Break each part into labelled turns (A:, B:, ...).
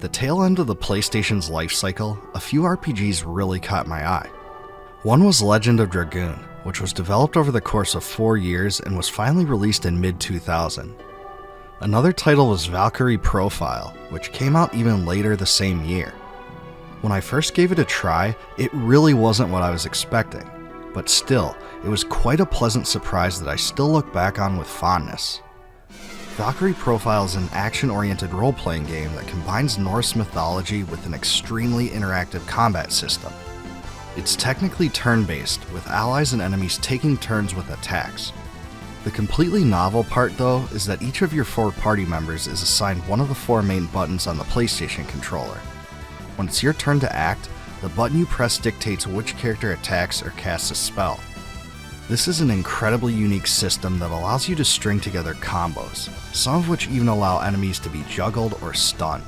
A: the tail end of the PlayStation's life cycle, a few RPGs really caught my eye. One was Legend of Dragoon, which was developed over the course of 4 years and was finally released in mid-2000. Another title was Valkyrie Profile, which came out even later the same year. When I first gave it a try, it really wasn't what I was expecting, but still, it was quite a pleasant surprise that I still look back on with fondness. Valkyrie Profile is an action-oriented role-playing game that combines Norse mythology with an extremely interactive combat system. It's technically turn-based, with allies and enemies taking turns with attacks. The completely novel part, though, is that each of your 4 party members is assigned one of the 4 main buttons on the PlayStation controller. When it's your turn to act, the button you press dictates which character attacks or casts a spell. This is an incredibly unique system that allows you to string together combos, some of which even allow enemies to be juggled or stunned.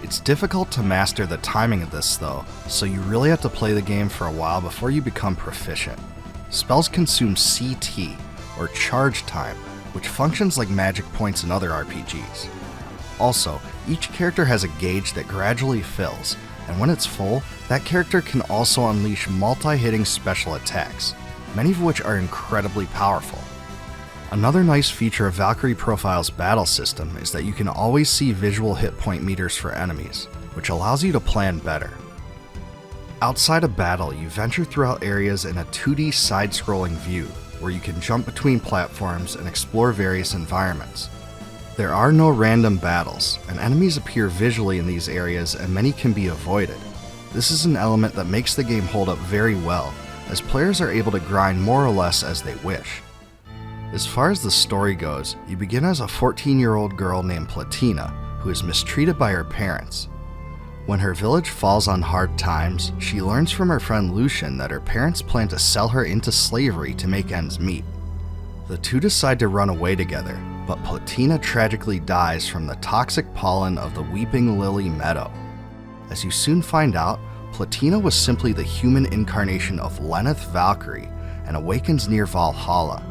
A: It's difficult to master the timing of this though, so you really have to play the game for a while before you become proficient. Spells consume CT, or charge time, which functions like magic points in other RPGs. Also, each character has a gauge that gradually fills, and when it's full, that character can also unleash multi-hitting special attacks, many of which are incredibly powerful. Another nice feature of Valkyrie Profile's battle system is that you can always see visual hit point meters for enemies, which allows you to plan better. Outside of battle, you venture throughout areas in a 2D side-scrolling view, where you can jump between platforms and explore various environments. There are no random battles, and enemies appear visually in these areas and many can be avoided. This is an element that makes the game hold up very well, as players are able to grind more or less as they wish. As far as the story goes, you begin as a 14-year-old girl named Platina, who is mistreated by her parents. When her village falls on hard times, she learns from her friend Lucian that her parents plan to sell her into slavery to make ends meet. The two decide to run away together, but Platina tragically dies from the toxic pollen of the Weeping Lily Meadow. As you soon find out, Platina was simply the human incarnation of Lenneth Valkyrie and awakens near Valhalla.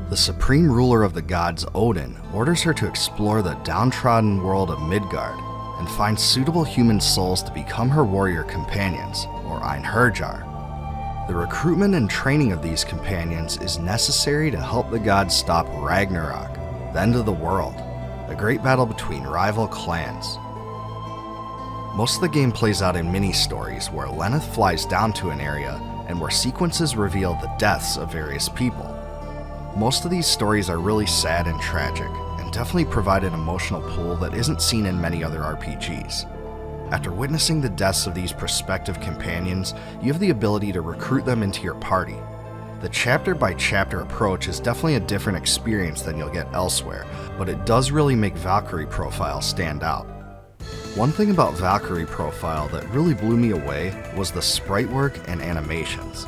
A: The supreme ruler of the gods, Odin, orders her to explore the downtrodden world of Midgard and find suitable human souls to become her warrior companions, or Einherjar. The recruitment and training of these companions is necessary to help the gods stop Ragnarok, the end of the world, a great battle between rival clans. Most of the game plays out in mini-stories where Lenneth flies down to an area and where sequences reveal the deaths of various people. Most of these stories are really sad and tragic, and definitely provide an emotional pull that isn't seen in many other RPGs. After witnessing the deaths of these prospective companions, you have the ability to recruit them into your party. The chapter-by-chapter approach is definitely a different experience than you'll get elsewhere, but it does really make Valkyrie Profile stand out. One thing about Valkyrie Profile that really blew me away was the sprite work and animations.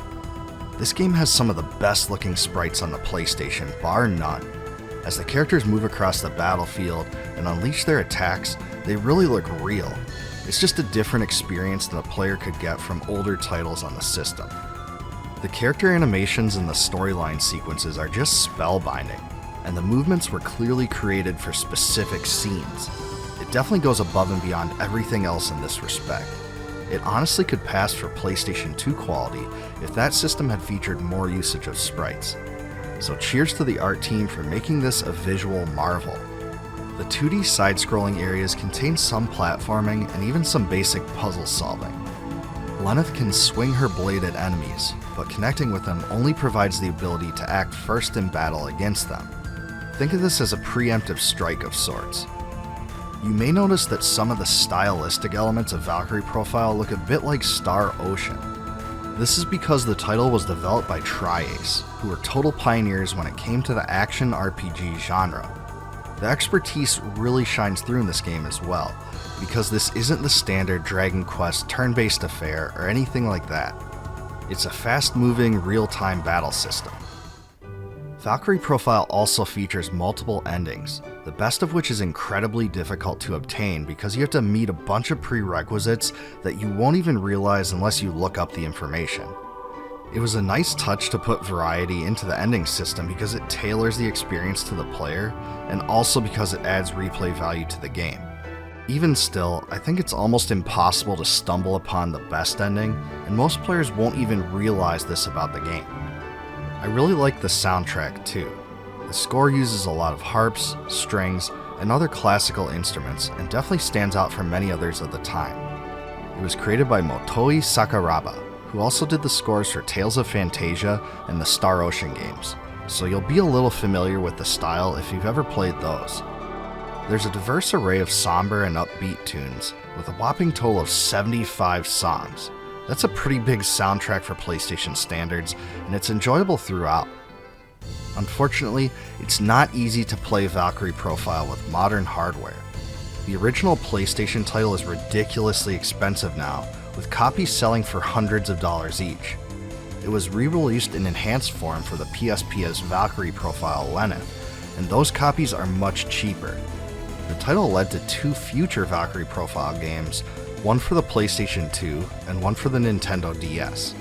A: This game has some of the best looking sprites on the PlayStation, bar none. As the characters move across the battlefield and unleash their attacks, they really look real. It's just a different experience than a player could get from older titles on the system. The character animations and the storyline sequences are just spellbinding, and the movements were clearly created for specific scenes. It definitely goes above and beyond everything else in this respect. It honestly could pass for PlayStation 2 quality if that system had featured more usage of sprites. So cheers to the art team for making this a visual marvel. The 2D side-scrolling areas contain some platforming and even some basic puzzle solving. Lenneth can swing her blade at enemies, but connecting with them only provides the ability to act first in battle against them. Think of this as a preemptive strike of sorts. You may notice that some of the stylistic elements of Valkyrie Profile look a bit like Star Ocean. This is because the title was developed by Tri-Ace, who were total pioneers when it came to the action RPG genre. The expertise really shines through in this game as well, because this isn't the standard Dragon Quest turn-based affair or anything like that. It's a fast-moving, real-time battle system. Valkyrie Profile also features multiple endings, the best of which is incredibly difficult to obtain because you have to meet a bunch of prerequisites that you won't even realize unless you look up the information. It was a nice touch to put variety into the ending system because it tailors the experience to the player, and also because it adds replay value to the game. Even still, I think it's almost impossible to stumble upon the best ending, and most players won't even realize this about the game. I really like the soundtrack too. The score uses a lot of harps, strings, and other classical instruments, and definitely stands out from many others of the time. It was created by Motoi Sakuraba, who also did the scores for Tales of Phantasia and the Star Ocean games, so you'll be a little familiar with the style if you've ever played those. There's a diverse array of somber and upbeat tunes, with a whopping total of 75 songs. That's a pretty big soundtrack for PlayStation standards, and it's enjoyable throughout. Unfortunately, it's not easy to play Valkyrie Profile with modern hardware. The original PlayStation title is ridiculously expensive now, with copies selling for hundreds of dollars each. It was re-released in enhanced form for the PSP as Valkyrie Profile Lennus, and those copies are much cheaper. The title led to 2 future Valkyrie Profile games, one for the PlayStation 2 and one for the Nintendo DS.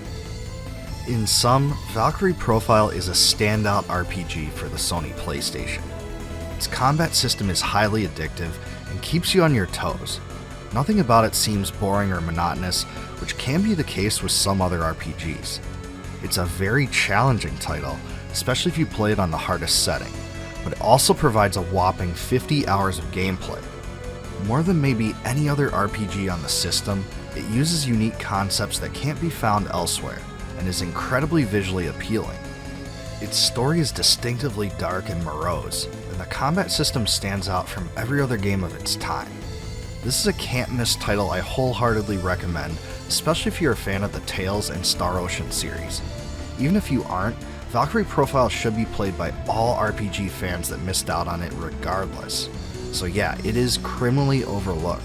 A: In sum, Valkyrie Profile is a standout RPG for the Sony PlayStation. Its combat system is highly addictive and keeps you on your toes. Nothing about it seems boring or monotonous, which can be the case with some other RPGs. It's a very challenging title, especially if you play it on the hardest setting, but it also provides a whopping 50 hours of gameplay. More than maybe any other RPG on the system, it uses unique concepts that can't be found elsewhere, and is incredibly visually appealing. Its story is distinctively dark and morose, and the combat system stands out from every other game of its time. This is a can't-miss title I wholeheartedly recommend, especially if you're a fan of the Tales and Star Ocean series. Even if you aren't, Valkyrie Profile should be played by all RPG fans that missed out on it regardless. So yeah, it is criminally overlooked.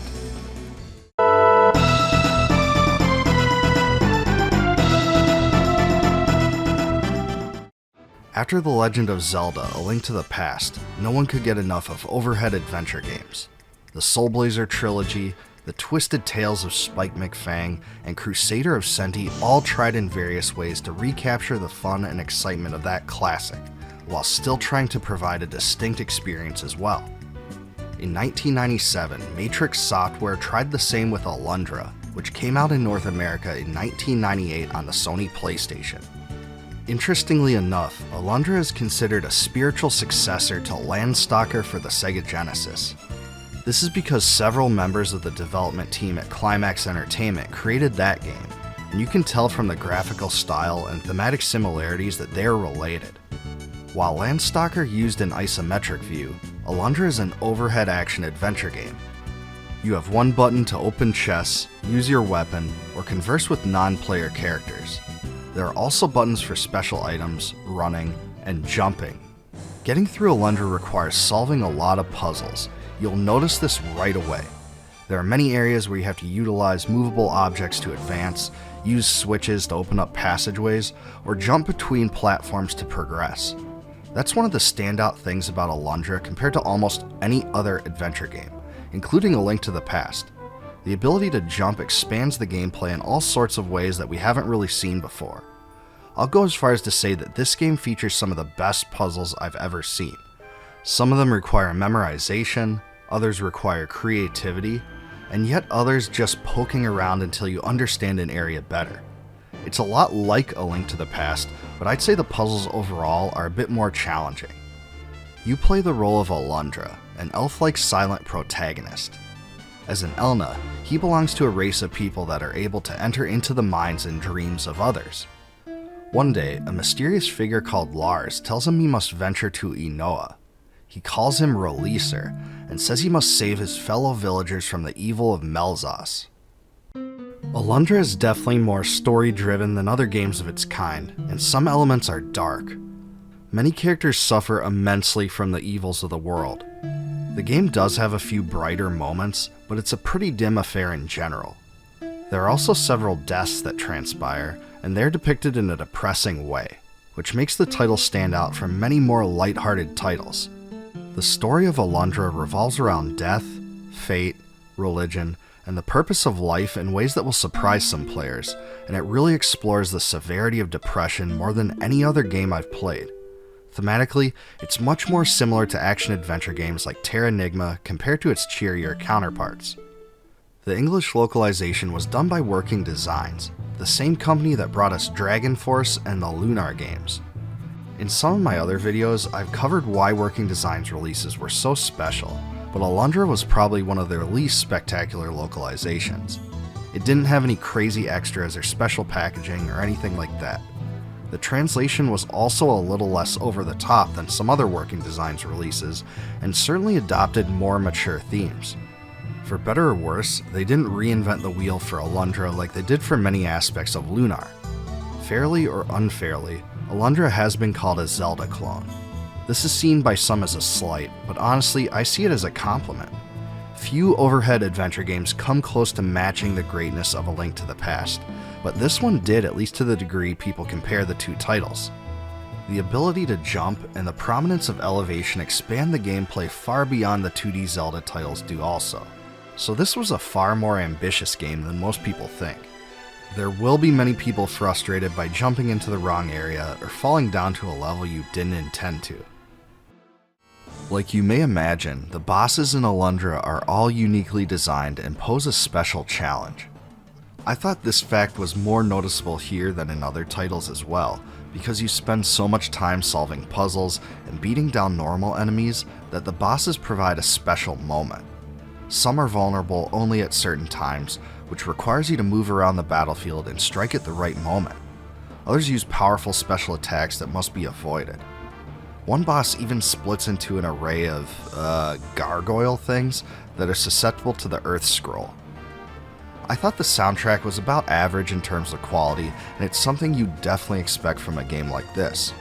A: After The Legend of Zelda: A Link to the Past, no one could get enough of overhead adventure games. The Soul Blazer trilogy, the Twisted Tales of Spike McFang, and Crusader of Senti all tried in various ways to recapture the fun and excitement of that classic, while still trying to provide a distinct experience as well. In 1997, Matrix Software tried the same with Alundra, which came out in North America in 1998 on the Sony PlayStation. Interestingly enough, Alundra is considered a spiritual successor to Landstalker for the Sega Genesis. This is because several members of the development team at Climax Entertainment created that game, and you can tell from the graphical style and thematic similarities that they are related. While Landstalker used an isometric view, Alundra is an overhead action adventure game. You have one button to open chests, use your weapon, or converse with non-player characters. There are also buttons for special items, running, and jumping. Getting through Alundra requires solving a lot of puzzles. You'll notice this right away. There are many areas where you have to utilize movable objects to advance, use switches to open up passageways, or jump between platforms to progress. That's one of the standout things about Alundra compared to almost any other adventure game, including A Link to the Past. The ability to jump expands the gameplay in all sorts of ways that we haven't really seen before. I'll go as far as to say that this game features some of the best puzzles I've ever seen. Some of them require memorization, others require creativity, and yet others just poking around until you understand an area better. It's a lot like A Link to the Past, but I'd say the puzzles overall are a bit more challenging. You play the role of Alundra, an elf-like silent protagonist. As an Elna, he belongs to a race of people that are able to enter into the minds and dreams of others. One day, a mysterious figure called Lars tells him he must venture to Inoa. He calls him Releaser, and says he must save his fellow villagers from the evil of Melzos. Alundra is definitely more story-driven than other games of its kind, and some elements are dark. Many characters suffer immensely from the evils of the world. The game does have a few brighter moments, but it's a pretty dim affair in general. There are also several deaths that transpire, and they're depicted in a depressing way, which makes the title stand out from many more lighthearted titles. The story of Alundra revolves around death, fate, religion, and the purpose of life in ways that will surprise some players, and it really explores the severity of depression more than any other game I've played. Thematically, it's much more similar to action-adventure games like Terra compared to its cheerier counterparts. The English localization was done by Working Designs, the same company that brought us Dragon Force and the Lunar games. In some of my other videos, I've covered why Working Designs releases were so special, but Alundra was probably one of their least spectacular localizations. It didn't have any crazy extras or special packaging or anything like that. The translation was also a little less over the top than some other Working Designs releases, and certainly adopted more mature themes. For better or worse, they didn't reinvent the wheel for Alundra like they did for many aspects of Lunar. Fairly or unfairly, Alundra has been called a Zelda clone. This is seen by some as a slight, but honestly, I see it as a compliment. Few overhead adventure games come close to matching the greatness of A Link to the Past, but this one did, at least to the degree people compare the two titles. The ability to jump and the prominence of elevation expand the gameplay far beyond the 2D Zelda titles do also. So this was a far more ambitious game than most people think. There will be many people frustrated by jumping into the wrong area or falling down to a level you didn't intend to. Like you may imagine, the bosses in Alundra are all uniquely designed and pose a special challenge. I thought this fact was more noticeable here than in other titles as well, because you spend so much time solving puzzles and beating down normal enemies that the bosses provide a special moment. Some are vulnerable only at certain times, which requires you to move around the battlefield and strike at the right moment. Others use powerful special attacks that must be avoided. One boss even splits into an array of, gargoyle things that are susceptible to the Earth Scroll. I thought the soundtrack was about average in terms of quality, and it's something you definitely expect from a game like this.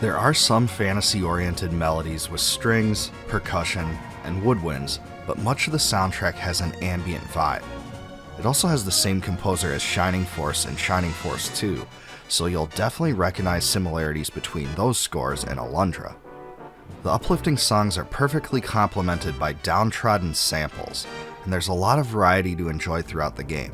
A: There are some fantasy-oriented melodies with strings, percussion, and woodwinds, but much of the soundtrack has an ambient vibe. It also has the same composer as Shining Force and Shining Force II, so you'll definitely recognize similarities between those scores and Alundra. The uplifting songs are perfectly complemented by downtrodden samples, and there's a lot of variety to enjoy throughout the game.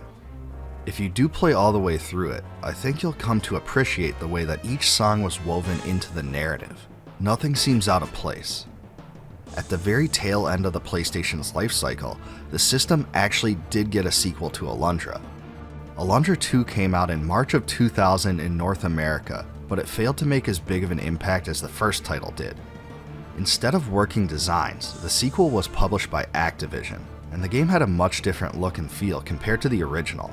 A: If you do play all the way through it, I think you'll come to appreciate the way that each song was woven into the narrative. Nothing seems out of place. At the very tail end of the PlayStation's life cycle, the system actually did get a sequel to Alundra. Alundra II came out in March of 2000 in North America, but it failed to make as big of an impact as the first title did. Instead of Working Designs, the sequel was published by Activision, and the game had a much different look and feel compared to the original.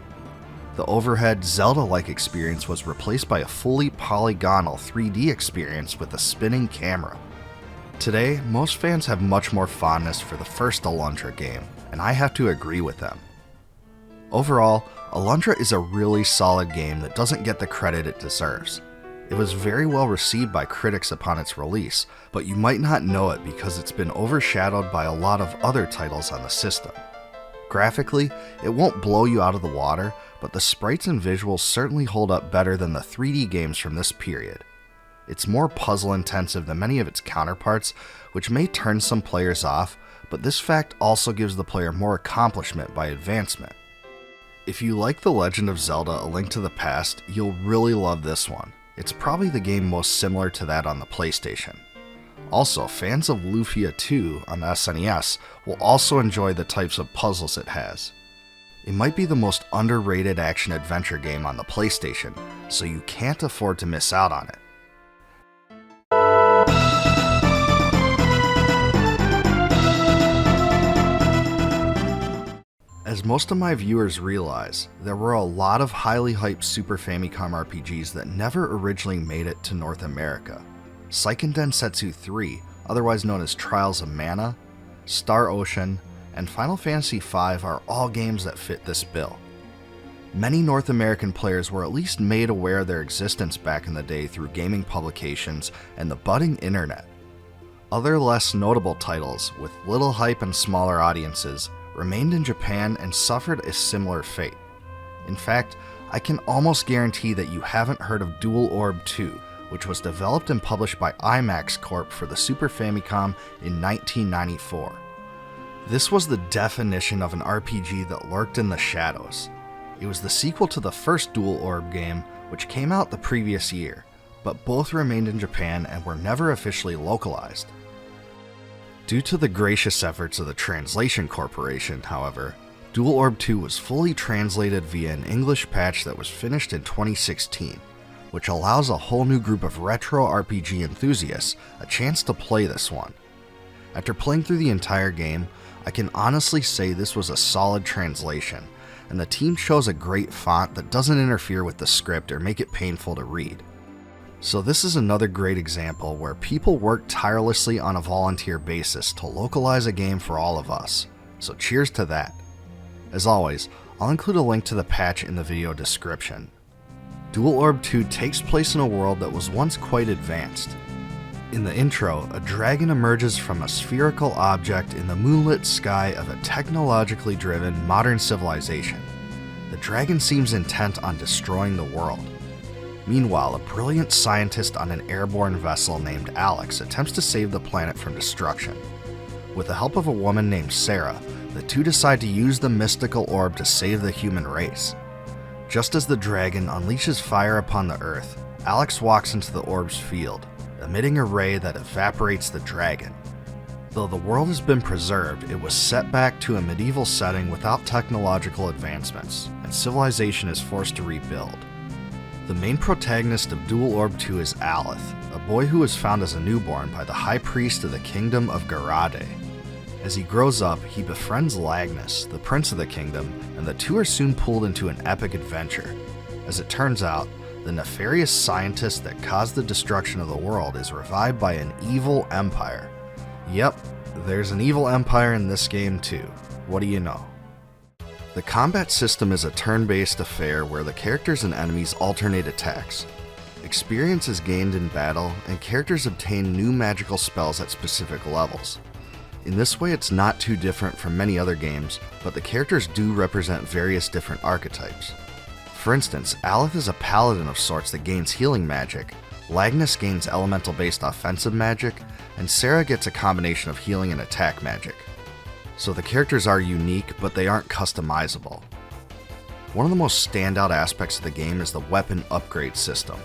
A: The overhead, Zelda-like experience was replaced by a fully polygonal 3D experience with a spinning camera. Today, most fans have much more fondness for the first Alundra game, and I have to agree with them. Overall, Alundra is a really solid game that doesn't get the credit it deserves. It was very well received by critics upon its release, but you might not know it because it's been overshadowed by a lot of other titles on the system. Graphically, it won't blow you out of the water, but the sprites and visuals certainly hold up better than the 3D games from this period. It's more puzzle intensive than many of its counterparts, which may turn some players off, but this fact also gives the player more accomplishment by advancement. If you like The Legend of Zelda: A Link to the Past, you'll really love this one. It's probably the game most similar to that on the PlayStation. Also, fans of Lufia 2 on the SNES will also enjoy the types of puzzles it has. It might be the most underrated action-adventure game on the PlayStation, so you can't afford to miss out on it. As most of my viewers realize, there were a lot of highly hyped Super Famicom RPGs that never originally made it to North America. Seiken Densetsu III, otherwise known as Trials of Mana, Star Ocean, and Final Fantasy V are all games that fit this bill. Many North American players were at least made aware of their existence back in the day through gaming publications and the budding internet. Other less notable titles, with little hype and smaller audiences, remained in Japan and suffered a similar fate. In fact, I can almost guarantee that you haven't heard of Dual Orb II, which was developed and published by IMAX Corp for the Super Famicom in 1994. This was the definition of an RPG that lurked in the shadows. It was the sequel to the first Dual Orb game, which came out the previous year, but both remained in Japan and were never officially localized. Due to the gracious efforts of the Translation Corporation, however, Dual Orb 2 was fully translated via an English patch that was finished in 2016, which allows a whole new group of retro RPG enthusiasts a chance to play this one. After playing through the entire game, I can honestly say this was a solid translation, and the team chose a great font that doesn't interfere with the script or make it painful to read. So this is another great example where people work tirelessly on a volunteer basis to localize a game for all of us, so cheers to that. As always, I'll include a link to the patch in the video description. Dual Orb 2 takes place in a world that was once quite advanced. In the intro, a dragon emerges from a spherical object in the moonlit sky of a technologically driven modern civilization. The dragon seems intent on destroying the world. Meanwhile, a brilliant scientist on an airborne vessel named Alex attempts to save the planet from destruction. With the help of a woman named Sarah, the two decide to use the mystical orb to save the human race. Just as the dragon unleashes fire upon the Earth, Alex walks into the orb's field, emitting a ray that evaporates the dragon. Though the world has been preserved, it was set back to a medieval setting without technological advancements, and civilization is forced to rebuild. The main protagonist of Dual Orb 2 is Aleth, a boy who was found as a newborn by the High Priest of the Kingdom of Grandia. As he grows up, he befriends Lennus, the Prince of the Kingdom, and the two are soon pulled into an epic adventure. As it turns out, the nefarious scientist that caused the destruction of the world is revived by an evil empire. Yep, there's an evil empire in this game too. What do you know? The combat system is a turn-based affair where the characters and enemies alternate attacks. Experience is gained in battle, and characters obtain new magical spells at specific levels. In this way, it's not too different from many other games, but the characters do represent various different archetypes. For instance, Aleth is a paladin of sorts that gains healing magic, Lennus gains elemental-based offensive magic, and Sarah gets a combination of healing and attack magic. So the characters are unique, but they aren't customizable. One of the most standout aspects of the game is the weapon upgrade system.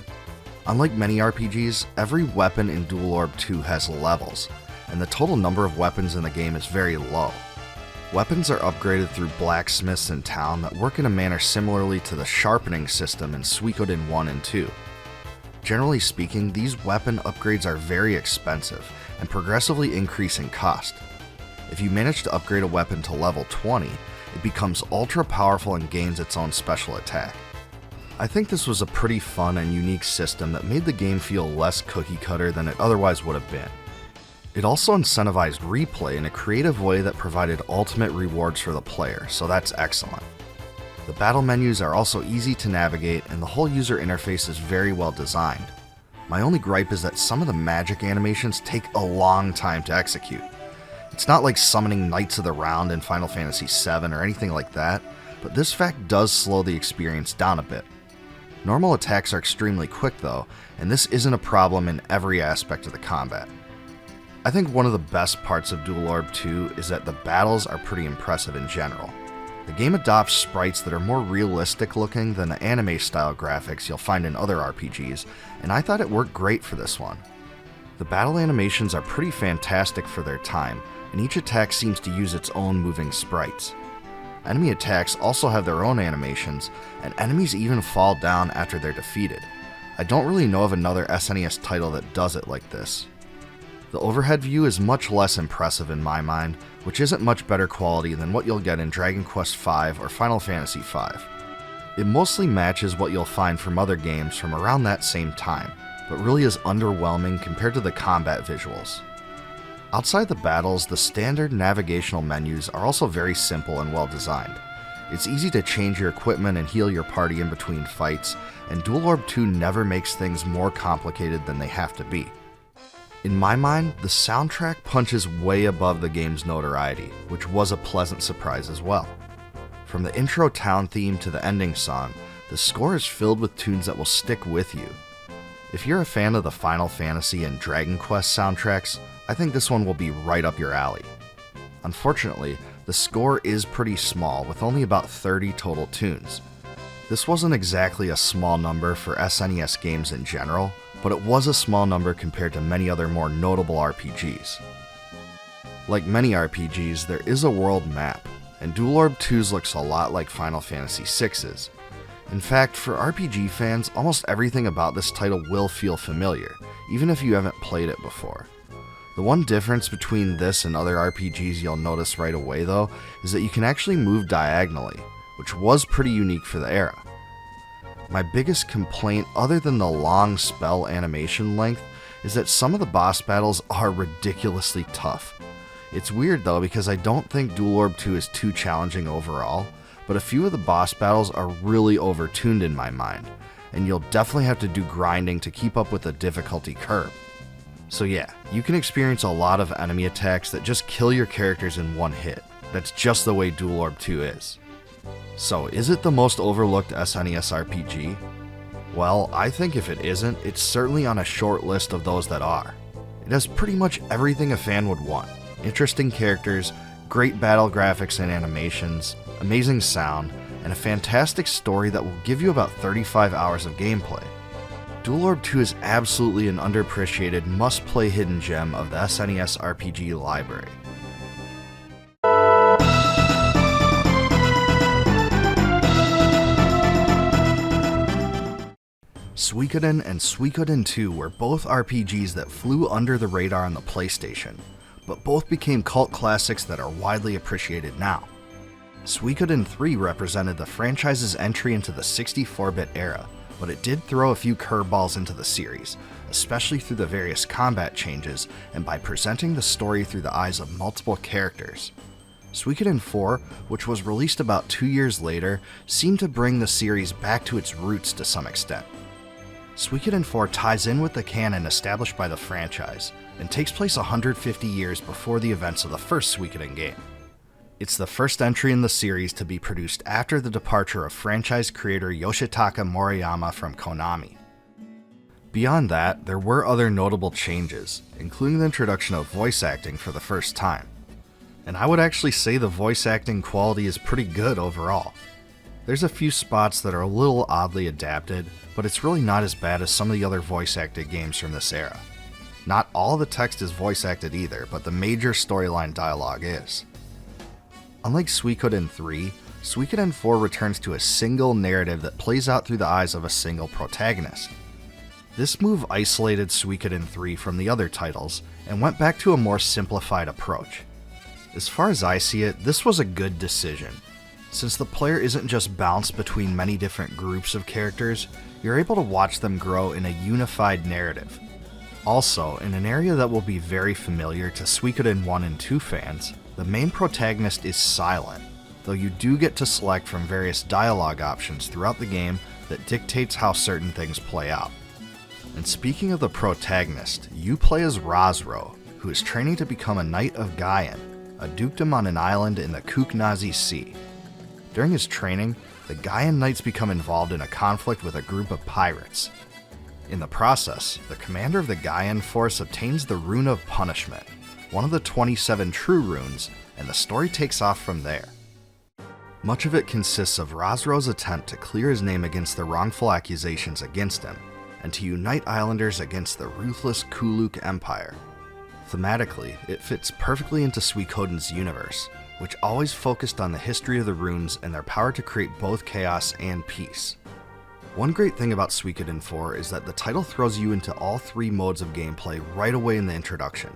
A: Unlike many RPGs, every weapon in Dual Orb 2 has levels, and the total number of weapons in the game is very low. Weapons are upgraded through blacksmiths in town that work in a manner similarly to the sharpening system in Suikoden 1 and 2. Generally speaking, these weapon upgrades are very expensive and progressively increase in cost. If you manage to upgrade a weapon to level 20, it becomes ultra powerful and gains its own special attack. I think this was a pretty fun and unique system that made the game feel less cookie cutter than it otherwise would have been. It also incentivized replay in a creative way that provided ultimate rewards for the player, so that's excellent. The battle menus are also easy to navigate, and the whole user interface is very well designed. My only gripe is that some of the magic animations take a long time to execute. It's not like summoning Knights of the Round in Final Fantasy VII or anything like that, but this fact does slow the experience down a bit. Normal attacks are extremely quick though, and this isn't a problem in every aspect of the combat. I think one of the best parts of Dual Orb 2 is that the battles are pretty impressive in general. The game adopts sprites that are more realistic looking than the anime-style graphics you'll find in other RPGs, and I thought it worked great for this one. The battle animations are pretty fantastic for their time, and each attack seems to use its own moving sprites. Enemy attacks also have their own animations, and enemies even fall down after they're defeated. I don't really know of another SNES title that does it like this. The overhead view is much less impressive in my mind, which isn't much better quality than what you'll get in Dragon Quest V or Final Fantasy V. It mostly matches what you'll find from other games from around that same time, but really is underwhelming compared to the combat visuals. Outside the battles, the standard navigational menus are also very simple and well designed. It's easy to change your equipment and heal your party in between fights, and Dual Orb 2 never makes things more complicated than they have to be. In my mind, the soundtrack punches way above the game's notoriety, which was a pleasant surprise as well. From the intro town theme to the ending song, the score is filled with tunes that will stick with you. If you're a fan of the Final Fantasy and Dragon Quest soundtracks, I think this one will be right up your alley. Unfortunately, the score is pretty small, with only about 30 total tunes. This wasn't exactly a small number for SNES games in general, but it was a small number compared to many other more notable RPGs. Like many RPGs, there is a world map, and Dual Orb 2's looks a lot like Final Fantasy VI's. In fact, for RPG fans, almost everything about this title will feel familiar, even if you haven't played it before. The one difference between this and other RPGs you'll notice right away though, is that you can actually move diagonally, which was pretty unique for the era. My biggest complaint, other than the long spell animation length, is that some of the boss battles are ridiculously tough. It's weird though, because I don't think Dual Orb 2 is too challenging overall, but a few of the boss battles are really overtuned in my mind, and you'll definitely have to do grinding to keep up with the difficulty curve. So yeah, you can experience a lot of enemy attacks that just kill your characters in one hit. That's just the way Dual Orb 2 is. So is it the most overlooked SNES RPG? Well, I think if it isn't, it's certainly on a short list of those that are. It has pretty much everything a fan would want. Interesting characters, great battle graphics and animations, amazing sound, and a fantastic story that will give you about 35 hours of gameplay. Dual Orb 2 is absolutely an underappreciated, must-play hidden gem of the SNES RPG library. Suikoden and Suikoden II were both RPGs that flew under the radar on the PlayStation, but both became cult classics that are widely appreciated now. Suikoden III represented the franchise's entry into the 64-bit era, but it did throw a few curveballs into the series, especially through the various combat changes and by presenting the story through the eyes of multiple characters. Suikoden IV, which was released about 2 years later, seemed to bring the series back to its roots to some extent. Suikoden IV ties in with the canon established by the franchise, and takes place 150 years before the events of the first Suikoden game. It's the first entry in the series to be produced after the departure of franchise creator Yoshitaka Moriyama from Konami. Beyond that, there were other notable changes, including the introduction of voice acting for the first time. And I would actually say the voice acting quality is pretty good overall. There's a few spots that are a little oddly adapted, but it's really not as bad as some of the other voice acted games from this era. Not all the text is voice acted either, but the major storyline dialogue is. Unlike Suikoden III, Suikoden IV returns to a single narrative that plays out through the eyes of a single protagonist. This move isolated Suikoden III from the other titles, and went back to a more simplified approach. As far as I see it, this was a good decision. Since the player isn't just bounced between many different groups of characters, you're able to watch them grow in a unified narrative. Also, in an area that will be very familiar to Suikoden 1 and 2 fans, the main protagonist is silent, though you do get to select from various dialogue options throughout the game that dictates how certain things play out. And speaking of the protagonist, you play as Rosro, who is training to become a Knight of Gaian, a dukedom on an island in the Kuknazi Sea. During his training, the Gaian Knights become involved in a conflict with a group of pirates. In the process, the commander of the Gaian force obtains the Rune of Punishment, one of the 27 true runes, and the story takes off from there. Much of it consists of Rosro's attempt to clear his name against the wrongful accusations against him, and to unite islanders against the ruthless Kuluk Empire. Thematically, it fits perfectly into Suikoden's universe, which always focused on the history of the runes and their power to create both chaos and peace. One great thing about Suikoden IV is that the title throws you into all three modes of gameplay right away in the introduction.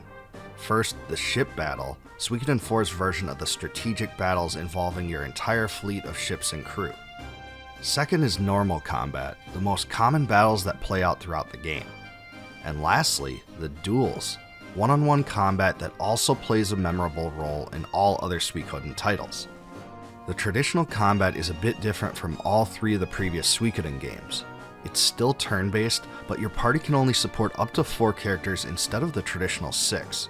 A: First, the ship battle, Suikoden IV's version of the strategic battles involving your entire fleet of ships and crew. Second is normal combat, the most common battles that play out throughout the game. And lastly, the duels, one-on-one combat that also plays a memorable role in all other Suikoden titles. The traditional combat is a bit different from all three of the previous Suikoden games. It's still turn-based, but your party can only support up to 4 characters instead of the traditional 6.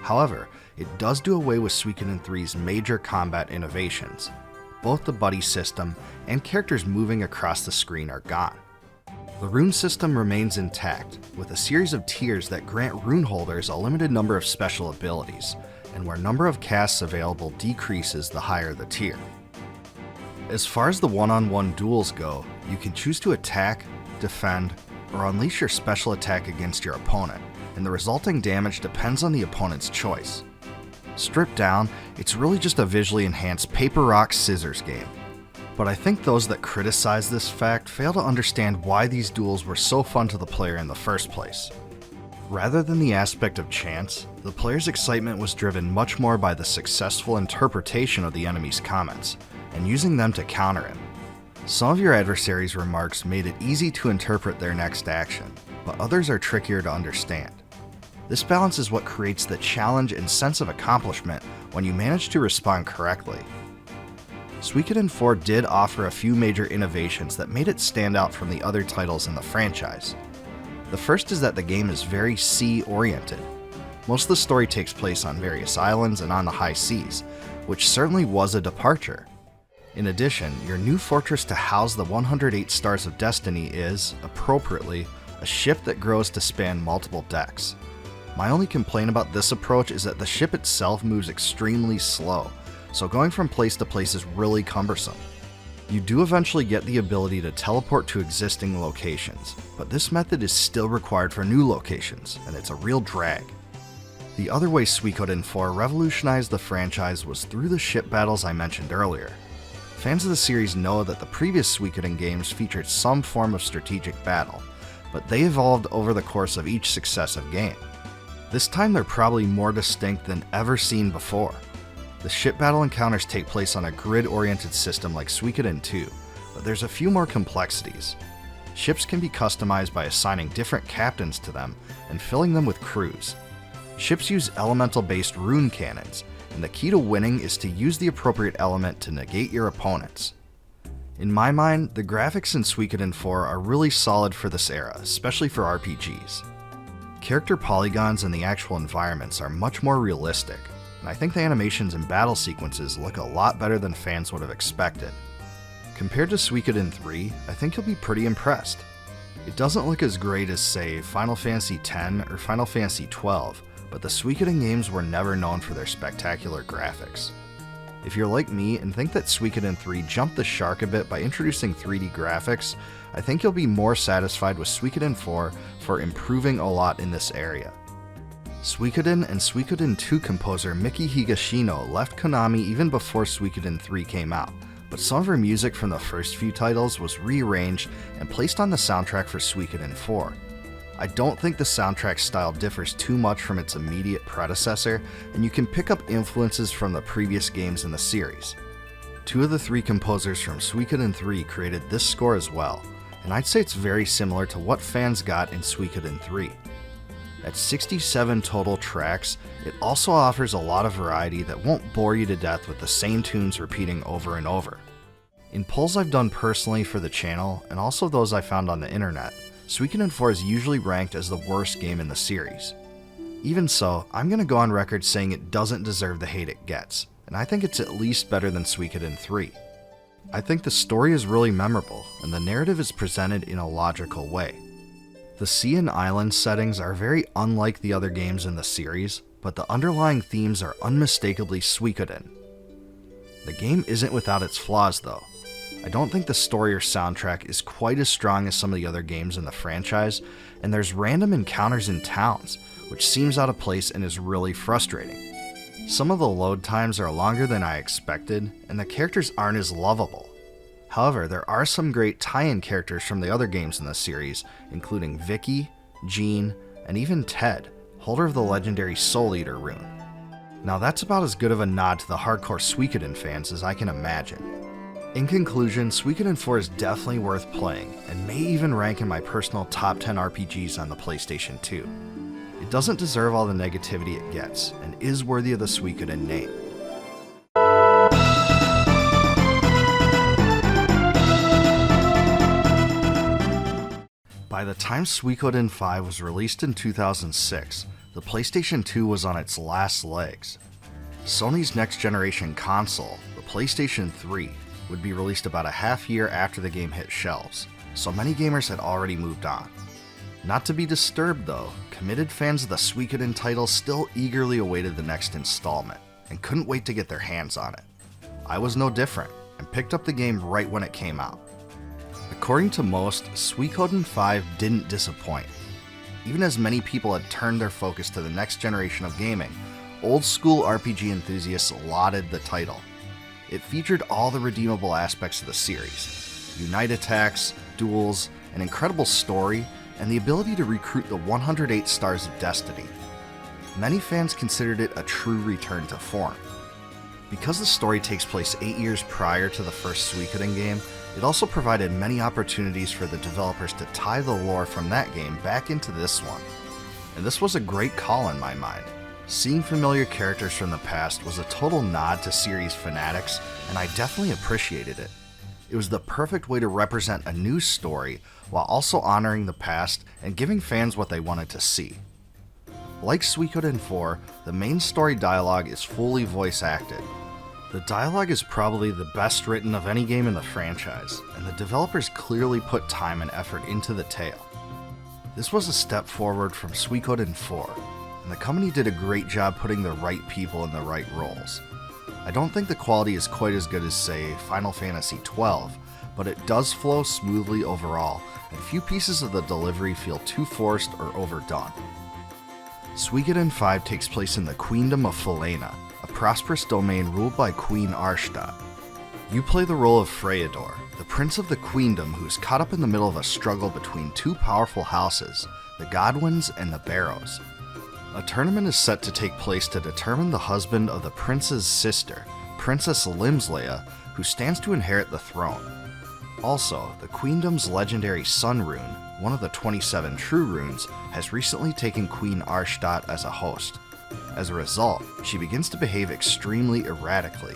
A: However, it does do away with Suikoden III's major combat innovations. Both the buddy system and characters moving across the screen are gone. The rune system remains intact, with a series of tiers that grant rune holders a limited number of special abilities, and where number of casts available decreases the higher the tier. As far as the one-on-one duels go, you can choose to attack, defend, or unleash your special attack against your opponent, and the resulting damage depends on the opponent's choice. Stripped down, it's really just a visually enhanced paper, rock, scissors game. But I think those that criticize this fact fail to understand why these duels were so fun to the player in the first place. Rather than the aspect of chance, the player's excitement was driven much more by the successful interpretation of the enemy's comments, and using them to counter him. Some of your adversary's remarks made it easy to interpret their next action, but others are trickier to understand. This balance is what creates the challenge and sense of accomplishment when you manage to respond correctly. Suikoden IV did offer a few major innovations that made it stand out from the other titles in the franchise. The first is that the game is very sea-oriented. Most of the story takes place on various islands and on the high seas, which certainly was a departure. In addition, your new fortress to house the 108 Stars of Destiny is, appropriately, a ship that grows to span multiple decks. My only complaint about this approach is that the ship itself moves extremely slow, so going from place to place is really cumbersome. You do eventually get the ability to teleport to existing locations, but this method is still required for new locations, and it's a real drag. The other way Suikoden IV revolutionized the franchise was through the ship battles I mentioned earlier. Fans of the series know that the previous Suikoden games featured some form of strategic battle, but they evolved over the course of each successive game. This time they're probably more distinct than ever seen before. The ship battle encounters take place on a grid-oriented system like Suikoden II, but there's a few more complexities. Ships can be customized by assigning different captains to them and filling them with crews. Ships use elemental-based rune cannons, and the key to winning is to use the appropriate element to negate your opponents. In my mind, the graphics in Suikoden IV are really solid for this era, especially for RPGs. Character polygons and the actual environments are much more realistic, and I think the animations and battle sequences look a lot better than fans would have expected. Compared to Suikoden III, I think you'll be pretty impressed. It doesn't look as great as, say, Final Fantasy X or Final Fantasy XII, but the Suikoden games were never known for their spectacular graphics. If you're like me and think that Suikoden III jumped the shark a bit by introducing 3D graphics, I think you'll be more satisfied with Suikoden IV for improving a lot in this area. Suikoden and Suikoden II composer Miki Higashino left Konami even before Suikoden III came out, but some of her music from the first few titles was rearranged and placed on the soundtrack for Suikoden IV. I don't think the soundtrack style differs too much from its immediate predecessor, and you can pick up influences from the previous games in the series. Two of the three composers from Suikoden III created this score as well, and I'd say it's very similar to what fans got in Suikoden III. At 67 total tracks, it also offers a lot of variety that won't bore you to death with the same tunes repeating over and over. In polls I've done personally for the channel, and also those I found on the internet, Suikoden IV is usually ranked as the worst game in the series. Even so, I'm going to go on record saying it doesn't deserve the hate it gets, and I think it's at least better than Suikoden III. I think the story is really memorable, and the narrative is presented in a logical way. The sea and island settings are very unlike the other games in the series, but the underlying themes are unmistakably Suikoden. The game isn't without its flaws though. I don't think the story or soundtrack is quite as strong as some of the other games in the franchise, and there's random encounters in towns, which seems out of place and is really frustrating. Some of the load times are longer than I expected, and the characters aren't as lovable. However, there are some great tie-in characters from the other games in the series, including Vicky, Jean, and even Ted, holder of the legendary Soul Eater rune. Now that's about as good of a nod to the hardcore Suikoden fans as I can imagine. In conclusion, Suikoden IV is definitely worth playing, and may even rank in my personal top 10 RPGs on the PlayStation 2. It doesn't deserve all the negativity it gets, and is worthy of the Suikoden name. By the time Suikoden V was released in 2006, the PlayStation 2 was on its last legs. Sony's next generation console, the PlayStation 3, would be released about a half year after the game hit shelves, so many gamers had already moved on. Not to be disturbed though, committed fans of the Suikoden title still eagerly awaited the next installment, and couldn't wait to get their hands on it. I was no different, and picked up the game right when it came out. The According to most, Suikoden V didn't disappoint. Even as many people had turned their focus to the next generation of gaming, old-school RPG enthusiasts lauded the title. It featured all the redeemable aspects of the series: unite attacks, duels, an incredible story, and the ability to recruit the 108 Stars of Destiny. Many fans considered it a true return to form. Because the story takes place 8 years prior to the first Suikoden game, it also provided many opportunities for the developers to tie the lore from that game back into this one. And this was a great call in my mind. Seeing familiar characters from the past was a total nod to series fanatics, and I definitely appreciated it. It was the perfect way to represent a new story while also honoring the past and giving fans what they wanted to see. Like Suikoden IV, the main story dialogue is fully voice acted. The dialogue is probably the best written of any game in the franchise, and the developers clearly put time and effort into the tale. This was a step forward from Suikoden IV, and the company did a great job putting the right people in the right roles. I don't think the quality is quite as good as, say, Final Fantasy XII, but it does flow smoothly overall, and few pieces of the delivery feel too forced or overdone. Suikoden V takes place in the Queendom of Falena, a prosperous domain ruled by Queen Arshta. You play the role of Freyador, the prince of the Queendom who is caught up in the middle of a struggle between two powerful houses, the Godwins and the Barrows. A tournament is set to take place to determine the husband of the prince's sister, Princess Limslea, who stands to inherit the throne. Also, the Queendom's legendary Sun Rune, one of the 27 True Runes, has recently taken Queen Arshtat as a host. As a result, she begins to behave extremely erratically.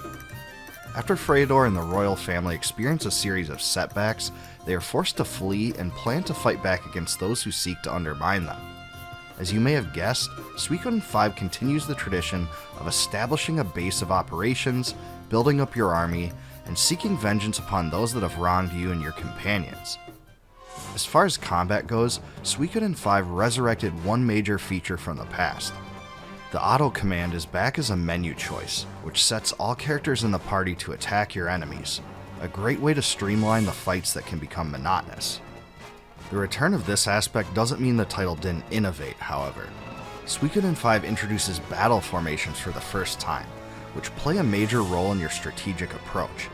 A: After Freyador and the royal family experience a series of setbacks, they are forced to flee and plan to fight back against those who seek to undermine them. As you may have guessed, Suikoden V continues the tradition of establishing a base of operations, building up your army, and seeking vengeance upon those that have wronged you and your companions. As far as combat goes, Suikoden V resurrected one major feature from the past. The auto command is back as a menu choice, which sets all characters in the party to attack your enemies, a great way to streamline the fights that can become monotonous. The return of this aspect doesn't mean the title didn't innovate, however. Suikoden V introduces battle formations for the first time, which play a major role in your strategic approach.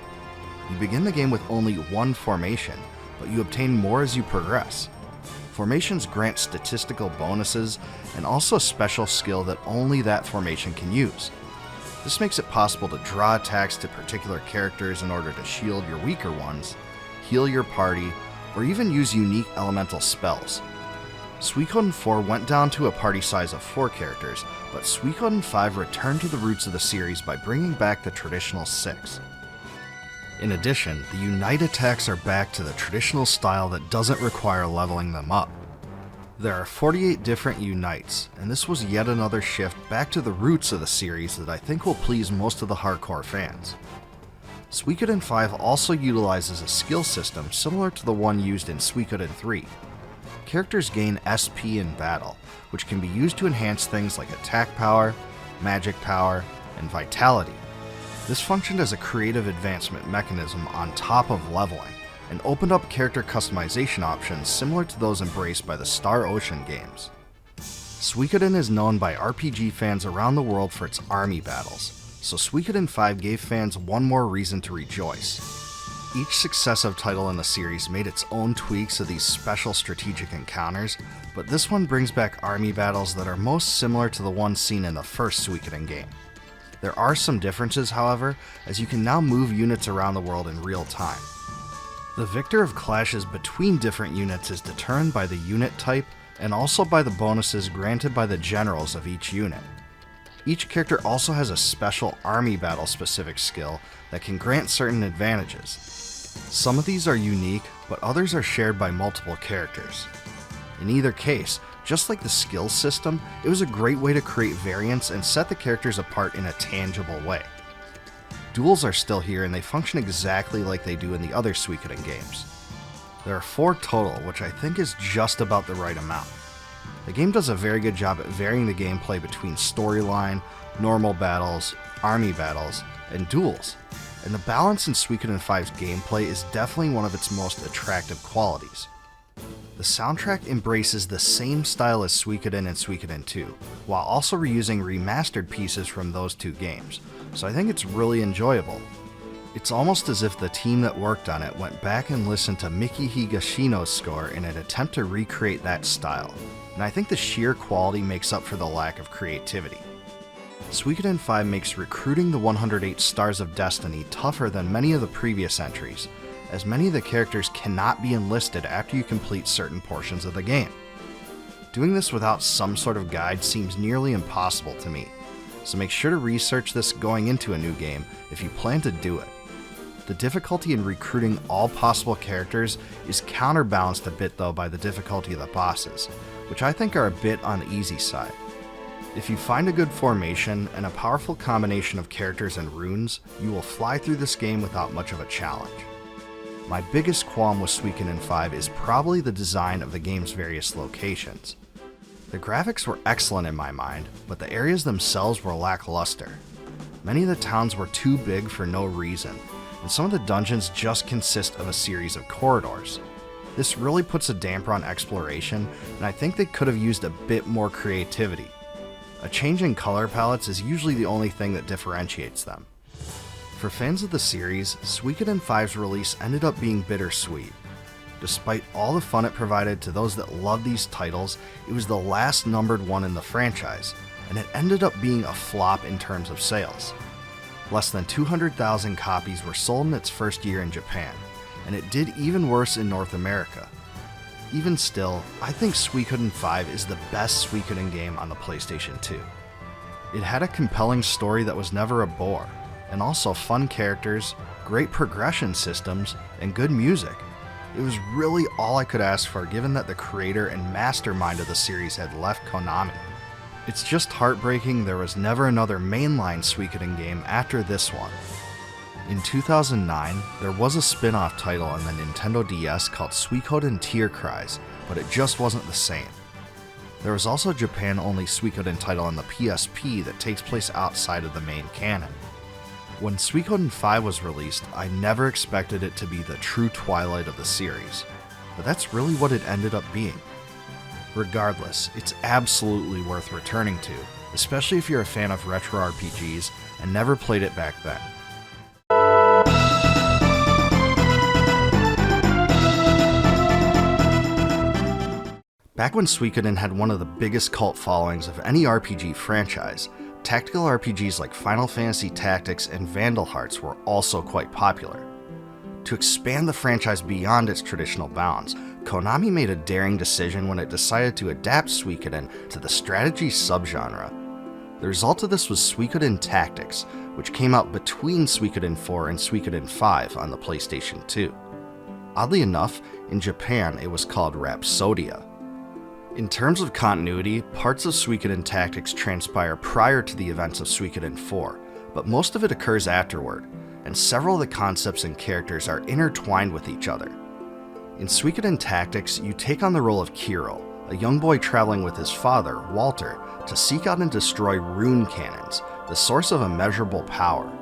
A: You begin the game with only one formation, but you obtain more as you progress. Formations grant statistical bonuses and also a special skill that only that formation can use. This makes it possible to draw attacks to particular characters in order to shield your weaker ones, heal your party, or even use unique elemental spells. Suikoden IV went down to a party size of 4 characters, but Suikoden V returned to the roots of the series by bringing back the traditional 6. In addition, the Unite attacks are back to the traditional style that doesn't require leveling them up. There are 48 different Unites, and this was yet another shift back to the roots of the series that I think will please most of the hardcore fans. Suikoden V also utilizes a skill system similar to the one used in Suikoden III. Characters gain SP in battle, which can be used to enhance things like attack power, magic power, and vitality. This functioned as a creative advancement mechanism on top of leveling, and opened up character customization options similar to those embraced by the Star Ocean games. Suikoden is known by RPG fans around the world for its army battles, so Suikoden V gave fans one more reason to rejoice. Each successive title in the series made its own tweaks of these special strategic encounters, but this one brings back army battles that are most similar to the ones seen in the first Suikoden game. There are some differences, however, as you can now move units around the world in real time. The victor of clashes between different units is determined by the unit type and also by the bonuses granted by the generals of each unit. Each character also has a special army battle specific skill that can grant certain advantages. Some of these are unique, but others are shared by multiple characters. In either case, just like the skills system, it was a great way to create variance and set the characters apart in a tangible way. Duels are still here and they function exactly like they do in the other Suikoden games. There are 4 total, which I think is just about the right amount. The game does a very good job at varying the gameplay between storyline, normal battles, army battles, and duels, and the balance in Suikoden V's gameplay is definitely one of its most attractive qualities. The soundtrack embraces the same style as Suikoden and Suikoden II, while also reusing remastered pieces from those two games, so I think it's really enjoyable. It's almost as if the team that worked on it went back and listened to Miki Higashino's score in an attempt to recreate that style, and I think the sheer quality makes up for the lack of creativity. Suikoden V makes recruiting the 108 Stars of Destiny tougher than many of the previous entries, as many of the characters cannot be enlisted after you complete certain portions of the game. Doing this without some sort of guide seems nearly impossible to me, so make sure to research this going into a new game if you plan to do it. The difficulty in recruiting all possible characters is counterbalanced a bit though by the difficulty of the bosses, which I think are a bit on the easy side. If you find a good formation and a powerful combination of characters and runes, you will fly through this game without much of a challenge. My biggest qualm with Suikoden V is probably the design of the game's various locations. The graphics were excellent in my mind, but the areas themselves were lackluster. Many of the towns were too big for no reason, and some of the dungeons just consist of a series of corridors. This really puts a damper on exploration, and I think they could have used a bit more creativity. A change in color palettes is usually the only thing that differentiates them. For fans of the series, Suikoden V's release ended up being bittersweet. Despite all the fun it provided to those that love these titles, it was the last numbered one in the franchise, and it ended up being a flop in terms of sales. Less than 200,000 copies were sold in its first year in Japan, and it did even worse in North America. Even still, I think Suikoden V is the best Suikoden game on the PlayStation 2. It had a compelling story that was never a bore, and also fun characters, great progression systems, and good music. It was really all I could ask for given that the creator and mastermind of the series had left Konami. It's just heartbreaking there was never another mainline Suikoden game after this one. In 2009, there was a spin-off title on the Nintendo DS called Suikoden Tierkreis, but it just wasn't the same. There was also a Japan-only Suikoden title on the PSP that takes place outside of the main canon. When Suikoden V was released, I never expected it to be the true twilight of the series, but that's really what it ended up being. Regardless, it's absolutely worth returning to, especially if you're a fan of retro RPGs and never played it back then. Back when Suikoden had one of the biggest cult followings of any RPG franchise, tactical RPGs like Final Fantasy Tactics and Vandal Hearts were also quite popular. To expand the franchise beyond its traditional bounds, Konami made a daring decision when it decided to adapt Suikoden to the strategy subgenre. The result of this was Suikoden Tactics, which came out between Suikoden IV and Suikoden V on the PlayStation 2. Oddly enough, in Japan it was called Rhapsodia. In terms of continuity, parts of Suikoden Tactics transpire prior to the events of Suikoden IV, but most of it occurs afterward, and several of the concepts and characters are intertwined with each other. In Suikoden Tactics, you take on the role of Kirill, a young boy traveling with his father, Walter, to seek out and destroy rune cannons, the source of immeasurable power.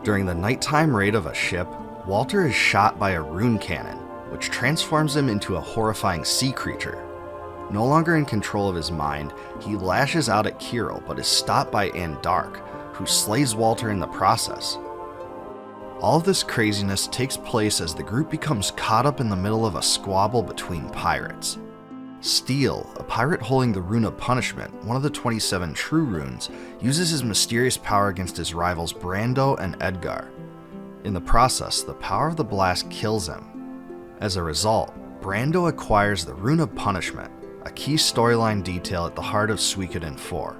A: During the nighttime raid of a ship, Walter is shot by a rune cannon, which transforms him into a horrifying sea creature. No longer in control of his mind, he lashes out at Kirill but is stopped by Andark, who slays Walter in the process. All of this craziness takes place as the group becomes caught up in the middle of a squabble between pirates. Steel, a pirate holding the Rune of Punishment, one of the 27 true runes, uses his mysterious power against his rivals Brando and Edgar. In the process, the power of the blast kills him. As a result, Brando acquires the Rune of Punishment, a key storyline detail at the heart of Suikoden IV.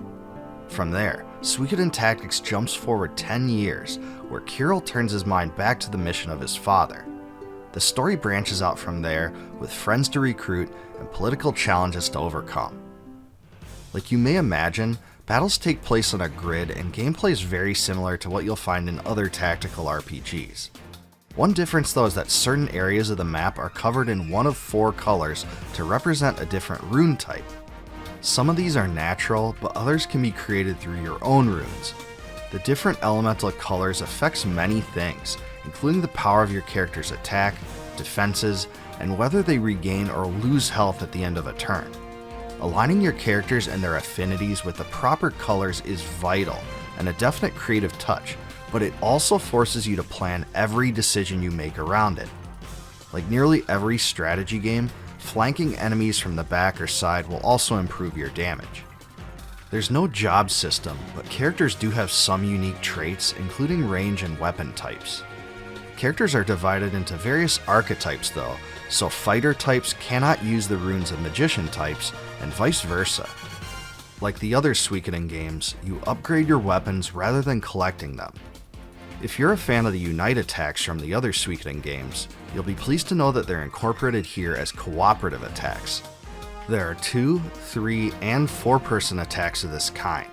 A: From there, Suikoden Tactics jumps forward 10 years, where Kirill turns his mind back to the mission of his father. The story branches out from there, with friends to recruit and political challenges to overcome. Like you may imagine, battles take place on a grid and gameplay is very similar to what you'll find in other tactical RPGs. One difference though is that certain areas of the map are covered in one of 4 colors to represent a different rune type. Some of these are natural, but others can be created through your own runes. The different elemental colors affects many things, including the power of your character's attack, defenses, and whether they regain or lose health at the end of a turn. Aligning your characters and their affinities with the proper colors is vital and a definite creative touch, but it also forces you to plan every decision you make around it. Like nearly every strategy game, flanking enemies from the back or side will also improve your damage. There's no job system, but characters do have some unique traits, including range and weapon types. Characters are divided into various archetypes though, so fighter types cannot use the runes of magician types, and vice versa. Like the other Suikoden games, you upgrade your weapons rather than collecting them. If you're a fan of the Unite attacks from the other Suikoden games, you'll be pleased to know that they're incorporated here as cooperative attacks. There are 2, 3, and 4-person attacks of this kind.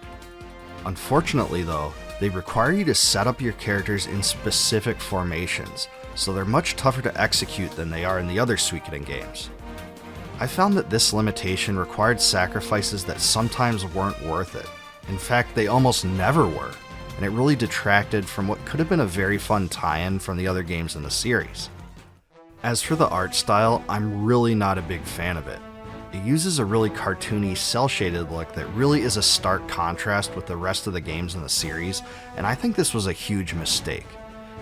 A: Unfortunately though, they require you to set up your characters in specific formations, so they're much tougher to execute than they are in the other Suikoden games. I found that this limitation required sacrifices that sometimes weren't worth it. In fact, they almost never were, and it really detracted from what could have been a very fun tie-in from the other games in the series. As for the art style, I'm really not a big fan of it. It uses a really cartoony, cel-shaded look that really is a stark contrast with the rest of the games in the series, and I think this was a huge mistake.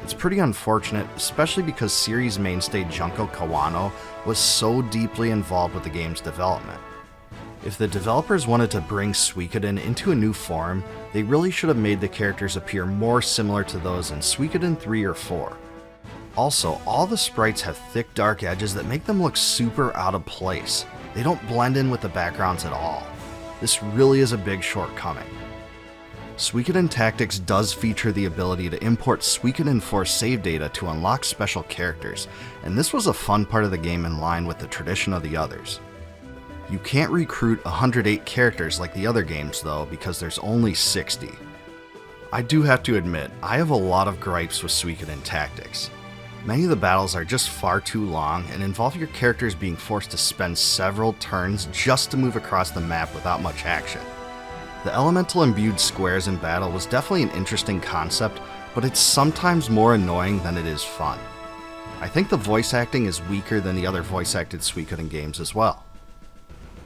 A: It's pretty unfortunate, especially because series mainstay Junko Kawano was so deeply involved with the game's development. If the developers wanted to bring Suikoden into a new form, they really should have made the characters appear more similar to those in Suikoden 3 or 4. Also, all the sprites have thick dark edges that make them look super out of place. They don't blend in with the backgrounds at all. This really is a big shortcoming. Suikoden Tactics does feature the ability to import Suikoden IV save data to unlock special characters, and this was a fun part of the game in line with the tradition of the others. You can't recruit 108 characters like the other games though, because there's only 60. I do have to admit, I have a lot of gripes with Suikoden Tactics. Many of the battles are just far too long and involve your characters being forced to spend several turns just to move across the map without much action. The elemental imbued squares in battle was definitely an interesting concept, but it's sometimes more annoying than it is fun. I think the voice acting is weaker than the other voice-acted Suikoden games as well.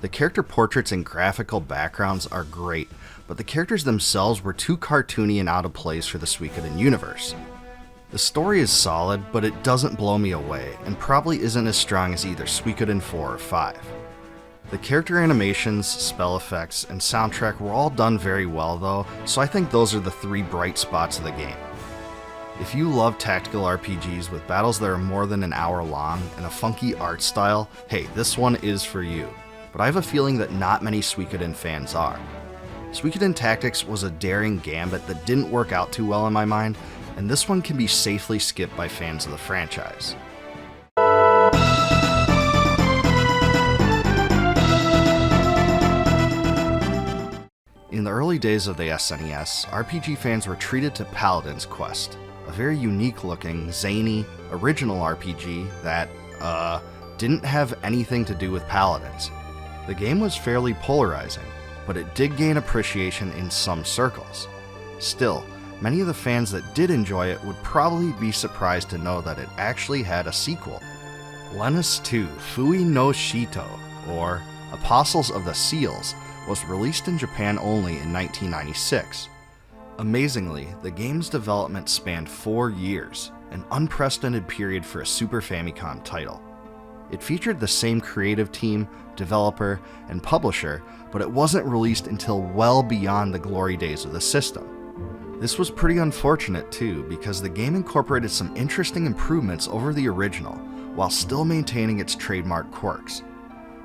A: The character portraits and graphical backgrounds are great, but the characters themselves were too cartoony and out of place for the Suikoden universe. The story is solid, but it doesn't blow me away, and probably isn't as strong as either Suikoden 4 or 5. The character animations, spell effects, and soundtrack were all done very well though, so I think those are the 3 bright spots of the game. If you love tactical RPGs with battles that are more than an hour long and a funky art style, hey, this one is for you. But I have a feeling that not many Suikoden fans are. Suikoden Tactics was a daring gambit that didn't work out too well in my mind, and this one can be safely skipped by fans of the franchise. In the early days of the SNES, RPG fans were treated to Paladin's Quest, a very unique looking, zany, original RPG that, didn't have anything to do with Paladins. The game was fairly polarizing, but it did gain appreciation in some circles. Still, many of the fans that did enjoy it would probably be surprised to know that it actually had a sequel. Lennus II, Fui no Shito, or Apostles of the Seals, was released in Japan only in 1996. Amazingly, the game's development spanned 4 years, an unprecedented period for a Super Famicom title. It featured the same creative team, developer, and publisher, but it wasn't released until well beyond the glory days of the system. This was pretty unfortunate too, because the game incorporated some interesting improvements over the original, while still maintaining its trademark quirks.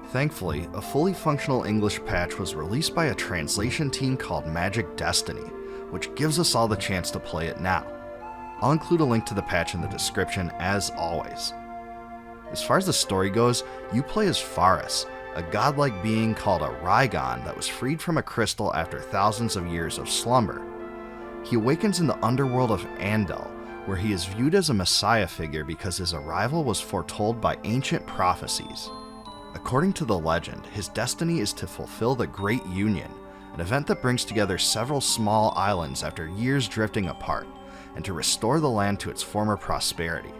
A: Thankfully, a fully functional English patch was released by a translation team called Magic Destiny, which gives us all the chance to play it now. I'll include a link to the patch in the description as always. As far as the story goes, you play as Faris, a godlike being called a Rygon that was freed from a crystal after thousands of years of slumber. He awakens in the underworld of Andel, where he is viewed as a messiah figure because his arrival was foretold by ancient prophecies. According to the legend, his destiny is to fulfill the Great Union, an event that brings together several small islands after years drifting apart, and to restore the land to its former prosperity.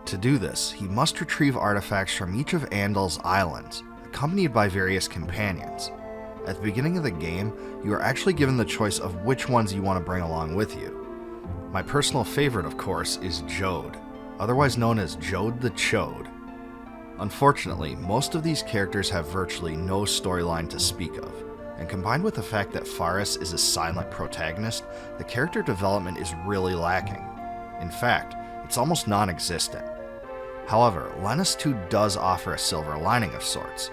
A: To do this, he must retrieve artifacts from each of Andal's islands, accompanied by various companions. At the beginning of the game, you are actually given the choice of which ones you want to bring along with you. My personal favorite, of course, is Jode, otherwise known as Jode the Chode. Unfortunately, most of these characters have virtually no storyline to speak of, and combined with the fact that Faris is a silent protagonist, the character development is really lacking. In fact, it's almost non-existent. However, Lennus II does offer a silver lining of sorts.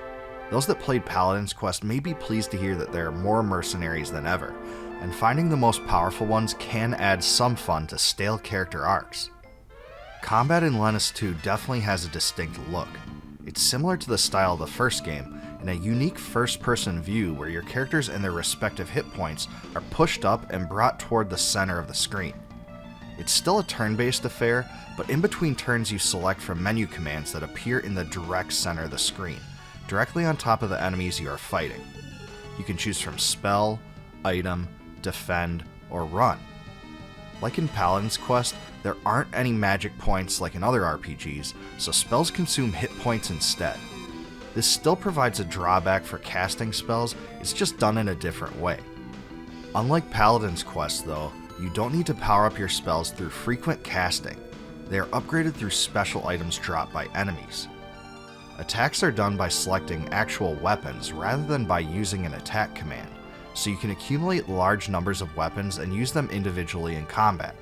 A: Those that played Paladin's Quest may be pleased to hear that there are more mercenaries than ever, and finding the most powerful ones can add some fun to stale character arcs. Combat in Lennus II definitely has a distinct look. It's similar to the style of the first game, in a unique first-person view where your characters and their respective hit points are pushed up and brought toward the center of the screen. It's still a turn-based affair, but in between turns you select from menu commands that appear in the direct center of the screen, directly on top of the enemies you are fighting. You can choose from spell, item, defend, or run. Like in Paladin's Quest, there aren't any magic points like in other RPGs, so spells consume hit points instead. This still provides a drawback for casting spells, it's just done in a different way. Unlike Paladin's Quest though, you don't need to power up your spells through frequent casting. They are upgraded through special items dropped by enemies. Attacks are done by selecting actual weapons rather than by using an attack command, so you can accumulate large numbers of weapons and use them individually in combat.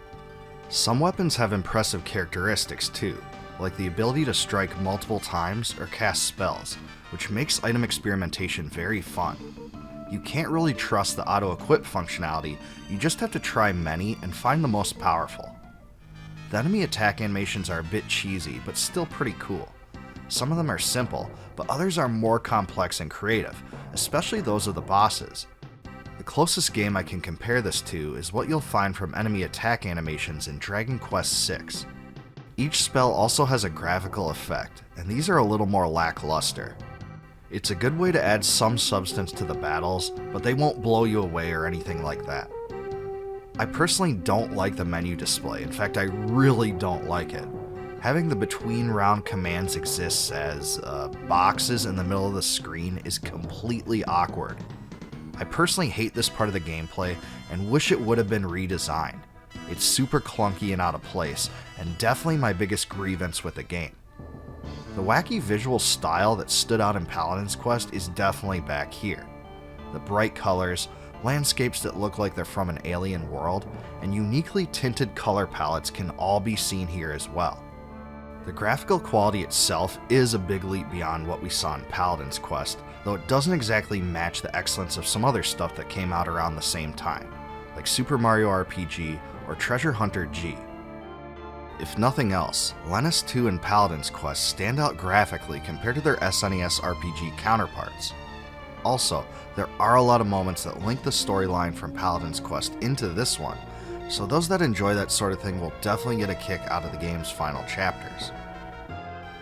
A: Some weapons have impressive characteristics too, like the ability to strike multiple times or cast spells, which makes item experimentation very fun. You can't really trust the auto-equip functionality, you just have to try many and find the most powerful. The enemy attack animations are a bit cheesy, but still pretty cool. Some of them are simple, but others are more complex and creative, especially those of the bosses. The closest game I can compare this to is what you'll find from enemy attack animations in Dragon Quest VI. Each spell also has a graphical effect, and these are a little more lackluster. It's a good way to add some substance to the battles, but they won't blow you away or anything like that. I personally don't like the menu display, in fact I really don't like it. Having the between round commands exist as boxes in the middle of the screen is completely awkward. I personally hate this part of the gameplay and wish it would have been redesigned. It's super clunky and out of place, and definitely my biggest grievance with the game. The wacky visual style that stood out in Paladin's Quest is definitely back here. The bright colors, landscapes that look like they're from an alien world, and uniquely tinted color palettes can all be seen here as well. The graphical quality itself is a big leap beyond what we saw in Paladin's Quest, though it doesn't exactly match the excellence of some other stuff that came out around the same time, like Super Mario RPG or Treasure Hunter G. If nothing else, Lennus II and Paladin's Quest stand out graphically compared to their SNES RPG counterparts. Also, there are a lot of moments that link the storyline from Paladin's Quest into this one, so those that enjoy that sort of thing will definitely get a kick out of the game's final chapters.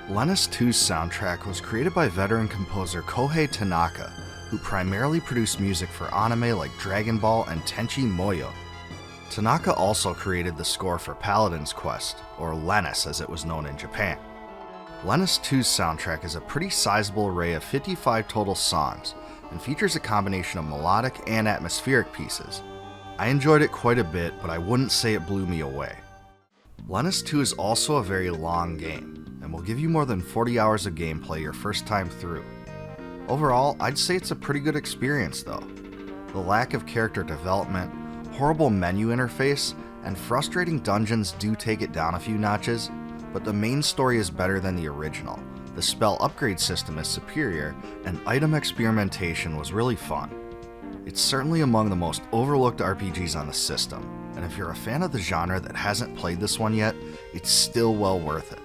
A: Lennus II's soundtrack was created by veteran composer Kohei Tanaka, who primarily produced music for anime like Dragon Ball and Tenchi Muyo. Tanaka also created the score for Paladin's Quest, or Lennus as it was known in Japan. Lennus II's soundtrack is a pretty sizable array of 55 total songs, and features a combination of melodic and atmospheric pieces. I enjoyed it quite a bit, but I wouldn't say it blew me away. Lennus II is also a very long game, and will give you more than 40 hours of gameplay your first time through. Overall, I'd say it's a pretty good experience though. The lack of character development, horrible menu interface, and frustrating dungeons do take it down a few notches, but the main story is better than the original, the spell upgrade system is superior, and item experimentation was really fun. It's certainly among the most overlooked RPGs on the system, and if you're a fan of the genre that hasn't played this one yet, it's still well worth it.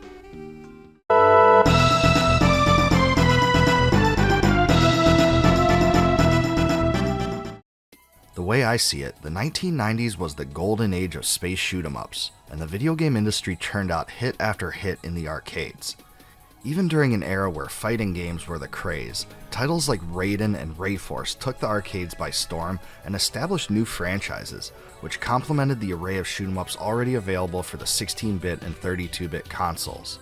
A: The way I see it, the 1990s was the golden age of space shoot-'em-ups, and the video game industry churned out hit after hit in the arcades. Even during an era where fighting games were the craze, titles like Raiden and Rayforce took the arcades by storm and established new franchises, which complemented the array of shoot-'em-ups already available for the 16-bit and 32-bit consoles.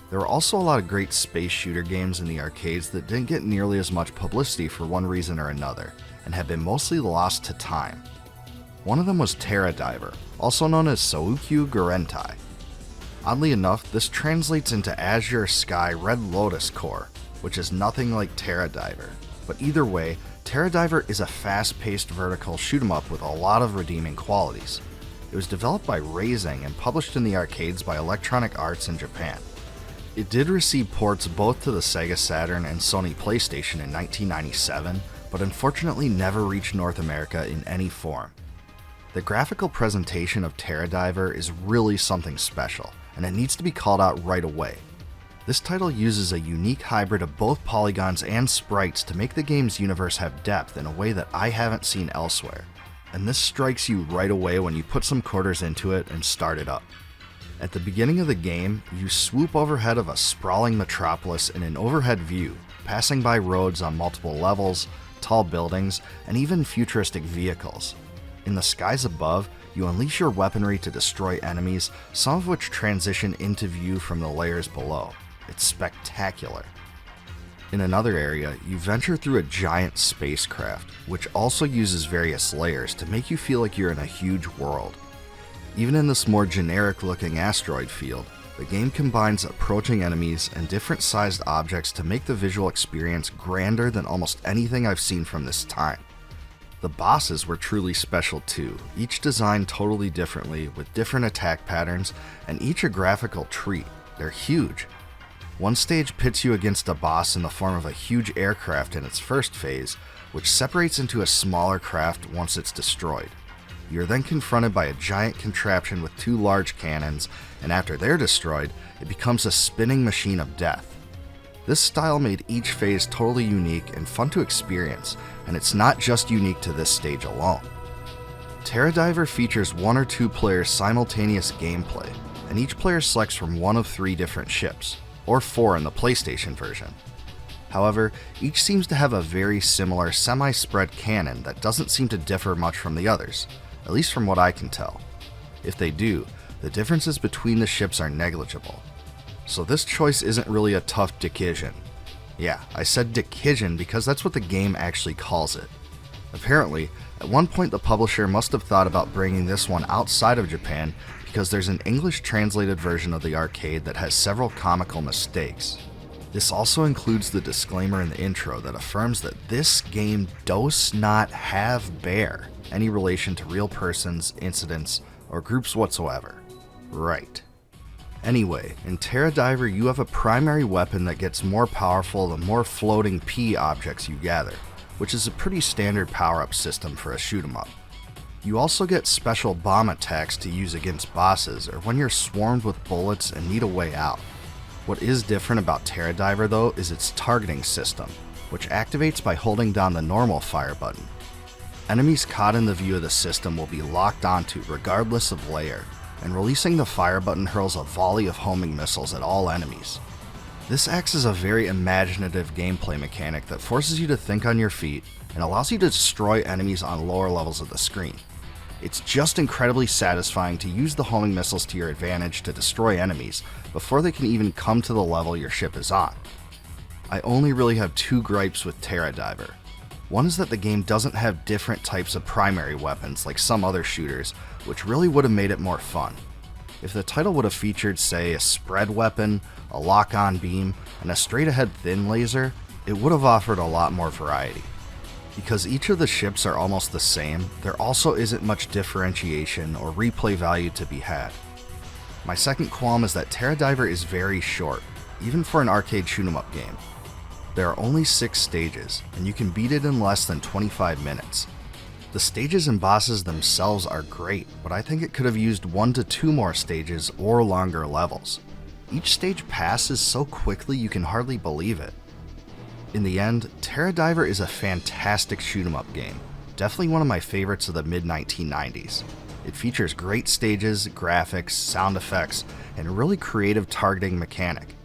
A: There were also a lot of great space shooter games in the arcades that didn't get nearly as much publicity for one reason or another, and have been mostly lost to time. One of them was Terra Diver, also known as Suikoden. Oddly enough, this translates into Azure Sky Red Lotus Core, which is nothing like Terra Diver. But either way, Terra Diver is a fast-paced vertical shoot-'em-up with a lot of redeeming qualities. It was developed by Raising and published in the arcades by Electronic Arts in Japan. It did receive ports both to the Sega Saturn and Sony PlayStation in 1997, but unfortunately never reached North America in any form. The graphical presentation of Terra Diver is really something special, and it needs to be called out right away. This title uses a unique hybrid of both polygons and sprites to make the game's universe have depth in a way that I haven't seen elsewhere, and this strikes you right away when you put some quarters into it and start it up. At the beginning of the game, you swoop overhead of a sprawling metropolis in an overhead view, passing by roads on multiple levels, tall buildings, and even futuristic vehicles. In the skies above, you unleash your weaponry to destroy enemies, some of which transition into view from the layers below. It's spectacular. In another area, you venture through a giant spacecraft, which also uses various layers to make you feel like you're in a huge world. Even in this more generic-looking asteroid field, the game combines approaching enemies and different sized objects to make the visual experience grander than almost anything I've seen from this time. The bosses were truly special too, each designed totally differently with different attack patterns and each a graphical treat. They're huge. One stage pits you against a boss in the form of a huge aircraft in its first phase, which separates into a smaller craft once it's destroyed. You're then confronted by a giant contraption with two large cannons, and after they're destroyed, it becomes a spinning machine of death. This style made each phase totally unique and fun to experience, and it's not just unique to this stage alone. Terra Diver features 1 or 2 players' simultaneous gameplay, and each player selects from one of 3 different ships, or 4 in the PlayStation version. However, each seems to have a very similar semi-spread cannon that doesn't seem to differ much from the others, at least from what I can tell. If they do, the differences between the ships are negligible. So this choice isn't really a tough decision. Yeah, I said decision because that's what the game actually calls it. Apparently, at one point the publisher must have thought about bringing this one outside of Japan because there's an English translated version of the arcade that has several comical mistakes. This also includes the disclaimer in the intro that affirms that this game does not bear any relation to real persons, incidents, or groups whatsoever. Right. Anyway, in Terra Diver you have a primary weapon that gets more powerful the more floating P objects you gather, which is a pretty standard power-up system for a shoot-'em-up. You also get special bomb attacks to use against bosses or when you're swarmed with bullets and need a way out. What is different about Terra Diver though is its targeting system, which activates by holding down the normal fire button. Enemies caught in the view of the system will be locked onto regardless of layer, and releasing the fire button hurls a volley of homing missiles at all enemies. This acts as a very imaginative gameplay mechanic that forces you to think on your feet and allows you to destroy enemies on lower levels of the screen. It's just incredibly satisfying to use the homing missiles to your advantage to destroy enemies before they can even come to the level your ship is on. I only really have 2 gripes with Terra Diver. One is that the game doesn't have different types of primary weapons like some other shooters, which really would have made it more fun. If the title would have featured, say, a spread weapon, a lock-on beam, and a straight-ahead thin laser, it would have offered a lot more variety. Because each of the ships are almost the same, there also isn't much differentiation or replay value to be had. My second qualm is that Terra Diver is very short, even for an arcade shoot-'em-up game. There are only 6 stages, and you can beat it in less than 25 minutes. The stages and bosses themselves are great, but I think it could have used 1 to 2 more stages or longer levels. Each stage passes so quickly you can hardly believe it. In the end, Terra Diver is a fantastic shoot-'em-up game, definitely one of my favorites of the mid-1990s. It features great stages, graphics, sound effects, and a really creative targeting mechanic.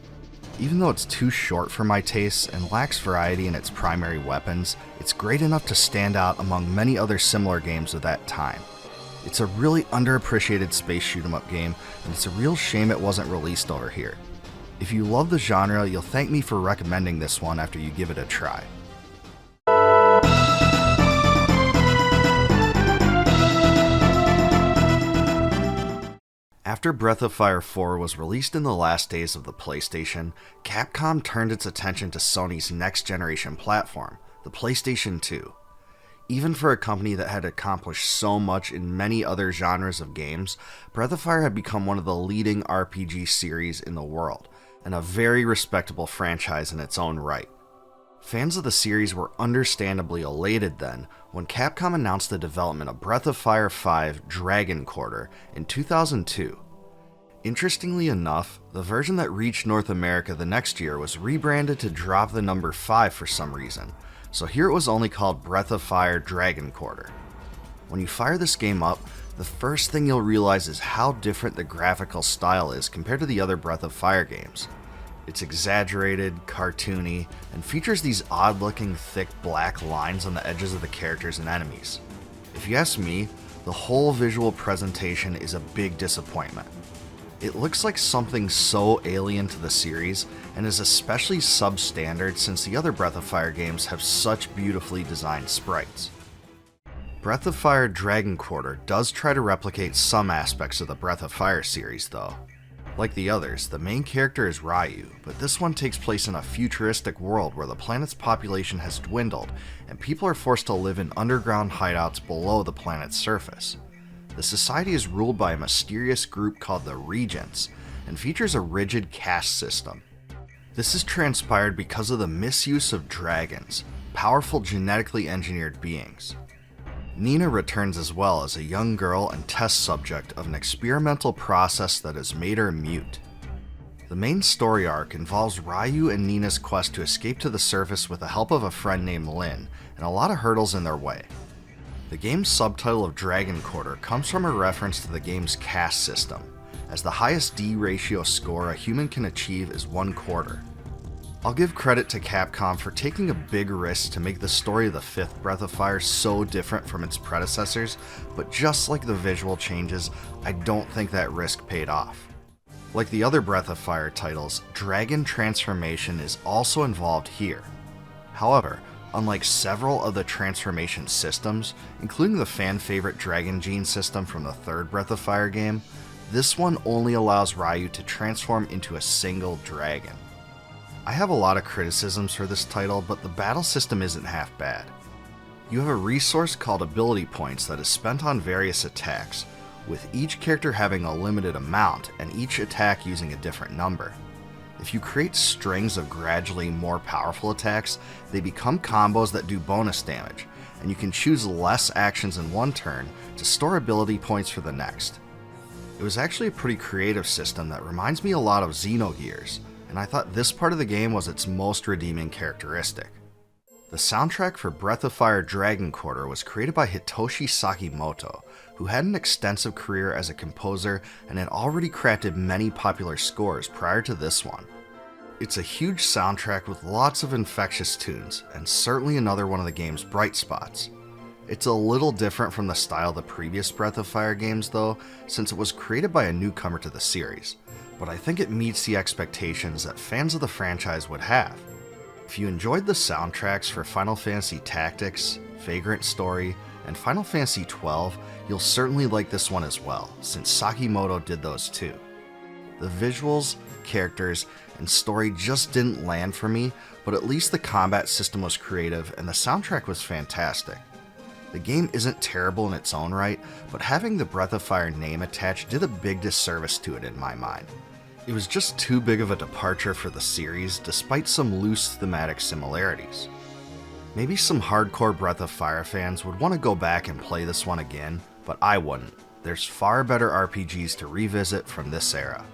A: Even though it's too short for my tastes and lacks variety in its primary weapons, it's great enough to stand out among many other similar games of that time. It's a really underappreciated space shoot-'em-up game, and it's a real shame it wasn't released over here. If you love the genre, you'll thank me for recommending this one after you give it a try. After Breath of Fire 4 was released in the last days of the PlayStation, Capcom turned its attention to Sony's next-generation platform, the PlayStation 2. Even for a company that had accomplished so much in many other genres of games, Breath of Fire had become one of the leading RPG series in the world, and a very respectable franchise in its own right. Fans of the series were understandably elated then when Capcom announced the development of Breath of Fire 5 Dragon Quarter in 2002. Interestingly enough, the version that reached North America the next year was rebranded to drop the number 5 for some reason, so here it was only called Breath of Fire Dragon Quarter. When you fire this game up, the first thing you'll realize is how different the graphical style is compared to the other Breath of Fire games. It's exaggerated, cartoony, and features these odd-looking thick black lines on the edges of the characters and enemies. If you ask me, the whole visual presentation is a big disappointment. It looks like something so alien to the series, and is especially substandard since the other Breath of Fire games have such beautifully designed sprites. Breath of Fire Dragon Quarter does try to replicate some aspects of the Breath of Fire series though. Like the others, the main character is Ryu, but this one takes place in a futuristic world where the planet's population has dwindled, and people are forced to live in underground hideouts below the planet's surface. The society is ruled by a mysterious group called the Regents, and features a rigid caste system. This is transpired because of the misuse of dragons, powerful genetically engineered beings. Nina returns as well as a young girl and test subject of an experimental process that has made her mute. The main story arc involves Ryu and Nina's quest to escape to the surface with the help of a friend named Lyn, and a lot of hurdles in their way. The game's subtitle of Dragon Quarter comes from a reference to the game's caste system, as the highest D ratio score a human can achieve is 1/4. I'll give credit to Capcom for taking a big risk to make the story of the 5th Breath of Fire so different from its predecessors, but just like the visual changes, I don't think that risk paid off. Like the other Breath of Fire titles, dragon transformation is also involved here. However, unlike several of the transformation systems, including the fan-favorite Dragon Gene system from the 3rd Breath of Fire game, this one only allows Ryu to transform into a single dragon. I have a lot of criticisms for this title, but the battle system isn't half bad. You have a resource called ability points that is spent on various attacks, with each character having a limited amount and each attack using a different number. If you create strings of gradually more powerful attacks, they become combos that do bonus damage, and you can choose less actions in one turn to store ability points for the next. It was actually a pretty creative system that reminds me a lot of Xenogears, and I thought this part of the game was its most redeeming characteristic. The soundtrack for Breath of Fire Dragon Quarter was created by Hitoshi Sakimoto, who had an extensive career as a composer and had already crafted many popular scores prior to this one. It's a huge soundtrack with lots of infectious tunes, and certainly another one of the game's bright spots. It's a little different from the style of the previous Breath of Fire games though, since it was created by a newcomer to the series, but I think it meets the expectations that fans of the franchise would have. If you enjoyed the soundtracks for Final Fantasy Tactics, Vagrant Story, and Final Fantasy XII, you'll certainly like this one as well, since Sakimoto did those too. The visuals, characters, and story just didn't land for me, but at least the combat system was creative and the soundtrack was fantastic. The game isn't terrible in its own right, but having the Breath of Fire name attached did a big disservice to it in my mind. It was just too big of a departure for the series, despite some loose thematic similarities. Maybe some hardcore Breath of Fire fans would want to go back and play this one again, but I wouldn't. There's far better RPGs to revisit from this era.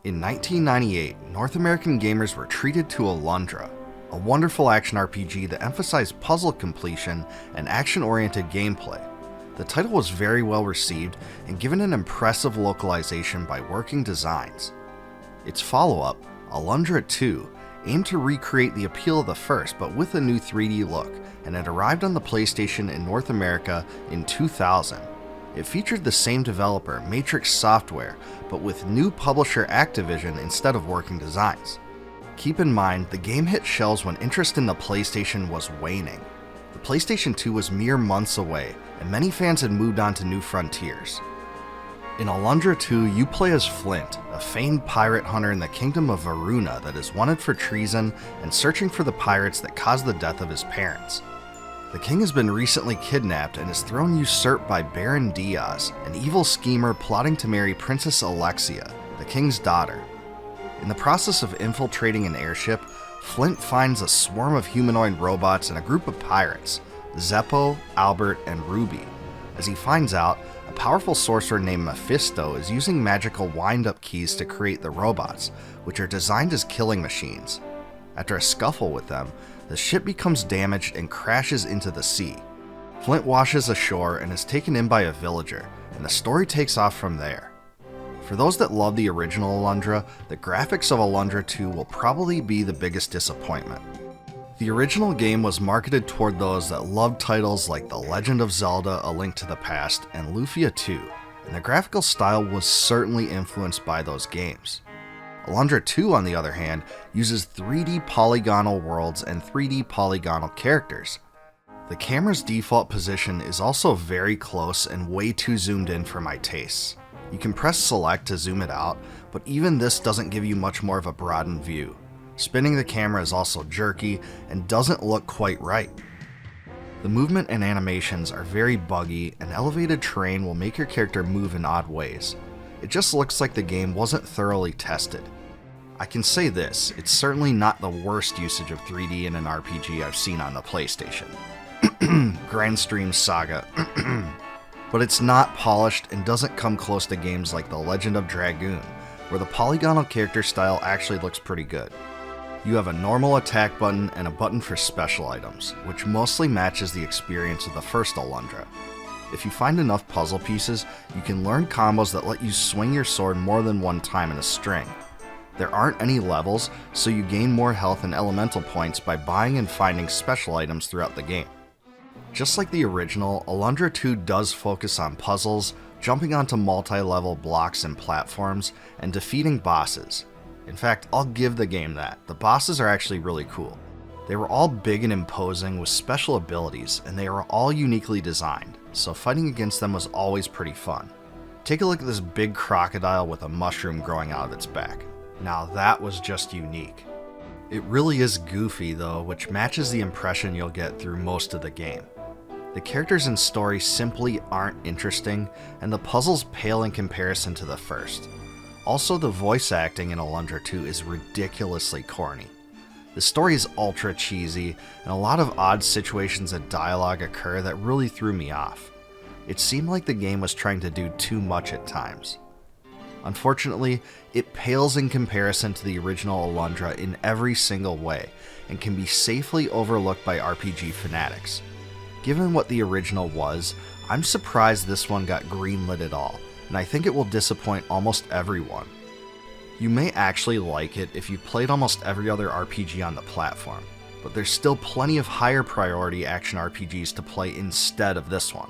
A: In 1998, North American gamers were treated to Alundra, a wonderful action RPG that emphasized puzzle completion and action-oriented gameplay. The title was very well received and given an impressive localization by Working Designs. Its follow-up, Alundra II, aimed to recreate the appeal of the first but with a new 3D look, and it arrived on the PlayStation in North America in 2000. It featured the same developer, Matrix Software, but with new publisher Activision instead of Working Designs. Keep in mind, the game hit shelves when interest in the PlayStation was waning. The PlayStation 2 was mere months away, and many fans had moved on to new frontiers. In Alundra II, you play as Flint, a famed pirate hunter in the kingdom of Varuna that is wanted for treason and searching for the pirates that caused the death of his parents. The king has been recently kidnapped and his throne usurped by Baron Diaz, an evil schemer plotting to marry Princess Alexia, the king's daughter. In the process of infiltrating an airship, Flint finds a swarm of humanoid robots and a group of pirates, Zeppo, Albert, and Ruby. As he finds out, a powerful sorcerer named Mephisto is using magical wind-up keys to create the robots, which are designed as killing machines. After a scuffle with them, the ship becomes damaged and crashes into the sea. Flint washes ashore and is taken in by a villager, and the story takes off from there. For those that love the original Alundra, the graphics of Alundra 2 will probably be the biggest disappointment. The original game was marketed toward those that loved titles like The Legend of Zelda: A Link to the Past and Lufia 2, and the graphical style was certainly influenced by those games. Alundra 2, on the other hand, uses 3D polygonal worlds and 3D polygonal characters. The camera's default position is also very close and way too zoomed in for my tastes. You can press select to zoom it out, but even this doesn't give you much more of a broadened view. Spinning the camera is also jerky and doesn't look quite right. The movement and animations are very buggy, and elevated terrain will make your character move in odd ways. It just looks like the game wasn't thoroughly tested. I can say this, it's certainly not the worst usage of 3D in an RPG I've seen on the PlayStation. Grandstream SaGa. But it's not polished and doesn't come close to games like The Legend of Dragoon, where the polygonal character style actually looks pretty good. You have a normal attack button and a button for special items, which mostly matches the experience of the first Alundra. If you find enough puzzle pieces, you can learn combos that let you swing your sword more than one time in a string. There aren't any levels, so you gain more health and elemental points by buying and finding special items throughout the game. Just like the original, Alundra 2 does focus on puzzles, jumping onto multi-level blocks and platforms, and defeating bosses. In fact, I'll give the game that. The bosses are actually really cool. They were all big and imposing with special abilities, and they were all uniquely designed, so fighting against them was always pretty fun. Take a look at this big crocodile with a mushroom growing out of its back. Now that was just unique. It really is goofy though, which matches the impression you'll get through most of the game. The characters and story simply aren't interesting, and the puzzles pale in comparison to the first. Also, the voice acting in Alundra 2 is ridiculously corny. The story is ultra cheesy, and a lot of odd situations and dialogue occur that really threw me off. It seemed like the game was trying to do too much at times. Unfortunately, it pales in comparison to the original Alundra in every single way, and can be safely overlooked by RPG fanatics. Given what the original was, I'm surprised this one got greenlit at all, and I think it will disappoint almost everyone. You may actually like it if you've played almost every other RPG on the platform, but there's still plenty of higher priority action RPGs to play instead of this one.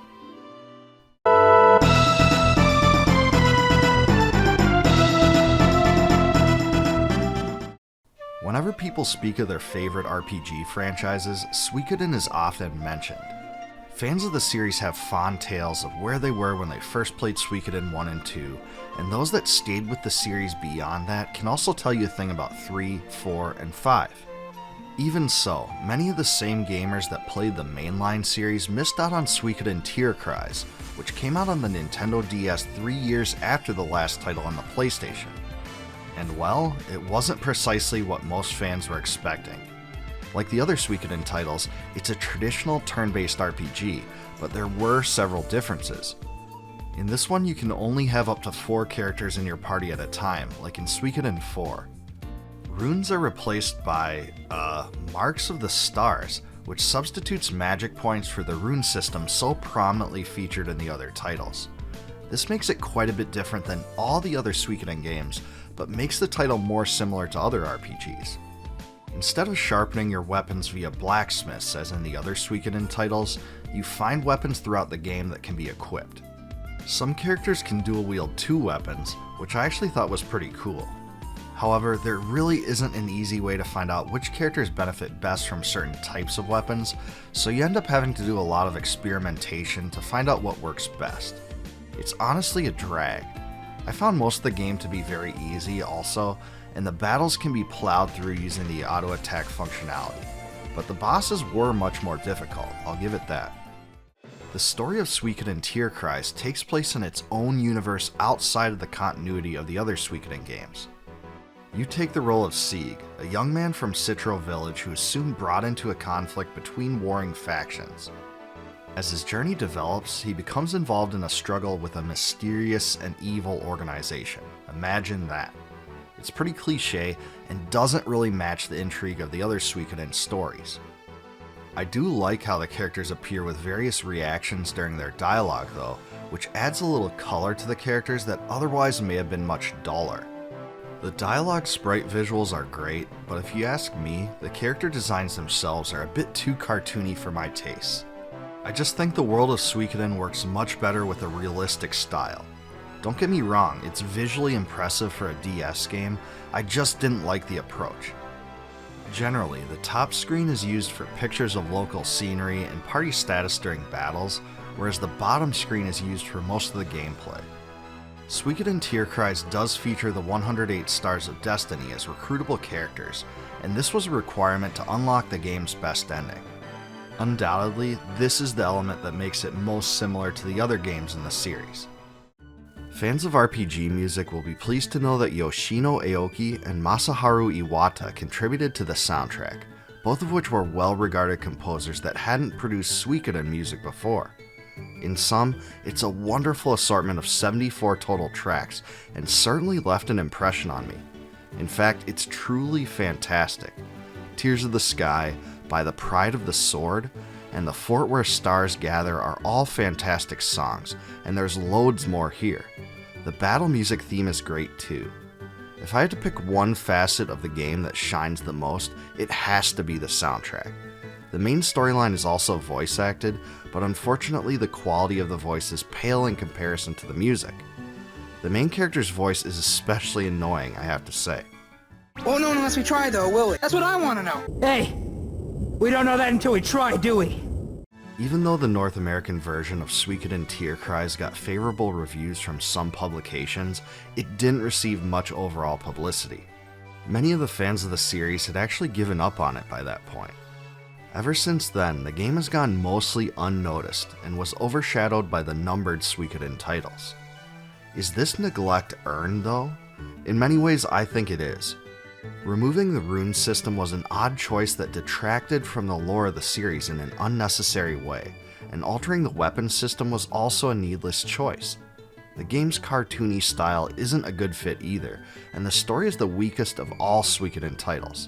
A: Whenever people speak of their favorite RPG franchises, Suikoden is often mentioned. Fans of the series have fond tales of where they were when they first played Suikoden 1 and 2, and those that stayed with the series beyond that can also tell you a thing about 3, 4, and 5. Even so, many of the same gamers that played the mainline series missed out on Suikoden Tierkreis, which came out on the Nintendo DS 3 years after the last title on the PlayStation. And well, it wasn't precisely what most fans were expecting. Like the other Suikoden titles, it's a traditional turn-based RPG, but there were several differences. In this one, you can only have up to 4 characters in your party at a time, like in Suikoden IV. Runes are replaced by, marks of the stars, which substitutes magic points for the rune system so prominently featured in the other titles. This makes it quite a bit different than all the other Suikoden games, but makes the title more similar to other RPGs. Instead of sharpening your weapons via blacksmiths as in the other Suikoden titles, you find weapons throughout the game that can be equipped. Some characters can dual wield 2 weapons, which I actually thought was pretty cool. However, there really isn't an easy way to find out which characters benefit best from certain types of weapons, so you end up having to do a lot of experimentation to find out what works best. It's honestly a drag. I found most of the game to be very easy also, and the battles can be plowed through using the auto attack functionality, but the bosses were much more difficult, I'll give it that. The story of Suikoden Tierkreis takes place in its own universe outside of the continuity of the other Suikoden games. You take the role of Xygor, a young man from Citro Village who is soon brought into a conflict between warring factions. As his journey develops, he becomes involved in a struggle with a mysterious and evil organization. Imagine that. It's pretty cliche and doesn't really match the intrigue of the other Suikoden stories. I do like how the characters appear with various reactions during their dialogue though, which adds a little color to the characters that otherwise may have been much duller. The dialogue sprite visuals are great, but if you ask me, the character designs themselves are a bit too cartoony for my tastes. I just think the world of Suikoden works much better with a realistic style. Don't get me wrong, it's visually impressive for a DS game, I just didn't like the approach. Generally, the top screen is used for pictures of local scenery and party status during battles, whereas the bottom screen is used for most of the gameplay. Suikoden Tierkreis does feature the 108 Stars of Destiny as recruitable characters, and this was a requirement to unlock the game's best ending. Undoubtedly, this is the element that makes it most similar to the other games in the series. Fans of RPG music will be pleased to know that Yoshino Aoki and Masaharu Iwata contributed to the soundtrack, both of which were well-regarded composers that hadn't produced Suikoden music before. In sum, it's a wonderful assortment of 74 total tracks, and certainly left an impression on me. In fact, it's truly fantastic. Tears of the Sky, By the Pride of the Sword, and The Fort Where Stars Gather are all fantastic songs, and there's loads more here. The battle music theme is great too. If I had to pick one facet of the game that shines the most, it has to be the soundtrack. The main storyline is also voice acted, but unfortunately the quality of the voices pale in comparison to the music. The main character's voice is especially annoying, I have to say.
B: Won't know unless we try though, will we? That's what I want to know.
C: Hey! We don't know that until we try, do we?
A: Even though the North American version of Suikoden Tierkreis got favorable reviews from some publications, it didn't receive much overall publicity. Many of the fans of the series had actually given up on it by that point. Ever since then, the game has gone mostly unnoticed and was overshadowed by the numbered Suikoden titles. Is this neglect earned though? In many ways I think it is. Removing the rune system was an odd choice that detracted from the lore of the series in an unnecessary way, and altering the weapon system was also a needless choice. The game's cartoony style isn't a good fit either, and the story is the weakest of all Suikoden titles.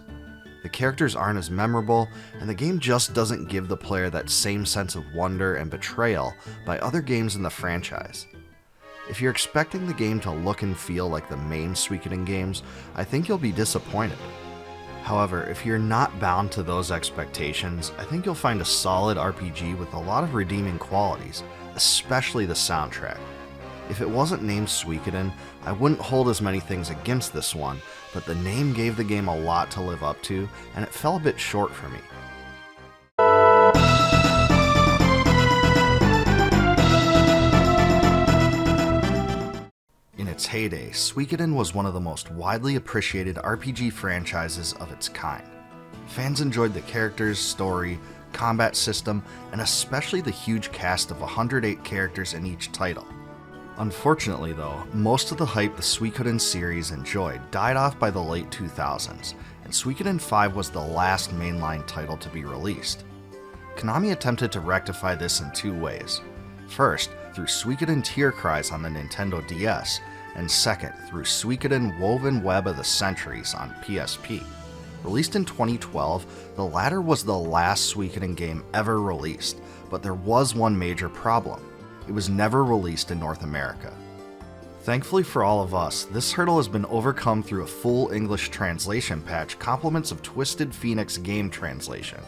A: The characters aren't as memorable, and the game just doesn't give the player that same sense of wonder and betrayal by other games in the franchise. If you're expecting the game to look and feel like the main Suikoden games, I think you'll be disappointed. However, if you're not bound to those expectations, I think you'll find a solid RPG with a lot of redeeming qualities, especially the soundtrack. If it wasn't named Suikoden, I wouldn't hold as many things against this one, but the name gave the game a lot to live up to, and it fell a bit short for me. In its heyday, Suikoden was one of the most widely appreciated RPG franchises of its kind. Fans enjoyed the characters, story, combat system, and especially the huge cast of 108 characters in each title. Unfortunately though, most of the hype the Suikoden series enjoyed died off by the late 2000s, and Suikoden V was the last mainline title to be released. Konami attempted to rectify this in two ways. First, through Suikoden Tierkreis on the Nintendo DS, and second, through Suikoden Woven Web of the Centuries on PSP. Released in 2012, the latter was the last Suikoden game ever released, but there was one major problem. It was never released in North America. Thankfully for all of us, this hurdle has been overcome through a full English translation patch, compliments of Twisted Phoenix game translation.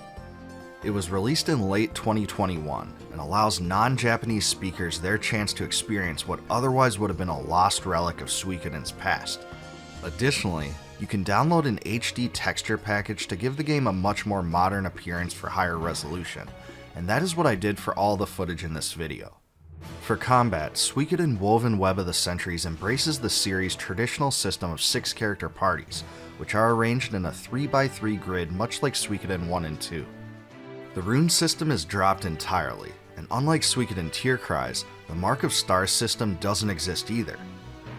A: It was released in late 2021 and allows non-Japanese speakers their chance to experience what otherwise would have been a lost relic of Suikoden's past. Additionally, you can download an HD texture package to give the game a much more modern appearance for higher resolution, and that is what I did for all the footage in this video. For combat, Suikoden Woven Web of the Centuries embraces the series' traditional system of 6 character parties, which are arranged in a 3x3 grid much like Suikoden 1 and 2. The rune system is dropped entirely, and unlike Suikoden Tierkreis, the Mark of Stars system doesn't exist either.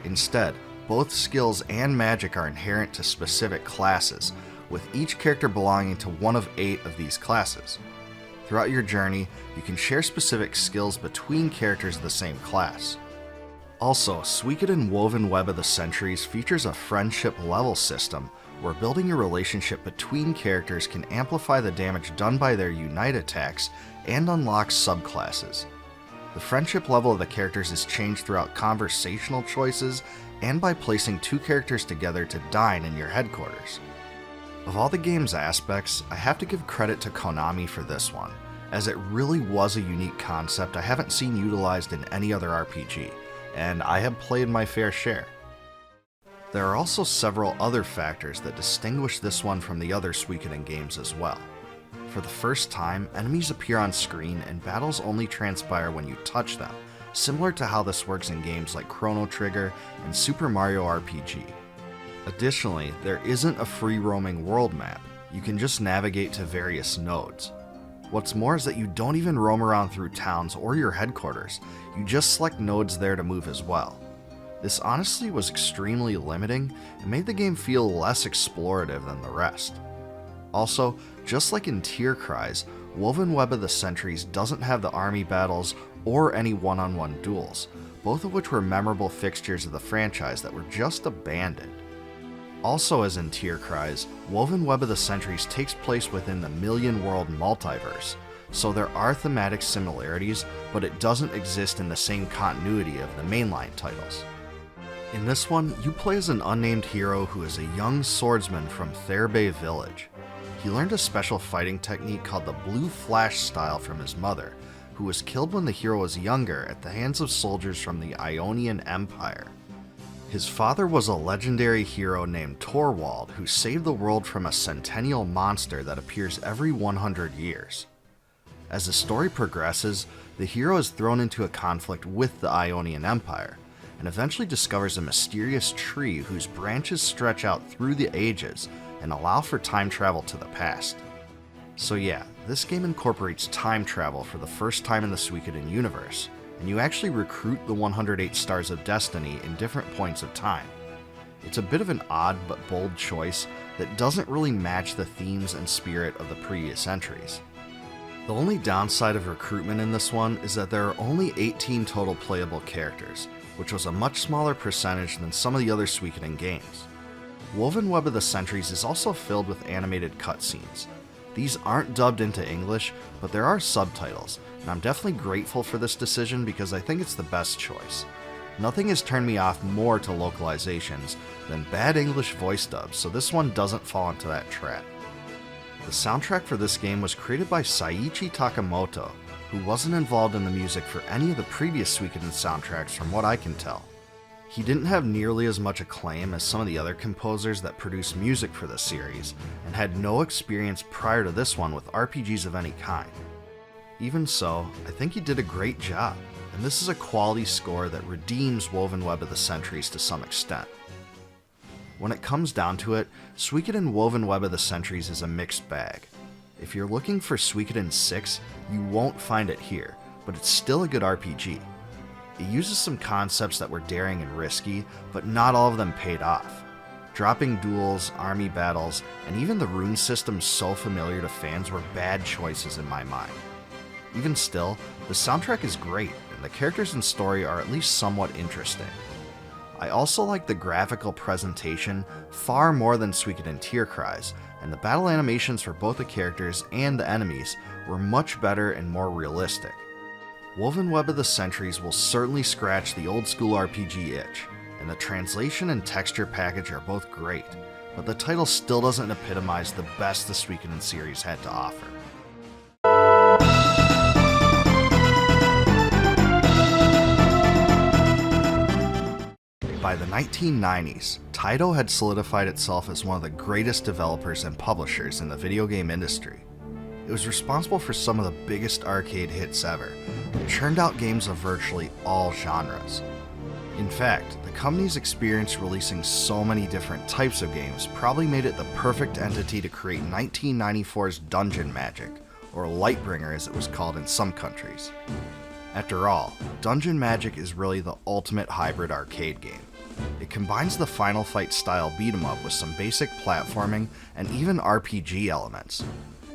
A: Instead, both skills and magic are inherent to specific classes, with each character belonging to one of 8 of these classes. Throughout your journey, you can share specific skills between characters of the same class. Also, Suikoden Woven Web of the Centuries features a friendship level system, where building a relationship between characters can amplify the damage done by their unite attacks and unlock subclasses. The friendship level of the characters is changed throughout conversational choices and by placing 2 characters together to dine in your headquarters. Of all the game's aspects, I have to give credit to Konami for this one, as it really was a unique concept I haven't seen utilized in any other RPG, and I have played my fair share. There are also several other factors that distinguish this one from the other Suikoden games as well. For the first time, enemies appear on screen and battles only transpire when you touch them, similar to how this works in games like Chrono Trigger and Super Mario RPG. Additionally, there isn't a free-roaming world map, you can just navigate to various nodes. What's more is that you don't even roam around through towns or your headquarters, you just select nodes there to move as well. This honestly was extremely limiting and made the game feel less explorative than the rest. Also, just like in Tierkreis, Woven Web of the Centuries doesn't have the army battles or any one-on-one duels, both of which were memorable fixtures of the franchise that were just abandoned. Also, as in Tierkreis, Woven Web of the Centuries takes place within the Million World multiverse, so there are thematic similarities, but it doesn't exist in the same continuity of the mainline titles. In this one, you play as an unnamed hero who is a young swordsman from Therbe Village. He learned a special fighting technique called the Blue Flash style from his mother, who was killed when the hero was younger at the hands of soldiers from the Ionian Empire. His father was a legendary hero named Torwald who saved the world from a centennial monster that appears every 100 years. As the story progresses, the hero is thrown into a conflict with the Ionian Empire, and eventually discovers a mysterious tree whose branches stretch out through the ages and allow for time travel to the past. So yeah, this game incorporates time travel for the first time in the Suikoden universe, and you actually recruit the 108 Stars of Destiny in different points of time. It's a bit of an odd but bold choice that doesn't really match the themes and spirit of the previous entries. The only downside of recruitment in this one is that there are only 18 total playable characters, which was a much smaller percentage than some of the other Suikoden games. Woven Web of the Centuries is also filled with animated cutscenes. These aren't dubbed into English, but there are subtitles, and I'm definitely grateful for this decision because I think it's the best choice. Nothing has turned me off more to localizations than bad English voice dubs, so this one doesn't fall into that trap. The soundtrack for this game was created by Seiichi Takamoto, who wasn't involved in the music for any of the previous Suikoden soundtracks from what I can tell. He didn't have nearly as much acclaim as some of the other composers that produced music for the series, and had no experience prior to this one with RPGs of any kind. Even so, I think he did a great job, and this is a quality score that redeems Woven Web of the Centuries to some extent. When it comes down to it, Suikoden Woven Web of the Centuries is a mixed bag. If you're looking for Suikoden 6, you won't find it here, but it's still a good RPG. It uses some concepts that were daring and risky, but not all of them paid off. Dropping duels, army battles, and even the rune system so familiar to fans were bad choices in my mind. Even still, the soundtrack is great, and the characters and story are at least somewhat interesting. I also like the graphical presentation far more than Suikoden Tierkreis, and the battle animations for both the characters and the enemies were much better and more realistic. Woven Web of the Centuries will certainly scratch the old school RPG itch, and the translation and texture package are both great, but the title still doesn't epitomize the best the Suikoden series had to offer. By the 1990s, Taito had solidified itself as one of the greatest developers and publishers in the video game industry. It was responsible for some of the biggest arcade hits ever, and churned out games of virtually all genres. In fact, the company's experience releasing so many different types of games probably made it the perfect entity to create 1994's Dungeon Magic, or Lightbringer as it was called in some countries. After all, Dungeon Magic is really the ultimate hybrid arcade game. It combines the Final Fight style beat 'em up with some basic platforming and even RPG elements.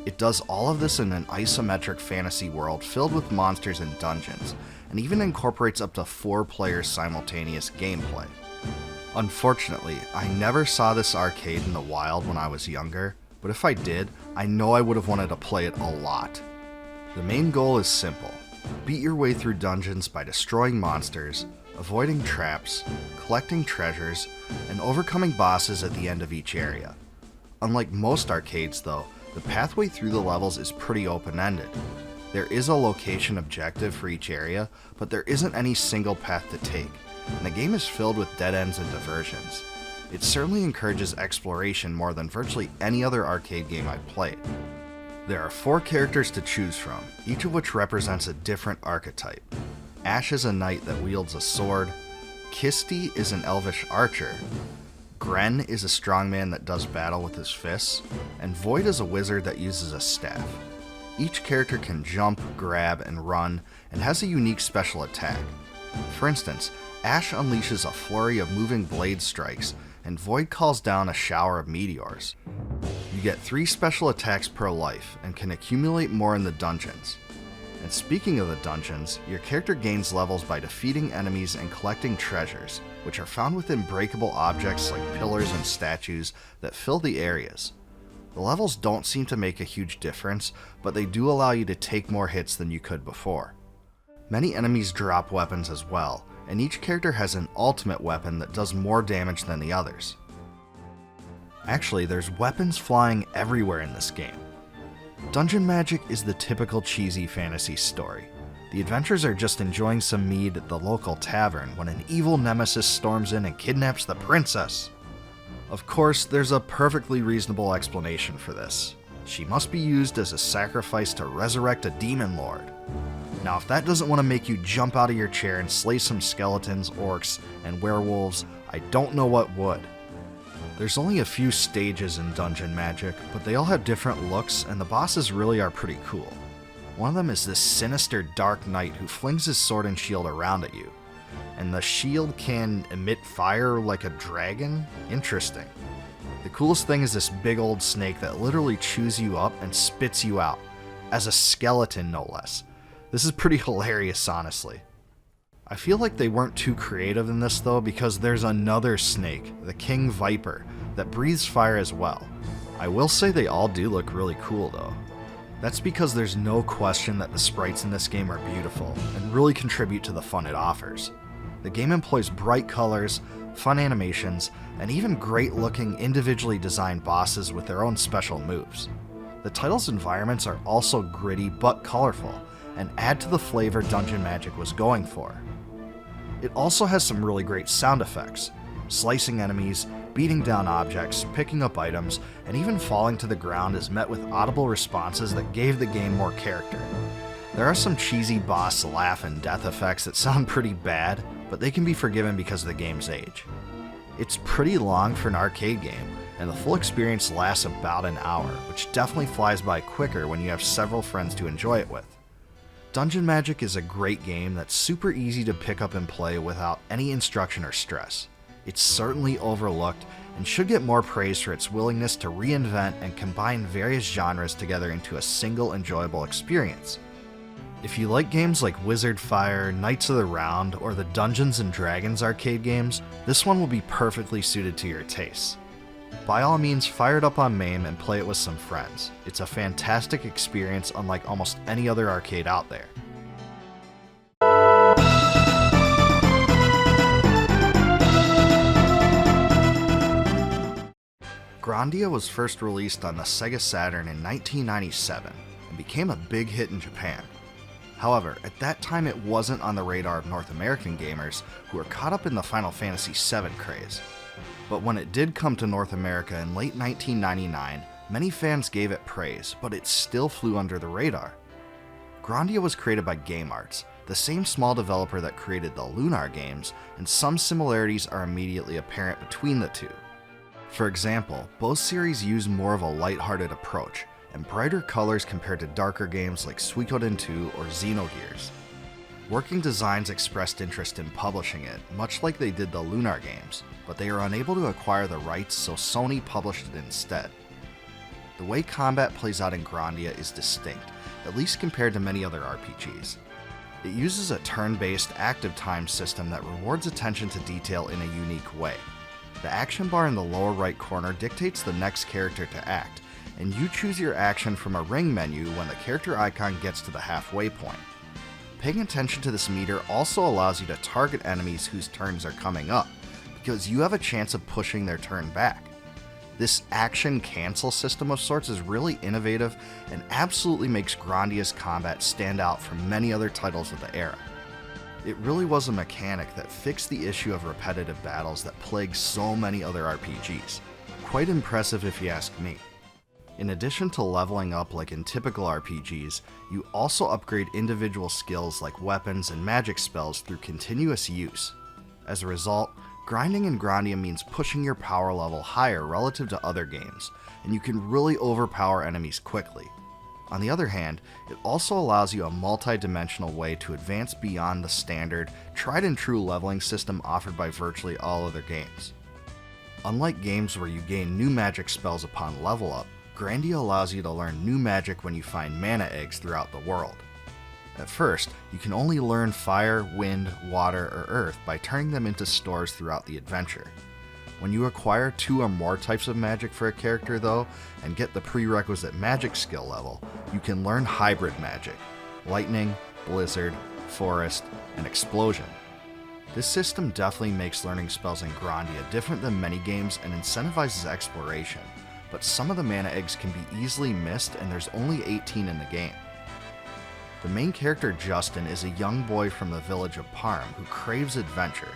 A: It does all of this in an isometric fantasy world filled with monsters and dungeons, and even incorporates up to 4 players simultaneous gameplay. Unfortunately, I never saw this arcade in the wild when I was younger, but if I did, I know I would have wanted to play it a lot. The main goal is simple: beat your way through dungeons by destroying monsters, avoiding traps, collecting treasures, and overcoming bosses at the end of each area. Unlike most arcades though, the pathway through the levels is pretty open-ended. There is a location objective for each area, but there isn't any single path to take, and the game is filled with dead ends and diversions. It certainly encourages exploration more than virtually any other arcade game I've played. There are 4 characters to choose from, each of which represents a different archetype. Ash is a knight that wields a sword, Kisti is an elvish archer, Gren is a strongman that does battle with his fists, and Void is a wizard that uses a staff. Each character can jump, grab, and run, and has a unique special attack. For instance, Ash unleashes a flurry of moving blade strikes, and Void calls down a shower of meteors. You get 3 special attacks per life, and can accumulate more in the dungeons. And speaking of the dungeons, your character gains levels by defeating enemies and collecting treasures, which are found within breakable objects like pillars and statues that fill the areas. The levels don't seem to make a huge difference, but they do allow you to take more hits than you could before. Many enemies drop weapons as well, and each character has an ultimate weapon that does more damage than the others. Actually, there's weapons flying everywhere in this game. Dungeon Magic is the typical cheesy fantasy story. The adventurers are just enjoying some mead at the local tavern when an evil nemesis storms in and kidnaps the princess. Of course, there's a perfectly reasonable explanation for this. She must be used as a sacrifice to resurrect a demon lord. Now, if that doesn't want to make you jump out of your chair and slay some skeletons, orcs, and werewolves, I don't know what would. There's only a few stages in Dungeon Magic, but they all have different looks, and the bosses really are pretty cool. One of them is this sinister dark knight who flings his sword and shield around at you, and the shield can emit fire like a dragon? Interesting. The coolest thing is this big old snake that literally chews you up and spits you out, as a skeleton no less. This is pretty hilarious, honestly. I feel like they weren't too creative in this though, because there's another snake, the King Viper, that breathes fire as well. I will say they all do look really cool though. That's because there's no question that the sprites in this game are beautiful, and really contribute to the fun it offers. The game employs bright colors, fun animations, and even great looking individually designed bosses with their own special moves. The title's environments are also gritty but colorful, and add to the flavor Dungeon Magic was going for. It also has some really great sound effects. Slicing enemies, beating down objects, picking up items, and even falling to the ground is met with audible responses that gave the game more character. There are some cheesy boss laugh and death effects that sound pretty bad, but they can be forgiven because of the game's age. It's pretty long for an arcade game, and the full experience lasts about an hour, which definitely flies by quicker when you have several friends to enjoy it with. Dungeon Magic is a great game that's super easy to pick up and play without any instruction or stress. It's certainly overlooked and should get more praise for its willingness to reinvent and combine various genres together into a single enjoyable experience. If you like games like Wizard Fire, Knights of the Round, or the Dungeons & Dragons arcade games, this one will be perfectly suited to your tastes. By all means, fire it up on MAME and play it with some friends. It's a fantastic experience unlike almost any other arcade out there. Grandia was first released on the Sega Saturn in 1997 and became a big hit in Japan. However, at that time it wasn't on the radar of North American gamers who were caught up in the Final Fantasy VII craze. But when it did come to North America in late 1999, many fans gave it praise, but it still flew under the radar. Grandia was created by Game Arts, the same small developer that created the Lunar games, and some similarities are immediately apparent between the two. For example, both series use more of a lighthearted approach, and brighter colors compared to darker games like Suikoden II or Xenogears. Working Designs expressed interest in publishing it, much like they did the Lunar games, but they are unable to acquire the rights, so Sony published it instead. The way combat plays out in Grandia is distinct, at least compared to many other RPGs. It uses a turn-based active time system that rewards attention to detail in a unique way. The action bar in the lower right corner dictates the next character to act, and you choose your action from a ring menu when the character icon gets to the halfway point. Paying attention to this meter also allows you to target enemies whose turns are coming up, because you have a chance of pushing their turn back. This action cancel system of sorts is really innovative and absolutely makes Grandia's combat stand out from many other titles of the era. It really was a mechanic that fixed the issue of repetitive battles that plagues so many other RPGs. Quite impressive if you ask me. In addition to leveling up like in typical RPGs, you also upgrade individual skills like weapons and magic spells through continuous use. As a result, grinding in Grandia means pushing your power level higher relative to other games, and you can really overpower enemies quickly. On the other hand, it also allows you a multi-dimensional way to advance beyond the standard, tried-and-true leveling system offered by virtually all other games. Unlike games where you gain new magic spells upon level up, Grandia allows you to learn new magic when you find mana eggs throughout the world. At first, you can only learn fire, wind, water, or earth by turning them into stores throughout the adventure. When you acquire 2 or more types of magic for a character though, and get the prerequisite magic skill level, you can learn hybrid magic: lightning, blizzard, forest, and explosion. This system definitely makes learning spells in Grandia different than many games and incentivizes exploration, but some of the mana eggs can be easily missed and there's only 18 in the game. The main character, Justin, is a young boy from the village of Parm who craves adventure.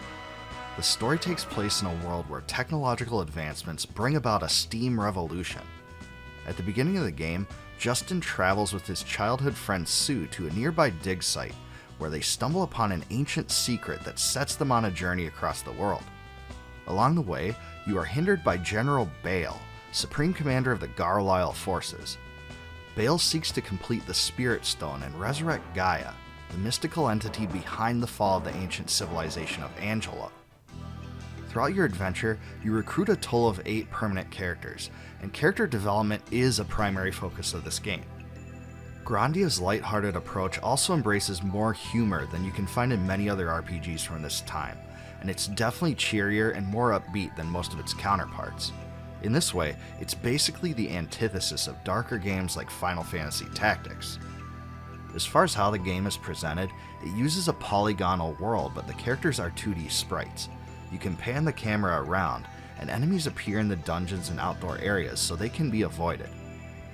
A: The story takes place in a world where technological advancements bring about a steam revolution. At the beginning of the game, Justin travels with his childhood friend Sue to a nearby dig site, where they stumble upon an ancient secret that sets them on a journey across the world. Along the way, you are hindered by General Bale, Supreme Commander of the Garlisle forces. Bale seeks to complete the Spirit Stone and resurrect Gaia, the mystical entity behind the fall of the ancient civilization of Angelo. Throughout your adventure, you recruit a total of 8 permanent characters, and character development is a primary focus of this game. Grandia's lighthearted approach also embraces more humor than you can find in many other RPGs from this time, and it's definitely cheerier and more upbeat than most of its counterparts. In this way, it's basically the antithesis of darker games like Final Fantasy Tactics. As far as how the game is presented, it uses a polygonal world, but the characters are 2D sprites. You can pan the camera around, and enemies appear in the dungeons and outdoor areas so they can be avoided.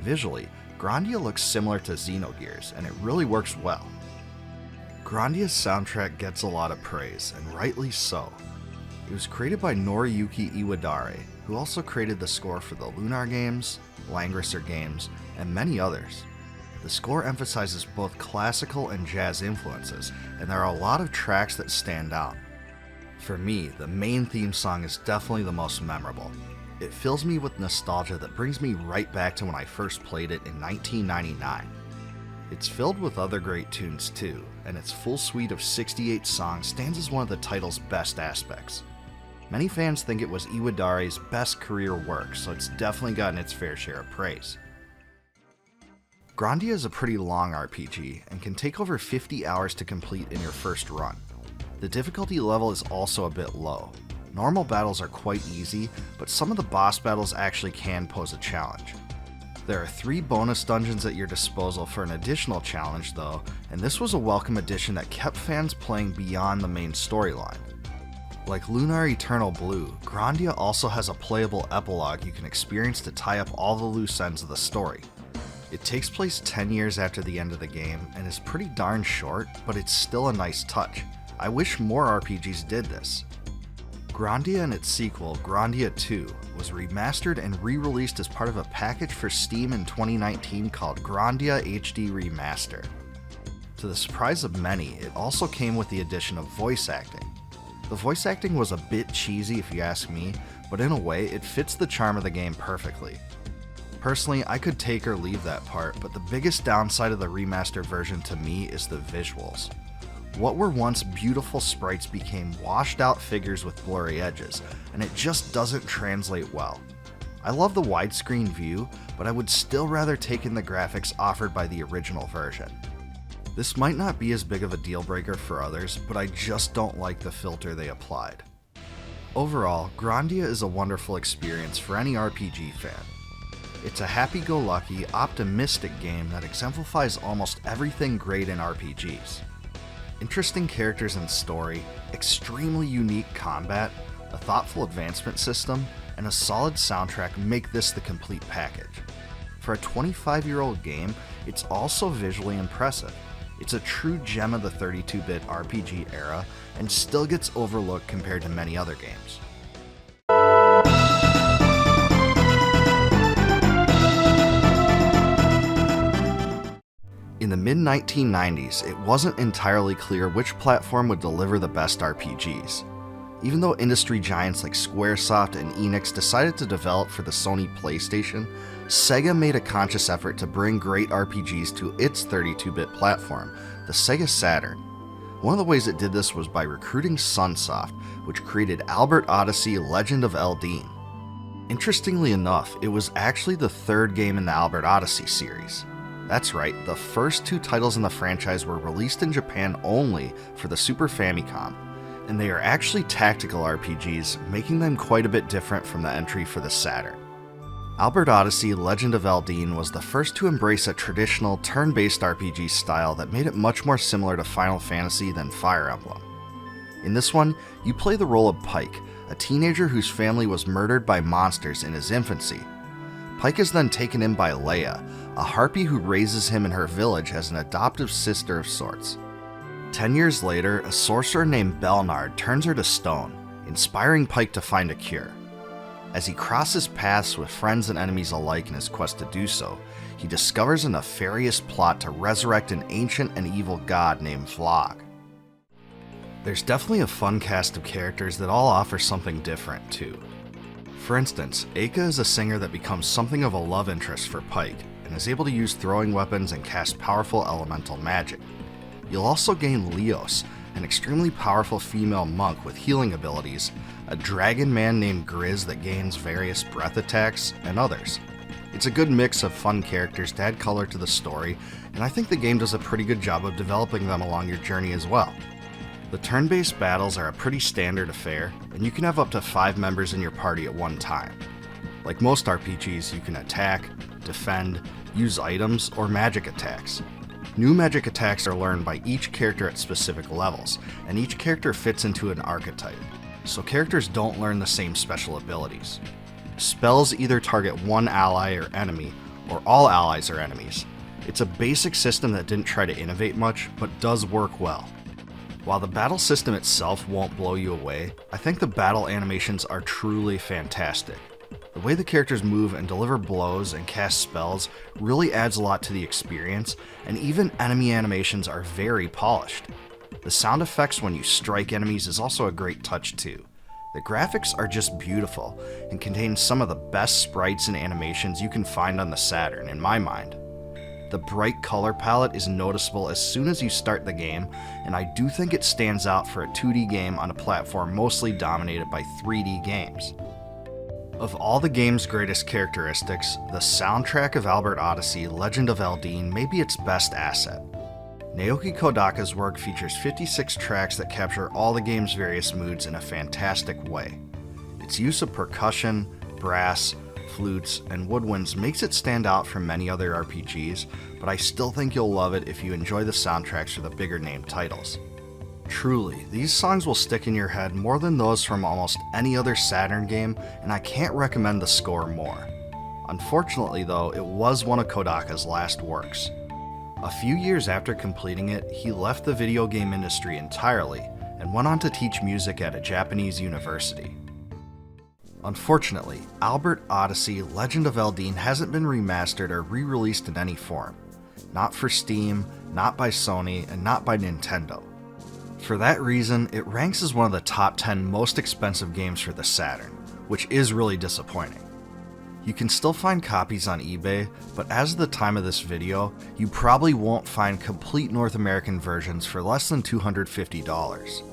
A: Visually, Grandia looks similar to Xenogears, and it really works well. Grandia's soundtrack gets a lot of praise, and rightly so. It was created by Noriyuki Iwadare, who also created the score for the Lunar games, Langrisser games, and many others. The score emphasizes both classical and jazz influences, and there are a lot of tracks that stand out. For me, the main theme song is definitely the most memorable. It fills me with nostalgia that brings me right back to when I first played it in 1999. It's filled with other great tunes too, and its full suite of 68 songs stands as one of the title's best aspects. Many fans think it was Iwadare's best career work, so it's definitely gotten its fair share of praise. Grandia is a pretty long RPG and can take over 50 hours to complete in your first run. The difficulty level is also a bit low. Normal battles are quite easy, but some of the boss battles actually can pose a challenge. There are 3 bonus dungeons at your disposal for an additional challenge though, and this was a welcome addition that kept fans playing beyond the main storyline. Like Lunar Eternal Blue, Grandia also has a playable epilogue you can experience to tie up all the loose ends of the story. It takes place 10 years after the end of the game and is pretty darn short, but it's still a nice touch. I wish more RPGs did this. Grandia and its sequel, Grandia II, was remastered and re-released as part of a package for Steam in 2019 called Grandia HD Remaster. To the surprise of many, it also came with the addition of voice acting. The voice acting was a bit cheesy if you ask me, but in a way it fits the charm of the game perfectly. Personally, I could take or leave that part, but the biggest downside of the remaster version to me is the visuals. What were once beautiful sprites became washed out figures with blurry edges, and it just doesn't translate well. I love the widescreen view, but I would still rather take in the graphics offered by the original version. This might not be as big of a deal breaker for others, but I just don't like the filter they applied. Overall, Grandia is a wonderful experience for any RPG fan. It's a happy-go-lucky, optimistic game that exemplifies almost everything great in RPGs. Interesting characters and story, extremely unique combat, a thoughtful advancement system, and a solid soundtrack make this the complete package. For a 25-year-old game, it's also visually impressive. It's a true gem of the 32-bit RPG era and still gets overlooked compared to many other games. In the mid-1990s, it wasn't entirely clear which platform would deliver the best RPGs. Even though industry giants like Squaresoft and Enix decided to develop for the Sony PlayStation, SaGa made a conscious effort to bring great RPGs to its 32-bit platform, the Sega Saturn. One of the ways it did this was by recruiting Sunsoft, which created Albert Odyssey: Legend of Eldeen. Interestingly enough, it was actually the 3rd game in the Albert Odyssey series. That's right, the first 2 titles in the franchise were released in Japan only for the Super Famicom, and they are actually tactical RPGs, making them quite a bit different from the entry for the Saturn. Albert Odyssey: Legend of Eldeen was the first to embrace a traditional turn-based RPG style that made it much more similar to Final Fantasy than Fire Emblem. In this one, you play the role of Pike, a teenager whose family was murdered by monsters in his infancy. Pike is then taken in by Leia, a harpy who raises him in her village as an adoptive sister of sorts. 10 years later, a sorcerer named Belnard turns her to stone, inspiring Pike to find a cure. As he crosses paths with friends and enemies alike in his quest to do so, he discovers a nefarious plot to resurrect an ancient and evil god named Vlog. There's definitely a fun cast of characters that all offer something different too. For instance, Aka is a singer that becomes something of a love interest for Pike, and is able to use throwing weapons and cast powerful elemental magic. You'll also gain Leos, an extremely powerful female monk with healing abilities, a dragon man named Grizz that gains various breath attacks, and others. It's a good mix of fun characters to add color to the story, and I think the game does a pretty good job of developing them along your journey as well. The turn-based battles are a pretty standard affair, and you can have up to 5 members in your party at one time. Like most RPGs, you can attack, defend, use items, or magic attacks. New magic attacks are learned by each character at specific levels, and each character fits into an archetype, so characters don't learn the same special abilities. Spells either target one ally or enemy, or all allies or enemies. It's a basic system that didn't try to innovate much, but does work well. While the battle system itself won't blow you away, I think the battle animations are truly fantastic. The way the characters move and deliver blows and cast spells really adds a lot to the experience, and even enemy animations are very polished. The sound effects when you strike enemies is also a great touch too. The graphics are just beautiful, and contain some of the best sprites and animations you can find on the Saturn, in my mind. The bright color palette is noticeable as soon as you start the game, and I do think it stands out for a 2D game on a platform mostly dominated by 3D games. Of all the game's greatest characteristics, the soundtrack of Albert Odyssey Legend of Eldine may be its best asset. Naoki Kodaka's work features 56 tracks that capture all the game's various moods in a fantastic way. Its use of percussion, brass, flutes, and woodwinds makes it stand out from many other RPGs, but I still think you'll love it if you enjoy the soundtracks for the bigger name titles. Truly, these songs will stick in your head more than those from almost any other Saturn game, and I can't recommend the score more. Unfortunately though, it was one of Kodaka's last works. A few years after completing it, he left the video game industry entirely and went on to teach music at a Japanese university. Unfortunately, Albert Odyssey Legend of Eldine hasn't been remastered or re-released in any form. Not for Steam, not by Sony, and not by Nintendo. For that reason, it ranks as one of the top 10 most expensive games for the Saturn, which is really disappointing. You can still find copies on eBay, but as of the time of this video, you probably won't find complete North American versions for less than $250.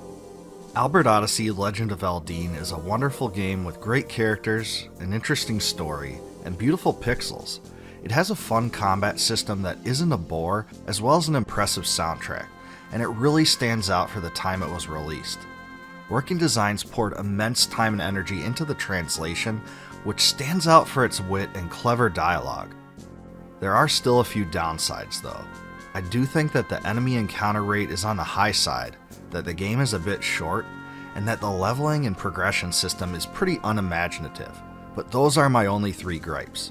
A: Albert Odyssey Legend of Eldine is a wonderful game with great characters, an interesting story, and beautiful pixels. It has a fun combat system that isn't a bore, as well as an impressive soundtrack, and it really stands out for the time it was released. Working Designs poured immense time and energy into the translation, which stands out for its wit and clever dialogue. There are still a few downsides though. I do think that the enemy encounter rate is on the high side, that the game is a bit short, and that the leveling and progression system is pretty unimaginative, but those are my only 3 gripes.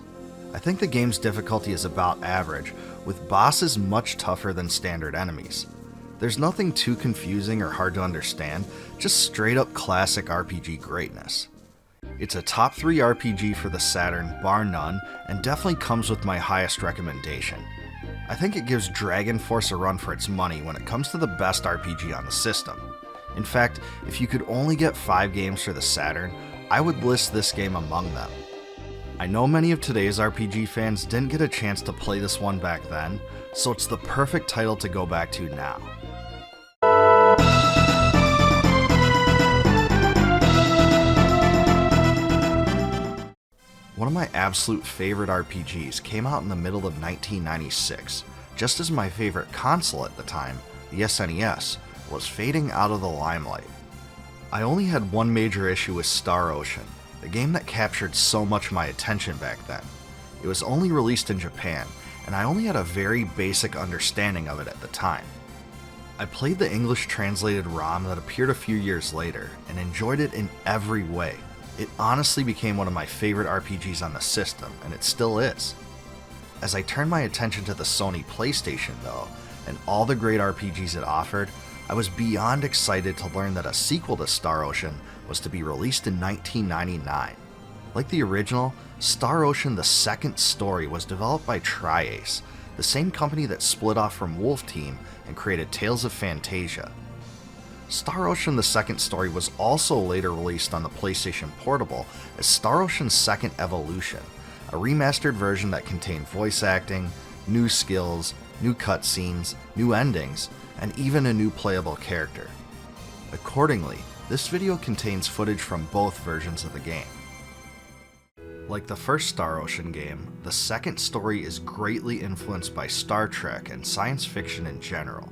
A: I think the game's difficulty is about average, with bosses much tougher than standard enemies. There's nothing too confusing or hard to understand, just straight up classic RPG greatness. It's a top 3 RPG for the Saturn, bar none, and definitely comes with my highest recommendation. I think it gives Dragon Force a run for its money when it comes to the best RPG on the system. In fact, if you could only get 5 games for the Saturn, I would list this game among them. I know many of today's RPG fans didn't get a chance to play this one back then, so it's the perfect title to go back to now. One of my absolute favorite RPGs came out in the middle of 1996, just as my favorite console at the time, the SNES, was fading out of the limelight. I only had one major issue with Star Ocean, a game that captured so much of my attention back then. It was only released in Japan, and I only had a very basic understanding of it at the time. I played the English translated ROM that appeared a few years later, and enjoyed it in every way. It honestly became one of my favorite RPGs on the system, and it still is. As I turned my attention to the Sony PlayStation though, and all the great RPGs it offered, I was beyond excited to learn that a sequel to Star Ocean was to be released in 1999. Like the original, Star Ocean: The Second Story was developed by Tri-Ace, the same company that split off from Wolf Team and created Tales of Phantasia. Star Ocean: The Second Story was also later released on the PlayStation Portable as Star Ocean Second Evolution, a remastered version that contained voice acting, new skills, new cutscenes, new endings, and even a new playable character. Accordingly, this video contains footage from both versions of the game. Like the first Star Ocean game, the second story is greatly influenced by Star Trek and science fiction in general.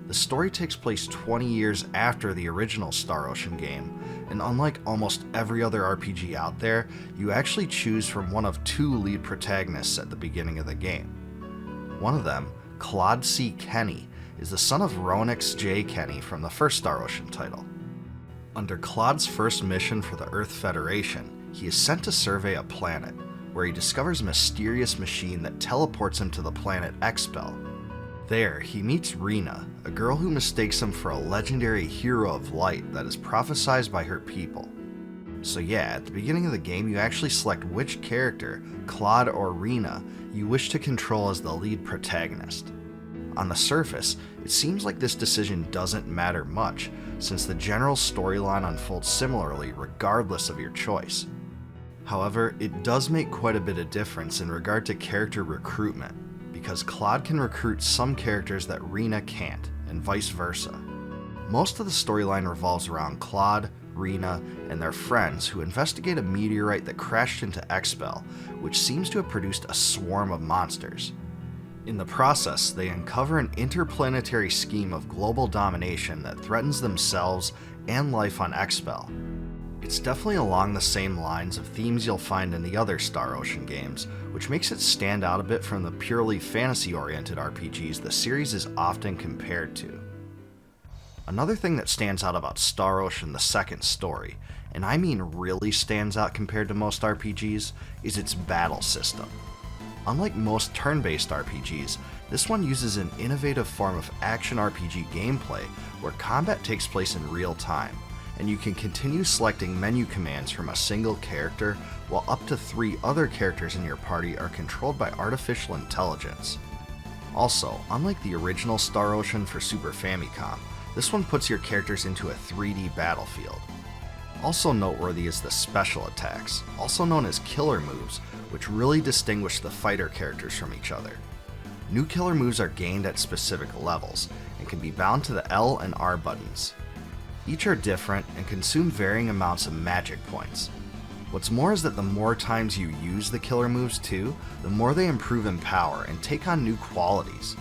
A: The story takes place 20 years after the original Star Ocean game, and unlike almost every other RPG out there, you actually choose from one of 2 lead protagonists at the beginning of the game. One of them, Claude C. Kenny, is the son of Ronix J. Kenny from the first Star Ocean title. Under Claude's first mission for the Earth Federation, he is sent to survey a planet, where he discovers a mysterious machine that teleports him to the planet Expel. There, he meets Rena, a girl who mistakes him for a legendary hero of light that is prophesized by her people. So yeah, at the beginning of the game you actually select which character, Claude or Rena, you wish to control as the lead protagonist. On the surface, it seems like this decision doesn't matter much, since the general storyline unfolds similarly regardless of your choice. However, it does make quite a bit of difference in regard to character recruitment, because Claude can recruit some characters that Rena can't, and vice versa. Most of the storyline revolves around Claude, Rena, and their friends who investigate a meteorite that crashed into Expel, which seems to have produced a swarm of monsters. In the process, they uncover an interplanetary scheme of global domination that threatens themselves and life on Expel. It's definitely along the same lines of themes you'll find in the other Star Ocean games, which makes it stand out a bit from the purely fantasy-oriented RPGs the series is often compared to. Another thing that stands out about Star Ocean the Second Story, and I mean really stands out compared to most RPGs, is its battle system. Unlike most turn-based RPGs, this one uses an innovative form of action RPG gameplay where combat takes place in real time, and you can continue selecting menu commands from a single character while up to 3 other characters in your party are controlled by artificial intelligence. Also, unlike the original Star Ocean for Super Famicom, this one puts your characters into a 3D battlefield. Also noteworthy is the special attacks, also known as killer moves, which really distinguish the fighter characters from each other. New killer moves are gained at specific levels, and can be bound to the L and R buttons. Each are different and consume varying amounts of magic points. What's more is that the more times you use the killer moves too, the more they improve in power and take on new qualities.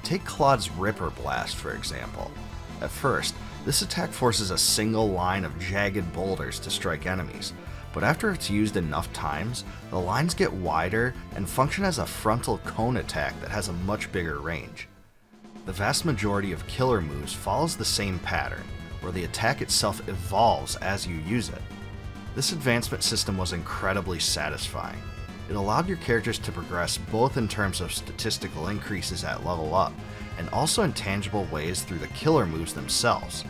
A: Take Claude's Ripper Blast for example. At first, this attack forces a single line of jagged boulders to strike enemies, but after it's used enough times, the lines get wider and function as a frontal cone attack that has a much bigger range. The vast majority of killer moves follows the same pattern, where the attack itself evolves as you use it. This advancement system was incredibly satisfying. It allowed your characters to progress both in terms of statistical increases at level up, and also in tangible ways through the killer moves themselves.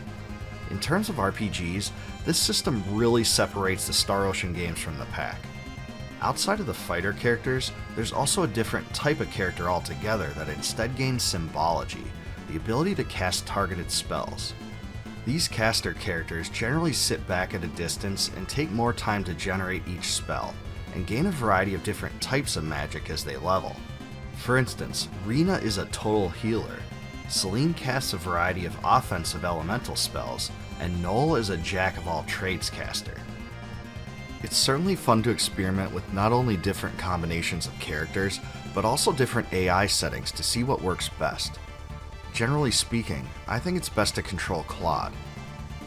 A: In terms of RPGs, this system really separates the Star Ocean games from the pack. Outside of the fighter characters, there's also a different type of character altogether that instead gains symbology, the ability to cast targeted spells. These caster characters generally sit back at a distance and take more time to generate each spell, and gain a variety of different types of magic as they level. For instance, Rena is a total healer, Celine casts a variety of offensive elemental spells, and Noel is a jack-of-all-trades caster. It's certainly fun to experiment with not only different combinations of characters, but also different AI settings to see what works best. Generally speaking, I think it's best to control Claude.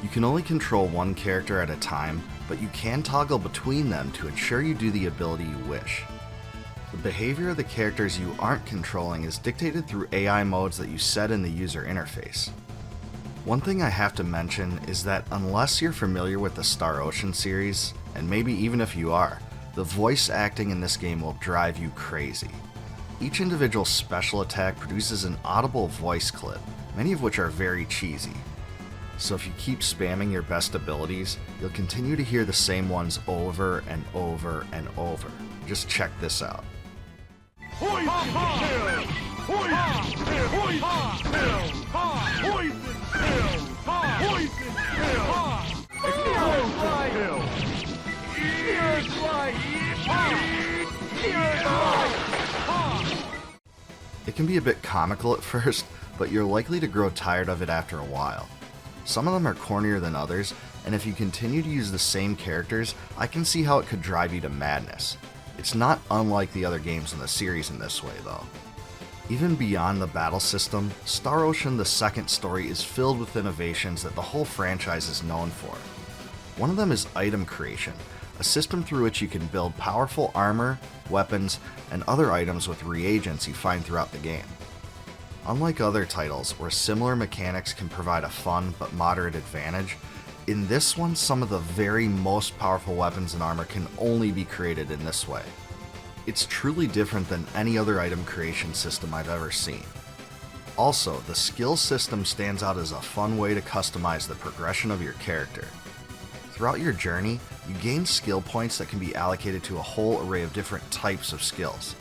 A: You can only control one character at a time, but you can toggle between them to ensure you do the ability you wish. The behavior of the characters you aren't controlling is dictated through AI modes that you set in the user interface. One thing I have to mention is that unless you're familiar with the Star Ocean series, and maybe even if you are, the voice acting in this game will drive you crazy. Each individual special attack produces an audible voice clip, many of which are very cheesy. So if you keep spamming your best abilities, you'll continue to hear the same ones over and over and over. Just check this out. It can be a bit comical at first, but you're likely to grow tired of it after a while. Some of them are cornier than others, and if you continue to use the same characters, I can see how it could drive you to madness. It's not unlike the other games in the series in this way, though. Even beyond the battle system, Star Ocean the Second Story is filled with innovations that the whole franchise is known for. One of them is item creation, a system through which you can build powerful armor, weapons, and other items with reagents you find throughout the game. Unlike other titles where similar mechanics can provide a fun but moderate advantage, in this one some of the very most powerful weapons and armor can only be created in this way. It's truly different than any other item creation system I've ever seen. Also, the skill system stands out as a fun way to customize the progression of your character. Throughout your journey, you gain skill points that can be allocated to a whole array of different types of skills.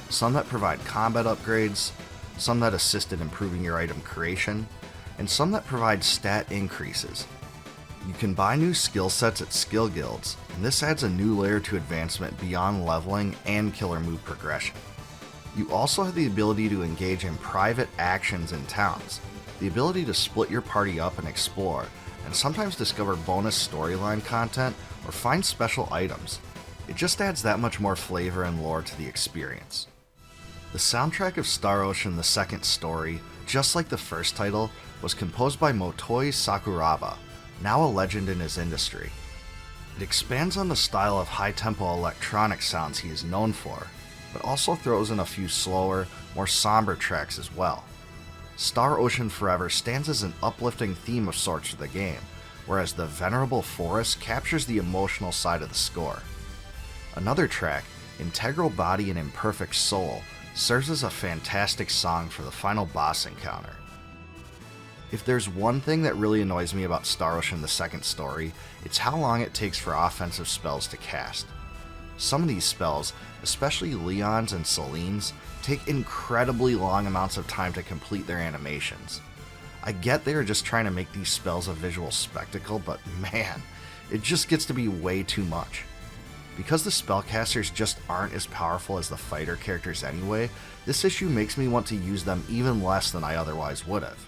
A: Some that provide combat upgrades, some that assist in improving your item creation, and some that provide stat increases. You can buy new skill sets at skill guilds, and this adds a new layer to advancement beyond leveling and killer move progression. You also have the ability to engage in private actions in towns, the ability to split your party up and explore, and sometimes discover bonus storyline content or find special items. It just adds that much more flavor and lore to the experience. The soundtrack of Star Ocean: The Second Story, just like the first title, was composed by Motoi Sakuraba, now a legend in his industry. It expands on the style of high-tempo electronic sounds he is known for, but also throws in a few slower, more somber tracks as well. Star Ocean Forever stands as an uplifting theme of sorts for the game, whereas the Venerable Forest captures the emotional side of the score. Another track, Integral Body and Imperfect Soul, serves as a fantastic song for the final boss encounter. If there's one thing that really annoys me about Star Ocean: The Second Story, it's how long it takes for offensive spells to cast. Some of these spells, especially Leon's and Celine's, take incredibly long amounts of time to complete their animations. I get they are just trying to make these spells a visual spectacle, but man, it just gets to be way too much. Because the spellcasters just aren't as powerful as the fighter characters anyway, this issue makes me want to use them even less than I otherwise would have.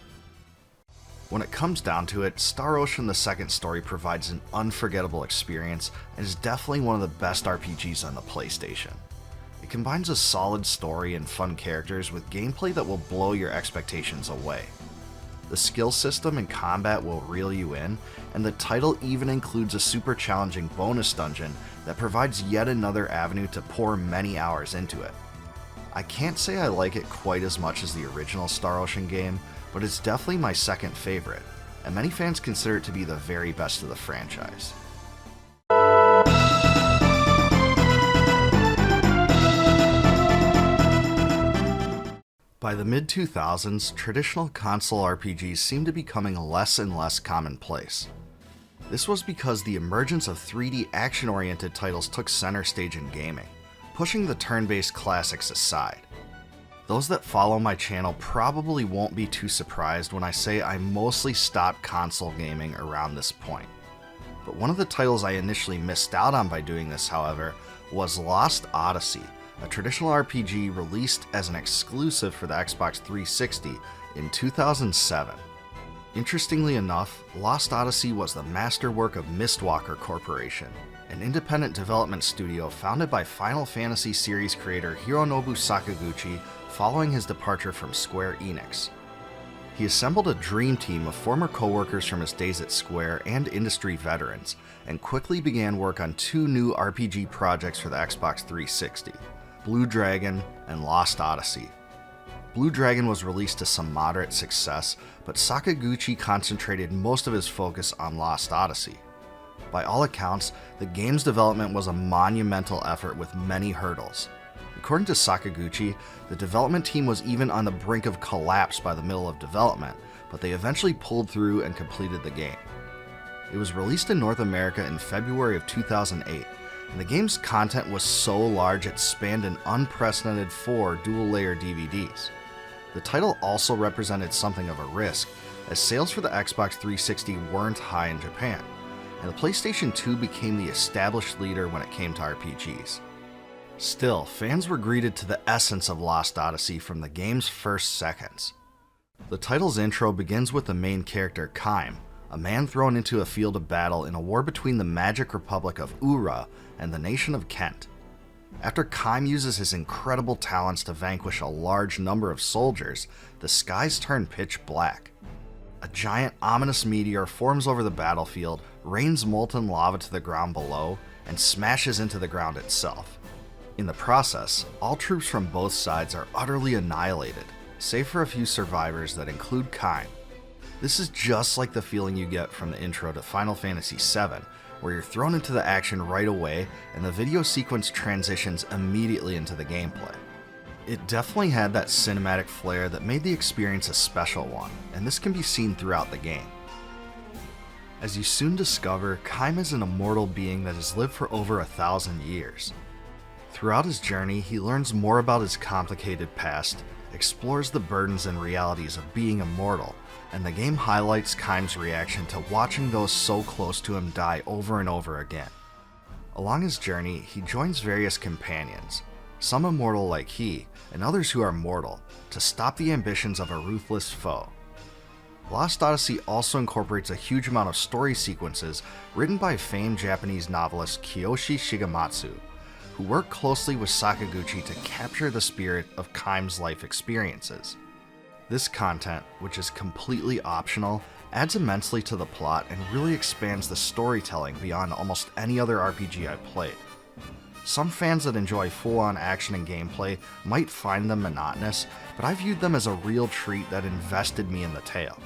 A: When it comes down to it, Star Ocean: The Second Story provides an unforgettable experience and is definitely one of the best RPGs on the PlayStation. It combines a solid story and fun characters with gameplay that will blow your expectations away. The skill system and combat will reel you in, and the title even includes a super challenging bonus dungeon that provides yet another avenue to pour many hours into it. I can't say I like it quite as much as the original Star Ocean game, but it's definitely my second favorite, and many fans consider it to be the very best of the franchise. By the mid-2000s, traditional console RPGs seemed to be becoming less and less commonplace. This was because the emergence of 3D action-oriented titles took center stage in gaming, pushing the turn-based classics aside. Those that follow my channel probably won't be too surprised when I say I mostly stopped console gaming around this point. But one of the titles I initially missed out on by doing this, however, was Lost Odyssey, a traditional RPG released as an exclusive for the Xbox 360 in 2007. Interestingly enough, Lost Odyssey was the masterwork of Mistwalker Corporation, an independent development studio founded by Final Fantasy series creator Hironobu Sakaguchi following his departure from Square Enix. He assembled a dream team of former co-workers from his days at Square and industry veterans, and quickly began work on two new RPG projects for the Xbox 360, Blue Dragon and Lost Odyssey. Blue Dragon was released to some moderate success, but Sakaguchi concentrated most of his focus on Lost Odyssey. By all accounts, the game's development was a monumental effort with many hurdles. According to Sakaguchi, the development team was even on the brink of collapse by the middle of development, but they eventually pulled through and completed the game. It was released in North America in February of 2008, and the game's content was so large it spanned an unprecedented 4 dual-layer DVDs. The title also represented something of a risk, as sales for the Xbox 360 weren't high in Japan, and the PlayStation 2 became the established leader when it came to RPGs. Still, fans were greeted to the essence of Lost Odyssey from the game's first seconds. The title's intro begins with the main character Kaim, a man thrown into a field of battle in a war between the Magic Republic of Ura and the nation of Kent. After Kaim uses his incredible talents to vanquish a large number of soldiers, the skies turn pitch black. A giant, ominous meteor forms over the battlefield, rains molten lava to the ground below, and smashes into the ground itself. In the process, all troops from both sides are utterly annihilated, save for a few survivors that include Kaim. This is just like the feeling you get from the intro to Final Fantasy VII, where you're thrown into the action right away and the video sequence transitions immediately into the gameplay. It definitely had that cinematic flair that made the experience a special one, and this can be seen throughout the game. As you soon discover, Kaim is an immortal being that has lived for over 1,000 years. Throughout his journey, he learns more about his complicated past, explores the burdens and realities of being immortal, and the game highlights Kaim's reaction to watching those so close to him die over and over again. Along his journey, he joins various companions, some immortal like he, and others who are mortal, to stop the ambitions of a ruthless foe. Lost Odyssey also incorporates a huge amount of story sequences written by famed Japanese novelist Kiyoshi Shigematsu, who worked closely with Sakaguchi to capture the spirit of Kaim's life experiences. This content, which is completely optional, adds immensely to the plot and really expands the storytelling beyond almost any other RPG I've played. Some fans that enjoy full-on action and gameplay might find them monotonous, but I viewed them as a real treat that invested me in the tale.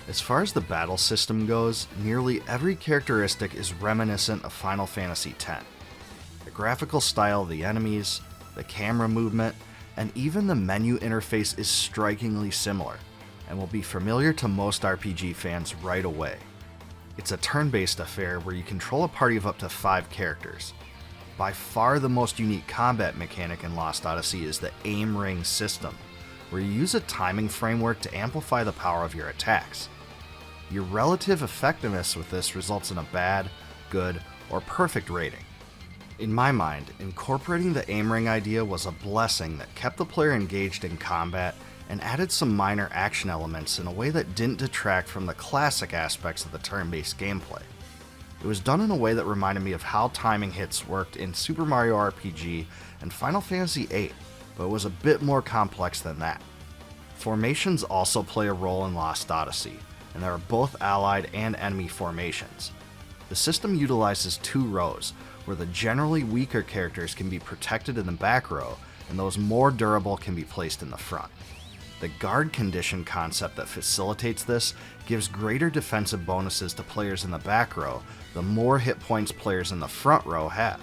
A: As far as the battle system goes, nearly every characteristic is reminiscent of Final Fantasy X. The graphical style of the enemies, the camera movement, and even the menu interface is strikingly similar, and will be familiar to most RPG fans right away. It's a turn-based affair where you control a party of up to 5 characters. By far the most unique combat mechanic in Lost Odyssey is the aim ring system, where you use a timing framework to amplify the power of your attacks. Your relative effectiveness with this results in a bad, good, or perfect rating. In my mind, incorporating the aim ring idea was a blessing that kept the player engaged in combat and added some minor action elements in a way that didn't detract from the classic aspects of the turn-based gameplay. It was done in a way that reminded me of how timing hits worked in Super Mario RPG and Final Fantasy VIII, but it was a bit more complex than that. Formations also play a role in Lost Odyssey, and there are both allied and enemy formations. The system utilizes 2 rows, where the generally weaker characters can be protected in the back row, and those more durable can be placed in the front. The guard condition concept that facilitates this gives greater defensive bonuses to players in the back row the more hit points players in the front row have.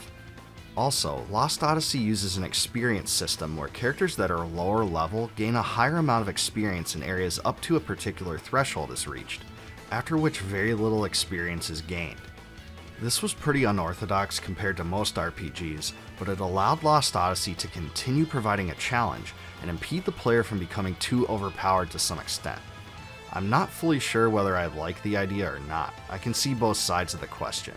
A: Also, Lost Odyssey uses an experience system where characters that are lower level gain a higher amount of experience in areas up to a particular threshold is reached, after which very little experience is gained. This was pretty unorthodox compared to most RPGs, but it allowed Lost Odyssey to continue providing a challenge and impede the player from becoming too overpowered to some extent. I'm not fully sure whether I like the idea or not. I can see both sides of the question.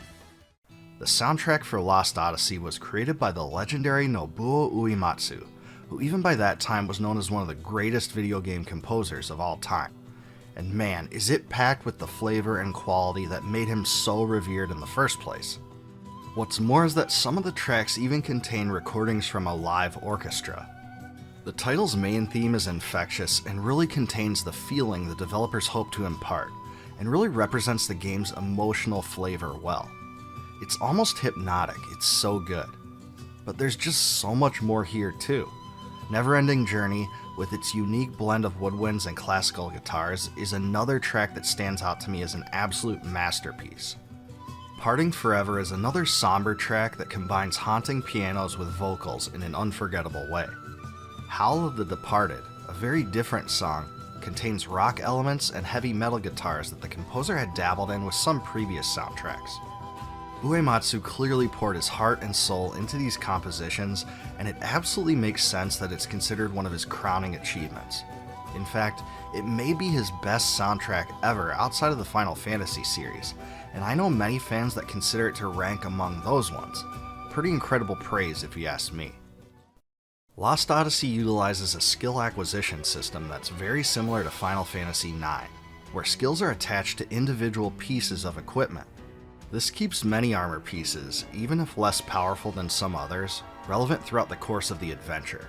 A: The soundtrack for Lost Odyssey was created by the legendary Nobuo Uematsu, who even by that time was known as one of the greatest video game composers of all time. And man, is it packed with the flavor and quality that made him so revered in the first place. What's more is that some of the tracks even contain recordings from a live orchestra. The title's main theme is infectious and really contains the feeling the developers hope to impart, and really represents the game's emotional flavor well. It's almost hypnotic, it's so good. But there's just so much more here too. Never-Ending Journey, with its unique blend of woodwinds and classical guitars, is another track that stands out to me as an absolute masterpiece. Parting Forever is another somber track that combines haunting pianos with vocals in an unforgettable way. Howl of the Departed, a very different song, contains rock elements and heavy metal guitars that the composer had dabbled in with some previous soundtracks. Uematsu clearly poured his heart and soul into these compositions, and it absolutely makes sense that it's considered one of his crowning achievements. In fact, it may be his best soundtrack ever outside of the Final Fantasy series, and I know many fans that consider it to rank among those ones. Pretty incredible praise if you ask me. Lost Odyssey utilizes a skill acquisition system that's very similar to Final Fantasy IX, where skills are attached to individual pieces of equipment. This keeps many armor pieces, even if less powerful than some others, relevant throughout the course of the adventure.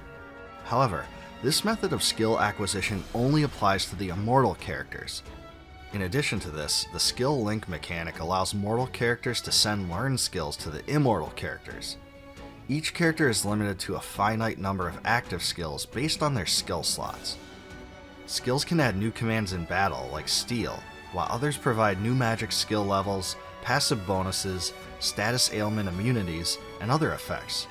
A: However, this method of skill acquisition only applies to the immortal characters. In addition to this, the skill link mechanic allows mortal characters to send learned skills to the immortal characters. Each character is limited to a finite number of active skills based on their skill slots. Skills can add new commands in battle, like Steal, while others provide new magic skill levels, passive bonuses, status ailment immunities, and other effects.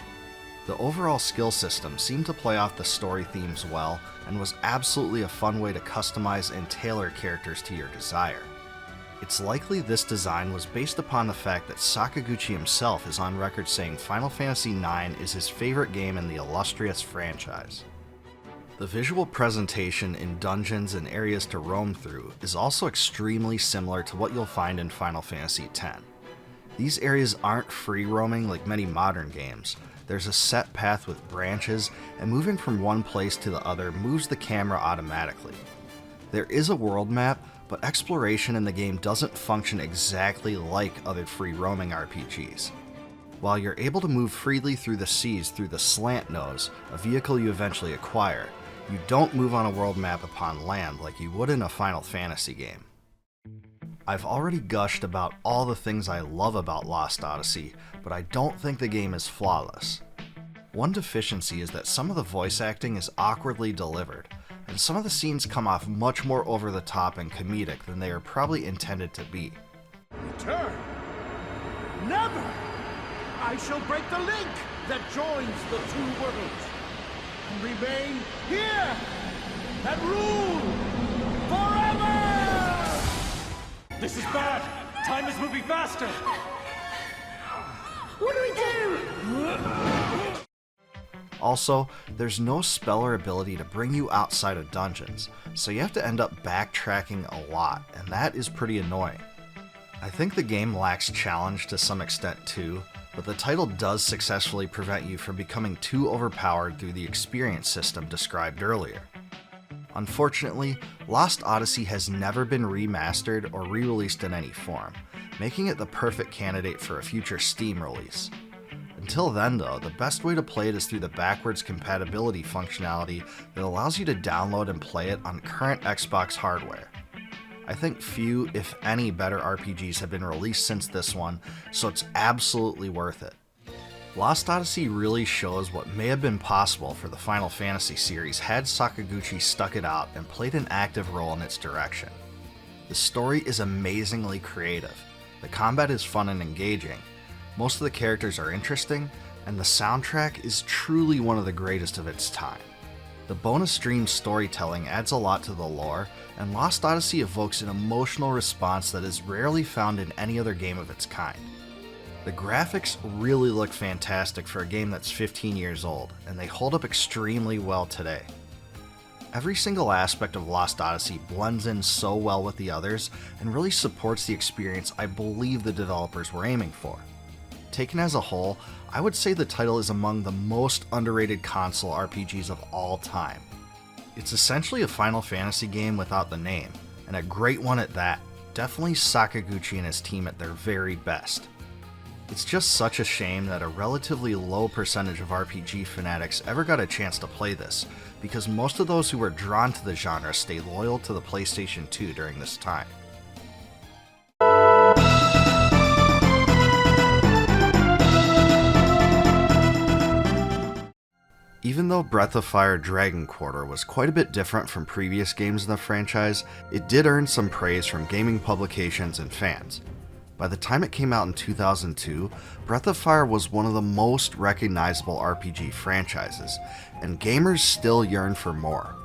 A: The overall skill system seemed to play off the story themes well, and was absolutely a fun way to customize and tailor characters to your desire. It's likely this design was based upon the fact that Sakaguchi himself is on record saying Final Fantasy IX is his favorite game in the illustrious franchise. The visual presentation in dungeons and areas to roam through is also extremely similar to what you'll find in Final Fantasy X. These areas aren't free roaming like many modern games. There's a set path with branches, and moving from one place to the other moves the camera automatically. There is a world map, but exploration in the game doesn't function exactly like other free roaming RPGs. While you're able to move freely through the seas through the slant nose, a vehicle you eventually acquire, you don't move on a world map upon land like you would in a Final Fantasy game. I've already gushed about all the things I love about Lost Odyssey, but I don't think the game is flawless. One deficiency is that some of the voice acting is awkwardly delivered, and some of the scenes come off much more over the top and comedic than they are probably intended to be.
D: Return? Never! I shall break the link that joins the two worlds, and remain here, and rule forever!
E: This is bad! Time is moving faster!
F: What do we do?
A: Also, there's no spell or ability to bring you outside of dungeons, so you have to end up backtracking a lot, and that is pretty annoying. I think the game lacks challenge to some extent too, but the title does successfully prevent you from becoming too overpowered through the experience system described earlier. Unfortunately, Lost Odyssey has never been remastered or re-released in any form, making it the perfect candidate for a future Steam release. Until then though, the best way to play it is through the backwards compatibility functionality that allows you to download and play it on current Xbox hardware. I think few, if any, better RPGs have been released since this one, so it's absolutely worth it. Lost Odyssey really shows what may have been possible for the Final Fantasy series had Sakaguchi stuck it out and played an active role in its direction. The story is amazingly creative, the combat is fun and engaging, most of the characters are interesting, and the soundtrack is truly one of the greatest of its time. The bonus stream storytelling adds a lot to the lore, and Lost Odyssey evokes an emotional response that is rarely found in any other game of its kind. The graphics really look fantastic for a game that's 15 years old, and they hold up extremely well today. Every single aspect of Lost Odyssey blends in so well with the others and really supports the experience I believe the developers were aiming for. Taken as a whole, I would say the title is among the most underrated console RPGs of all time. It's essentially a Final Fantasy game without the name, and a great one at that, definitely Sakaguchi and his team at their very best. It's just such a shame that a relatively low percentage of RPG fanatics ever got a chance to play this, because most of those who were drawn to the genre stayed loyal to the PlayStation 2 during this time. Even though Breath of Fire Dragon Quarter was quite a bit different from previous games in the franchise, it did earn some praise from gaming publications and fans. By the time it came out in 2002, Breath of Fire was one of the most recognizable RPG franchises, and gamers still yearn for more.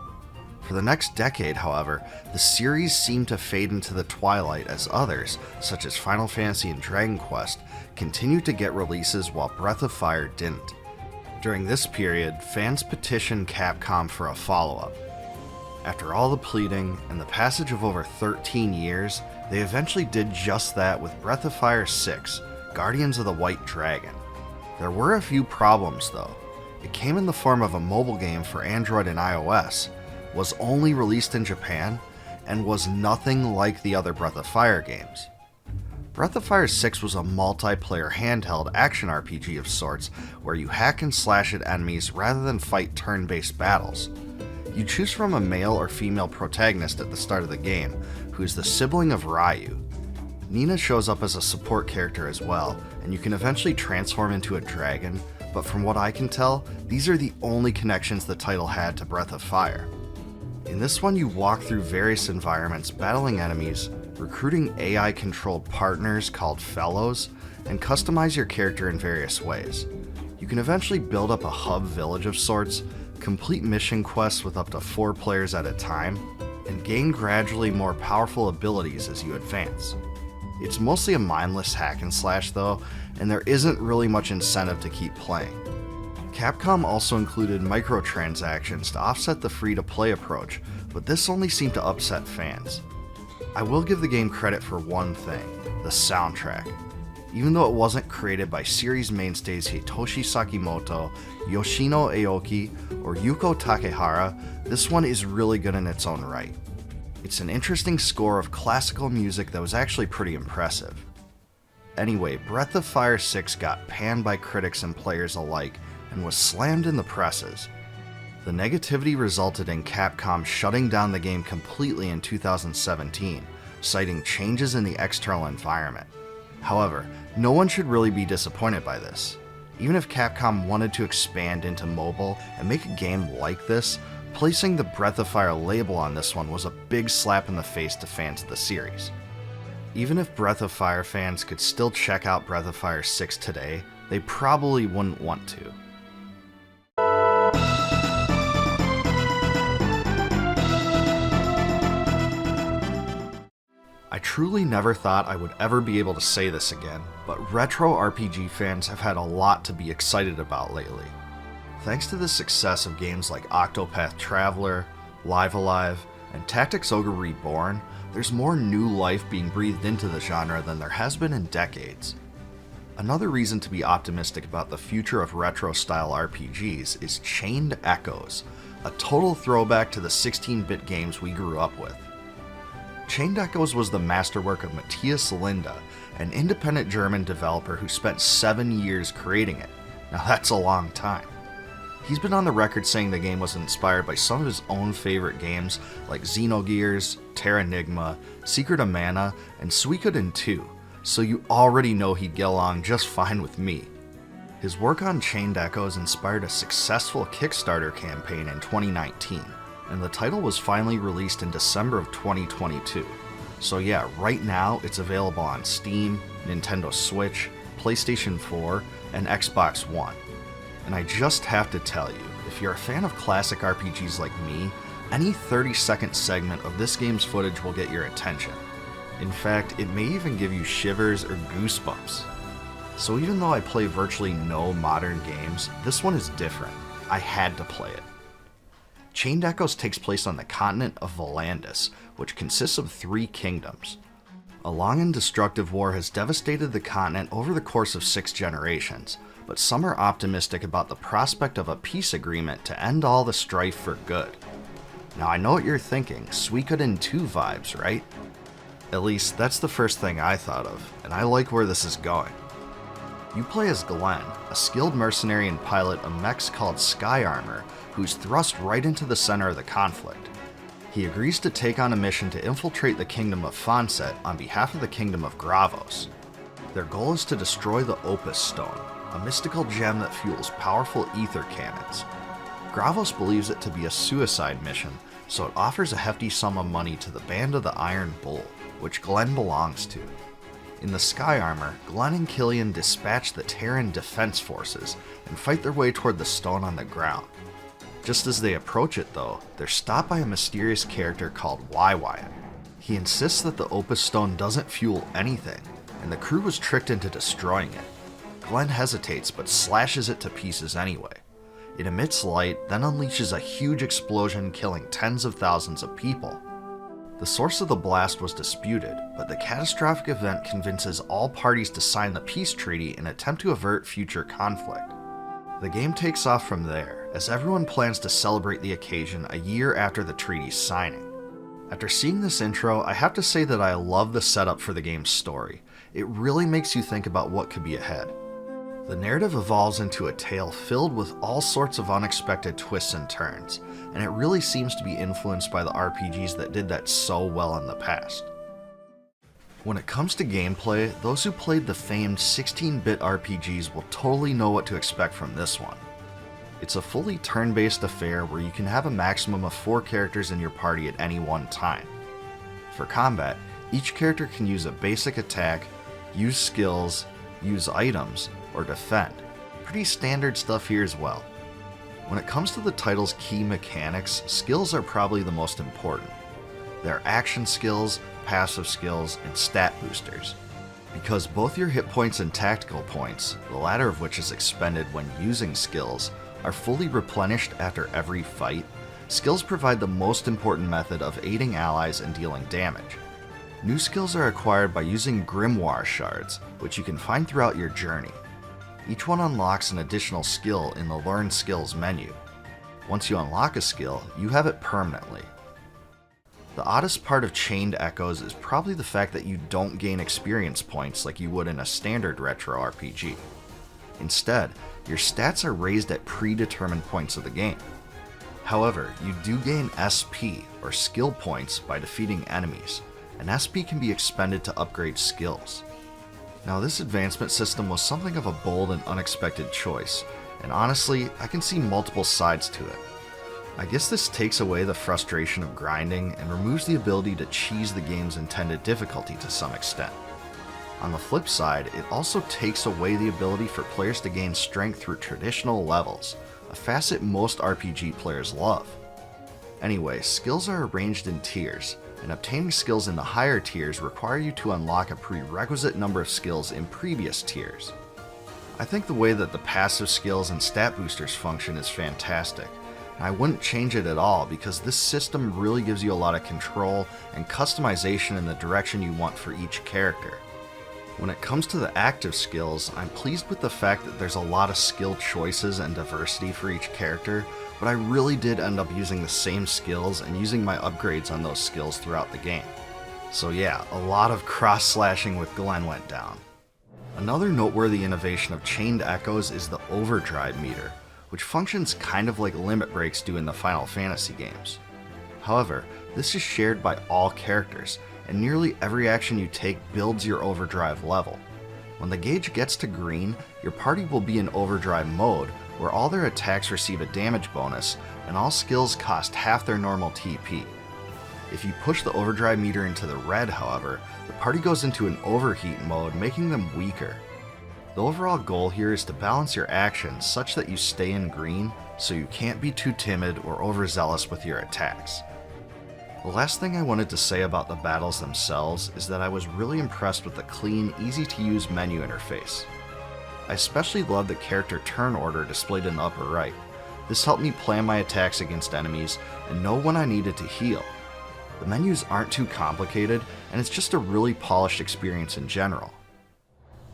A: For the next decade, however, the series seemed to fade into the twilight as others, such as Final Fantasy and Dragon Quest, continued to get releases while Breath of Fire didn't. During this period, fans petitioned Capcom for a follow-up. After all the pleading and the passage of over 13 years, they eventually did just that with Breath of Fire 6, Guardians of the White Dragon. There were a few problems though. It came in the form of a mobile game for Android and iOS, was only released in Japan, and was nothing like the other Breath of Fire games. Breath of Fire 6 was a multiplayer handheld action RPG of sorts where you hack and slash at enemies rather than fight turn-based battles. You choose from a male or female protagonist at the start of the game, who is the sibling of Ryu. Nina shows up as a support character as well, and you can eventually transform into a dragon, but from what I can tell, these are the only connections the title had to Breath of Fire. In this one, you walk through various environments battling enemies, recruiting AI-controlled partners called Fellows, and customize your character in various ways. You can eventually build up a hub village of sorts, complete mission quests with up to 4 players at a time, and gain gradually more powerful abilities as you advance. It's mostly a mindless hack and slash though, and there isn't really much incentive to keep playing. Capcom also included microtransactions to offset the free-to-play approach, but this only seemed to upset fans. I will give the game credit for one thing, the soundtrack. Even though it wasn't created by series mainstays Hitoshi Sakimoto, Yoshino Aoki, or Yuko Takehara, this one is really good in its own right. It's an interesting score of classical music that was actually pretty impressive. Anyway, Breath of Fire 6 got panned by critics and players alike and was slammed in the presses. The negativity resulted in Capcom shutting down the game completely in 2017, citing changes in the external environment. However, no one should really be disappointed by this. Even if Capcom wanted to expand into mobile and make a game like this, placing the Breath of Fire label on this one was a big slap in the face to fans of the series. Even if Breath of Fire fans could still check out Breath of Fire 6 today, they probably wouldn't want to. I truly never thought I would ever be able to say this again, but retro RPG fans have had a lot to be excited about lately. Thanks to the success of games like Octopath Traveler, Live Alive, and Tactics Ogre Reborn, there's more new life being breathed into the genre than there has been in decades. Another reason to be optimistic about the future of retro-style RPGs is Chained Echoes, a total throwback to the 16-bit games we grew up with. Chained Echoes was the masterwork of Matthias Linde, an independent German developer who spent 7 years creating it. Now that's a long time. He's been on the record saying the game was inspired by some of his own favorite games like Xenogears, Terranigma, Secret of Mana, and Suikoden II, so you already know he'd get along just fine with me. His work on Chained Echoes inspired a successful Kickstarter campaign in 2019, and the title was finally released in December of 2022. So yeah, right now it's available on Steam, Nintendo Switch, PlayStation 4, and Xbox One. And I just have to tell you, if you're a fan of classic RPGs like me, any 30-second segment of this game's footage will get your attention. In fact, it may even give you shivers or goosebumps. So even though I play virtually no modern games, this one is different. I had to play it. Chained Echoes takes place on the continent of Volandis, which consists of 3 kingdoms. A long and destructive war has devastated the continent over the course of 6 generations, but some are optimistic about the prospect of a peace agreement to end all the strife for good. Now I know what you're thinking, Suikoden II vibes, right? At least that's the first thing I thought of, and I like where this is going. You play as Glenn, a skilled mercenary and pilot of mechs called Sky Armor, who's thrust right into the center of the conflict. He agrees to take on a mission to infiltrate the kingdom of Fonset on behalf of the kingdom of Gravos. Their goal is to destroy the Opus Stone, a mystical gem that fuels powerful ether cannons. Gravos believes it to be a suicide mission, so it offers a hefty sum of money to the Band of the Iron Bull, which Glenn belongs to. In the Sky Armor, Glenn and Killian dispatch the Terran Defense Forces and fight their way toward the stone on the ground. Just as they approach it though, they're stopped by a mysterious character called Wyatt. He insists that the Opus Stone doesn't fuel anything, and the crew was tricked into destroying it. Glenn hesitates but slashes it to pieces anyway. It emits light, then unleashes a huge explosion killing tens of thousands of people. The source of the blast was disputed, but the catastrophic event convinces all parties to sign the peace treaty in an attempt to avert future conflict. The game takes off from there, as everyone plans to celebrate the occasion a year after the treaty's signing. After seeing this intro, I have to say that I love the setup for the game's story. It really makes you think about what could be ahead. The narrative evolves into a tale filled with all sorts of unexpected twists and turns, and it really seems to be influenced by the RPGs that did that so well in the past. When it comes to gameplay, those who played the famed 16-bit RPGs will totally know what to expect from this one. It's a fully turn-based affair where you can have a maximum of 4 characters in your party at any one time. For combat, each character can use a basic attack, use skills, use items, or defend. Pretty standard stuff here as well. When it comes to the title's key mechanics, skills are probably the most important. There are action skills, passive skills, and stat boosters. Because both your hit points and tactical points, the latter of which is expended when using skills, are fully replenished after every fight, skills provide the most important method of aiding allies and dealing damage. New skills are acquired by using Grimoire shards, which you can find throughout your journey. Each one unlocks an additional skill in the Learn Skills menu. Once you unlock a skill, you have it permanently. The oddest part of Chained Echoes is probably the fact that you don't gain experience points like you would in a standard retro RPG. Instead, your stats are raised at predetermined points of the game. However, you do gain SP, or skill points, by defeating enemies, and SP can be expended to upgrade skills. Now, this advancement system was something of a bold and unexpected choice, and honestly, I can see multiple sides to it. I guess this takes away the frustration of grinding and removes the ability to cheese the game's intended difficulty to some extent. On the flip side, it also takes away the ability for players to gain strength through traditional levels, a facet most RPG players love. Anyway, skills are arranged in tiers, and obtaining skills in the higher tiers require you to unlock a prerequisite number of skills in previous tiers. I think the way that the passive skills and stat boosters function is fantastic. I wouldn't change it at all because this system really gives you a lot of control and customization in the direction you want for each character. When it comes to the active skills, I'm pleased with the fact that there's a lot of skill choices and diversity for each character, but I really did end up using the same skills and using my upgrades on those skills throughout the game. So yeah, a lot of cross-slashing with Glenn went down. Another noteworthy innovation of Chained Echoes is the overdrive meter, which functions kind of like limit breaks do in the Final Fantasy games. However, this is shared by all characters, and nearly every action you take builds your overdrive level. When the gauge gets to green, your party will be in overdrive mode, where all their attacks receive a damage bonus, and all skills cost half their normal TP. If you push the overdrive meter into the red, however, the party goes into an overheat mode, making them weaker. The overall goal here is to balance your actions such that you stay in green, so you can't be too timid or overzealous with your attacks. The last thing I wanted to say about the battles themselves is that I was really impressed with the clean, easy-to-use menu interface. I especially love the character turn order displayed in the upper right. This helped me plan my attacks against enemies and know when I needed to heal. The menus aren't too complicated, and it's just a really polished experience in general.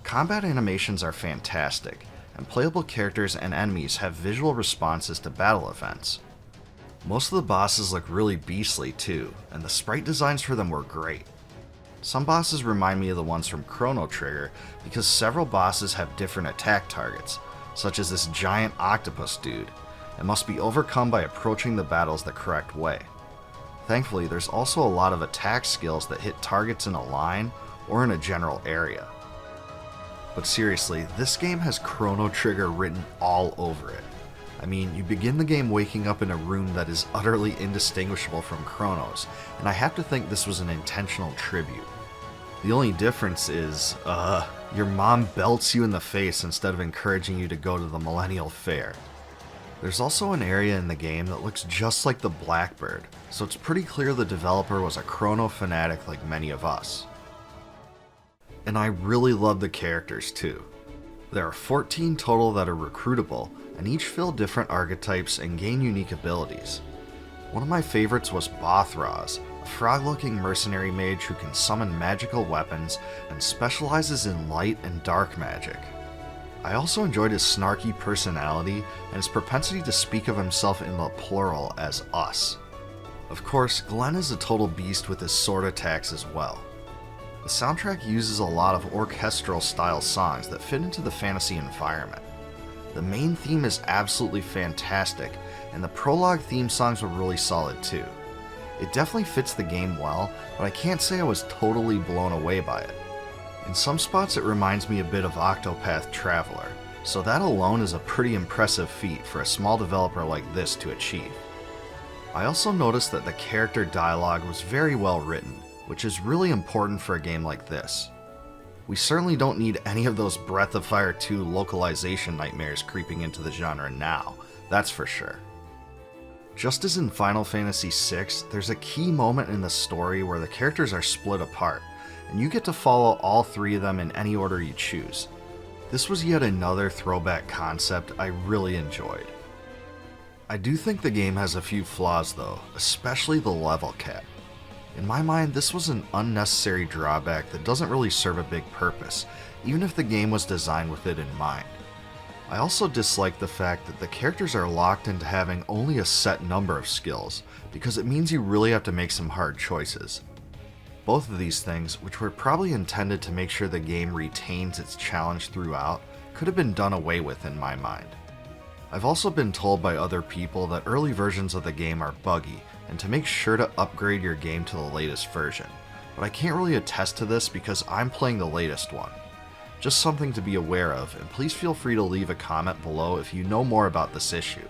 A: Combat animations are fantastic, and playable characters and enemies have visual responses to battle events. Most of the bosses look really beastly too, and the sprite designs for them were great. Some bosses remind me of the ones from Chrono Trigger because several bosses have different attack targets, such as this giant octopus dude, and must be overcome by approaching the battles the correct way. Thankfully, there's also a lot of attack skills that hit targets in a line or in a general area. But seriously, this game has Chrono Trigger written all over it. I mean, you begin the game waking up in a room that is utterly indistinguishable from Chrono's, and I have to think this was an intentional tribute. The only difference is, your mom belts you in the face instead of encouraging you to go to the Millennial Fair. There's also an area in the game that looks just like the Blackbird, so it's pretty clear the developer was a Chrono fanatic like many of us. And I really love the characters too. There are 14 total that are recruitable, and each fill different archetypes and gain unique abilities. One of my favorites was Bothraz, a frog-looking mercenary mage who can summon magical weapons and specializes in light and dark magic. I also enjoyed his snarky personality and his propensity to speak of himself in the plural as us. Of course, Glenn is a total beast with his sword attacks as well. The soundtrack uses a lot of orchestral style songs that fit into the fantasy environment. The main theme is absolutely fantastic, and the prologue theme songs were really solid too. It definitely fits the game well, but I can't say I was totally blown away by it. In some spots it reminds me a bit of Octopath Traveler, so that alone is a pretty impressive feat for a small developer like this to achieve. I also noticed that the character dialogue was very well written, which is really important for a game like this. We certainly don't need any of those Breath of Fire 2 localization nightmares creeping into the genre now, that's for sure. Just as in Final Fantasy VI, there's a key moment in the story where the characters are split apart, and you get to follow all three of them in any order you choose. This was yet another throwback concept I really enjoyed. I do think the game has a few flaws though, especially the level cap. In my mind, this was an unnecessary drawback that doesn't really serve a big purpose, even if the game was designed with it in mind. I also dislike the fact that the characters are locked into having only a set number of skills, because it means you really have to make some hard choices. Both of these things, which were probably intended to make sure the game retains its challenge throughout, could have been done away with in my mind. I've also been told by other people that early versions of the game are buggy, and to make sure to upgrade your game to the latest version, but I can't really attest to this because I'm playing the latest one. Just something to be aware of, and please feel free to leave a comment below if you know more about this issue.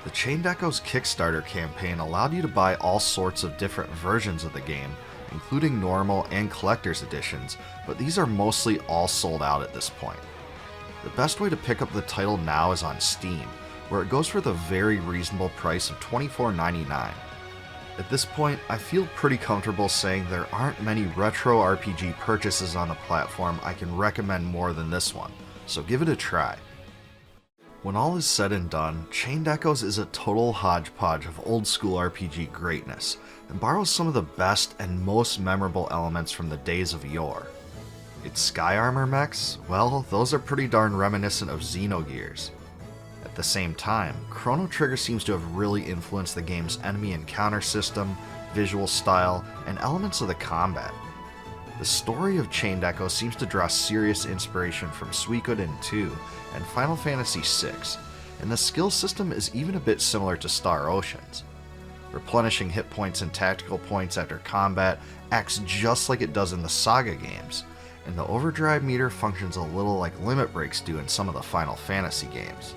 A: The Chained Echoes Kickstarter campaign allowed you to buy all sorts of different versions of the game, including normal and collector's editions, but these are mostly all sold out at this point. The best way to pick up the title now is on Steam, where it goes for the very reasonable price of $24.99. At this point, I feel pretty comfortable saying there aren't many retro RPG purchases on the platform I can recommend more than this one, so give it a try. When all is said and done, Chained Echoes is a total hodgepodge of old school RPG greatness, and borrows some of the best and most memorable elements from the days of yore. Its sky armor mechs, well, those are pretty darn reminiscent of Xenogears. At the same time, Chrono Trigger seems to have really influenced the game's enemy encounter system, visual style, and elements of the combat. The story of Chained Echoes seems to draw serious inspiration from Suikoden II and Final Fantasy VI, and the skill system is even a bit similar to Star Ocean's. Replenishing hit points and tactical points after combat acts just like it does in the SaGa games, and the overdrive meter functions a little like limit breaks do in some of the Final Fantasy games.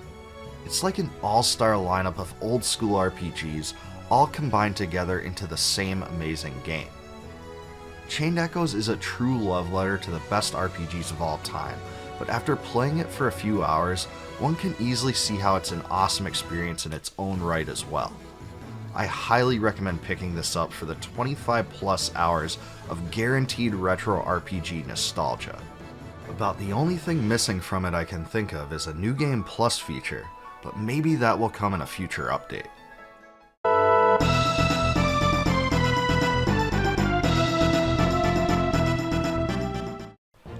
A: It's like an all-star lineup of old school RPGs all combined together into the same amazing game. Chained Echoes is a true love letter to the best RPGs of all time, but after playing it for a few hours, one can easily see how it's an awesome experience in its own right as well. I highly recommend picking this up for the 25 plus hours of guaranteed retro RPG nostalgia. About the only thing missing from it I can think of is a New Game Plus feature, but maybe that will come in a future update.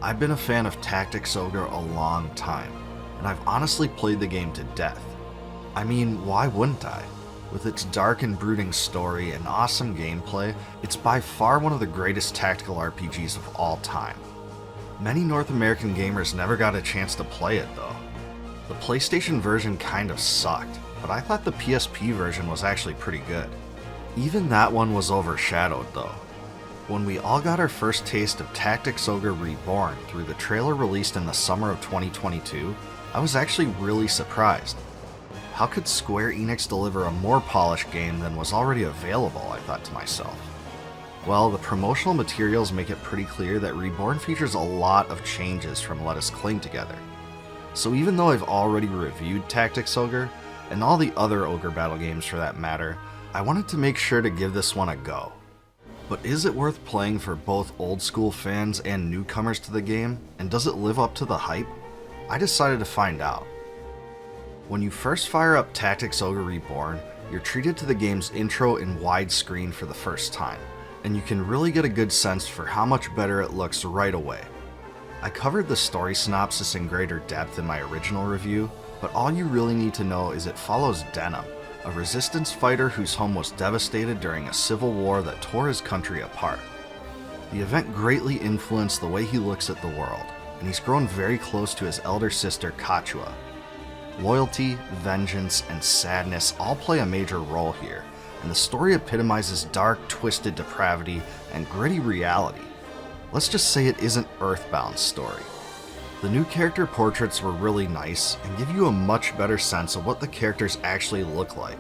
A: I've been a fan of Tactics Ogre a long time, and I've honestly played the game to death. I mean, why wouldn't I? With its dark and brooding story and awesome gameplay, it's by far one of the greatest tactical RPGs of all time. Many North American gamers never got a chance to play it though. The PlayStation version kind of sucked, but I thought the PSP version was actually pretty good. Even that one was overshadowed though. When we all got our first taste of Tactics Ogre Reborn through the trailer released in the summer of 2022, I was actually really surprised. How could Square Enix deliver a more polished game than was already available, I thought to myself. Well, the promotional materials make it pretty clear that Reborn features a lot of changes from Let Us Cling Together. So even though I've already reviewed Tactics Ogre, and all the other Ogre battle games for that matter, I wanted to make sure to give this one a go. But is it worth playing for both old school fans and newcomers to the game, and does it live up to the hype? I decided to find out. When you first fire up Tactics Ogre Reborn, you're treated to the game's intro in widescreen for the first time, and you can really get a good sense for how much better it looks right away. I covered the story synopsis in greater depth in my original review, but all you really need to know is it follows Denim, a resistance fighter whose home was devastated during a civil war that tore his country apart. The event greatly influenced the way he looks at the world, and he's grown very close to his elder sister Kachua. Loyalty, vengeance, and sadness all play a major role here, and the story epitomizes dark, twisted depravity and gritty reality. Let's just say it isn't Earthbound's story. The new character portraits were really nice and give you a much better sense of what the characters actually look like.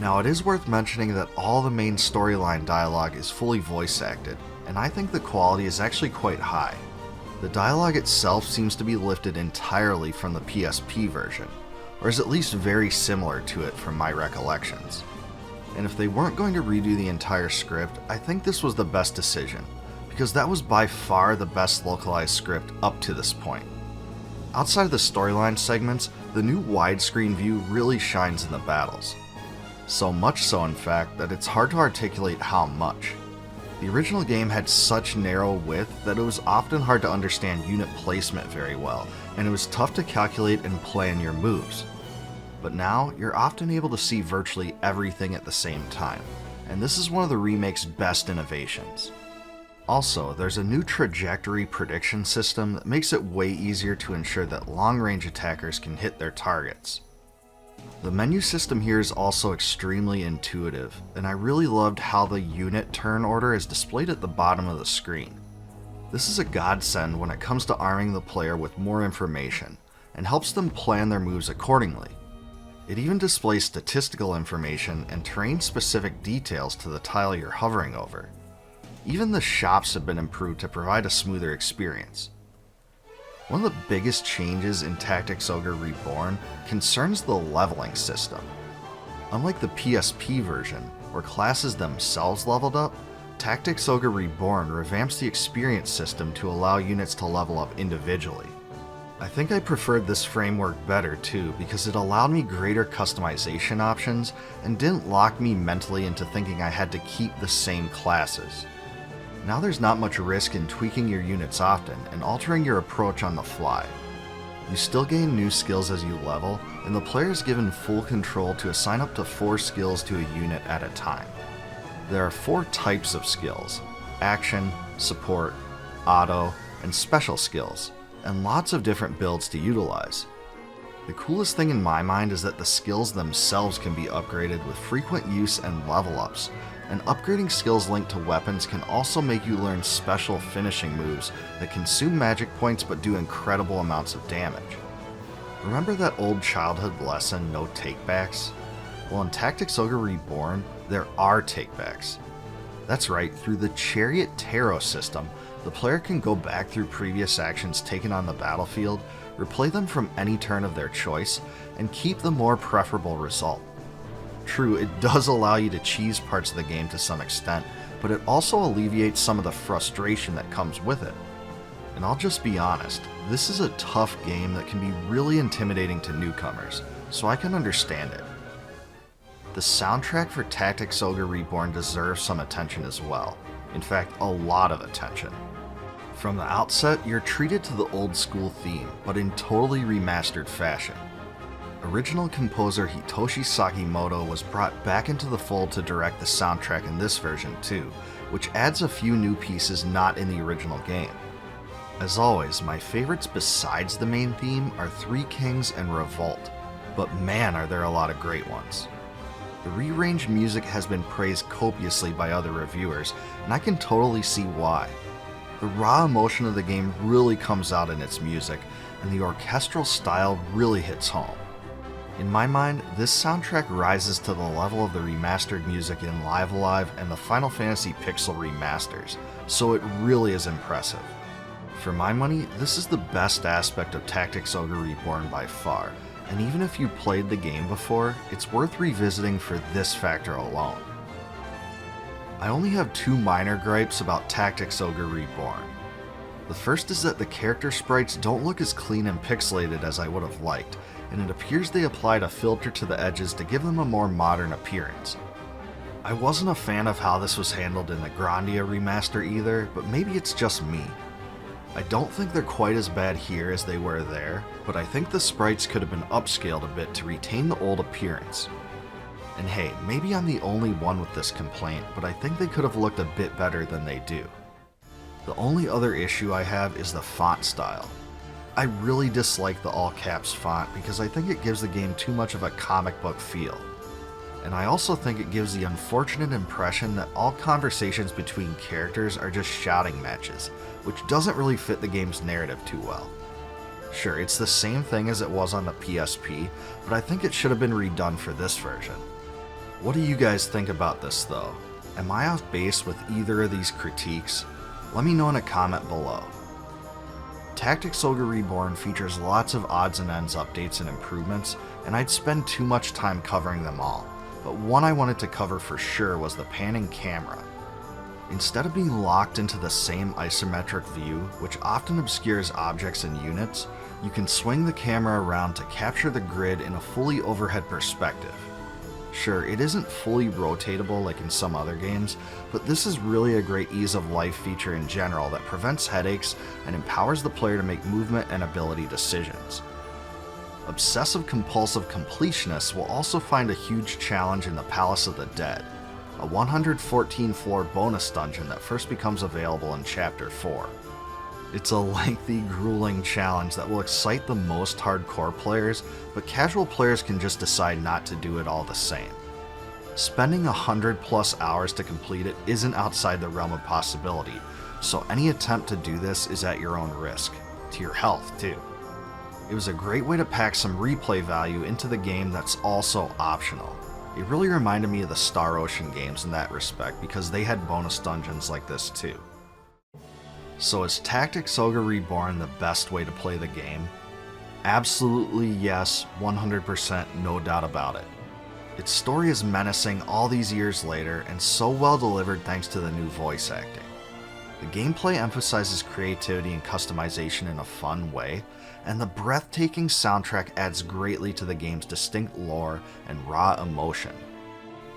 A: Now it is worth mentioning that all the main storyline dialogue is fully voice acted, and I think the quality is actually quite high. The dialogue itself seems to be lifted entirely from the PSP version, or is at least very similar to it from my recollections. And if they weren't going to redo the entire script, I think this was the best decision, because that was by far the best localized script up to this point. Outside of the storyline segments, the new widescreen view really shines in the battles. So much so in fact that it's hard to articulate how much. The original game had such narrow width that it was often hard to understand unit placement very well, and it was tough to calculate and plan your moves. But now, you're often able to see virtually everything at the same time, and this is one of the remake's best innovations. Also, there's a new trajectory prediction system that makes it way easier to ensure that long-range attackers can hit their targets. The menu system here is also extremely intuitive, and I really loved how the unit turn order is displayed at the bottom of the screen. This is a godsend when it comes to arming the player with more information, and helps them plan their moves accordingly. It even displays statistical information and terrain-specific details to the tile you're hovering over. Even the shops have been improved to provide a smoother experience. One of the biggest changes in Tactics Ogre Reborn concerns the leveling system. Unlike the PSP version, where classes themselves leveled up, Tactics Ogre Reborn revamps the experience system to allow units to level up individually. I think I preferred this framework better too, because it allowed me greater customization options and didn't lock me mentally into thinking I had to keep the same classes. Now there's not much risk in tweaking your units often and altering your approach on the fly. You still gain new skills as you level, and the player is given full control to assign up to 4 skills to a unit at a time. There are 4 types of skills: action, support, auto, and special skills, and lots of different builds to utilize. The coolest thing in my mind is that the skills themselves can be upgraded with frequent use and level ups, and upgrading skills linked to weapons can also make you learn special finishing moves that consume magic points but do incredible amounts of damage. Remember that old childhood lesson, no takebacks? Well, in Tactics Ogre Reborn, there are takebacks. That's right, through the Chariot Tarot system, the player can go back through previous actions taken on the battlefield, replay them from any turn of their choice, and keep the more preferable result. True, it does allow you to cheese parts of the game to some extent, but it also alleviates some of the frustration that comes with it. And I'll just be honest, this is a tough game that can be really intimidating to newcomers, so I can understand it. The soundtrack for Tactics Ogre Reborn deserves some attention as well. In fact, a lot of attention. From the outset, you're treated to the old school theme, but in totally remastered fashion. Original composer Hitoshi Sakimoto was brought back into the fold to direct the soundtrack in this version too, which adds a few new pieces not in the original game. As always, my favorites besides the main theme are Three Kings and Revolt, but man are there a lot of great ones. The rearranged music has been praised copiously by other reviewers, and I can totally see why. The raw emotion of the game really comes out in its music, and the orchestral style really hits home. In my mind, this soundtrack rises to the level of the remastered music in Live Alive and the Final Fantasy Pixel remasters, so it really is impressive. For my money, this is the best aspect of Tactics Ogre Reborn by far, and even if you played the game before, it's worth revisiting for this factor alone. I only have 2 minor gripes about Tactics Ogre Reborn. The first is that the character sprites don't look as clean and pixelated as I would have liked, and it appears they applied a filter to the edges to give them a more modern appearance. I wasn't a fan of how this was handled in the Grandia remaster either, but maybe it's just me. I don't think they're quite as bad here as they were there, but I think the sprites could have been upscaled a bit to retain the old appearance. And hey, maybe I'm the only one with this complaint, but I think they could have looked a bit better than they do. The only other issue I have is the font style. I really dislike the all caps font because I think it gives the game too much of a comic book feel. And I also think it gives the unfortunate impression that all conversations between characters are just shouting matches, which doesn't really fit the game's narrative too well. Sure, it's the same thing as it was on the PSP, but I think it should have been redone for this version. What do you guys think about this though? Am I off base with either of these critiques? Let me know in a comment below. Tactics Ogre Reborn features lots of odds and ends updates and improvements, and I'd spend too much time covering them all, but one I wanted to cover for sure was the panning camera. Instead of being locked into the same isometric view, which often obscures objects and units, you can swing the camera around to capture the grid in a fully overhead perspective. Sure, it isn't fully rotatable like in some other games, but this is really a great ease of life feature in general that prevents headaches and empowers the player to make movement and ability decisions. Obsessive-compulsive completionists will also find a huge challenge in the Palace of the Dead, a 114-floor bonus dungeon that first becomes available in Chapter 4. It's a lengthy, grueling challenge that will excite the most hardcore players, but casual players can just decide not to do it all the same. Spending 100+ hours to complete it isn't outside the realm of possibility, so any attempt to do this is at your own risk, to your health too. It was a great way to pack some replay value into the game that's also optional. It really reminded me of the Star Ocean games in that respect because they had bonus dungeons like this too. So is Tactics Ogre Reborn the best way to play the game? Absolutely yes, 100%, no doubt about it. Its story is menacing all these years later and so well delivered thanks to the new voice acting. The gameplay emphasizes creativity and customization in a fun way, and the breathtaking soundtrack adds greatly to the game's distinct lore and raw emotion.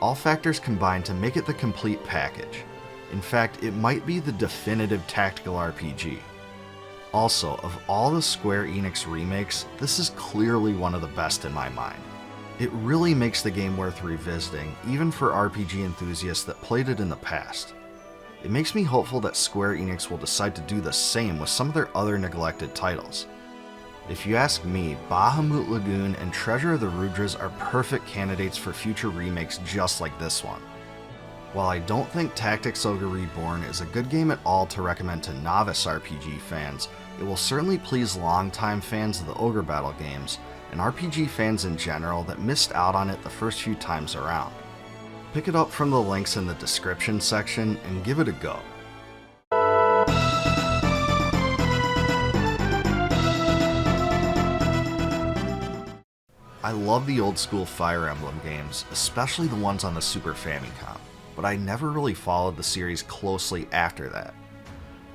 A: All factors combine to make it the complete package. In fact, it might be the definitive tactical RPG. Also, of all the Square Enix remakes, this is clearly one of the best in my mind. It really makes the game worth revisiting, even for RPG enthusiasts that played it in the past. It makes me hopeful that Square Enix will decide to do the same with some of their other neglected titles. If you ask me, Bahamut Lagoon and Treasure of the Rudras are perfect candidates for future remakes just like this one. While I don't think Tactics Ogre Reborn is a good game at all to recommend to novice RPG fans, it will certainly please longtime fans of the Ogre Battle games, and RPG fans in general that missed out on it the first few times around. Pick it up from the links in the description section and give it a go. I love the old school Fire Emblem games, especially the ones on the Super Famicom, but I never really followed the series closely after that.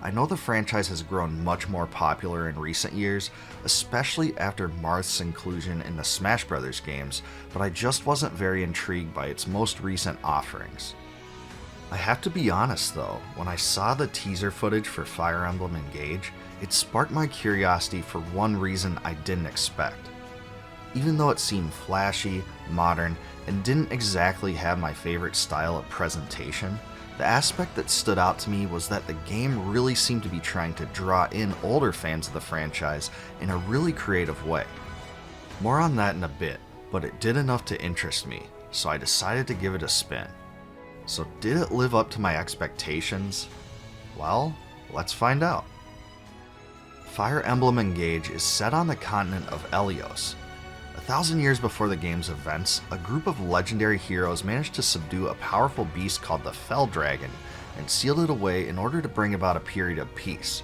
A: I know the franchise has grown much more popular in recent years, especially after Marth's inclusion in the Smash Bros. Games, but I just wasn't very intrigued by its most recent offerings. I have to be honest though, when I saw the teaser footage for Fire Emblem Engage, it sparked my curiosity for one reason I didn't expect. Even though it seemed flashy, modern, and didn't exactly have my favorite style of presentation, the aspect that stood out to me was that the game really seemed to be trying to draw in older fans of the franchise in a really creative way. More on that in a bit, but it did enough to interest me, so I decided to give it a spin. So did it live up to my expectations? Well, let's find out. Fire Emblem Engage is set on the continent of Elyos. 1,000 years before the game's events, a group of legendary heroes managed to subdue a powerful beast called the Fell Dragon and sealed it away in order to bring about a period of peace.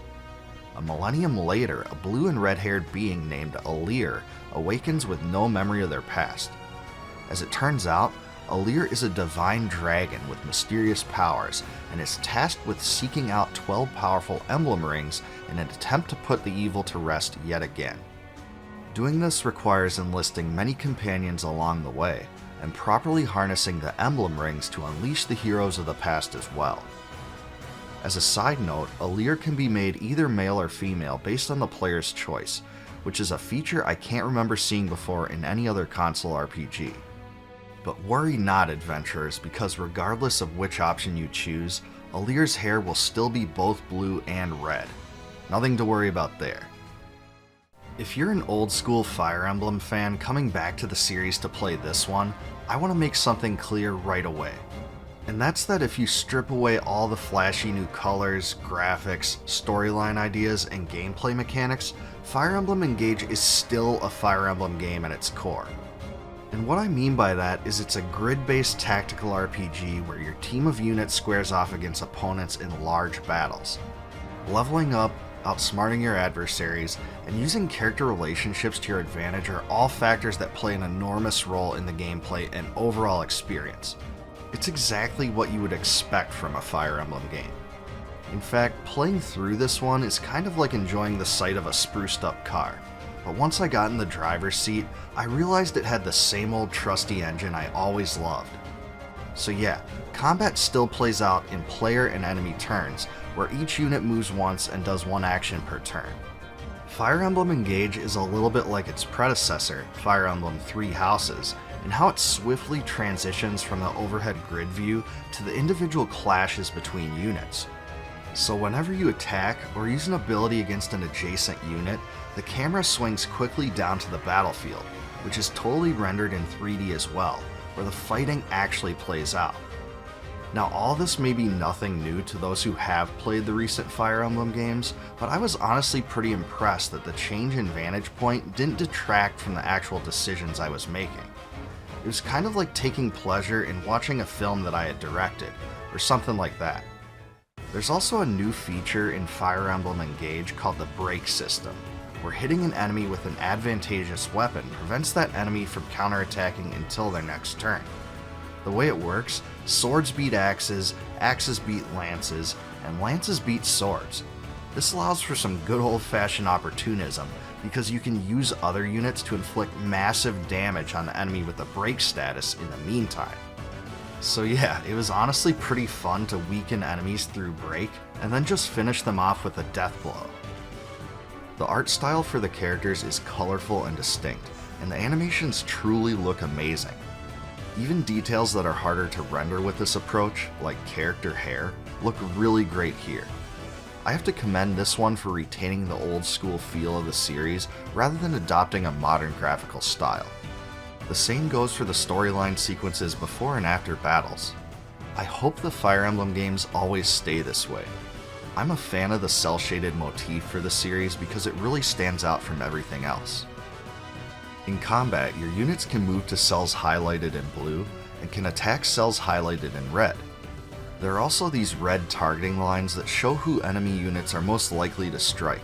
A: A millennium later, a blue and red-haired being named Alir awakens with no memory of their past. As it turns out, Alir is a divine dragon with mysterious powers and is tasked with seeking out 12 powerful emblem rings in an attempt to put the evil to rest yet again. Doing this requires enlisting many companions along the way, and properly harnessing the emblem rings to unleash the heroes of the past as well. As a side note, Alir can be made either male or female based on the player's choice, which is a feature I can't remember seeing before in any other console RPG. But worry not, adventurers, because regardless of which option you choose, Alir's hair will still be both blue and red. Nothing to worry about there. If you're an old school Fire Emblem fan coming back to the series to play this one, I want to make something clear right away. And that's that if you strip away all the flashy new colors, graphics, storyline ideas, and gameplay mechanics, Fire Emblem Engage is still a Fire Emblem game at its core. And what I mean by that is it's a grid-based tactical RPG where your team of units squares off against opponents in large battles. Leveling up, outsmarting your adversaries, and using character relationships to your advantage are all factors that play an enormous role in the gameplay and overall experience. It's exactly what you would expect from a Fire Emblem game. In fact, playing through this one is kind of like enjoying the sight of a spruced up car. but once I got in the driver's seat, I realized it had the same old trusty engine I always loved. So yeah, combat still plays out in player and enemy turns, where each unit moves once and does one action per turn. Fire Emblem Engage is a little bit like its predecessor, Fire Emblem Three Houses, in how it swiftly transitions from the overhead grid view to the individual clashes between units. So whenever you attack or use an ability against an adjacent unit, the camera swings quickly down to the battlefield, which is totally rendered in 3D as well, where the fighting actually plays out. Now all this may be nothing new to those who have played the recent Fire Emblem games, but I was honestly pretty impressed that the change in vantage point didn't detract from the actual decisions I was making. It was kind of like taking pleasure in watching a film that I had directed, or something like that. There's also a new feature in Fire Emblem Engage called the Break System, where hitting an enemy with an advantageous weapon prevents that enemy from counterattacking until their next turn. The way it works, swords beat axes, axes beat lances, and lances beat swords. This allows for some good old-fashioned opportunism, because you can use other units to inflict massive damage on the enemy with a break status in the meantime. So yeah, it was honestly pretty fun to weaken enemies through break, and then just finish them off with a death blow. The art style for the characters is colorful and distinct, and the animations truly look amazing. Even details that are harder to render with this approach, like character hair, look really great here. I have to commend this one for retaining the old school feel of the series rather than adopting a modern graphical style. The same goes for the storyline sequences before and after battles. I hope the Fire Emblem games always stay this way. I'm a fan of the cel-shaded motif for the series because it really stands out from everything else. In combat, your units can move to cells highlighted in blue and can attack cells highlighted in red. There are also these red targeting lines that show who enemy units are most likely to strike.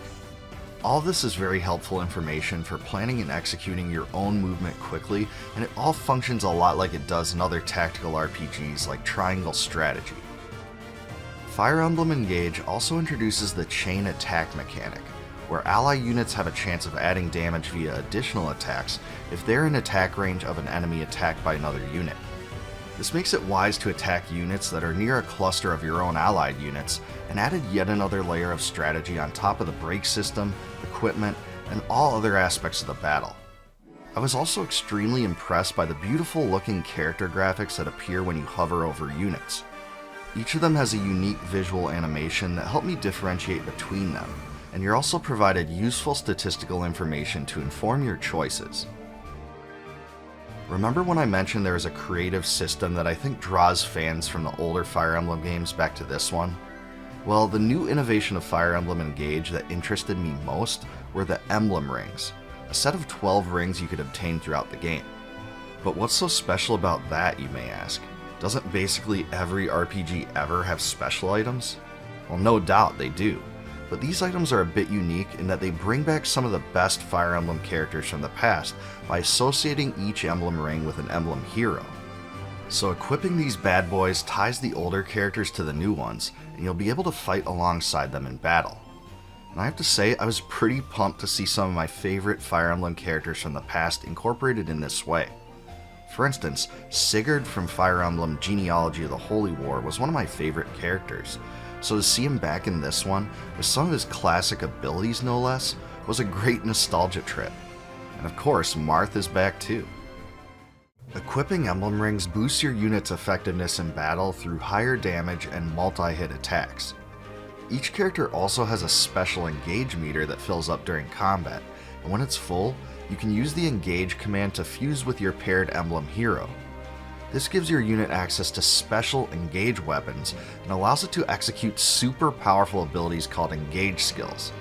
A: All this is very helpful information for planning and executing your own movement quickly, and it all functions a lot like it does in other tactical RPGs like Triangle Strategy. Fire Emblem Engage also introduces the chain attack mechanic, where ally units have a chance of adding damage via additional attacks if they're in attack range of an enemy attacked by another unit. This makes it wise to attack units that are near a cluster of your own allied units, and added yet another layer of strategy on top of the break system, equipment, and all other aspects of the battle. I was also extremely impressed by the beautiful looking character graphics that appear when you hover over units. Each of them has a unique visual animation that helped me differentiate between them, and you're also provided useful statistical information to inform your choices. Remember when I mentioned there is a creative system that I think draws fans from the older Fire Emblem games back to this one? Well, the new innovation of Fire Emblem Engage that interested me most were the Emblem rings, a set of 12 rings you could obtain throughout the game. But what's so special about that, you may ask? Doesn't basically every RPG ever have special items? Well, no doubt they do. But these items are a bit unique in that they bring back some of the best Fire Emblem characters from the past by associating each emblem ring with an emblem hero. So equipping these bad boys ties the older characters to the new ones, and you'll be able to fight alongside them in battle. And I have to say, I was pretty pumped to see some of my favorite Fire Emblem characters from the past incorporated in this way. For instance, Xygor from Fire Emblem Genealogy of the Holy War was one of my favorite characters, so to see him back in this one, with some of his classic abilities no less, was a great nostalgia trip. And of course, Marth is back too. Equipping emblem rings boosts your unit's effectiveness in battle through higher damage and multi-hit attacks. Each character also has a special engage meter that fills up during combat, and when it's full, you can use the engage command to fuse with your paired emblem hero. This gives your unit access to special engage weapons and allows it to execute super powerful abilities called engage skills.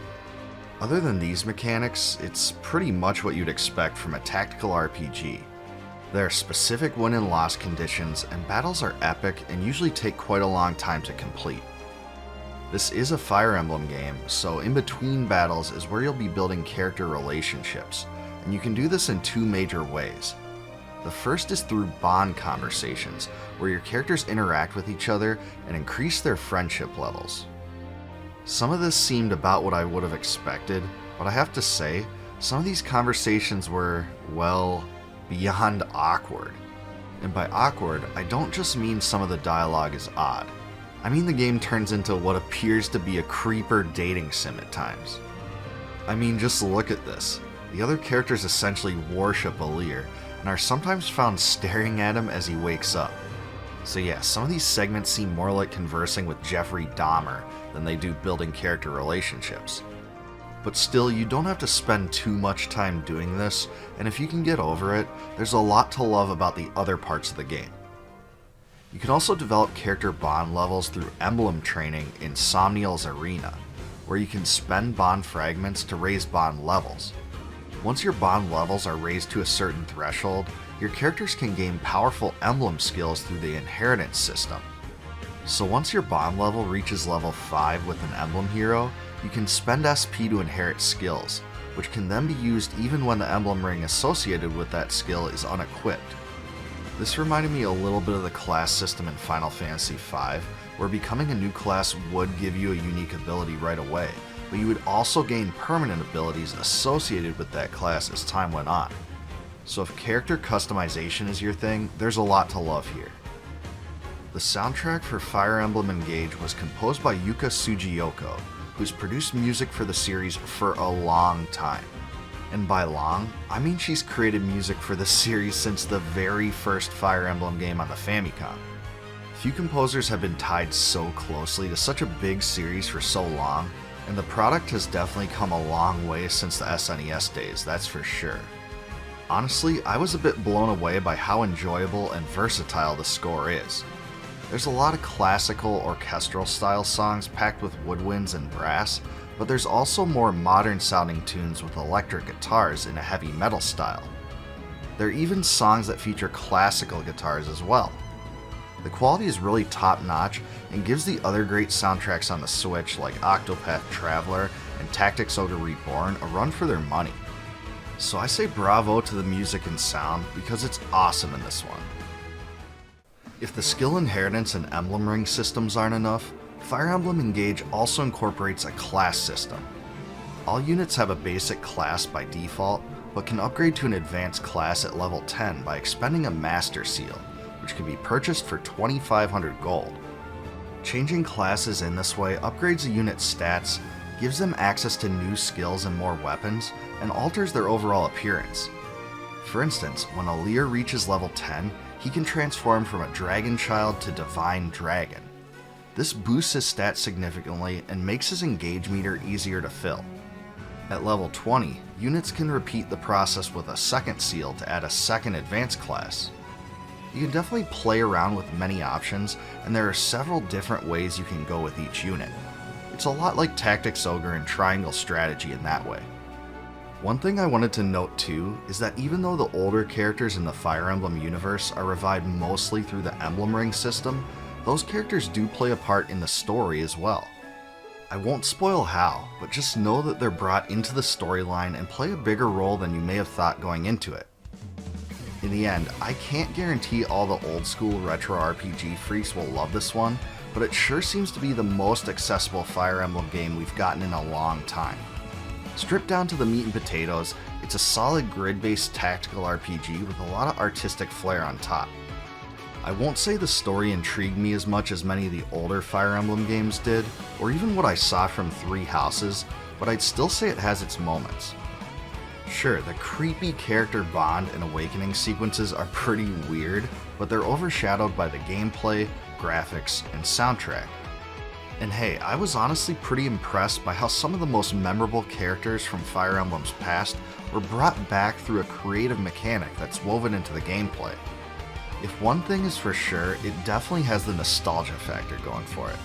A: Other than these mechanics, it's pretty much what you'd expect from a tactical RPG. There are specific win and loss conditions, and battles are epic and usually take quite a long time to complete. This is a Fire Emblem game, so in between battles is where you'll be building character relationships, and you can do this in two major ways. The first is through bond conversations, where your characters interact with each other and increase their friendship levels. Some of this seemed about what I would have expected, but I have to say, Some of these conversations were, well, beyond awkward. And by awkward, I don't just mean some of the dialogue is odd. I mean the game turns into what appears to be a creeper dating sim at times. I mean, just look at this. The other characters essentially worship Alir, and are sometimes found staring at him as he wakes up. So yeah, some of these segments seem more like conversing with Jeffrey Dahmer than they do building character relationships. But still, you don't have to spend too much time doing this, and if you can get over it, there's a lot to love about the other parts of the game. You can also develop character bond levels through Emblem training in Somniel's Arena, where you can spend bond fragments to raise bond levels. Once your bond levels are raised to a certain threshold, your characters can gain powerful emblem skills through the inheritance system. So once your bond level reaches level 5 with an emblem hero, you can spend SP to inherit skills, which can then be used even when the emblem ring associated with that skill is unequipped. This reminded me a little bit of the class system in Final Fantasy V, where becoming a new class would give you a unique ability right away, but you would also gain permanent abilities associated with that class as time went on. So if character customization is your thing, there's a lot to love here. The soundtrack for Fire Emblem Engage was composed by Yuka Tsujiyoko, who's produced music for the series for a long time. And by long, I mean she's created music for the series since the very first Fire Emblem game on the Famicom. Few composers have been tied so closely to such a big series for so long, and the product has definitely come a long way since the SNES days, that's for sure. Honestly, I was a bit blown away by how enjoyable and versatile the score is. There's a lot of classical orchestral style songs packed with woodwinds and brass, but there's also more modern sounding tunes with electric guitars in a heavy metal style. There are even songs that feature classical guitars as well. The quality is really top notch and gives the other great soundtracks on the Switch like Octopath Traveler and Tactics Ogre Reborn a run for their money. So I say bravo to the music and sound because it's awesome in this one. If the skill inheritance and emblem ring systems aren't enough, Fire Emblem Engage also incorporates a class system. All units have a basic class by default, but can upgrade to an advanced class at level 10 by expending a Master Seal, which can be purchased for 2,500 gold. Changing classes in this way upgrades a unit's stats, gives them access to new skills and more weapons, and alters their overall appearance. For instance, when Alir reaches level 10, he can transform from a dragon child to divine dragon. This boosts his stats significantly and makes his engage meter easier to fill. At level 20, units can repeat the process with a second seal to add a second advanced class. You can definitely play around with many options, and there are several different ways you can go with each unit. It's a lot like Tactics Ogre and Triangle Strategy in that way. One thing I wanted to note too is that even though the older characters in the Fire Emblem universe are revived mostly through the Emblem Ring system, those characters do play a part in the story as well. I won't spoil how, but just know that they're brought into the storyline and play a bigger role than you may have thought going into it. In the end, I can't guarantee all the old school retro RPG freaks will love this one, but it sure seems to be the most accessible Fire Emblem game we've gotten in a long time. Stripped down to the meat and potatoes, it's a solid grid-based tactical RPG with a lot of artistic flair on top. I won't say the story intrigued me as much as many of the older Fire Emblem games did, or even what I saw from Three Houses, but I'd still say it has its moments. Sure, the creepy character bond and awakening sequences are pretty weird, but they're overshadowed by the gameplay, graphics, and soundtrack. And hey, I was honestly pretty impressed by how some of the most memorable characters from Fire Emblem's past were brought back through a creative mechanic that's woven into the gameplay. If one thing is for sure, it definitely has the nostalgia factor going for it.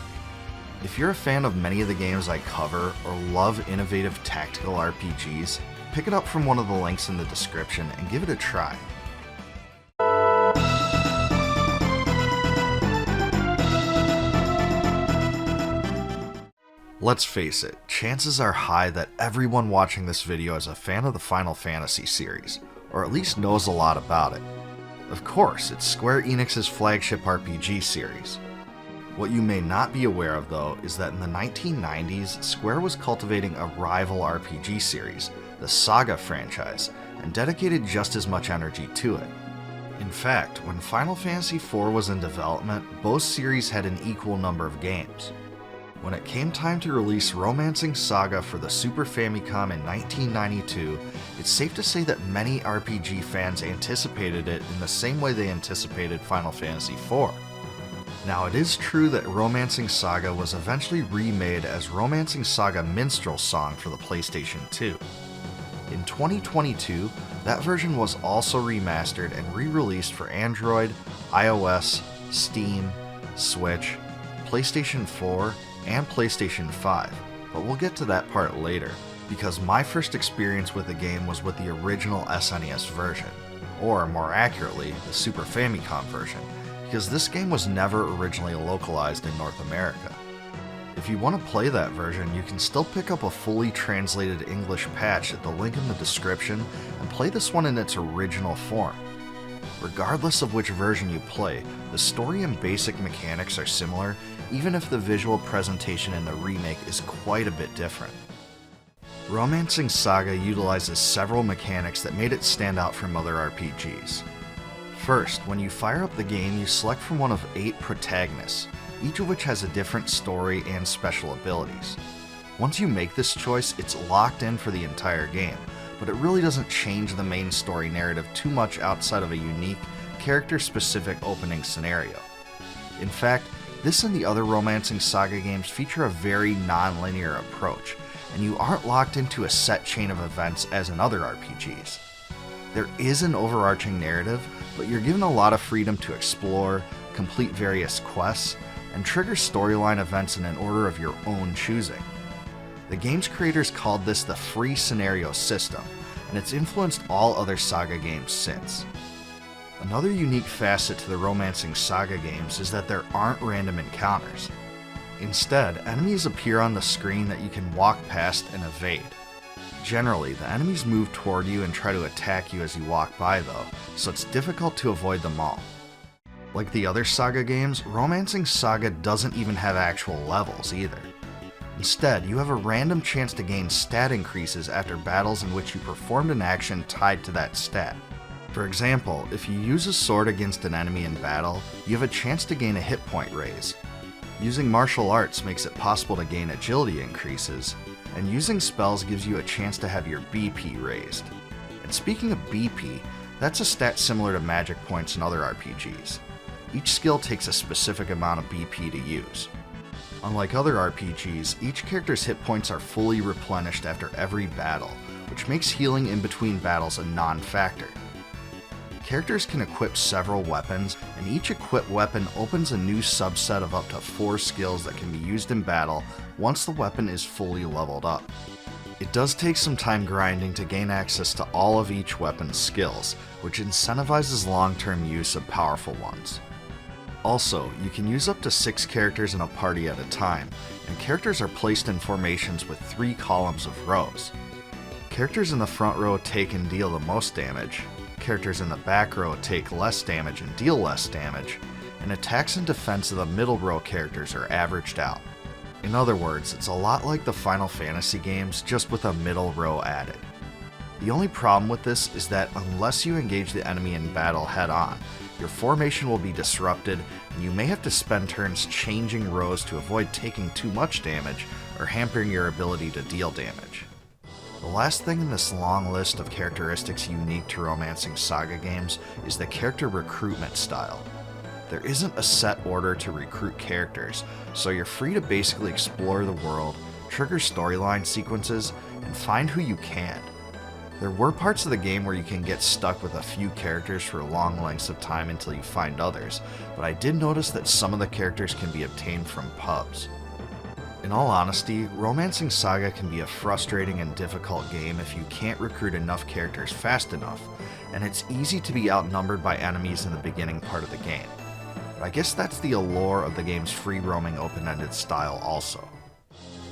A: If you're a fan of many of the games I cover or love innovative tactical RPGs, pick it up from one of the links in the description and give it a try. Let's face it, chances are high that everyone watching this video is a fan of the Final Fantasy series, or at least knows a lot about it. Of course, it's Square Enix's flagship RPG series. What you may not be aware of though is that in the 1990s, Square was cultivating a rival RPG series, the SaGa franchise, and dedicated just as much energy to it. In fact, when Final Fantasy IV was in development, both series had an equal number of games. When it came time to release Romancing Saga for the Super Famicom in 1992, it's safe to say that many RPG fans anticipated it in the same way they anticipated Final Fantasy IV. Now, it is true that Romancing Saga was eventually remade as Romancing Saga Minstrel Song for the PlayStation 2. In 2022, that version was also remastered and re-released for Android, iOS, Steam, Switch, PlayStation 4, and PlayStation 5, but we'll get to that part later, because my first experience with the game was with the original SNES version, or more accurately, the Super Famicom version, because this game was never originally localized in North America. If you want to play that version, you can still pick up a fully translated English patch at the link in the description and play this one in its original form. Regardless of which version you play, the story and basic mechanics are similar, even if the visual presentation in the remake is quite a bit different. Romancing Saga utilizes several mechanics that made it stand out from other RPGs. First, when you fire up the game, you select from one of 8 protagonists, each of which has a different story and special abilities. Once you make this choice, it's locked in for the entire game, but it really doesn't change the main story narrative too much outside of a unique, character-specific opening scenario. In fact, this and the other Romancing Saga games feature a very non-linear approach, and you aren't locked into a set chain of events as in other RPGs. There is an overarching narrative, but you're given a lot of freedom to explore, complete various quests, and trigger storyline events in an order of your own choosing. The game's creators called this the free scenario system, and it's influenced all other Saga games since. Another unique facet to the Romancing Saga games is that there aren't random encounters. Instead, enemies appear on the screen that you can walk past and evade. Generally, the enemies move toward you and try to attack you as you walk by though, so it's difficult to avoid them all. Like the other Saga games, Romancing Saga doesn't even have actual levels either. Instead, you have a random chance to gain stat increases after battles in which you performed an action tied to that stat. For example, if you use a sword against an enemy in battle, you have a chance to gain a hit point raise. Using martial arts makes it possible to gain agility increases, and using spells gives you a chance to have your BP raised. And speaking of BP, that's a stat similar to magic points in other RPGs. Each skill takes a specific amount of BP to use. Unlike other RPGs, each character's hit points are fully replenished after every battle, which makes healing in between battles a non-factor. Characters can equip several weapons, and each equipped weapon opens a new subset of up to 4 skills that can be used in battle once the weapon is fully leveled up. It does take some time grinding to gain access to all of each weapon's skills, which incentivizes long-term use of powerful ones. Also, you can use up to 6 characters in a party at a time, and characters are placed in formations with 3 columns of rows. Characters in the front row take and deal the most damage, characters in the back row take less damage and deal less damage, and attacks and defense of the middle row characters are averaged out. In other words, it's a lot like the Final Fantasy games, just with a middle row added. The only problem with this is that unless you engage the enemy in battle head-on, your formation will be disrupted, and you may have to spend turns changing rows to avoid taking too much damage or hampering your ability to deal damage. The last thing in this long list of characteristics unique to Romancing Saga games is the character recruitment style. There isn't a set order to recruit characters, so you're free to basically explore the world, trigger storyline sequences, and find who you can. There were parts of the game where you can get stuck with a few characters for long lengths of time until you find others, but I did notice that some of the characters can be obtained from pubs. In all honesty, Romancing Saga can be a frustrating and difficult game if you can't recruit enough characters fast enough, and it's easy to be outnumbered by enemies in the beginning part of the game. But I guess that's the allure of the game's free-roaming open-ended style also.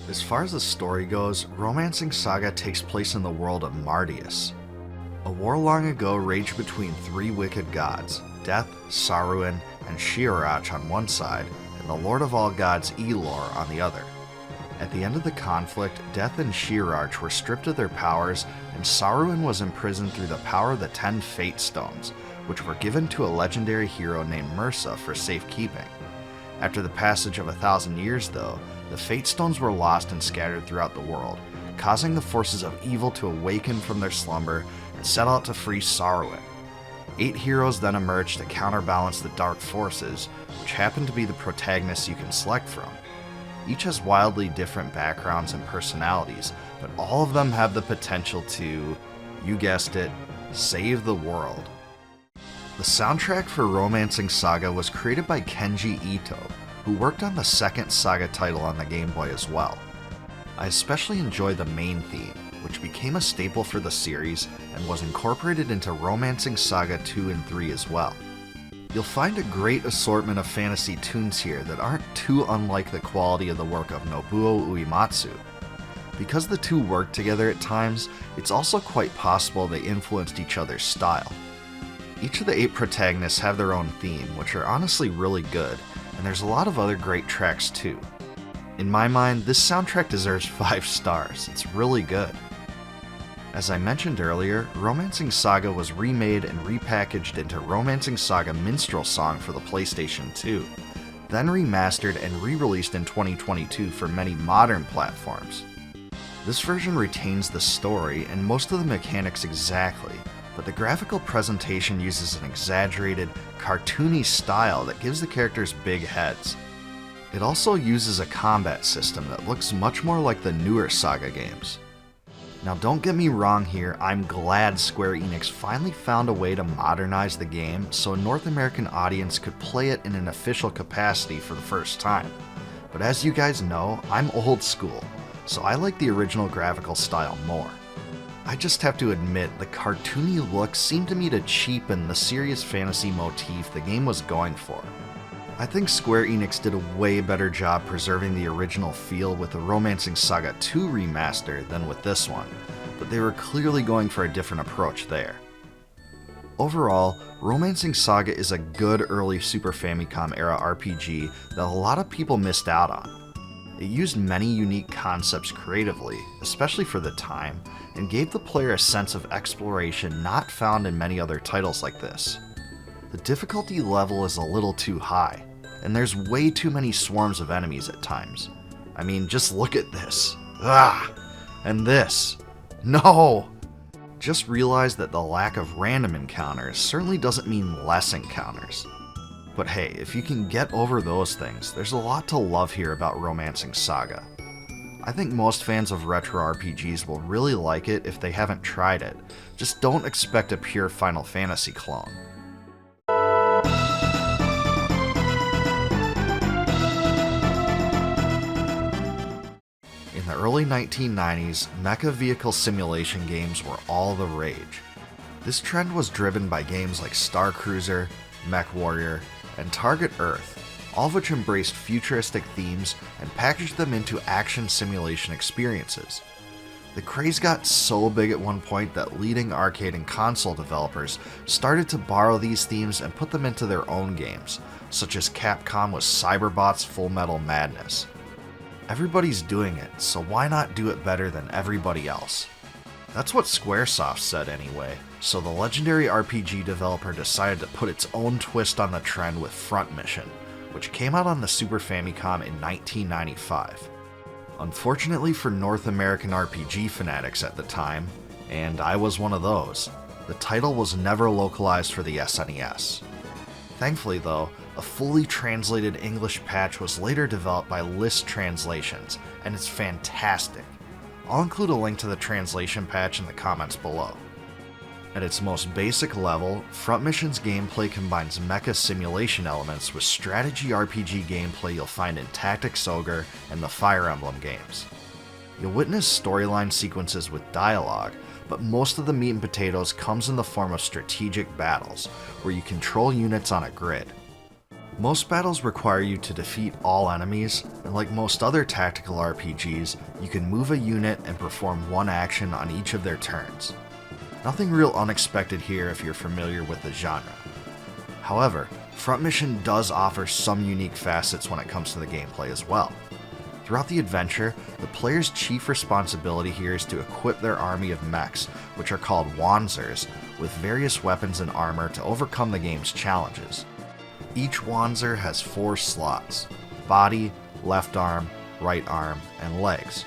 A: As far as the story goes, Romancing Saga takes place in the world of Mardius. A war long ago raged between 3 wicked gods, Death, Saruman, and Shirach on one side, and the Lord of all gods Elor on the other. At the end of the conflict, Death and Sheerarch were stripped of their powers, and Saruman was imprisoned through the power of the 10 Fate Stones, which were given to a legendary hero named Mursa for safekeeping. After the passage of 1,000 years, though, the Fate Stones were lost and scattered throughout the world, causing the forces of evil to awaken from their slumber and set out to free Saruman. 8 heroes then emerged to counterbalance the dark forces, which happen to be the protagonists you can select from. Each has wildly different backgrounds and personalities, but all of them have the potential to, you guessed it, save the world. The soundtrack for Romancing Saga was created by Kenji Ito, who worked on the second Saga title on the Game Boy as well. I especially enjoy the main theme, which became a staple for the series and was incorporated into Romancing Saga 2 and 3 as well. You'll find a great assortment of fantasy tunes here that aren't too unlike the quality of the work of Nobuo Uematsu. Because the two worked together at times, it's also quite possible they influenced each other's style. Each of the 8 protagonists have their own theme, which are honestly really good, and there's a lot of other great tracks too. In my mind, this soundtrack deserves 5 stars, it's really good. As I mentioned earlier, Romancing Saga was remade and repackaged into Romancing Saga Minstrel Song for the PlayStation 2, then remastered and re-released in 2022 for many modern platforms. This version retains the story and most of the mechanics exactly, but the graphical presentation uses an exaggerated, cartoony style that gives the characters big heads. It also uses a combat system that looks much more like the newer Saga games. Now don't get me wrong here, I'm glad Square Enix finally found a way to modernize the game so a North American audience could play it in an official capacity for the first time. But as you guys know, I'm old school, so I like the original graphical style more. I just have to admit, the cartoony look seemed to me to cheapen the serious fantasy motif the game was going for. I think Square Enix did a way better job preserving the original feel with the Romancing Saga 2 remaster than with this one, but they were clearly going for a different approach there. Overall, Romancing Saga is a good early Super Famicom era RPG that a lot of people missed out on. It used many unique concepts creatively, especially for the time, and gave the player a sense of exploration not found in many other titles like this. The difficulty level is a little too high, and there's way too many swarms of enemies at times. I mean, just look at this. Ah! And this. No! Just realize that the lack of random encounters certainly doesn't mean less encounters. But hey, if you can get over those things, there's a lot to love here about Romancing Saga. I think most fans of retro RPGs will really like it if they haven't tried it, just don't expect a pure Final Fantasy clone. In the early 1990s, mecha vehicle simulation games were all the rage. This trend was driven by games like Star Cruiser, Mech Warrior, and Target Earth, all of which embraced futuristic themes and packaged them into action simulation experiences. The craze got so big at one point that leading arcade and console developers started to borrow these themes and put them into their own games, such as Capcom with Cyberbot's Full Metal Madness. Everybody's doing it, so why not do it better than everybody else? That's what Squaresoft said anyway, so the legendary RPG developer decided to put its own twist on the trend with Front Mission, which came out on the Super Famicom in 1995. Unfortunately for North American RPG fanatics at the time, and I was one of those, the title was never localized for the SNES. Thankfully though, a fully translated English patch was later developed by List Translations, and it's fantastic. I'll include a link to the translation patch in the comments below. At its most basic level, Front Mission's gameplay combines mecha simulation elements with strategy RPG gameplay you'll find in Tactics Ogre and the Fire Emblem games. You'll witness storyline sequences with dialogue, but most of the meat and potatoes comes in the form of strategic battles, where you control units on a grid. Most battles require you to defeat all enemies, and like most other tactical RPGs, you can move a unit and perform one action on each of their turns. Nothing real unexpected here if you're familiar with the genre. However, Front Mission does offer some unique facets when it comes to the gameplay as well. Throughout the adventure, the player's chief responsibility here is to equip their army of mechs, which are called Wanzers, with various weapons and armor to overcome the game's challenges. Each Wanzer has 4 slots: body, left arm, right arm, and legs.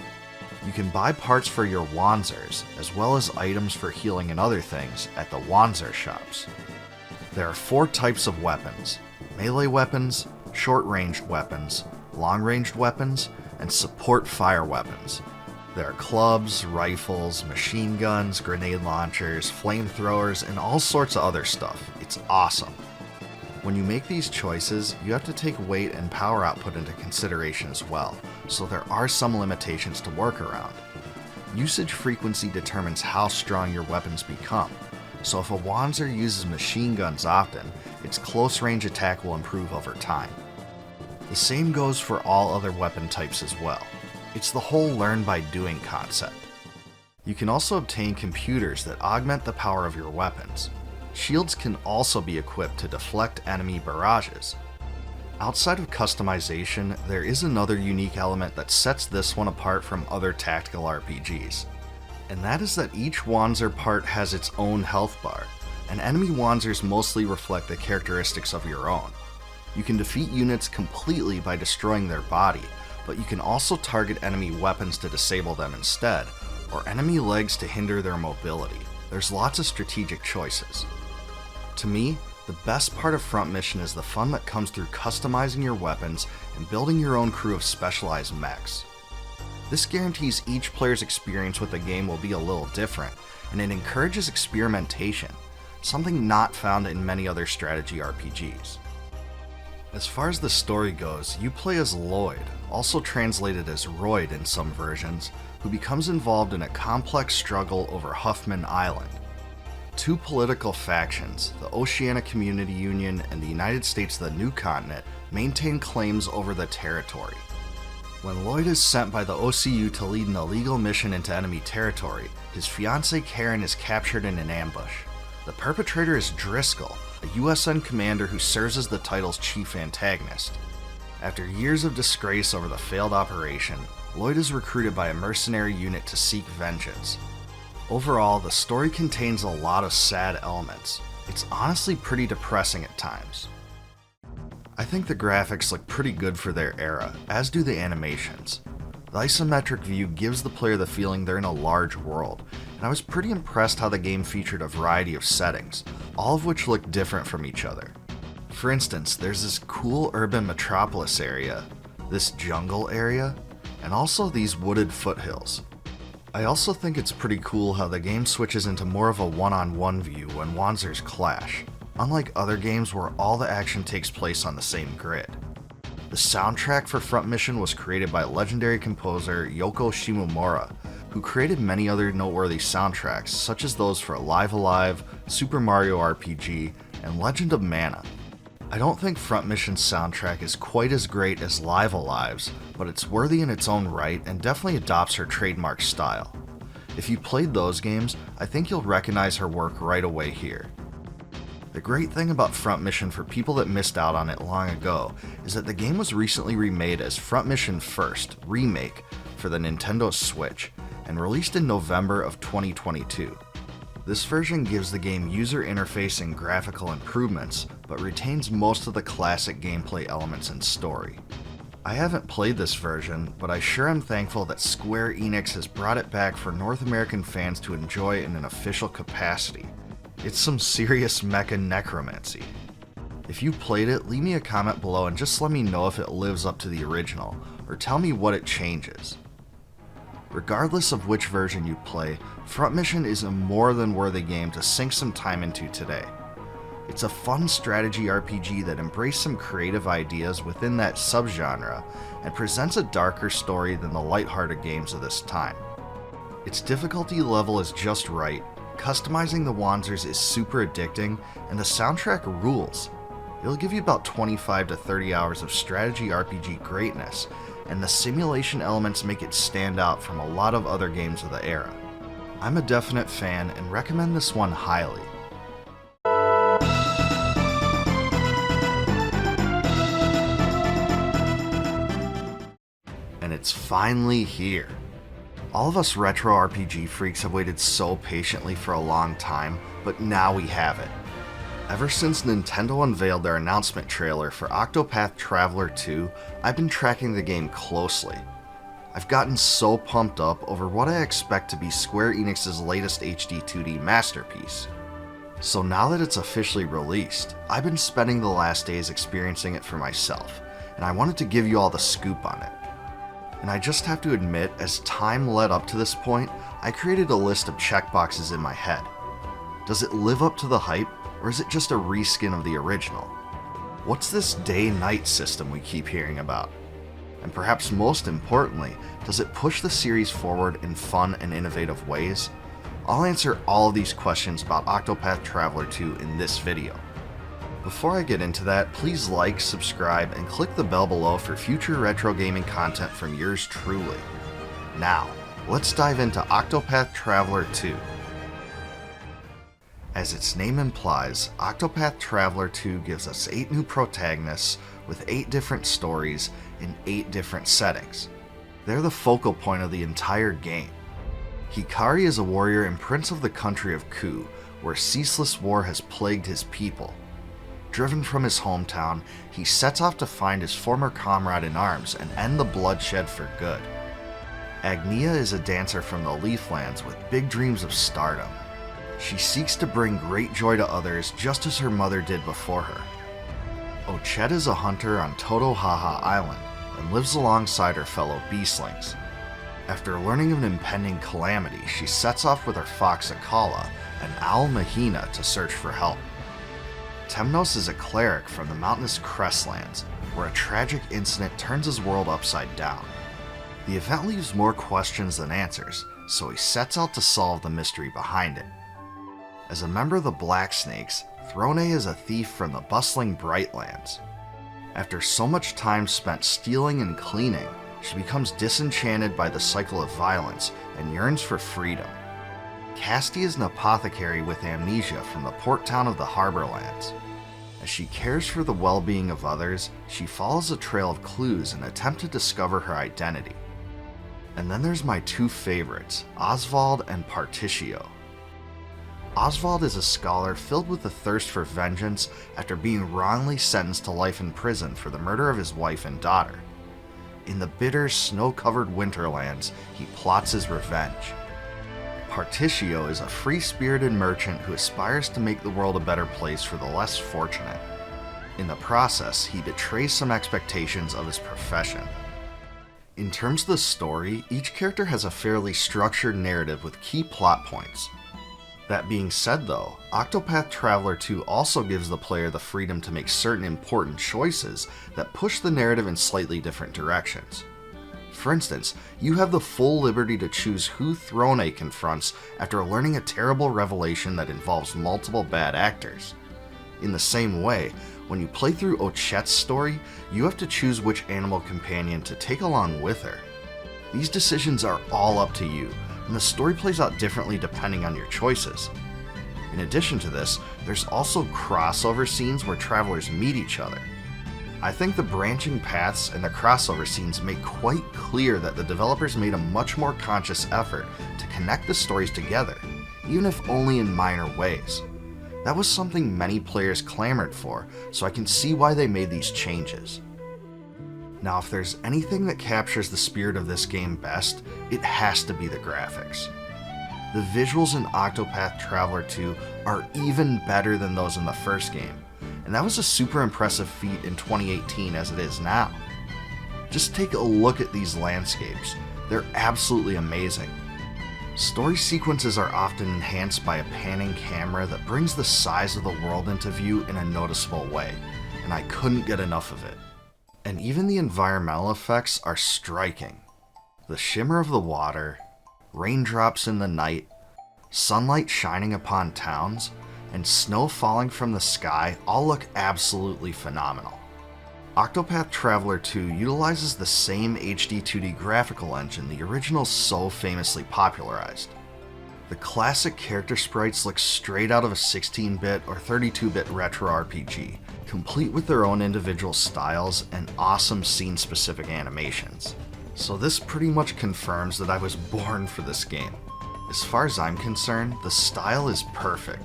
A: You can buy parts for your Wanzers, as well as items for healing and other things, at the Wanzer shops. There are 4 types of weapons: melee weapons, short-ranged weapons, long-ranged weapons, and support fire weapons. There are clubs, rifles, machine guns, grenade launchers, flamethrowers, and all sorts of other stuff. It's awesome. When you make these choices, you have to take weight and power output into consideration as well, so there are some limitations to work around. Usage frequency determines how strong your weapons become, so if a Wanzer uses machine guns often, its close range attack will improve over time. The same goes for all other weapon types as well. It's the whole learn by doing concept. You can also obtain computers that augment the power of your weapons. Shields can also be equipped to deflect enemy barrages. Outside of customization, there is another unique element that sets this one apart from other tactical RPGs. And that is that each Wanzer part has its own health bar, and enemy Wanzers mostly reflect the characteristics of your own. You can defeat units completely by destroying their body, but you can also target enemy weapons to disable them instead, or enemy legs to hinder their mobility. There's lots of strategic choices. To me, the best part of Front Mission is the fun that comes through customizing your weapons and building your own crew of specialized mechs. This guarantees each player's experience with the game will be a little different, and it encourages experimentation, something not found in many other strategy RPGs. As far as the story goes, you play as Lloyd, also translated as Royd in some versions, who becomes involved in a complex struggle over Huffman Island. 2 political factions, the Oceania Community Union and the United States of the New Continent, maintain claims over the territory. When Lloyd is sent by the OCU to lead an illegal mission into enemy territory, his fiancée Karen is captured in an ambush. The perpetrator is Driscoll, a USN commander who serves as the title's chief antagonist. After years of disgrace over the failed operation, Lloyd is recruited by a mercenary unit to seek vengeance. Overall, the story contains a lot of sad elements. It's honestly pretty depressing at times. I think the graphics look pretty good for their era, as do the animations. The isometric view gives the player the feeling they're in a large world, and I was pretty impressed how the game featured a variety of settings, all of which look different from each other. For instance, there's this cool urban metropolis area, this jungle area, and also these wooded foothills. I also think it's pretty cool how the game switches into more of a one-on-one view when Wanzers clash, unlike other games where all the action takes place on the same grid. The soundtrack for Front Mission was created by legendary composer Yoko Shimomura, who created many other noteworthy soundtracks such as those for Live Alive, Super Mario RPG, and Legend of Mana. I don't think Front Mission's soundtrack is quite as great as Live Alive's, but it's worthy in its own right and definitely adopts her trademark style. If you played those games, I think you'll recognize her work right away here. The great thing about Front Mission for people that missed out on it long ago is that the game was recently remade as Front Mission First, Remake, for the Nintendo Switch, and released in November of 2022. This version gives the game user interface and graphical improvements, but retains most of the classic gameplay elements and story. I haven't played this version, but I sure am thankful that Square Enix has brought it back for North American fans to enjoy in an official capacity. It's some serious mecha necromancy. If you played it, leave me a comment below and just let me know if it lives up to the original, or tell me what it changes. Regardless of which version you play, Front Mission is a more than worthy game to sink some time into today. It's a fun strategy RPG that embraced some creative ideas within that subgenre and presents a darker story than the lighthearted games of this time. Its difficulty level is just right, customizing the Wanzers is super addicting, and the soundtrack rules. It'll give you about 25 to 30 hours of strategy RPG greatness, and the simulation elements make it stand out from a lot of other games of the era. I'm a definite fan and recommend this one highly. and it's finally here. All of us retro RPG freaks have waited so patiently for a long time, but now we have it. Ever since Nintendo unveiled their announcement trailer for Octopath Traveler II, I've been tracking the game closely. I've gotten so pumped up over what I expect to be Square Enix's latest HD 2D masterpiece. So now that it's officially released, I've been spending the last days experiencing it for myself, and I wanted to give you all the scoop on it. And I just have to admit, as time led up to this point, I created a list of checkboxes in my head. Does it live up to the hype, or is it just a reskin of the original? What's this day-night system we keep hearing about? And perhaps most importantly, does it push the series forward in fun and innovative ways? I'll answer all of these questions about Octopath Traveler 2 in this video. Before I get into that, please like, subscribe, and click the bell below for future retro gaming content from yours truly. Now, let's dive into Octopath Traveler 2. As its name implies, Octopath Traveler 2 gives us 8 new protagonists with 8 different stories in 8 different settings. They're the focal point of the entire game. Hikari is a warrior and prince of the country of Ku, where ceaseless war has plagued his people. Driven from his hometown, he sets off to find his former comrade in arms and end the bloodshed for good. Agnia is a dancer from the Leaflands with big dreams of stardom. She seeks to bring great joy to others just as her mother did before her. Ochette is a hunter on Totohaha Island and lives alongside her fellow beastlings. After learning of an impending calamity, she sets off with her fox Akala and owl Mahina to search for help. Temnos is a cleric from the mountainous Crestlands, where a tragic incident turns his world upside down. The event leaves more questions than answers, so he sets out to solve the mystery behind it. As a member of the Black Snakes, Throne is a thief from the bustling Brightlands. After so much time spent stealing and cleaning, she becomes disenchanted by the cycle of violence and yearns for freedom. Casti is an apothecary with amnesia from the port town of the Harborlands. As she cares for the well-being of others, she follows a trail of clues in an attempt to discover her identity. And then there's my 2 favorites, Oswald and Particio. Oswald is a scholar filled with a thirst for vengeance after being wrongly sentenced to life in prison for the murder of his wife and daughter. In the bitter, snow-covered Winterlands, he plots his revenge. Particio is a free-spirited merchant who aspires to make the world a better place for the less fortunate. In the process, he betrays some expectations of his profession. In terms of the story, each character has a fairly structured narrative with key plot points. That being said though, Octopath Traveler 2 also gives the player the freedom to make certain important choices that push the narrative in slightly different directions. For instance, you have the full liberty to choose who Throne confronts after learning a terrible revelation that involves multiple bad actors. In the same way, when you play through Ochette's story, you have to choose which animal companion to take along with her. These decisions are all up to you, and the story plays out differently depending on your choices. In addition to this, there's also crossover scenes where travelers meet each other. I think the branching paths and the crossover scenes make quite clear that the developers made a much more conscious effort to connect the stories together, even if only in minor ways. That was something many players clamored for, so I can see why they made these changes. Now, if there's anything that captures the spirit of this game best, it has to be the graphics. The visuals in Octopath Traveler 2 are even better than those in the first game, and that was a super impressive feat in 2018 as it is now. Just take a look at these landscapes. They're absolutely amazing. Story sequences are often enhanced by a panning camera that brings the size of the world into view in a noticeable way, and I couldn't get enough of it. And even the environmental effects are striking. The shimmer of the water, raindrops in the night, sunlight shining upon towns, and snow falling from the sky all look absolutely phenomenal. Octopath Traveler 2 utilizes the same HD 2D graphical engine the original so famously popularized. The classic character sprites look straight out of a 16-bit or 32-bit retro RPG, complete with their own individual styles and awesome scene-specific animations. So this pretty much confirms that I was born for this game. As far as I'm concerned, the style is perfect.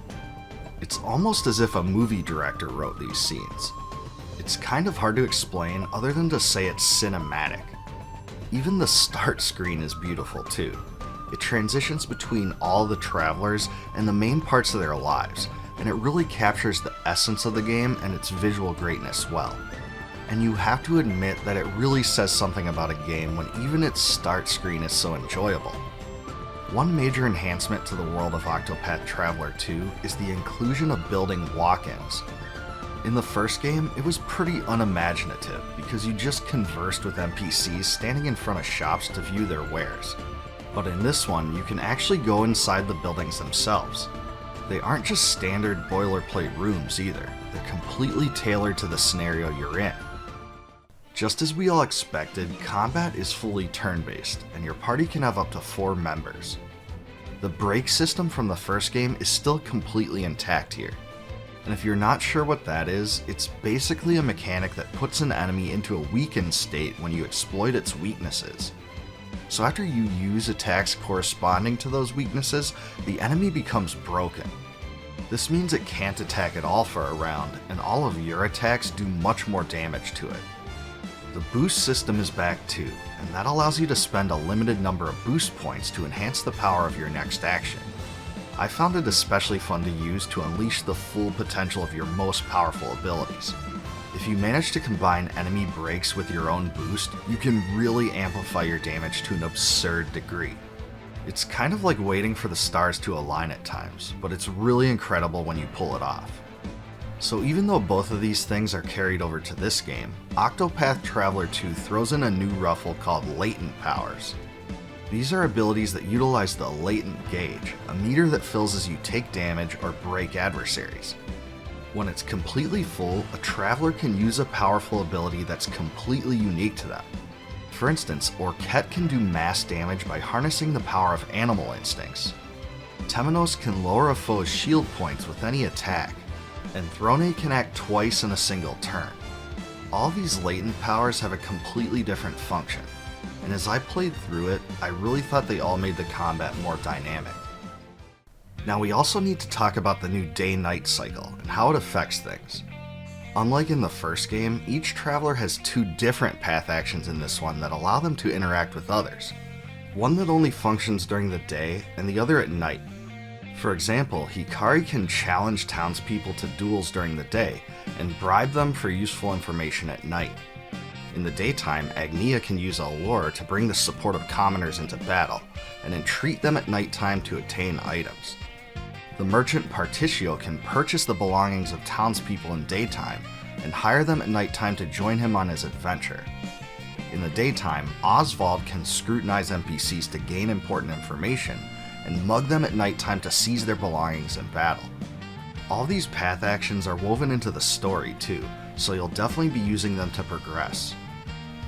A: It's almost as if a movie director wrote these scenes. It's kind of hard to explain other than to say it's cinematic. Even the start screen is beautiful too. It transitions between all the travelers and the main parts of their lives, and it really captures the essence of the game and its visual greatness well. And you have to admit that it really says something about a game when even its start screen is so enjoyable. One major enhancement to the world of Octopath Traveler II is the inclusion of building walk-ins. In the first game, it was pretty unimaginative because you just conversed with NPCs standing in front of shops to view their wares. But in this one, you can actually go inside the buildings themselves. They aren't just standard boilerplate rooms either, they're completely tailored to the scenario you're in. Just as we all expected, combat is fully turn-based, and your party can have up to 4 members. The break system from the first game is still completely intact here. And if you're not sure what that is, it's basically a mechanic that puts an enemy into a weakened state when you exploit its weaknesses. So after you use attacks corresponding to those weaknesses, the enemy becomes broken. This means it can't attack at all for a round, and all of your attacks do much more damage to it. The boost system is back too, and that allows you to spend a limited number of boost points to enhance the power of your next action. I found it especially fun to use to unleash the full potential of your most powerful abilities. If you manage to combine enemy breaks with your own boost, you can really amplify your damage to an absurd degree. It's kind of like waiting for the stars to align at times, but it's really incredible when you pull it off. So even though both of these things are carried over to this game, Octopath Traveler 2 throws in a new ruffle called Latent Powers. These are abilities that utilize the Latent Gauge, a meter that fills as you take damage or break adversaries. When it's completely full, a Traveler can use a powerful ability that's completely unique to them. For instance, Orket can do mass damage by harnessing the power of animal instincts. Temenos can lower a foe's shield points with any attack, and Throne can act twice in a single turn. All these latent powers have a completely different function, and as I played through it, I really thought they all made the combat more dynamic. Now we also need to talk about the new day-night cycle and how it affects things. Unlike in the first game, each traveler has 2 different path actions in this one that allow them to interact with others. One that only functions during the day, and the other at night. For example, Hikari can challenge townspeople to duels during the day, and bribe them for useful information at night. In the daytime, Agnia can use Allure to bring the support of commoners into battle, and entreat them at nighttime to obtain items. The merchant Partitio can purchase the belongings of townspeople in daytime, and hire them at nighttime to join him on his adventure. In the daytime, Oswald can scrutinize NPCs to gain important information, and mug them at nighttime to seize their belongings in battle. All these path actions are woven into the story too, so you'll definitely be using them to progress.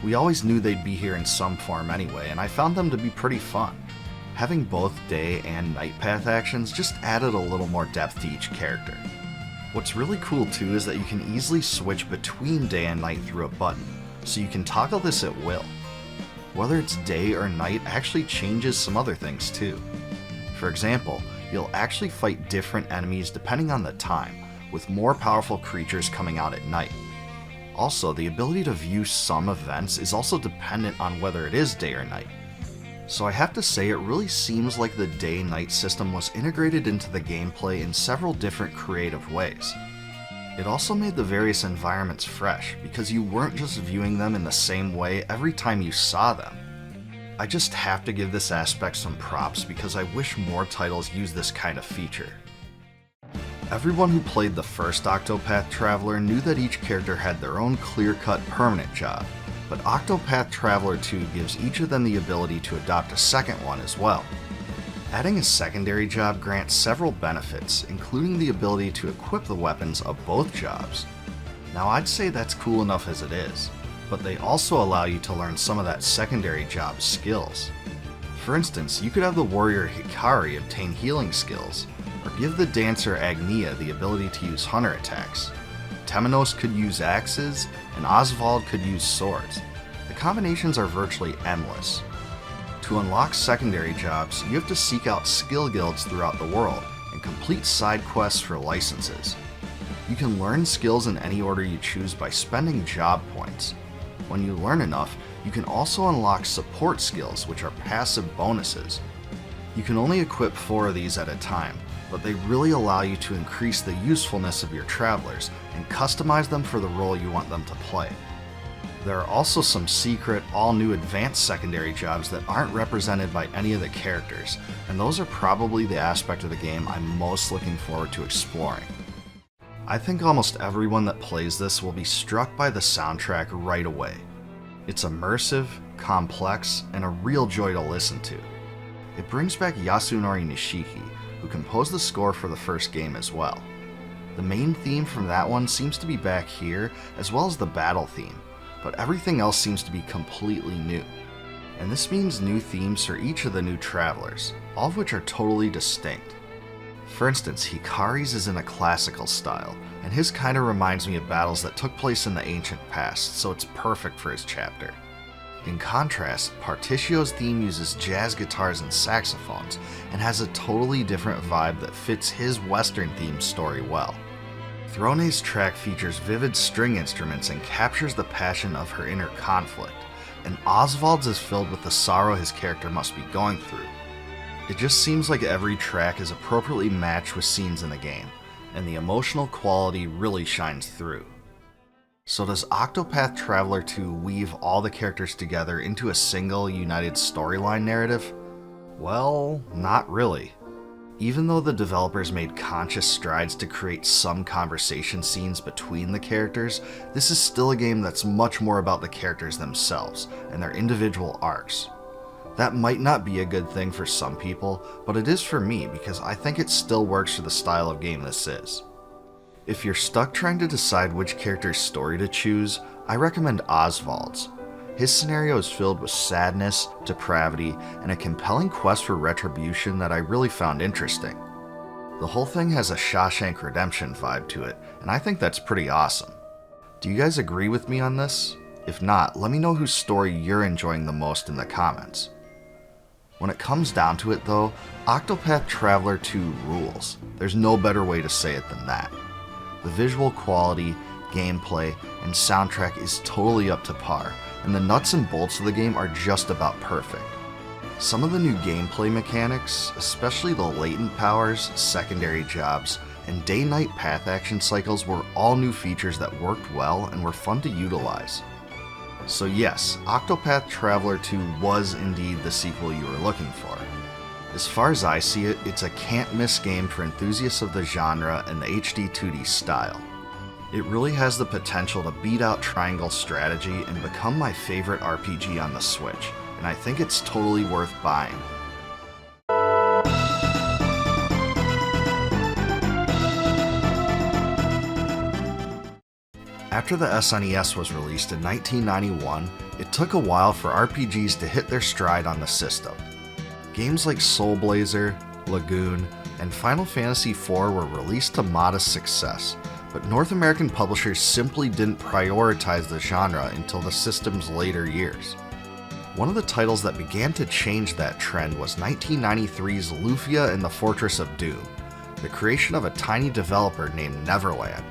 A: We always knew they'd be here in some form anyway, and I found them to be pretty fun. Having both day and night path actions just added a little more depth to each character. What's really cool too is that you can easily switch between day and night through a button, so you can toggle this at will. Whether it's day or night actually changes some other things too. For example, you'll actually fight different enemies depending on the time, with more powerful creatures coming out at night. Also, the ability to view some events is also dependent on whether it is day or night. So I have to say it really seems like the day-night system was integrated into the gameplay in several different creative ways. It also made the various environments fresh, because you weren't just viewing them in the same way every time you saw them. I just have to give this aspect some props because I wish more titles used this kind of feature. Everyone who played the first Octopath Traveler knew that each character had their own clear-cut permanent job, but Octopath Traveler 2 gives each of them the ability to adopt a second one as well. Adding a secondary job grants several benefits, including the ability to equip the weapons of both jobs. Now I'd say that's cool enough as it is, but they also allow you to learn some of that secondary job's skills. For instance, you could have the warrior Hikari obtain healing skills, or give the dancer Agnia the ability to use hunter attacks. Temenos could use axes, and Oswald could use swords. The combinations are virtually endless. To unlock secondary jobs, you have to seek out skill guilds throughout the world and complete side quests for licenses. You can learn skills in any order you choose by spending job points. When you learn enough, you can also unlock support skills, which are passive bonuses. You can only equip 4 of these at a time, but they really allow you to increase the usefulness of your travelers and customize them for the role you want them to play. There are also some secret, all-new advanced secondary jobs that aren't represented by any of the characters, and those are probably the aspect of the game I'm most looking forward to exploring. I think almost everyone that plays this will be struck by the soundtrack right away. It's immersive, complex, and a real joy to listen to. It brings back Yasunori Nishiki, who composed the score for the first game as well. The main theme from that one seems to be back here, as well as the battle theme, but everything else seems to be completely new. And this means new themes for each of the new travelers, all of which are totally distinct. For instance, Hikari's is in a classical style, and his kinda reminds me of battles that took place in the ancient past, so it's perfect for his chapter. In contrast, Particcio's theme uses jazz guitars and saxophones, and has a totally different vibe that fits his Western-themed story well. Throne's track features vivid string instruments and captures the passion of her inner conflict, and Oswald's is filled with the sorrow his character must be going through. It just seems like every track is appropriately matched with scenes in the game, and the emotional quality really shines through. So does Octopath Traveler II weave all the characters together into a single, united storyline narrative? Well, not really. Even though the developers made conscious strides to create some conversation scenes between the characters, this is still a game that's much more about the characters themselves and their individual arcs. That might not be a good thing for some people, but it is for me because I think it still works for the style of game this is. If you're stuck trying to decide which character's story to choose, I recommend Oswald's. His scenario is filled with sadness, depravity, and a compelling quest for retribution that I really found interesting. The whole thing has a Shawshank Redemption vibe to it, and I think that's pretty awesome. Do you guys agree with me on this? If not, let me know whose story you're enjoying the most in the comments. When it comes down to it though, Octopath Traveler 2 rules. There's no better way to say it than that. The visual quality, gameplay, and soundtrack is totally up to par, and the nuts and bolts of the game are just about perfect. Some of the new gameplay mechanics, especially the latent powers, secondary jobs, and day-night path action cycles were all new features that worked well and were fun to utilize. So yes, Octopath Traveler 2 was indeed the sequel you were looking for. As far as I see it, it's a can't-miss game for enthusiasts of the genre and the HD 2D style. It really has the potential to beat out Triangle Strategy and become my favorite RPG on the Switch, and I think it's totally worth buying. After the SNES was released in 1991, it took a while for RPGs to hit their stride on the system. Games like Soul Blazer, Lagoon, and Final Fantasy IV were released to modest success, but North American publishers simply didn't prioritize the genre until the system's later years. One of the titles that began to change that trend was 1993's Lufia and the Fortress of Doom, the creation of a tiny developer named Neverland.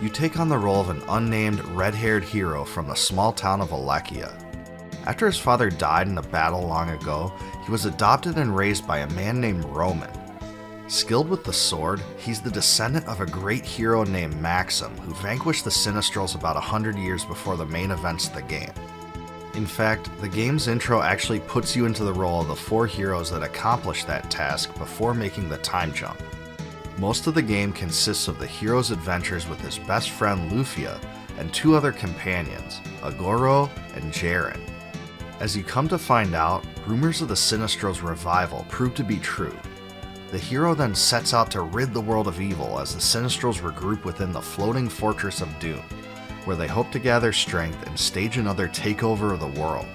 A: You take on the role of an unnamed, red-haired hero from the small town of Alekia. After his father died in a battle long ago, he was adopted and raised by a man named Roman. Skilled with the sword, he's the descendant of a great hero named Maxim, who vanquished the Sinistrals about 100 years before the main events of the game. In fact, the game's intro actually puts you into the role of the 4 heroes that accomplished that task before making the time jump. Most of the game consists of the hero's adventures with his best friend Lufia and 2 other companions, Agoro and Jaren. As you come to find out, rumors of the Sinistrals' revival prove to be true. The hero then sets out to rid the world of evil as the Sinistrals regroup within the floating Fortress of Doom, where they hope to gather strength and stage another takeover of the world.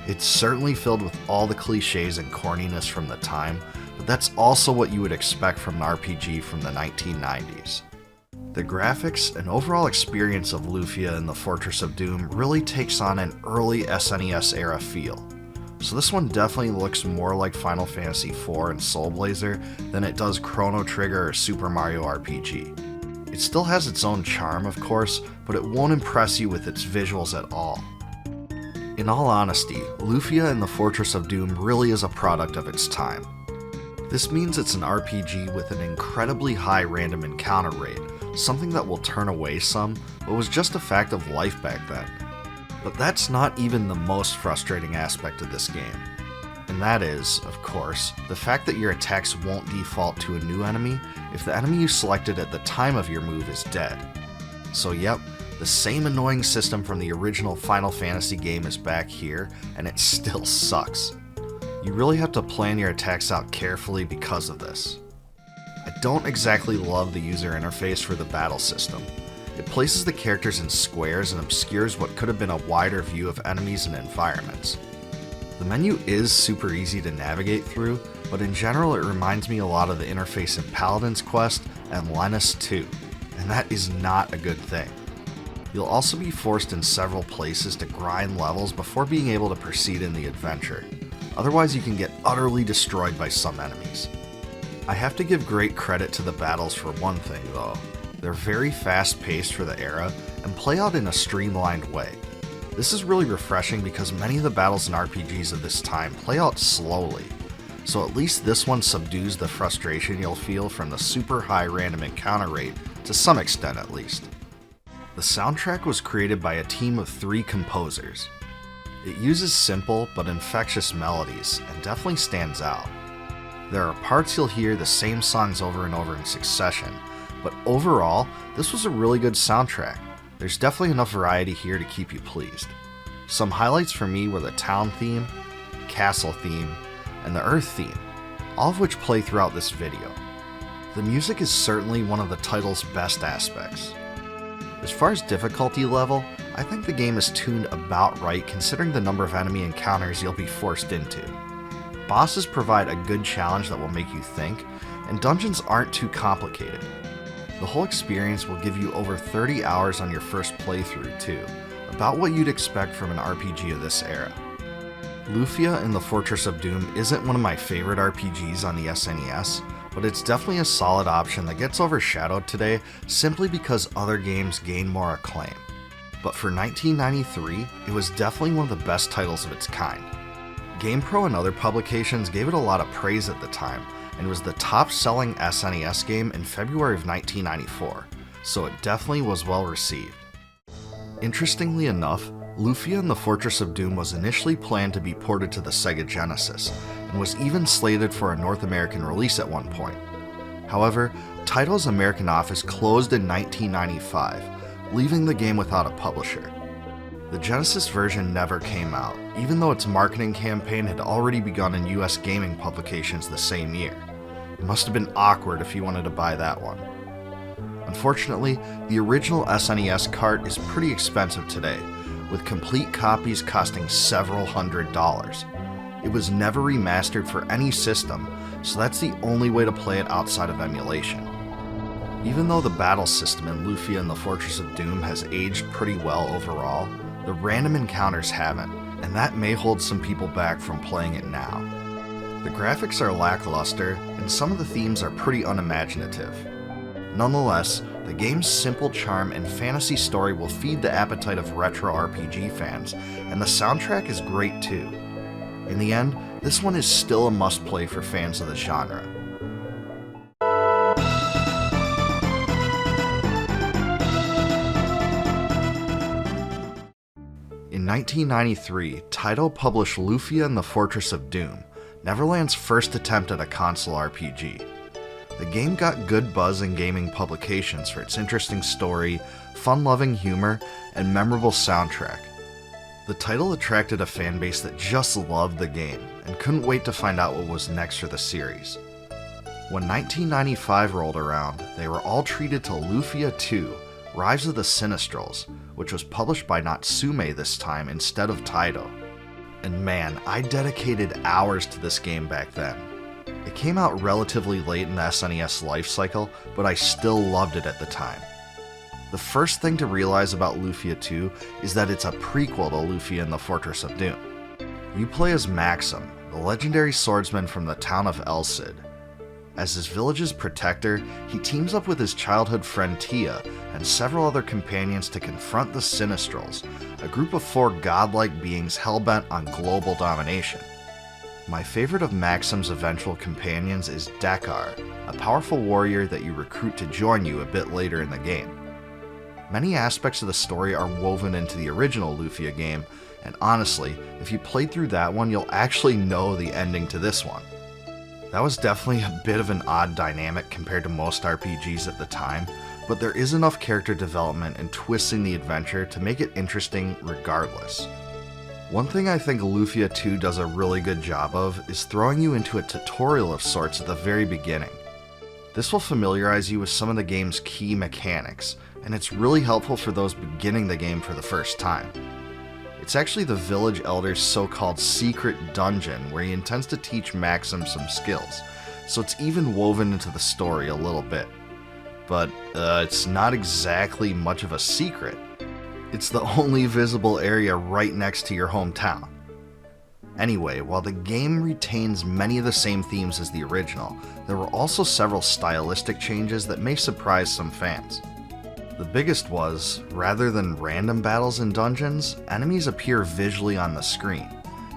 A: It's certainly filled with all the cliches and corniness from the time, but that's also what you would expect from an RPG from the 1990s. The graphics and overall experience of Lufia in the Fortress of Doom really takes on an early SNES era feel. So this one definitely looks more like Final Fantasy IV and Soul Blazer than it does Chrono Trigger or Super Mario RPG. It still has its own charm, of course, but it won't impress you with its visuals at all. In all honesty, Lufia in the Fortress of Doom really is a product of its time. This means it's an RPG with an incredibly high random encounter rate, something that will turn away some, but was just a fact of life back then. But that's not even the most frustrating aspect of this game. And that is, of course, the fact that your attacks won't default to a new enemy if the enemy you selected at the time of your move is dead. So yep, the same annoying system from the original Final Fantasy game is back here, and it still sucks. You really have to plan your attacks out carefully because of this. I don't exactly love the user interface for the battle system. It places the characters in squares and obscures what could have been a wider view of enemies and environments. The menu is super easy to navigate through, but in general it reminds me a lot of the interface in Paladin's Quest and Lennus II, and that is not a good thing. You'll also be forced in several places to grind levels before being able to proceed in the adventure. Otherwise you can get utterly destroyed by some enemies. I have to give great credit to the battles for one thing though. They're very fast paced for the era and play out in a streamlined way. This is really refreshing because many of the battles in RPGs of this time play out slowly. So at least this one subdues the frustration you'll feel from the super high random encounter rate, to some extent at least. The soundtrack was created by a team of 3 composers. It uses simple but infectious melodies and definitely stands out. There are parts you'll hear the same songs over and over in succession, but overall, this was a really good soundtrack. There's definitely enough variety here to keep you pleased. Some highlights for me were the town theme, castle theme, and the earth theme, all of which play throughout this video. The music is certainly one of the title's best aspects. As far as difficulty level, I think the game is tuned about right considering the number of enemy encounters you'll be forced into. Bosses provide a good challenge that will make you think, and dungeons aren't too complicated. The whole experience will give you over 30 hours on your first playthrough too, about what you'd expect from an RPG of this era. Lufia in the Fortress of Doom isn't one of my favorite RPGs on the SNES, but it's definitely a solid option that gets overshadowed today simply because other games gain more acclaim. But for 1993, it was definitely one of the best titles of its kind. GamePro and other publications gave it a lot of praise at the time, and was the top-selling SNES game in February of 1994, so it definitely was well received. Interestingly enough, Lufia in the Fortress of Doom was initially planned to be ported to the Sega Genesis, and was even slated for a North American release at one point. However, Taito's American office closed in 1995, leaving the game without a publisher. The Genesis version never came out, even though its marketing campaign had already begun in US gaming publications the same year. It must have been awkward if you wanted to buy that one. Unfortunately, the original SNES cart is pretty expensive today, with complete copies costing several $100s. It was never remastered for any system, so that's the only way to play it outside of emulation. Even though the battle system in Lufia and the Fortress of Doom has aged pretty well overall, the random encounters haven't, and that may hold some people back from playing it now. The graphics are lackluster, and some of the themes are pretty unimaginative. Nonetheless, the game's simple charm and fantasy story will feed the appetite of retro RPG fans, and the soundtrack is great too. In the end, this one is still a must-play for fans of the genre. In 1993, Taito published Lufia and the Fortress of Doom, Neverland's first attempt at a console RPG. The game got good buzz in gaming publications for its interesting story, fun-loving humor, and memorable soundtrack. The title attracted a fanbase that just loved the game, and couldn't wait to find out what was next for the series. When 1995 rolled around, they were all treated to Lufia II, Rise of the Sinistrals, which was published by Natsume this time instead of Taito. And man, I dedicated hours to this game back then. It came out relatively late in the SNES life cycle, but I still loved it at the time. The first thing to realize about Lufia II is that it's a prequel to Lufia and the Fortress of Doom. You play as Maxim, the legendary swordsman from the town of El Cid. As his village's protector, he teams up with his childhood friend Tia and several other companions to confront the Sinistrals, a group of 4 godlike beings hell-bent on global domination. My favorite of Maxim's eventual companions is Dekar, a powerful warrior that you recruit to join you a bit later in the game. Many aspects of the story are woven into the original Lufia game, and honestly, if you played through that one, you'll actually know the ending to this one. That was definitely a bit of an odd dynamic compared to most RPGs at the time, but there is enough character development and twists in the adventure to make it interesting regardless. One thing I think Lufia 2 does a really good job of is throwing you into a tutorial of sorts at the very beginning. This will familiarize you with some of the game's key mechanics, and it's really helpful for those beginning the game for the first time. It's actually the village elder's so-called secret dungeon where he intends to teach Maxim some skills, so it's even woven into the story a little bit. But it's not exactly much of a secret. It's the only visible area right next to your hometown. Anyway, while the game retains many of the same themes as the original, there were also several stylistic changes that may surprise some fans. The biggest was, rather than random battles in dungeons, enemies appear visually on the screen,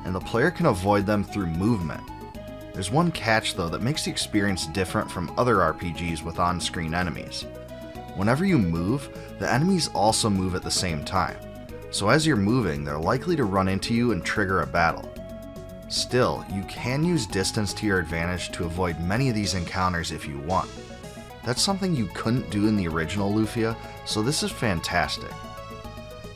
A: and the player can avoid them through movement. There's one catch though that makes the experience different from other RPGs with on-screen enemies. Whenever you move, the enemies also move at the same time, so as you're moving, they're likely to run into you and trigger a battle. Still, you can use distance to your advantage to avoid many of these encounters if you want. That's something you couldn't do in the original Lufia, so this is fantastic.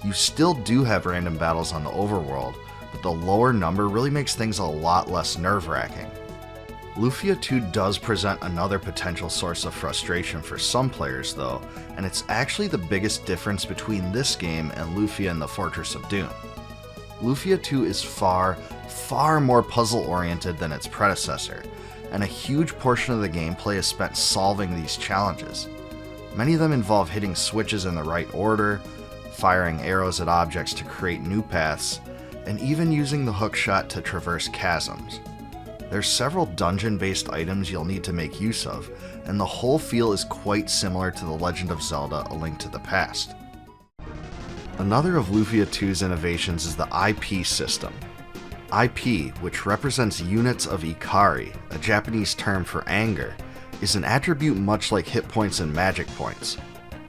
A: You still do have random battles on the overworld, but the lower number really makes things a lot less nerve-wracking. Lufia 2 does present another potential source of frustration for some players though, and it's actually the biggest difference between this game and Lufia and the Fortress of Doom. Lufia 2 is far more puzzle-oriented than its predecessor, and a huge portion of the gameplay is spent solving these challenges. Many of them involve hitting switches in the right order, firing arrows at objects to create new paths, and even using the hookshot to traverse chasms. There's several dungeon-based items you'll need to make use of, and the whole feel is quite similar to The Legend of Zelda: A Link to the Past. Another of Lufia 2's innovations is the IP system. IP, which represents units of Ikari, a Japanese term for anger, is an attribute much like hit points and magic points.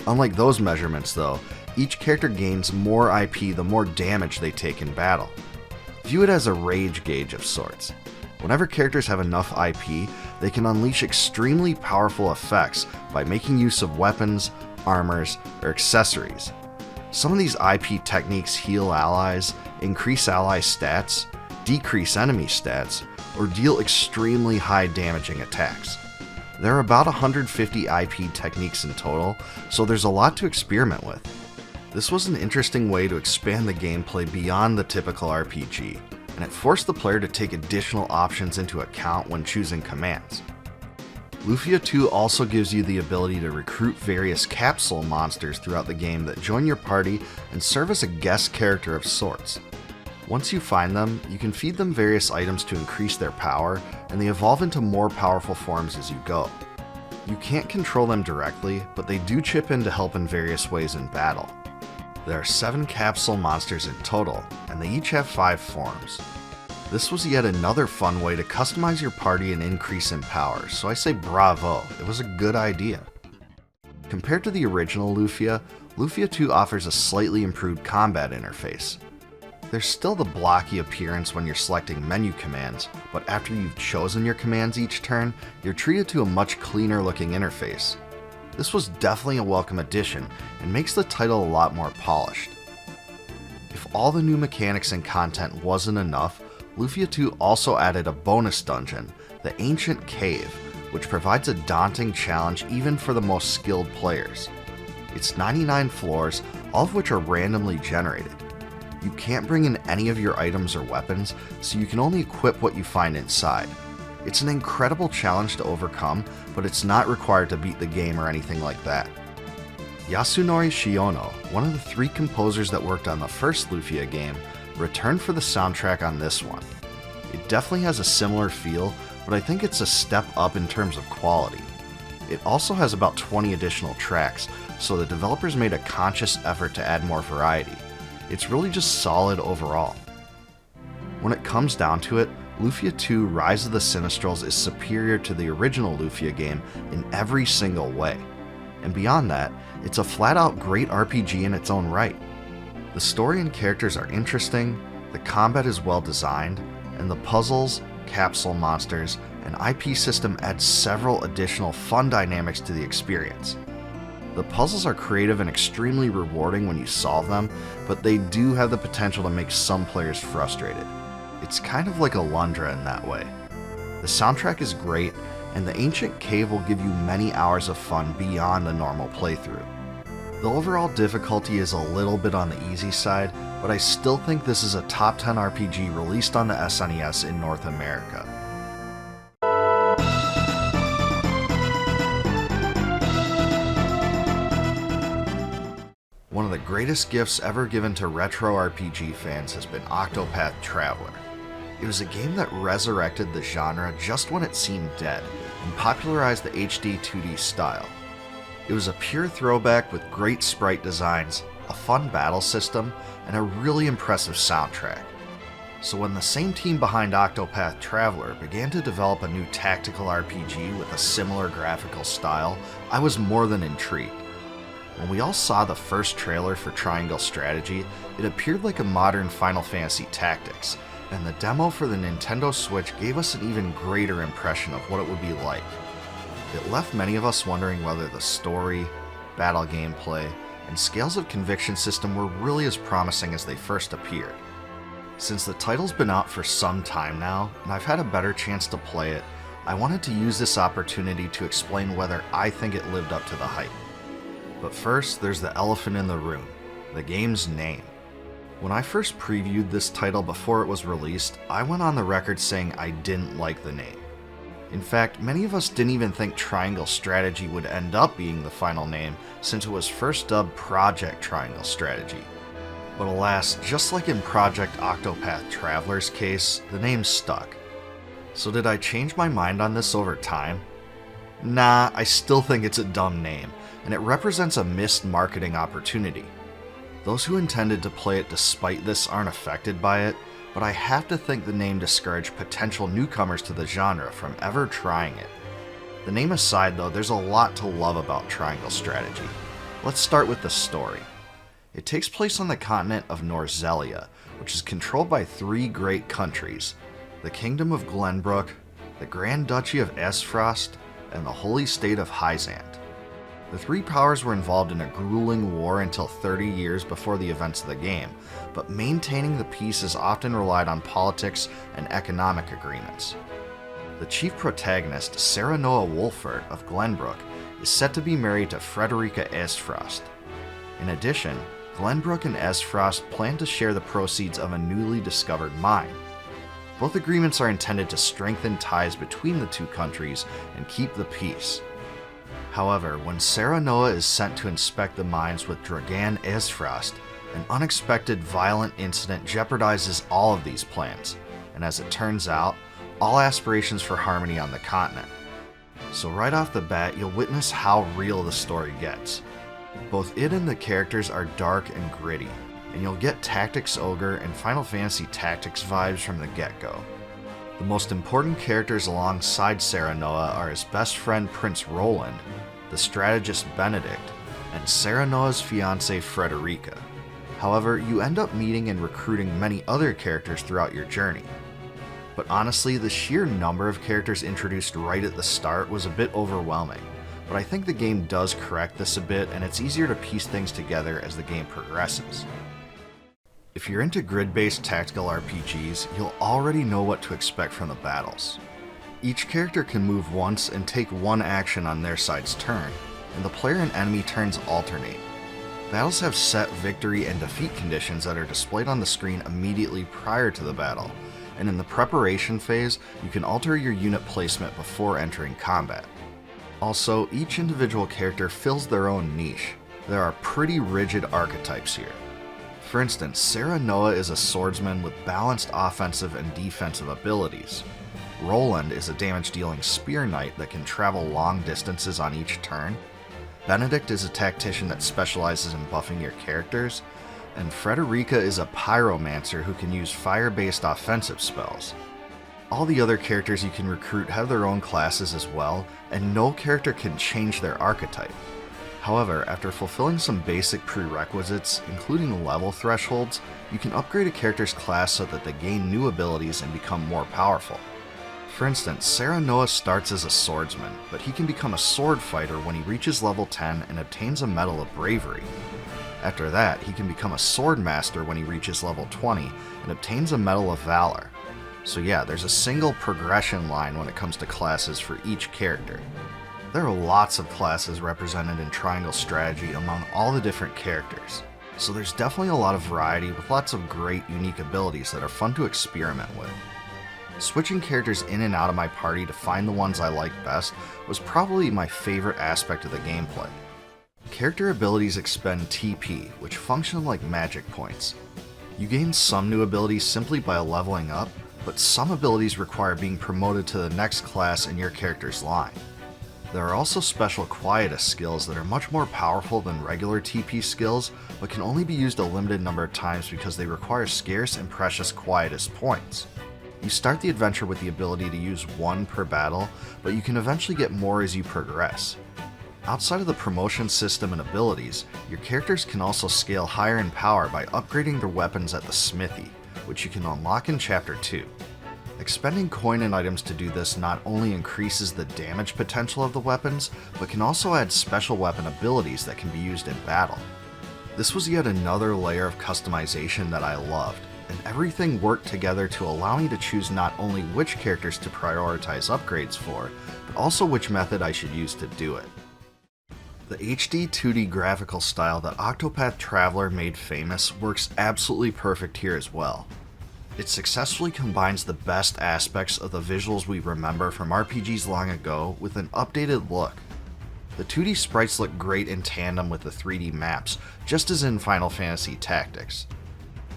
A: Unlike those measurements though, each character gains more IP the more damage they take in battle. View it as a rage gauge of sorts. Whenever characters have enough IP, they can unleash extremely powerful effects by making use of weapons, armors, or accessories. Some of these IP techniques heal allies, increase ally stats, decrease enemy stats, or deal extremely high damaging attacks. There are about 150 IP techniques in total, so there's a lot to experiment with. This was an interesting way to expand the gameplay beyond the typical RPG, and it forced the player to take additional options into account when choosing commands. Lufia 2 also gives you the ability to recruit various capsule monsters throughout the game that join your party and serve as a guest character of sorts. Once you find them, you can feed them various items to increase their power, and they evolve into more powerful forms as you go. You can't control them directly, but they do chip in to help in various ways in battle. There are 7 capsule monsters in total, and they each have 5 forms. This was yet another fun way to customize your party and increase in power, so I say bravo, it was a good idea. Compared to the original Lufia, Lufia 2 offers a slightly improved combat interface. There's still the blocky appearance when you're selecting menu commands, but after you've chosen your commands each turn, you're treated to a much cleaner looking interface. This was definitely a welcome addition, and makes the title a lot more polished. If all the new mechanics and content wasn't enough, Lufia 2 also added a bonus dungeon, the Ancient Cave, which provides a daunting challenge even for the most skilled players. It's 99 floors, all of which are randomly generated. You can't bring in any of your items or weapons, so you can only equip what you find inside. It's an incredible challenge to overcome, but it's not required to beat the game or anything like that. Yasunori Shiono, one of the 3 composers that worked on the first Lufia game, returned for the soundtrack on this one. It definitely has a similar feel, but I think it's a step up in terms of quality. It also has about 20 additional tracks, so the developers made a conscious effort to add more variety. It's really just solid overall. When it comes down to it, Lufia 2 Rise of the Sinistrals is superior to the original Lufia game in every single way. And beyond that, it's a flat-out great RPG in its own right. The story and characters are interesting, the combat is well designed, and the puzzles, capsule monsters, and IP system add several additional fun dynamics to the experience. The puzzles are creative and extremely rewarding when you solve them, but they do have the potential to make some players frustrated. It's kind of like Alundra in that way. The soundtrack is great, and the ancient cave will give you many hours of fun beyond a normal playthrough. The overall difficulty is a little bit on the easy side, but I still think this is a top 10 RPG released on the SNES in North America. One of the greatest gifts ever given to retro RPG fans has been Octopath Traveler. It was a game that resurrected the genre just when it seemed dead, and popularized the HD 2D style. It was a pure throwback with great sprite designs, a fun battle system, and a really impressive soundtrack. So when the same team behind Octopath Traveler began to develop a new tactical RPG with a similar graphical style, I was more than intrigued. When we all saw the first trailer for Triangle Strategy, it appeared like a modern Final Fantasy Tactics, and the demo for the Nintendo Switch gave us an even greater impression of what it would be like. It left many of us wondering whether the story, battle gameplay, and scales of conviction system were really as promising as they first appeared. Since the title's been out for some time now, and I've had a better chance to play it, I wanted to use this opportunity to explain whether I think it lived up to the hype. But first, there's the elephant in the room, the game's name. When I first previewed this title before it was released, I went on the record saying I didn't like the name. In fact, many of us didn't even think Triangle Strategy would end up being the final name, since it was first dubbed Project Triangle Strategy. But alas, just like in Project Octopath Traveler's case, the name stuck. So did I change my mind on this over time? Nah, I still think it's a dumb name, and it represents a missed marketing opportunity. Those who intended to play it despite this aren't affected by it, but I have to think the name discouraged potential newcomers to the genre from ever trying it. The name aside though, there's a lot to love about Triangle Strategy. Let's start with the story. It takes place on the continent of Norzelia, which is controlled by 3 great countries: the Kingdom of Glenbrook, the Grand Duchy of Esfrost, and the Holy State of Hyzant. The 3 powers were involved in a grueling war until 30 years before the events of the game, but maintaining the peace is often relied on politics and economic agreements. The chief protagonist, Sarah Noah Wolfert of Glenbrook, is set to be married to Frederica Esfrost. In addition, Glenbrook and Esfrost plan to share the proceeds of a newly discovered mine. Both agreements are intended to strengthen ties between the 2 countries and keep the peace. However, when Sarah Noah is sent to inspect the mines with Dragan Esfrost, an unexpected violent incident jeopardizes all of these plans, and as it turns out, all aspirations for harmony on the continent. So right off the bat, you'll witness how real the story gets. Both it and the characters are dark and gritty, and you'll get Tactics Ogre and Final Fantasy Tactics vibes from the get-go. The most important characters alongside Sarah Noah are his best friend Prince Roland, the strategist Benedict, and Sarah Noah's fiancée Frederica. However, you end up meeting and recruiting many other characters throughout your journey. But honestly, the sheer number of characters introduced right at the start was a bit overwhelming, but I think the game does correct this a bit, and it's easier to piece things together as the game progresses. If you're into grid-based tactical RPGs, you'll already know what to expect from the battles. Each character can move once and take one action on their side's turn, and the player and enemy turns alternate. Battles have set victory and defeat conditions that are displayed on the screen immediately prior to the battle, and in the preparation phase, you can alter your unit placement before entering combat. Also, each individual character fills their own niche. There are pretty rigid archetypes here. For instance, Sarah Noah is a swordsman with balanced offensive and defensive abilities. Roland is a damage-dealing spear knight that can travel long distances on each turn. Benedict is a tactician that specializes in buffing your characters. And Frederica is a pyromancer who can use fire-based offensive spells. All the other characters you can recruit have their own classes as well, and no character can change their archetype. However, after fulfilling some basic prerequisites, including level thresholds, you can upgrade a character's class so that they gain new abilities and become more powerful. For instance, Sarah Noah starts as a swordsman, but he can become a sword fighter when he reaches level 10 and obtains a Medal of Bravery. After that, he can become a sword master when he reaches level 20 and obtains a Medal of Valor. So yeah, there's a single progression line when it comes to classes for each character. There are lots of classes represented in Triangle Strategy among all the different characters, so there's definitely a lot of variety with lots of great unique abilities that are fun to experiment with. Switching characters in and out of my party to find the ones I like best was probably my favorite aspect of the gameplay. Character abilities expend TP, which function like magic points. You gain some new abilities simply by leveling up, but some abilities require being promoted to the next class in your character's line. There are also special Quietus skills that are much more powerful than regular TP skills, but can only be used a limited number of times because they require scarce and precious Quietus points. You start the adventure with the ability to use one per battle, but you can eventually get more as you progress. Outside of the promotion system and abilities, your characters can also scale higher in power by upgrading their weapons at the smithy, which you can unlock in Chapter 2. Expending coin and items to do this not only increases the damage potential of the weapons, but can also add special weapon abilities that can be used in battle. This was yet another layer of customization that I loved, and everything worked together to allow me to choose not only which characters to prioritize upgrades for, but also which method I should use to do it. The HD 2D graphical style that Octopath Traveler made famous works absolutely perfect here as well. It successfully combines the best aspects of the visuals we remember from RPGs long ago with an updated look. The 2D sprites look great in tandem with the 3D maps, just as in Final Fantasy Tactics.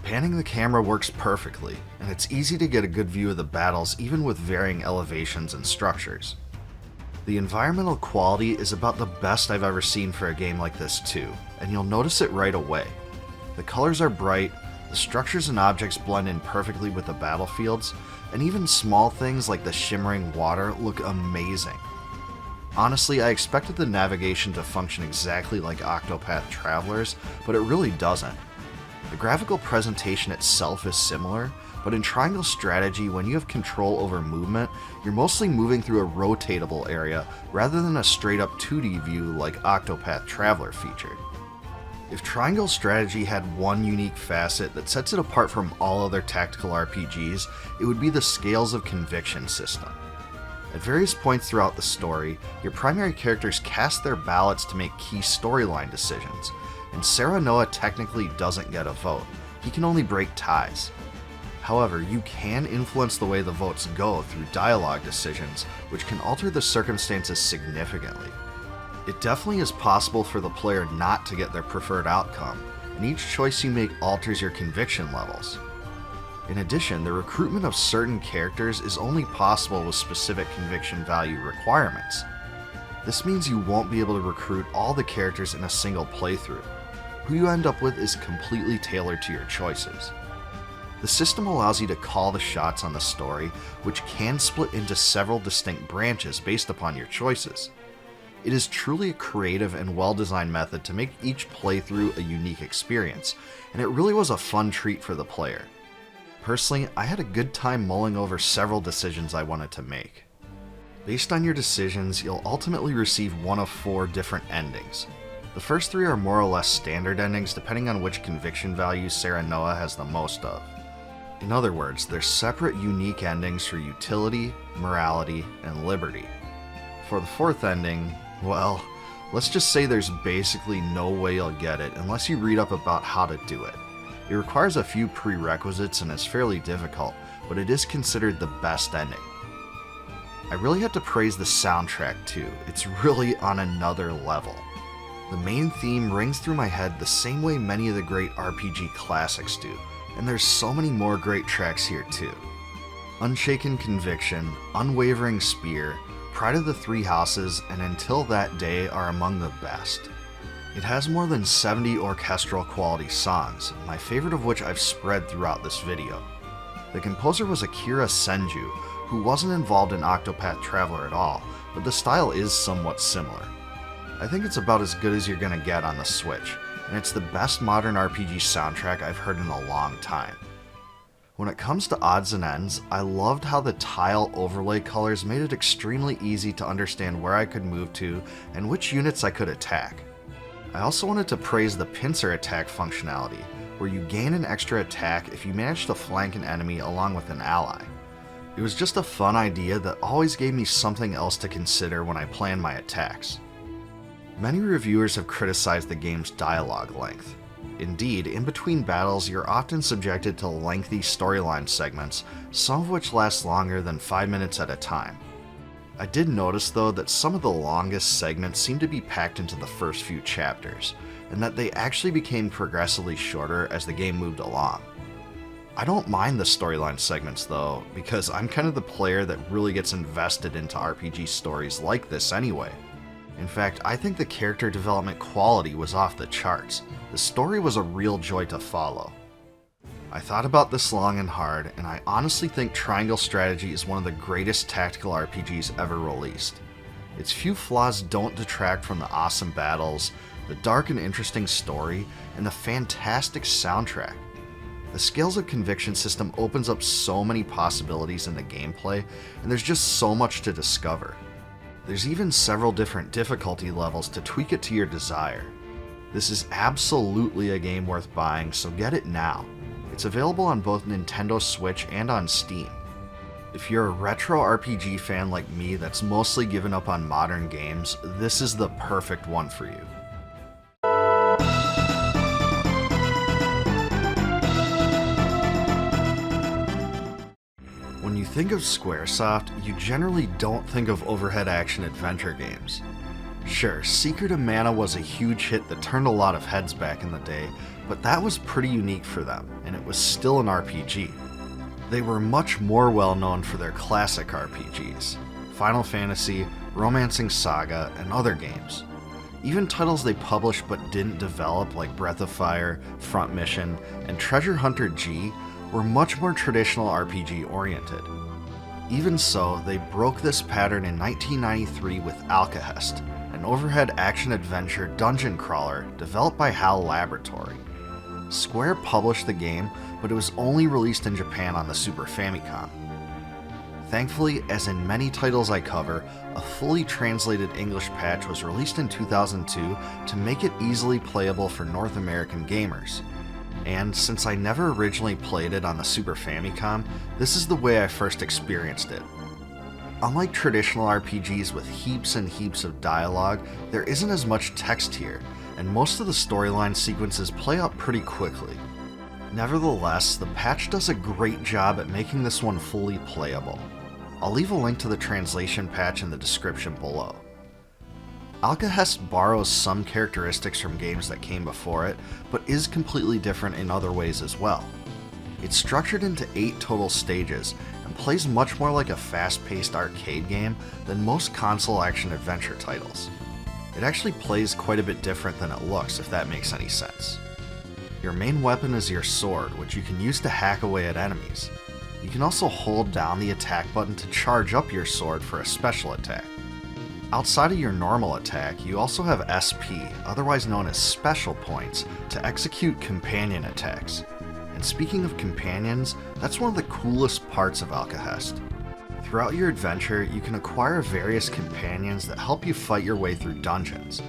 A: Panning the camera works perfectly, and it's easy to get a good view of the battles even with varying elevations and structures. The environmental quality is about the best I've ever seen for a game like this too, and you'll notice it right away. The colors are bright, the structures and objects blend in perfectly with the battlefields, and even small things like the shimmering water look amazing. Honestly, I expected the navigation to function exactly like Octopath Traveler's, but it really doesn't. The graphical presentation itself is similar, but in Triangle Strategy, when you have control over movement, you're mostly moving through a rotatable area rather than a straight-up 2D view like Octopath Traveler featured. If Triangle Strategy had one unique facet that sets it apart from all other tactical RPGs, it would be the Scales of Conviction system. At various points throughout the story, your primary characters cast their ballots to make key storyline decisions, and Sarah Noah technically doesn't get a vote. He can only break ties. However, you can influence the way the votes go through dialogue decisions, which can alter the circumstances significantly. It definitely is possible for the player not to get their preferred outcome, and each choice you make alters your conviction levels. In addition, the recruitment of certain characters is only possible with specific conviction value requirements. This means you won't be able to recruit all the characters in a single playthrough. Who you end up with is completely tailored to your choices. The system allows you to call the shots on the story, which can split into several distinct branches based upon your choices. It is truly a creative and well-designed method to make each playthrough a unique experience, and it really was a fun treat for the player. Personally, I had a good time mulling over several decisions I wanted to make. Based on your decisions, you'll ultimately receive one of 4 different endings. The first 3 are more or less standard endings depending on which conviction value Sarah Noah has the most of. In other words, they're separate unique endings for utility, morality, and liberty. For the 4th ending, well, let's just say there's basically no way you'll get it unless you read up about how to do it. It requires a few prerequisites and is fairly difficult, but it is considered the best ending. I really have to praise the soundtrack too, it's really on another level. The main theme rings through my head the same way many of the great RPG classics do, and there's so many more great tracks here too. Unshaken Conviction, Unwavering Spear, Pride of the Three Houses, and Until That Day are among the best. It has more than 70 orchestral quality songs, my favorite of which I've spread throughout this video. The composer was Akira Senju, who wasn't involved in Octopath Traveler at all, but the style is somewhat similar. I think it's about as good as you're gonna get on the Switch, and it's the best modern RPG soundtrack I've heard in a long time. When it comes to odds and ends, I loved how the tile overlay colors made it extremely easy to understand where I could move to and which units I could attack. I also wanted to praise the pincer attack functionality, where you gain an extra attack if you manage to flank an enemy along with an ally. It was just a fun idea that always gave me something else to consider when I planned my attacks. Many reviewers have criticized the game's dialogue length. Indeed, in between battles, you're often subjected to lengthy storyline segments, some of which last longer than 5 minutes at a time. I did notice though that some of the longest segments seemed to be packed into the first few chapters, and that they actually became progressively shorter as the game moved along. I don't mind the storyline segments though, because I'm kind of the player that really gets invested into RPG stories like this anyway. In fact, I think the character development quality was off the charts. The story was a real joy to follow. I thought about this long and hard, and I honestly think Triangle Strategy is one of the greatest tactical RPGs ever released. Its few flaws don't detract from the awesome battles, the dark and interesting story, and the fantastic soundtrack. The Scales of Conviction system opens up so many possibilities in the gameplay, and there's just so much to discover. There's even several different difficulty levels to tweak it to your desire. This is absolutely a game worth buying, so get it now. It's available on both Nintendo Switch and on Steam. If you're a retro RPG fan like me that's mostly given up on modern games, this is the perfect one for you. When you think of Squaresoft, you generally don't think of overhead action adventure games. Sure, Secret of Mana was a huge hit that turned a lot of heads back in the day, but that was pretty unique for them, and it was still an RPG. They were much more well known for their classic RPGs, Final Fantasy, Romancing Saga, and other games. Even titles they published but didn't develop like Breath of Fire, Front Mission, and Treasure Hunter G were much more traditional RPG oriented. Even so, they broke this pattern in 1993 with Alcahest, an overhead action-adventure dungeon crawler developed by HAL Laboratory. Square published the game, but it was only released in Japan on the Super Famicom. Thankfully, as in many titles I cover, a fully translated English patch was released in 2002 to make it easily playable for North American gamers. And since I never originally played it on the Super Famicom, this is the way I first experienced it. Unlike traditional RPGs with heaps and heaps of dialogue, there isn't as much text here, and most of the storyline sequences play out pretty quickly. Nevertheless, the patch does a great job at making this one fully playable. I'll leave a link to the translation patch in the description below. Alcahest borrows some characteristics from games that came before it, but is completely different in other ways as well. It's structured into 8 total stages, and plays much more like a fast-paced arcade game than most console action-adventure titles. It actually plays quite a bit different than it looks, if that makes any sense. Your main weapon is your sword, which you can use to hack away at enemies. You can also hold down the attack button to charge up your sword for a special attack. Outside of your normal attack, you also have SP, otherwise known as special points, to execute companion attacks. And speaking of companions, that's one of the coolest parts of Alcahest. Throughout your adventure, you can acquire various companions that help you fight your way through dungeons.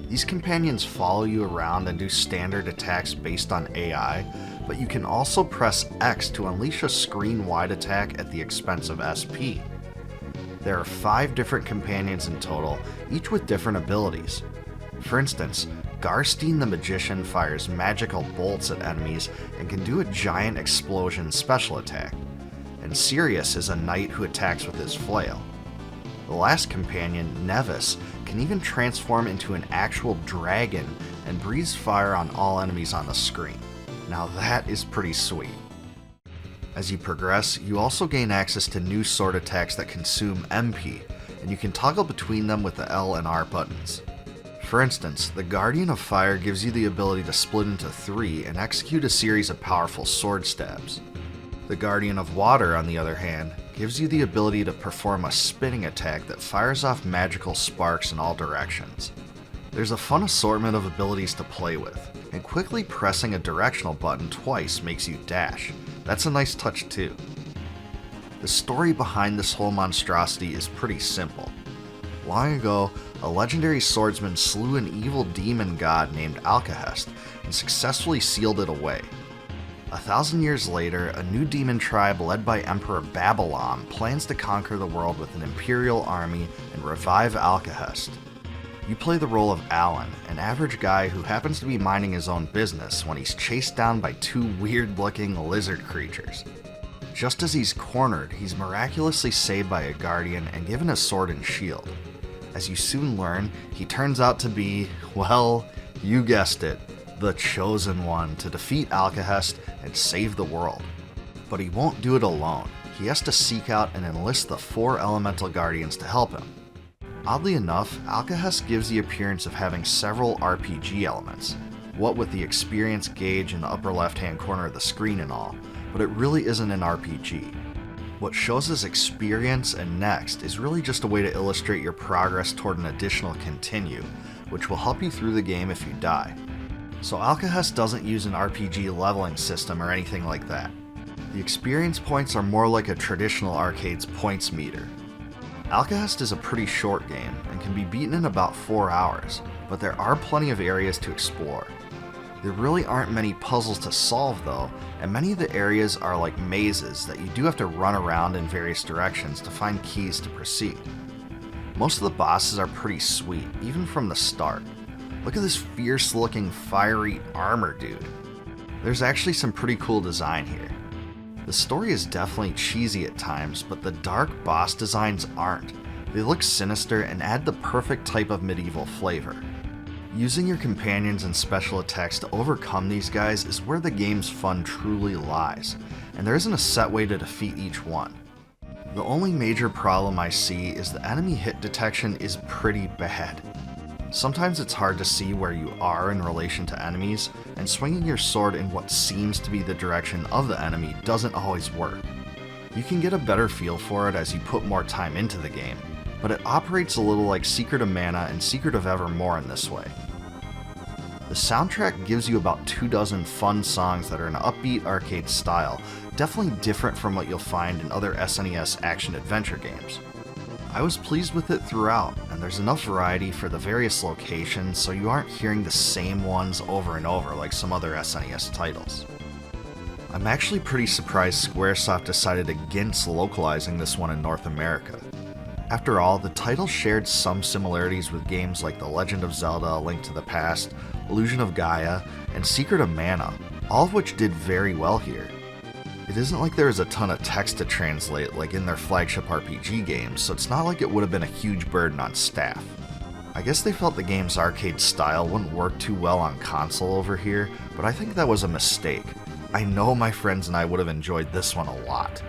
A: These companions follow you around and do standard attacks based on AI, but you can also press X to unleash a screen-wide attack at the expense of SP. There are 5 different companions in total, each with different abilities. For instance, Garstein the Magician fires magical bolts at enemies and can do a giant explosion special attack, and Sirius is a knight who attacks with his flail. The last companion, Nevis, can can even transform into an actual dragon and breathes fire on all enemies on the screen. Now that is pretty sweet. As you progress, you also gain access to new sword attacks that consume MP, and you can toggle between them with the L and R buttons. For instance, the Guardian of Fire gives you the ability to split into 3 and execute a series of powerful sword stabs. The Guardian of Water, on the other hand, gives you the ability to perform a spinning attack that fires off magical sparks in all directions. There's a fun assortment of abilities to play with, and quickly pressing a directional button twice makes you dash. That's a nice touch too. The story behind this whole monstrosity is pretty simple. Long ago, a legendary swordsman slew an evil demon god named Alcahest and successfully sealed it away. 1,000 years later, a new demon tribe led by Emperor Babylon plans to conquer the world with an imperial army and revive Alcahest. You play the role of Alan, an average guy who happens to be minding his own business when he's chased down by 2 weird-looking lizard creatures. Just as he's cornered, he's miraculously saved by a guardian and given a sword and shield. As you soon learn, he turns out to be, well, you guessed it, the chosen one to defeat Alcahest and save the world. But he won't do it alone. He has to seek out and enlist the 4 elemental guardians to help him. Oddly enough, Alcahest gives the appearance of having several RPG elements, what with the experience gauge in the upper left-hand corner of the screen and all, but it really isn't an RPG. What shows as experience and next is really just a way to illustrate your progress toward an additional continue, which will help you through the game if you die. So Alcahest doesn't use an RPG leveling system or anything like that. The experience points are more like a traditional arcade's points meter. Alcahest is a pretty short game and can be beaten in about 4 hours, but there are plenty of areas to explore. There really aren't many puzzles to solve though, and many of the areas are like mazes that you do have to run around in various directions to find keys to proceed. Most of the bosses are pretty sweet, even from the start. Look at this fierce looking fiery armor dude. There's actually some pretty cool design here. The story is definitely cheesy at times, but the dark boss designs aren't. They look sinister and add the perfect type of medieval flavor. Using your companions and special attacks to overcome these guys is where the game's fun truly lies, and there isn't a set way to defeat each one. The only major problem I see is the enemy hit detection is pretty bad. Sometimes it's hard to see where you are in relation to enemies, and swinging your sword in what seems to be the direction of the enemy doesn't always work. You can get a better feel for it as you put more time into the game, but it operates a little like Secret of Mana and Secret of Evermore in this way. The soundtrack gives you about 24 fun songs that are in an upbeat arcade style, definitely different from what you'll find in other SNES action-adventure games. I was pleased with it throughout, and there's enough variety for the various locations so you aren't hearing the same ones over and over like some other SNES titles. I'm actually pretty surprised Squaresoft decided against localizing this one in North America. After all, the title shared some similarities with games like The Legend of Zelda: A Link to the Past, Illusion of Gaia, and Secret of Mana, all of which did very well here. It isn't like there is a ton of text to translate like in their flagship RPG games, so it's not like it would have been a huge burden on staff. I guess they felt the game's arcade style wouldn't work too well on console over here, but I think that was a mistake. I know my friends and I would have enjoyed this one a lot.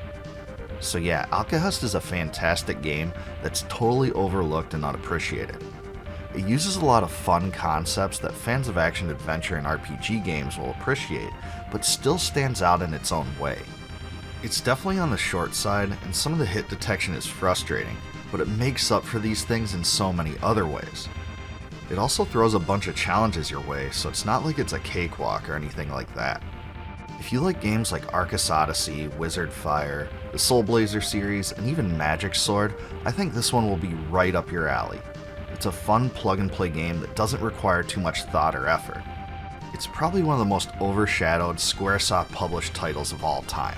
A: So yeah, Alcahest is a fantastic game that's totally overlooked and unappreciated. It uses a lot of fun concepts that fans of action-adventure and RPG games will appreciate, but still stands out in its own way. It's definitely on the short side, and some of the hit detection is frustrating, but it makes up for these things in so many other ways. It also throws a bunch of challenges your way, so it's not like it's a cakewalk or anything like that. If you like games like Arcus Odyssey, Wizard Fire, the Soul Blazer series, and even Magic Sword, I think this one will be right up your alley. It's a fun plug-and-play game that doesn't require too much thought or effort. It's probably one of the most overshadowed Squaresoft-published titles of all time.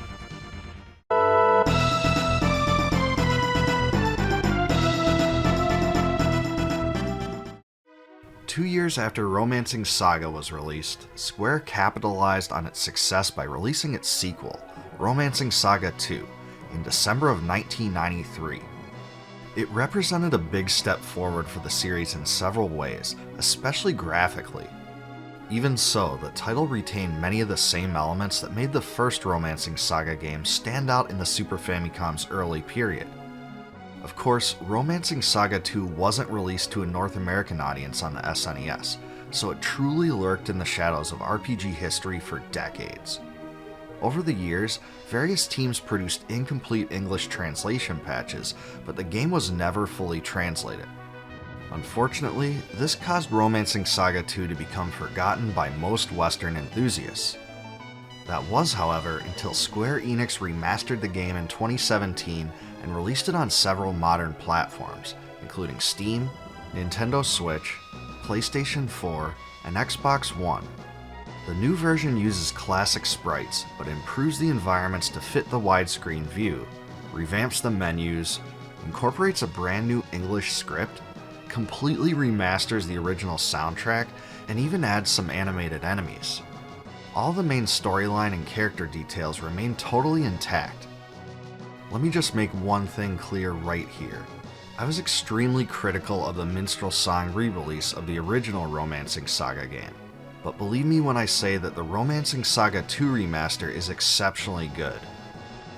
A: Two years after Romancing Saga was released, Square capitalized on its success by releasing its sequel, Romancing Saga II, in December of 1993. It represented a big step forward for the series in several ways, especially graphically. Even so, the title retained many of the same elements that made the first Romancing Saga game stand out in the Super Famicom's early period. Of course, Romancing Saga II wasn't released to a North American audience on the SNES, so it truly lurked in the shadows of RPG history for decades. Over the years, various teams produced incomplete English translation patches, but the game was never fully translated. Unfortunately, this caused Romancing Saga II to become forgotten by most Western enthusiasts. That was, however, until Square Enix remastered the game in 2017 and released it on several modern platforms, including Steam, Nintendo Switch, PlayStation 4, and Xbox One. The new version uses classic sprites, but improves the environments to fit the widescreen view, revamps the menus, incorporates a brand new English script, completely remasters the original soundtrack, and even adds some animated enemies. All the main storyline and character details remain totally intact. Let me just make one thing clear right here. I was extremely critical of the Minstrel Song re-release of the original Romancing Saga game, but believe me when I say that the Romancing Saga II remaster is exceptionally good.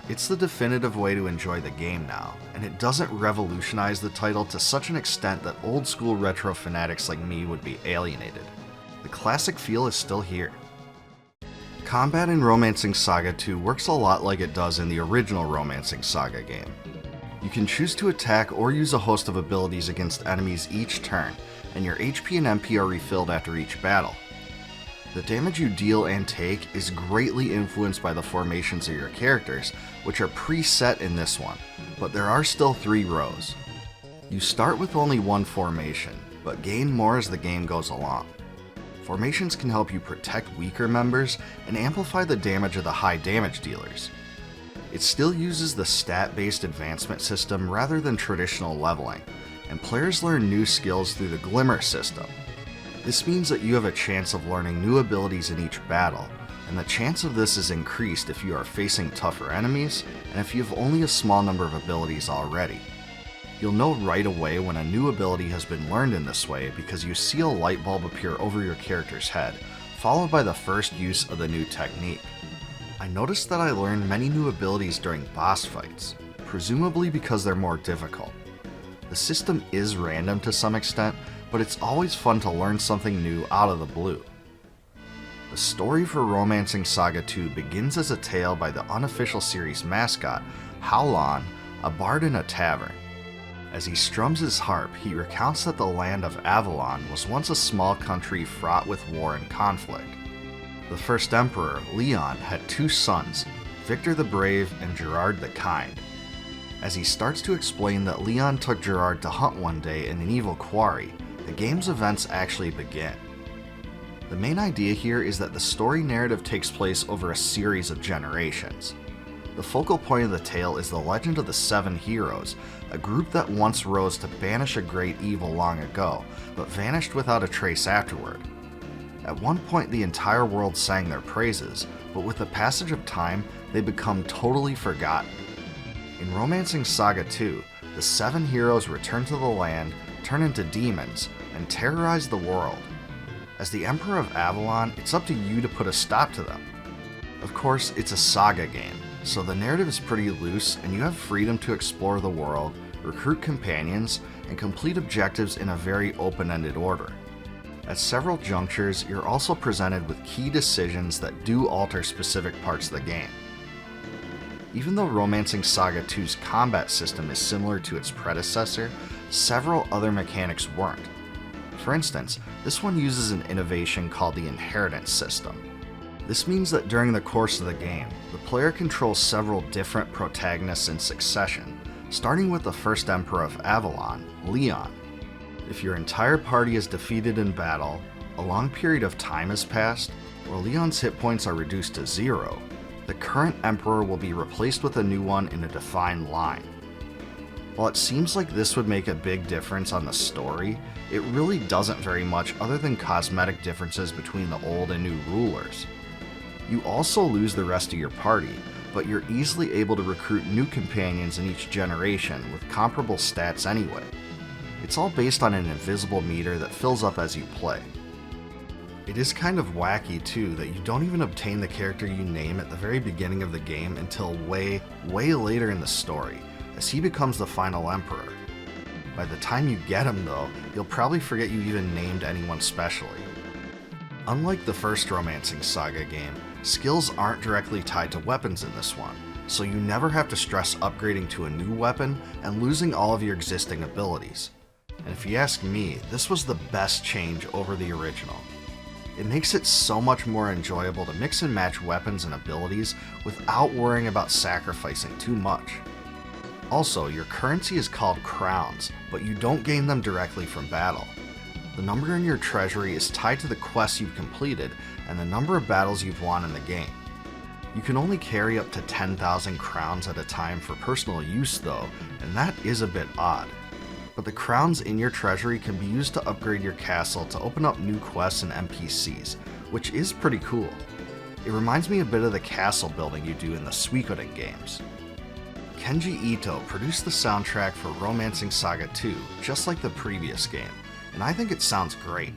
A: It's the definitive way to enjoy the game now, and it doesn't revolutionize the title to such an extent that old school retro fanatics like me would be alienated. The classic feel is still here. Combat in Romancing Saga II works a lot like it does in the original Romancing Saga game. You can choose to attack or use a host of abilities against enemies each turn, and your HP and MP are refilled after each battle. The damage you deal and take is greatly influenced by the formations of your characters, which are preset in this one, but there are still 3 rows. You start with only one formation, but gain more as the game goes along. Formations can help you protect weaker members and amplify the damage of the high damage dealers. It still uses the stat-based advancement system rather than traditional leveling, and players learn new skills through the Glimmer system. This means that you have a chance of learning new abilities in each battle, and the chance of this is increased if you are facing tougher enemies and if you have only a small number of abilities already. You'll know right away when a new ability has been learned in this way because you see a light bulb appear over your character's head, followed by the first use of the new technique. I noticed that I learned many new abilities during boss fights, presumably because they're more difficult. The system is random to some extent, but it's always fun to learn something new out of the blue. The story for Romancing Saga II begins as a tale by the unofficial series mascot, Howlon, a bard in a tavern. As he strums his harp, he recounts that the land of Avalon was once a small country fraught with war and conflict. The first emperor, Leon, had 2 sons, Victor the Brave and Gerard the Kind. As he starts to explain that Leon took Gerard to hunt one day in an evil quarry, the game's events actually begin. The main idea here is that the story narrative takes place over a series of generations. The focal point of the tale is the legend of the 7 Heroes, a group that once rose to banish a great evil long ago, but vanished without a trace afterward. At one point the entire world sang their praises, but with the passage of time, they become totally forgotten. In Romancing Saga II, the 7 heroes return to the land, turn into demons, and terrorize the world. As the Emperor of Avalon, it's up to you to put a stop to them. Of course, it's a Saga game, so the narrative is pretty loose and you have freedom to explore the world, recruit companions, and complete objectives in a very open-ended order. At several junctures, you're also presented with key decisions that do alter specific parts of the game. Even though Romancing Saga II's combat system is similar to its predecessor, several other mechanics weren't. For instance, this one uses an innovation called the Inheritance system. This means that during the course of the game, the player controls several different protagonists in succession, starting with the first Emperor of Avalon, Leon. If your entire party is defeated in battle, a long period of time has passed, or Leon's hit points are reduced to 0, the current Emperor will be replaced with a new one in a defined line. While it seems like this would make a big difference on the story, it really doesn't very much other than cosmetic differences between the old and new rulers. You also lose the rest of your party, but you're easily able to recruit new companions in each generation with comparable stats anyway. It's all based on an invisible meter that fills up as you play. It is kind of wacky too that you don't even obtain the character you name at the very beginning of the game until way later in the story, as he becomes the final emperor. By the time you get him though, you'll probably forget you even named anyone specially. Unlike the first Romancing Saga game, skills aren't directly tied to weapons in this one, so you never have to stress upgrading to a new weapon and losing all of your existing abilities. And if you ask me, this was the best change over the original. It makes it so much more enjoyable to mix and match weapons and abilities without worrying about sacrificing too much. Also, your currency is called crowns, but you don't gain them directly from battle. The number in your treasury is tied to the quests you've completed and the number of battles you've won in the game. You can only carry up to 10,000 crowns at a time for personal use though, and that is a bit odd. But the crowns in your treasury can be used to upgrade your castle to open up new quests and NPCs, which is pretty cool. It reminds me a bit of the castle building you do in the Suikoden games. Kenji Ito produced the soundtrack for Romancing Saga II, just like the previous game, and I think it sounds great.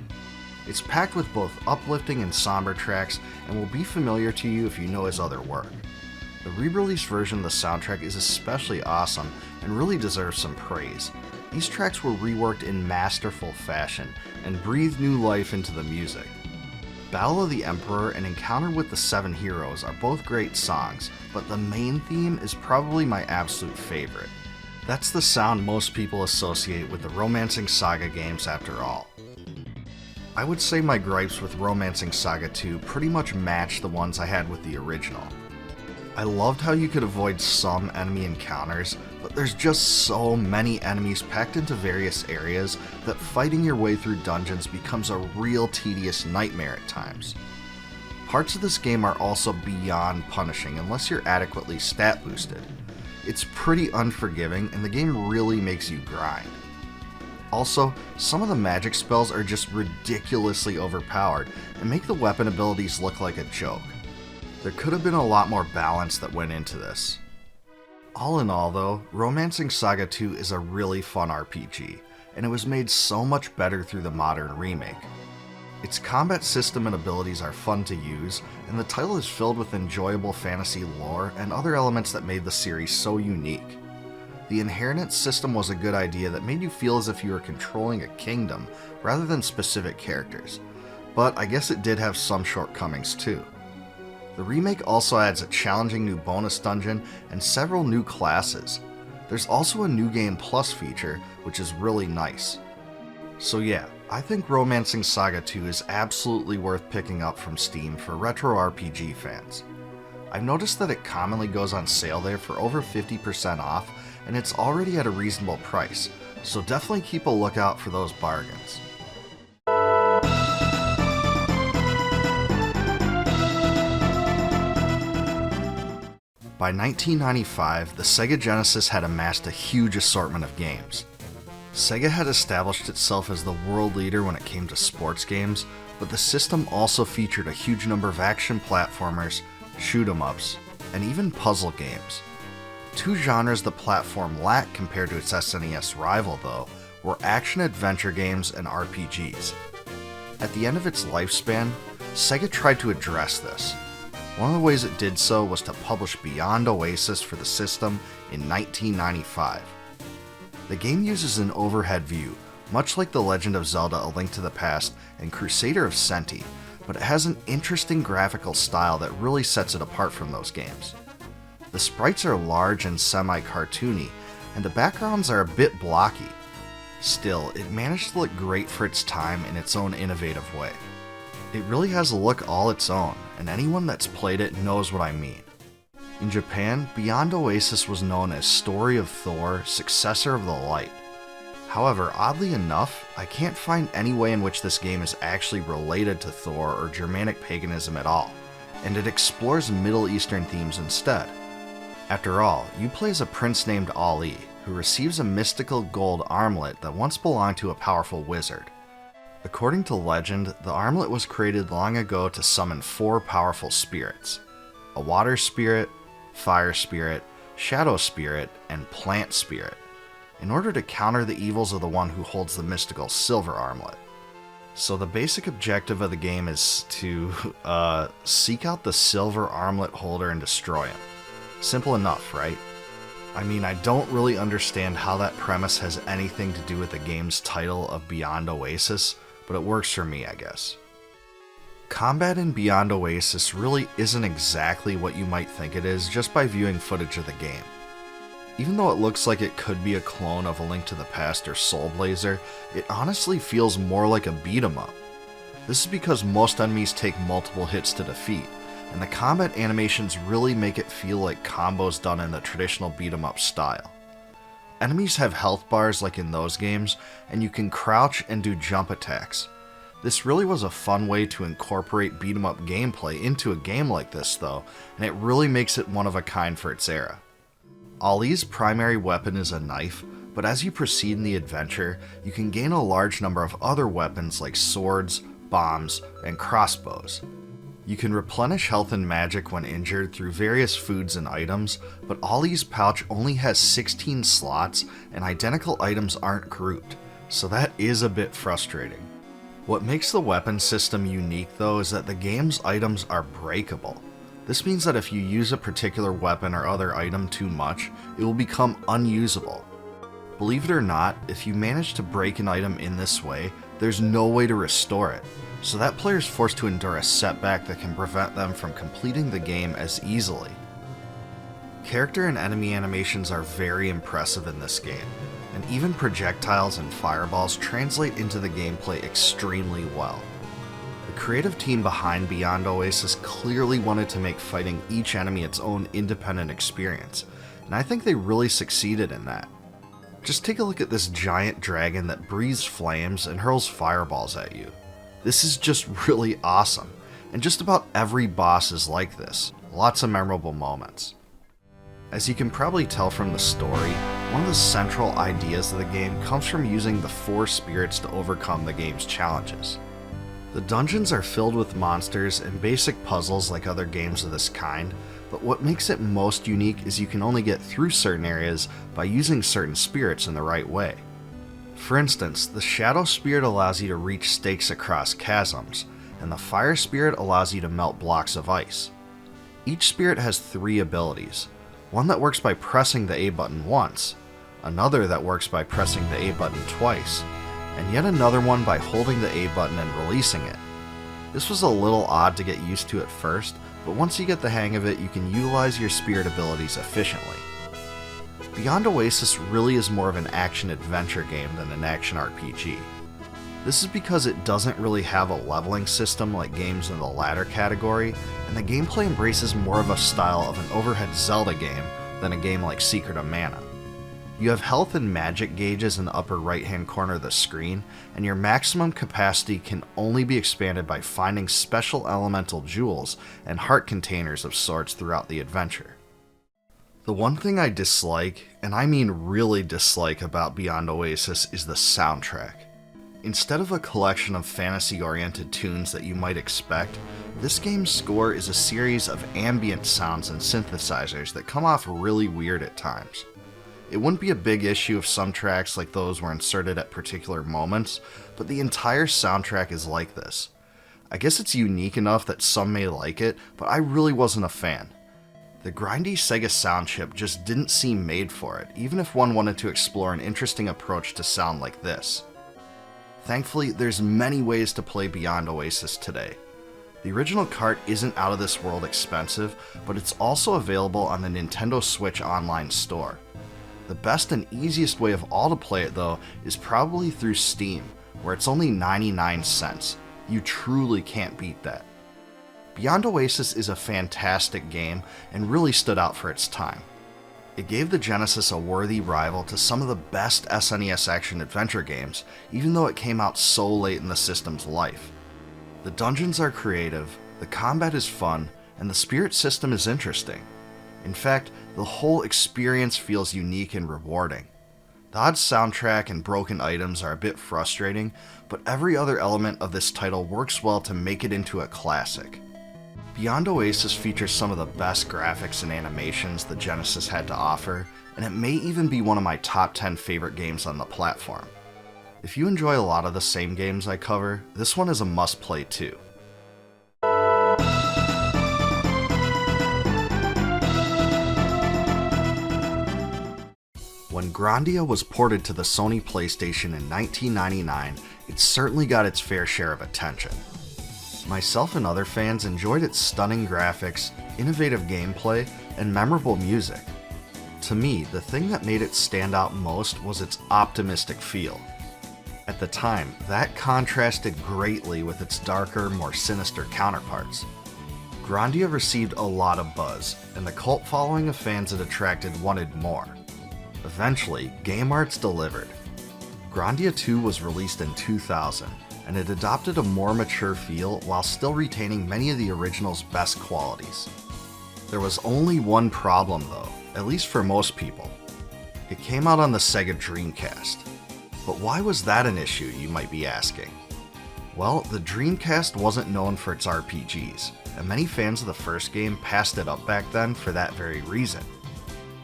A: It's packed with both uplifting and somber tracks and will be familiar to you if you know his other work. The re-released version of the soundtrack is especially awesome and really deserves some praise. These tracks were reworked in masterful fashion and breathed new life into the music. Battle of the Emperor and Encounter with the Seven Heroes are both great songs, but the main theme is probably my absolute favorite. That's the sound most people associate with the Romancing Saga games after all. I would say my gripes with Romancing Saga 2 pretty much match the ones I had with the original. I loved how you could avoid some enemy encounters, but there's just so many enemies packed into various areas that fighting your way through dungeons becomes a real tedious nightmare at times. Parts of this game are also beyond punishing unless you're adequately stat boosted. It's pretty unforgiving and the game really makes you grind. Also, some of the magic spells are just ridiculously overpowered and make the weapon abilities look like a joke. There could have been a lot more balance that went into this. All in all though, Romancing Saga 2 is a really fun RPG, and it was made so much better through the modern remake. Its combat system and abilities are fun to use, and the title is filled with enjoyable fantasy lore and other elements that made the series so unique. The inheritance system was a good idea that made you feel as if you were controlling a kingdom rather than specific characters, but I guess it did have some shortcomings too. The remake also adds a challenging new bonus dungeon and several new classes. There's also a New Game Plus feature, which is really nice. So yeah, I think Romancing Saga 2 is absolutely worth picking up from Steam for retro RPG fans. I've noticed that it commonly goes on sale there for over 50% off, and it's already at a reasonable price, so definitely keep a lookout for those bargains. By 1995, the Sega Genesis had amassed a huge assortment of games. Sega had established itself as the world leader when it came to sports games, but the system also featured a huge number of action platformers, shoot-'em-ups, and even puzzle games. Two genres the platform lacked compared to its SNES rival, though, were action-adventure games and RPGs. At the end of its lifespan, Sega tried to address this. One of the ways it did so was to publish Beyond Oasis for the system in 1995. The game uses an overhead view, much like The Legend of Zelda: A Link to the Past and Crusader of Senti, but it has an interesting graphical style that really sets it apart from those games. The sprites are large and semi-cartoony, and the backgrounds are a bit blocky. Still, it managed to look great for its time in its own innovative way. It really has a look all its own, and anyone that's played it knows what I mean. In Japan, Beyond Oasis was known as Story of Thor, Successor of the Light. However, oddly enough, I can't find any way in which this game is actually related to Thor or Germanic paganism at all, and it explores Middle Eastern themes instead. After all, you play as a prince named Ali, who receives a mystical gold armlet that once belonged to a powerful wizard. According to legend, the armlet was created long ago to summon 4 powerful spirits: a water spirit, Fire Spirit, Shadow Spirit, and Plant Spirit, in order to counter the evils of the one who holds the mystical Silver Armlet. So the basic objective of the game is to seek out the Silver Armlet holder and destroy him. Simple enough, right? I mean, I don't really understand how that premise has anything to do with the game's title of Beyond Oasis, but it works for me, I guess. Combat in Beyond Oasis really isn't exactly what you might think it is just by viewing footage of the game. Even though it looks like it could be a clone of A Link to the Past or Soul Blazer, it honestly feels more like a beat-em-up. This is because most enemies take multiple hits to defeat, and the combat animations really make it feel like combos done in the traditional beat-em-up style. Enemies have health bars like in those games, and you can crouch and do jump attacks. This really was a fun way to incorporate beat-em-up gameplay into a game like this though, and it really makes it one of a kind for its era. Ali's primary weapon is a knife, but as you proceed in the adventure, you can gain a large number of other weapons like swords, bombs, and crossbows. You can replenish health and magic when injured through various foods and items, but Ali's pouch only has 16 slots and identical items aren't grouped, so that is a bit frustrating. What makes the weapon system unique though is that the game's items are breakable. This means that if you use a particular weapon or other item too much, it will become unusable. Believe it or not, if you manage to break an item in this way, there's no way to restore it, so that player is forced to endure a setback that can prevent them from completing the game as easily. Character and enemy animations are very impressive in this game, and even projectiles and fireballs translate into the gameplay extremely well. The creative team behind Beyond Oasis clearly wanted to make fighting each enemy its own independent experience, and I think they really succeeded in that. Just take a look at this giant dragon that breathes flames and hurls fireballs at you. This is just really awesome, and just about every boss is like this. Lots of memorable moments. As you can probably tell from the story, one of the central ideas of the game comes from using the 4 spirits to overcome the game's challenges. The dungeons are filled with monsters and basic puzzles like other games of this kind, but what makes it most unique is you can only get through certain areas by using certain spirits in the right way. For instance, the Shadow Spirit allows you to reach stakes across chasms, and the Fire Spirit allows you to melt blocks of ice. Each spirit has 3 abilities, one that works by pressing the A button once, another that works by pressing the A button twice, and yet another one by holding the A button and releasing it. This was a little odd to get used to at first, but once you get the hang of it, you can utilize your spirit abilities efficiently. Beyond Oasis really is more of an action-adventure game than an action RPG. This is because it doesn't really have a leveling system like games in the latter category, and the gameplay embraces more of a style of an overhead Zelda game than a game like Secret of Mana. You have health and magic gauges in the upper right-hand corner of the screen, and your maximum capacity can only be expanded by finding special elemental jewels and heart containers of sorts throughout the adventure. The one thing I dislike, and I mean really dislike about Beyond Oasis, is the soundtrack. Instead of a collection of fantasy-oriented tunes that you might expect, this game's score is a series of ambient sounds and synthesizers that come off really weird at times. It wouldn't be a big issue if some tracks like those were inserted at particular moments, but the entire soundtrack is like this. I guess it's unique enough that some may like it, but I really wasn't a fan. The grindy SaGa sound chip just didn't seem made for it, even if one wanted to explore an interesting approach to sound like this. Thankfully, there's many ways to play Beyond Oasis today. The original cart isn't out of this world expensive, but it's also available on the Nintendo Switch online store. The best and easiest way of all to play it though is probably through Steam, where it's only 99 cents. You truly can't beat that. Beyond Oasis is a fantastic game and really stood out for its time. It gave the Genesis a worthy rival to some of the best SNES action-adventure games, even though it came out so late in the system's life. The dungeons are creative, the combat is fun, and the spirit system is interesting. In fact, the whole experience feels unique and rewarding. The odd soundtrack and broken items are a bit frustrating, but every other element of this title works well to make it into a classic. Beyond Oasis features some of the best graphics and animations the Genesis had to offer, and it may even be one of my top 10 favorite games on the platform. If you enjoy a lot of the same games I cover, this one is a must-play too. When Grandia was ported to the Sony PlayStation in 1999, it certainly got its fair share of attention. Myself and other fans enjoyed its stunning graphics, innovative gameplay, and memorable music. To me, the thing that made it stand out most was its optimistic feel. At the time, that contrasted greatly with its darker, more sinister counterparts. Grandia received a lot of buzz, and the cult following of fans it attracted wanted more. Eventually, Game Arts delivered. Grandia II was released in 2000, and it adopted a more mature feel while still retaining many of the original's best qualities. There was only one problem though, at least for most people. It came out on the SaGa Dreamcast. But why was that an issue, you might be asking? Well, the Dreamcast wasn't known for its RPGs, and many fans of the first game passed it up back then for that very reason.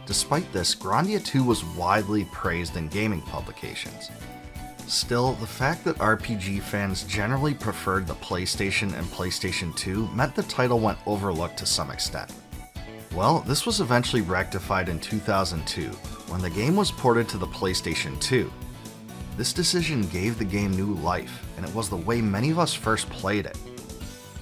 A: Despite this, Grandia II was widely praised in gaming publications. Still, the fact that RPG fans generally preferred the PlayStation and PlayStation 2 meant the title went overlooked to some extent. Well, this was eventually rectified in 2002, when the game was ported to the PlayStation 2. This decision gave the game new life, and it was the way many of us first played it.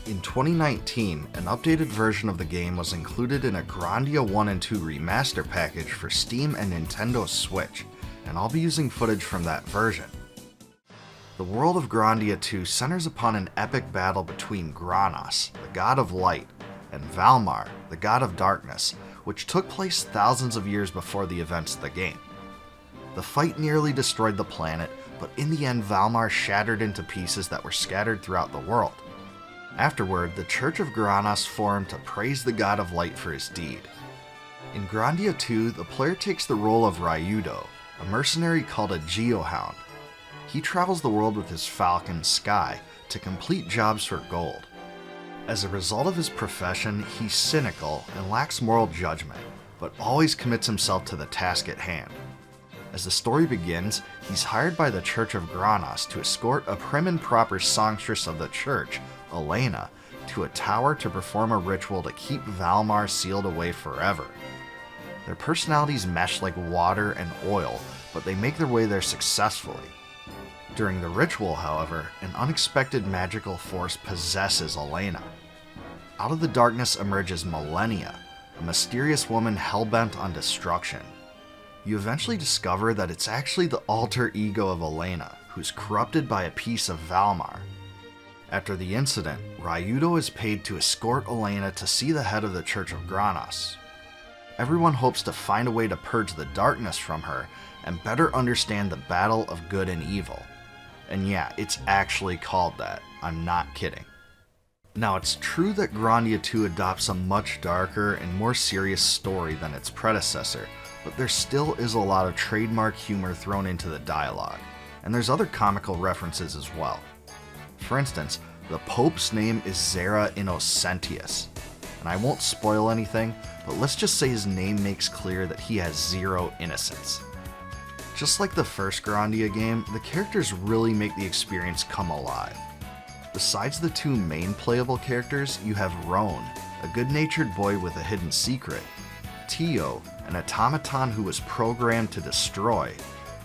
A: In 2019, an updated version of the game was included in a Grandia 1 and 2 remaster package for Steam and Nintendo Switch, and I'll be using footage from that version. The world of Grandia II centers upon an epic battle between Granos, the god of light, and Valmar, the god of darkness, which took place thousands of years before the events of the game. The fight nearly destroyed the planet, but in the end Valmar shattered into pieces that were scattered throughout the world. Afterward, the Church of Granos formed to praise the god of light for his deed. In Grandia II, the player takes the role of Ryudo, a mercenary called a Geohound. He travels the world with his falcon, Sky, to complete jobs for gold. As a result of his profession, he's cynical and lacks moral judgment, but always commits himself to the task at hand. As the story begins, he's hired by the Church of Granos to escort a prim and proper songstress of the church, Elena, to a tower to perform a ritual to keep Valmar sealed away forever. Their personalities mesh like water and oil, but they make their way there successfully. During the ritual, however, an unexpected magical force possesses Elena. Out of the darkness emerges Millennia, a mysterious woman hell-bent on destruction. You eventually discover that it's actually the alter ego of Elena, who's corrupted by a piece of Valmar. After the incident, Ryudo is paid to escort Elena to see the head of the Church of Granos. Everyone hopes to find a way to purge the darkness from her and better understand the battle of good and evil. And yeah, it's actually called that. I'm not kidding. Now, it's true that Grandia II adopts a much darker and more serious story than its predecessor, but there still is a lot of trademark humor thrown into the dialogue, and there's other comical references as well. For instance, the Pope's name is Zera Innocentius, and I won't spoil anything, but let's just say his name makes clear that he has zero innocence. Just like the first Grandia game, the characters really make the experience come alive. Besides the two main playable characters, you have Roan, a good-natured boy with a hidden secret, Tio, an automaton who was programmed to destroy,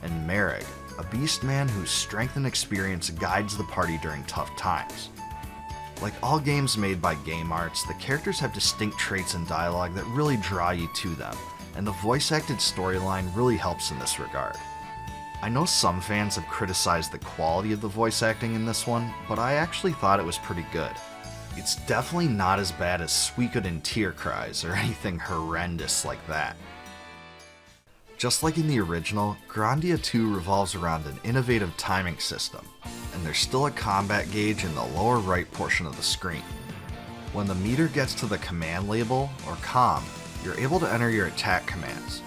A: and Merrick, a beast man whose strength and experience guides the party during tough times. Like all games made by Game Arts, the characters have distinct traits and dialogue that really draw you to them, and the voice-acted storyline really helps in this regard. I know some fans have criticized the quality of the voice acting in this one, but I actually thought it was pretty good. It's definitely not as bad as Suikoden Tierkreis or anything horrendous like that. Just like in the original, Grandia II revolves around an innovative timing system, and there's still a combat gauge in the lower right portion of the screen. When the meter gets to the command label, or COM, you're able to enter your attack commands.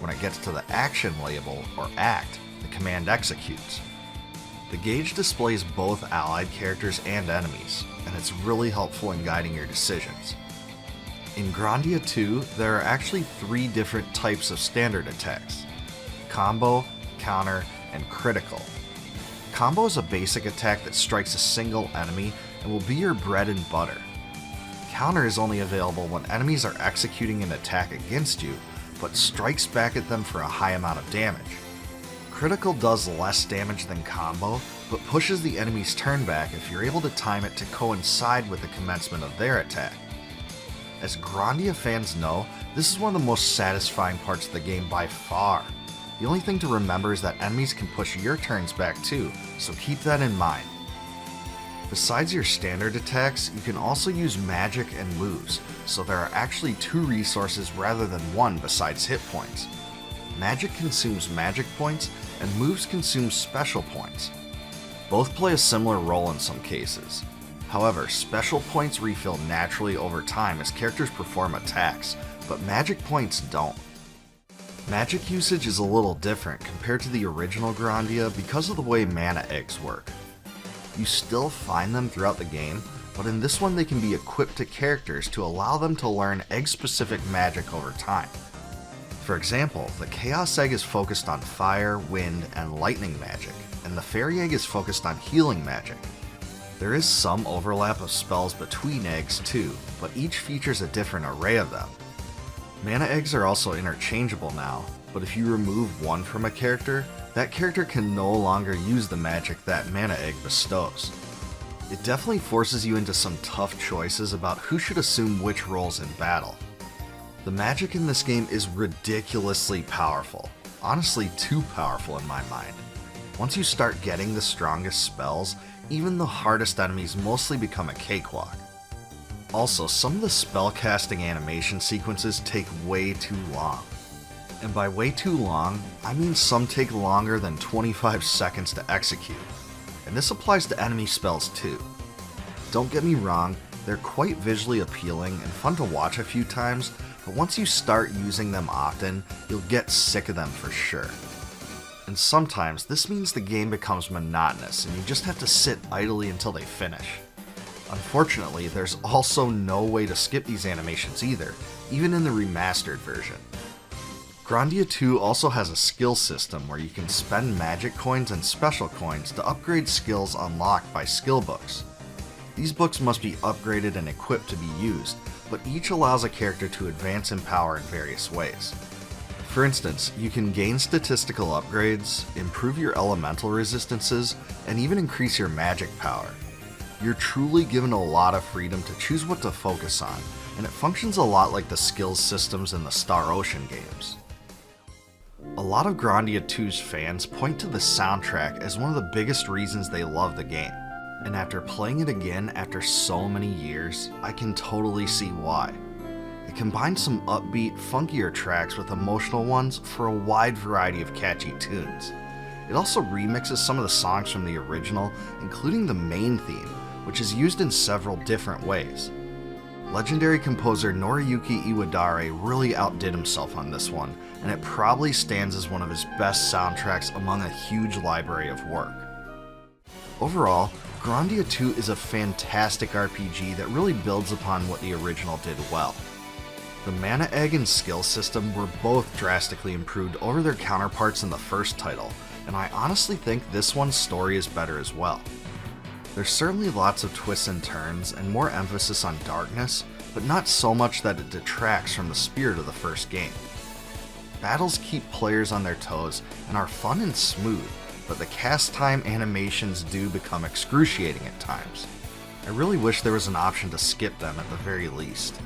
A: When it gets to the action label, or ACT, the command executes. The gauge displays both allied characters and enemies, and it's really helpful in guiding your decisions. In Grandia II, there are actually 3 different types of standard attacks: combo, counter, and critical. Combo is a basic attack that strikes a single enemy and will be your bread and butter. Counter is only available when enemies are executing an attack against you, but strikes back at them for a high amount of damage. Critical does less damage than combo, but pushes the enemy's turn back if you're able to time it to coincide with the commencement of their attack. As Grandia fans know, this is one of the most satisfying parts of the game by far. The only thing to remember is that enemies can push your turns back too, so keep that in mind. Besides your standard attacks, you can also use magic and moves, so there are actually 2 resources rather than 1 besides hit points. Magic consumes magic points, and moves consume special points. Both play a similar role in some cases. However, special points refill naturally over time as characters perform attacks, but magic points don't. Magic usage is a little different compared to the original Grandia because of the way mana eggs work. You still find them throughout the game, but in this one they can be equipped to characters to allow them to learn egg-specific magic over time. For example, the Chaos Egg is focused on fire, wind, and lightning magic, and the Fairy Egg is focused on healing magic. There is some overlap of spells between eggs too, but each features a different array of them. Mana eggs are also interchangeable now, but if you remove one from a character, that character can no longer use the magic that mana egg bestows. It definitely forces you into some tough choices about who should assume which roles in battle. The magic in this game is ridiculously powerful, honestly too powerful in my mind. Once you start getting the strongest spells, even the hardest enemies mostly become a cakewalk. Also, some of the spellcasting animation sequences take way too long. And by way too long, I mean some take longer than 25 seconds to execute. And this applies to enemy spells too. Don't get me wrong, they're quite visually appealing and fun to watch a few times, but once you start using them often, you'll get sick of them for sure. And sometimes this means the game becomes monotonous and you just have to sit idly until they finish. Unfortunately, there's also no way to skip these animations either, even in the remastered version. Grandia II also has a skill system where you can spend magic coins and special coins to upgrade skills unlocked by skill books. These books must be upgraded and equipped to be used, but each allows a character to advance in power in various ways. For instance, you can gain statistical upgrades, improve your elemental resistances, and even increase your magic power. You're truly given a lot of freedom to choose what to focus on, and it functions a lot like the skills systems in the Star Ocean games. A lot of Grandia II's fans point to the soundtrack as one of the biggest reasons they love the game, and after playing it again after so many years, I can totally see why. It combines some upbeat, funkier tracks with emotional ones for a wide variety of catchy tunes. It also remixes some of the songs from the original, including the main theme, which is used in several different ways. Legendary composer Noriyuki Iwadare really outdid himself on this one, and it probably stands as one of his best soundtracks among a huge library of work. Overall, Grandia II is a fantastic RPG that really builds upon what the original did well. The mana egg and skill system were both drastically improved over their counterparts in the first title, and I honestly think this one's story is better as well. There's certainly lots of twists and turns and more emphasis on darkness, but not so much that it detracts from the spirit of the first game. Battles keep players on their toes and are fun and smooth, but the cast time animations do become excruciating at times. I really wish there was an option to skip them at the very least.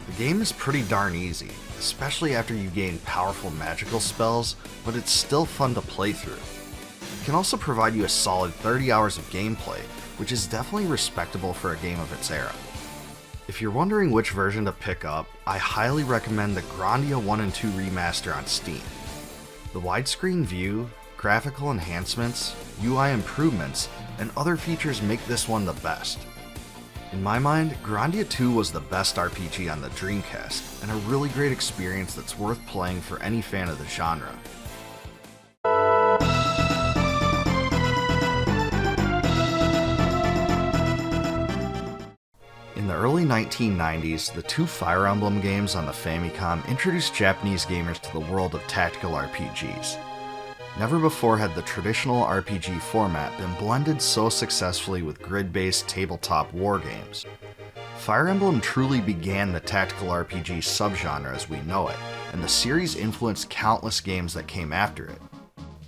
A: The game is pretty darn easy, especially after you gain powerful magical spells, but it's still fun to play through. It can also provide you a solid 30 hours of gameplay, which is definitely respectable for a game of its era. If you're wondering which version to pick up, I highly recommend the Grandia 1 and 2 remaster on Steam. The widescreen view, graphical enhancements, UI improvements, and other features make this one the best. In my mind, Grandia 2 was the best RPG on the Dreamcast, and a really great experience that's worth playing for any fan of the genre. 1990s, the two Fire Emblem games on the Famicom introduced Japanese gamers to the world of tactical RPGs. Never before had the traditional RPG format been blended so successfully with grid-based tabletop war games. Fire Emblem truly began the tactical RPG subgenre as we know it, and the series influenced countless games that came after it.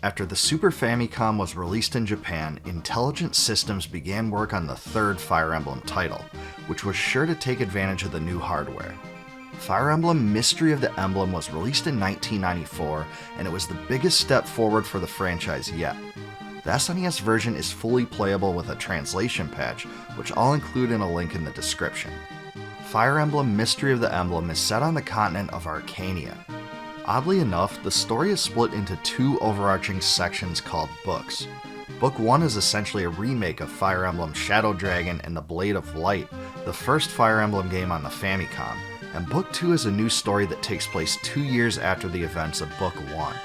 A: After the Super Famicom was released in Japan, Intelligent Systems began work on the third Fire Emblem title, which was sure to take advantage of the new hardware. Fire Emblem Mystery of the Emblem was released in 1994, and it was the biggest step forward for the franchise yet. The SNES version is fully playable with a translation patch, which I'll include in a link in the description. Fire Emblem Mystery of the Emblem is set on the continent of Arcania. Oddly enough, the story is split into two overarching sections called books. Book 1 is essentially a remake of Fire Emblem Shadow Dragon and the Blade of Light, the first Fire Emblem game on the Famicom, and Book 2 is a new story that takes place 2 years after the events of Book 1.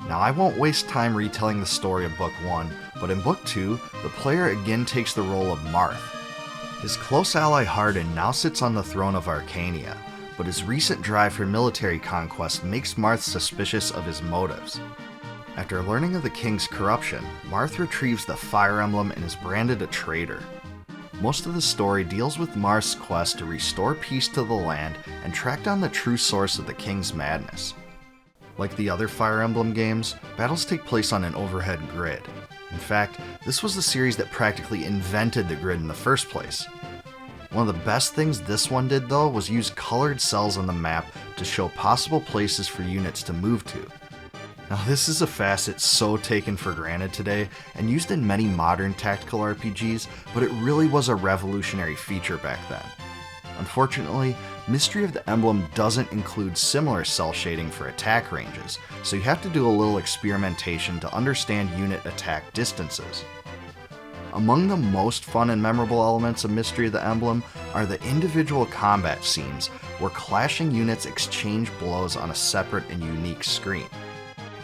A: Now I won't waste time retelling the story of Book 1, but in Book 2, the player again takes the role of Marth. His close ally Hardin now sits on the throne of Arcania, but his recent drive for military conquest makes Marth suspicious of his motives. After learning of the king's corruption, Marth retrieves the Fire Emblem and is branded a traitor. Most of the story deals with Marth's quest to restore peace to the land and track down the true source of the king's madness. Like the other Fire Emblem games, battles take place on an overhead grid. In fact, this was the series that practically invented the grid in the first place. One of the best things this one did though was use colored cells on the map to show possible places for units to move to. Now this is a facet so taken for granted today and used in many modern tactical RPGs, but it really was a revolutionary feature back then. Unfortunately, Mystery of the Emblem doesn't include similar cell shading for attack ranges, so you have to do a little experimentation to understand unit attack distances. Among the most fun and memorable elements of Mystery of the Emblem are the individual combat scenes where clashing units exchange blows on a separate and unique screen.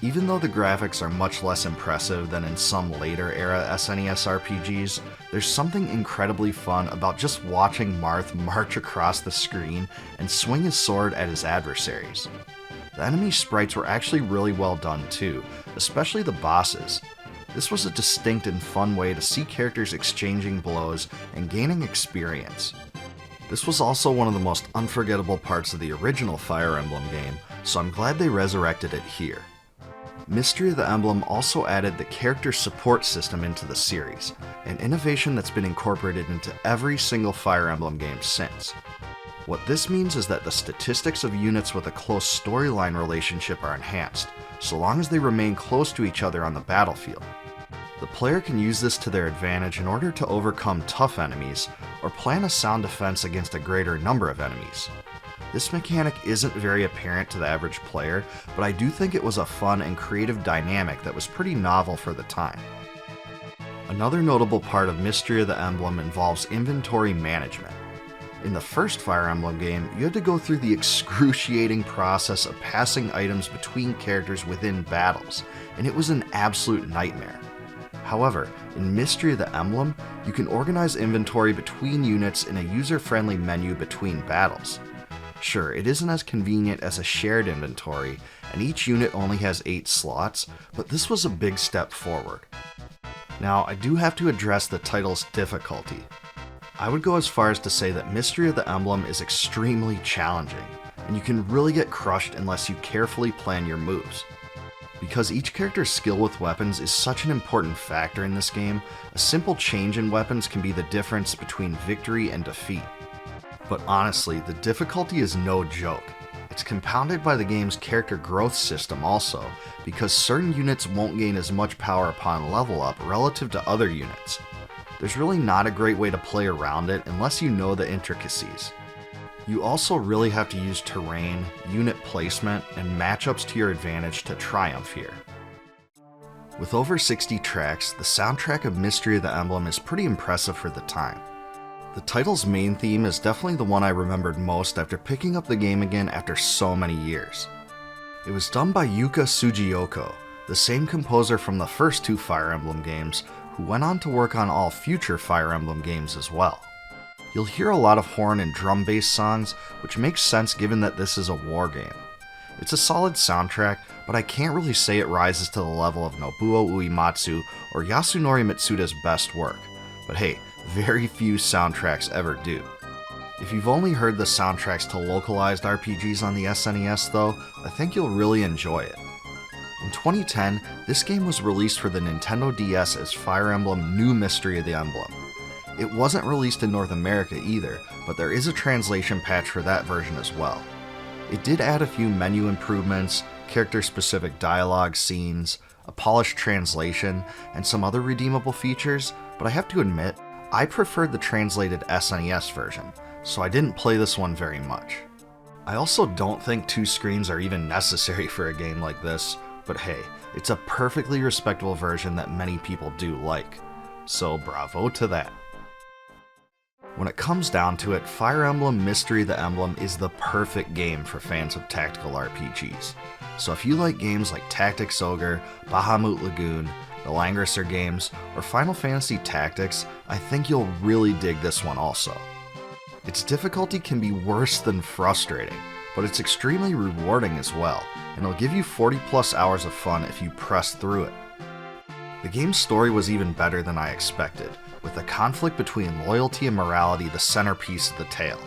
A: Even though the graphics are much less impressive than in some later era SNES RPGs, there's something incredibly fun about just watching Marth march across the screen and swing his sword at his adversaries. The enemy sprites were actually really well done too, especially the bosses. This was a distinct and fun way to see characters exchanging blows and gaining experience. This was also one of the most unforgettable parts of the original Fire Emblem game, so I'm glad they resurrected it here. Mystery of the Emblem also added the character support system into the series, an innovation that's been incorporated into every single Fire Emblem game since. What this means is that the statistics of units with a close storyline relationship are enhanced, so long as they remain close to each other on the battlefield. The player can use this to their advantage in order to overcome tough enemies, or plan a sound defense against a greater number of enemies. This mechanic isn't very apparent to the average player, but I do think it was a fun and creative dynamic that was pretty novel for the time. Another notable part of Mystery of the Emblem involves inventory management. In the first Fire Emblem game, you had to go through the excruciating process of passing items between characters within battles, and it was an absolute nightmare. However, in Mystery of the Emblem, you can organize inventory between units in a user-friendly menu between battles. Sure, it isn't as convenient as a shared inventory, and each unit only has 8 slots, but this was a big step forward. Now, I do have to address the title's difficulty. I would go as far as to say that Mystery of the Emblem is extremely challenging, and you can really get crushed unless you carefully plan your moves. Because each character's skill with weapons is such an important factor in this game, a simple change in weapons can be the difference between victory and defeat. But honestly, the difficulty is no joke. It's compounded by the game's character growth system also, because certain units won't gain as much power upon level up relative to other units. There's really not a great way to play around it unless you know the intricacies. You also really have to use terrain, unit placement, and matchups to your advantage to triumph here. With over 60 tracks, the soundtrack of Mystery of the Emblem is pretty impressive for the time. The title's main theme is definitely the one I remembered most after picking up the game again after so many years. It was done by Yuka Tsujioko, the same composer from the first 2 Fire Emblem games, who went on to work on all future Fire Emblem games as well. You'll hear a lot of horn and drum-based songs, which makes sense given that this is a war game. It's a solid soundtrack, but I can't really say it rises to the level of Nobuo Uematsu or Yasunori Mitsuda's best work. But hey, very few soundtracks ever do. If you've only heard the soundtracks to localized RPGs on the SNES though, I think you'll really enjoy it. In 2010, this game was released for the Nintendo DS as Fire Emblem New Mystery of the Emblem. It wasn't released in North America either, but there is a translation patch for that version as well. It did add a few menu improvements, character-specific dialogue scenes, a polished translation, and some other redeemable features, but I have to admit, I preferred the translated SNES version, so I didn't play this one very much. I also don't think 2 screens are even necessary for a game like this, but hey, it's a perfectly respectable version that many people do like, so bravo to that. When it comes down to it, Fire Emblem Mystery of the Emblem is the perfect game for fans of tactical RPGs. So if you like games like Tactics Ogre, Bahamut Lagoon, the Langrisser games, or Final Fantasy Tactics, I think you'll really dig this one also. Its difficulty can be worse than frustrating, but it's extremely rewarding as well, and it'll give you 40 plus hours of fun if you press through it. The game's story was even better than I expected, with the conflict between loyalty and morality the centerpiece of the tale.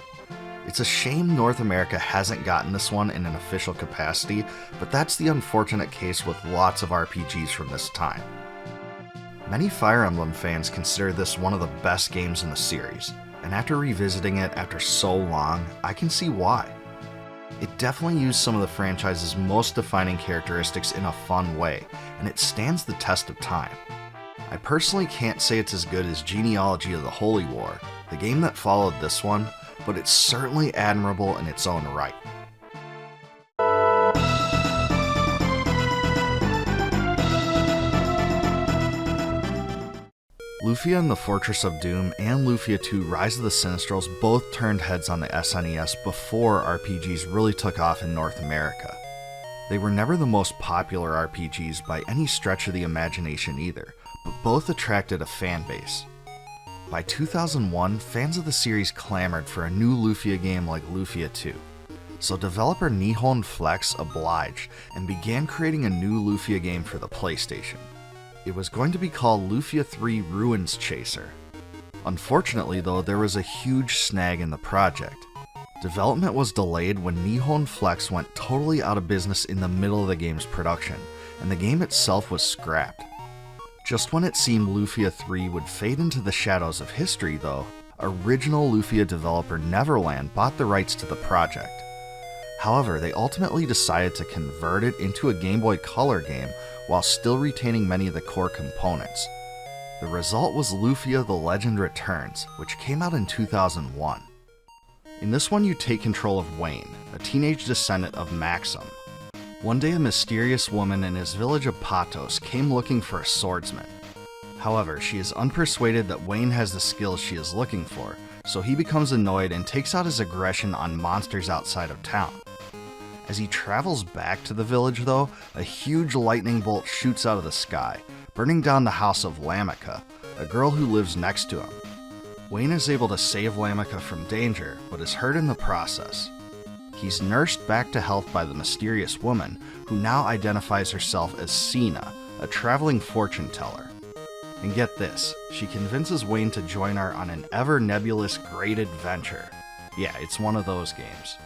A: It's a shame North America hasn't gotten this one in an official capacity, but that's the unfortunate case with lots of RPGs from this time. Many Fire Emblem fans consider this one of the best games in the series, and after revisiting it after so long, I can see why. It definitely used some of the franchise's most defining characteristics in a fun way, and it stands the test of time. I personally can't say it's as good as Genealogy of the Holy War, the game that followed this one, but it's certainly admirable in its own right. Lufia and the Fortress of Doom and Lufia II Rise of the Sinistrals both turned heads on the SNES before RPGs really took off in North America. They were never the most popular RPGs by any stretch of the imagination either, but both attracted a fan base. By 2001, fans of the series clamored for a new Lufia game like Lufia II, so developer Nihon Flex obliged and began creating a new Lufia game for the PlayStation. It was going to be called Lufia III Ruins Chaser. Unfortunately though, there was a huge snag in the project. Development was delayed when Nihon Flex went totally out of business in the middle of the game's production, and the game itself was scrapped. Just when it seemed Lufia 3 would fade into the shadows of history though, original Lufia developer Neverland bought the rights to the project. However, they ultimately decided to convert it into a Game Boy Color game while still retaining many of the core components. The result was Lufia The Legend Returns, which came out in 2001. In this one you take control of Wayne, a teenage descendant of Maxim. One day a mysterious woman in his village of Patos came looking for a swordsman. However, she is unpersuaded that Wayne has the skills she is looking for, so he becomes annoyed and takes out his aggression on monsters outside of town. As he travels back to the village though, a huge lightning bolt shoots out of the sky, burning down the house of Lamika, a girl who lives next to him. Wayne is able to save Lamika from danger, but is hurt in the process. He's nursed back to health by the mysterious woman, who now identifies herself as Sina, a traveling fortune teller. And get this, she convinces Wayne to join her on an ever-nebulous great adventure. Yeah, it's one of those games.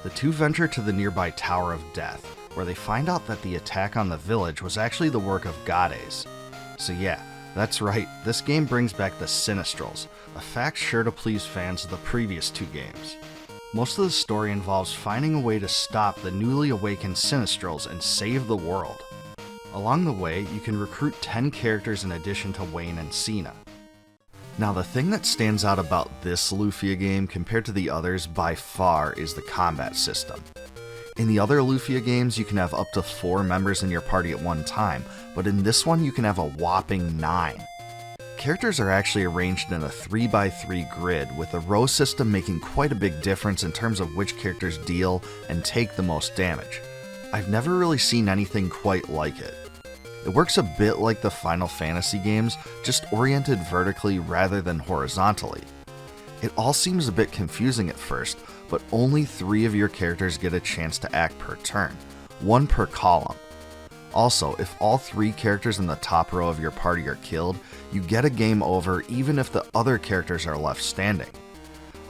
A: The two venture to the nearby Tower of Death, where they find out that the attack on the village was actually the work of Gades. So yeah, that's right, this game brings back the Sinistrals, a fact sure to please fans of the previous two games. Most of the story involves finding a way to stop the newly awakened Sinistrals and save the world. Along the way, you can recruit 10 characters in addition to Wayne and Sina. Now the thing that stands out about this Lufia game compared to the others by far is the combat system. In the other Lufia games you can have up to 4 members in your party at one time, but in this one you can have a whopping 9. Characters are actually arranged in a 3x3 grid, with the row system making quite a big difference in terms of which characters deal and take the most damage. I've never really seen anything quite like it. It works a bit like the Final Fantasy games, just oriented vertically rather than horizontally. It all seems a bit confusing at first, but only 3 of your characters get a chance to act per turn, 1 per column. Also, if all 3 characters in the top row of your party are killed, you get a game over even if the other characters are left standing.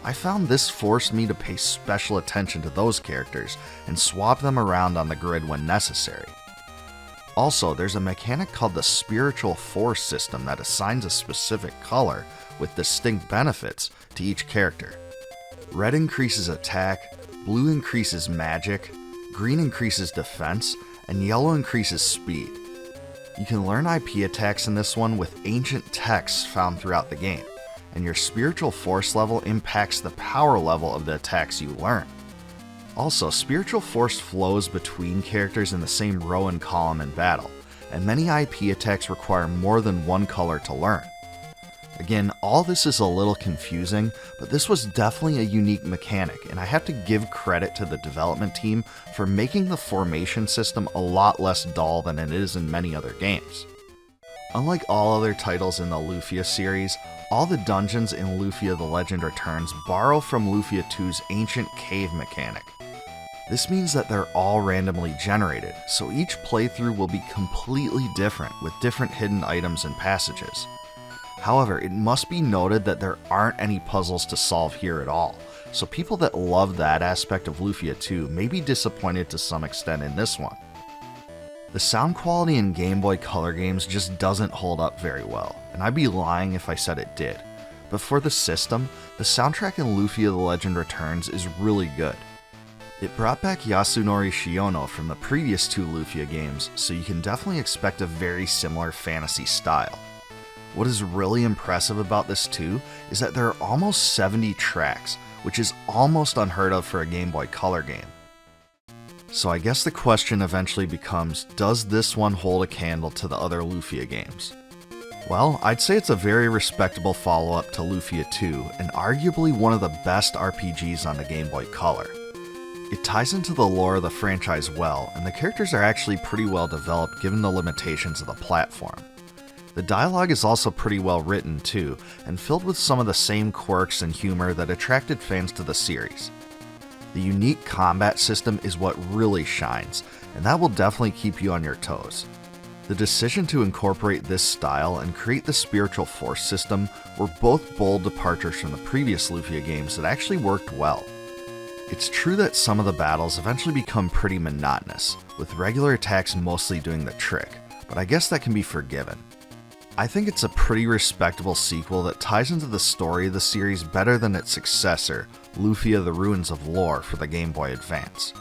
A: I found this forced me to pay special attention to those characters and swap them around on the grid when necessary. Also, there's a mechanic called the Spiritual Force system that assigns a specific color with distinct benefits to each character. Red increases attack, blue increases magic, green increases defense, and yellow increases speed. You can learn IP attacks in this one with ancient texts found throughout the game, and your spiritual force level impacts the power level of the attacks you learn. Also, spiritual force flows between characters in the same row and column in battle, and many IP attacks require more than 1 color to learn. Again, all this is a little confusing, but this was definitely a unique mechanic, and I have to give credit to the development team for making the formation system a lot less dull than it is in many other games. Unlike all other titles in the Lufia series, all the dungeons in Lufia The Legend Returns borrow from Lufia 2's ancient cave mechanic. This means that they're all randomly generated, so each playthrough will be completely different with different hidden items and passages. However, it must be noted that there aren't any puzzles to solve here at all, so people that love that aspect of Lufia 2 may be disappointed to some extent in this one. The sound quality in Game Boy Color games just doesn't hold up very well, and I'd be lying if I said it did. But for the system, the soundtrack in Lufia The Legend Returns is really good. It brought back Yasunori Shiono from the previous 2 Lufia games, so you can definitely expect a very similar fantasy style. What is really impressive about this too is that there are almost 70 tracks, which is almost unheard of for a Game Boy Color game. So I guess the question eventually becomes, does this one hold a candle to the other Lufia games? Well, I'd say it's a very respectable follow-up to Lufia 2, and arguably one of the best RPGs on the Game Boy Color. It ties into the lore of the franchise well, and the characters are actually pretty well developed given the limitations of the platform. The dialogue is also pretty well written too, and filled with some of the same quirks and humor that attracted fans to the series. The unique combat system is what really shines, and that will definitely keep you on your toes. The decision to incorporate this style and create the spiritual force system were both bold departures from the previous Lufia games that actually worked well. It's true that some of the battles eventually become pretty monotonous, with regular attacks mostly doing the trick, but I guess that can be forgiven. I think it's a pretty respectable sequel that ties into the story of the series better than its successor, Lufia The Ruins of Lore for the Game Boy Advance.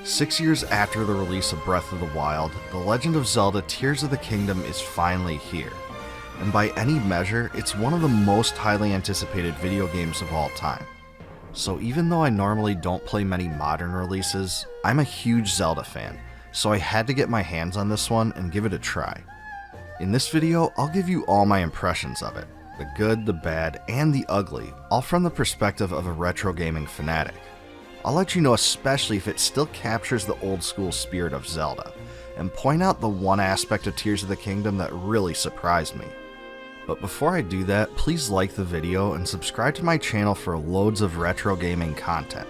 A: Six years after the release of Breath of the Wild, The Legend of Zelda Tears of the Kingdom is finally here. And by any measure, it's one of the most highly anticipated video games of all time. So even though I normally don't play many modern releases, I'm a huge Zelda fan, so I had to get my hands on this one and give it a try. In this video, I'll give you all my impressions of it, the good, the bad, and the ugly, all from the perspective of a retro gaming fanatic. I'll let you know especially if it still captures the old school spirit of Zelda, and point out the one aspect of Tears of the Kingdom that really surprised me. But before I do that, please like the video and subscribe to my channel for loads of retro gaming content.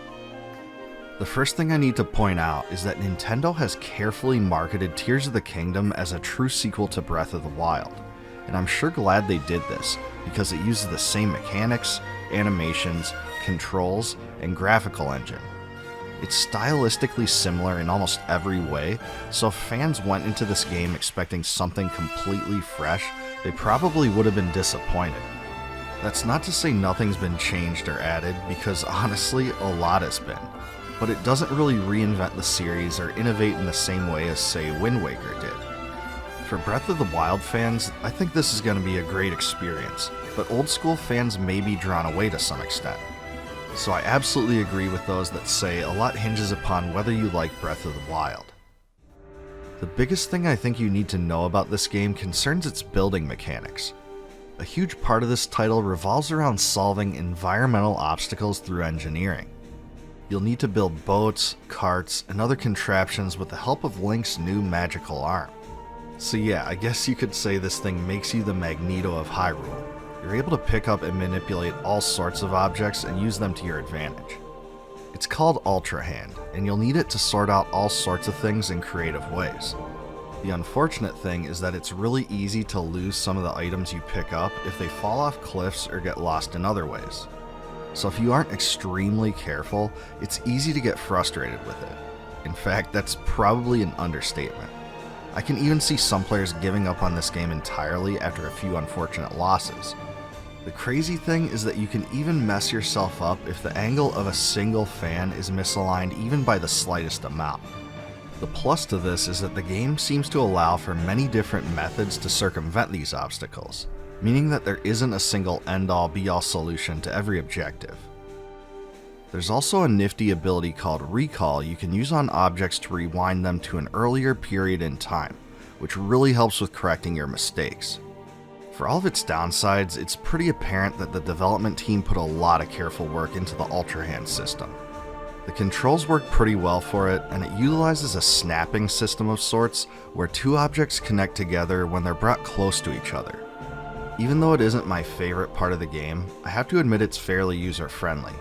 A: The first thing I need to point out is that Nintendo has carefully marketed Tears of the Kingdom as a true sequel to Breath of the Wild, and I'm sure glad they did this, because it uses the same mechanics, animations, controls, and graphical engine. It's stylistically similar in almost every way, so if fans went into this game expecting something completely fresh, they probably would have been disappointed. That's not to say nothing's been changed or added, because honestly, a lot has been. But it doesn't really reinvent the series or innovate in the same way as, say, Wind Waker did. For Breath of the Wild fans, I think this is going to be a great experience, but old school fans may be drawn away to some extent. So I absolutely agree with those that say a lot hinges upon whether you like Breath of the Wild. The biggest thing I think you need to know about this game concerns its building mechanics. A huge part of this title revolves around solving environmental obstacles through engineering. You'll need to build boats, carts, and other contraptions with the help of Link's new magical arm. So yeah, I guess you could say this thing makes you the Magneto of Hyrule. You're able to pick up and manipulate all sorts of objects and use them to your advantage. It's called Ultra Hand, and you'll need it to sort out all sorts of things in creative ways. The unfortunate thing is that it's really easy to lose some of the items you pick up if they fall off cliffs or get lost in other ways. So if you aren't extremely careful, it's easy to get frustrated with it. In fact, that's probably an understatement. I can even see some players giving up on this game entirely after a few unfortunate losses. The crazy thing is that you can even mess yourself up if the angle of a single fan is misaligned even by the slightest amount. The plus to this is that the game seems to allow for many different methods to circumvent these obstacles, meaning that there isn't a single end-all be-all solution to every objective. There's also a nifty ability called Recall you can use on objects to rewind them to an earlier period in time, which really helps with correcting your mistakes. For all of its downsides, it's pretty apparent that the development team put a lot of careful work into the Ultra Hand system. The controls work pretty well for it, and it utilizes a snapping system of sorts where two objects connect together when they're brought close to each other. Even though it isn't my favorite part of the game, I have to admit it's fairly user-friendly.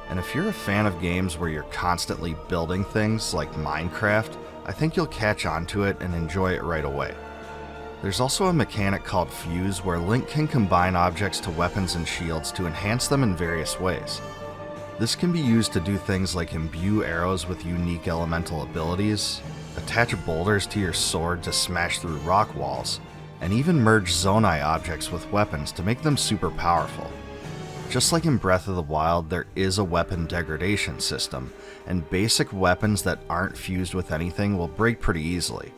A: And if you're a fan of games where you're constantly building things like Minecraft, I think you'll catch on to it and enjoy it right away. There's also a mechanic called Fuse where Link can combine objects to weapons and shields to enhance them in various ways. This can be used to do things like imbue arrows with unique elemental abilities, attach boulders to your sword to smash through rock walls, and even merge Zonai objects with weapons to make them super powerful. Just like in Breath of the Wild, there is a weapon degradation system, and basic weapons that aren't fused with anything will break pretty easily.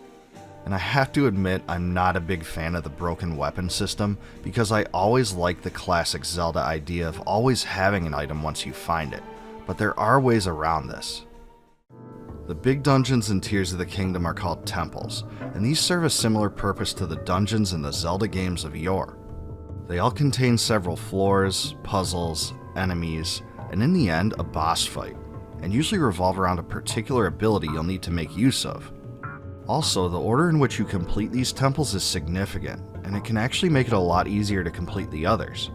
A: And I have to admit I'm not a big fan of the broken weapon system because I always like the classic Zelda idea of always having an item once you find it, but there are ways around this. The big dungeons and tiers of the kingdom are called temples, and these serve a similar purpose to the dungeons in the Zelda games of yore. They all contain several floors, puzzles, enemies, and in the end, a boss fight, and usually revolve around a particular ability you'll need to make use of. Also, the order in which you complete these temples is significant, and it can actually make it a lot easier to complete the others.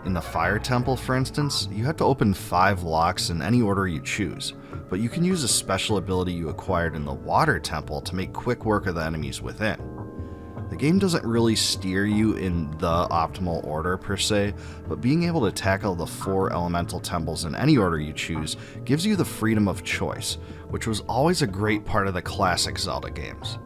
A: In the Fire Temple, for instance, you have to open 5 locks in any order you choose, but you can use a special ability you acquired in the Water Temple to make quick work of the enemies within. The game doesn't really steer you in the optimal order per se, but being able to tackle the 4 elemental temples in any order you choose gives you the freedom of choice, which was always a great part of the classic Zelda games.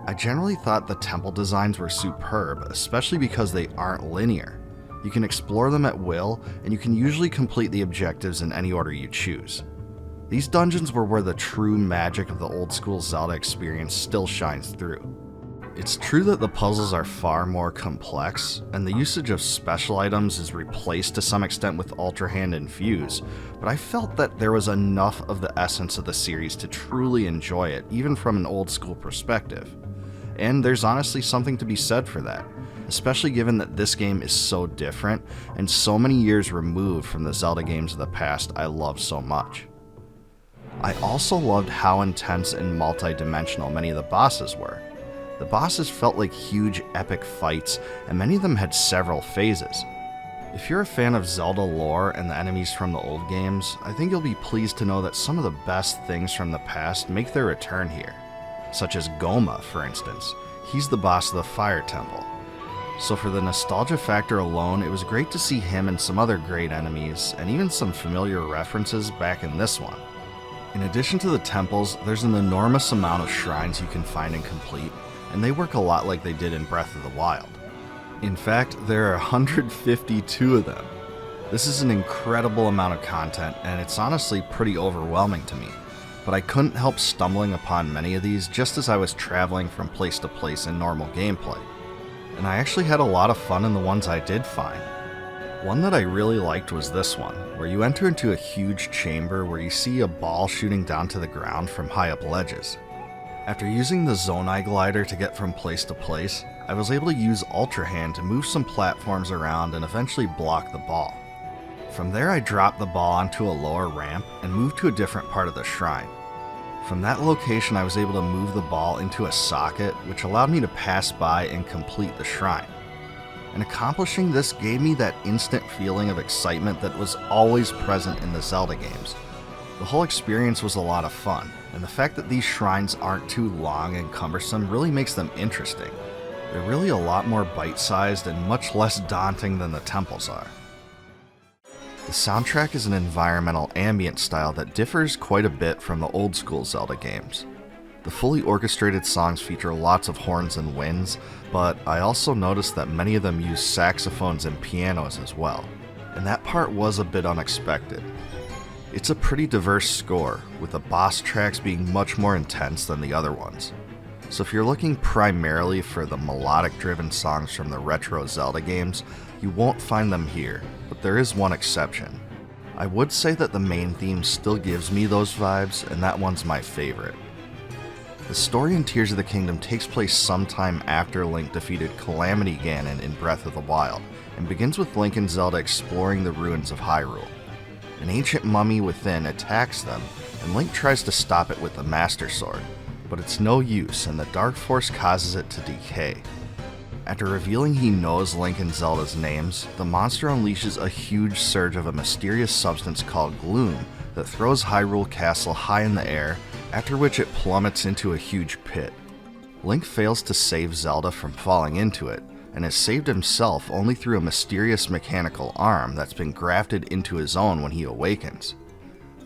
A: I generally thought the temple designs were superb, especially because they aren't linear. You can explore them at will, and you can usually complete the objectives in any order you choose. These dungeons were where the true magic of the old school Zelda experience still shines through. It's true that the puzzles are far more complex, and the usage of special items is replaced to some extent with Ultra Hand and Fuse, but I felt that there was enough of the essence of the series to truly enjoy it, even from an old school perspective. And there's honestly something to be said for that, especially given that this game is so different and so many years removed from the Zelda games of the past I love so much. I also loved how intense and multi-dimensional many of the bosses were. The bosses felt like huge epic fights, and many of them had several phases. If you're a fan of Zelda lore and the enemies from the old games, I think you'll be pleased to know that some of the best things from the past make their return here, such as Goma, for instance. He's the boss of the Fire Temple. So for the nostalgia factor alone, it was great to see him and some other great enemies, and even some familiar references back in this one. In addition to the temples, there's an enormous amount of shrines you can find and complete, and they work a lot like they did in Breath of the Wild. In fact, there are 152 of them. This is an incredible amount of content, and it's honestly pretty overwhelming to me, but I couldn't help stumbling upon many of these just as I was traveling from place to place in normal gameplay. And I actually had a lot of fun in the ones I did find. One that I really liked was this one, where you enter into a huge chamber where you see a ball shooting down to the ground from high up ledges. After using the Zonai glider to get from place to place, I was able to use Ultra Hand to move some platforms around and eventually block the ball. From there I dropped the ball onto a lower ramp and moved to a different part of the shrine. From that location I was able to move the ball into a socket, which allowed me to pass by and complete the shrine. And accomplishing this gave me that instant feeling of excitement that was always present in the Zelda games. The whole experience was a lot of fun, and the fact that these shrines aren't too long and cumbersome really makes them interesting. They're really a lot more bite-sized and much less daunting than the temples are. The soundtrack is an environmental ambient style that differs quite a bit from the old school Zelda games. The fully orchestrated songs feature lots of horns and winds, but I also noticed that many of them use saxophones and pianos as well, and that part was a bit unexpected. It's a pretty diverse score, with the boss tracks being much more intense than the other ones. So if you're looking primarily for the melodic-driven songs from the retro Zelda games, you won't find them here, but there is one exception. I would say that the main theme still gives me those vibes, and that one's my favorite. The story in Tears of the Kingdom takes place sometime after Link defeated Calamity Ganon in Breath of the Wild, and begins with Link and Zelda exploring the ruins of Hyrule. An ancient mummy within attacks them, and Link tries to stop it with the Master Sword, but it's no use and the Dark Force causes it to decay. After revealing he knows Link and Zelda's names, the monster unleashes a huge surge of a mysterious substance called gloom that throws Hyrule Castle high in the air, after which it plummets into a huge pit. Link fails to save Zelda from falling into it, and has saved himself only through a mysterious mechanical arm that's been grafted into his own when he awakens.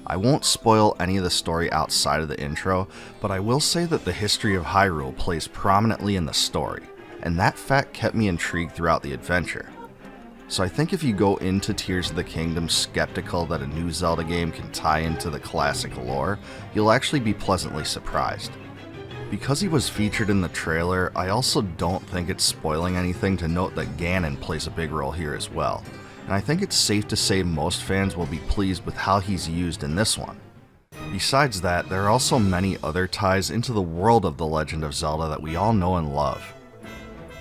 A: I won't spoil any of the story outside of the intro, but I will say that the history of Hyrule plays prominently in the story, and that fact kept me intrigued throughout the adventure. So I think if you go into Tears of the Kingdom skeptical that a new Zelda game can tie into the classic lore, you'll actually be pleasantly surprised. Because he was featured in the trailer, I also don't think it's spoiling anything to note that Ganon plays a big role here as well, and I think it's safe to say most fans will be pleased with how he's used in this one. Besides that, there are also many other ties into the world of The Legend of Zelda that we all know and love.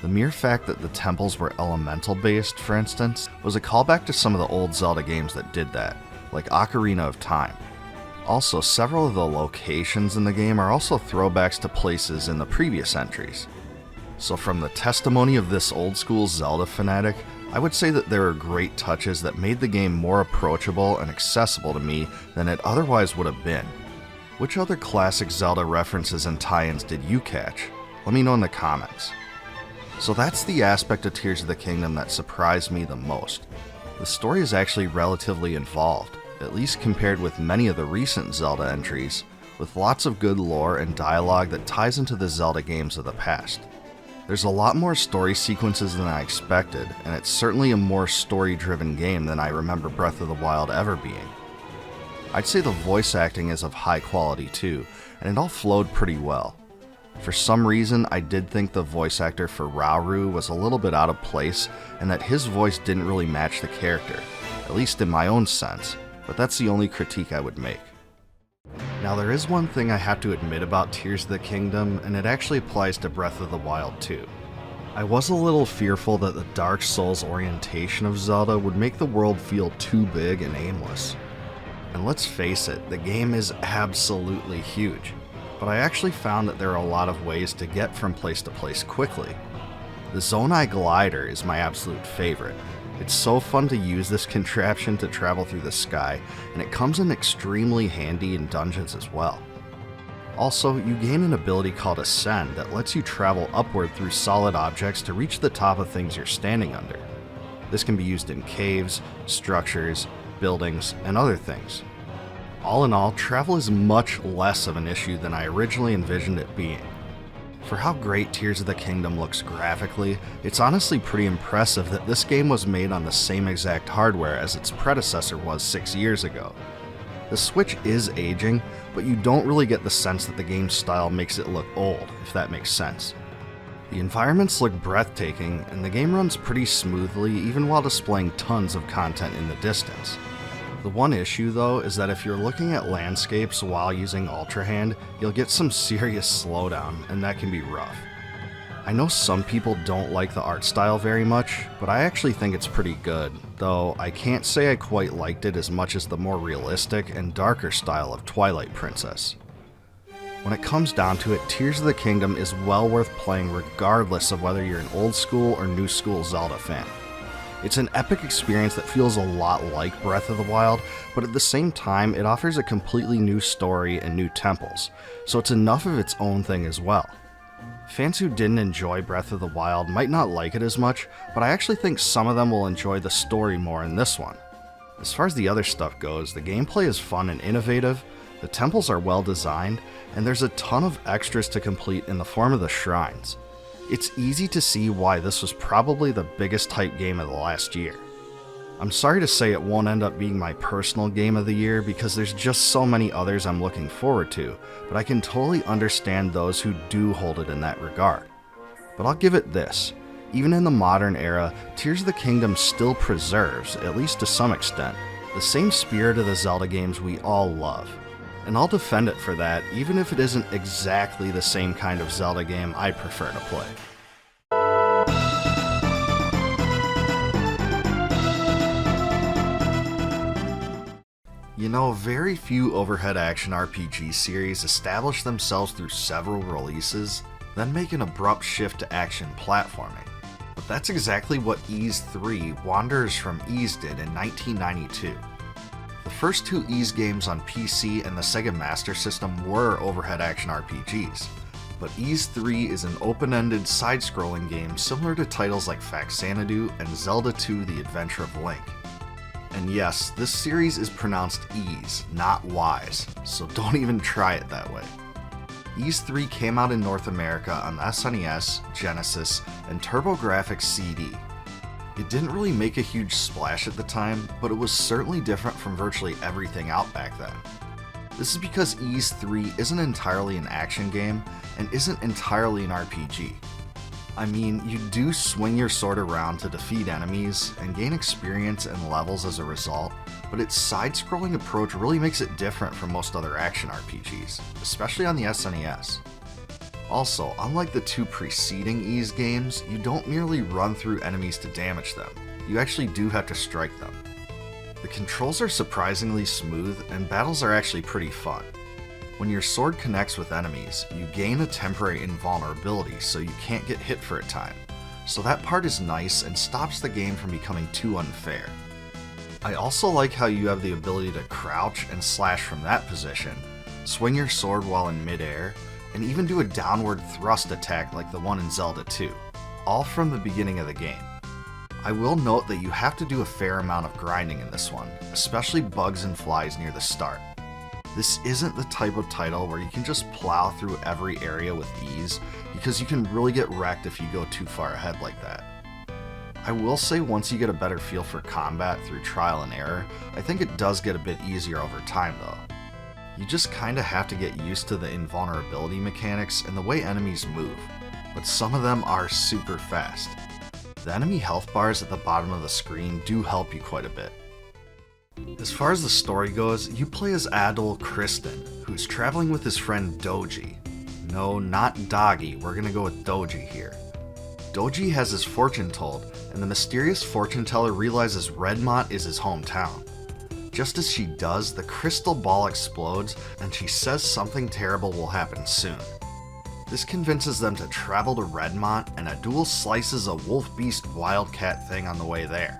A: The mere fact that the temples were elemental based, for instance, was a callback to some of the old Zelda games that did that, like Ocarina of Time. Also, several of the locations in the game are also throwbacks to places in the previous entries. So from the testimony of this old school Zelda fanatic, I would say that there are great touches that made the game more approachable and accessible to me than it otherwise would have been. Which other classic Zelda references and tie-ins did you catch? Let me know in the comments. So that's the aspect of Tears of the Kingdom that surprised me the most. The story is actually relatively involved, at least compared with many of the recent Zelda entries, with lots of good lore and dialogue that ties into the Zelda games of the past. There's a lot more story sequences than I expected, and it's certainly a more story-driven game than I remember Breath of the Wild ever being. I'd say the voice acting is of high quality too, and it all flowed pretty well. For some reason, I did think the voice actor for Rauru was a little bit out of place, and that his voice didn't really match the character, at least in my own sense, but that's the only critique I would make. Now there is one thing I have to admit about Tears of the Kingdom, and it actually applies to Breath of the Wild too. I was a little fearful that the Dark Souls orientation of Zelda would make the world feel too big and aimless. And let's face it, the game is absolutely huge. But I actually found that there are a lot of ways to get from place to place quickly. The Zonai glider is my absolute favorite. It's so fun to use this contraption to travel through the sky, and it comes in extremely handy in dungeons as well. Also, you gain an ability called Ascend that lets you travel upward through solid objects to reach the top of things you're standing under. This can be used in caves, structures, buildings, and other things. All in all, travel is much less of an issue than I originally envisioned it being. For how great Tears of the Kingdom looks graphically, it's honestly pretty impressive that this game was made on the same exact hardware as its predecessor was 6 years ago. The Switch is aging, but you don't really get the sense that the game's style makes it look old, if that makes sense. The environments look breathtaking, and the game runs pretty smoothly even while displaying tons of content in the distance. The one issue though is that if you're looking at landscapes while using Ultra Hand, you'll get some serious slowdown, and that can be rough. I know some people don't like the art style very much, but I actually think it's pretty good, though I can't say I quite liked it as much as the more realistic and darker style of Twilight Princess. When it comes down to it, Tears of the Kingdom is well worth playing regardless of whether you're an old school or new school Zelda fan. It's an epic experience that feels a lot like Breath of the Wild, but at the same time it offers a completely new story and new temples, so it's enough of its own thing as well. Fans who didn't enjoy Breath of the Wild might not like it as much, but I actually think some of them will enjoy the story more in this one. As far as the other stuff goes, the gameplay is fun and innovative, the temples are well designed, and there's a ton of extras to complete in the form of the shrines. It's easy to see why this was probably the biggest hype game of the last year. I'm sorry to say it won't end up being my personal game of the year because there's just so many others I'm looking forward to, but I can totally understand those who do hold it in that regard. But I'll give it this, even in the modern era, Tears of the Kingdom still preserves, at least to some extent, the same spirit of the Zelda games we all love. And I'll defend it for that, even if it isn't exactly the same kind of Zelda game I prefer to play. You know, very few overhead action RPG series establish themselves through several releases, then make an abrupt shift to action platforming. But that's exactly what Ys 3: Wanderers from Ys did in 1992. The first two Ys games on PC and the SaGa Master System were overhead action RPGs, but Ys 3 is an open-ended side-scrolling game similar to titles like Faxanadu and Zelda II: The Adventure of Link. And yes, this series is pronounced Ys, not Ys, so don't even try it that way. Ys 3 came out in North America on the SNES, Genesis, and TurboGrafx CD. It didn't really make a huge splash at the time, but it was certainly different from virtually everything out back then. This is because Ys 3 isn't entirely an action game, and isn't entirely an RPG. I mean, you do swing your sword around to defeat enemies, and gain experience and levels as a result, but its side-scrolling approach really makes it different from most other action RPGs, especially on the SNES. Also, unlike the two preceding Ys games, you don't merely run through enemies to damage them, you actually do have to strike them. The controls are surprisingly smooth, and battles are actually pretty fun. When your sword connects with enemies, you gain a temporary invulnerability so you can't get hit for a time, so that part is nice and stops the game from becoming too unfair. I also like how you have the ability to crouch and slash from that position, swing your sword while in midair, and even do a downward thrust attack like the one in Zelda 2, all from the beginning of the game. I will note that you have to do a fair amount of grinding in this one, especially bugs and flies near the start. This isn't the type of title where you can just plow through every area with ease, because you can really get wrecked if you go too far ahead like that. I will say once you get a better feel for combat through trial and error, I think it does get a bit easier over time though. You just kinda have to get used to the invulnerability mechanics and the way enemies move, but some of them are super fast. The enemy health bars at the bottom of the screen do help you quite a bit. As far as the story goes, you play as Adol Kristen, who's traveling with his friend Doji. No, not Doggy, we're gonna go with Doji here. Doji has his fortune told, and the mysterious fortune teller realizes Redmont is his hometown. Just as she does, the crystal ball explodes, and she says something terrible will happen soon. This convinces them to travel to Redmont, and Adol slices a wolf beast wildcat thing on the way there.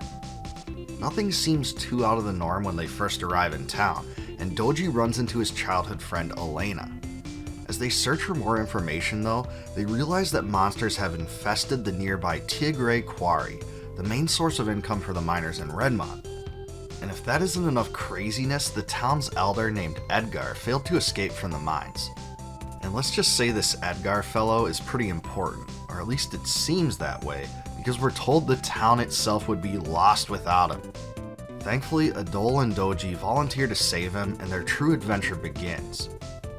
A: Nothing seems too out of the norm when they first arrive in town, and Doji runs into his childhood friend Elena. As they search for more information though, they realize that monsters have infested the nearby Tigray quarry, the main source of income for the miners in Redmont. And if that isn't enough craziness, the town's elder named Edgar failed to escape from the mines. And let's just say this Edgar fellow is pretty important, or at least it seems that way, because we're told the town itself would be lost without him. Thankfully, Adol and Doji volunteer to save him, and their true adventure begins.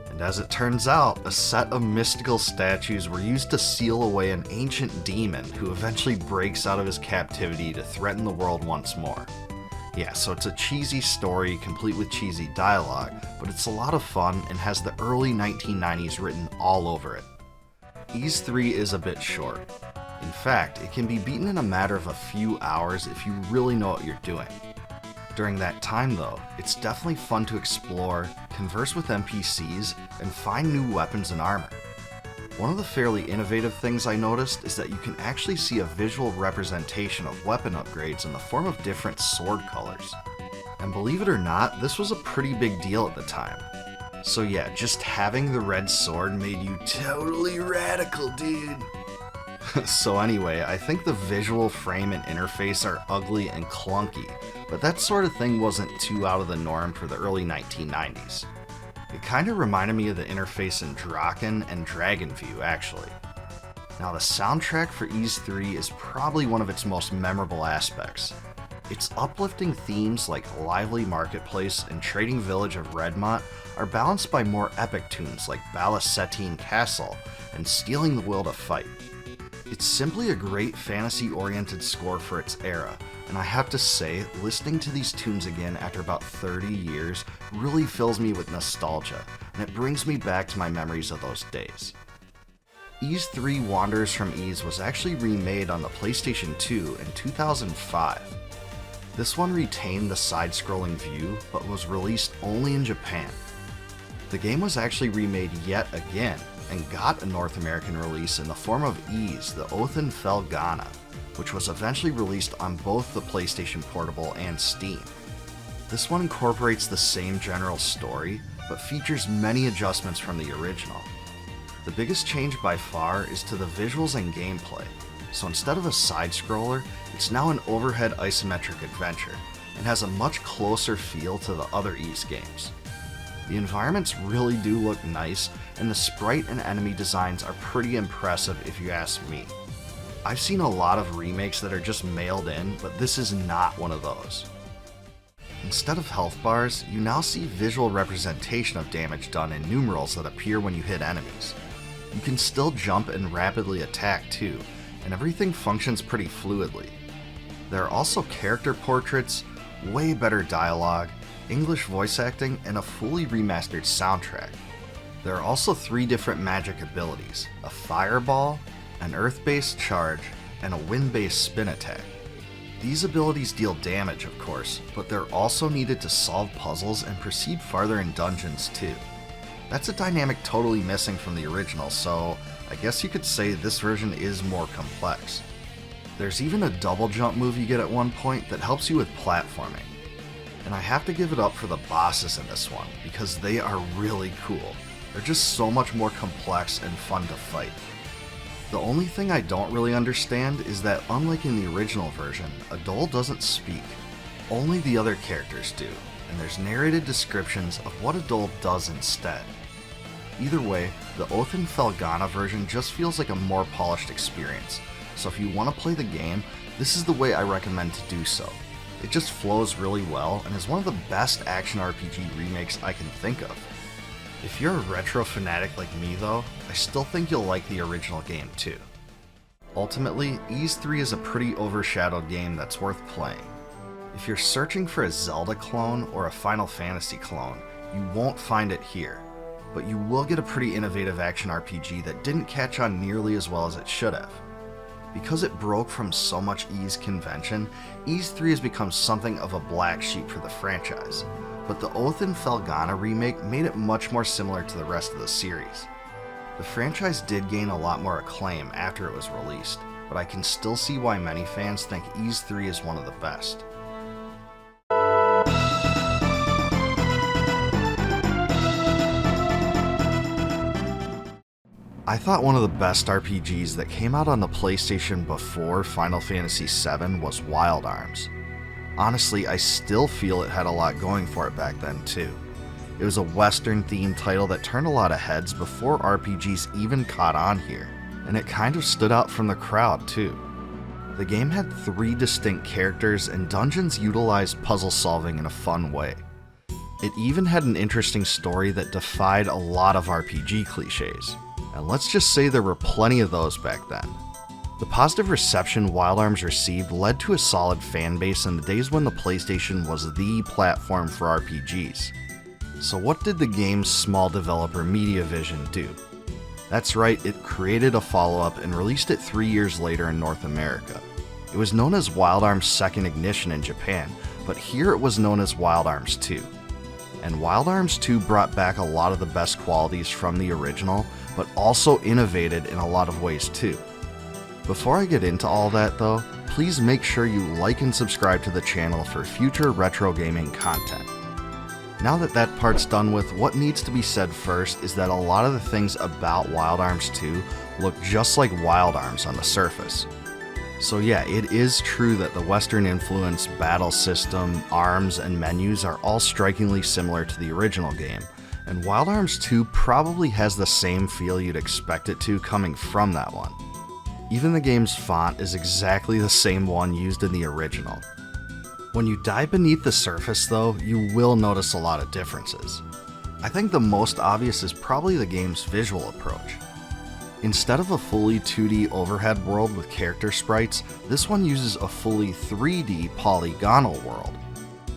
A: And as it turns out, a set of mystical statues were used to seal away an ancient demon who eventually breaks out of his captivity to threaten the world once more. Yeah, so it's a cheesy story complete with cheesy dialogue, but it's a lot of fun and has the early 1990s written all over it. Ys 3 is a bit short. In fact, it can be beaten in a matter of a few hours if you really know what you're doing. During that time though, it's definitely fun to explore, converse with NPCs, and find new weapons and armor. One of the fairly innovative things I noticed is that you can actually see a visual representation of weapon upgrades in the form of different sword colors. And believe it or not, this was a pretty big deal at the time. So yeah, just having the red sword made you totally radical, dude. So anyway, I think the visual frame and interface are ugly and clunky, but that sort of thing wasn't too out of the norm for the early 1990s. It kinda reminded me of the interface in Draken and Dragon View, actually. Now the soundtrack for Ys 3 is probably one of its most memorable aspects. Its uplifting themes like Lively Marketplace and Trading Village of Redmont are balanced by more epic tunes like Balasetine Castle and Stealing the Will to Fight. It's simply a great fantasy-oriented score for its era, and I have to say, listening to these tunes again after about 30 years really fills me with nostalgia, and it brings me back to my memories of those days. Ys 3 Wanderers from Ys was actually remade on the PlayStation 2 in 2005. This one retained the side-scrolling view, but was released only in Japan. The game was actually remade yet again, and got a North American release in the form of Ys, the Othin Fel Ghana, which was eventually released on both the PlayStation Portable and Steam. This one incorporates the same general story, but features many adjustments from the original. The biggest change by far is to the visuals and gameplay, so instead of a side-scroller, it's now an overhead isometric adventure, and has a much closer feel to the other Ys games. The environments really do look nice, and the sprite and enemy designs are pretty impressive if you ask me. I've seen a lot of remakes that are just mailed in, but this is not one of those. Instead of health bars, you now see visual representation of damage done in numerals that appear when you hit enemies. You can still jump and rapidly attack too, and everything functions pretty fluidly. There are also character portraits, way better dialogue, English voice acting, and a fully remastered soundtrack. There are also 3 different magic abilities, a fireball, an earth-based charge, and a wind-based spin attack. These abilities deal damage, of course, but they're also needed to solve puzzles and proceed farther in dungeons too. That's a dynamic totally missing from the original, so I guess you could say this version is more complex. There's even a double jump move you get at one point that helps you with platforming. And I have to give it up for the bosses in this one, because they are really cool. They're just so much more complex and fun to fight. The only thing I don't really understand is that unlike in the original version, Adol doesn't speak. Only the other characters do, and there's narrated descriptions of what Adol does instead. Either way, the Othin Fel Ghana version just feels like a more polished experience, so if you want to play the game, this is the way I recommend to do so. It just flows really well and is one of the best action RPG remakes I can think of. If you're a retro fanatic like me though, I still think you'll like the original game too. Ultimately, Ys 3 is a pretty overshadowed game that's worth playing. If you're searching for a Zelda clone or a Final Fantasy clone, you won't find it here, but you will get a pretty innovative action RPG that didn't catch on nearly as well as it should have. Because it broke from so much Ys convention, Ys 3 has become something of a black sheep for the franchise, but the Othin Fel Ghana remake made it much more similar to the rest of the series. The franchise did gain a lot more acclaim after it was released, but I can still see why many fans think Ys 3 is one of the best. I thought one of the best RPGs that came out on the PlayStation before Final Fantasy VII was Wild Arms. Honestly, I still feel it had a lot going for it back then too. It was a Western-themed title that turned a lot of heads before RPGs even caught on here, and it kind of stood out from the crowd too. The game had 3 distinct characters, and dungeons utilized puzzle solving in a fun way. It even had an interesting story that defied a lot of RPG cliches. And let's just say there were plenty of those back then. The positive reception Wild Arms received led to a solid fan base in the days when the PlayStation was the platform for RPGs. So what did the game's small developer Mediavision do? That's right, it created a follow-up and released it 3 years later in North America. It was known as Wild Arms Second Ignition in Japan, but here it was known as Wild Arms II. And Wild Arms II brought back a lot of the best qualities from the original, but also innovated in a lot of ways too. Before I get into all that though, please make sure you like and subscribe to the channel for future retro gaming content. Now that that part's done with, what needs to be said first is that a lot of the things about Wild Arms 2 look just like Wild Arms on the surface. So yeah, it is true that the Western influence, battle system, arms, and menus are all strikingly similar to the original game, and Wild Arms 2 probably has the same feel you'd expect it to coming from that one. Even the game's font is exactly the same one used in the original. When you dive beneath the surface though, you will notice a lot of differences. I think the most obvious is probably the game's visual approach. Instead of a fully 2D overhead world with character sprites, this one uses a fully 3D polygonal world.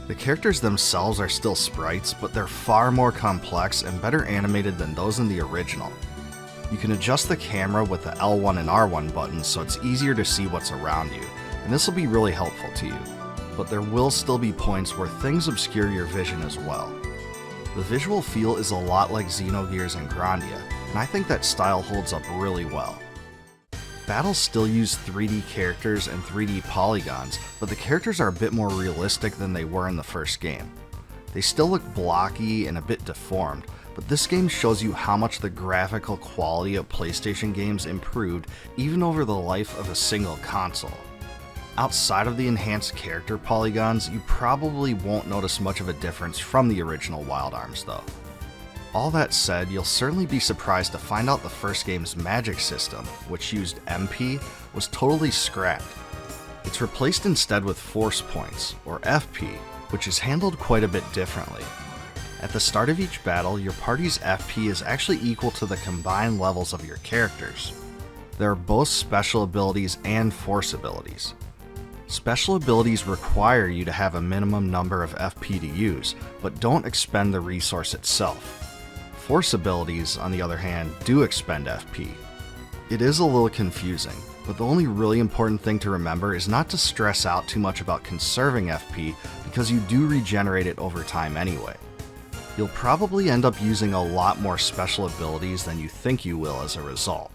A: The characters themselves are still sprites, but they're far more complex and better animated than those in the original. You can adjust the camera with the L1 and R1 buttons so it's easier to see what's around you, and this will be really helpful to you. But there will still be points where things obscure your vision as well. The visual feel is a lot like Xenogears and Grandia, and I think that style holds up really well. Battles still use 3D characters and 3D polygons, but the characters are a bit more realistic than they were in the first game. They still look blocky and a bit deformed, but this game shows you how much the graphical quality of PlayStation games improved even over the life of a single console. Outside of the enhanced character polygons, you probably won't notice much of a difference from the original Wild Arms though. All that said, you'll certainly be surprised to find out the first game's magic system, which used MP, was totally scrapped. It's replaced instead with force points, or FP, which is handled quite a bit differently. At the start of each battle, your party's FP is actually equal to the combined levels of your characters. There are both special abilities and force abilities. Special abilities require you to have a minimum number of FP to use, but don't expend the resource itself. Force abilities, on the other hand, do expend FP. It is a little confusing, but the only really important thing to remember is not to stress out too much about conserving FP because you do regenerate it over time anyway. You'll probably end up using a lot more special abilities than you think you will as a result.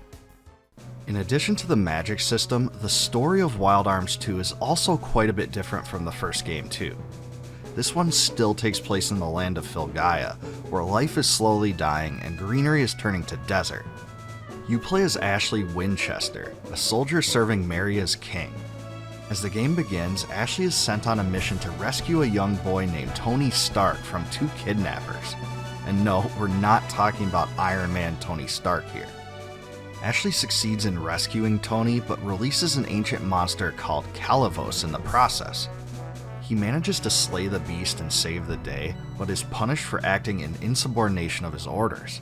A: In addition to the magic system, the story of Wild Arms 2 is also quite a bit different from the first game too. This one still takes place in the land of Filgaia, where life is slowly dying and greenery is turning to desert. You play as Ashley Winchester, a soldier serving Mary as king. As the game begins, Ashley is sent on a mission to rescue a young boy named Tony Stark from 2 kidnappers. And no, we're not talking about Iron Man Tony Stark here. Ashley succeeds in rescuing Tony, but releases an ancient monster called Calavos in the process. He manages to slay the beast and save the day, but is punished for acting in insubordination of his orders.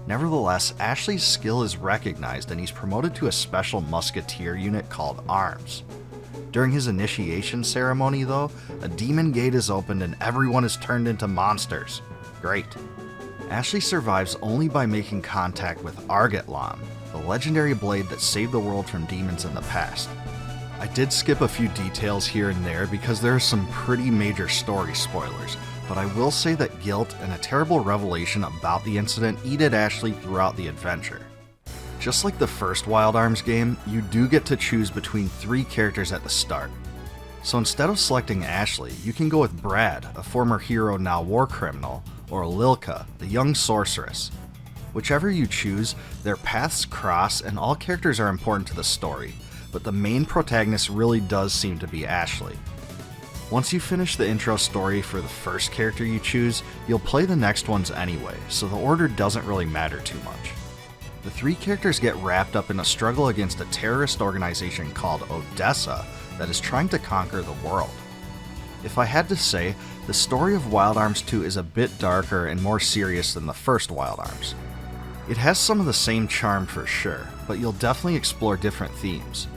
A: Nevertheless, Ashley's skill is recognized and he's promoted to a special musketeer unit called Arms. During his initiation ceremony though, a demon gate is opened and everyone is turned into monsters. Great. Ashley survives only by making contact with Argatlam, the legendary blade that saved the world from demons in the past. I did skip a few details here and there because there are some pretty major story spoilers, but I will say that guilt and a terrible revelation about the incident eat at Ashley throughout the adventure. Just like the first Wild Arms game, you do get to choose between 3 characters at the start. So instead of selecting Ashley, you can go with Brad, a former hero now war criminal, or Lilka, the young sorceress. Whichever you choose, their paths cross and all characters are important to the story, but the main protagonist really does seem to be Ashley. Once you finish the intro story for the first character you choose, you'll play the next ones anyway, so the order doesn't really matter too much. The 3 characters get wrapped up in a struggle against a terrorist organization called Odessa that is trying to conquer the world. If I had to say, the story of Wild Arms 2 is a bit darker and more serious than the first Wild Arms. It has some of the same charm for sure, but you'll definitely explore different themes.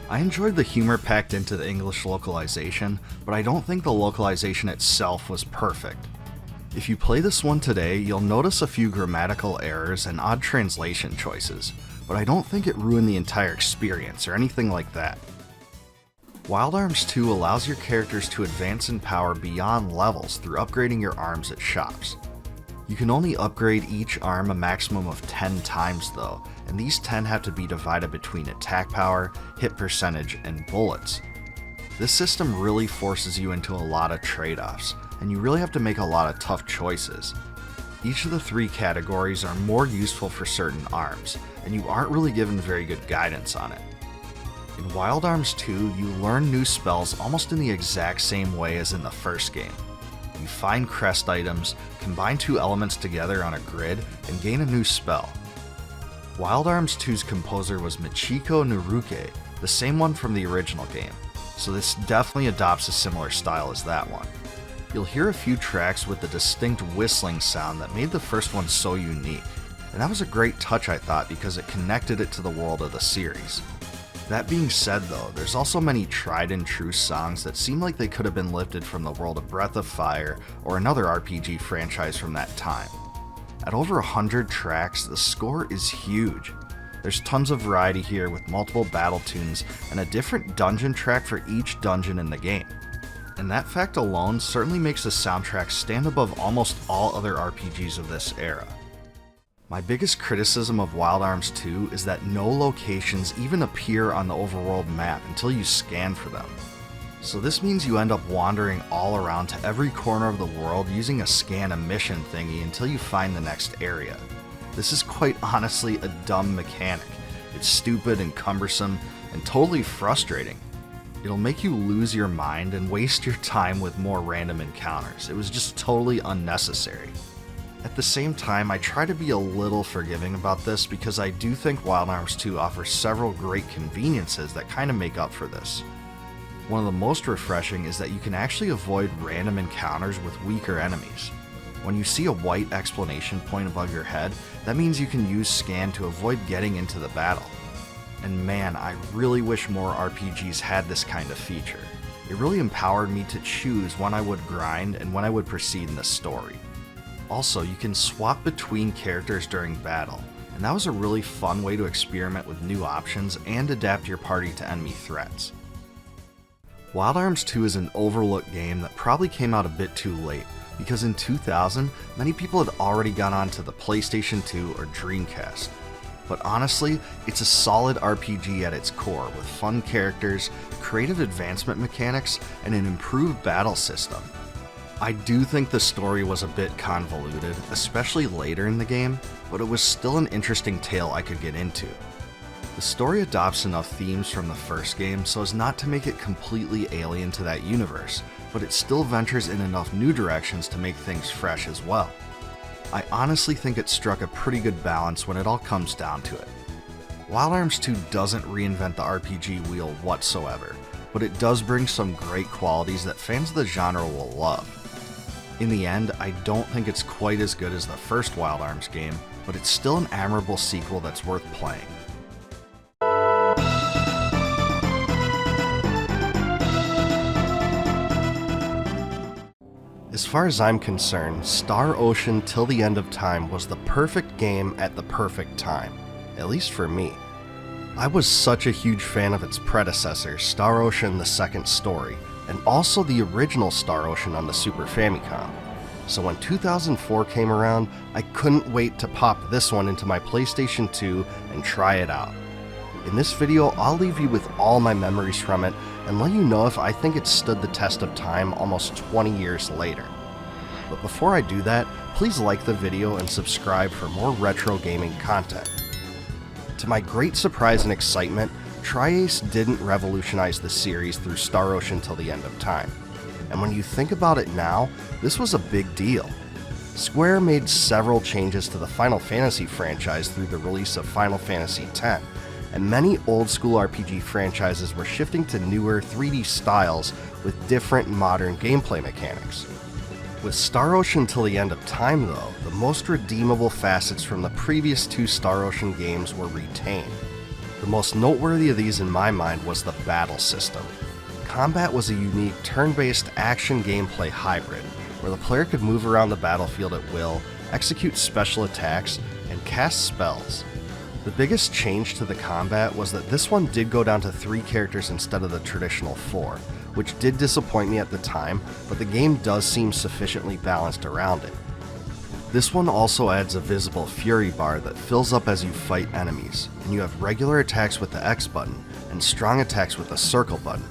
A: I enjoyed the humor packed into the English localization, but I don't think the localization itself was perfect. If you play this one today, you'll notice a few grammatical errors and odd translation choices, but I don't think it ruined the entire experience or anything like that. Wild Arms 2 allows your characters to advance in power beyond levels through upgrading your arms at shops. You can only upgrade each arm a maximum of 10 times though, and these 10 have to be divided between attack power, hit percentage, and bullets. This system really forces you into a lot of trade-offs, and you really have to make a lot of tough choices. Each of the 3 categories are more useful for certain arms, and you aren't really given very good guidance on it. In Wild Arms 2, you learn new spells almost in the exact same way as in the first game. You find crest items, combine 2 elements together on a grid, and gain a new spell. Wild Arms 2's composer was Michiko Naruke, the same one from the original game, so this definitely adopts a similar style as that one. You'll hear a few tracks with the distinct whistling sound that made the first one so unique, and that was a great touch I thought because it connected it to the world of the series. That being said though, there's also many tried and true songs that seem like they could have been lifted from the world of Breath of Fire or another RPG franchise from that time. At over 100 tracks, the score is huge. There's tons of variety here with multiple battle tunes and a different dungeon track for each dungeon in the game. And that fact alone certainly makes the soundtrack stand above almost all other RPGs of this era. My biggest criticism of Wild Arms 2 is that no locations even appear on the overworld map until you scan for them. So this means you end up wandering all around to every corner of the world using a scan a mission thingy until you find the next area. This is quite honestly a dumb mechanic. It's stupid and cumbersome and totally frustrating. It'll make you lose your mind and waste your time with more random encounters. It was just totally unnecessary. At the same time, I try to be a little forgiving about this because I do think Wild Arms 2 offers several great conveniences that kind of make up for this. One of the most refreshing is that you can actually avoid random encounters with weaker enemies. When you see a white exclamation point above your head, that means you can use scan to avoid getting into the battle. And man, I really wish more RPGs had this kind of feature. It really empowered me to choose when I would grind and when I would proceed in the story. Also, you can swap between characters during battle, and that was a really fun way to experiment with new options and adapt your party to enemy threats. Wild Arms 2 is an overlooked game that probably came out a bit too late, because in 2000, many people had already gone on to the PlayStation 2 or Dreamcast. But honestly, it's a solid RPG at its core, with fun characters, creative advancement mechanics, and an improved battle system. I do think the story was a bit convoluted, especially later in the game, but it was still an interesting tale I could get into. The story adopts enough themes from the first game so as not to make it completely alien to that universe, but it still ventures in enough new directions to make things fresh as well. I honestly think it struck a pretty good balance when it all comes down to it. Wild Arms 2 doesn't reinvent the RPG wheel whatsoever, but it does bring some great qualities that fans of the genre will love. In the end, I don't think it's quite as good as the first Wild Arms game, but it's still an admirable sequel that's worth playing. As far as I'm concerned, Star Ocean Till the End of Time was the perfect game at the perfect time, at least for me. I was such a huge fan of its predecessor, Star Ocean The Second Story, and also the original Star Ocean on the Super Famicom. So when 2004 came around, I couldn't wait to pop this one into my PlayStation 2 and try it out. In this video, I'll leave you with all my memories from it and let you know if I think it stood the test of time almost 20 years later. But before I do that, please like the video and subscribe for more retro gaming content. To my great surprise and excitement, Tri-Ace didn't revolutionize the series through Star Ocean Till the End of Time. And when you think about it now, this was a big deal. Square made several changes to the Final Fantasy franchise through the release of Final Fantasy X, and many old-school RPG franchises were shifting to newer 3D styles with different modern gameplay mechanics. With Star Ocean Till the End of Time though, the most redeemable facets from the previous 2 Star Ocean games were retained. The most noteworthy of these in my mind was the battle system. Combat was a unique turn-based action gameplay hybrid, where the player could move around the battlefield at will, execute special attacks, and cast spells. The biggest change to the combat was that this one did go down to 3 characters instead of the traditional 4, which did disappoint me at the time, but the game does seem sufficiently balanced around it. This one also adds a visible fury bar that fills up as you fight enemies, and you have regular attacks with the X button and strong attacks with the circle button.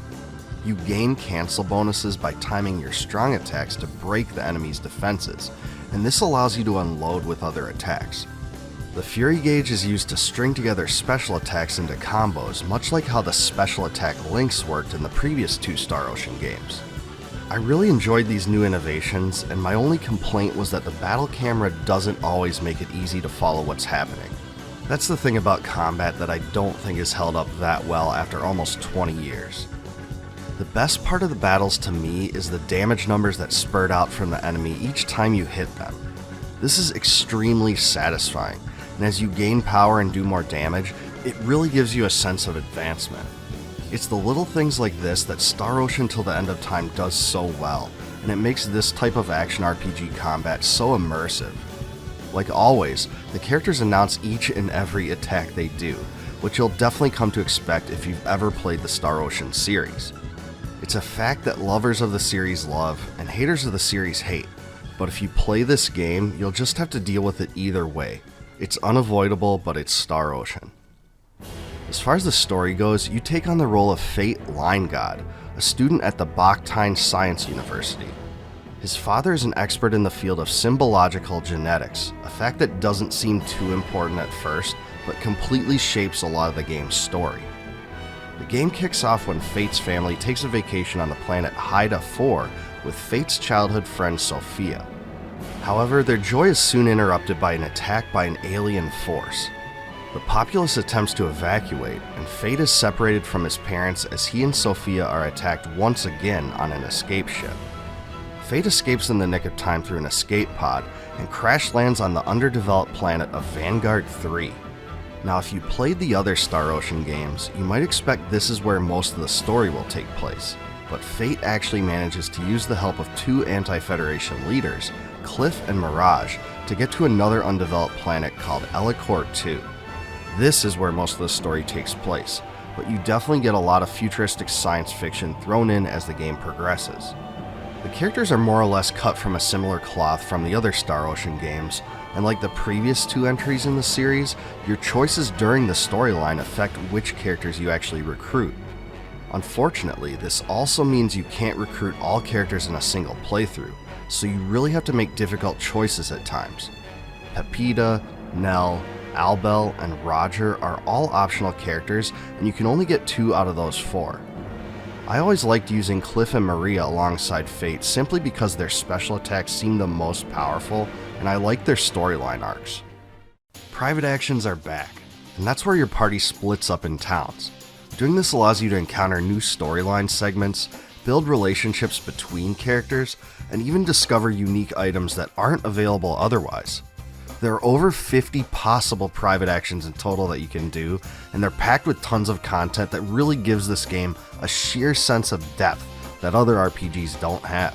A: You gain cancel bonuses by timing your strong attacks to break the enemy's defenses, and this allows you to unload with other attacks. The Fury gauge is used to string together special attacks into combos, much like how the special attack links worked in the previous 2 Star Ocean games. I really enjoyed these new innovations, and my only complaint was that the battle camera doesn't always make it easy to follow what's happening. That's the thing about combat that I don't think is held up that well after almost 20 years. The best part of the battles to me is the damage numbers that spurt out from the enemy each time you hit them. This is extremely satisfying, and as you gain power and do more damage, it really gives you a sense of advancement. It's the little things like this that Star Ocean Till the End of Time does so well, and it makes this type of action RPG combat so immersive. Like always, the characters announce each and every attack they do, which you'll definitely come to expect if you've ever played the Star Ocean series. It's a fact that lovers of the series love, and haters of the series hate, but if you play this game, you'll just have to deal with it either way. It's unavoidable, but it's Star Ocean. As far as the story goes, you take on the role of Fate Line God, a student at the Baktine Science University. His father is an expert in the field of symbological genetics, a fact that doesn't seem too important at first, but completely shapes a lot of the game's story. The game kicks off when Fate's family takes a vacation on the planet Haida 4 with Fate's childhood friend Sophia. However, their joy is soon interrupted by an attack by an alien force. The populace attempts to evacuate, and Fate is separated from his parents as he and Sophia are attacked once again on an escape ship. Fate escapes in the nick of time through an escape pod and crash lands on the underdeveloped planet of Vanguard III. Now, if you played the other Star Ocean games, you might expect this is where most of the story will take place, but Fate actually manages to use the help of 2 anti-Federation leaders, Cliff and Mirage, to get to another undeveloped planet called Elicor II. This is where most of the story takes place, but you definitely get a lot of futuristic science fiction thrown in as the game progresses. The characters are more or less cut from a similar cloth from the other Star Ocean games, and like the previous 2 entries in the series, your choices during the storyline affect which characters you actually recruit. Unfortunately, this also means you can't recruit all characters in a single playthrough, so you really have to make difficult choices at times. Pepita, Nell, Albel, and Roger are all optional characters, and you can only get 2 out of those 4. I always liked using Cliff and Maria alongside Fate simply because their special attacks seem the most powerful, and I like their storyline arcs. Private actions are back, and that's where your party splits up in towns. Doing this allows you to encounter new storyline segments, build relationships between characters, and even discover unique items that aren't available otherwise. There are over 50 possible private actions in total that you can do, and they're packed with tons of content that really gives this game a sheer sense of depth that other RPGs don't have.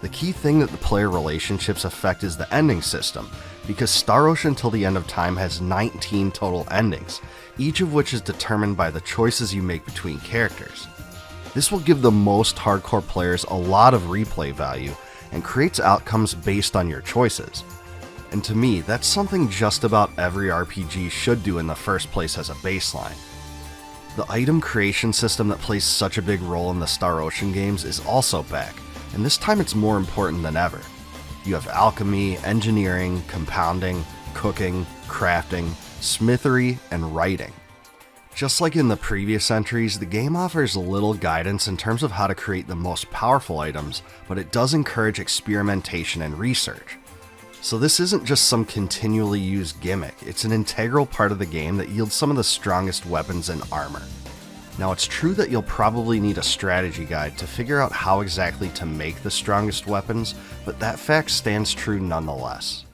A: The key thing that the player relationships affect is the ending system, because Star Ocean Till the End of Time has 19 total endings, each of which is determined by the choices you make between characters. This will give the most hardcore players a lot of replay value, and creates outcomes based on your choices. And to me, that's something just about every RPG should do in the first place as a baseline. The item creation system that plays such a big role in the Star Ocean games is also back, and this time it's more important than ever. You have alchemy, engineering, compounding, cooking, crafting, smithery, and writing. Just like in the previous entries, the game offers little guidance in terms of how to create the most powerful items, but it does encourage experimentation and research. So this isn't just some continually used gimmick, it's an integral part of the game that yields some of the strongest weapons and armor. Now, it's true that you'll probably need a strategy guide to figure out how exactly to make the strongest weapons, but that fact stands true nonetheless.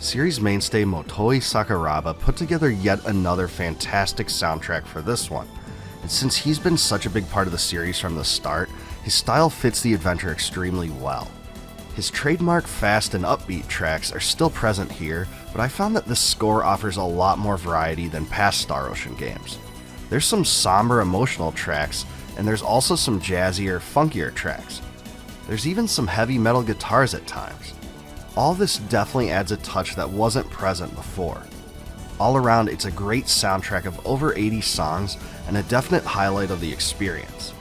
A: Series mainstay Motoi Sakuraba put together yet another fantastic soundtrack for this one, and since he's been such a big part of the series from the start, his style fits the adventure extremely well. His trademark fast and upbeat tracks are still present here, but I found that this score offers a lot more variety than past Star Ocean games. There's some somber emotional tracks, and there's also some jazzier, funkier tracks. There's even some heavy metal guitars at times. All this definitely adds a touch that wasn't present before. All around, it's a great soundtrack of over 80 songs and a definite highlight of the experience.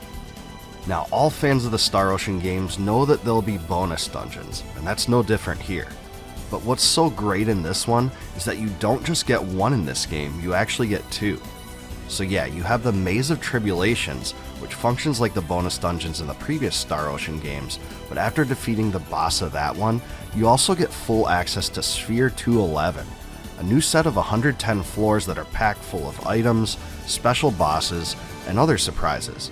A: Now, all fans of the Star Ocean games know that there'll be bonus dungeons, and that's no different here. But what's so great in this one is that you don't just get one in this game, you actually get two. So yeah, you have the Maze of Tribulations, which functions like the bonus dungeons in the previous Star Ocean games, but after defeating the boss of that one, you also get full access to Sphere 211, a new set of 110 floors that are packed full of items, special bosses, and other surprises.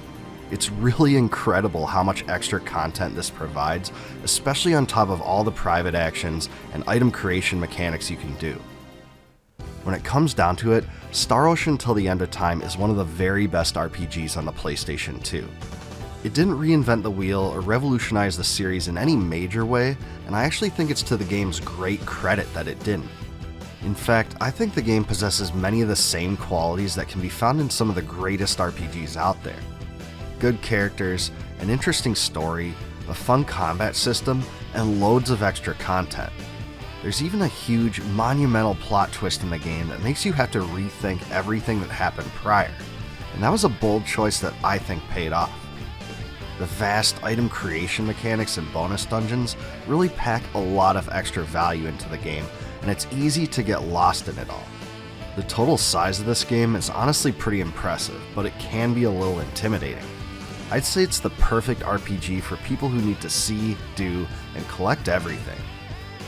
A: It's really incredible how much extra content this provides, especially on top of all the private actions and item creation mechanics you can do. When it comes down to it, Star Ocean Till the End of Time is one of the very best RPGs on the PlayStation 2. It didn't reinvent the wheel or revolutionize the series in any major way, and I actually think it's to the game's great credit that it didn't. In fact, I think the game possesses many of the same qualities that can be found in some of the greatest RPGs out there. Good characters, an interesting story, a fun combat system, and loads of extra content. There's even a huge, monumental plot twist in the game that makes you have to rethink everything that happened prior, and that was a bold choice that I think paid off. The vast item creation mechanics and bonus dungeons really pack a lot of extra value into the game, and it's easy to get lost in it all. The total size of this game is honestly pretty impressive, but it can be a little intimidating. I'd say it's the perfect RPG for people who need to see, do, and collect everything.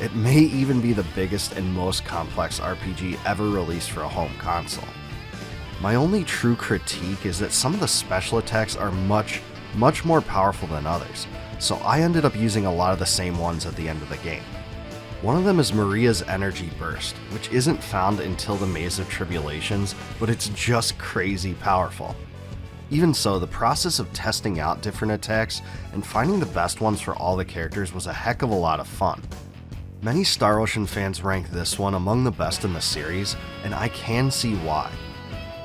A: It may even be the biggest and most complex RPG ever released for a home console. My only true critique is that some of the special attacks are much more powerful than others, so I ended up using a lot of the same ones at the end of the game. One of them is Maria's Energy Burst, which isn't found until the Maze of Tribulations, but it's just crazy powerful. Even so, the process of testing out different attacks and finding the best ones for all the characters was a heck of a lot of fun. Many Star Ocean fans rank this one among the best in the series, and I can see why.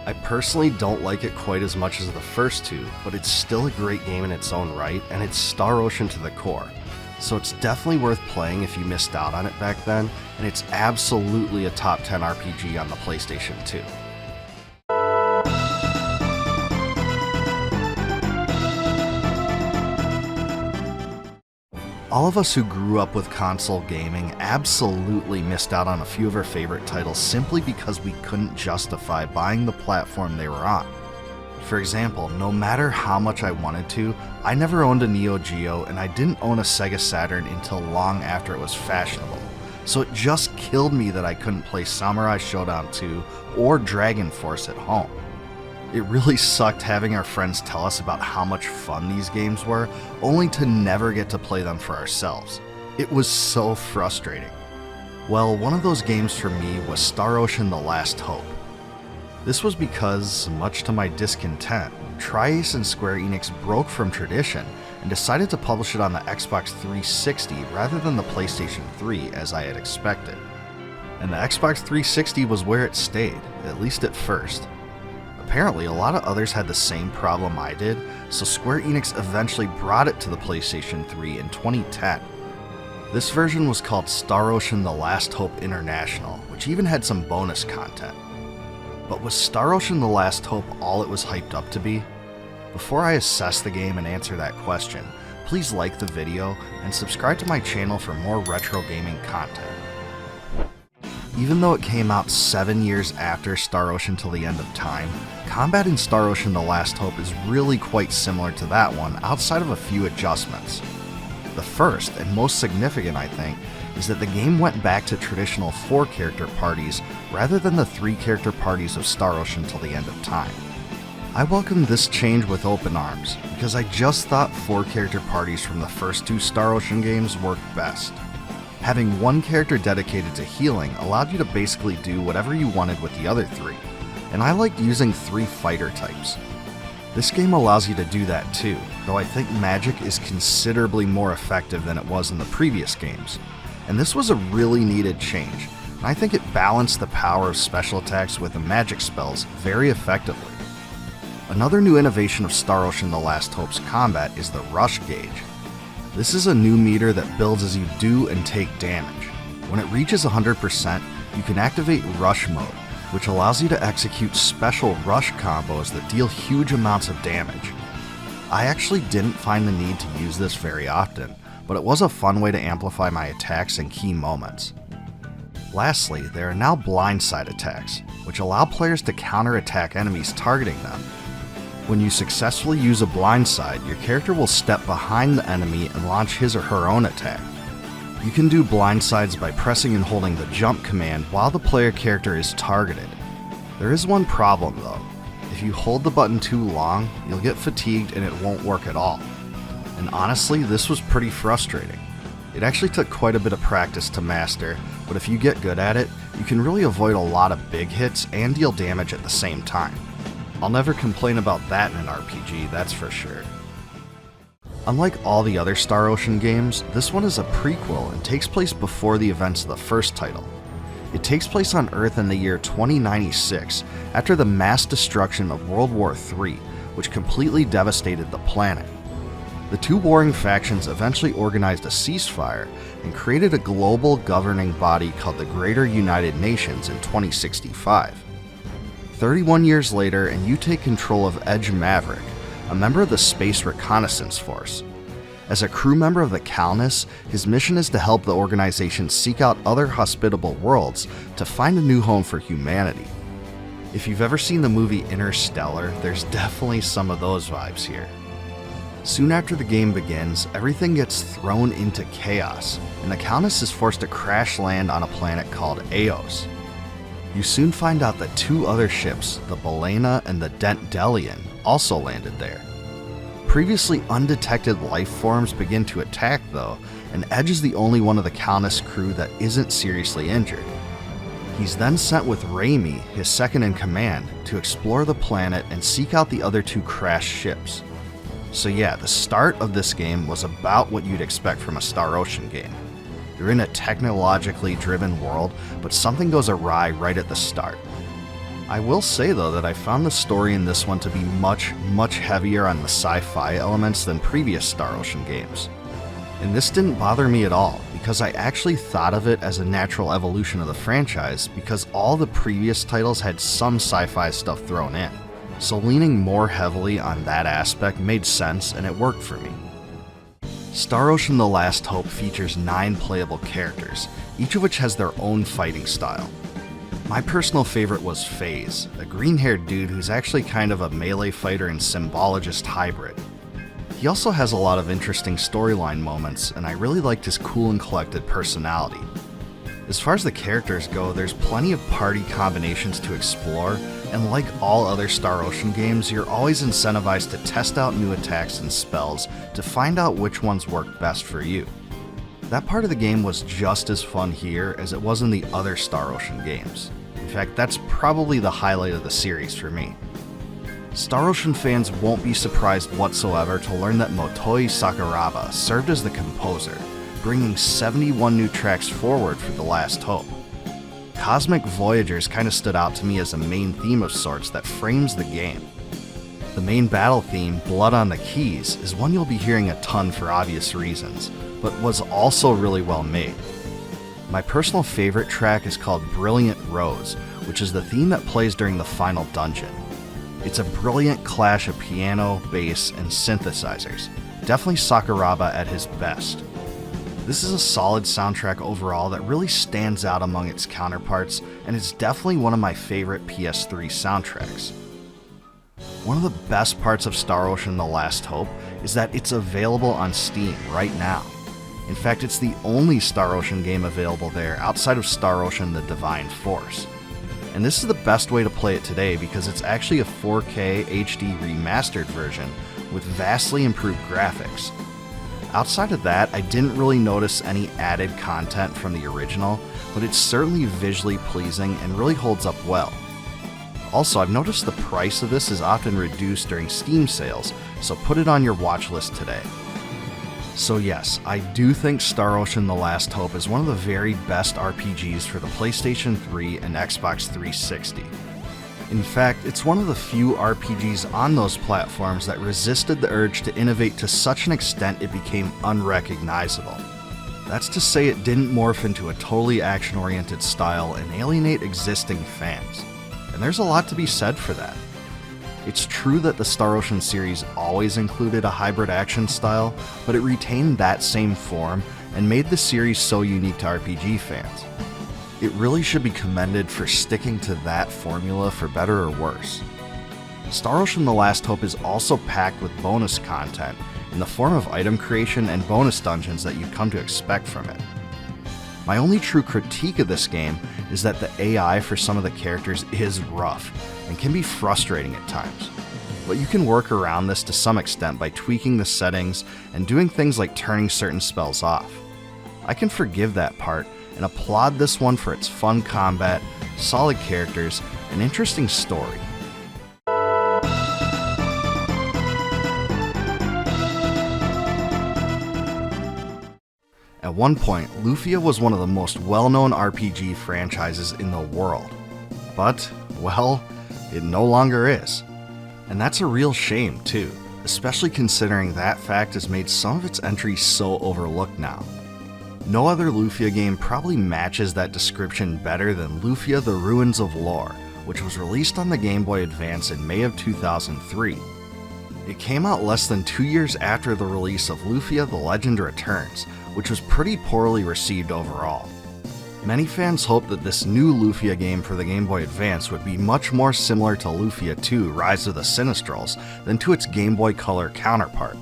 A: I personally don't like it quite as much as the first two, but it's still a great game in its own right, and it's Star Ocean to the core. So it's definitely worth playing if you missed out on it back then, and it's absolutely a top 10 RPG on the PlayStation 2. All of us who grew up with console gaming absolutely missed out on a few of our favorite titles simply because we couldn't justify buying the platform they were on. For example, no matter how much I wanted to, I never owned a Neo Geo and I didn't own a Sega Saturn until long after it was fashionable. So it just killed me that I couldn't play Samurai Shodown 2 or Dragon Force at home. It really sucked having our friends tell us about how much fun these games were, only to never get to play them for ourselves. It was so frustrating. Well, one of those games for me was Star Ocean: The Last Hope. This was because, much to my discontent, Tri-Ace and Square Enix broke from tradition and decided to publish it on the Xbox 360 rather than the PlayStation 3 as I had expected. And the Xbox 360 was where it stayed, at least at first. Apparently, a lot of others had the same problem I did, so Square Enix eventually brought it to the PlayStation 3 in 2010. This version was called Star Ocean: The Last Hope International, which even had some bonus content. But was Star Ocean: The Last Hope all it was hyped up to be? Before I assess the game and answer that question, please like the video and subscribe to my channel for more retro gaming content. Even though it came out 7 years after Star Ocean Till the End of Time, combat in Star Ocean: The Last Hope is really quite similar to that one outside of a few adjustments. The first, and most significant I think, is that the game went back to traditional 4-character parties rather than the 3-character parties of Star Ocean Till the End of Time. I welcomed this change with open arms, because I just thought 4-character parties from the first 2 Star Ocean games worked best. Having one character dedicated to healing allowed you to basically do whatever you wanted with the other 3, and I liked using 3 fighter types. This game allows you to do that too, though I think magic is considerably more effective than it was in the previous games. And this was a really needed change, and I think it balanced the power of special attacks with the magic spells very effectively. Another new innovation of Star Ocean The Last Hope's combat is the rush gauge. This is a new meter that builds as you do and take damage. When it reaches 100%, you can activate rush mode, which allows you to execute special rush combos that deal huge amounts of damage. I actually didn't find the need to use this very often, but it was a fun way to amplify my attacks in key moments. Lastly, there are now blindside attacks, which allow players to counterattack enemies targeting them. When you successfully use a blindside, your character will step behind the enemy and launch his or her own attack. You can do blindsides by pressing and holding the jump command while the player character is targeted. There is one problem though. If you hold the button too long, you'll get fatigued and it won't work at all. And honestly, this was pretty frustrating. It actually took quite a bit of practice to master, but if you get good at it, you can really avoid a lot of big hits and deal damage at the same time. I'll never complain about that in an RPG, that's for sure. Unlike all the other Star Ocean games, this one is a prequel and takes place before the events of the first title. It takes place on Earth in the year 2096, after the mass destruction of World War III, which completely devastated the planet. The two warring factions eventually organized a ceasefire and created a global governing body called the Greater United Nations in 2065. 31 years later, and you take control of Edge Maverick, a member of the Space Reconnaissance Force. As a crew member of the Calnus, his mission is to help the organization seek out other hospitable worlds to find a new home for humanity. If you've ever seen the movie Interstellar, there's definitely some of those vibes here. Soon after the game begins, everything gets thrown into chaos, and the Calnus is forced to crash land on a planet called Eos. You soon find out that two other ships, the Balena and the Dent-Delian, also landed there. Previously undetected life forms begin to attack though, and Edge is the only one of the Calnus crew that isn't seriously injured. He's then sent with Raimi, his second in command, to explore the planet and seek out the other two crashed ships. So yeah, the start of this game was about what you'd expect from a Star Ocean game. You're in a technologically driven world, but something goes awry right at the start. I will say though that I found the story in this one to be much heavier on the sci-fi elements than previous Star Ocean games. And this didn't bother me at all, because I actually thought of it as a natural evolution of the franchise because all the previous titles had some sci-fi stuff thrown in. So leaning more heavily on that aspect made sense and it worked for me. Star Ocean The Last Hope features 9 playable characters, each of which has their own fighting style. My personal favorite was FaZe, a green-haired dude who's actually kind of a melee fighter and symbologist hybrid. He also has a lot of interesting storyline moments, and I really liked his cool and collected personality. As far as the characters go, there's plenty of party combinations to explore, and like all other Star Ocean games, you're always incentivized to test out new attacks and spells to find out which ones work best for you. That part of the game was just as fun here as it was in the other Star Ocean games. In fact, that's probably the highlight of the series for me. Star Ocean fans won't be surprised whatsoever to learn that Motoi Sakuraba served as the composer, bringing 71 new tracks forward for The Last Hope. Cosmic Voyagers kind of stood out to me as a main theme of sorts that frames the game. The main battle theme, Blood on the Keys, is one you'll be hearing a ton for obvious reasons, but was also really well made. My personal favorite track is called Brilliant Rose, which is the theme that plays during the final dungeon. It's a brilliant clash of piano, bass, and synthesizers. Definitely Sakuraba at his best. This is a solid soundtrack overall that really stands out among its counterparts, and it's definitely one of my favorite PS3 soundtracks. One of the best parts of Star Ocean The Last Hope is that it's available on Steam right now. In fact, it's the only Star Ocean game available there outside of Star Ocean The Divine Force. And this is the best way to play it today because it's actually a 4K HD remastered version with vastly improved graphics. Outside of that, I didn't really notice any added content from the original, but it's certainly visually pleasing and really holds up well. Also, I've noticed the price of this is often reduced during Steam sales, so put it on your watch list today. So yes, I do think Star Ocean The Last Hope is one of the very best RPGs for the PlayStation 3 and Xbox 360. In fact, it's one of the few RPGs on those platforms that resisted the urge to innovate to such an extent it became unrecognizable. That's to say it didn't morph into a totally action-oriented style and alienate existing fans. And there's a lot to be said for that. It's true that the Star Ocean series always included a hybrid action style, but it retained that same form and made the series so unique to RPG fans. It really should be commended for sticking to that formula for better or worse. Star Ocean The Last Hope is also packed with bonus content in the form of item creation and bonus dungeons that you'd come to expect from it. My only true critique of this game is that the AI for some of the characters is rough and can be frustrating at times. But you can work around this to some extent by tweaking the settings and doing things like turning certain spells off. I can forgive that part and applaud this one for its fun combat, solid characters, and interesting story. At one point, Lufia was one of the most well-known RPG franchises in the world. But, well, it no longer is. And that's a real shame, too, especially considering that fact has made some of its entries so overlooked now. No other Lufia game probably matches that description better than Lufia: The Ruins of Lore, which was released on the Game Boy Advance in May of 2003. It came out less than 2 years after the release of Lufia: The Legend Returns, which was pretty poorly received overall. Many fans hoped that this new Lufia game for the Game Boy Advance would be much more similar to Lufia II: Rise of the Sinistrals than to its Game Boy Color counterpart.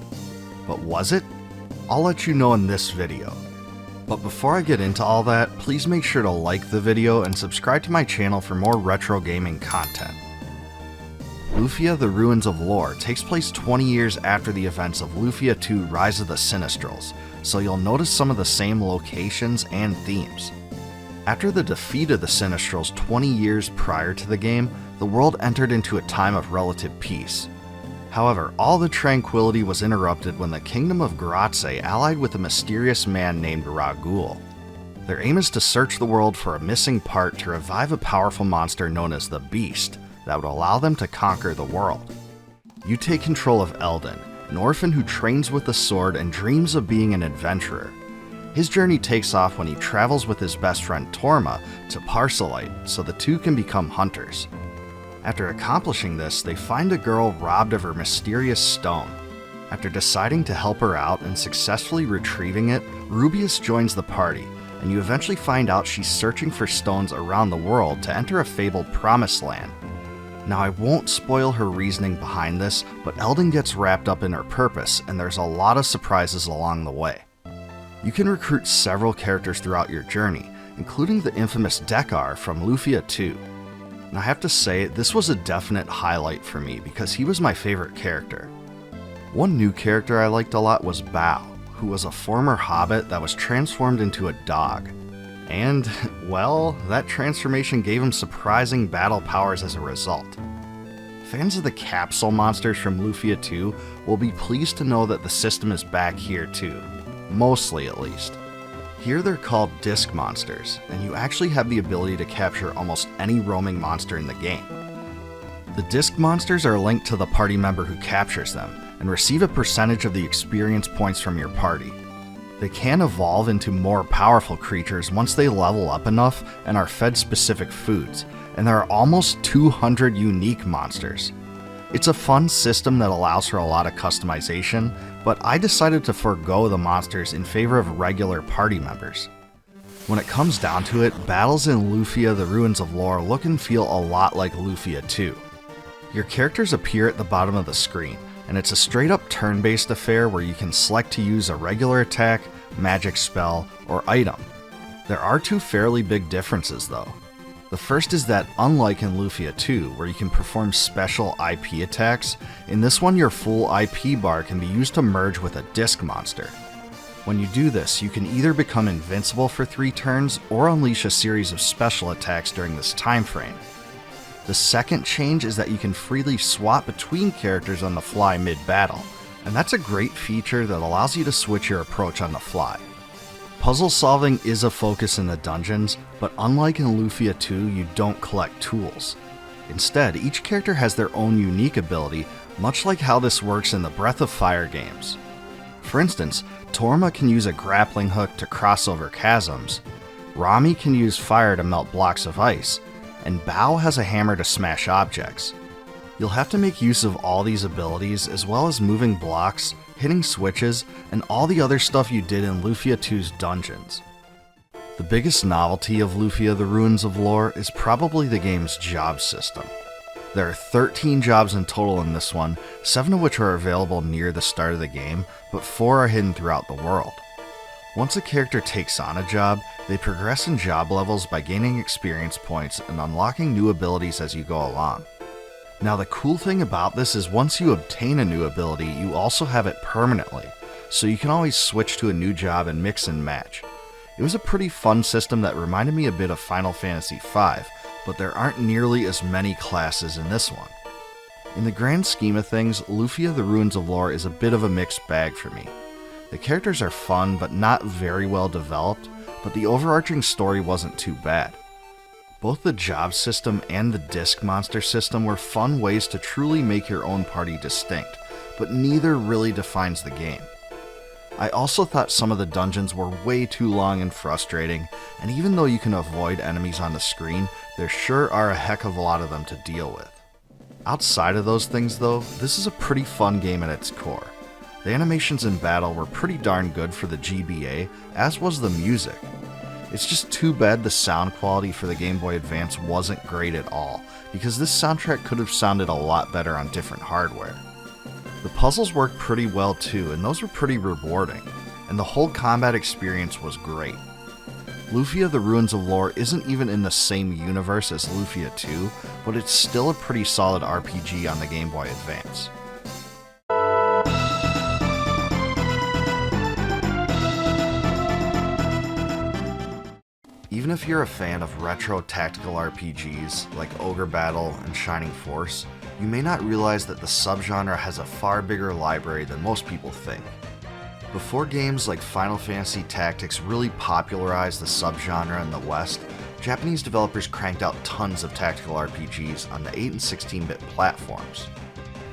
A: But was it? I'll let you know in this video. But before I get into all that, please make sure to like the video and subscribe to my channel for more retro gaming content. Lufia: The Ruins of Lore takes place 20 years after the events of Lufia II: Rise of the Sinistrals, so you'll notice some of the same locations and themes. After the defeat of the Sinistrals 20 years prior to the game, the world entered into a time of relative peace. However, all the tranquility was interrupted when the Kingdom of Graze allied with a mysterious man named Ragul. Their aim is to search the world for a missing part to revive a powerful monster known as the Beast that would allow them to conquer the world. You take control of Eldon, an orphan who trains with the sword and dreams of being an adventurer. His journey takes off when he travels with his best friend Torma to Parsalite so the two can become hunters. After accomplishing this, they find a girl robbed of her mysterious stone. After deciding to help her out and successfully retrieving it, Rubius joins the party, and you eventually find out she's searching for stones around the world to enter a fabled promised land. Now, I won't spoil her reasoning behind this, but Eldon gets wrapped up in her purpose, and there's a lot of surprises along the way. You can recruit several characters throughout your journey, including the infamous Dekar from Lufia II. And I have to say, this was a definite highlight for me because he was my favorite character. One new character I liked a lot was Bao, who was a former hobbit that was transformed into a dog. And, well, that transformation gave him surprising battle powers as a result. Fans of the capsule monsters from Lufia II will be pleased to know that the system is back here too. Mostly, at least. Here they're called disc monsters, and you actually have the ability to capture almost any roaming monster in the game. The disc monsters are linked to the party member who captures them, and receive a percentage of the experience points from your party. They can evolve into more powerful creatures once they level up enough and are fed specific foods, and there are almost 200 unique monsters. It's a fun system that allows for a lot of customization, but I decided to forego the monsters in favor of regular party members. When it comes down to it, battles in Lufia: The Ruins of Lore look and feel a lot like Lufia II. Your characters appear at the bottom of the screen, and it's a straight up turn-based affair where you can select to use a regular attack, magic spell, or item. There are two fairly big differences though. The first is that unlike in Lufia II, where you can perform special IP attacks, in this one your full IP bar can be used to merge with a disc monster. When you do this, you can either become invincible for 3 turns or unleash a series of special attacks during this time frame. The second change is that you can freely swap between characters on the fly mid-battle, and that's a great feature that allows you to switch your approach on the fly. Puzzle solving is a focus in the dungeons, but unlike in Lufia 2, you don't collect tools. Instead, each character has their own unique ability, much like how this works in the Breath of Fire games. For instance, Torma can use a grappling hook to cross over chasms, Rami can use fire to melt blocks of ice, and Bao has a hammer to smash objects. You'll have to make use of all these abilities, as well as moving blocks, hitting switches, and all the other stuff you did in Lufia 2's dungeons. The biggest novelty of Lufia the Ruins of Lore is probably the game's job system. There are 13 jobs in total in this one, 7 of which are available near the start of the game, but 4 are hidden throughout the world. Once a character takes on a job, they progress in job levels by gaining experience points and unlocking new abilities as you go along. Now the cool thing about this is once you obtain a new ability, you also have it permanently, so you can always switch to a new job and mix and match. It was a pretty fun system that reminded me a bit of Final Fantasy V, but there aren't nearly as many classes in this one. In the grand scheme of things, Lufia the Ruins of Lore is a bit of a mixed bag for me. The characters are fun but not very well developed, but the overarching story wasn't too bad. Both the job system and the disc monster system were fun ways to truly make your own party distinct, but neither really defines the game. I also thought some of the dungeons were way too long and frustrating, and even though you can avoid enemies on the screen, there sure are a heck of a lot of them to deal with. Outside of those things though, this is a pretty fun game at its core. The animations in battle were pretty darn good for the GBA, as was the music. It's just too bad the sound quality for the Game Boy Advance wasn't great at all, because this soundtrack could have sounded a lot better on different hardware. The puzzles worked pretty well too, and those were pretty rewarding, and the whole combat experience was great. Lufia the Ruins of Lore isn't even in the same universe as Lufia 2, but it's still a pretty solid RPG on the Game Boy Advance. Even if you're a fan of retro tactical RPGs like Ogre Battle and Shining Force, you may not realize that the subgenre has a far bigger library than most people think. Before games like Final Fantasy Tactics really popularized the subgenre in the West, Japanese developers cranked out tons of tactical RPGs on the 8 and 16-bit platforms.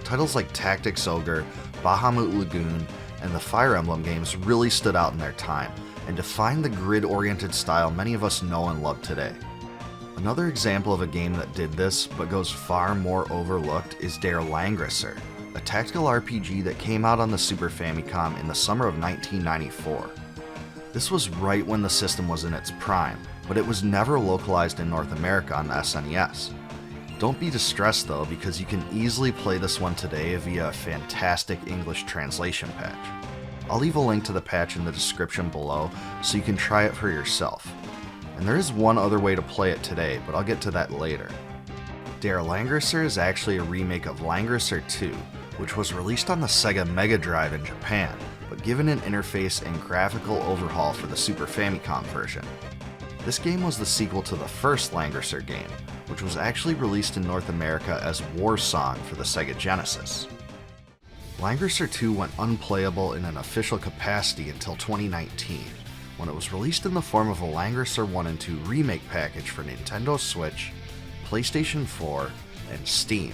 A: Titles like Tactics Ogre, Bahamut Lagoon, and the Fire Emblem games really stood out in their time, and defined the grid-oriented style many of us know and love today. Another example of a game that did this, but goes far more overlooked, is Der Langrisser, a tactical RPG that came out on the Super Famicom in the summer of 1994. This was right when the system was in its prime, but it was never localized in North America on the SNES. Don't be distressed though, because you can easily play this one today via a fantastic English translation patch. I'll leave a link to the patch in the description below so you can try it for yourself. And there is one other way to play it today, but I'll get to that later. Der Langrisser is actually a remake of Langrisser II, which was released on the Sega Mega Drive in Japan, but given an interface and graphical overhaul for the Super Famicom version. This game was the sequel to the first Langrisser game, which was actually released in North America as War Song for the Sega Genesis. Langrisser II went unplayable in an official capacity until 2019, when it was released in the form of a Langrisser 1 and 2 remake package for Nintendo Switch, PlayStation 4, and Steam.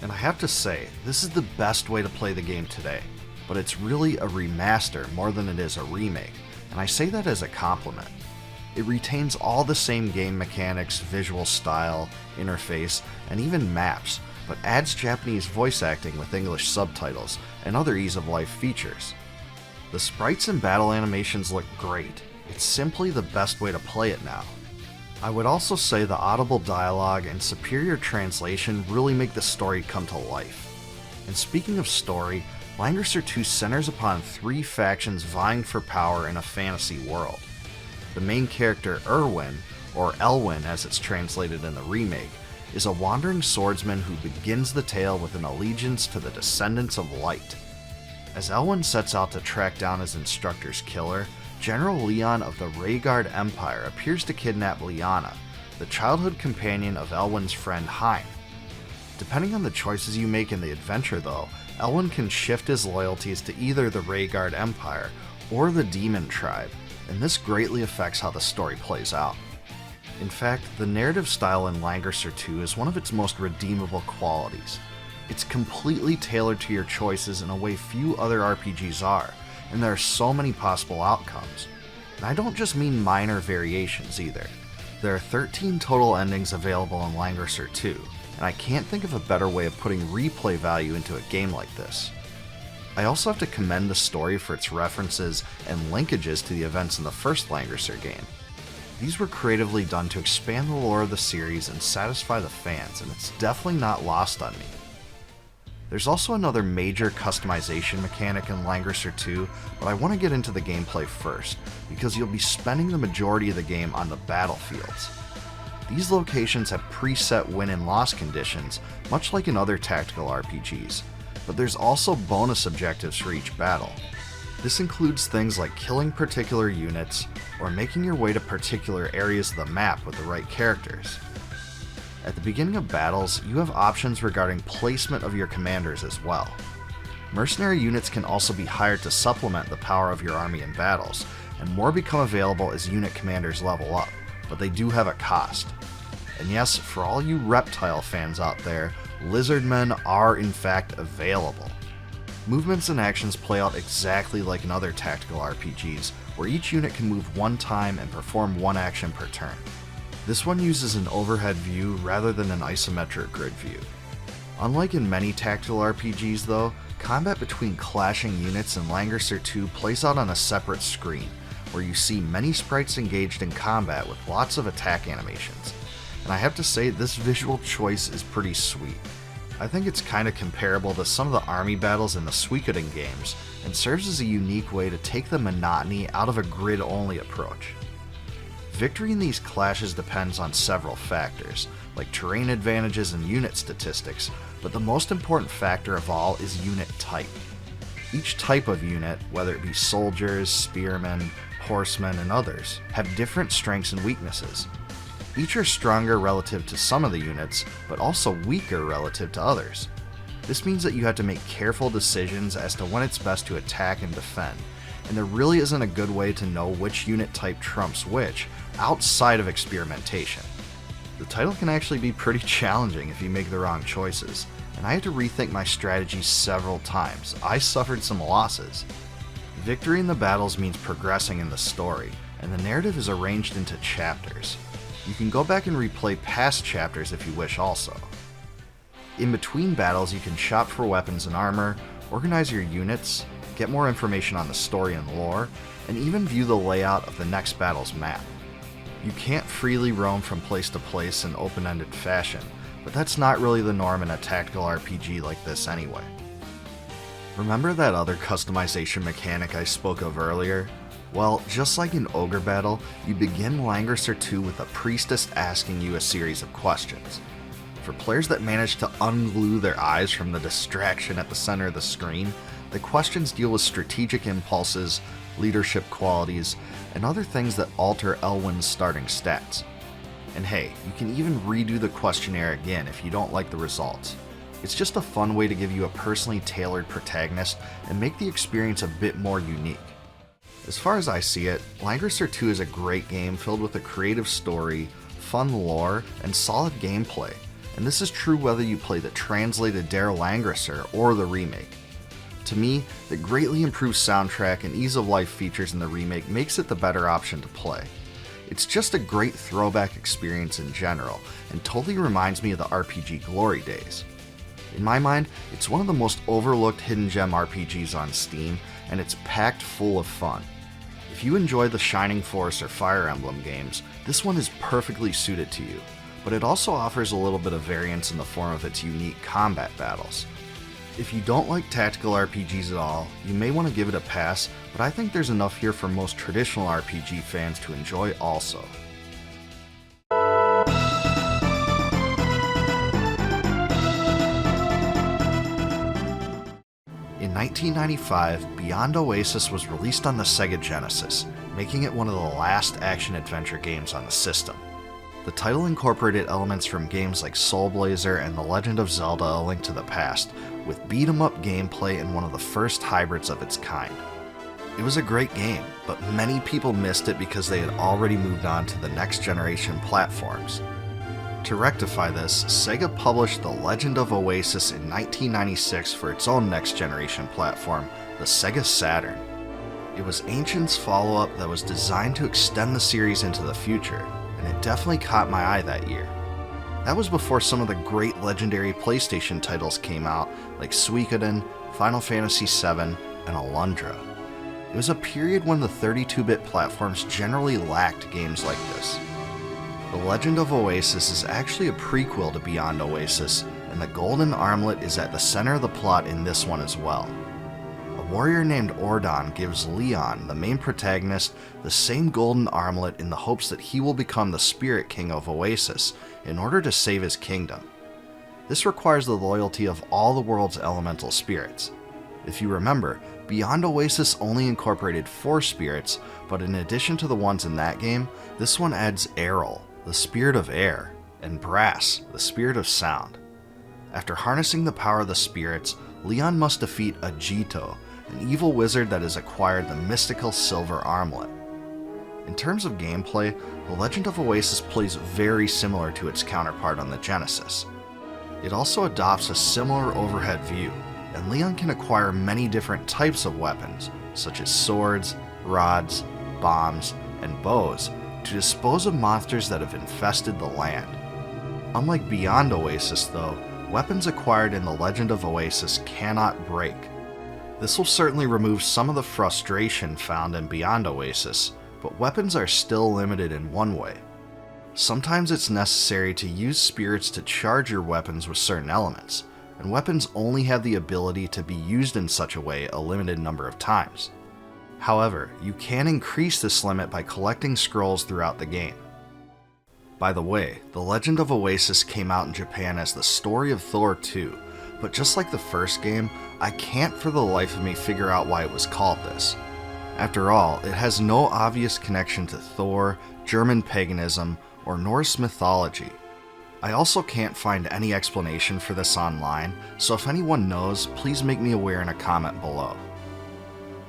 A: And I have to say, this is the best way to play the game today, but it's really a remaster more than it is a remake, and I say that as a compliment. It retains all the same game mechanics, visual style, interface, and even maps, but adds Japanese voice acting with English subtitles and other ease-of-life features. The sprites and battle animations look great. It's simply the best way to play it now. I would also say the audible dialogue and superior translation really make the story come to life. And speaking of story, Langrisser II centers upon 3 factions vying for power in a fantasy world. The main character, Erwin, or Elwin as it's translated in the remake, is a wandering swordsman who begins the tale with an allegiance to the descendants of light. As Elwin sets out to track down his instructor's killer, General Leon of the Rhaegar Empire appears to kidnap Lyanna, the childhood companion of Elwyn's friend Hein. Depending on the choices you make in the adventure though, Elwyn can shift his loyalties to either the Rayguard Empire or the Demon Tribe, and this greatly affects how the story plays out. In fact, the narrative style in Langrisser II is one of its most redeemable qualities. It's completely tailored to your choices in a way few other RPGs are, and there are so many possible outcomes. And I don't just mean minor variations either. There are 13 total endings available in Langrisser II, and I can't think of a better way of putting replay value into a game like this. I also have to commend the story for its references and linkages to the events in the first Langrisser game. These were creatively done to expand the lore of the series and satisfy the fans, and it's definitely not lost on me. There's also another major customization mechanic in Langrisser II, but I want to get into the gameplay first, because you'll be spending the majority of the game on the battlefields. These locations have preset win and loss conditions, much like in other tactical RPGs, but there's also bonus objectives for each battle. This includes things like killing particular units, or making your way to particular areas of the map with the right characters. At the beginning of battles, you have options regarding placement of your commanders as well. Mercenary units can also be hired to supplement the power of your army in battles, and more become available as unit commanders level up, but they do have a cost. And yes, for all you reptile fans out there, lizardmen are in fact available. Movements and actions play out exactly like in other tactical RPGs, where each unit can move one time and perform one action per turn. This one uses an overhead view rather than an isometric grid view. Unlike in many tactical RPGs though, combat between clashing units in Langrisser II plays out on a separate screen, where you see many sprites engaged in combat with lots of attack animations. And I have to say, this visual choice is pretty sweet. I think it's kinda comparable to some of the army battles in the Suikoden games, and serves as a unique way to take the monotony out of a grid-only approach. Victory in these clashes depends on several factors, like terrain advantages and unit statistics, but the most important factor of all is unit type. Each type of unit, whether it be soldiers, spearmen, horsemen, and others, have different strengths and weaknesses. Each are stronger relative to some of the units, but also weaker relative to others. This means that you have to make careful decisions as to when it's best to attack and defend, and there really isn't a good way to know which unit type trumps which outside of experimentation. The title can actually be pretty challenging if you make the wrong choices, and I had to rethink my strategy several times. I suffered some losses. Victory in the battles means progressing in the story, and the narrative is arranged into chapters. You can go back and replay past chapters if you wish also. In between battles, you can shop for weapons and armor, organize your units, get more information on the story and lore, and even view the layout of the next battle's map. You can't freely roam from place to place in open-ended fashion, but that's not really the norm in a tactical RPG like this anyway. Remember that other customization mechanic I spoke of earlier? Well, just like in Ogre Battle, you begin Langrisser II with a priestess asking you a series of questions. For players that manage to unglue their eyes from the distraction at the center of the screen, the questions deal with strategic impulses, leadership qualities, and other things that alter Elwyn's starting stats. And hey, you can even redo the questionnaire again if you don't like the results. It's just a fun way to give you a personally tailored protagonist and make the experience a bit more unique. As far as I see it, Langrisser II is a great game filled with a creative story, fun lore, and solid gameplay, and this is true whether you play the translated Der Langrisser or the remake. To me, the greatly improved soundtrack and ease of life features in the remake makes it the better option to play. It's just a great throwback experience in general, and totally reminds me of the RPG glory days. In my mind, it's one of the most overlooked hidden gem RPGs on Steam, and it's packed full of fun. If you enjoy the Shining Force or Fire Emblem games, this one is perfectly suited to you, but it also offers a little bit of variance in the form of its unique combat battles. If you don't like tactical RPGs at all, you may want to give it a pass, but I think there's enough here for most traditional RPG fans to enjoy also. In 1995, Beyond Oasis was released on the SEGA Genesis, making it one of the last action-adventure games on the system. The title incorporated elements from games like Soul Blazer and The Legend of Zelda: A Link to the Past, with beat-em-up gameplay and one of the first hybrids of its kind. It was a great game, but many people missed it because they had already moved on to the next generation platforms. To rectify this, SaGa published The Legend of Oasis in 1996 for its own next generation platform, the Sega Saturn. It was Ancient's follow-up that was designed to extend the series into the future, and it definitely caught my eye that year. That was before some of the great legendary PlayStation titles came out, like Suikoden, Final Fantasy VII, and Alundra. It was a period when the 32-bit platforms generally lacked games like this. The Legend of Oasis is actually a prequel to Beyond Oasis, and the Golden Armlet is at the center of the plot in this one as well. A warrior named Ordon gives Leon, the main protagonist, the same Golden Armlet in the hopes that he will become the Spirit King of Oasis in order to save his kingdom. This requires the loyalty of all the world's elemental spirits. If you remember, Beyond Oasis only incorporated 4 spirits, but in addition to the ones in that game, this one adds Errol, the spirit of air, and Brass, the spirit of sound. After harnessing the power of the spirits, Leon must defeat Agito, an evil wizard that has acquired the mystical silver armlet. In terms of gameplay, The Legend of Oasis plays very similar to its counterpart on the Genesis. It also adopts a similar overhead view, and Leon can acquire many different types of weapons, such as swords, rods, bombs, and bows, to dispose of monsters that have infested the land. Unlike Beyond Oasis though, weapons acquired in The Legend of Oasis cannot break. This will certainly remove some of the frustration found in Beyond Oasis, but weapons are still limited in one way. Sometimes it's necessary to use spirits to charge your weapons with certain elements, and weapons only have the ability to be used in such a way a limited number of times. However, you can increase this limit by collecting scrolls throughout the game. By the way, The Legend of Oasis came out in Japan as the story of Thor II, but just like the first game, I can't for the life of me figure out why it was called this. After all, it has no obvious connection to Thor, German paganism, or Norse mythology. I also can't find any explanation for this online, so if anyone knows, please make me aware in a comment below.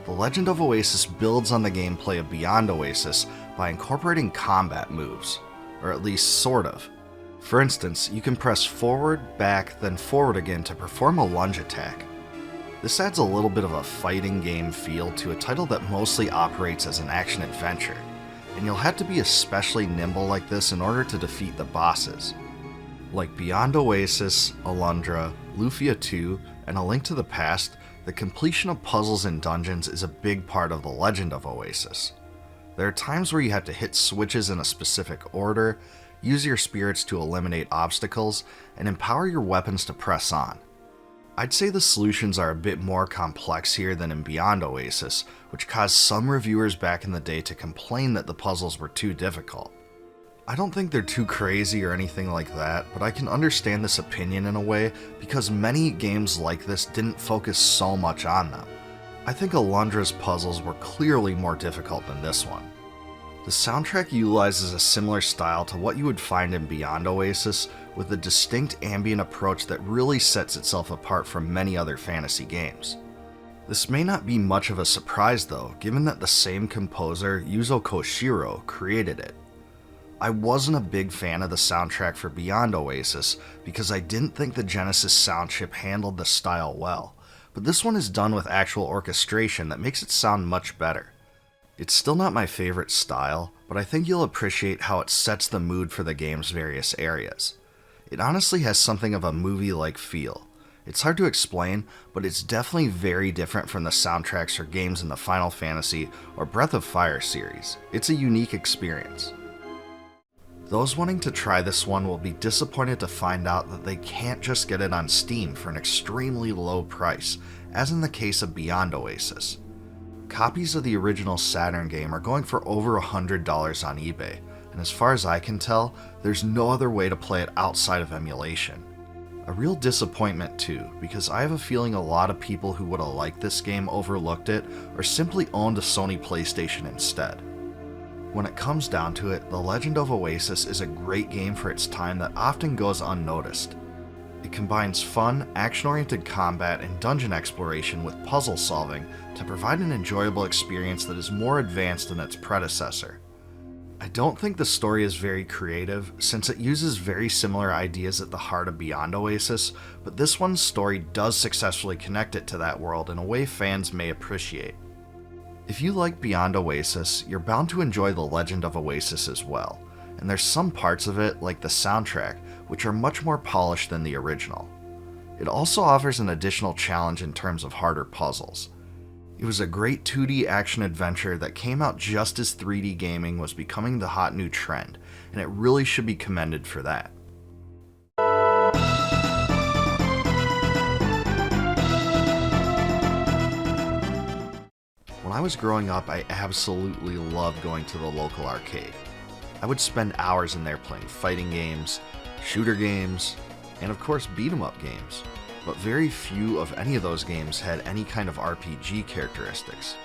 A: The Legend of Oasis builds on the gameplay of Beyond Oasis by incorporating combat moves, or at least sort of. For instance, you can press forward, back, then forward again to perform a lunge attack. This adds a little bit of a fighting game feel to a title that mostly operates as an action-adventure, and you'll have to be especially nimble like this in order to defeat the bosses. Like Beyond Oasis, Alundra, Lufia 2, and A Link to the Past, the completion of puzzles and dungeons is a big part of The Legend of Oasis. There are times where you have to hit switches in a specific order, use your spirits to eliminate obstacles, and empower your weapons to press on. I'd say the solutions are a bit more complex here than in Beyond Oasis, which caused some reviewers back in the day to complain that the puzzles were too difficult. I don't think they're too crazy or anything like that, but I can understand this opinion in a way because many games like this didn't focus so much on them. I think Alundra's puzzles were clearly more difficult than this one. The soundtrack utilizes a similar style to what you would find in Beyond Oasis, with a distinct ambient approach that really sets itself apart from many other fantasy games. This may not be much of a surprise though, given that the same composer, Yuzo Koshiro, created it. I wasn't a big fan of the soundtrack for Beyond Oasis because I didn't think the Genesis sound chip handled the style well, but this one is done with actual orchestration that makes it sound much better. It's still not my favorite style, but I think you'll appreciate how it sets the mood for the game's various areas. It honestly has something of a movie-like feel. It's hard to explain, but it's definitely very different from the soundtracks for games in the Final Fantasy or Breath of Fire series. It's a unique experience. Those wanting to try this one will be disappointed to find out that they can't just get it on Steam for an extremely low price, as in the case of Beyond Oasis. Copies of the original Saturn game are going for over $100 on eBay, and as far as I can tell, there's no other way to play it outside of emulation. A real disappointment too, because I have a feeling a lot of people who would have liked this game overlooked it, or simply owned a Sony PlayStation instead. When it comes down to it, The Legend of Oasis is a great game for its time that often goes unnoticed. It combines fun, action-oriented combat and dungeon exploration with puzzle solving to provide an enjoyable experience that is more advanced than its predecessor. I don't think the story is very creative, since it uses very similar ideas at the heart of Beyond Oasis, but this one's story does successfully connect it to that world in a way fans may appreciate. If you like Beyond Oasis, you're bound to enjoy The Legend of Oasis as well, and there's some parts of it, like the soundtrack, which are much more polished than the original. It also offers an additional challenge in terms of harder puzzles. It was a great 2D action-adventure that came out just as 3D gaming was becoming the hot new trend, and it really should be commended for that. When I was growing up, I absolutely loved going to the local arcade. I would spend hours in there playing fighting games, shooter games, and of course beat-em-up games. But very few of any of those games had any kind of RPG characteristics.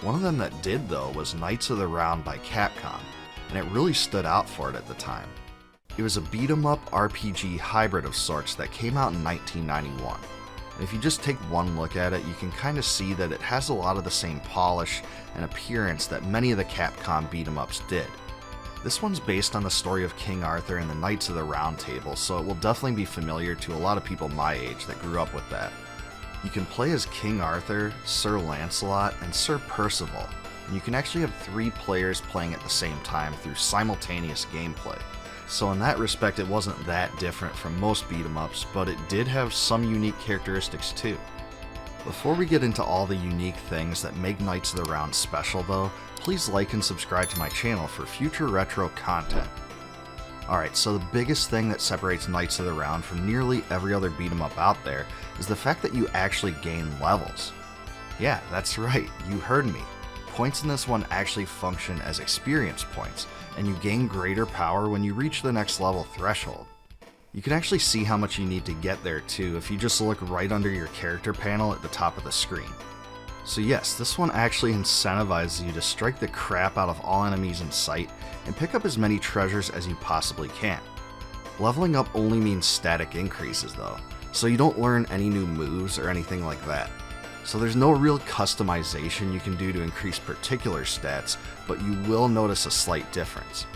A: One of them that did though was Knights of the Round by Capcom, and it really stood out for it at the time. It was a beat-em-up RPG hybrid of sorts that came out in 1991, and if you just take one look at it, you can kind of see that it has a lot of the same polish and appearance that many of the Capcom beat-em-ups did. This one's based on the story of King Arthur and the Knights of the Round Table, so it will definitely be familiar to a lot of people my age that grew up with that. You can play as King Arthur, Sir Lancelot, and Sir Percival, and you can actually have 3 players playing at the same time through simultaneous gameplay. So in that respect, it wasn't that different from most beat-em-ups, but it did have some unique characteristics too. Before we get into all the unique things that make Knights of the Round special though, please like and subscribe to my channel for future retro content. Alright, so the biggest thing that separates Knights of the Round from nearly every other beat 'em up out there is the fact that you actually gain levels. Yeah, that's right, you heard me. Points in this one actually function as experience points, and you gain greater power when you reach the next level threshold. You can actually see how much you need to get there too if you just look right under your character panel at the top of the screen. So yes, this one actually incentivizes you to strike the crap out of all enemies in sight and pick up as many treasures as you possibly can. Leveling up only means static increases though, so you don't learn any new moves or anything like that. So there's no real customization you can do to increase particular stats, but you will notice a slight difference.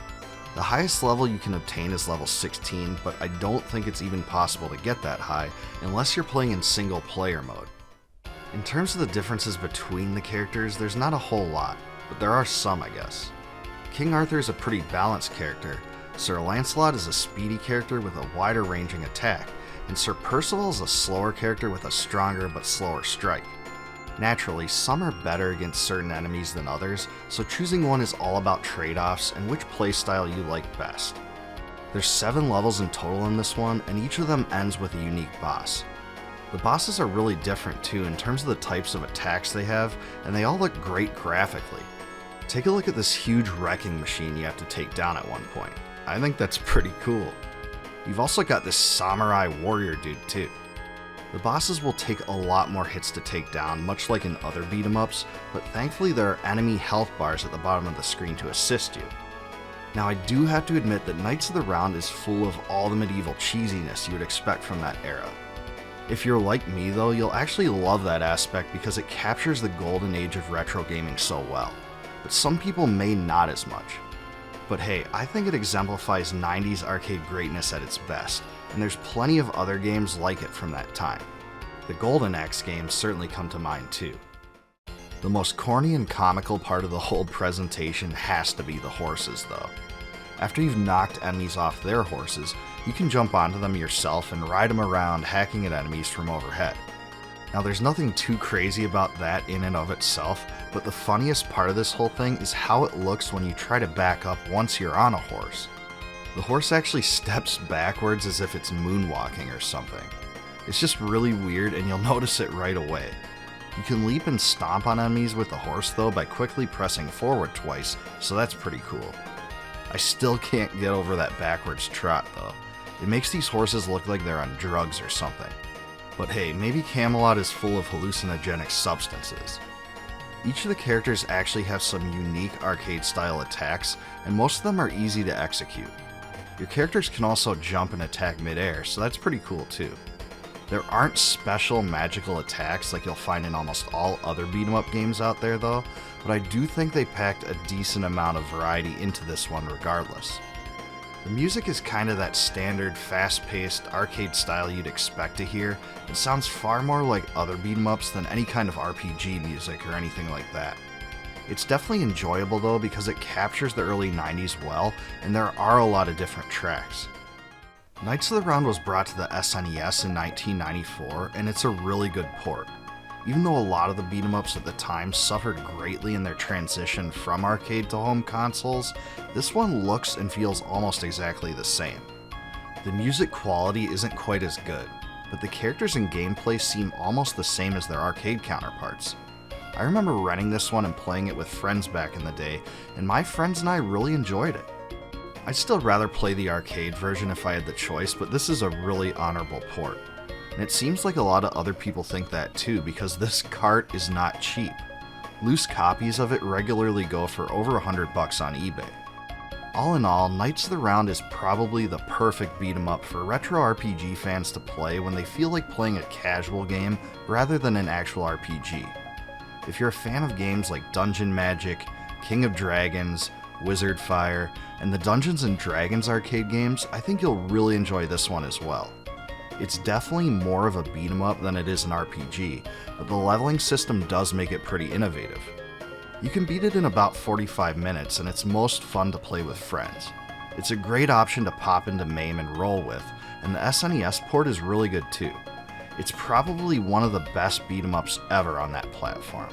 A: The highest level you can obtain is level 16, but I don't think it's even possible to get that high unless you're playing in single player mode. In terms of the differences between the characters, there's not a whole lot, but there are some I guess. King Arthur is a pretty balanced character, Sir Lancelot is a speedy character with a wider ranging attack, and Sir Percival is a slower character with a stronger but slower strike. Naturally, some are better against certain enemies than others, so choosing one is all about trade-offs and which playstyle you like best. There's 7 levels in total in this one, and each of them ends with a unique boss. The bosses are really different too in terms of the types of attacks they have, and they all look great graphically. Take a look at this huge wrecking machine you have to take down at one point. I think that's pretty cool. You've also got this samurai warrior dude too. The bosses will take a lot more hits to take down, much like in other beat 'em ups, but thankfully there are enemy health bars at the bottom of the screen to assist you. Now I do have to admit that Knights of the Round is full of all the medieval cheesiness you would expect from that era. If you're like me though, you'll actually love that aspect because it captures the golden age of retro gaming so well, but some people may not as much. But hey, I think it exemplifies 90s arcade greatness at its best, and there's plenty of other games like it from that time. The Golden Axe games certainly come to mind too. The most corny and comical part of the whole presentation has to be the horses though. After you've knocked enemies off their horses, you can jump onto them yourself and ride them around hacking at enemies from overhead. Now there's nothing too crazy about that in and of itself, but the funniest part of this whole thing is how it looks when you try to back up once you're on a horse. The horse actually steps backwards as if it's moonwalking or something. It's just really weird and you'll notice it right away. You can leap and stomp on enemies with the horse though by quickly pressing forward twice, so that's pretty cool. I still can't get over that backwards trot though. It makes these horses look like they're on drugs or something. But hey, maybe Camelot is full of hallucinogenic substances. Each of the characters actually have some unique arcade-style attacks, and most of them are easy to execute. Your characters can also jump and attack mid-air, so that's pretty cool too. There aren't special magical attacks like you'll find in almost all other beat-em-up games out there though, but I do think they packed a decent amount of variety into this one regardless. The music is kind of that standard, fast-paced, arcade style you'd expect to hear. It sounds far more like other beat-em-ups than any kind of RPG music or anything like that. It's definitely enjoyable though because it captures the early 90s well, and there are a lot of different tracks. Knights of the Round was brought to the SNES in 1994, and it's a really good port. Even though a lot of the beat-em-ups at the time suffered greatly in their transition from arcade to home consoles, this one looks and feels almost exactly the same. The music quality isn't quite as good, but the characters and gameplay seem almost the same as their arcade counterparts. I remember renting this one and playing it with friends back in the day, and my friends and I really enjoyed it. I'd still rather play the arcade version if I had the choice, but this is a really honorable port. And it seems like a lot of other people think that too, because this cart is not cheap. Loose copies of it regularly go for over $100 on eBay. All in all, Knights of the Round is probably the perfect beat 'em up for retro RPG fans to play when they feel like playing a casual game rather than an actual RPG. If you're a fan of games like Dungeon Magic, King of Dragons, Wizard Fire, and the Dungeons & Dragons arcade games, I think you'll really enjoy this one as well. It's definitely more of a beat 'em up than it is an RPG, but the leveling system does make it pretty innovative. You can beat it in about 45 minutes, and it's most fun to play with friends. It's a great option to pop into MAME and roll with, and the SNES port is really good too. It's probably one of the best beat 'em ups ever on that platform.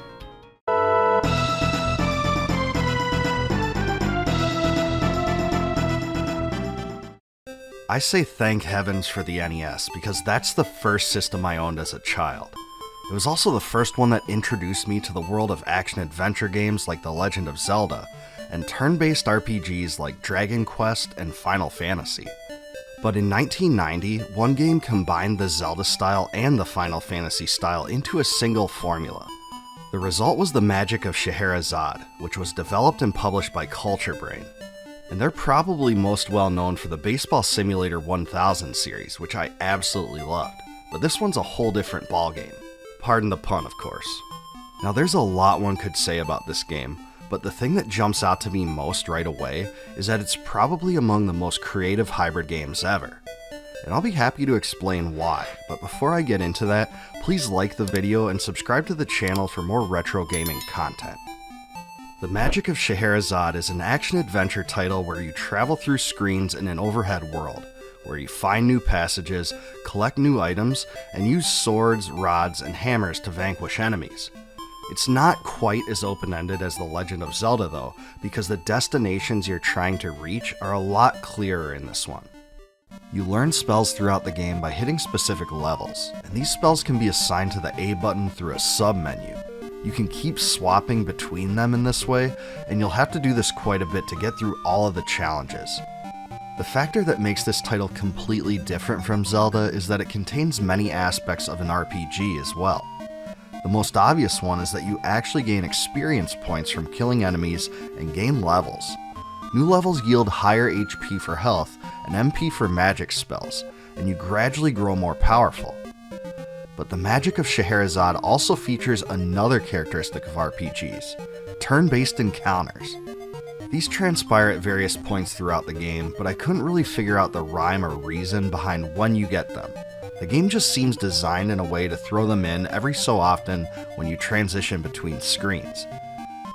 A: I say thank heavens for the NES because that's the first system I owned as a child. It was also the first one that introduced me to the world of action-adventure games like The Legend of Zelda, and turn-based RPGs like Dragon Quest and Final Fantasy. But in 1990, one game combined the Zelda style and the Final Fantasy style into a single formula. The result was the Magic of Scheherazade, which was developed and published by Culture Brain. And they're probably most well known for the Baseball Simulator 1000 series, which I absolutely loved. But this one's a whole different ballgame. Pardon the pun, of course. Now there's a lot one could say about this game, but the thing that jumps out to me most right away is that it's probably among the most creative hybrid games ever. And I'll be happy to explain why, but before I get into that, please like the video and subscribe to the channel for more retro gaming content. The Magic of Scheherazade is an action-adventure title where you travel through screens in an overhead world, where you find new passages, collect new items, and use swords, rods, and hammers to vanquish enemies. It's not quite as open-ended as The Legend of Zelda though, because the destinations you're trying to reach are a lot clearer in this one. You learn spells throughout the game by hitting specific levels, and these spells can be assigned to the A button through a sub-menu. You can keep swapping between them in this way, and you'll have to do this quite a bit to get through all of the challenges. The factor that makes this title completely different from Zelda is that it contains many aspects of an RPG as well. The most obvious one is that you actually gain experience points from killing enemies and gain levels. New levels yield higher HP for health and MP for magic spells, and you gradually grow more powerful. But the Magic of Scheherazade also features another characteristic of RPGs, turn-based encounters. These transpire at various points throughout the game, but I couldn't really figure out the rhyme or reason behind when you get them. The game just seems designed in a way to throw them in every so often when you transition between screens.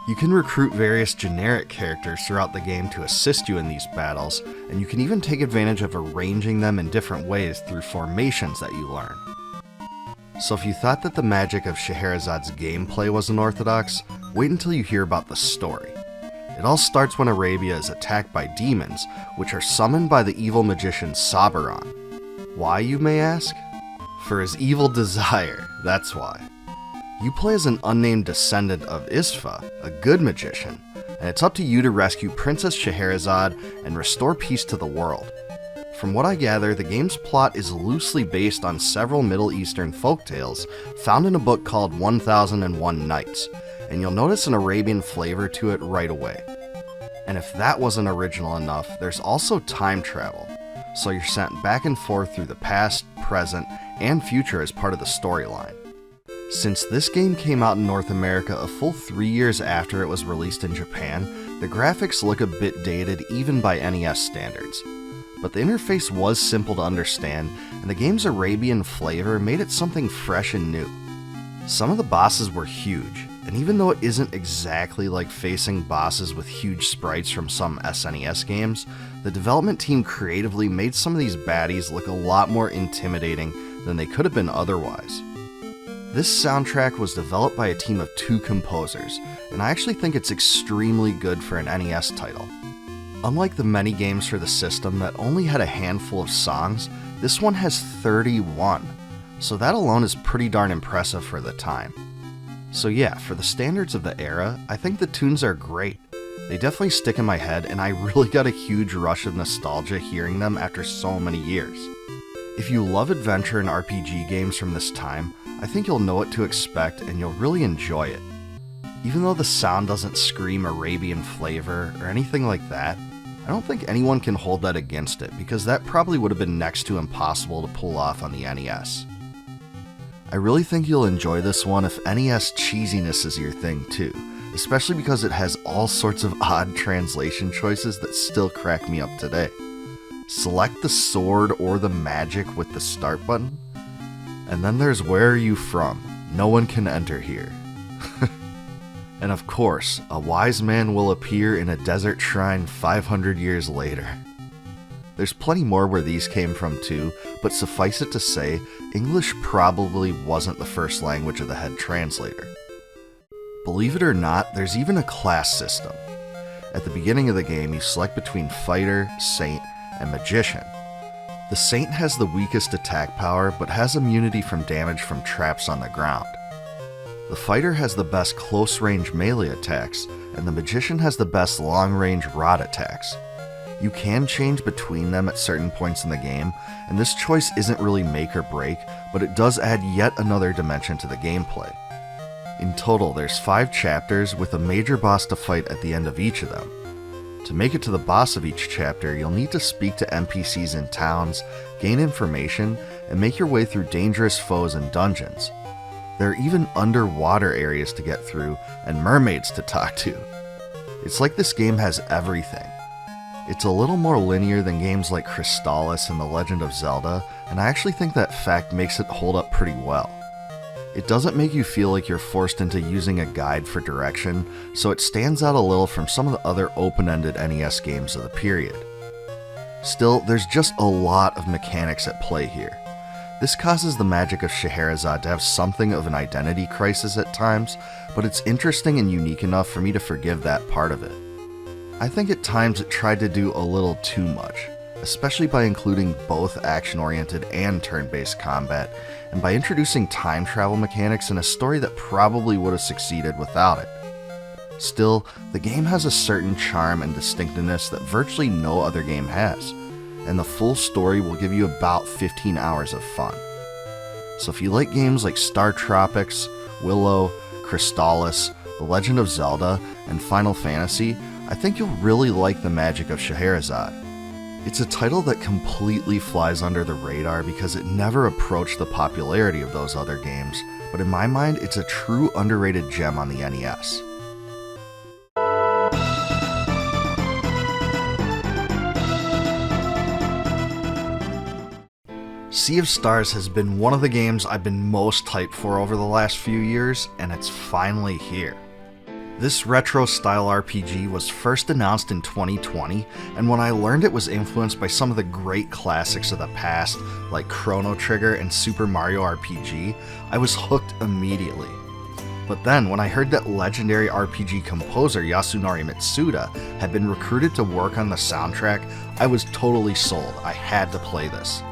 A: You can recruit various generic characters throughout the game to assist you in these battles, and you can even take advantage of arranging them in different ways through formations that you learn. So if you thought that the Magic of Scheherazade's gameplay was unorthodox, wait until you hear about the story. It all starts when Arabia is attacked by demons, which are summoned by the evil magician Sabaron. Why, you may ask? For his evil desire, that's why. You play as an unnamed descendant of Isfa, a good magician, and it's up to you to rescue Princess Scheherazade and restore peace to the world. From what I gather, the game's plot is loosely based on several Middle Eastern folktales found in a book called 1001 Nights, and you'll notice an Arabian flavor to it right away. And if that wasn't original enough, there's also time travel, so you're sent back and forth through the past, present, and future as part of the storyline. Since this game came out in North America a full 3 years after it was released in Japan, the graphics look a bit dated even by NES standards. But the interface was simple to understand, and the game's Arabian flavor made it something fresh and new. Some of the bosses were huge, and even though it isn't exactly like facing bosses with huge sprites from some SNES games, the development team creatively made some of these baddies look a lot more intimidating than they could have been otherwise. This soundtrack was developed by a team of 2 composers, and I actually think it's extremely good for an NES title. Unlike the many games for the system that only had a handful of songs, this one has 31, so that alone is pretty darn impressive for the time. So yeah, for the standards of the era, I think the tunes are great. They definitely stick in my head, and I really got a huge rush of nostalgia hearing them after so many years. If you love adventure and RPG games from this time, I think you'll know what to expect and you'll really enjoy it. Even though the sound doesn't scream Arabian flavor or anything like that, I don't think anyone can hold that against it, because that probably would have been next to impossible to pull off on the NES. I really think you'll enjoy this one if NES cheesiness is your thing too, especially because it has all sorts of odd translation choices that still crack me up today. Select the sword or the magic with the start button, and then there's where are you from? No one can enter here. And of course, a wise man will appear in a desert shrine 500 years later. There's plenty more where these came from too, but suffice it to say, English probably wasn't the first language of the head translator. Believe it or not, there's even a class system. At the beginning of the game, you select between Fighter, Saint, and Magician. The Saint has the weakest attack power, but has immunity from damage from traps on the ground. The Fighter has the best close-range melee attacks, and the Magician has the best long-range rod attacks. You can change between them at certain points in the game, and this choice isn't really make or break, but it does add yet another dimension to the gameplay. In total, there's 5 chapters, with a major boss to fight at the end of each of them. To make it to the boss of each chapter, you'll need to speak to NPCs in towns, gain information, and make your way through dangerous foes and dungeons. There are even underwater areas to get through, and mermaids to talk to. It's like this game has everything. It's a little more linear than games like Crystallis and The Legend of Zelda, and I actually think that fact makes it hold up pretty well. It doesn't make you feel like you're forced into using a guide for direction, so it stands out a little from some of the other open-ended NES games of the period. Still, there's just a lot of mechanics at play here. This causes the Magic of Scheherazade to have something of an identity crisis at times, but it's interesting and unique enough for me to forgive that part of it. I think at times it tried to do a little too much, especially by including both action-oriented and turn-based combat, and by introducing time travel mechanics in a story that probably would have succeeded without it. Still, the game has a certain charm and distinctiveness that virtually no other game has, and the full story will give you about 15 hours of fun. So if you like games like Star Tropics, Willow, Crystallis, The Legend of Zelda, and Final Fantasy, I think you'll really like the Magic of Scheherazade. It's a title that completely flies under the radar because it never approached the popularity of those other games, but in my mind, it's a true underrated gem on the NES. Sea of Stars has been one of the games I've been most hyped for over the last few years, and it's finally here. This retro-style RPG was first announced in 2020, and when I learned it was influenced by some of the great classics of the past, like Chrono Trigger and Super Mario RPG, I was hooked immediately. But then, when I heard that legendary RPG composer Yasunori Mitsuda had been recruited to work on the soundtrack, I was totally sold. I had to play this.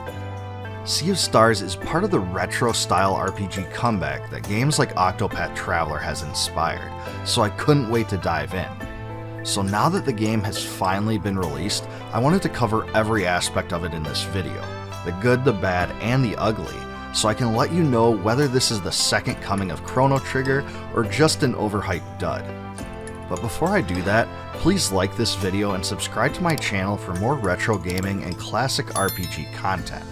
A: Sea of Stars is part of the retro-style RPG comeback that games like Octopath Traveler has inspired, so I couldn't wait to dive in. So now that the game has finally been released, I wanted to cover every aspect of it in this video, the good, the bad, and the ugly, so I can let you know whether this is the second coming of Chrono Trigger or just an overhyped dud. But before I do that, please like this video and subscribe to my channel for more retro gaming and classic RPG content.